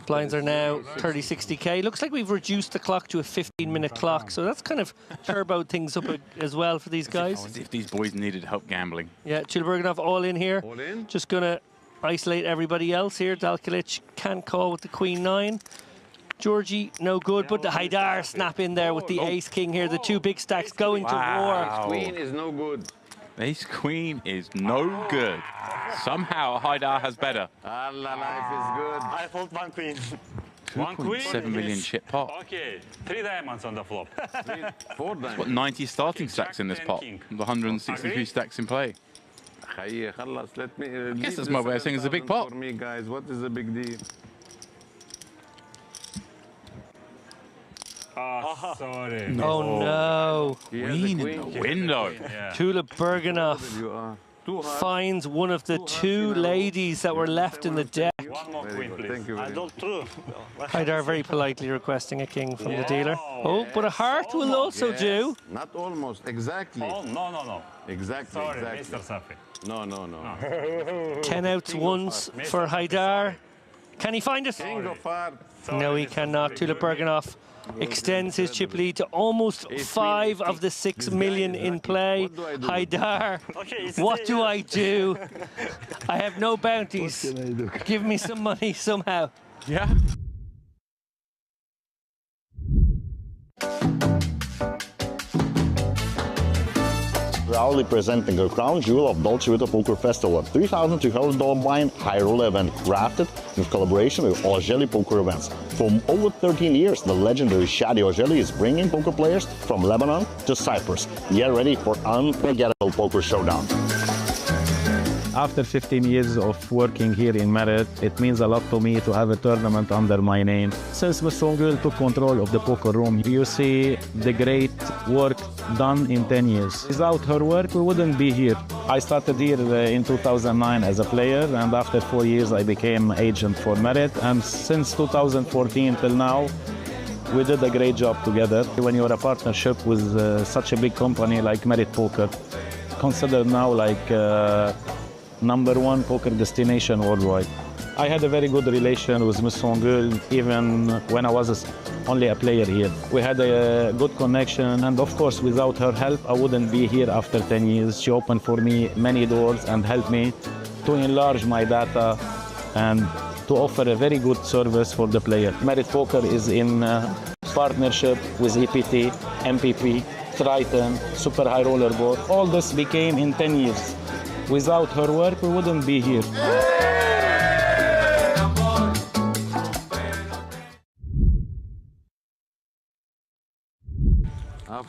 Blinds are now 30-60k. Looks like we've reduced the clock to a 15-minute clock, so that's kind of turboed things up as well for these guys. If these boys needed help gambling. Yeah, Chilberganov all in here. All in. Just going to isolate everybody else here. Dalkilic can't call with the Queen 9. Georgie, no good, but the Haidar snap in there with the Ace-King here. The 2 big stacks going to war. Queen is no good. Ace-Queen is no good. Somehow Haidar has better. Allah, life is good. I fold 1 queen. 2.7 million chip pot. Okay, 3 diamonds on the flop. 4 diamonds. What, 90 starting stacks in this pot? The 163 stacks in play. Let me, I guess that's my way of saying it's a big pot. For me, guys, what is the big deal? Oh, sorry. No. Oh, no. Queen in the window. Yeah. Tula Berganov finds one of the 2 ladies that were left in the deck. One more Very queen, good. please. Thank you very much. Haidar very politely requesting a king from the dealer. Oh, but a heart will also Yes. do. Not almost, exactly. Oh, no. Exactly, Sorry, exactly. Mr. Safi. No. 10 outs once for Haidar. Can he find it? King of hearts. No, he cannot. Tulip Berganoff extends his chip lead to almost 5 of the 6 million in play. Haidar, what do I do? I have no bounties. Give me some money somehow. Yeah. Proudly presenting a crown jewel of Dolce Vita Poker Festival, a $3,200 blind high roller event crafted in collaboration with Ogeli Poker Events. For over 13 years, the legendary Shadi Ogeli is bringing poker players from Lebanon to Cyprus. Get ready for unforgettable poker showdown. After 15 years of working here in Merit, it means a lot to me to have a tournament under my name. Since Ms. Songul took control of the poker room, you see the great work done in 10 years. Without her work, we wouldn't be here. I started here in 2009 as a player, and after 4 years I became agent for Merit, and since 2014 till now, we did a great job together. When you're a partnership with such a big company like Merit Poker, considered now like #1 poker destination worldwide. I had a very good relation with Ms. Songul even when I was only a player here. We had a good connection, and of course without her help I wouldn't be here after 10 years. She opened for me many doors and helped me to enlarge my data and to offer a very good service for the player. Merit Poker is in partnership with EPT, MPP, Triton, Super High Roller Board. All this became in 10 years. Without her work, we wouldn't be here.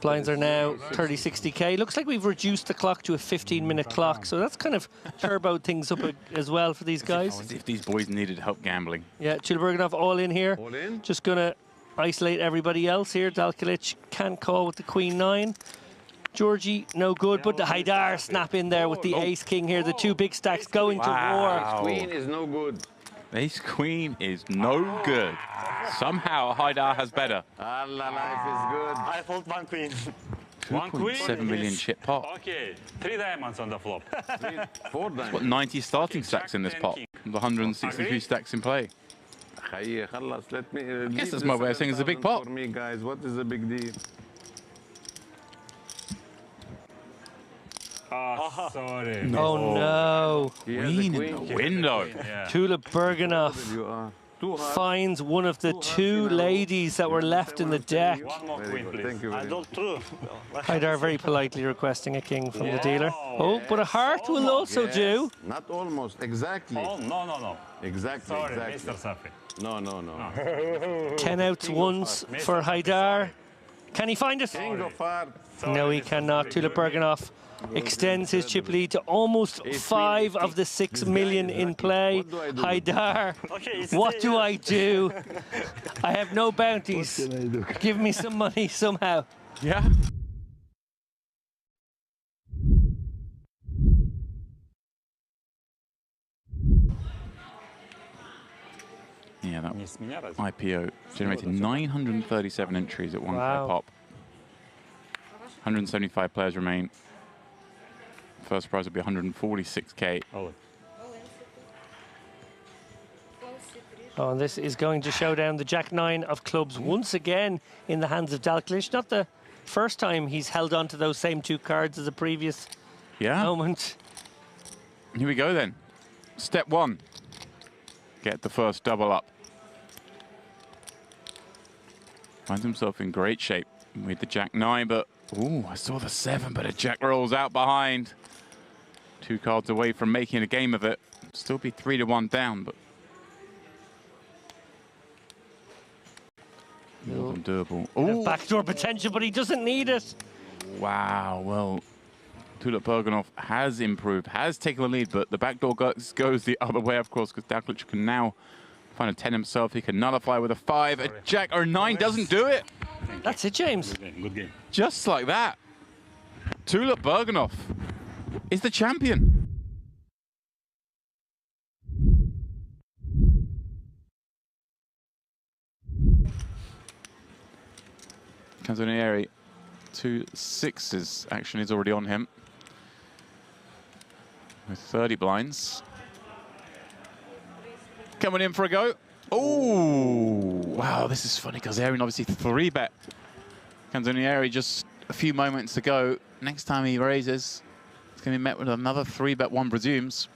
Blinds are now 30-60K. Looks like we've reduced the clock to a 15-minute clock, so that's kind of turboed things up as well for these guys. As if these boys needed help gambling. Yeah, Tulip Berganoff all in here. All in? Just going to isolate everybody else here. Dalkalic can't call with the Queen 9. Georgie, no good, but the Haidar snap in there with the Ace-King here. The two big stacks going to war. Queen is no good. Ace-Queen is no good. Somehow Haidar has better. Allah, life is good. I fold one queen. One queen? 7 million chip pot. Okay, 3 diamonds on the flop. 4 diamonds. What, 90 starting stacks in this pot? 163 stacks in play. I guess that's my way of saying it's a big pot. For me, guys, what is the big deal? Oh, sorry. No. Oh, no. Queen in the window. Yeah. Tulip Berganoff finds one of the 2 ladies that were left in the deck. One more queen, please. Thank you very much. Haidar very politely requesting a king from the dealer. Oh, but a heart will also do. Not almost, exactly. Oh, no. Exactly, Sorry, exactly. Mr. Safi. No. 10 outs once for Haidar. Can he find it? King of hearts. No, he cannot. Tulip Berganoff extends his chip lead to almost 5 of the 6 million in play. Haidar, what do I do? I have no bounties. Give me some money somehow. Yeah. Yeah, that IPO generated 937 entries at 1K pop. 175 players remain. First prize will be 146K. Oh, and this is going to show down the Jack-9 of clubs once again in the hands of Dalkalic. Not the first time he's held on to those same 2 cards as a previous moment. Here we go then. Step 1. Get the first double up. Finds himself in great shape with the Jack-9, but ooh, I saw the 7, but a Jack rolls out behind. 2 cards away from making a game of it. Still be 3-1 down, but more than doable. Ooh. Backdoor potential, but he doesn't need it. Wow, well, Tulip Berganoff has improved, has taken the lead, but the backdoor goes the other way, of course, because Dalkalic can now find a 10 himself. He can nullify with a 5. A Jack or 9 doesn't do it. That's it, James. Good game. Just like that. Tulip Berganoff is the champion. Canzonieri, 2 6s action is already on him. With 30 blinds. Coming in for a go. Oh, wow, this is funny because Aaron obviously 3-bet. Canzonieri just a few moments ago. Next time he raises, it's going to be met with another 3-bet, one presumes.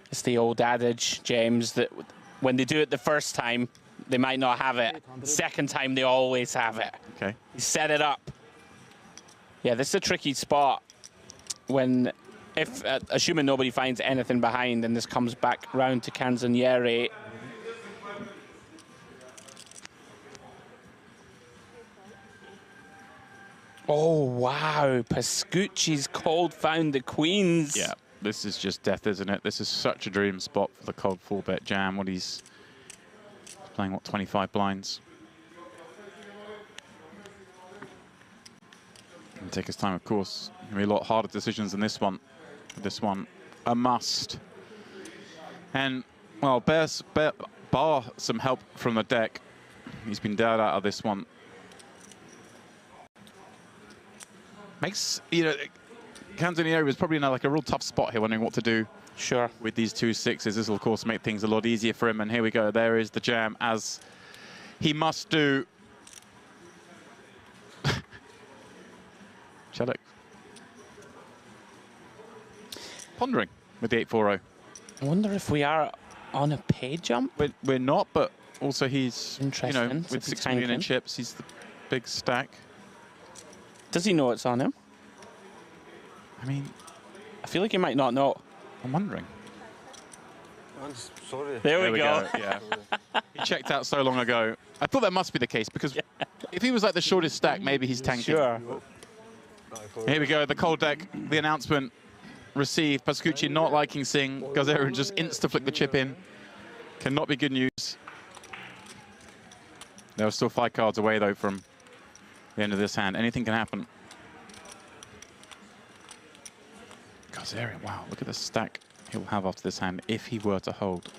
It's the old adage, James, that when they do it the first time, they might not have it. The second time, they always have it. Okay. You set it up. Yeah, this is a tricky spot when, if assuming nobody finds anything behind, and this comes back round to Canzonieri. Oh, wow. Pascucci's called found the queens. Yeah, this is just death, isn't it? This is such a dream spot for the Cove 4-bet jam. What he's playing, what, 25 blinds? And take his time, of course. Gonna be a lot harder decisions than this one. This one, a must. And, well, bar some help from the deck. He's been dealt out of this one. Makes, you know, Canzonieri was probably in like a real tough spot here, wondering what to do. Sure. With these 2 6s, this will of course make things a lot easier for him. And here we go. There is the jam, as he must do. Celik. Pondering with the 8-4-0. I wonder if we are on a pay jump. We're not, but also he's, interesting. you know, with 6 million in chips, he's the big stack. Does he know it's on him? I mean, I feel like he might not know. I'm wondering. I'm sorry. There we go. Yeah. He checked out so long ago. I thought that must be the case, because if he was like the shortest stack, maybe he's tanking. Sure. Here we go, the cold deck, the announcement received. Pascucci not liking seeing Gazarian just insta-flick the chip in. Cannot be good news. There are still 5 cards away, though, from the end of this hand. Anything can happen. Gazarian, wow, look at the stack he'll have after this hand if he were to hold.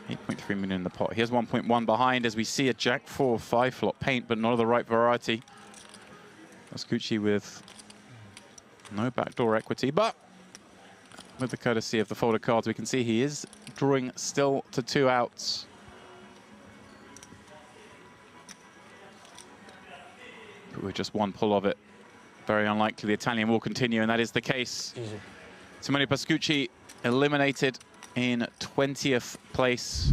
8.3 million in the pot. Here's 1.1 behind as we see a Jack 4 5-flop paint, but not of the right variety. Pascucci with no backdoor equity, but with the courtesy of the folded cards, we can see he is drawing still to 2 outs. But with just 1 pull of it, very unlikely the Italian will continue, and that is the case. Simone Pascucci eliminated in 20th place.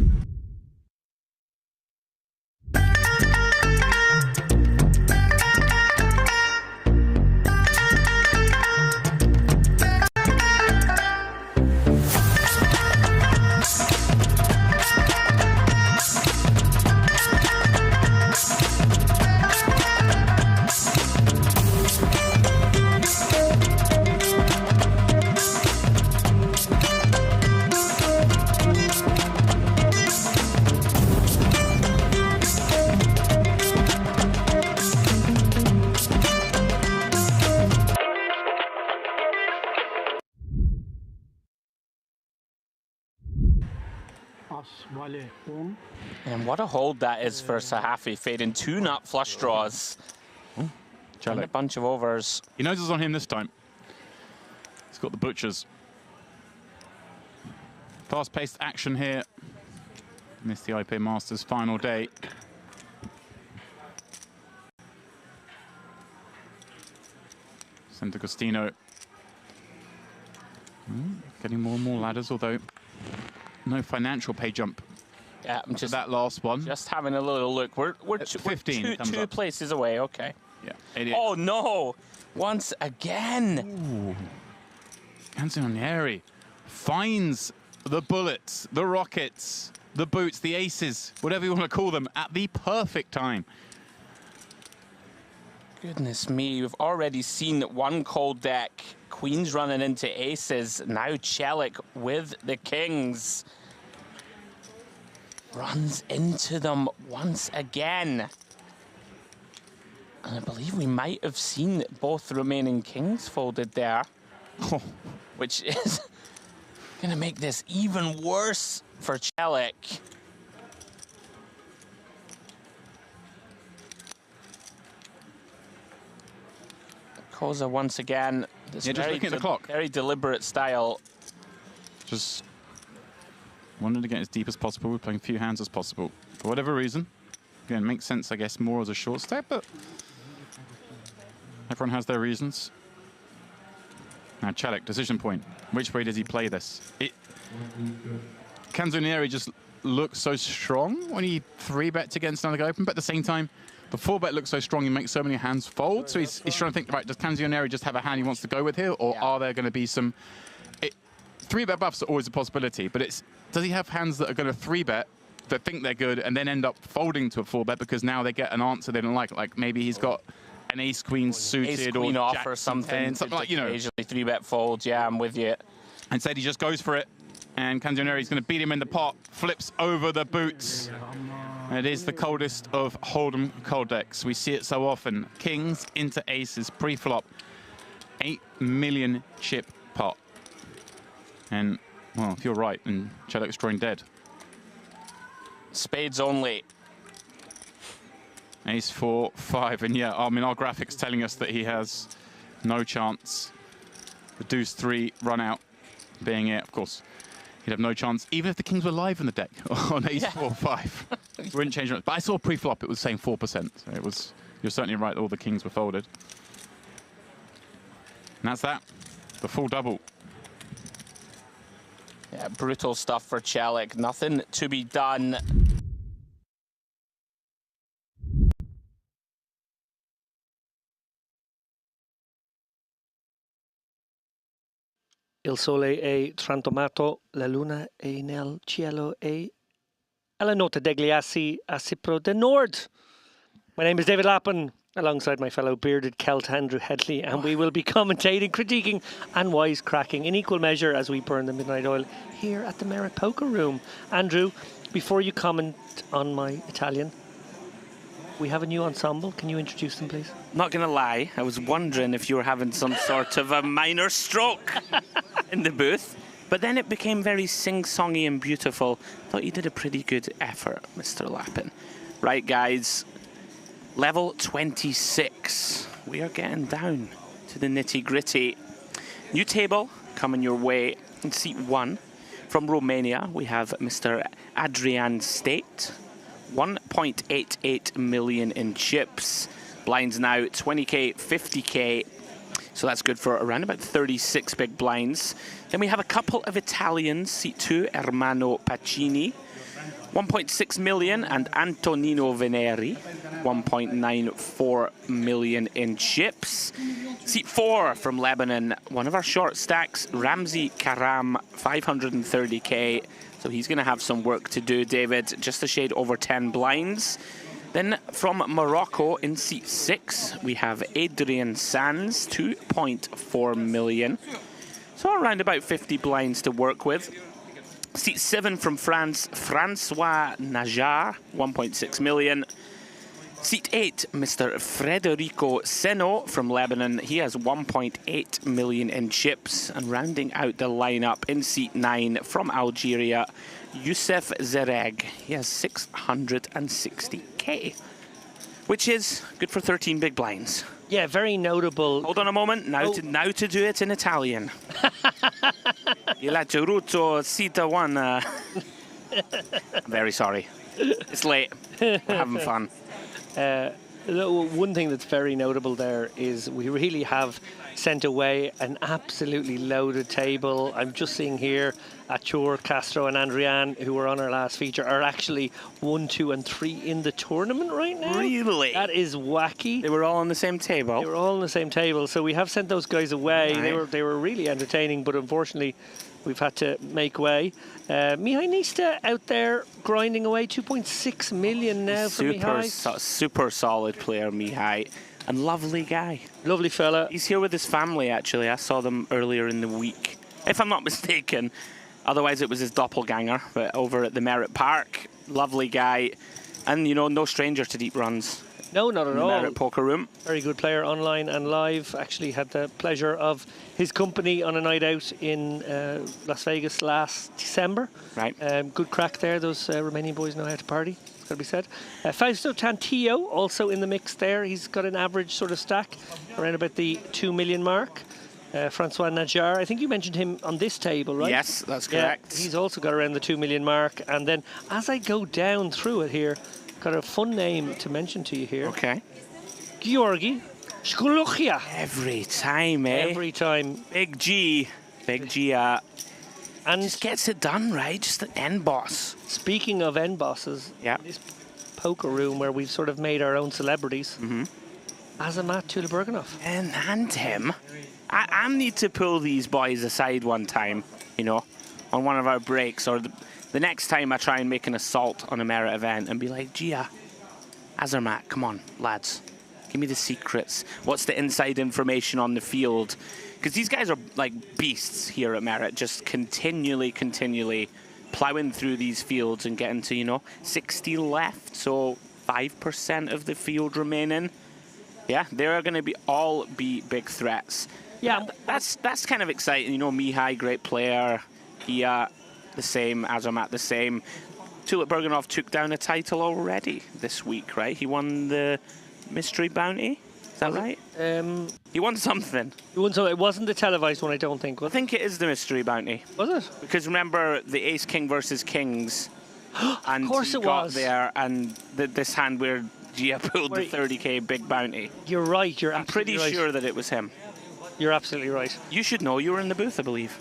And what a hold that is for Sahafi, fading 2 nut flush draws. And a bunch of overs. He knows it's on him this time. He's got the butchers. Fast-paced action here. Missed the IP Masters final day. Sant'Agostino. Getting more and more ladders, although no financial pay jump. Yeah, I'm just that last one. Just having a little look. We're 15 two places away. Okay. Yeah. 88. Oh no! Once again. Canzonieri finds the bullets, the rockets, the boots, the aces, whatever you want to call them, at the perfect time. Goodness me, we've already seen one cold deck. Queens running into aces. Now Celik with the kings. Runs into them once again. And I believe we might have seen both remaining kings folded there. Which is going to make this even worse for Celik. Koza once again. Yeah, just looking at the clock. Very deliberate style. Just wanted to get as deep as possible. We're playing few hands as possible. For whatever reason. Again, makes sense, I guess, more as a short step, but everyone has their reasons. Now, Chalek, decision point. Which way does he play this? Canzonieri just looks so strong when he 3-bets against another guy open, but at the same time, the 4-bet looks so strong, he makes so many hands fold. So he's trying to think, right, does Canzonieri just have a hand he wants to go with here, or are there going to be some... 3-bet buffs are always a possibility, but does he have hands that are going to 3-bet that think they're good and then end up folding to a 4-bet because now they get an answer they don't like? Like maybe he's got an ace-queen suited Ace-queen or off jack or something like, you know. Occasionally 3-bet folds, yeah, I'm with you. Instead, he just goes for it, and Canzonieri's going to beat him in the pot, flips over the boots. And it is the coldest of Hold'em cold decks. We see it so often. Kings into aces, pre-flop, 8 million chip pot. And, well, if you're right, then Chalek's drawing dead. Spades only. Ace 4, 5, and yeah, I mean, our graphics telling us that he has no chance. The deuce 3 run out being it, of course. He'd have no chance, even if the kings were live in the deck on ace 4, 5. Wouldn't change it. But I saw pre-flop, it was saying 4%. So it was, you're certainly right, all the kings were folded. And that's that, the full double. Yeah, brutal stuff for Chalek. Nothing to be done. Il sole è trantomato, la luna è nel cielo e alla Notte Degli Assi a Cyprus de Nord. My name is David Lappin, alongside my fellow bearded Celt Andrew Headley, and we will be commentating, critiquing and wisecracking in equal measure as we burn the midnight oil here at the Merit Poker Room. Andrew, before you comment on my Italian, we have a new ensemble. Can you introduce them, please? Not gonna lie, I was wondering if you were having some sort of a minor stroke in the booth, but then it became very sing-songy and beautiful. Thought you did a pretty good effort, Mr. Lappin. Right, guys, level 26. We are getting down to the nitty-gritty. New table coming your way in seat 1. From Romania, we have Mr. Adrian State. 1.88 million in chips. Blinds now 20k, 50k. So that's good for around about 36 big blinds. Then we have a couple of Italians. Seat 2, Ermanno Pacini. 1.6 million, and Antonino Veneri. 1.94 million in chips. Seat 4 from Lebanon, one of our short stacks, Ramzi Karam, 530k. So he's going to have some work to do, David, just a shade over 10 blinds. Then from Morocco in seat 6, we have Adrian Sanz, 2.4 million. So around about 50 blinds to work with. Seat 7 from France, Francois Najar, 1.6 million. Seat 8, Mr. Federico Seno from Lebanon. He has 1.8 million in chips. And rounding out the lineup in seat 9 from Algeria, Youssef Zereg. He has 660k, which is good for 13 big blinds. Yeah, very notable. Hold on a moment. Now to do it in Italian. Il Ageruto Sita 1. I'm very sorry. It's late. We're having fun. One thing that's very notable there is we really have sent away an absolutely loaded table. I'm just seeing here Achor, Castro and Andrian, who were on our last feature, are actually 1, 2 and 3 in the tournament right now. Really? That is wacky. They were all on the same table? They were all on the same table, so we have sent those guys away. Right. They were really entertaining, but unfortunately we've had to make way. Mihai Nista out there grinding away, 2.6 million now for Mihai. Super solid player, Mihai. And lovely guy. Lovely fella. He's here with his family, actually. I saw them earlier in the week, if I'm not mistaken. Otherwise, it was his doppelganger, but over at the Merit Park. Lovely guy. And, you know, no stranger to deep runs. No, not at all. Merit Poker Room. Very good player online and live. Actually had the pleasure of his company on a night out in Las Vegas last December. Right. Good crack there. Those Romanian boys know how to party. got to be said. Fausto Tantillo also in the mix there. He's got an average sort of stack around about the 2 million mark. Francois Najar, I think you mentioned him on this table, right? Yes, that's correct. Yeah, he's also got around the 2 million mark. And then as I go down through it here, got a fun name to mention to you here. Okay. Georgi Shkulukhia. Every time, eh? Every time. Big G. Big G. And just gets it done, right? Just an end boss. Speaking of end bosses, yeah. This poker room where we've sort of made our own celebrities. Azamat Tuliberganov. And him. I need to pull these boys aside one time, you know, on one of our breaks, or the next time I try and make an assault on a merit event and be like, Gia, Azermat, come on, lads, give me the secrets. What's the inside information on the field? Because these guys are like beasts here at Merit, just continually plowing through these fields and getting to, you know, 60 left, so 5% of the field remaining. Yeah, they're going to be all big threats. Yeah, that's kind of exciting. You know, Mihai, great player. Gia, the same. Azamat, the same. Tuliberganov took down a title already this week, right? He won the Mystery Bounty. Is that right? He won something. He won something. It wasn't the televised one, I don't think. I think it is the Mystery Bounty. Was it? Because remember the Ace King versus Kings. And of course he it got was. there, and this hand where Gia pulled the 30k big bounty. You're right. I'm pretty sure that it was him. You're absolutely right. You should know. You were in the booth, I believe.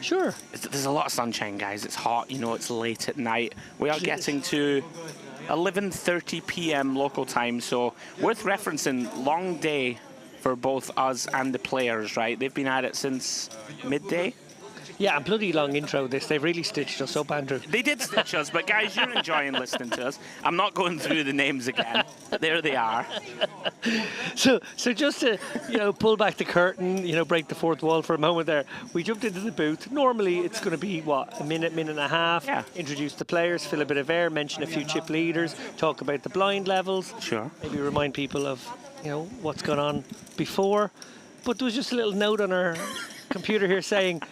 Sure. There's a lot of sunshine, guys. It's hot. You know, it's late at night. We are getting to 11:30 p.m. local time, so worth referencing. Long day for both us and the players, right? They've been at it since midday. Yeah, a bloody long intro this. They've really stitched us up, Andrew. They did stitch us, but guys, you're enjoying listening to us. I'm not going through the names again. There they are. So just to, you know, pull back the curtain, you know, break the fourth wall for a moment there. We jumped into the booth. Normally it's going to be, what, a minute and a half. Yeah. Introduce the players, fill a bit of air, mention a few chip leaders, talk about the blind levels. Sure. Maybe remind people of, you know, what's gone on before. But there was just a little note on our computer here saying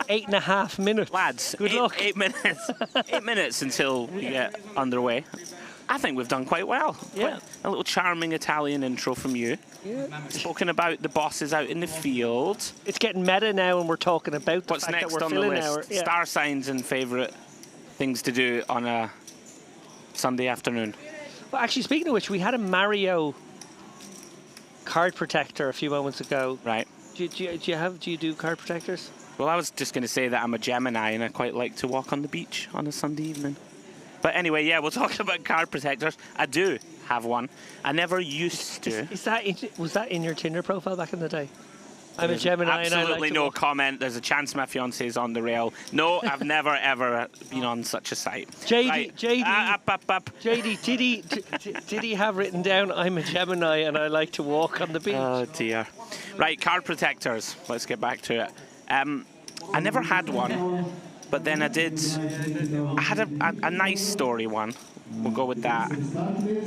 8.5 minutes. Lads, good luck. 8 minutes. 8 minutes until we get underway. I think we've done quite well. Yeah. A little charming Italian intro from you. Yeah. Spoken about the bosses out in the field. It's getting meta now, and we're talking about the What's fact next that we're on the filling list? our Star signs and favourite things to do on a Sunday afternoon. Well, actually, speaking of which, we had a Mario card protector a few moments ago. Right. Do you do card protectors? Well, I was just going to say that I'm a Gemini and I quite like to walk on the beach on a Sunday evening. But anyway, yeah, we'll talk about card protectors. I do have one. I never used to. Was that in your Tinder profile back in the day? I'm a Gemini and I like Absolutely to no walk. comment. There's a chance my fiancé is on the rail. No, I've never, ever been on such a site. JD, Right. JD, did he have written down, I'm a Gemini and I like to walk on the beach? Oh, dear. Right, card protectors. Let's get back to it. I never had one, but then I did. I had a nice story one. We'll go with that.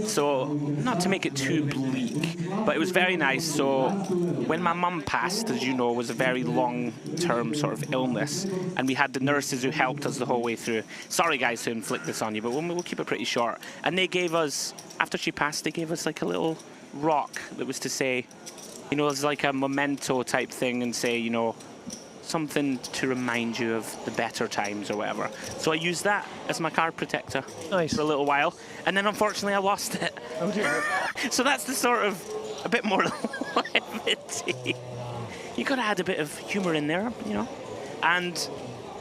So, not to make it too bleak, but it was very nice. So, when my mum passed, as you know, was a very long-term sort of illness, and we had the nurses who helped us the whole way through. Sorry, guys, to inflict this on you, but we'll keep it pretty short. And they gave us, after she passed, they gave us like a little rock that was to say, you know, it's like a memento type thing, and say, you know, something to remind you of the better times or whatever. So I used that as my card protector for a little while, and then unfortunately I lost it. Oh dear. So that's the sort of a bit more levity. You got to add a bit of humour in there, you know. And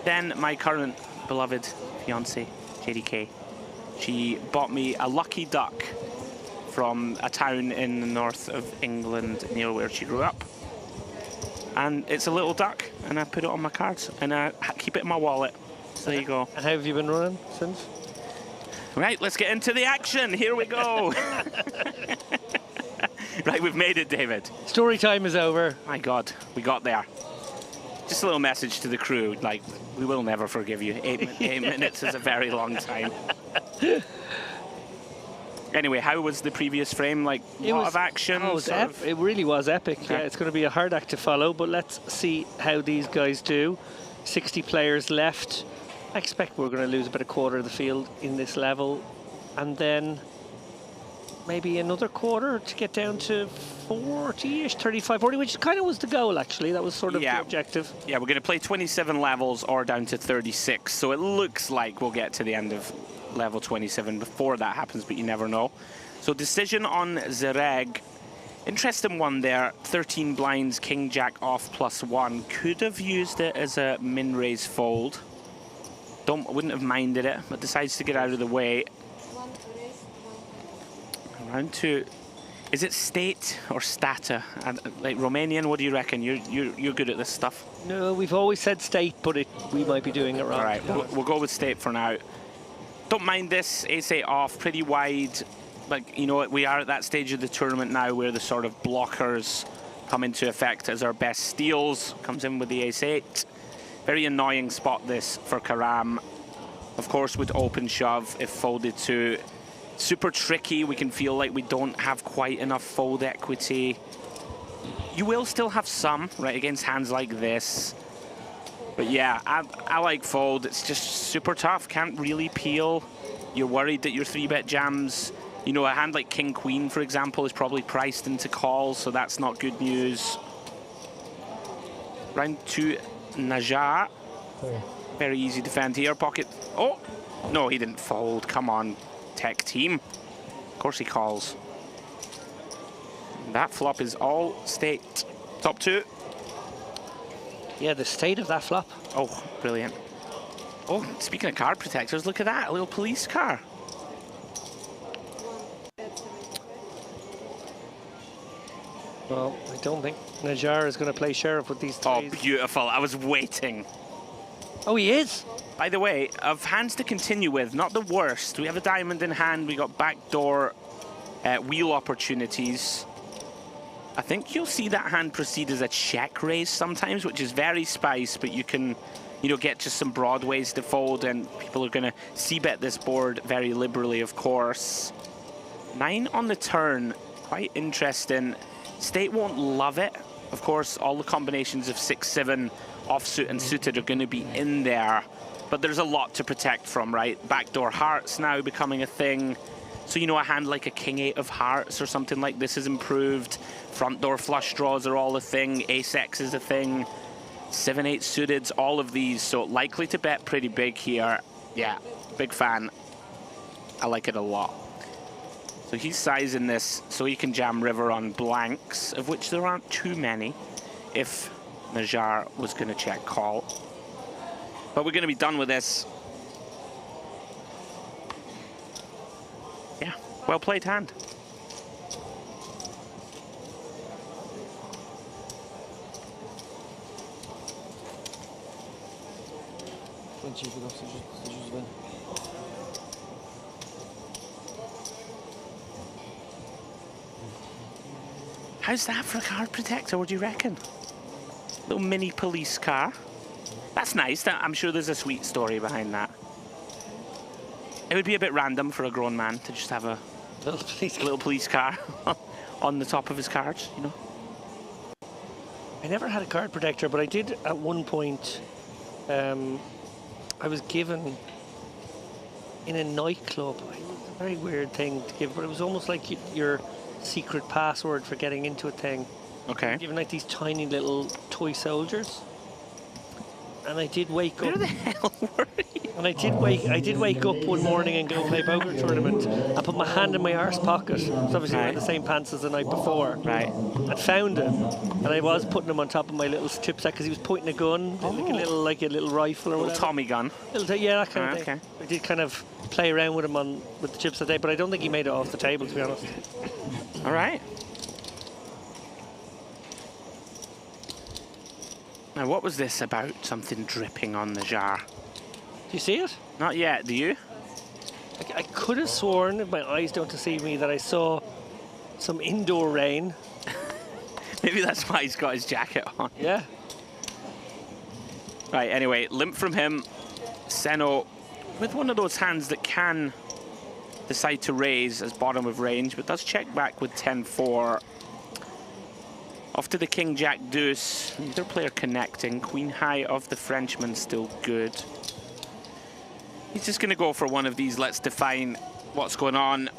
then my current beloved fiancée, JDK, she bought me a lucky duck from a town in the north of England near where she grew up. And it's a little duck, and I put it on my cards, and I keep it in my wallet. So there you go. And how have you been running since? Right, let's get into the action. Here we go. Right, we've made it, David. Story time is over. My God, we got there. Just a little message to the crew, like, we will never forgive you. 8 minutes is a very long time. Anyway, how was the previous frame? Like, a lot of action? Oh, it really was epic. Okay. Yeah, it's going to be a hard act to follow, but let's see how these guys do. 60 players left. I expect we're going to lose about a quarter of the field in this level, and then maybe another quarter to get down to 40-ish, 35, 40, which kind of was the goal, actually. That was sort of the objective. Yeah, we're going to play 27 levels or down to 36, so it looks like we'll get to the end of level 27 before that happens, but you never know. So decision on Zereg. Interesting one there. 13 blinds, king jack off +1. Could have used it as a min-raise fold. Wouldn't have minded it, but decides to get out of the way. Round 2. Is it state or stata? Like Romanian, what do you reckon? You're good at this stuff. No, we've always said state, but we might be doing it wrong. All right, we'll go with state for now. Don't mind this. Ace-8 off, pretty wide. Like, you know, we are at that stage of the tournament now where the sort of blockers come into effect as our best steals. Comes in with the Ace-8. Very annoying spot this for Karam. Of course, with open shove, if folded to. Super tricky. We can feel like we don't have quite enough fold equity. You will still have some, right, against hands like this. But yeah, I like fold. It's just super tough. Can't really peel. You're worried that your 3-bet jams, you know, a hand like King Queen, for example, is probably priced into calls, so that's not good news. Round 2, Najar. Very easy defend here. Pocket. Oh, no, he didn't fold. Come on, tech team. Of course he calls. That flop is all state. Top 2. Yeah, the state of that flop. Oh, brilliant. Oh, speaking of card protectors, look at that, a little police car. Well, I don't think Najar is going to play sheriff with these threes. Oh, beautiful. I was waiting. Oh, he is? By the way, of hands to continue with, not the worst. We have a diamond in hand. We got backdoor wheel opportunities. I think you'll see that hand proceed as a check raise sometimes, which is very spice, but you can, you know, get just some broadways to fold, and people are going to c-bet this board very liberally, of course. 9 on the turn. Quite interesting. State won't love it. Of course, all the combinations of 6-7 offsuit and suited are going to be in there, but there's a lot to protect from, right? Backdoor hearts now becoming a thing. So, you know, a hand like a King-8 of hearts or something like this is improved. Front door flush draws are all a thing. Ace-X is a thing. 7-8 suiteds, all of these. So likely to bet pretty big here. Yeah, big fan. I like it a lot. So he's sizing this so he can jam river on blanks, of which there aren't too many, if Najar was going to check call. But we're going to be done with this. Yeah, well played hand. How's that for a card protector? What do you reckon? Little mini police car. That's nice. I'm sure there's a sweet story behind that. It would be a bit random for a grown man to just have a little police car on the top of his cards, you know. I never had a card protector, but I did at one point. I was given in a nightclub. It was a very weird thing to give, but it was almost like your secret password for getting into a thing. Okay. Given like these tiny little toy soldiers. And I did wake up. Where the hell were you? And I did wake up one morning and go play a poker tournament. I put my hand in my arse pocket. It's obviously wearing the same pants as the night before. Right. And found him. And I was putting him on top of my little chipset because he was pointing a gun, like a little rifle or whatever. Little Tommy gun. Yeah, that kind of thing. Okay. I did kind of play around with him with the chips that day, but I don't think he made it off the table, to be honest. All right. Now, what was this about? Something dripping on the jar. Do you see it? Not yet. Do you? I could have sworn, if my eyes don't deceive me, that I saw some indoor rain. Maybe that's why he's got his jacket on. Yeah. Right, anyway, limp from him. Seno with one of those hands that can decide to raise as bottom of range, but does check back with 10-4. Off to the King Jack Deuce. Neither player connecting. Queen High of the Frenchman still good. He's just going to go for one of these. Let's define what's going on.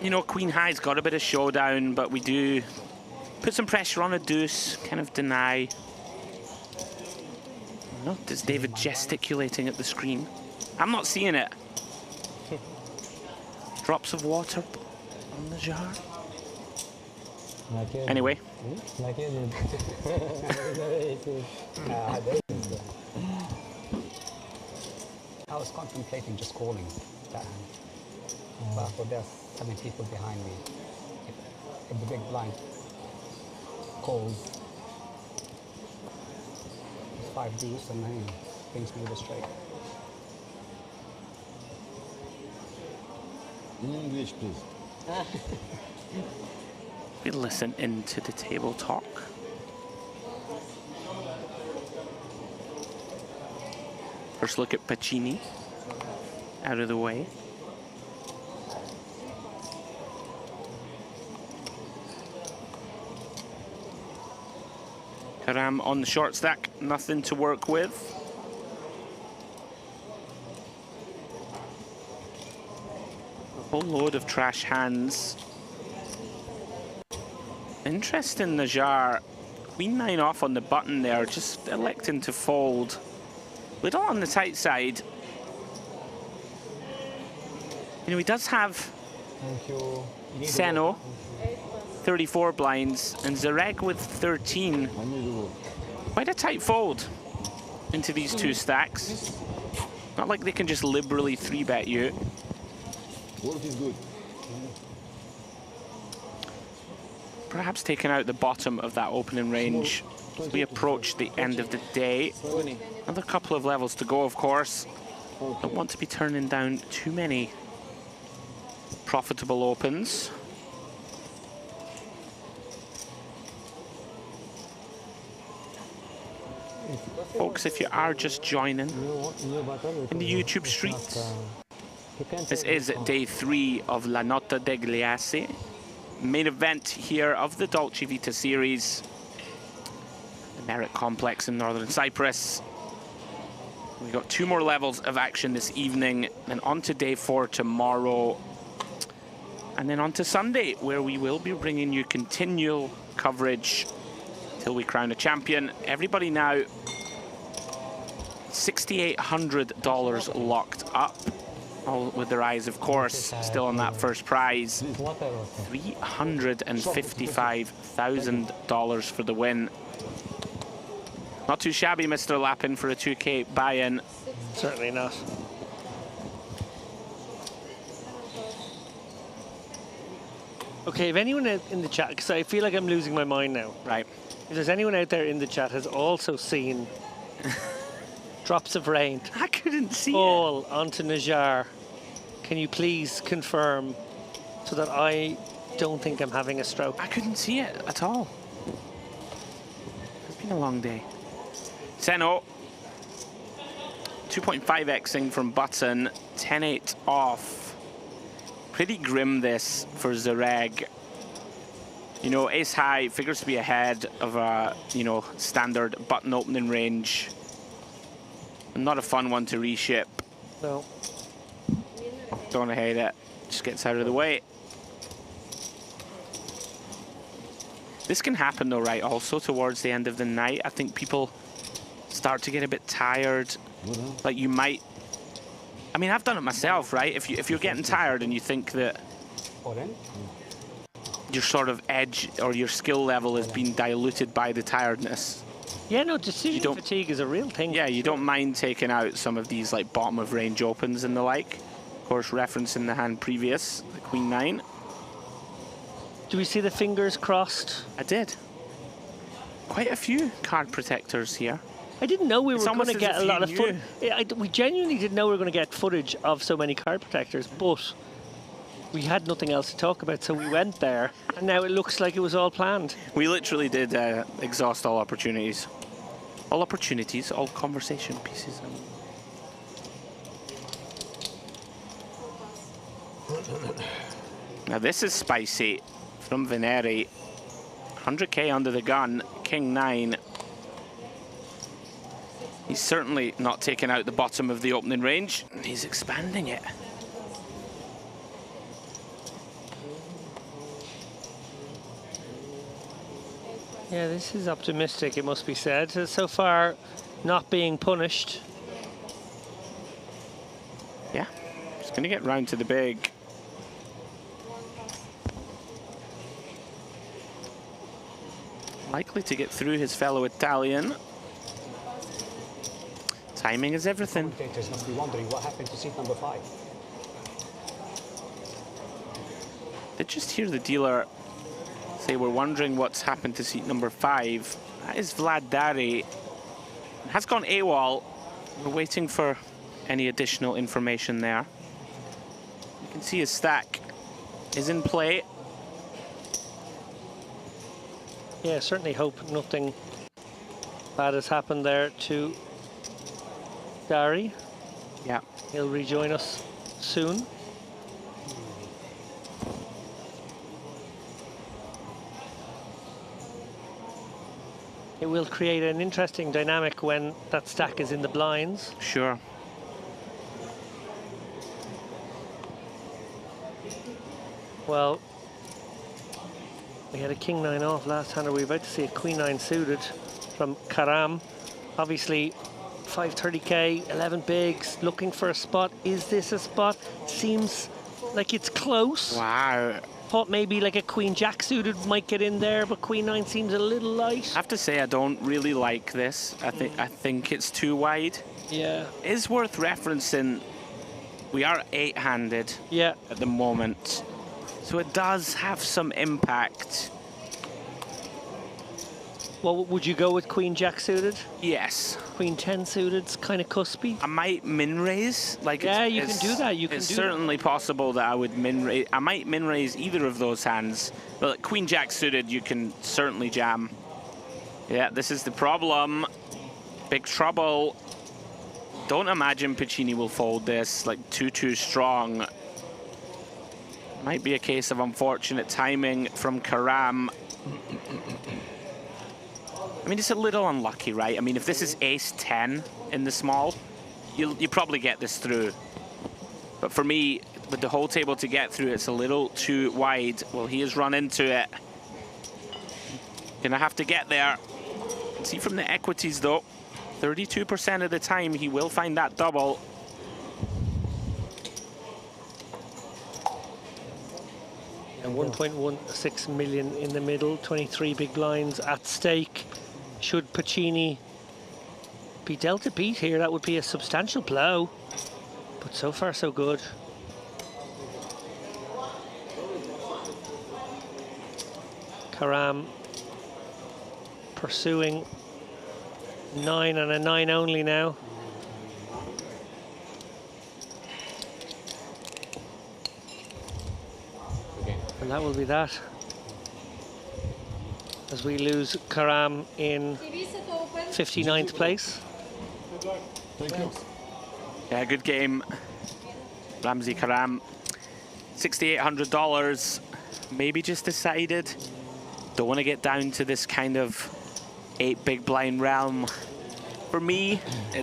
You know, Queen High's got a bit of showdown, but we do put some pressure on a deuce, kind of deny. Not is David gesticulating at the screen. I'm not seeing it. Drops of water on the jar. Anyway. I was contemplating just calling that hand. But there's 7 people behind me. If the big blind calls 5 deuce and then brings me with a straight. In English, please. We listen into the table talk. First look at Pacini. Out of the way. Karam on the short stack, nothing to work with. A whole load of trash hands. Interesting, Najar. Queen 9 off on the button there, just electing to fold. Little on the tight side. You know, he does have Seno, 34 blinds, and Zareg with 13. Quite a tight fold into these 2 stacks. Not like they can just liberally 3-bet you. Wolf is good. Perhaps taking out the bottom of that opening range as we approach the end of the day. Another couple of levels to go, of course. Don't want to be turning down too many profitable opens. Folks, if you are just joining in the YouTube streets, this is day 3 of La Notte Degli Assi, main event here of the Dolce Vita series, the Merit Complex in Northern Cyprus. We've got 2 more levels of action this evening, then on to day 4 tomorrow, and then on to Sunday, where we will be bringing you continual coverage till we crown a champion. Everybody now $6,800 locked up, all with their eyes, of course, still on that first prize. $355,000 for the win. Not too shabby, Mr. Lappin, for a 2K buy-in. Certainly not. Okay, if anyone in the chat, because I feel like I'm losing my mind now. Right. If there's anyone out there in the chat has also seen drops of rain. I couldn't see fall onto Najar, can you please confirm so that I don't think I'm having a stroke? I couldn't see it at all. It's been a long day. Seno, 2.5xing from button, 10-8 off. Pretty grim this for Zareg. You know, ace high figures to be ahead of a, you know, standard button opening range. Not a fun one to reship. No. Don't hate it. Just gets out of the way. This can happen though, right? Also towards the end of the night, I think people start to get a bit tired. Like you might. I mean, I've done it myself, right? If you're getting tired and you think that your sort of edge or your skill level is being diluted by the tiredness. Yeah, no, decision fatigue is a real thing. Yeah, you don't mind taking out some of these like bottom of range opens and the like. Of course, referencing the hand previous, the Queen 9. Do we see the fingers crossed? I did. Quite a few card protectors here. I didn't know we were going to get a lot of footage. We genuinely didn't know we were going to get footage of so many card protectors, but we had nothing else to talk about, so we went there, and now it looks like it was all planned. We literally did exhaust all opportunities. All opportunities, all conversation pieces. Now this is spicy from Veneri. 100k under the gun, King 9. He's certainly not taking out the bottom of the opening range. He's expanding it. Yeah, this is optimistic, it must be said. So far, not being punished. Yeah, just going to get round to the big. Likely to get through his fellow Italian. Timing is everything. Commentators must be wondering what happened to seat number 5. Did just hear the dealer say we're wondering what's happened to seat number 5. That is Vlad Dari. Has gone AWOL. We're waiting for any additional information there. You can see his stack is in play. Yeah, certainly hope nothing bad has happened there to Dari. Yeah. He'll rejoin us soon. It will create an interesting dynamic when that stack is in the blinds. Sure. Well, we had a king-9 off last hand. Are we about to see a queen-9 suited from Karam? Obviously, 530k, 11 bigs, looking for a spot. Is this a spot? Seems like it's close. Wow. Thought maybe like a queen-jack suited might get in there, but queen-9 seems a little light. I have to say I don't really like this. I think it's too wide. Yeah. It is worth referencing. We are 8-handed at the moment, so it does have some impact. Well, would you go with queen-jack suited? Yes. Queen-10 suited, it's kind of cuspy. I might min-raise. Like yeah, you can do that. You can it's do certainly possible that I would min-raise. I might min-raise either of those hands. But like queen-jack suited, you can certainly jam. Yeah, this is the problem. Big trouble. Don't imagine Piccini will fold this. Like too strong. Might be a case of unfortunate timing from Karam. I mean, it's a little unlucky, right? I mean, if this is ace-10 in the small, you probably get this through. But for me, with the whole table to get through, it's a little too wide. Well, he has run into it. Gonna have to get there. See from the equities, though, 32% of the time, he will find that double. And 1.16 million in the middle, 23 big blinds at stake. Should Piccini be dealt a beat here, that would be a substantial blow. But so far, so good. Karam pursuing 9 and a 9 only now. And that will be that. As we lose Karam in 59th place. Thank you. Yeah, good game. Ramzi Karam, $6,800. Maybe just decided. Don't want to get down to this kind of 8 big blind realm. For me,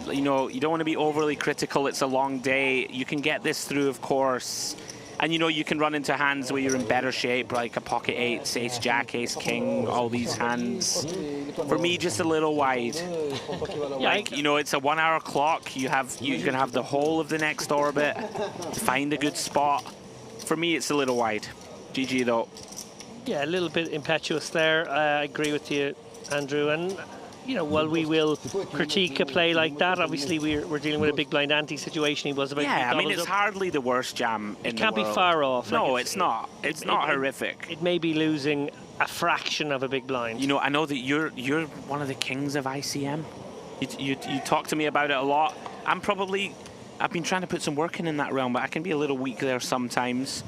you know, you don't want to be overly critical. It's a long day. You can get this through, of course. And you know, you can run into hands where you're in better shape, like a pocket 8, ace jack, ace king, all these hands. For me, just a little wide. Like, you know, it's a 1 hour clock. You can have the whole of the next orbit, find a good spot. For me, it's a little wide. GG though. Yeah, a little bit impetuous there. I agree with you, Andrew. And you know, while we will critique a play like that, obviously we're dealing with a big blind ante situation. He was about yeah, I mean, it's hardly the worst jam in the world. It can't be far off. No, it's not. It's not horrific. It may be losing a fraction of a big blind. You know, I know that you're one of the kings of ICM. You talk to me about it a lot. I've been trying to put some work in that realm, but I can be a little weak there sometimes.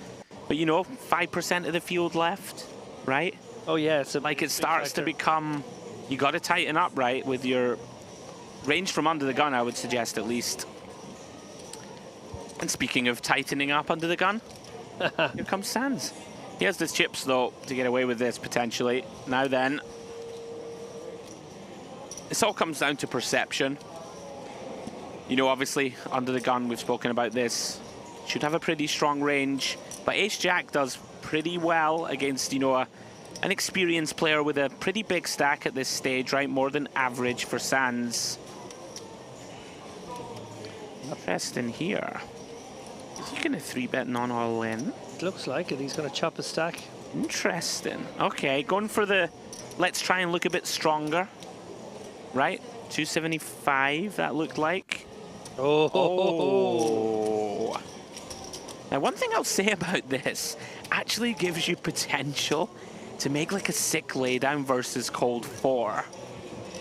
But you know, 5% of the field left, right? Oh yeah, it's like it starts to become. You got to tighten up, right, with your range from under the gun, I would suggest, at least. And speaking of tightening up under the gun, here comes Sands. He has the chips, though, to get away with this, potentially. Now then, this all comes down to perception. You know, obviously, under the gun, we've spoken about this. Should have a pretty strong range, but Ace-Jack does pretty well against, you know, an experienced player with a pretty big stack at this stage, right? More than average for Sands. Interesting here. Is he going to 3-bet non-all in? It looks like it. He's going to chop a stack. Interesting. Okay, going for the... Let's try and look a bit stronger. Right? 275, that looked like. Oh. Now, one thing I'll say about this actually gives you potential to make like a sick laydown versus cold 4.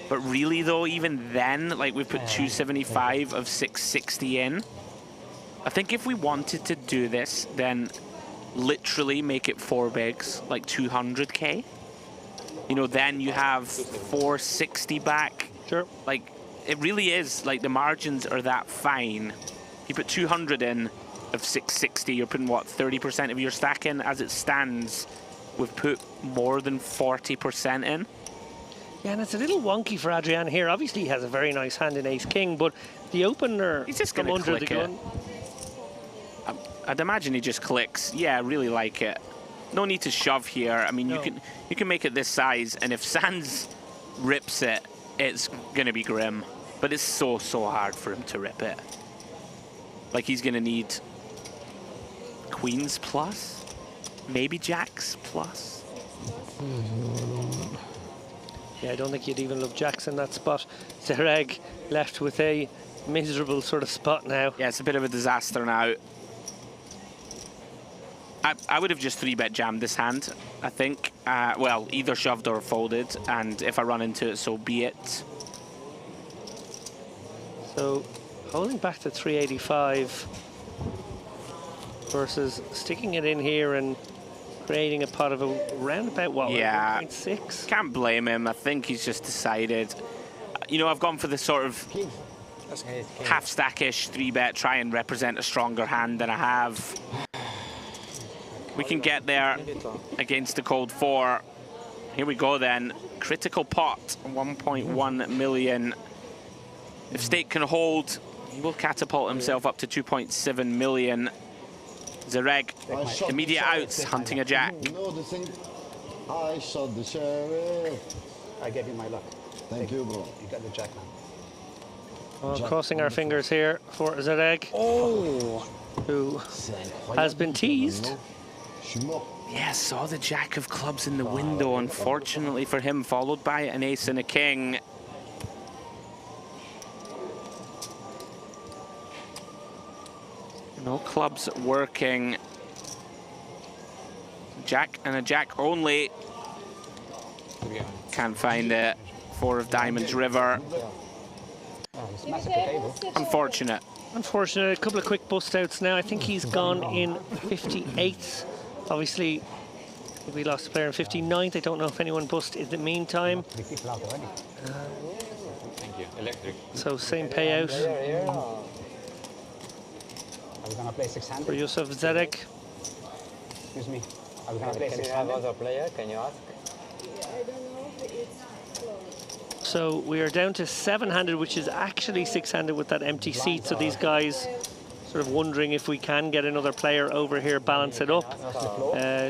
But really, though, even then, like we've put 275 of 660 in. I think if we wanted to do this, then literally make it 4 bigs, like 200k. You know, then you have 460 back. Sure. Like, it really is, like, the margins are that fine. You put 200 in of 660, you're putting, what, 30% of your stack in? As it stands, we've put more than 40% in. Yeah, and it's a little wonky for Adrian here. Obviously, he has a very nice hand in ace-king, but the opener He's just from gonna under the click gun... I'd imagine he just clicks. Yeah, I really like it. No need to shove here. I mean, you can make it this size, and if Sands rips it, it's going to be grim. But it's so hard for him to rip it. Like, he's going to need queens plus, maybe jacks plus. Yeah, I don't think you'd even love jacks in that spot. Zereg left with a miserable sort of spot now. Yeah, it's a bit of a disaster now. I would have just 3-bet jammed this hand, I think. Well, either shoved or folded, and if I run into it, so be it. So, holding back to 385 versus sticking it in here and creating a pot of around about, what, yeah, 1.6? Can't blame him. I think he's just decided. You know, I've gone for this sort of half-stackish 3-bet, try and represent a stronger hand than I have. We can get there against the cold 4. Here we go then. Critical pot, 1.1 million. If Stake can hold, he will catapult himself up to 2.7 million. Zereg, immediate outs, hunting a jack. You know the thing? I shot the sheriff. I gave you my luck. Thank you, bro. You got the jack now. Well, crossing our fingers here for Zereg. Oh! Who has been teased. Yeah, saw the jack of clubs in the window, unfortunately for him, followed by an ace and a king. No clubs working. Jack and a jack only. Can't find it. 4 of diamonds, river. Unfortunate. Unfortunate. A couple of quick bust outs now. I think he's gone in 58th. Obviously, we lost a player in 59th. I don't know if anyone bust in the meantime. Thank you. Electric. So same payout. Are we gonna play 600? For Yusuf Zedek. Excuse me. Are we gonna play 600? Other player? Can you ask? So we are down to 7-handed, which is actually 6-handed with that empty seat. So these guys sort of wondering if we can get another player over here, balance it up.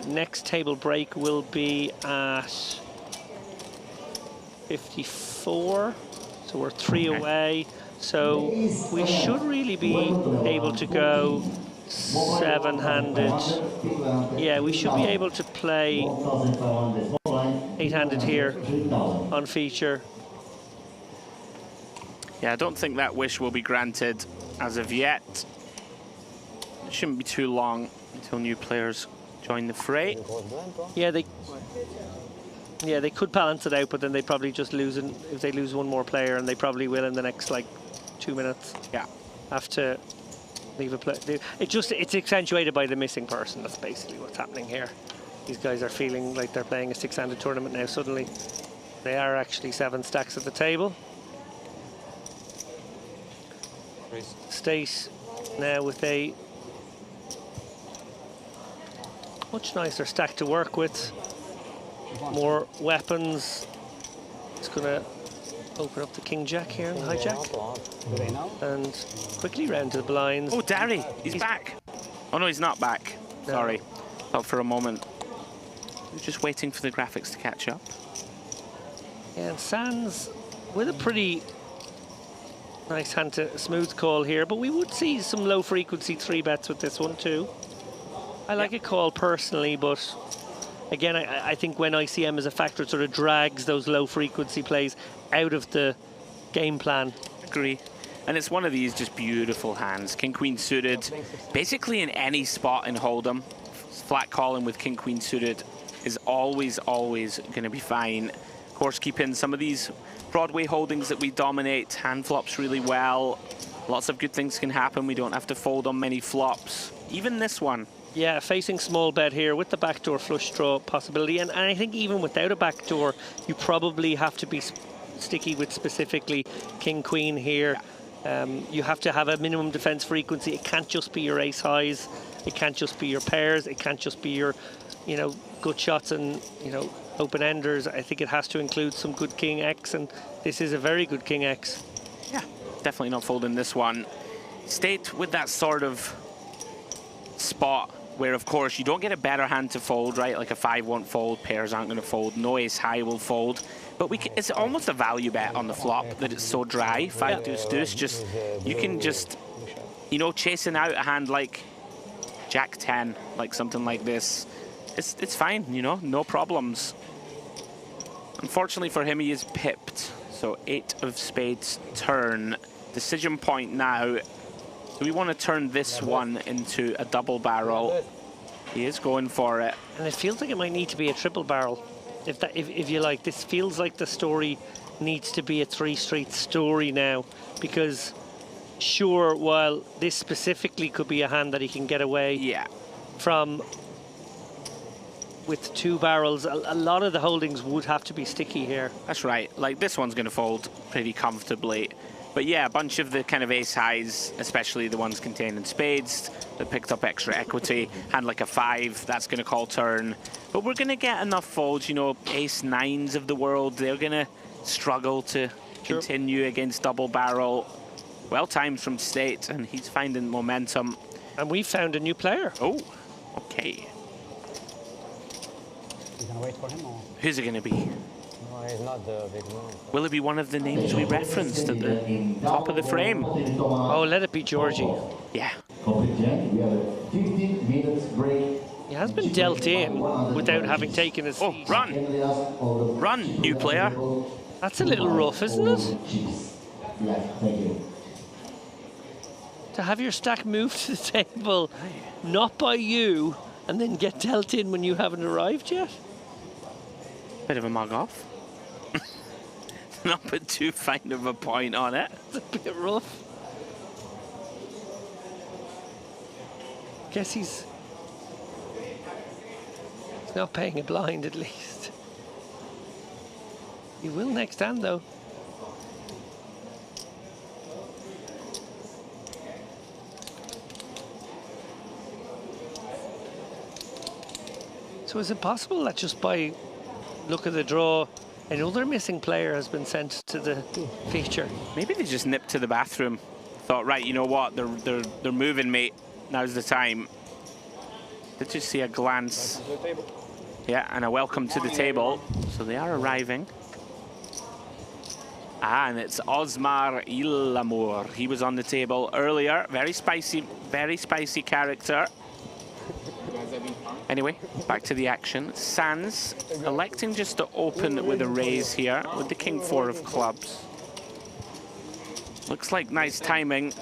Next table break will be at 54. So we're 3 away. So we should really be able to go 7-handed. Yeah, we should be able to play 8-handed here on feature. Yeah, I don't think that wish will be granted as of yet. It shouldn't be too long until new players join the fray. Yeah, they could balance it out, but then they probably just lose it if they lose one more player, and they probably will in the next like 2 minutes. Yeah, have to leave a play. It's accentuated by the missing person. That's basically what's happening here. These guys are feeling like they're playing a 6-handed tournament now. Suddenly, they are actually 7 stacks at the table. State now with a much nicer stack to work with. More weapons. It's going to open up the king jack here and the hijack. Do they know? And quickly round to the blinds. Oh, Darry, he's back. Oh no, he's not back. No. Sorry. Thought for a moment. We're just waiting for the graphics to catch up. Yeah, and Sands with a pretty nice hand to smooth call here, but we would see some low frequency 3-bets with this one too. I like a call personally, but again, I think when ICM is a factor, it sort of drags those low frequency plays out of the game plan. Agree. And it's one of these just beautiful hands. King Queen suited, basically in any spot in Hold'em. Flat calling with King Queen suited is always going to be fine. Of course, keep in some of these Broadway holdings that we dominate. Hand flops really well. Lots of good things can happen. We don't have to fold on many flops. Even this one. Yeah, facing small bet here with the backdoor flush draw possibility. And I think even without a backdoor, you probably have to be sticky with specifically King Queen here. You have to have a minimum defense frequency. It can't just be your ace highs. It can't just be your pairs. It can't just be your, you know, good shots and, you know, open enders. I think it has to include some good King X, and this is a very good King X. Yeah, definitely not folding this one. State with that sort of spot where, of course, you don't get a better hand to fold, right? Like a 5 won't fold, pairs aren't going to fold, no ace high will fold. But it's almost a value bet on the flop that it's so dry. 5 deuce deuce, just you can just, you know, chasing out a hand like Jack 10, like something like this. It's fine, you know, no problems. Unfortunately for him, he is pipped. So 8 of spades turn. Decision point now. Do we want to turn this one into a double barrel? He is going for it. And it feels like it might need to be a triple barrel. If you like, this feels like the story needs to be a 3 street story now, because sure, while this specifically could be a hand that he can get away from with 2 barrels, a lot of the holdings would have to be sticky here. That's right. Like, this one's going to fold pretty comfortably. But yeah, a bunch of the kind of ace highs, especially the ones contained in spades, that picked up extra equity. Hand like a 5, that's going to call turn. But we're going to get enough folds, you know, ace 9s of the world, they're going to struggle to continue against double barrel. Well timed from State, and he's finding momentum. And we found a new player. Oh, okay. You gonna wait for him, or? Who's it going to be? No, he's not the big man. Will it be one of the names we referenced at the top of the frame? Oh, let it be Georgie. Yeah. He has been dealt in without having taken his seat. Run! Run, new player. That's a little rough, isn't it? To have your stack moved to the table, not by you, and then get dealt in when you haven't arrived yet? Bit of a mug off. Not put too fine of a point on it. It's a bit rough. Guess he's not paying a blind, at least. He will next hand, though. So is it possible that just by look at the draw, another missing player has been sent to the feature? Maybe they just nipped to the bathroom. Thought, right, you know what? They're moving, mate. Now's the time. Did you see a glance? Yeah, and a welcome to the table. So they are arriving. Ah, and it's Osmar Ilamour. He was on the table earlier. Very spicy character. Anyway, back to the action. Sands electing just to open with a raise here with the King 4 of clubs. Looks like nice timing.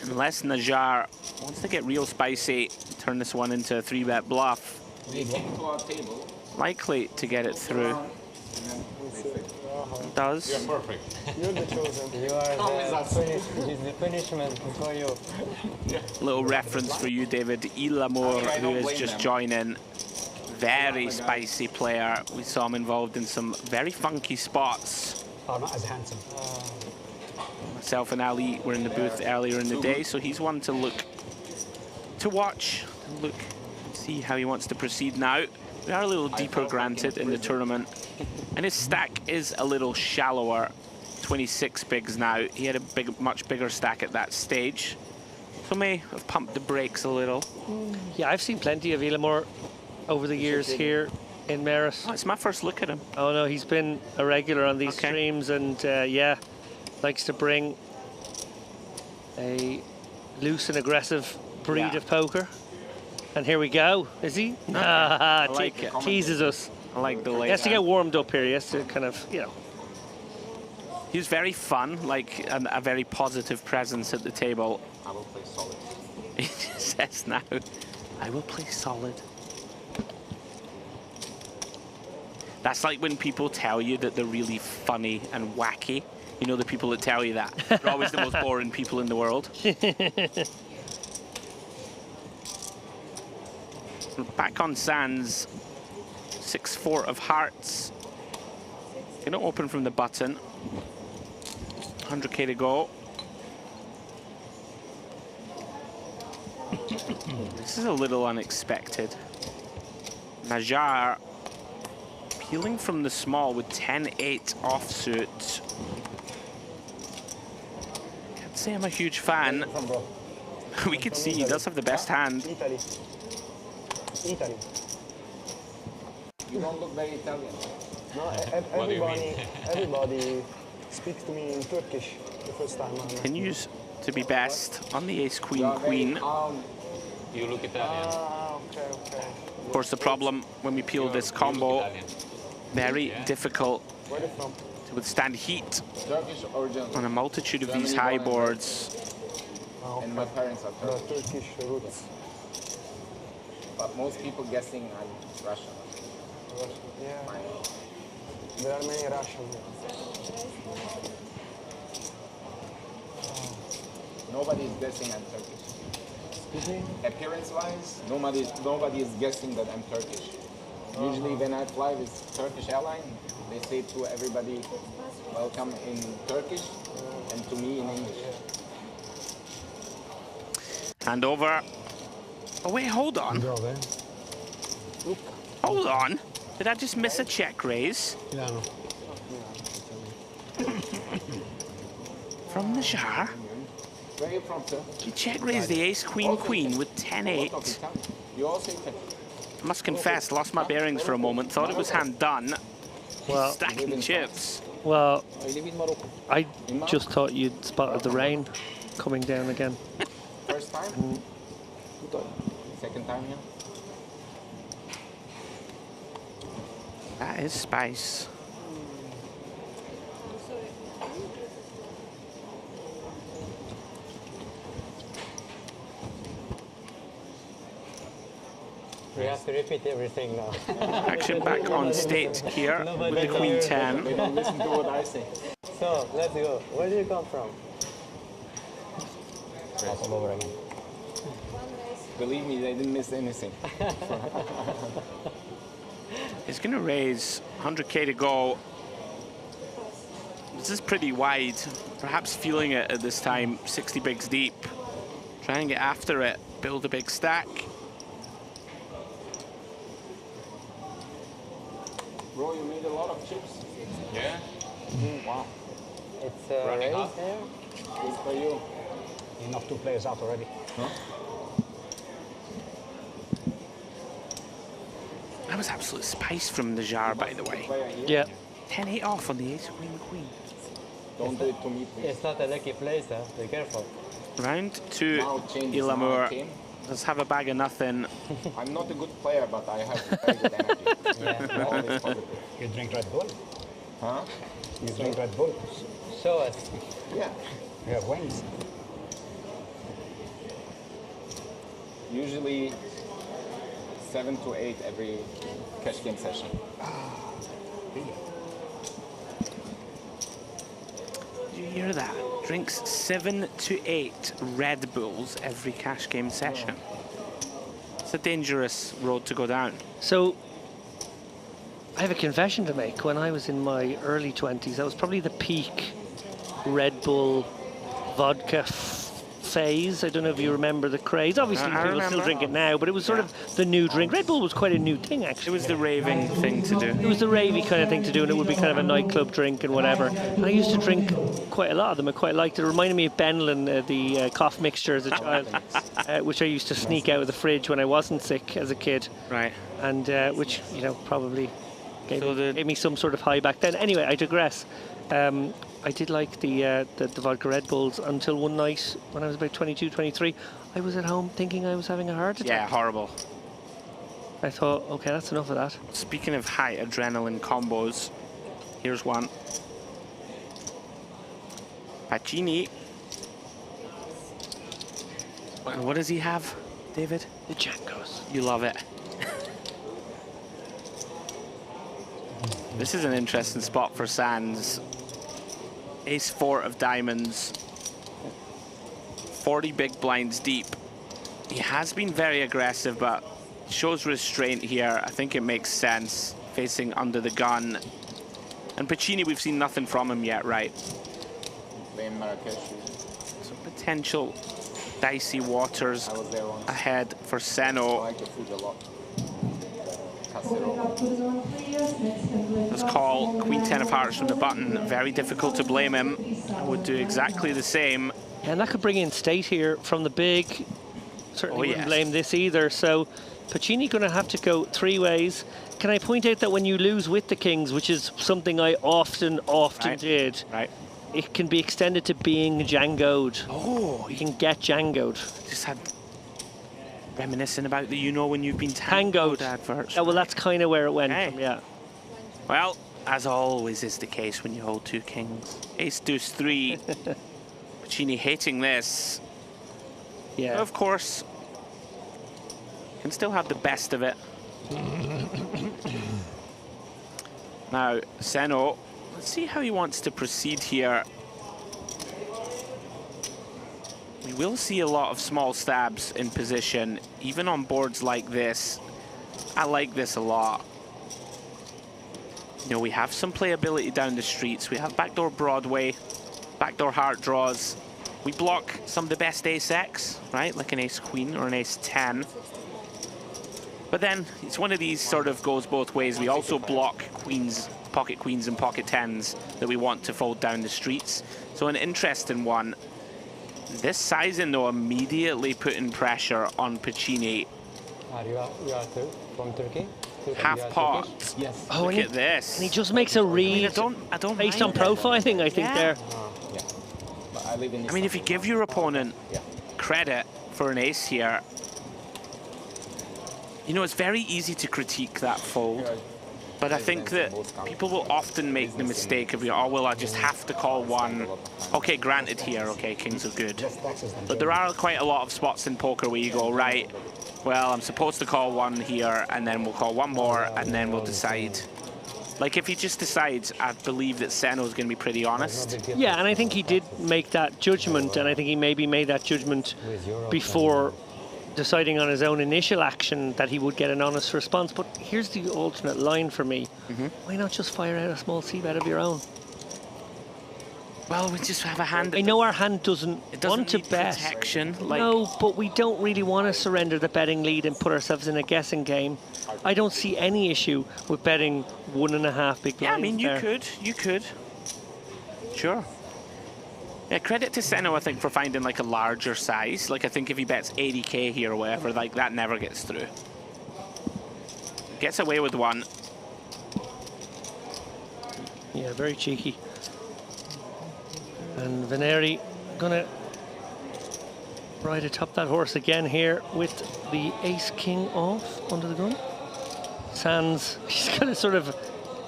Unless Najjar wants to get real spicy, turn this one into a 3-bet bluff. Likely to get it through. Does. You're perfect. You're the chosen. You are the punishment for you. Little reference for you, David. Ilamour, who is just joining. Very spicy player. We saw him involved in some very funky spots. Oh, not as handsome. Myself and Ali were in the booth earlier in the day, so he's one to watch, and see how he wants to proceed now. We are a little deeper, granted, in the tournament. And his stack is a little shallower. 26 bigs now. He had a much bigger stack at that stage. So may have pumped the brakes a little. Yeah, I've seen plenty of Elamore over the years here in Merit. Oh, it's my first look at him. Oh no, he's been a regular on these streams, and yeah, likes to bring a loose and aggressive breed of poker. And here we go. Is he? I like it. Teases us. I like the late. He has to get warmed up here. He has to kind of, you know. He's very fun, like a very positive presence at the table. I will play solid. He just says now, I will play solid. That's like when people tell you that they're really funny and wacky. You know, the people that tell you that. They're always the most boring people in the world. Back on sands, 6-4 of hearts. Gonna open from the button. 100k to go. This is a little unexpected. Najar peeling from the small with 10-8 offsuit. Can't say I'm a huge fan. We could see he does have the best hand. Italy. You don't look very Italian. No, everybody speaks to me in Turkish the first time. Continues to be best on the ace, queen, queen. You look Italian. Okay. Of course, the problem when we peel this combo, very difficult to withstand heat Turkish origin. on a multitude of these high boards. And my parents are Turkish. Turkish roots. But most people guessing I'm Russian. Yeah. There are many Russians. Nobody is guessing I'm Turkish. Excuse me? Appearance-wise, nobody is guessing that I'm Turkish. Usually when I fly with Turkish airline, they say to everybody, welcome in Turkish, and to me in English. Hand over. Oh wait, hold on. Hold on. Did I just miss a check raise? From the jar. Where are you from, sir? You check raise the ace, queen, queen with 10-8. You also can. I must confess, lost my bearings for a moment. Thought it was hand done. Well, stacking chips. Well, I just thought you'd spotted the rain coming down again. First time? Second time here? That is spice. We have to repeat everything now. Action back on state here with the queen 10. They don't listen to what I say. So, let's go. Where do you come from? All over again. Believe me, they didn't miss anything. He's going to raise 100k to go. This is pretty wide. Perhaps feeling it at this time. 60 bigs deep. Trying to get after it. Build a big stack. Bro, you made a lot of chips. Yeah? Wow. It's Running raised up. here. Good for you. You knocked 2 players out already. Huh? That was absolute spice from the jar, by the way. Yeah. 10-8 off on the ace, queen, queen. Don't do it to me, please. It's not a lucky place, huh? Be careful. Round 2, Now changes, now Ilamour I came. does have a bag of nothing. I'm not a good player, but I have very good energy. Yeah. Always positive. You drink Red Bull? Huh? You drink Red Bull? Show us. Yeah. You have wings. Usually 7 to 8 every cash game session. Did you hear that? Drinks 7 to 8 Red Bulls every cash game session. It's a dangerous road to go down. So, I have a confession to make. When I was in my early 20s, that was probably the peak Red Bull vodka phase. I don't know if you remember the craze. Obviously, people still drink it now, but it was sort of the new drink. Red Bull was quite a new thing, actually. It was the raving thing to do. It was the ravey kind of thing to do, and it would be kind of a nightclub drink and whatever. And I used to drink quite a lot of them. I quite liked it. It reminded me of Benlin, the cough mixture as a child, which I used to sneak out of the fridge when I wasn't sick as a kid. Right. And which, you know, probably gave me some sort of high back then. Anyway, I digress. I did like the vodka Red Bulls until one night when I was about 22, 23. I was at home thinking I was having a heart attack. Yeah, horrible. I thought, okay, that's enough of that. Speaking of high adrenaline combos, here's one. Pacini. And what does he have, David? The Django's. You love it. This is an interesting spot for Sands. Ace-4 of diamonds. 40 big blinds deep. He has been very aggressive, but shows restraint here. I think it makes sense, facing under the gun. And Pacini, we've seen nothing from him yet, right? So potential dicey waters ahead for Seno. Let's call Queen 10 of Hearts from the button. Very difficult to blame him. I would do exactly the same. And that could bring in state here from the big. Certainly wouldn't blame this either. So Pacini going to have to go three ways. Can I point out that when you lose with the kings, which is something I often did, it can be extended to being Django'd. Oh, you can get Django'd. Just had reminiscing about the you know when you've been tangoed adverts. Yeah, well, that's kind of where it went from, yeah. Well, as always is the case when you hold two kings. Ace deuce 3. Pacini hating this. Yeah. But of course, can still have the best of it. Now, Seno, let's see how he wants to proceed here. We will see a lot of small stabs in position, even on boards like this. I like this a lot. You know, we have some playability down the streets. We have backdoor Broadway, backdoor heart draws. We block some of the best ace-X, right? Like an ace-queen or an ace-10. But then it's one of these sort of goes both ways. We also block queens, pocket queens and pocket 10s that we want to fold down the streets. So an interesting one. This sizing, though, immediately putting pressure on Pacini. You are from Turkey? Half pot. Yes. Oh, Look at this. And he just makes a read I don't based on profiling, I think, there. Yeah. But I live in I mean, if you give your opponent credit for an ace here, you know, it's very easy to critique that fold. But I think that people will often make the mistake of, oh, well, I just have to call one. Okay, granted here, okay, kings are good. But there are quite a lot of spots in poker where you go, right, well, I'm supposed to call one here, and then we'll call one more, and then we'll decide. Like, if he just decides, I believe that Seno's going to be pretty honest. Yeah, and I think he did make that judgment, and I think he maybe made that judgment before deciding on his own initial action that he would get an honest response. But here's the alternate line for me. Why not just fire out a small c-bet of your own? Well, we just have a hand. I know our hand doesn't want to bet. Protection, like... No, but we don't really want to surrender the betting lead and put ourselves in a guessing game. I don't see any issue with betting 1.5 big blinds. Yeah, I mean, you could. Sure. Yeah, credit to Seno, I think, for finding like a larger size. Like, I think if he bets 80k here or whatever, like that never gets through. Gets away with one. Yeah, very cheeky. And Veneri gonna ride atop that horse again here with the ace-king off under the gun. Sands, he's gonna sort of,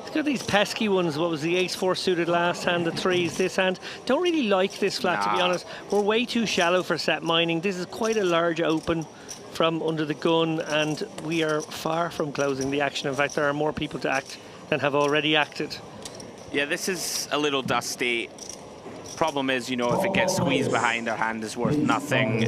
he's got these pesky ones. What was the ace-4 suited last hand, the threes this hand. Don't really like this flat, to be honest. We're way too shallow for set mining. This is quite a large open from under the gun, and we are far from closing the action. In fact, there are more people to act than have already acted. Yeah, this is a little dusty. Problem is, you know, if it gets squeezed behind, our hand is worth nothing.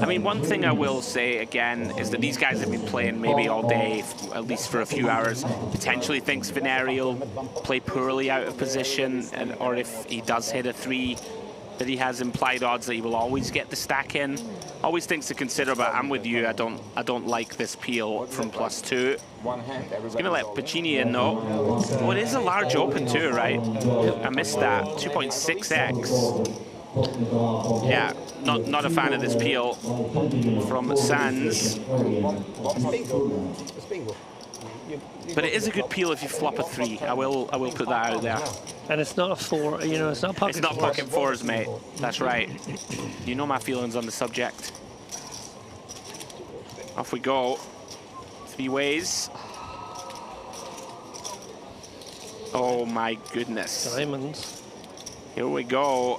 I mean, one thing I will say again is that these guys have been playing maybe all day, at least for a few hours. Potentially thinks Veneri will play poorly out of position, or if he does hit a 3, that he has implied odds that he will always get the stack in. Always things to consider, but I'm with you. I don't like this peel from +2. He's gonna let Piccini in though. Oh, it is a large open too, right? I missed that. 2.6x. Yeah, not a fan of this peel from Sands. But it is a good peel if you flop a 3. I will put that out there. And it's not a 4, you know, it's not pocket 4s. It's not pocket 4s, mate. That's right. You know my feelings on the subject. Off we go. 3 ways. Oh my goodness. Diamonds. Here we go.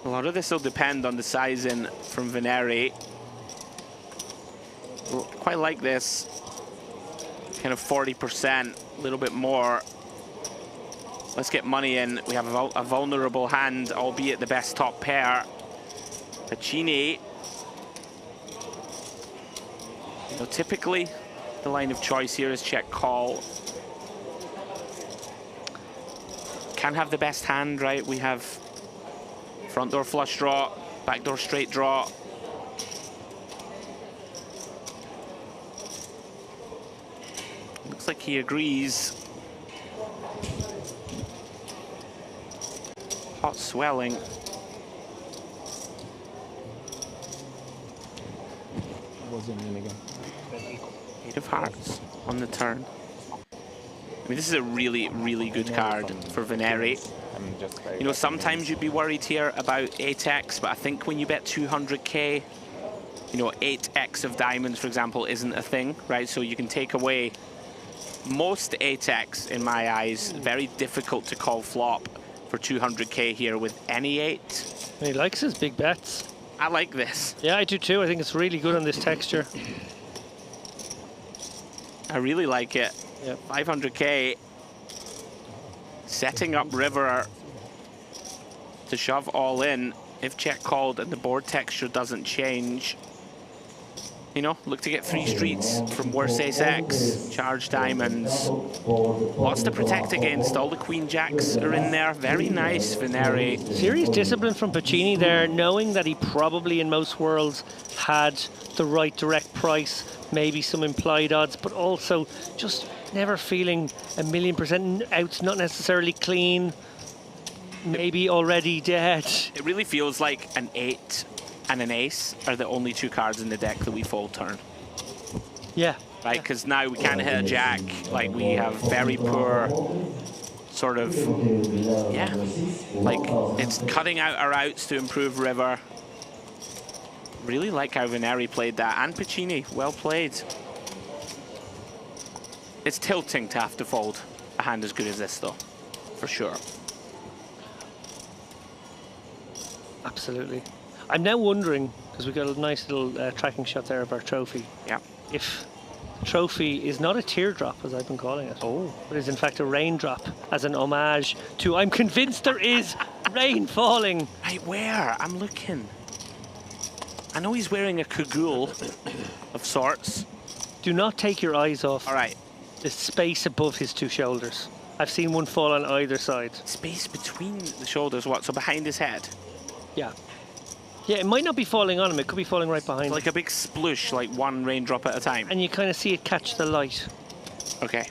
A lot of this will depend on the sizing from Veneri. Quite like this. Kind of 40%, a little bit more. Let's get money in. We have a vulnerable hand, albeit the best top pair. Piccini. You know, typically, the line of choice here is check call. Can have the best hand, right? We have front door flush draw, back door straight draw. Looks like he agrees. Hot swelling. What's your name again? 8 of hearts on the turn. I mean, this is a really, really good card for Veneri. You know, sometimes you'd be worried here about 8x, but I think when you bet 200k, you know, 8x of diamonds, for example, isn't a thing, right? So you can take away most 8x in my eyes. Very difficult to call flop for 200k here with any 8. He likes his big bets. I like this. Yeah, I do too. I think it's really good on this texture. I really like it. Yep. 500k. Setting up river to shove all in if check called and the board texture doesn't change. You know, look to get 3 streets from worst ace-x, charge diamonds. Lots to protect against. All the queen jacks are in there. Very nice, Veneri. Serious discipline from Piccini there, knowing that he probably in most worlds had the right direct price, maybe some implied odds, but also just never feeling 1,000,000% out, not necessarily clean, maybe already dead. It really feels like an 8 and an ace are the only 2 cards in the deck that we fold turn. Yeah. Right, because now we can't hit a jack. Like, we have very poor sort of, yeah, like it's cutting out our outs to improve river. Really like how Veneri played that, and Piccini, well played. It's tilting to have to fold a hand as good as this though, for sure. Absolutely. I'm now wondering, because we got a nice little tracking shot there of our trophy. Yeah. If the trophy is not a teardrop, as I've been calling it, but is in fact a raindrop, as an homage to, I'm convinced there is rain falling. Right, where? I'm looking. I know he's wearing a cagoule of sorts. Do not take your eyes off. All right. The space above his 2 shoulders. I've seen one fall on either side. Space between the shoulders, what? So behind his head? Yeah. Yeah, it might not be falling on him, it could be falling right behind him. Like a big sploosh, like 1 raindrop at a time. And you kind of see it catch the light. Okay.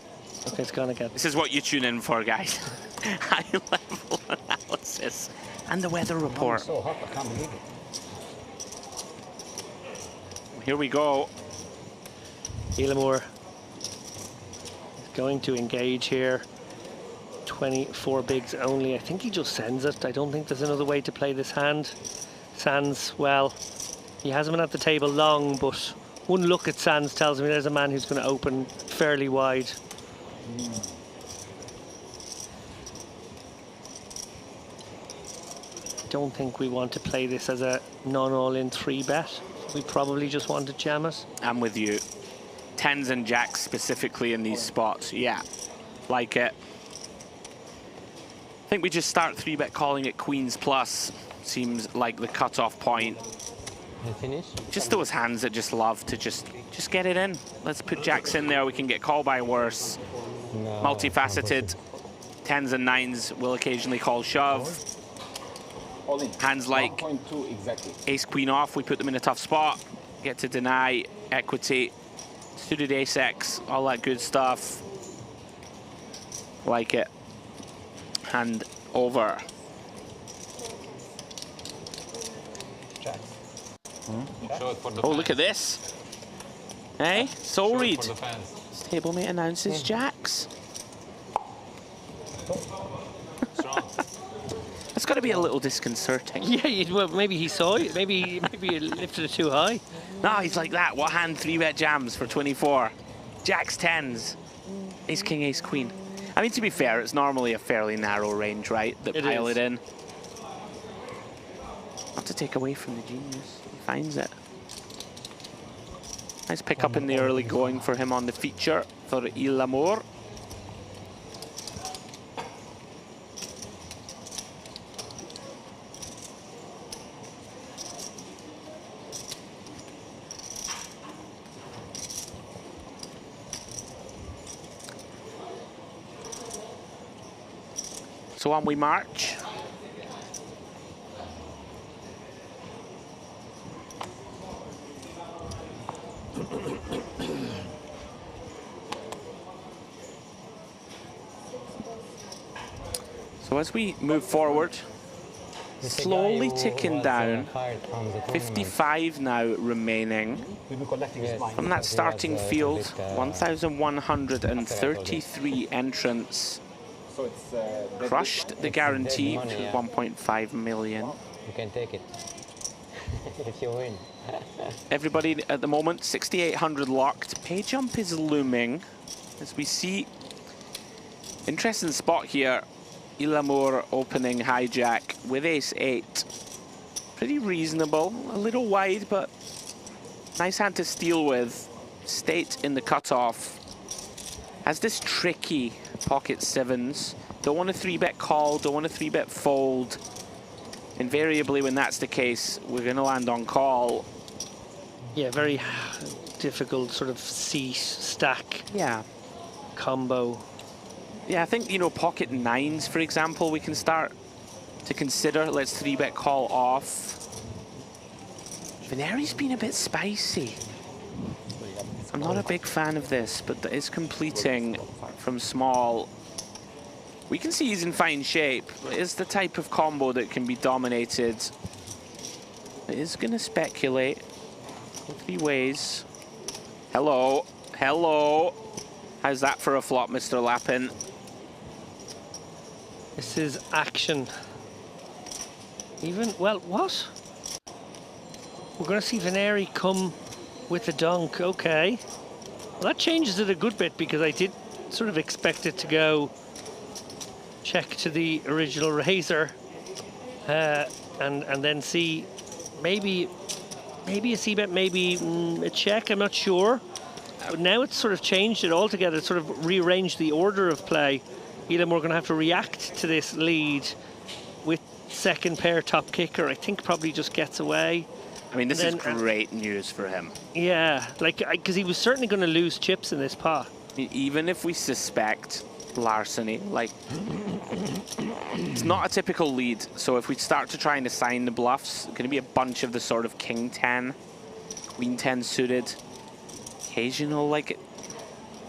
Okay, it's gone again. This is what you tune in for, guys. High-level analysis. And the weather report. So hot, I can't believe it. Here we go. Elamore is going to engage here. 24 bigs only. I think he just sends it. I don't think there's another way to play this hand. Sands, well, he hasn't been at the table long, but one look at Sands tells me there's a man who's going to open fairly wide. Don't think we want to play this as a non-all-in 3 bet. We probably just want to jam it. I'm with you. 10s and jacks specifically in these spots. Yeah, like it. I think we just start 3-bet calling it queens plus. Seems like the cutoff point. Finish? Just those hands that just love to just get it in. Let's put jacks in there. We can get called by worse. No, multifaceted. 10s and 9s will occasionally call shove. Hands like 1.2 exactly. ace queen off, we put them in a tough spot. Get to deny, equity, suited ace X, all that good stuff. Like it. Hand over. Jack. Show it for the Oh, fans. look at this. Hey, soul Show it read. for the fans. Stablemate announces jacks. Strong. That's got to be a little disconcerting. Yeah, well, maybe he saw it. Maybe he lifted it too high. No, he's like that. What hand 3-bet jams for 24? Jacks, 10s. Ace, king, ace, queen. I mean, to be fair, it's normally a fairly narrow range, right? That pile it in. Not to take away from the genius. He finds it. Nice pick up in the early going for him on the feature for Il Amor. So on we march. So as we move forward, slowly ticking down, 55 now remaining. From that starting field, 1,133 entrants. So it's Crushed the guarantee, which was 1.5 million. You can take it if you win. Everybody at the moment, 6,800 locked. Pay jump is looming as we see. Interesting spot here. Il Amor opening hijack with ace-8. Pretty reasonable, a little wide, but nice hand to steal with. State in the cutoff. Has this tricky pocket 7s. Don't want a 3-bet call, don't want a 3-bet fold. Invariably, when that's the case, we're going to land on call. Yeah, very difficult sort of C-stack combo. Yeah, I think, you know, pocket 9s, for example, we can start to consider. Let's 3-bet call off. Veneri's been a bit spicy. I'm not a big fan of this, but that is completing from small. We can see he's in fine shape. It is the type of combo that can be dominated. It is going to speculate in 3 ways. Hello, hello. How's that for a flop, Mr. Lappin? This is action. Even, well, what? We're going to see Veneri come with the dunk, okay. Well, that changes it a good bit because I did sort of expect it to go check to the original razor and then see maybe a c-bet, maybe a check, I'm not sure. But now it's sort of changed it altogether, sort of rearranged the order of play. Elam, we're going to have to react to this lead with second pair top kicker. I think probably just gets away. I mean, this is great news for him. Yeah, like, because he was certainly going to lose chips in this pot. Even if we suspect larceny, like, it's not a typical lead. So if we start to try and assign the bluffs, it's going to be a bunch of the sort of king 10, queen 10 suited, occasional, like,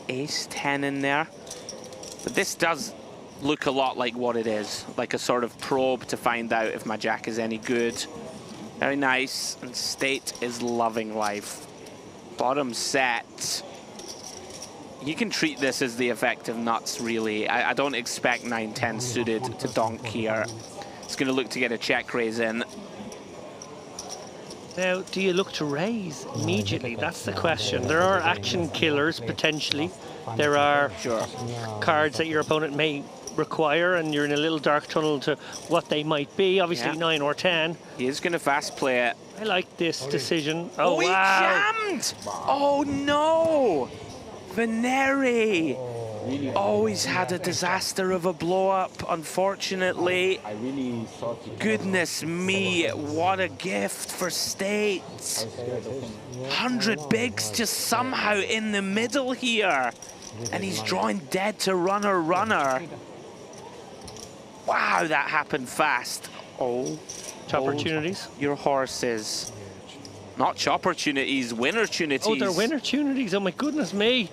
ace 10 in there. But this does look a lot like what it is, like a sort of probe to find out if my jack is any good. Very nice, and State is loving life. Bottom set. You can treat this as the effect of nuts, really. I don't expect 9-10 suited to donk here. It's going to look to get a check raise in. Now, do you look to raise immediately? That's the question. There are action killers, potentially. There are cards that your opponent may require, and you're in a little dark tunnel to what they might be. Obviously, 9 or 10. He is going to fast play it. I like this decision. Oh, he wow. jammed! Oh, no! Veneri! Oh, he's had a disaster of a blow-up, unfortunately. I really thought... Goodness me, what a gift for States. 100 bigs just somehow in the middle here. And he's drawing dead to runner. Wow, that happened fast. Oh. Opportunities. Your horses. Not opportunities, winner-tunities. Oh, they're winner-tunities. Oh, my goodness me.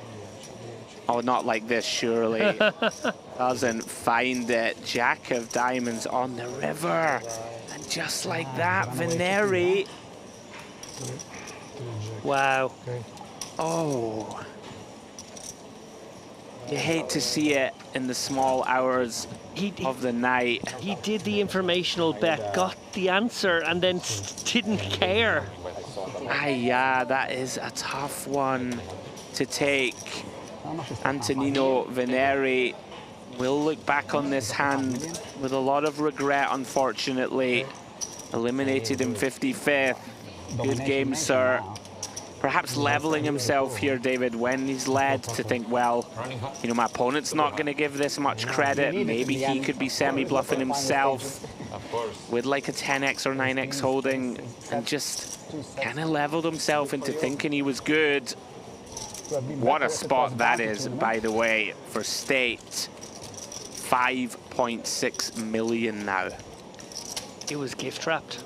Oh, not like this, surely. Doesn't find it. Jack of diamonds on the river. And just like that, Veneri. Wow. Oh. You hate to see it in the small hours of the night. He did the informational bet, got the answer, and then didn't care. Yeah, that is a tough one to take. Antonino Veneri will look back on this hand with a lot of regret, unfortunately. Eliminated in 55th. Good game, sir. Perhaps leveling himself here, David, when he's led to think, well, you know, my opponent's not going to give this much credit. Maybe he could be semi-bluffing himself with like a 10x or 9x holding, and just kind of leveled himself into thinking he was good. What a spot that is, by the way, for State. 5.6 million now. It was gift trapped.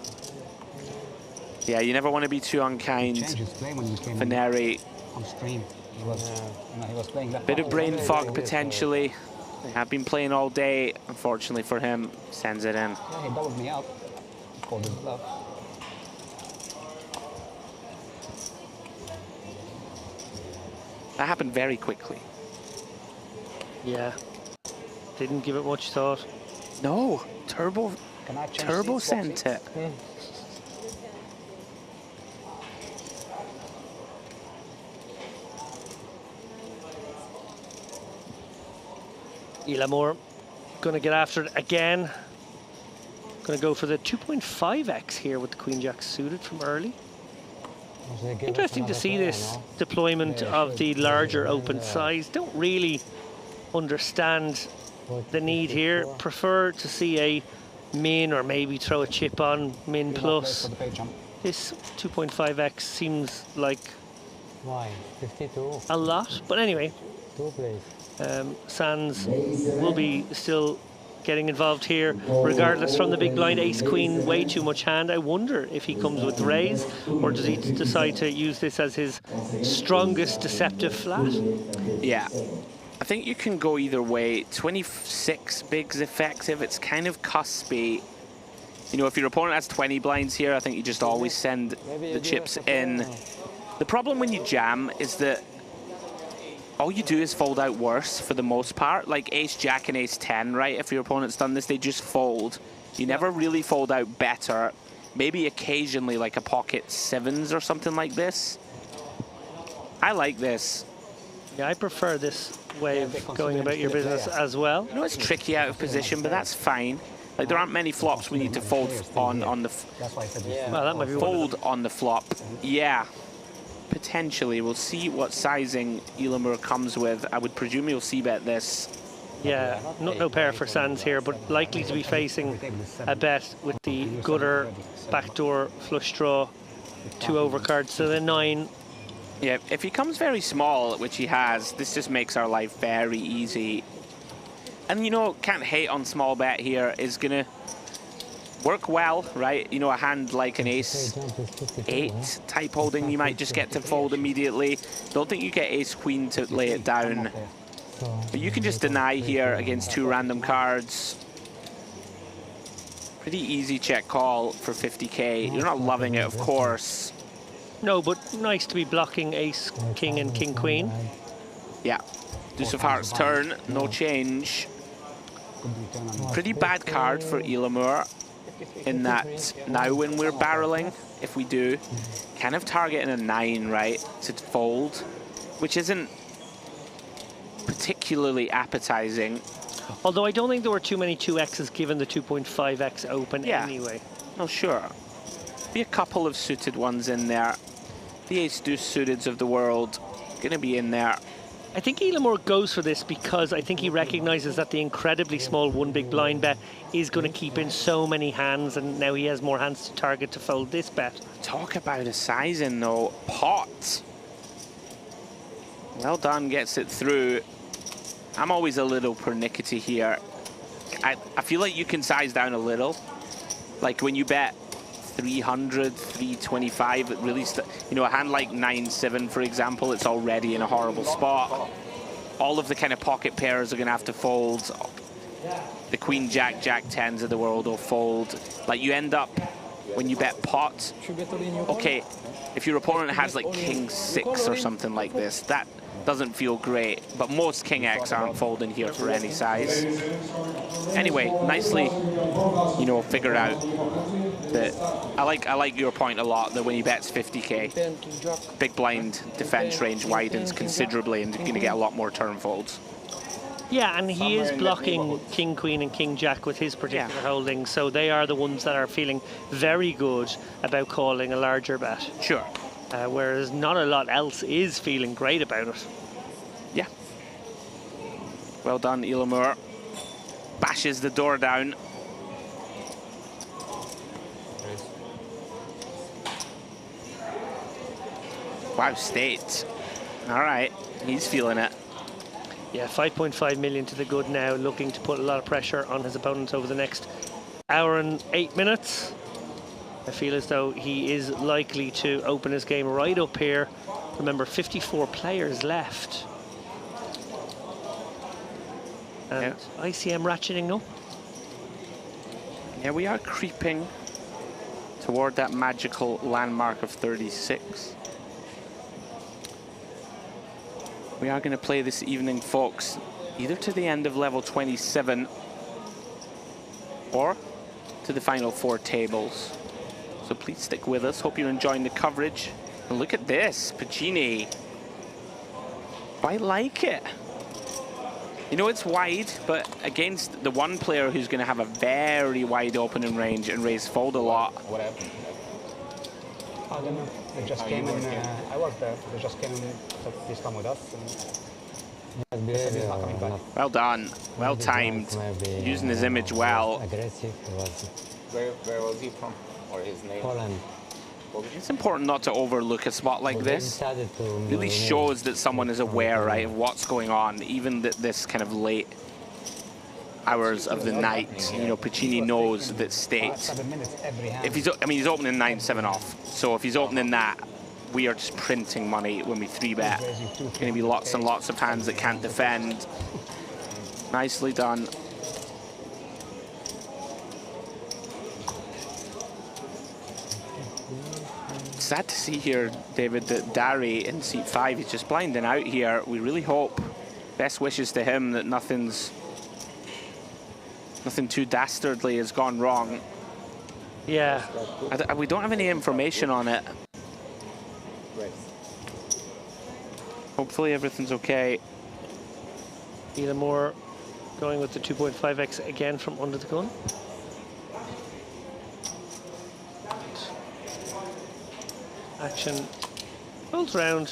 Yeah, you never want to be too unkind. Veneri. On stream, he was playing that. Bit of brain fog potentially. They have been playing all day. Unfortunately for him, sends it in. Yeah, he doubled me out. He called his bluff. That happened very quickly. Yeah. Didn't give it much thought. No, Turbo sent it. Ilamore going to get after it again. Going to go for the 2.5x here with the Queen Jack suited from early. Interesting to see this deployment of the larger open size. Don't really understand the need here. Prefer to see a min, or maybe throw a chip on min plus. This 2.5x seems like a lot, but anyway. Sands will be still getting involved here, regardless from the big blind. Ace Queen, way too much hand. I wonder if he comes with raise, or does he decide to use this as his strongest deceptive flat? Yeah, I think you can go either way. 26 bigs effective. It's kind of cuspy. You know, if your opponent has 20 blinds here, I think you just always send the chips in. The problem when you jam is that all you do is fold out worse for the most part. Like ace jack and ace 10, right? If your opponent's done this, they just fold. You never really fold out better. Maybe occasionally like a pocket sevens or something like this. I like this. Yeah, I prefer this way of going about your business as well. I know it's tricky out of position, but that's fine. Like there aren't many flops we need to fold on the well, that might be fold on the flop. Yeah. Potentially, we'll see what sizing Ilamur comes with. I would presume you'll c-bet this. Yeah, no pair for Sands here, but likely to be facing a bet with the gutter, backdoor, flush draw, 2 overcards, so the 9. Yeah, if he comes very small, which he has, this just makes our life very easy. And you know, can't hate on small bet here, is gonna work well, right? You know, a hand like an ace 8 type holding, you might just get to fold immediately. Don't think you get ace queen to lay it down. But you can just deny here against 2 random cards. Pretty easy check call for 50k. You're not loving it, of course. No, but nice to be blocking ace, king, and king, queen. Yeah. Deuce of hearts turn, no change. Pretty bad card for Ilamur in that now when we're barreling, if we do, kind of targeting a 9, right, to fold, which isn't particularly appetizing. Although I don't think there were too many 2x's given the 2.5x open anyway. Oh, sure. Be a couple of suited ones in there. The ace deuce suiteds of the world gonna be in there. I think Ilamur goes for this because I think he recognizes that the incredibly small 1 big blind bet is going to keep in so many hands, and now he has more hands to target to fold this bet. Talk about a sizing though. Pot. Well done, gets it through. I'm always a little pernickety here. I feel like you can size down a little. Like when you bet 300, 325, it really, you know, a hand like 9-7, for example, it's already in a horrible spot. All of the kind of pocket pairs are going to have to fold. The Queen Jack, Jack 10s of the world will fold. Like you end up, when you bet pot, okay, if your opponent has like King 6 or something like this, that doesn't feel great, but most King X aren't folding here for any size. Anyway, nicely, you know, figured out that I like your point a lot, that when he bets 50k, big blind defense range widens considerably and you're going to get a lot more turn folds. Yeah, and he is blocking King, Queen and King Jack with his particular holdings, so they are the ones that are feeling very good about calling a larger bet. Sure. Whereas not a lot else is feeling great about it. Yeah. Well done, Elamur. Bashes the door down. Wow, State. All right, he's feeling it. Yeah, 5.5 million to the good now, looking to put a lot of pressure on his opponents over the next hour and 8 minutes. I feel as though he is likely to open his game right up here. Remember, 54 players left. And ICM ratcheting up. Yeah, we are creeping toward that magical landmark of 36. We are going to play this evening, folks, either to the end of level 27 or to the final 4 tables. So please stick with us. Hope you're enjoying the coverage. And look at this, Pacini. I like it. You know, it's wide, but against the one player who's going to have a very wide opening range and raise fold a lot. What happened? I don't know. They just came in. I was there. They just came in. Please come with us. And he's not coming back. Well done. Well timed. Using his image well. Aggressive. Where was he from? Or his name? Poland. It's important not to overlook a spot like this. It really shows that someone is aware, right, of what's going on, even at this kind of late hours of the night. You know, Pacini knows that State, if he's, I mean, he's opening 9-7 off. So if he's opening that, we are just printing money when we 3-bet. Going to be lots and lots of hands that can't defend. Nicely done. Sad to see here, David, that Dari in seat 5 is just blinding out here. We really hope, best wishes to him, that nothing too dastardly has gone wrong. Yeah. We don't have any information on it. Hopefully everything's okay. Elamur going with the 2.5x again from under the gun. Action holds round.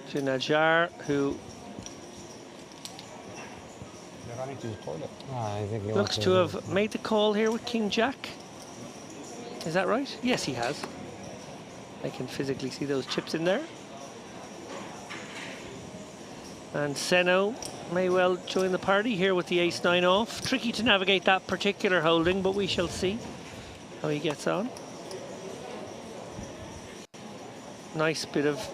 To Najjar, who looks to have made the call here with King Jack. Is that right? Yes, he has. I can physically see those chips in there. And Seno may well join the party here with the ace-9 off. Tricky to navigate that particular holding, but we shall see how he gets on. Nice bit of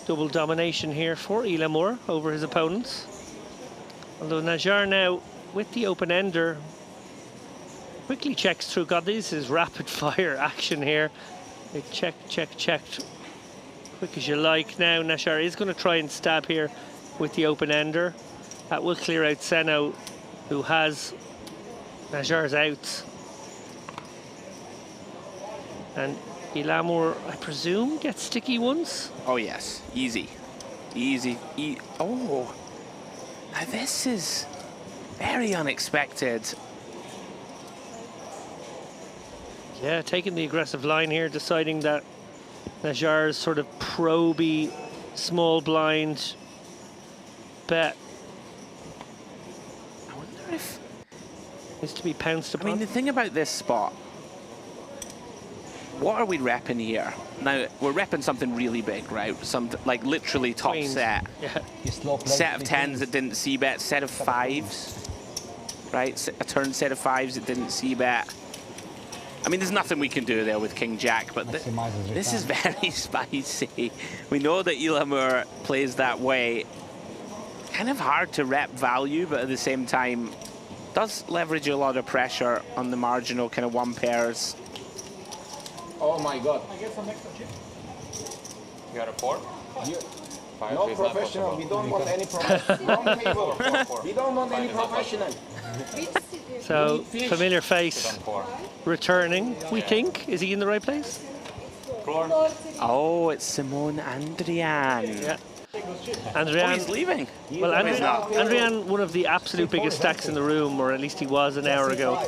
double domination here for Elamur over his opponents. Although Najjar now, with the open-ender, quickly checks through. God, this is rapid-fire action here. They checked. Quick as you like. Now Najjar is going to try and stab here with the open-ender. That will clear out Seno, who has Najjar's outs. And Elamur, I presume, gets sticky ones? Oh yes, easy. Easy. Oh, now this is very unexpected. Yeah, taking the aggressive line here, deciding that Najjar's sort of proby small blind bet. I wonder if is to be pounced upon. I mean, the thing about this spot what are we repping here? Now, we're repping something really big, right? Something like literally top Queens. set. Yeah. Set of 10s that didn't see bet, set of 5s, right? A turn set of 5s that didn't see bet. I mean, there's nothing we can do there with King Jack, but this is very spicy. We know that Ilamur plays that way. Kind of hard to rep value, but at the same time, does leverage a lot of pressure on the marginal kind of one pairs. Oh my God. I get some extra chip. You got a 4? No professional. We don't want any professional. We don't want any professional. So, familiar face returning, we think. Is he in the right place? Oh, it's Simone Andrian. Yeah. Andrian, oh, he's leaving. Well, Andrian, one of the absolute biggest stacks in the room, or at least he was an hour ago.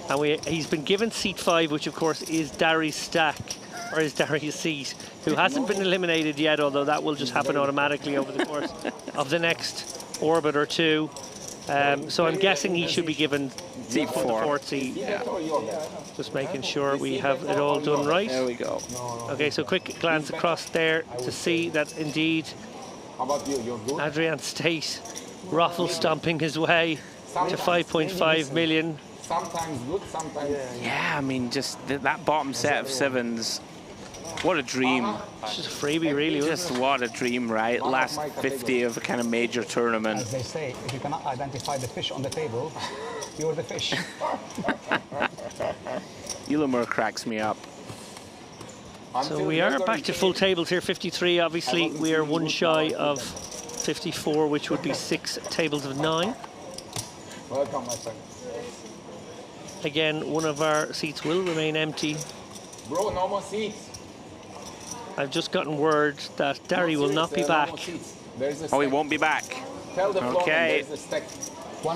And he's been given seat 5, which of course is Dari's stack, or is Dari's seat, who hasn't been eliminated yet, although that will just happen automatically over the course of the next orbit or two. So I'm guessing he should be given seat 4. The 4th seat. Yeah. Just making sure we have it all done right. There we go. Okay, so quick glance across there to see that indeed Adrian State raffle stomping his way to 5.5 million. Sometimes good, sometimes. Yeah, I mean, just that bottom set of 7s. What a dream. It's just a freebie, really. Just what a dream, right? Last 50 of a kind of major tournament. As they say, if you cannot identify the fish on the table, you're the fish. Ilamur cracks me up. So we are back to full tables here, 53. Obviously, we are one shy of 54, which would be 6 tables of 9. Welcome, my friend. Again, one of our seats will remain empty. Bro, no more seats. I've just gotten word that Dari will not be back. Oh, he won't be back. Okay.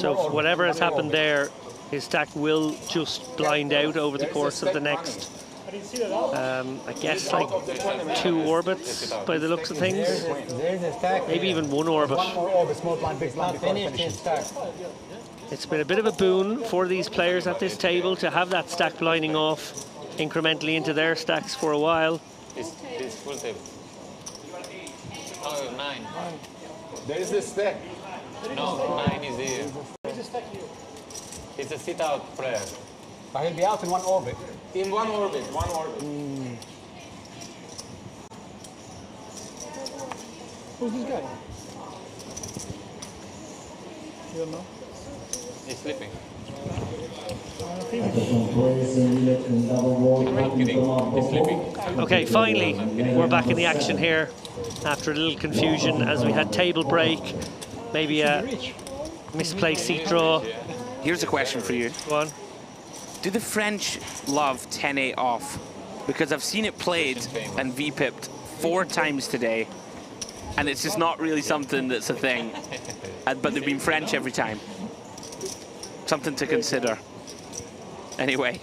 So whatever has happened there, his stack will just blind out over the course of the next, I guess, like 2 orbits by the looks of things. Maybe even 1 orbit. One more orbit, small blind, big blind before finishing. It's been a bit of a boon for these players at this table to have that stack blinding off incrementally into their stacks for a while. It's full table. Oh, 9. There is a stack. No, 9 is here. It's a sit-out prayer. But he'll be out in 1 orbit. In 1 orbit, 1 orbit. Who's this guy? You don't know? He's sleeping. Okay, finally, we're back in the action here after a little confusion as we had table break, maybe a misplaced seat draw. Here's a question for you. Go on. Do the French love 10-8 off? Because I've seen it played and V-pipped 4 times today, and it's just not really something that's a thing. But they've been French every time. Something to consider. Anyway,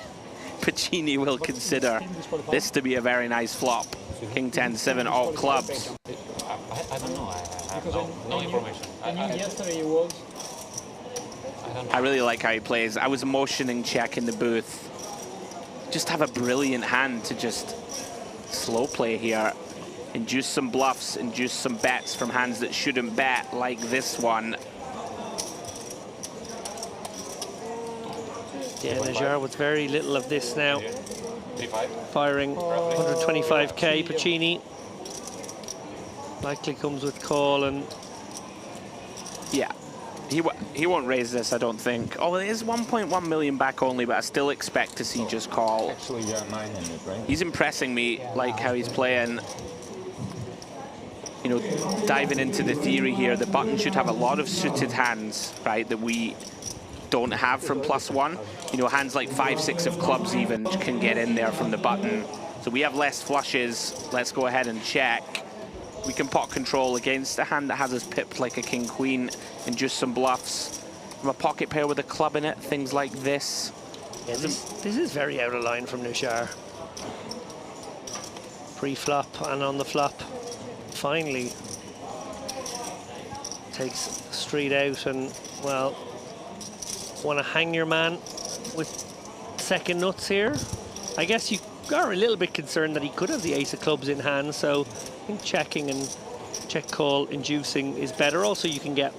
Pacini will consider this to be a very nice flop. King 10-7, all clubs. I don't know. I have no information. Yesterday he was. I really like how he plays. I was motioning check in the booth. Just have a brilliant hand to just slow play here. Induce some bluffs, induce some bets from hands that shouldn't bet, like this one. Yeah, Najar with very little of this now. Firing 125k. Pacini likely comes with call, and yeah, he won't raise this, I don't think. Oh, it is 1.1 million back only, but I still expect to see just call. Actually, yeah, 900, right? He's impressing me, like how he's playing. You know, diving into the theory here, the button should have a lot of suited hands, right, that we don't have from +1. You know, hands like 5-6 of clubs even can get in there from the button. So we have less flushes. Let's go ahead and check. We can pot control against a hand that has us pipped like a king-queen and just some bluffs. From a pocket pair with a club in it, things like this. Yeah, this is very out of line from Nushar. Pre-flop and on the flop. Finally takes street out and, well, want to hang your man with second nuts here. I guess you are a little bit concerned that he could have the ace of clubs in hand, so I think checking and check call inducing is better. Also, you can get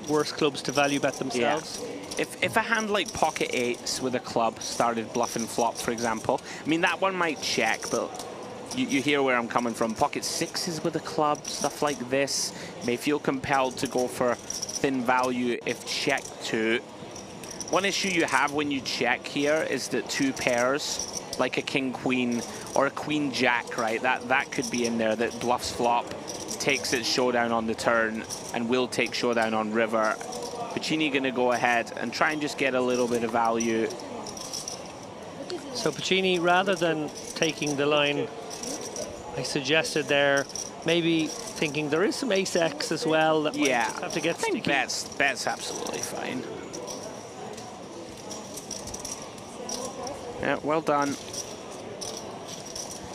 worse clubs to value bet themselves. Yeah. If a hand like pocket eights with a club started bluffing flop, for example, I mean, that one might check, but you hear where I'm coming from. Pocket sixes with a club, stuff like this, may feel compelled to go for thin value if checked to. One issue you have when you check here is that two pairs, like a king-queen or a queen-jack, right? That could be in there that bluffs flop, takes its showdown on the turn, and will take showdown on river. Pacini going to go ahead and try and just get a little bit of value. So Pacini, rather than taking the line I suggested there, maybe thinking there is some ace-x as well that might just have to get sticky. That's absolutely fine. Yeah, well done.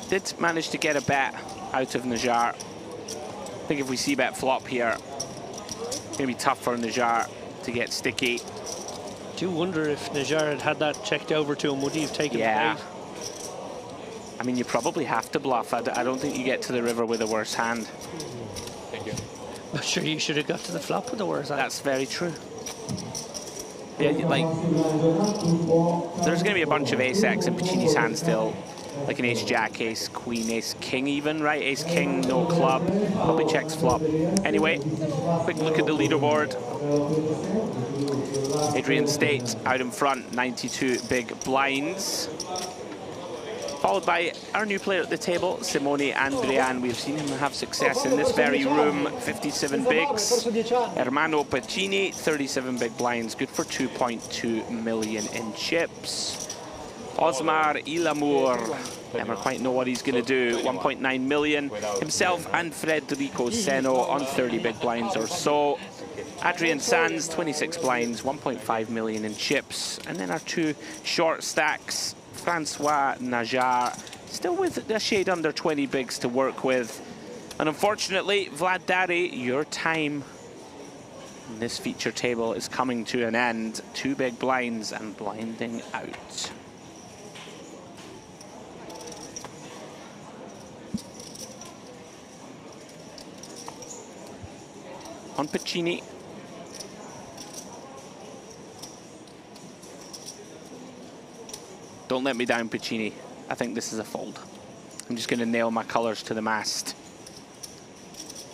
Did manage to get a bet out of Najjar. I think if we see bet flop here, it's going to be tough for Najjar to get sticky. Do wonder if Najjar had that checked over to him, would he have taken the bait? I mean, you probably have to bluff. I don't think you get to the river with a worse hand. Thank you. I'm sure you should have got to the flop with a worse hand. That's very true. Yeah, like, there's going to be a bunch of ace-x in Pacini's hand still. Like an ace-jack, ace-queen, ace-king even, right? Ace-king, no club, probably checks flop. Anyway, quick look at the leaderboard. Adrian State out in front, 92 big blinds. Followed by our new player at the table, Simone Andrian. We've seen him have success in this very room, 57 bigs. Hermano Pacini, 37 big blinds, good for 2.2 million in chips. Osmar Ilamour, never quite know what he's going to do, 1.9 million. Himself and Federico Seno on 30 big blinds or so. Adrian Sands, 26 blinds, 1.5 million in chips. And then our two short stacks, Francois Najjar, still with a shade under 20 bigs to work with. And unfortunately, Vlad Dari, your time in this feature table is coming to an end. Two big blinds and blinding out. On Pacini. Don't let me down, Pacini. I think this is a fold. I'm just going to nail my colors to the mast.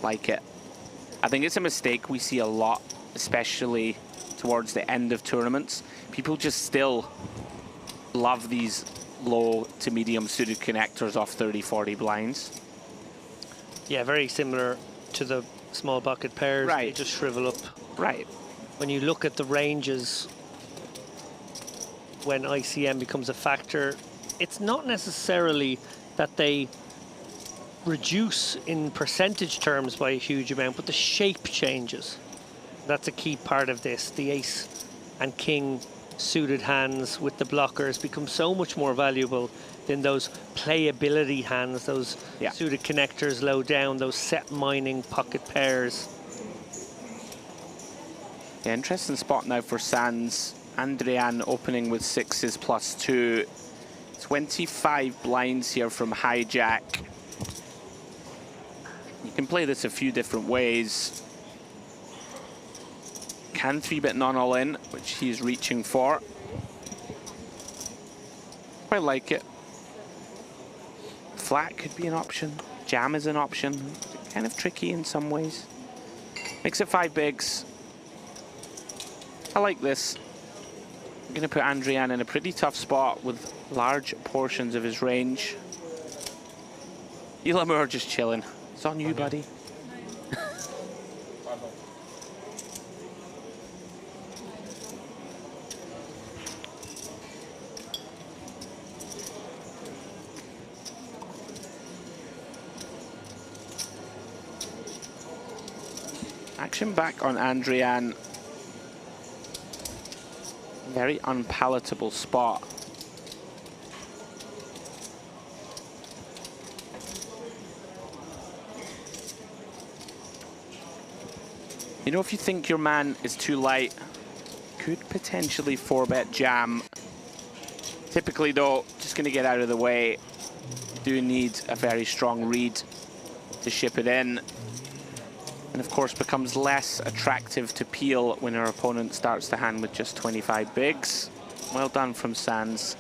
Like it. I think it's a mistake we see a lot, especially towards the end of tournaments. People just still love these low to medium suited connectors off 30, 40 blinds. Yeah, very similar to the small pocket pairs. Right. They just shrivel up. Right. When you look at the ranges, when ICM becomes a factor, it's not necessarily that they reduce in percentage terms by a huge amount, but the shape changes. That's a key part of this. The ace and king suited hands with the blockers become so much more valuable than those playability hands, those suited connectors low down, those set mining pocket pairs. Yeah, interesting spot now for Sands. Andrian opening with sixes plus 2. 25 blinds here from hijack. You can play this a few different ways. Can 3-bet non-all in, which he's reaching for. Quite like it. Flat could be an option. Jam is an option. Kind of tricky in some ways. Makes it 5 bigs. I like this. I'm going to put Andrian in a pretty tough spot with large portions of his range. Ilamour just chilling. It's on you, buddy. Action back on Andrian. Very unpalatable spot. You know, if you think your man is too light, could potentially 4-bet jam. Typically though, just going to get out of the way. do need a very strong read to ship it in. And of course becomes less attractive to peel when our opponent starts the hand with just 25 bigs. Well done from Sands.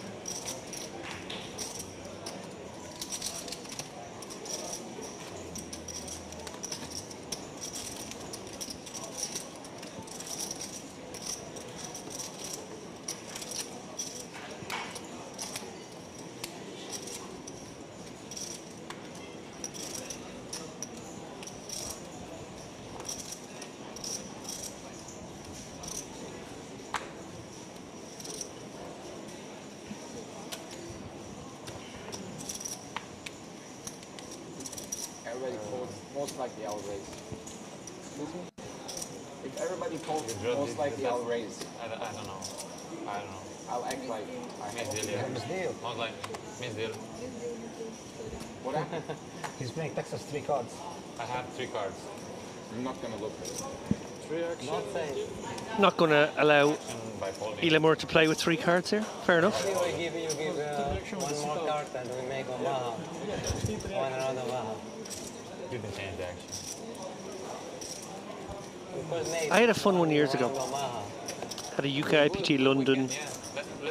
Everybody calls, most likely I'll raise. Excuse me? If everybody calls, most likely I'll raise. I don't know. I don't know. I'll act like I have Miss deal. Most like miss deal. What happened? He's playing Texas 3 cards. I have 3 cards. I'm not gonna look at it. 3 action. Not safe. Not going to allow By folding. Elamur to play with 3 cards here. Fair enough. You give one more card and we make a Maha. One round of Maha. You can change the action. I had a fun one years ago. Had a UK IPT London,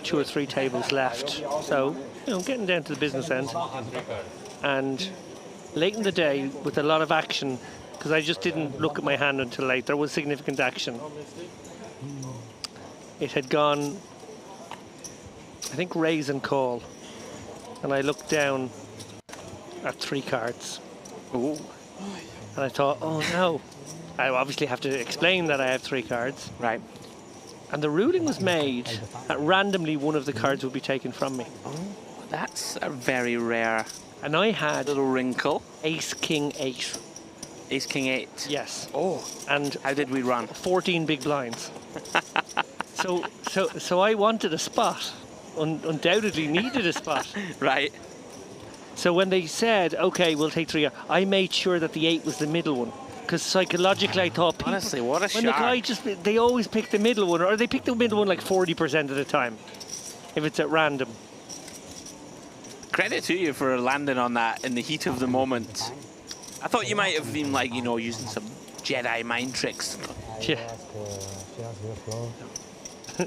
2 or 3 tables left. So, you know, getting down to the business end. And late in the day, with a lot of action, because I just didn't look at my hand until late, there was significant action. It had gone, I think, raise and call. And I looked down at 3 cards. Ooh. And I thought, oh no. I obviously have to explain that I have 3 cards. Right. And the ruling was made that randomly one of the cards would be taken from me. Oh, that's a very rare. And I had little wrinkle. Ace, King, 8. Ace, King, 8. Yes. Oh. And how did we run? 14 big blinds. So I wanted a spot. Undoubtedly needed a spot. Right. So when they said, okay, we'll take 3, I made sure that the 8 was the middle one. Because psychologically I thought people, honestly, what a when the guy they always pick the middle one, or they pick the middle one like 40% of the time, if it's at random. Credit to you for landing on that in the heat of the moment. I thought you might have been like, you know, using some Jedi mind tricks. Yeah. I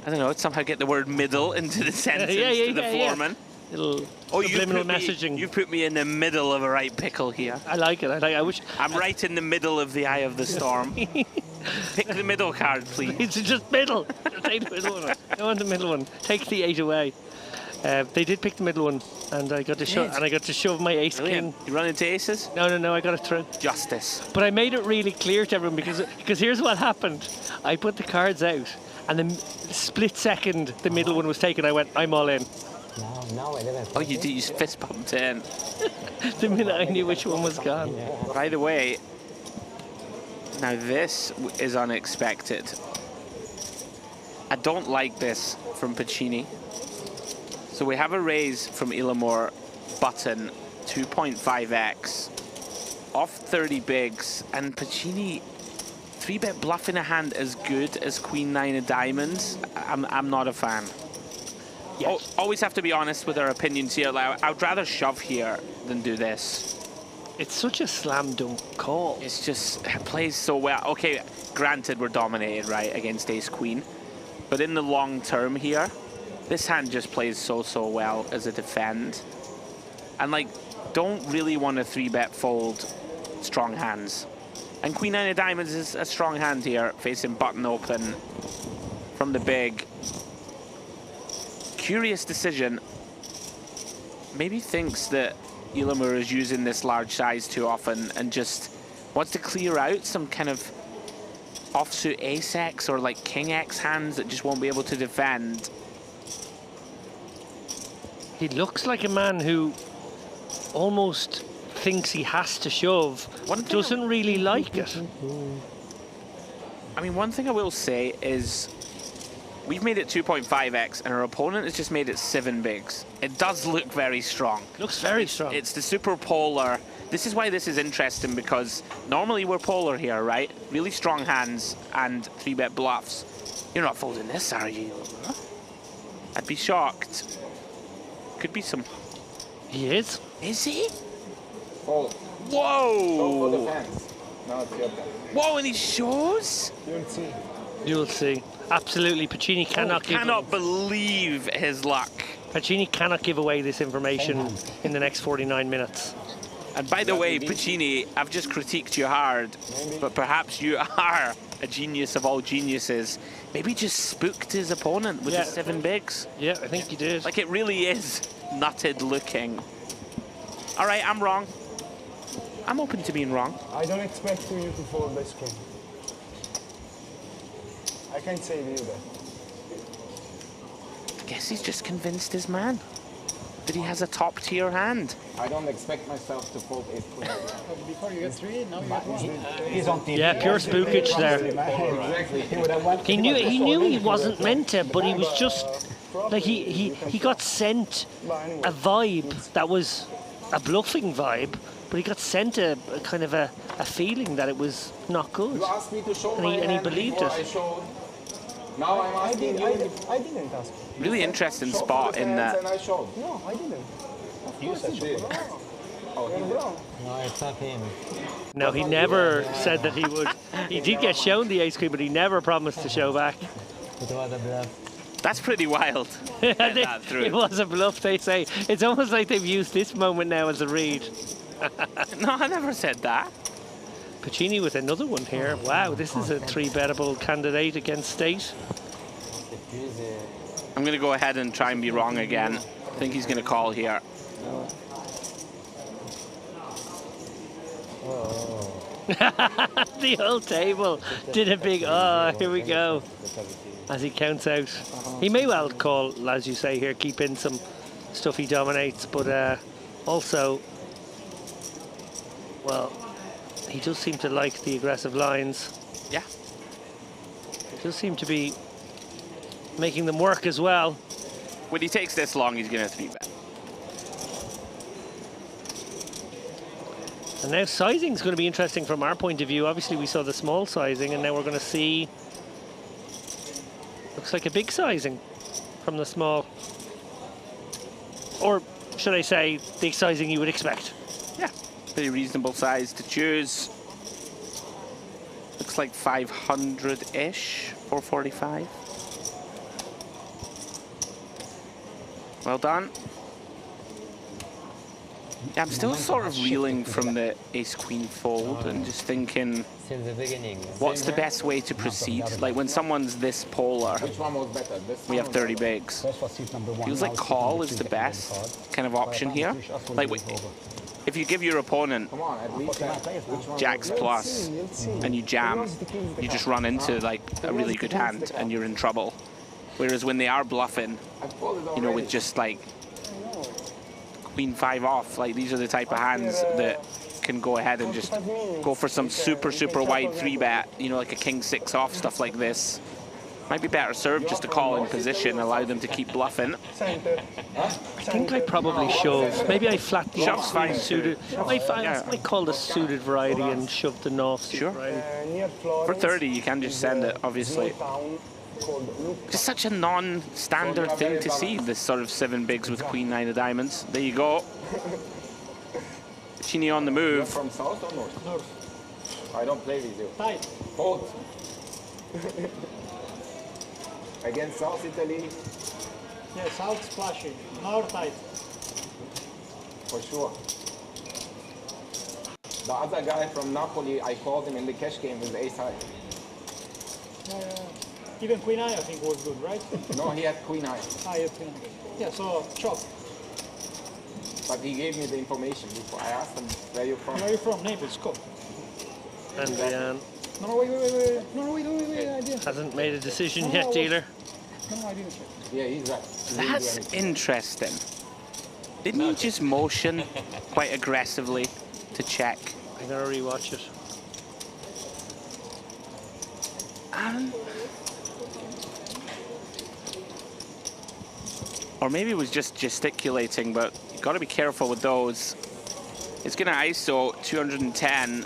don't know, somehow get the word middle into the sentence to the foreman. Little subliminal messaging. You put me in the middle of a right pickle here. I like it. I wish. I'm right in the middle of the eye of the storm. Pick the middle card, please. It's just middle. Take the middle one. I want the middle one. Take the 8 away. They did pick the middle one, and I got to shove my ace king. You run into aces? No, I got it through. Justice. But I made it really clear to everyone because here's what happened. I put the cards out, and the split second the middle one was taken, I went, I'm all in. Oh, you fist pumped in. The minute I knew which one was gone. By the way, now this is unexpected. I don't like this from Pacini. So we have a raise from Elamur, button, 2.5x, off 30 bigs, and Pacini 3-bet bluff in a hand as good as Queen 9 of diamonds. I'm not a fan. Yes. Always have to be honest with our opinions here. Like, I would rather shove here than do this. It's such a slam dunk call. It's just, it plays so well. Okay, granted we're dominated, right, against ace queen. But in the long term here, this hand just plays so well as a defend. And like, don't really want to 3-bet fold strong hands. And Queen 9 of diamonds is a strong hand here, facing button open from the big. Curious decision. Maybe thinks that Elamur is using this large size too often and just wants to clear out some kind of offsuit ace X or like king X hands that just won't be able to defend. He looks like a man who almost thinks he has to shove, doesn't really like it. I mean, one thing I will say is we've made it 2.5x and our opponent has just made it 7 bigs. It does look very strong. Looks very strong. It's the super polar. This is why this is interesting, because normally we're polar here, right? Really strong hands and 3-bet bluffs. You're not folding this, are you? I'd be shocked. Could be some He is. Is he? Fold. Whoa! Show for the fans. Now it's your turn. Whoa, and he shows? You'll see. You'll see. Absolutely, Pacini cannot cannot believe his luck. Pacini cannot give away this information in the next 49 minutes. And by the way, Pacini, I've just critiqued you hard, but perhaps you are a genius of all geniuses. Maybe just spooked his opponent with the 7 bigs. Yeah, I think he did. Like, it really is nutted looking. All right, I'm wrong. I'm open to being wrong. I don't expect you to fold the screen. I can't say to you that. I guess he's just convinced his man that he has a top-tier hand. I don't expect myself to fold ace queen. Before you get 3, now you get 1. He's on TV. Yeah, pure spookage there. Exactly. He would have won. He knew he wasn't meant to, but he was just like he got sent a vibe that was a bluffing vibe, but he got sent a kind of a feeling that it was not good. You asked me to show and my he hand believed before it. I showed. Now I'm asking you. I didn't ask. Really interesting spot in that. And I showed. No, I didn't. You did. Oh, he did. No, it's not him. No, he never said that he would. He did get shown the ace queen, but he never promised to show back. It was a bluff. That's pretty wild. It was a bluff, they say. It's almost like they've used this moment now as a read. No, I never said that. Pacini with another one here. Wow, this is a 3-bettable candidate against State. I'm going to go ahead and try and be wrong again. I think he's going to call here. The whole table did a big, here we go, as he counts out. He may well call, as you say here, keep in some stuff he dominates, but also, well, he does seem to like the aggressive lines. Yeah. He does seem to be making them work as well. When he takes this long, he's going to 3-bet. And now sizing is going to be interesting from our point of view. Obviously, we saw the small sizing, and now we're going to see, looks like a big sizing from the small. Or should I say, the sizing you would expect. Yeah, pretty reasonable size to choose. Looks like 500-ish, 445. Well done. Yeah, I'm still sort of reeling from the ace-queen fold and just thinking, Since the beginning. what's the best way to proceed? Like, when someone's this polar, Which one was better? This we have 30 bigs. Feels like call is the best kind of option here. Like, if you give your opponent Come on, at least which one jacks was plus and you jam, you just run into like a really good hand and you're in trouble. Whereas when they are bluffing, you know, with just like queen 5 off, like these are the type of hands that can go ahead and just go for some super wide 3-bet, you know, like a king 6 off, stuff like this. Might be better served just to call in position, allow them to keep bluffing. I think I probably shove. Maybe I flat the Shove's fine suited. I might call the suited variety and shove the north suited variety. For 30, you can just send it, obviously. Just such a non-standard thing to see, this sort of 7 bigs with queen 9 of diamonds. There you go. Chini on the move. from south or north? North. I don't play with you. Tight. Both. Against South Italy, Yeah, south splashing. North tight. for sure. The other guy from Napoli, I called him in the cash game with ace high. Even queen eye, I think, was good, right? No, he had queen high. Yeah, queen eye. Yeah, so chop. But he gave me the information before. I asked him, where you from? Where are you from? Naples, go. And Leanne No, wait. No, wait, I didn't. hasn't made a decision yet, dealer. No, I didn't check. Yeah, he's right. That's interesting. Didn't he just motion quite aggressively to check? I'm gonna rewatch it. Or maybe it was just gesticulating, but you've got to be careful with those. It's going to ISO 210.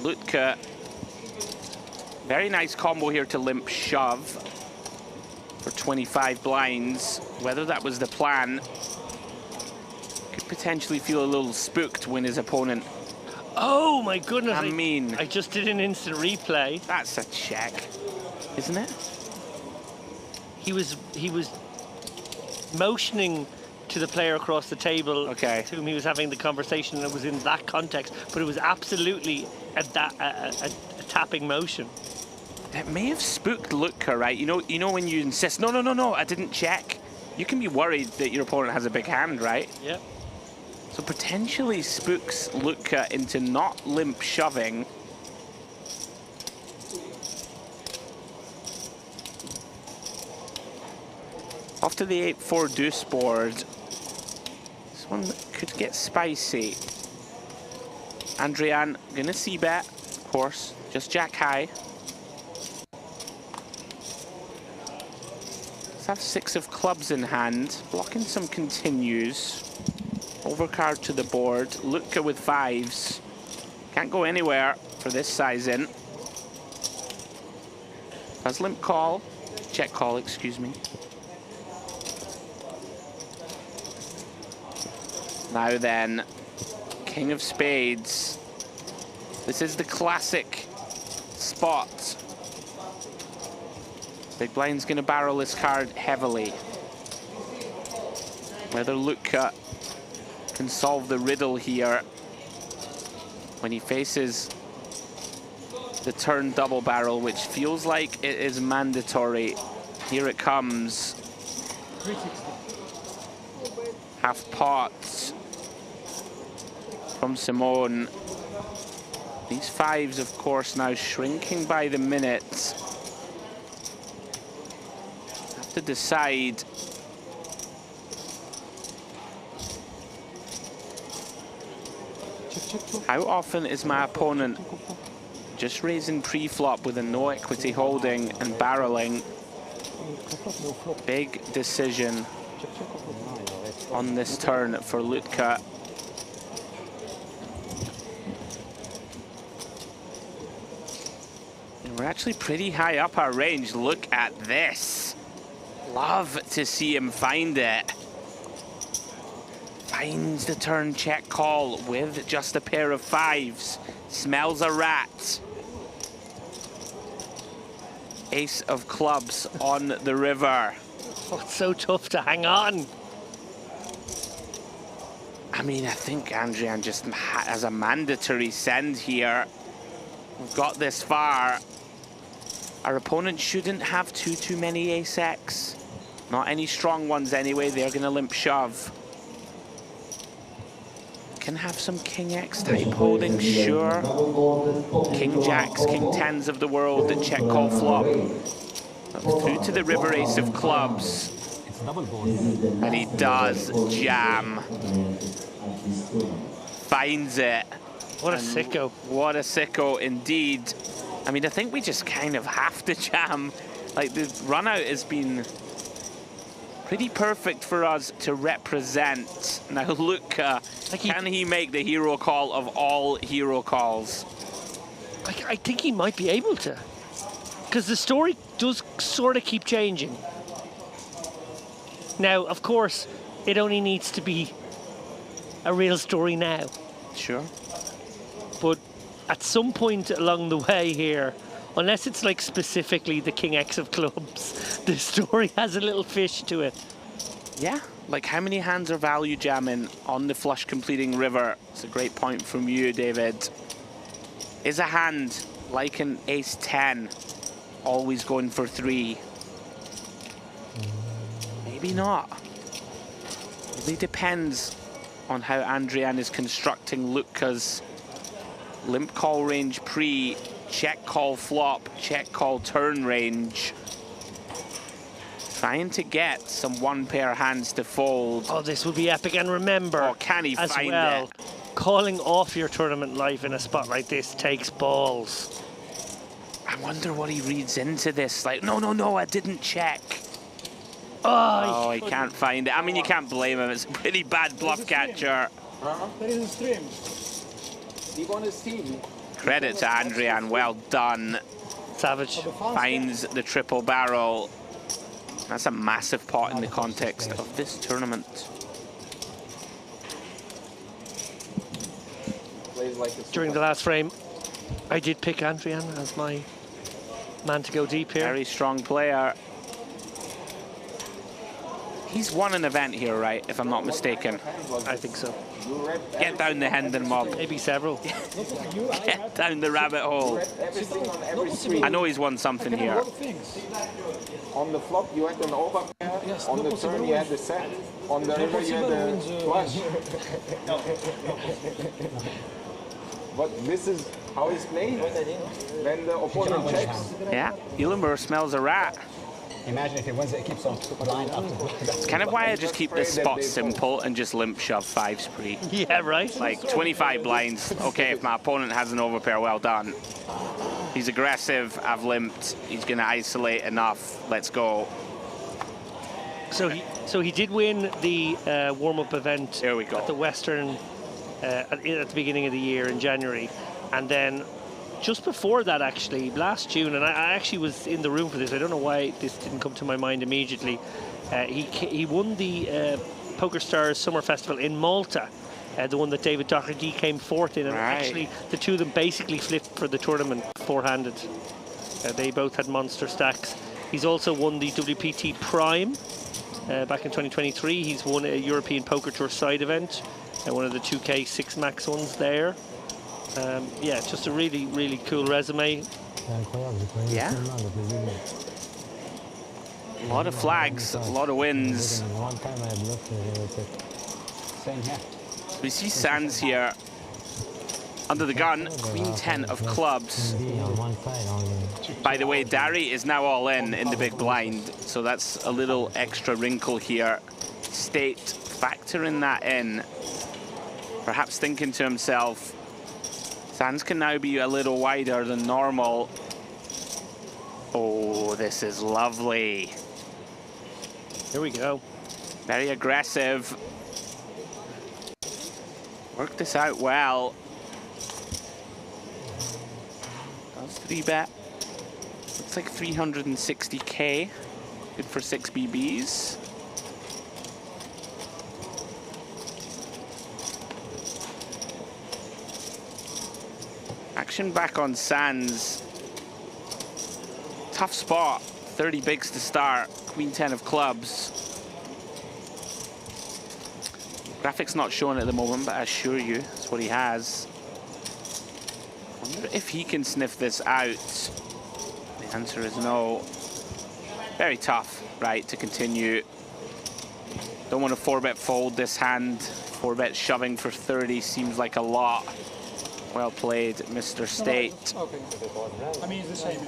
Lutka. Very nice combo here to limp shove for 25 blinds. Whether that was the plan Could potentially feel a little spooked when his opponent. Oh my goodness! I mean, I just did an instant replay. That's a check, isn't it? He was motioning to the player across the table to whom he was having the conversation, and it was in that context, but it was absolutely a tapping motion. It may have spooked Lutka, right? You know when you insist, no, I didn't check. You can be worried that your opponent has a big hand, right? Yep. So potentially spooks Lutka into not limp shoving. Off to the 8-4 deuce board. This one could get spicy. Andrian gonna c-bet, of course, just jack high. Let's have 6 of clubs in hand, blocking some continues. Overcard to the board, Lutka with 5s. Can't go anywhere for this size in. Does limp call, check call, excuse me. Now then, King of Spades. This is the classic spot. Big Blind's gonna barrel this card heavily. Whether Lutka can solve the riddle here when he faces the turn double barrel, which feels like it is mandatory. Here it comes. Half pot from Simone. These 5s, of course, now shrinking by the minute. Have to decide. How often is my opponent just raising pre-flop with a no equity holding and barreling? Big decision on this turn for Lutka. And we're actually pretty high up our range. Look at this. Love to see him find it. Finds the turn check call with just a pair of 5s. Smells a rat. Ace of clubs on the river. Oh, it's so tough to hang on. I mean, I think Andrian just has a mandatory send here. We've got this far. Our opponent shouldn't have too many ace-X. Not any strong ones anyway. They're going to limp shove. Can have some King X type holding, sure. King Jacks, King Tens of the world that check call flop. But through to the river ace of clubs. And he does jam. Finds it. What a sicko. What a sicko indeed. I mean, I think we just kind of have to jam. Like, the run out has been pretty perfect for us to represent. Now look, can he make the hero call of all hero calls? I think he might be able to. Because the story does sort of keep changing. Now, of course, it only needs to be a real story now. Sure. But at some point along the way here, unless it's like specifically the King X of clubs, the story has a little fish to it. Yeah, like how many hands are value jamming on the flush completing river? It's a great point from you, David. Is a hand like an ace 10 always going for 3? Maybe not. It really depends on how Andrian is constructing Lutka's limp call range pre, check call flop, check call turn range. Trying to get some one pair hands to fold. Oh, this would be epic. And remember, oh, can he as find well, it? Calling off your tournament life in a spot like this takes balls. I wonder what he reads into this. Like, no, I didn't check. Oh, he can't find it. I mean, you can't blame him. It's a pretty bad bluff catcher. There is a stream. You want to see? Credit to Andrian, well done. Savage. Finds the triple barrel. That's a massive pot in the context of this tournament. during the last frame, I did pick Adrian as my man to go deep here. Very strong player. He's won an event here, right? If I'm not mistaken. I think so. Get down the Hendon mob. Maybe several. Get down the rabbit hole. I know he's won something here. On the flop you had an overpair, on the turn you had the set, on the river you had a flush. But this is how he's playing. When the opponent checks. Yeah, Eulenburg smells a rat. Imagine if he wins it, it keeps on blind up to It's kind of why I just keep this spot simple and just limp shove 5 spree. Yeah, right. Like 25 blinds. Okay, if my opponent has an overpair, well done. He's aggressive, I've limped, he's going to isolate enough, let's go. So he did win the warm-up event Here we go. at the Western at the beginning of the year in January, and then just before that, actually, last June, and I actually was in the room for this. I don't know why this didn't come to my mind immediately. He won the Poker Stars Summer Festival in Malta, the one that David Doherty came fourth in, and actually the two of them basically flipped for the tournament four-handed. They both had monster stacks. He's also won the WPT Prime back in 2023. He's won a European Poker Tour side event, one of the 2K 6 max ones there. Yeah, just a really, really cool resume. Yeah. A lot of flags, a lot of wins. We see Sands here under the gun, Queen 10 of clubs. By the way, Dari is now all in the big blind, so that's a little extra wrinkle here. State factoring that in, perhaps thinking to himself, Sands can now be a little wider than normal. Oh, this is lovely. Here we go. Very aggressive. Worked this out well. Does 3-bet. Looks like 360k. Good for 6 BBs. Action back on Sands. Tough spot. 30 bigs to start. Queen 10 of clubs. Graphics not showing at the moment, but I assure you, that's what he has. Wonder if he can sniff this out. The answer is no. Very tough, right, to continue. Don't want to 4-bet fold this hand. 4-bet shoving for 30 seems like a lot. Well played, Mr. State. Okay. I mean, it's the same.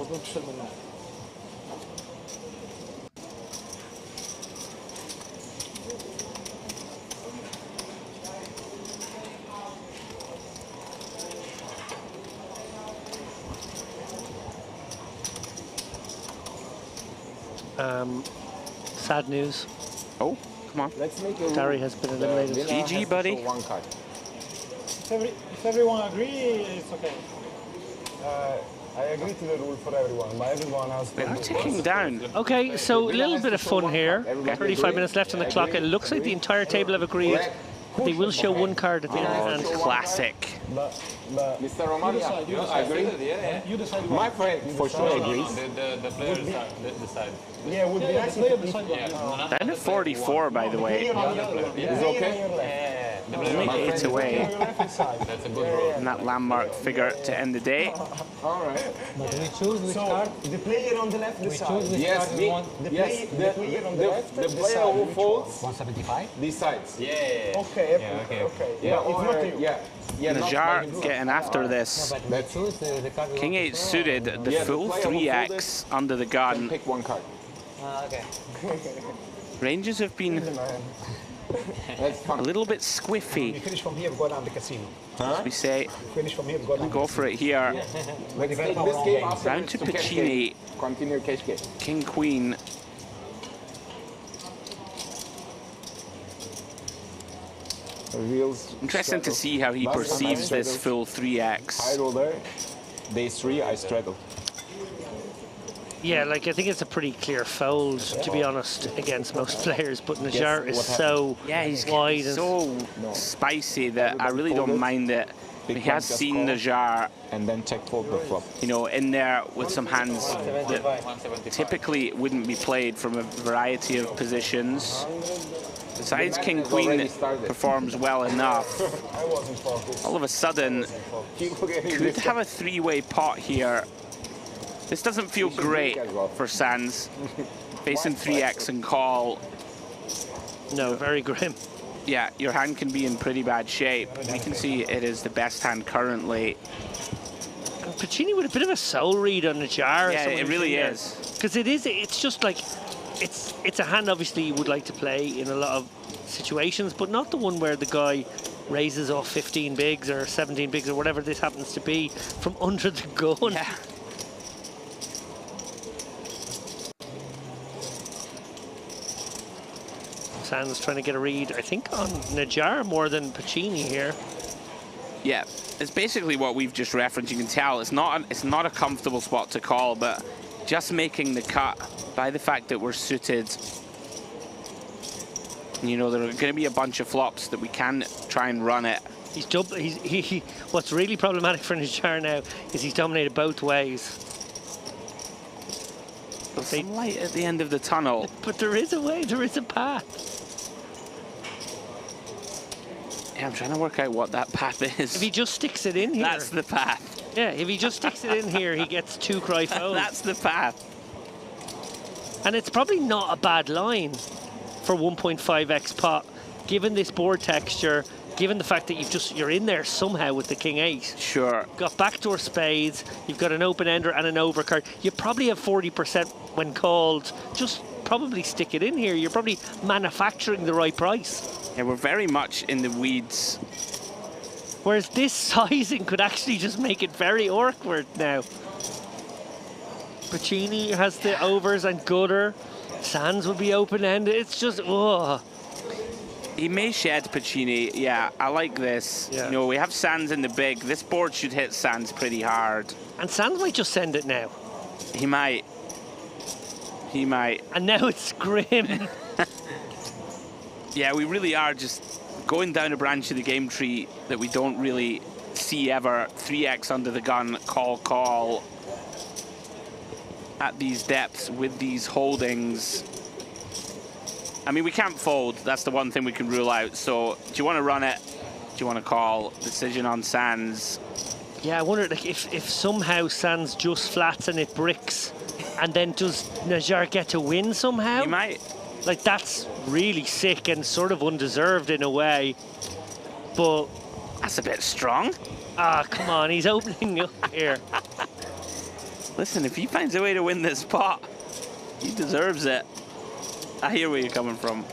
Sad news. Oh, come on. Let's make a Dari has been eliminated. GG, buddy. One card. If everyone agrees, it's okay. I agree to the rule for everyone, but everyone has to. They are ticking down. Okay, so a little bit of fun here. 35 minutes left on the clock. It looks like the entire table have agreed that they will show one card at the end of the hand. Classic. Mr. Romano, you agree? You decide. My friend for sure agrees. The players decide. Yeah, would be nice if Down to 44, by the way. Is okay? Only 8 away. That's a good roll. And that landmark figure to end the day. All right. But we choose which card. The player on the left decides. Yes, The player on the left the player who folds 175 decides. Yeah. Okay. Yeah, it's not you. Yeah. Najar getting after this. King 8 suited, the full 3x under the gun. Pick one card. Okay. Ranges have been a little bit squiffy, We finish from here, we go down the casino. as we say. Finish from here, we go down. Go for it here. Let's take this game after Round to Pacini. Continue cash game. King Queen. Reveals. Interesting to see how he perceives this full 3x. High roller. Day 3, I struggled. Yeah, like I think it's a pretty clear fold, to be honest, against most players. But Najar is so he's wide and so spicy that I really don't mind it. Big He has seen Najjar, and then check fold the flop. you know, in there with some hands that typically wouldn't be played from a variety of positions. Besides King Queen performs well enough. All of a sudden, could have a three-way pot here. This doesn't feel great for Sands. Facing 3x and call. No, very grim. Yeah, your hand can be in pretty bad shape. We can see it is the best hand currently. And Pacini with a bit of a soul read on the jar. Yeah, it really is. Because it's just like, it's a hand obviously you would like to play in a lot of situations, but not the one where the guy raises off 15 bigs or 17 bigs or whatever this happens to be from under the gun. Yeah. Sands trying to get a read, I think, on Najjar more than Pacini here. Yeah, it's basically what we've just referenced. You can tell it's not a comfortable spot to call, but just making the cut by the fact that we're suited. You know, there are going to be a bunch of flops that we can try and run it. What's really problematic for Najjar now is he's dominated both ways. There's some light at the end of the tunnel. But there is a way, there is a path. Yeah, I'm trying to work out what that path is. If he just sticks it in here. That's the path. Yeah, if he just sticks it in here, he gets 2 cry folds. That's the path. And it's probably not a bad line for 1.5x pot, given this board texture, given the fact that you're in there somehow with the King 8. Sure. Got backdoor spades, you've got an open ender and an overcard. You probably have 40% when called. Just probably stick it in here. You're probably manufacturing the right price. Yeah, we're very much in the weeds. Whereas this sizing could actually just make it very awkward now. Pacini has the overs and gutter. Sands would be open-ended. It's just, oh. He may shed Pacini. Yeah, I like this. Yeah. You know, we have Sands in the big. This board should hit Sands pretty hard. And Sands might just send it now. He might. He might. And now it's grim. Yeah, we really are just going down a branch of the game tree that we don't really see ever. 3x under the gun, call at these depths with these holdings. I mean, we can't fold. That's the one thing we can rule out. So, do you want to run it? Do you want to call? Decision on Sands. Yeah, I wonder like, if somehow Sands just flats and it bricks, and then does Najjar get to win somehow? He might. Like, that's really sick and sort of undeserved in a way. But that's a bit strong. Ah, come on, he's opening up here. Listen, if he finds a way to win this pot, he deserves it. I hear where you're coming from.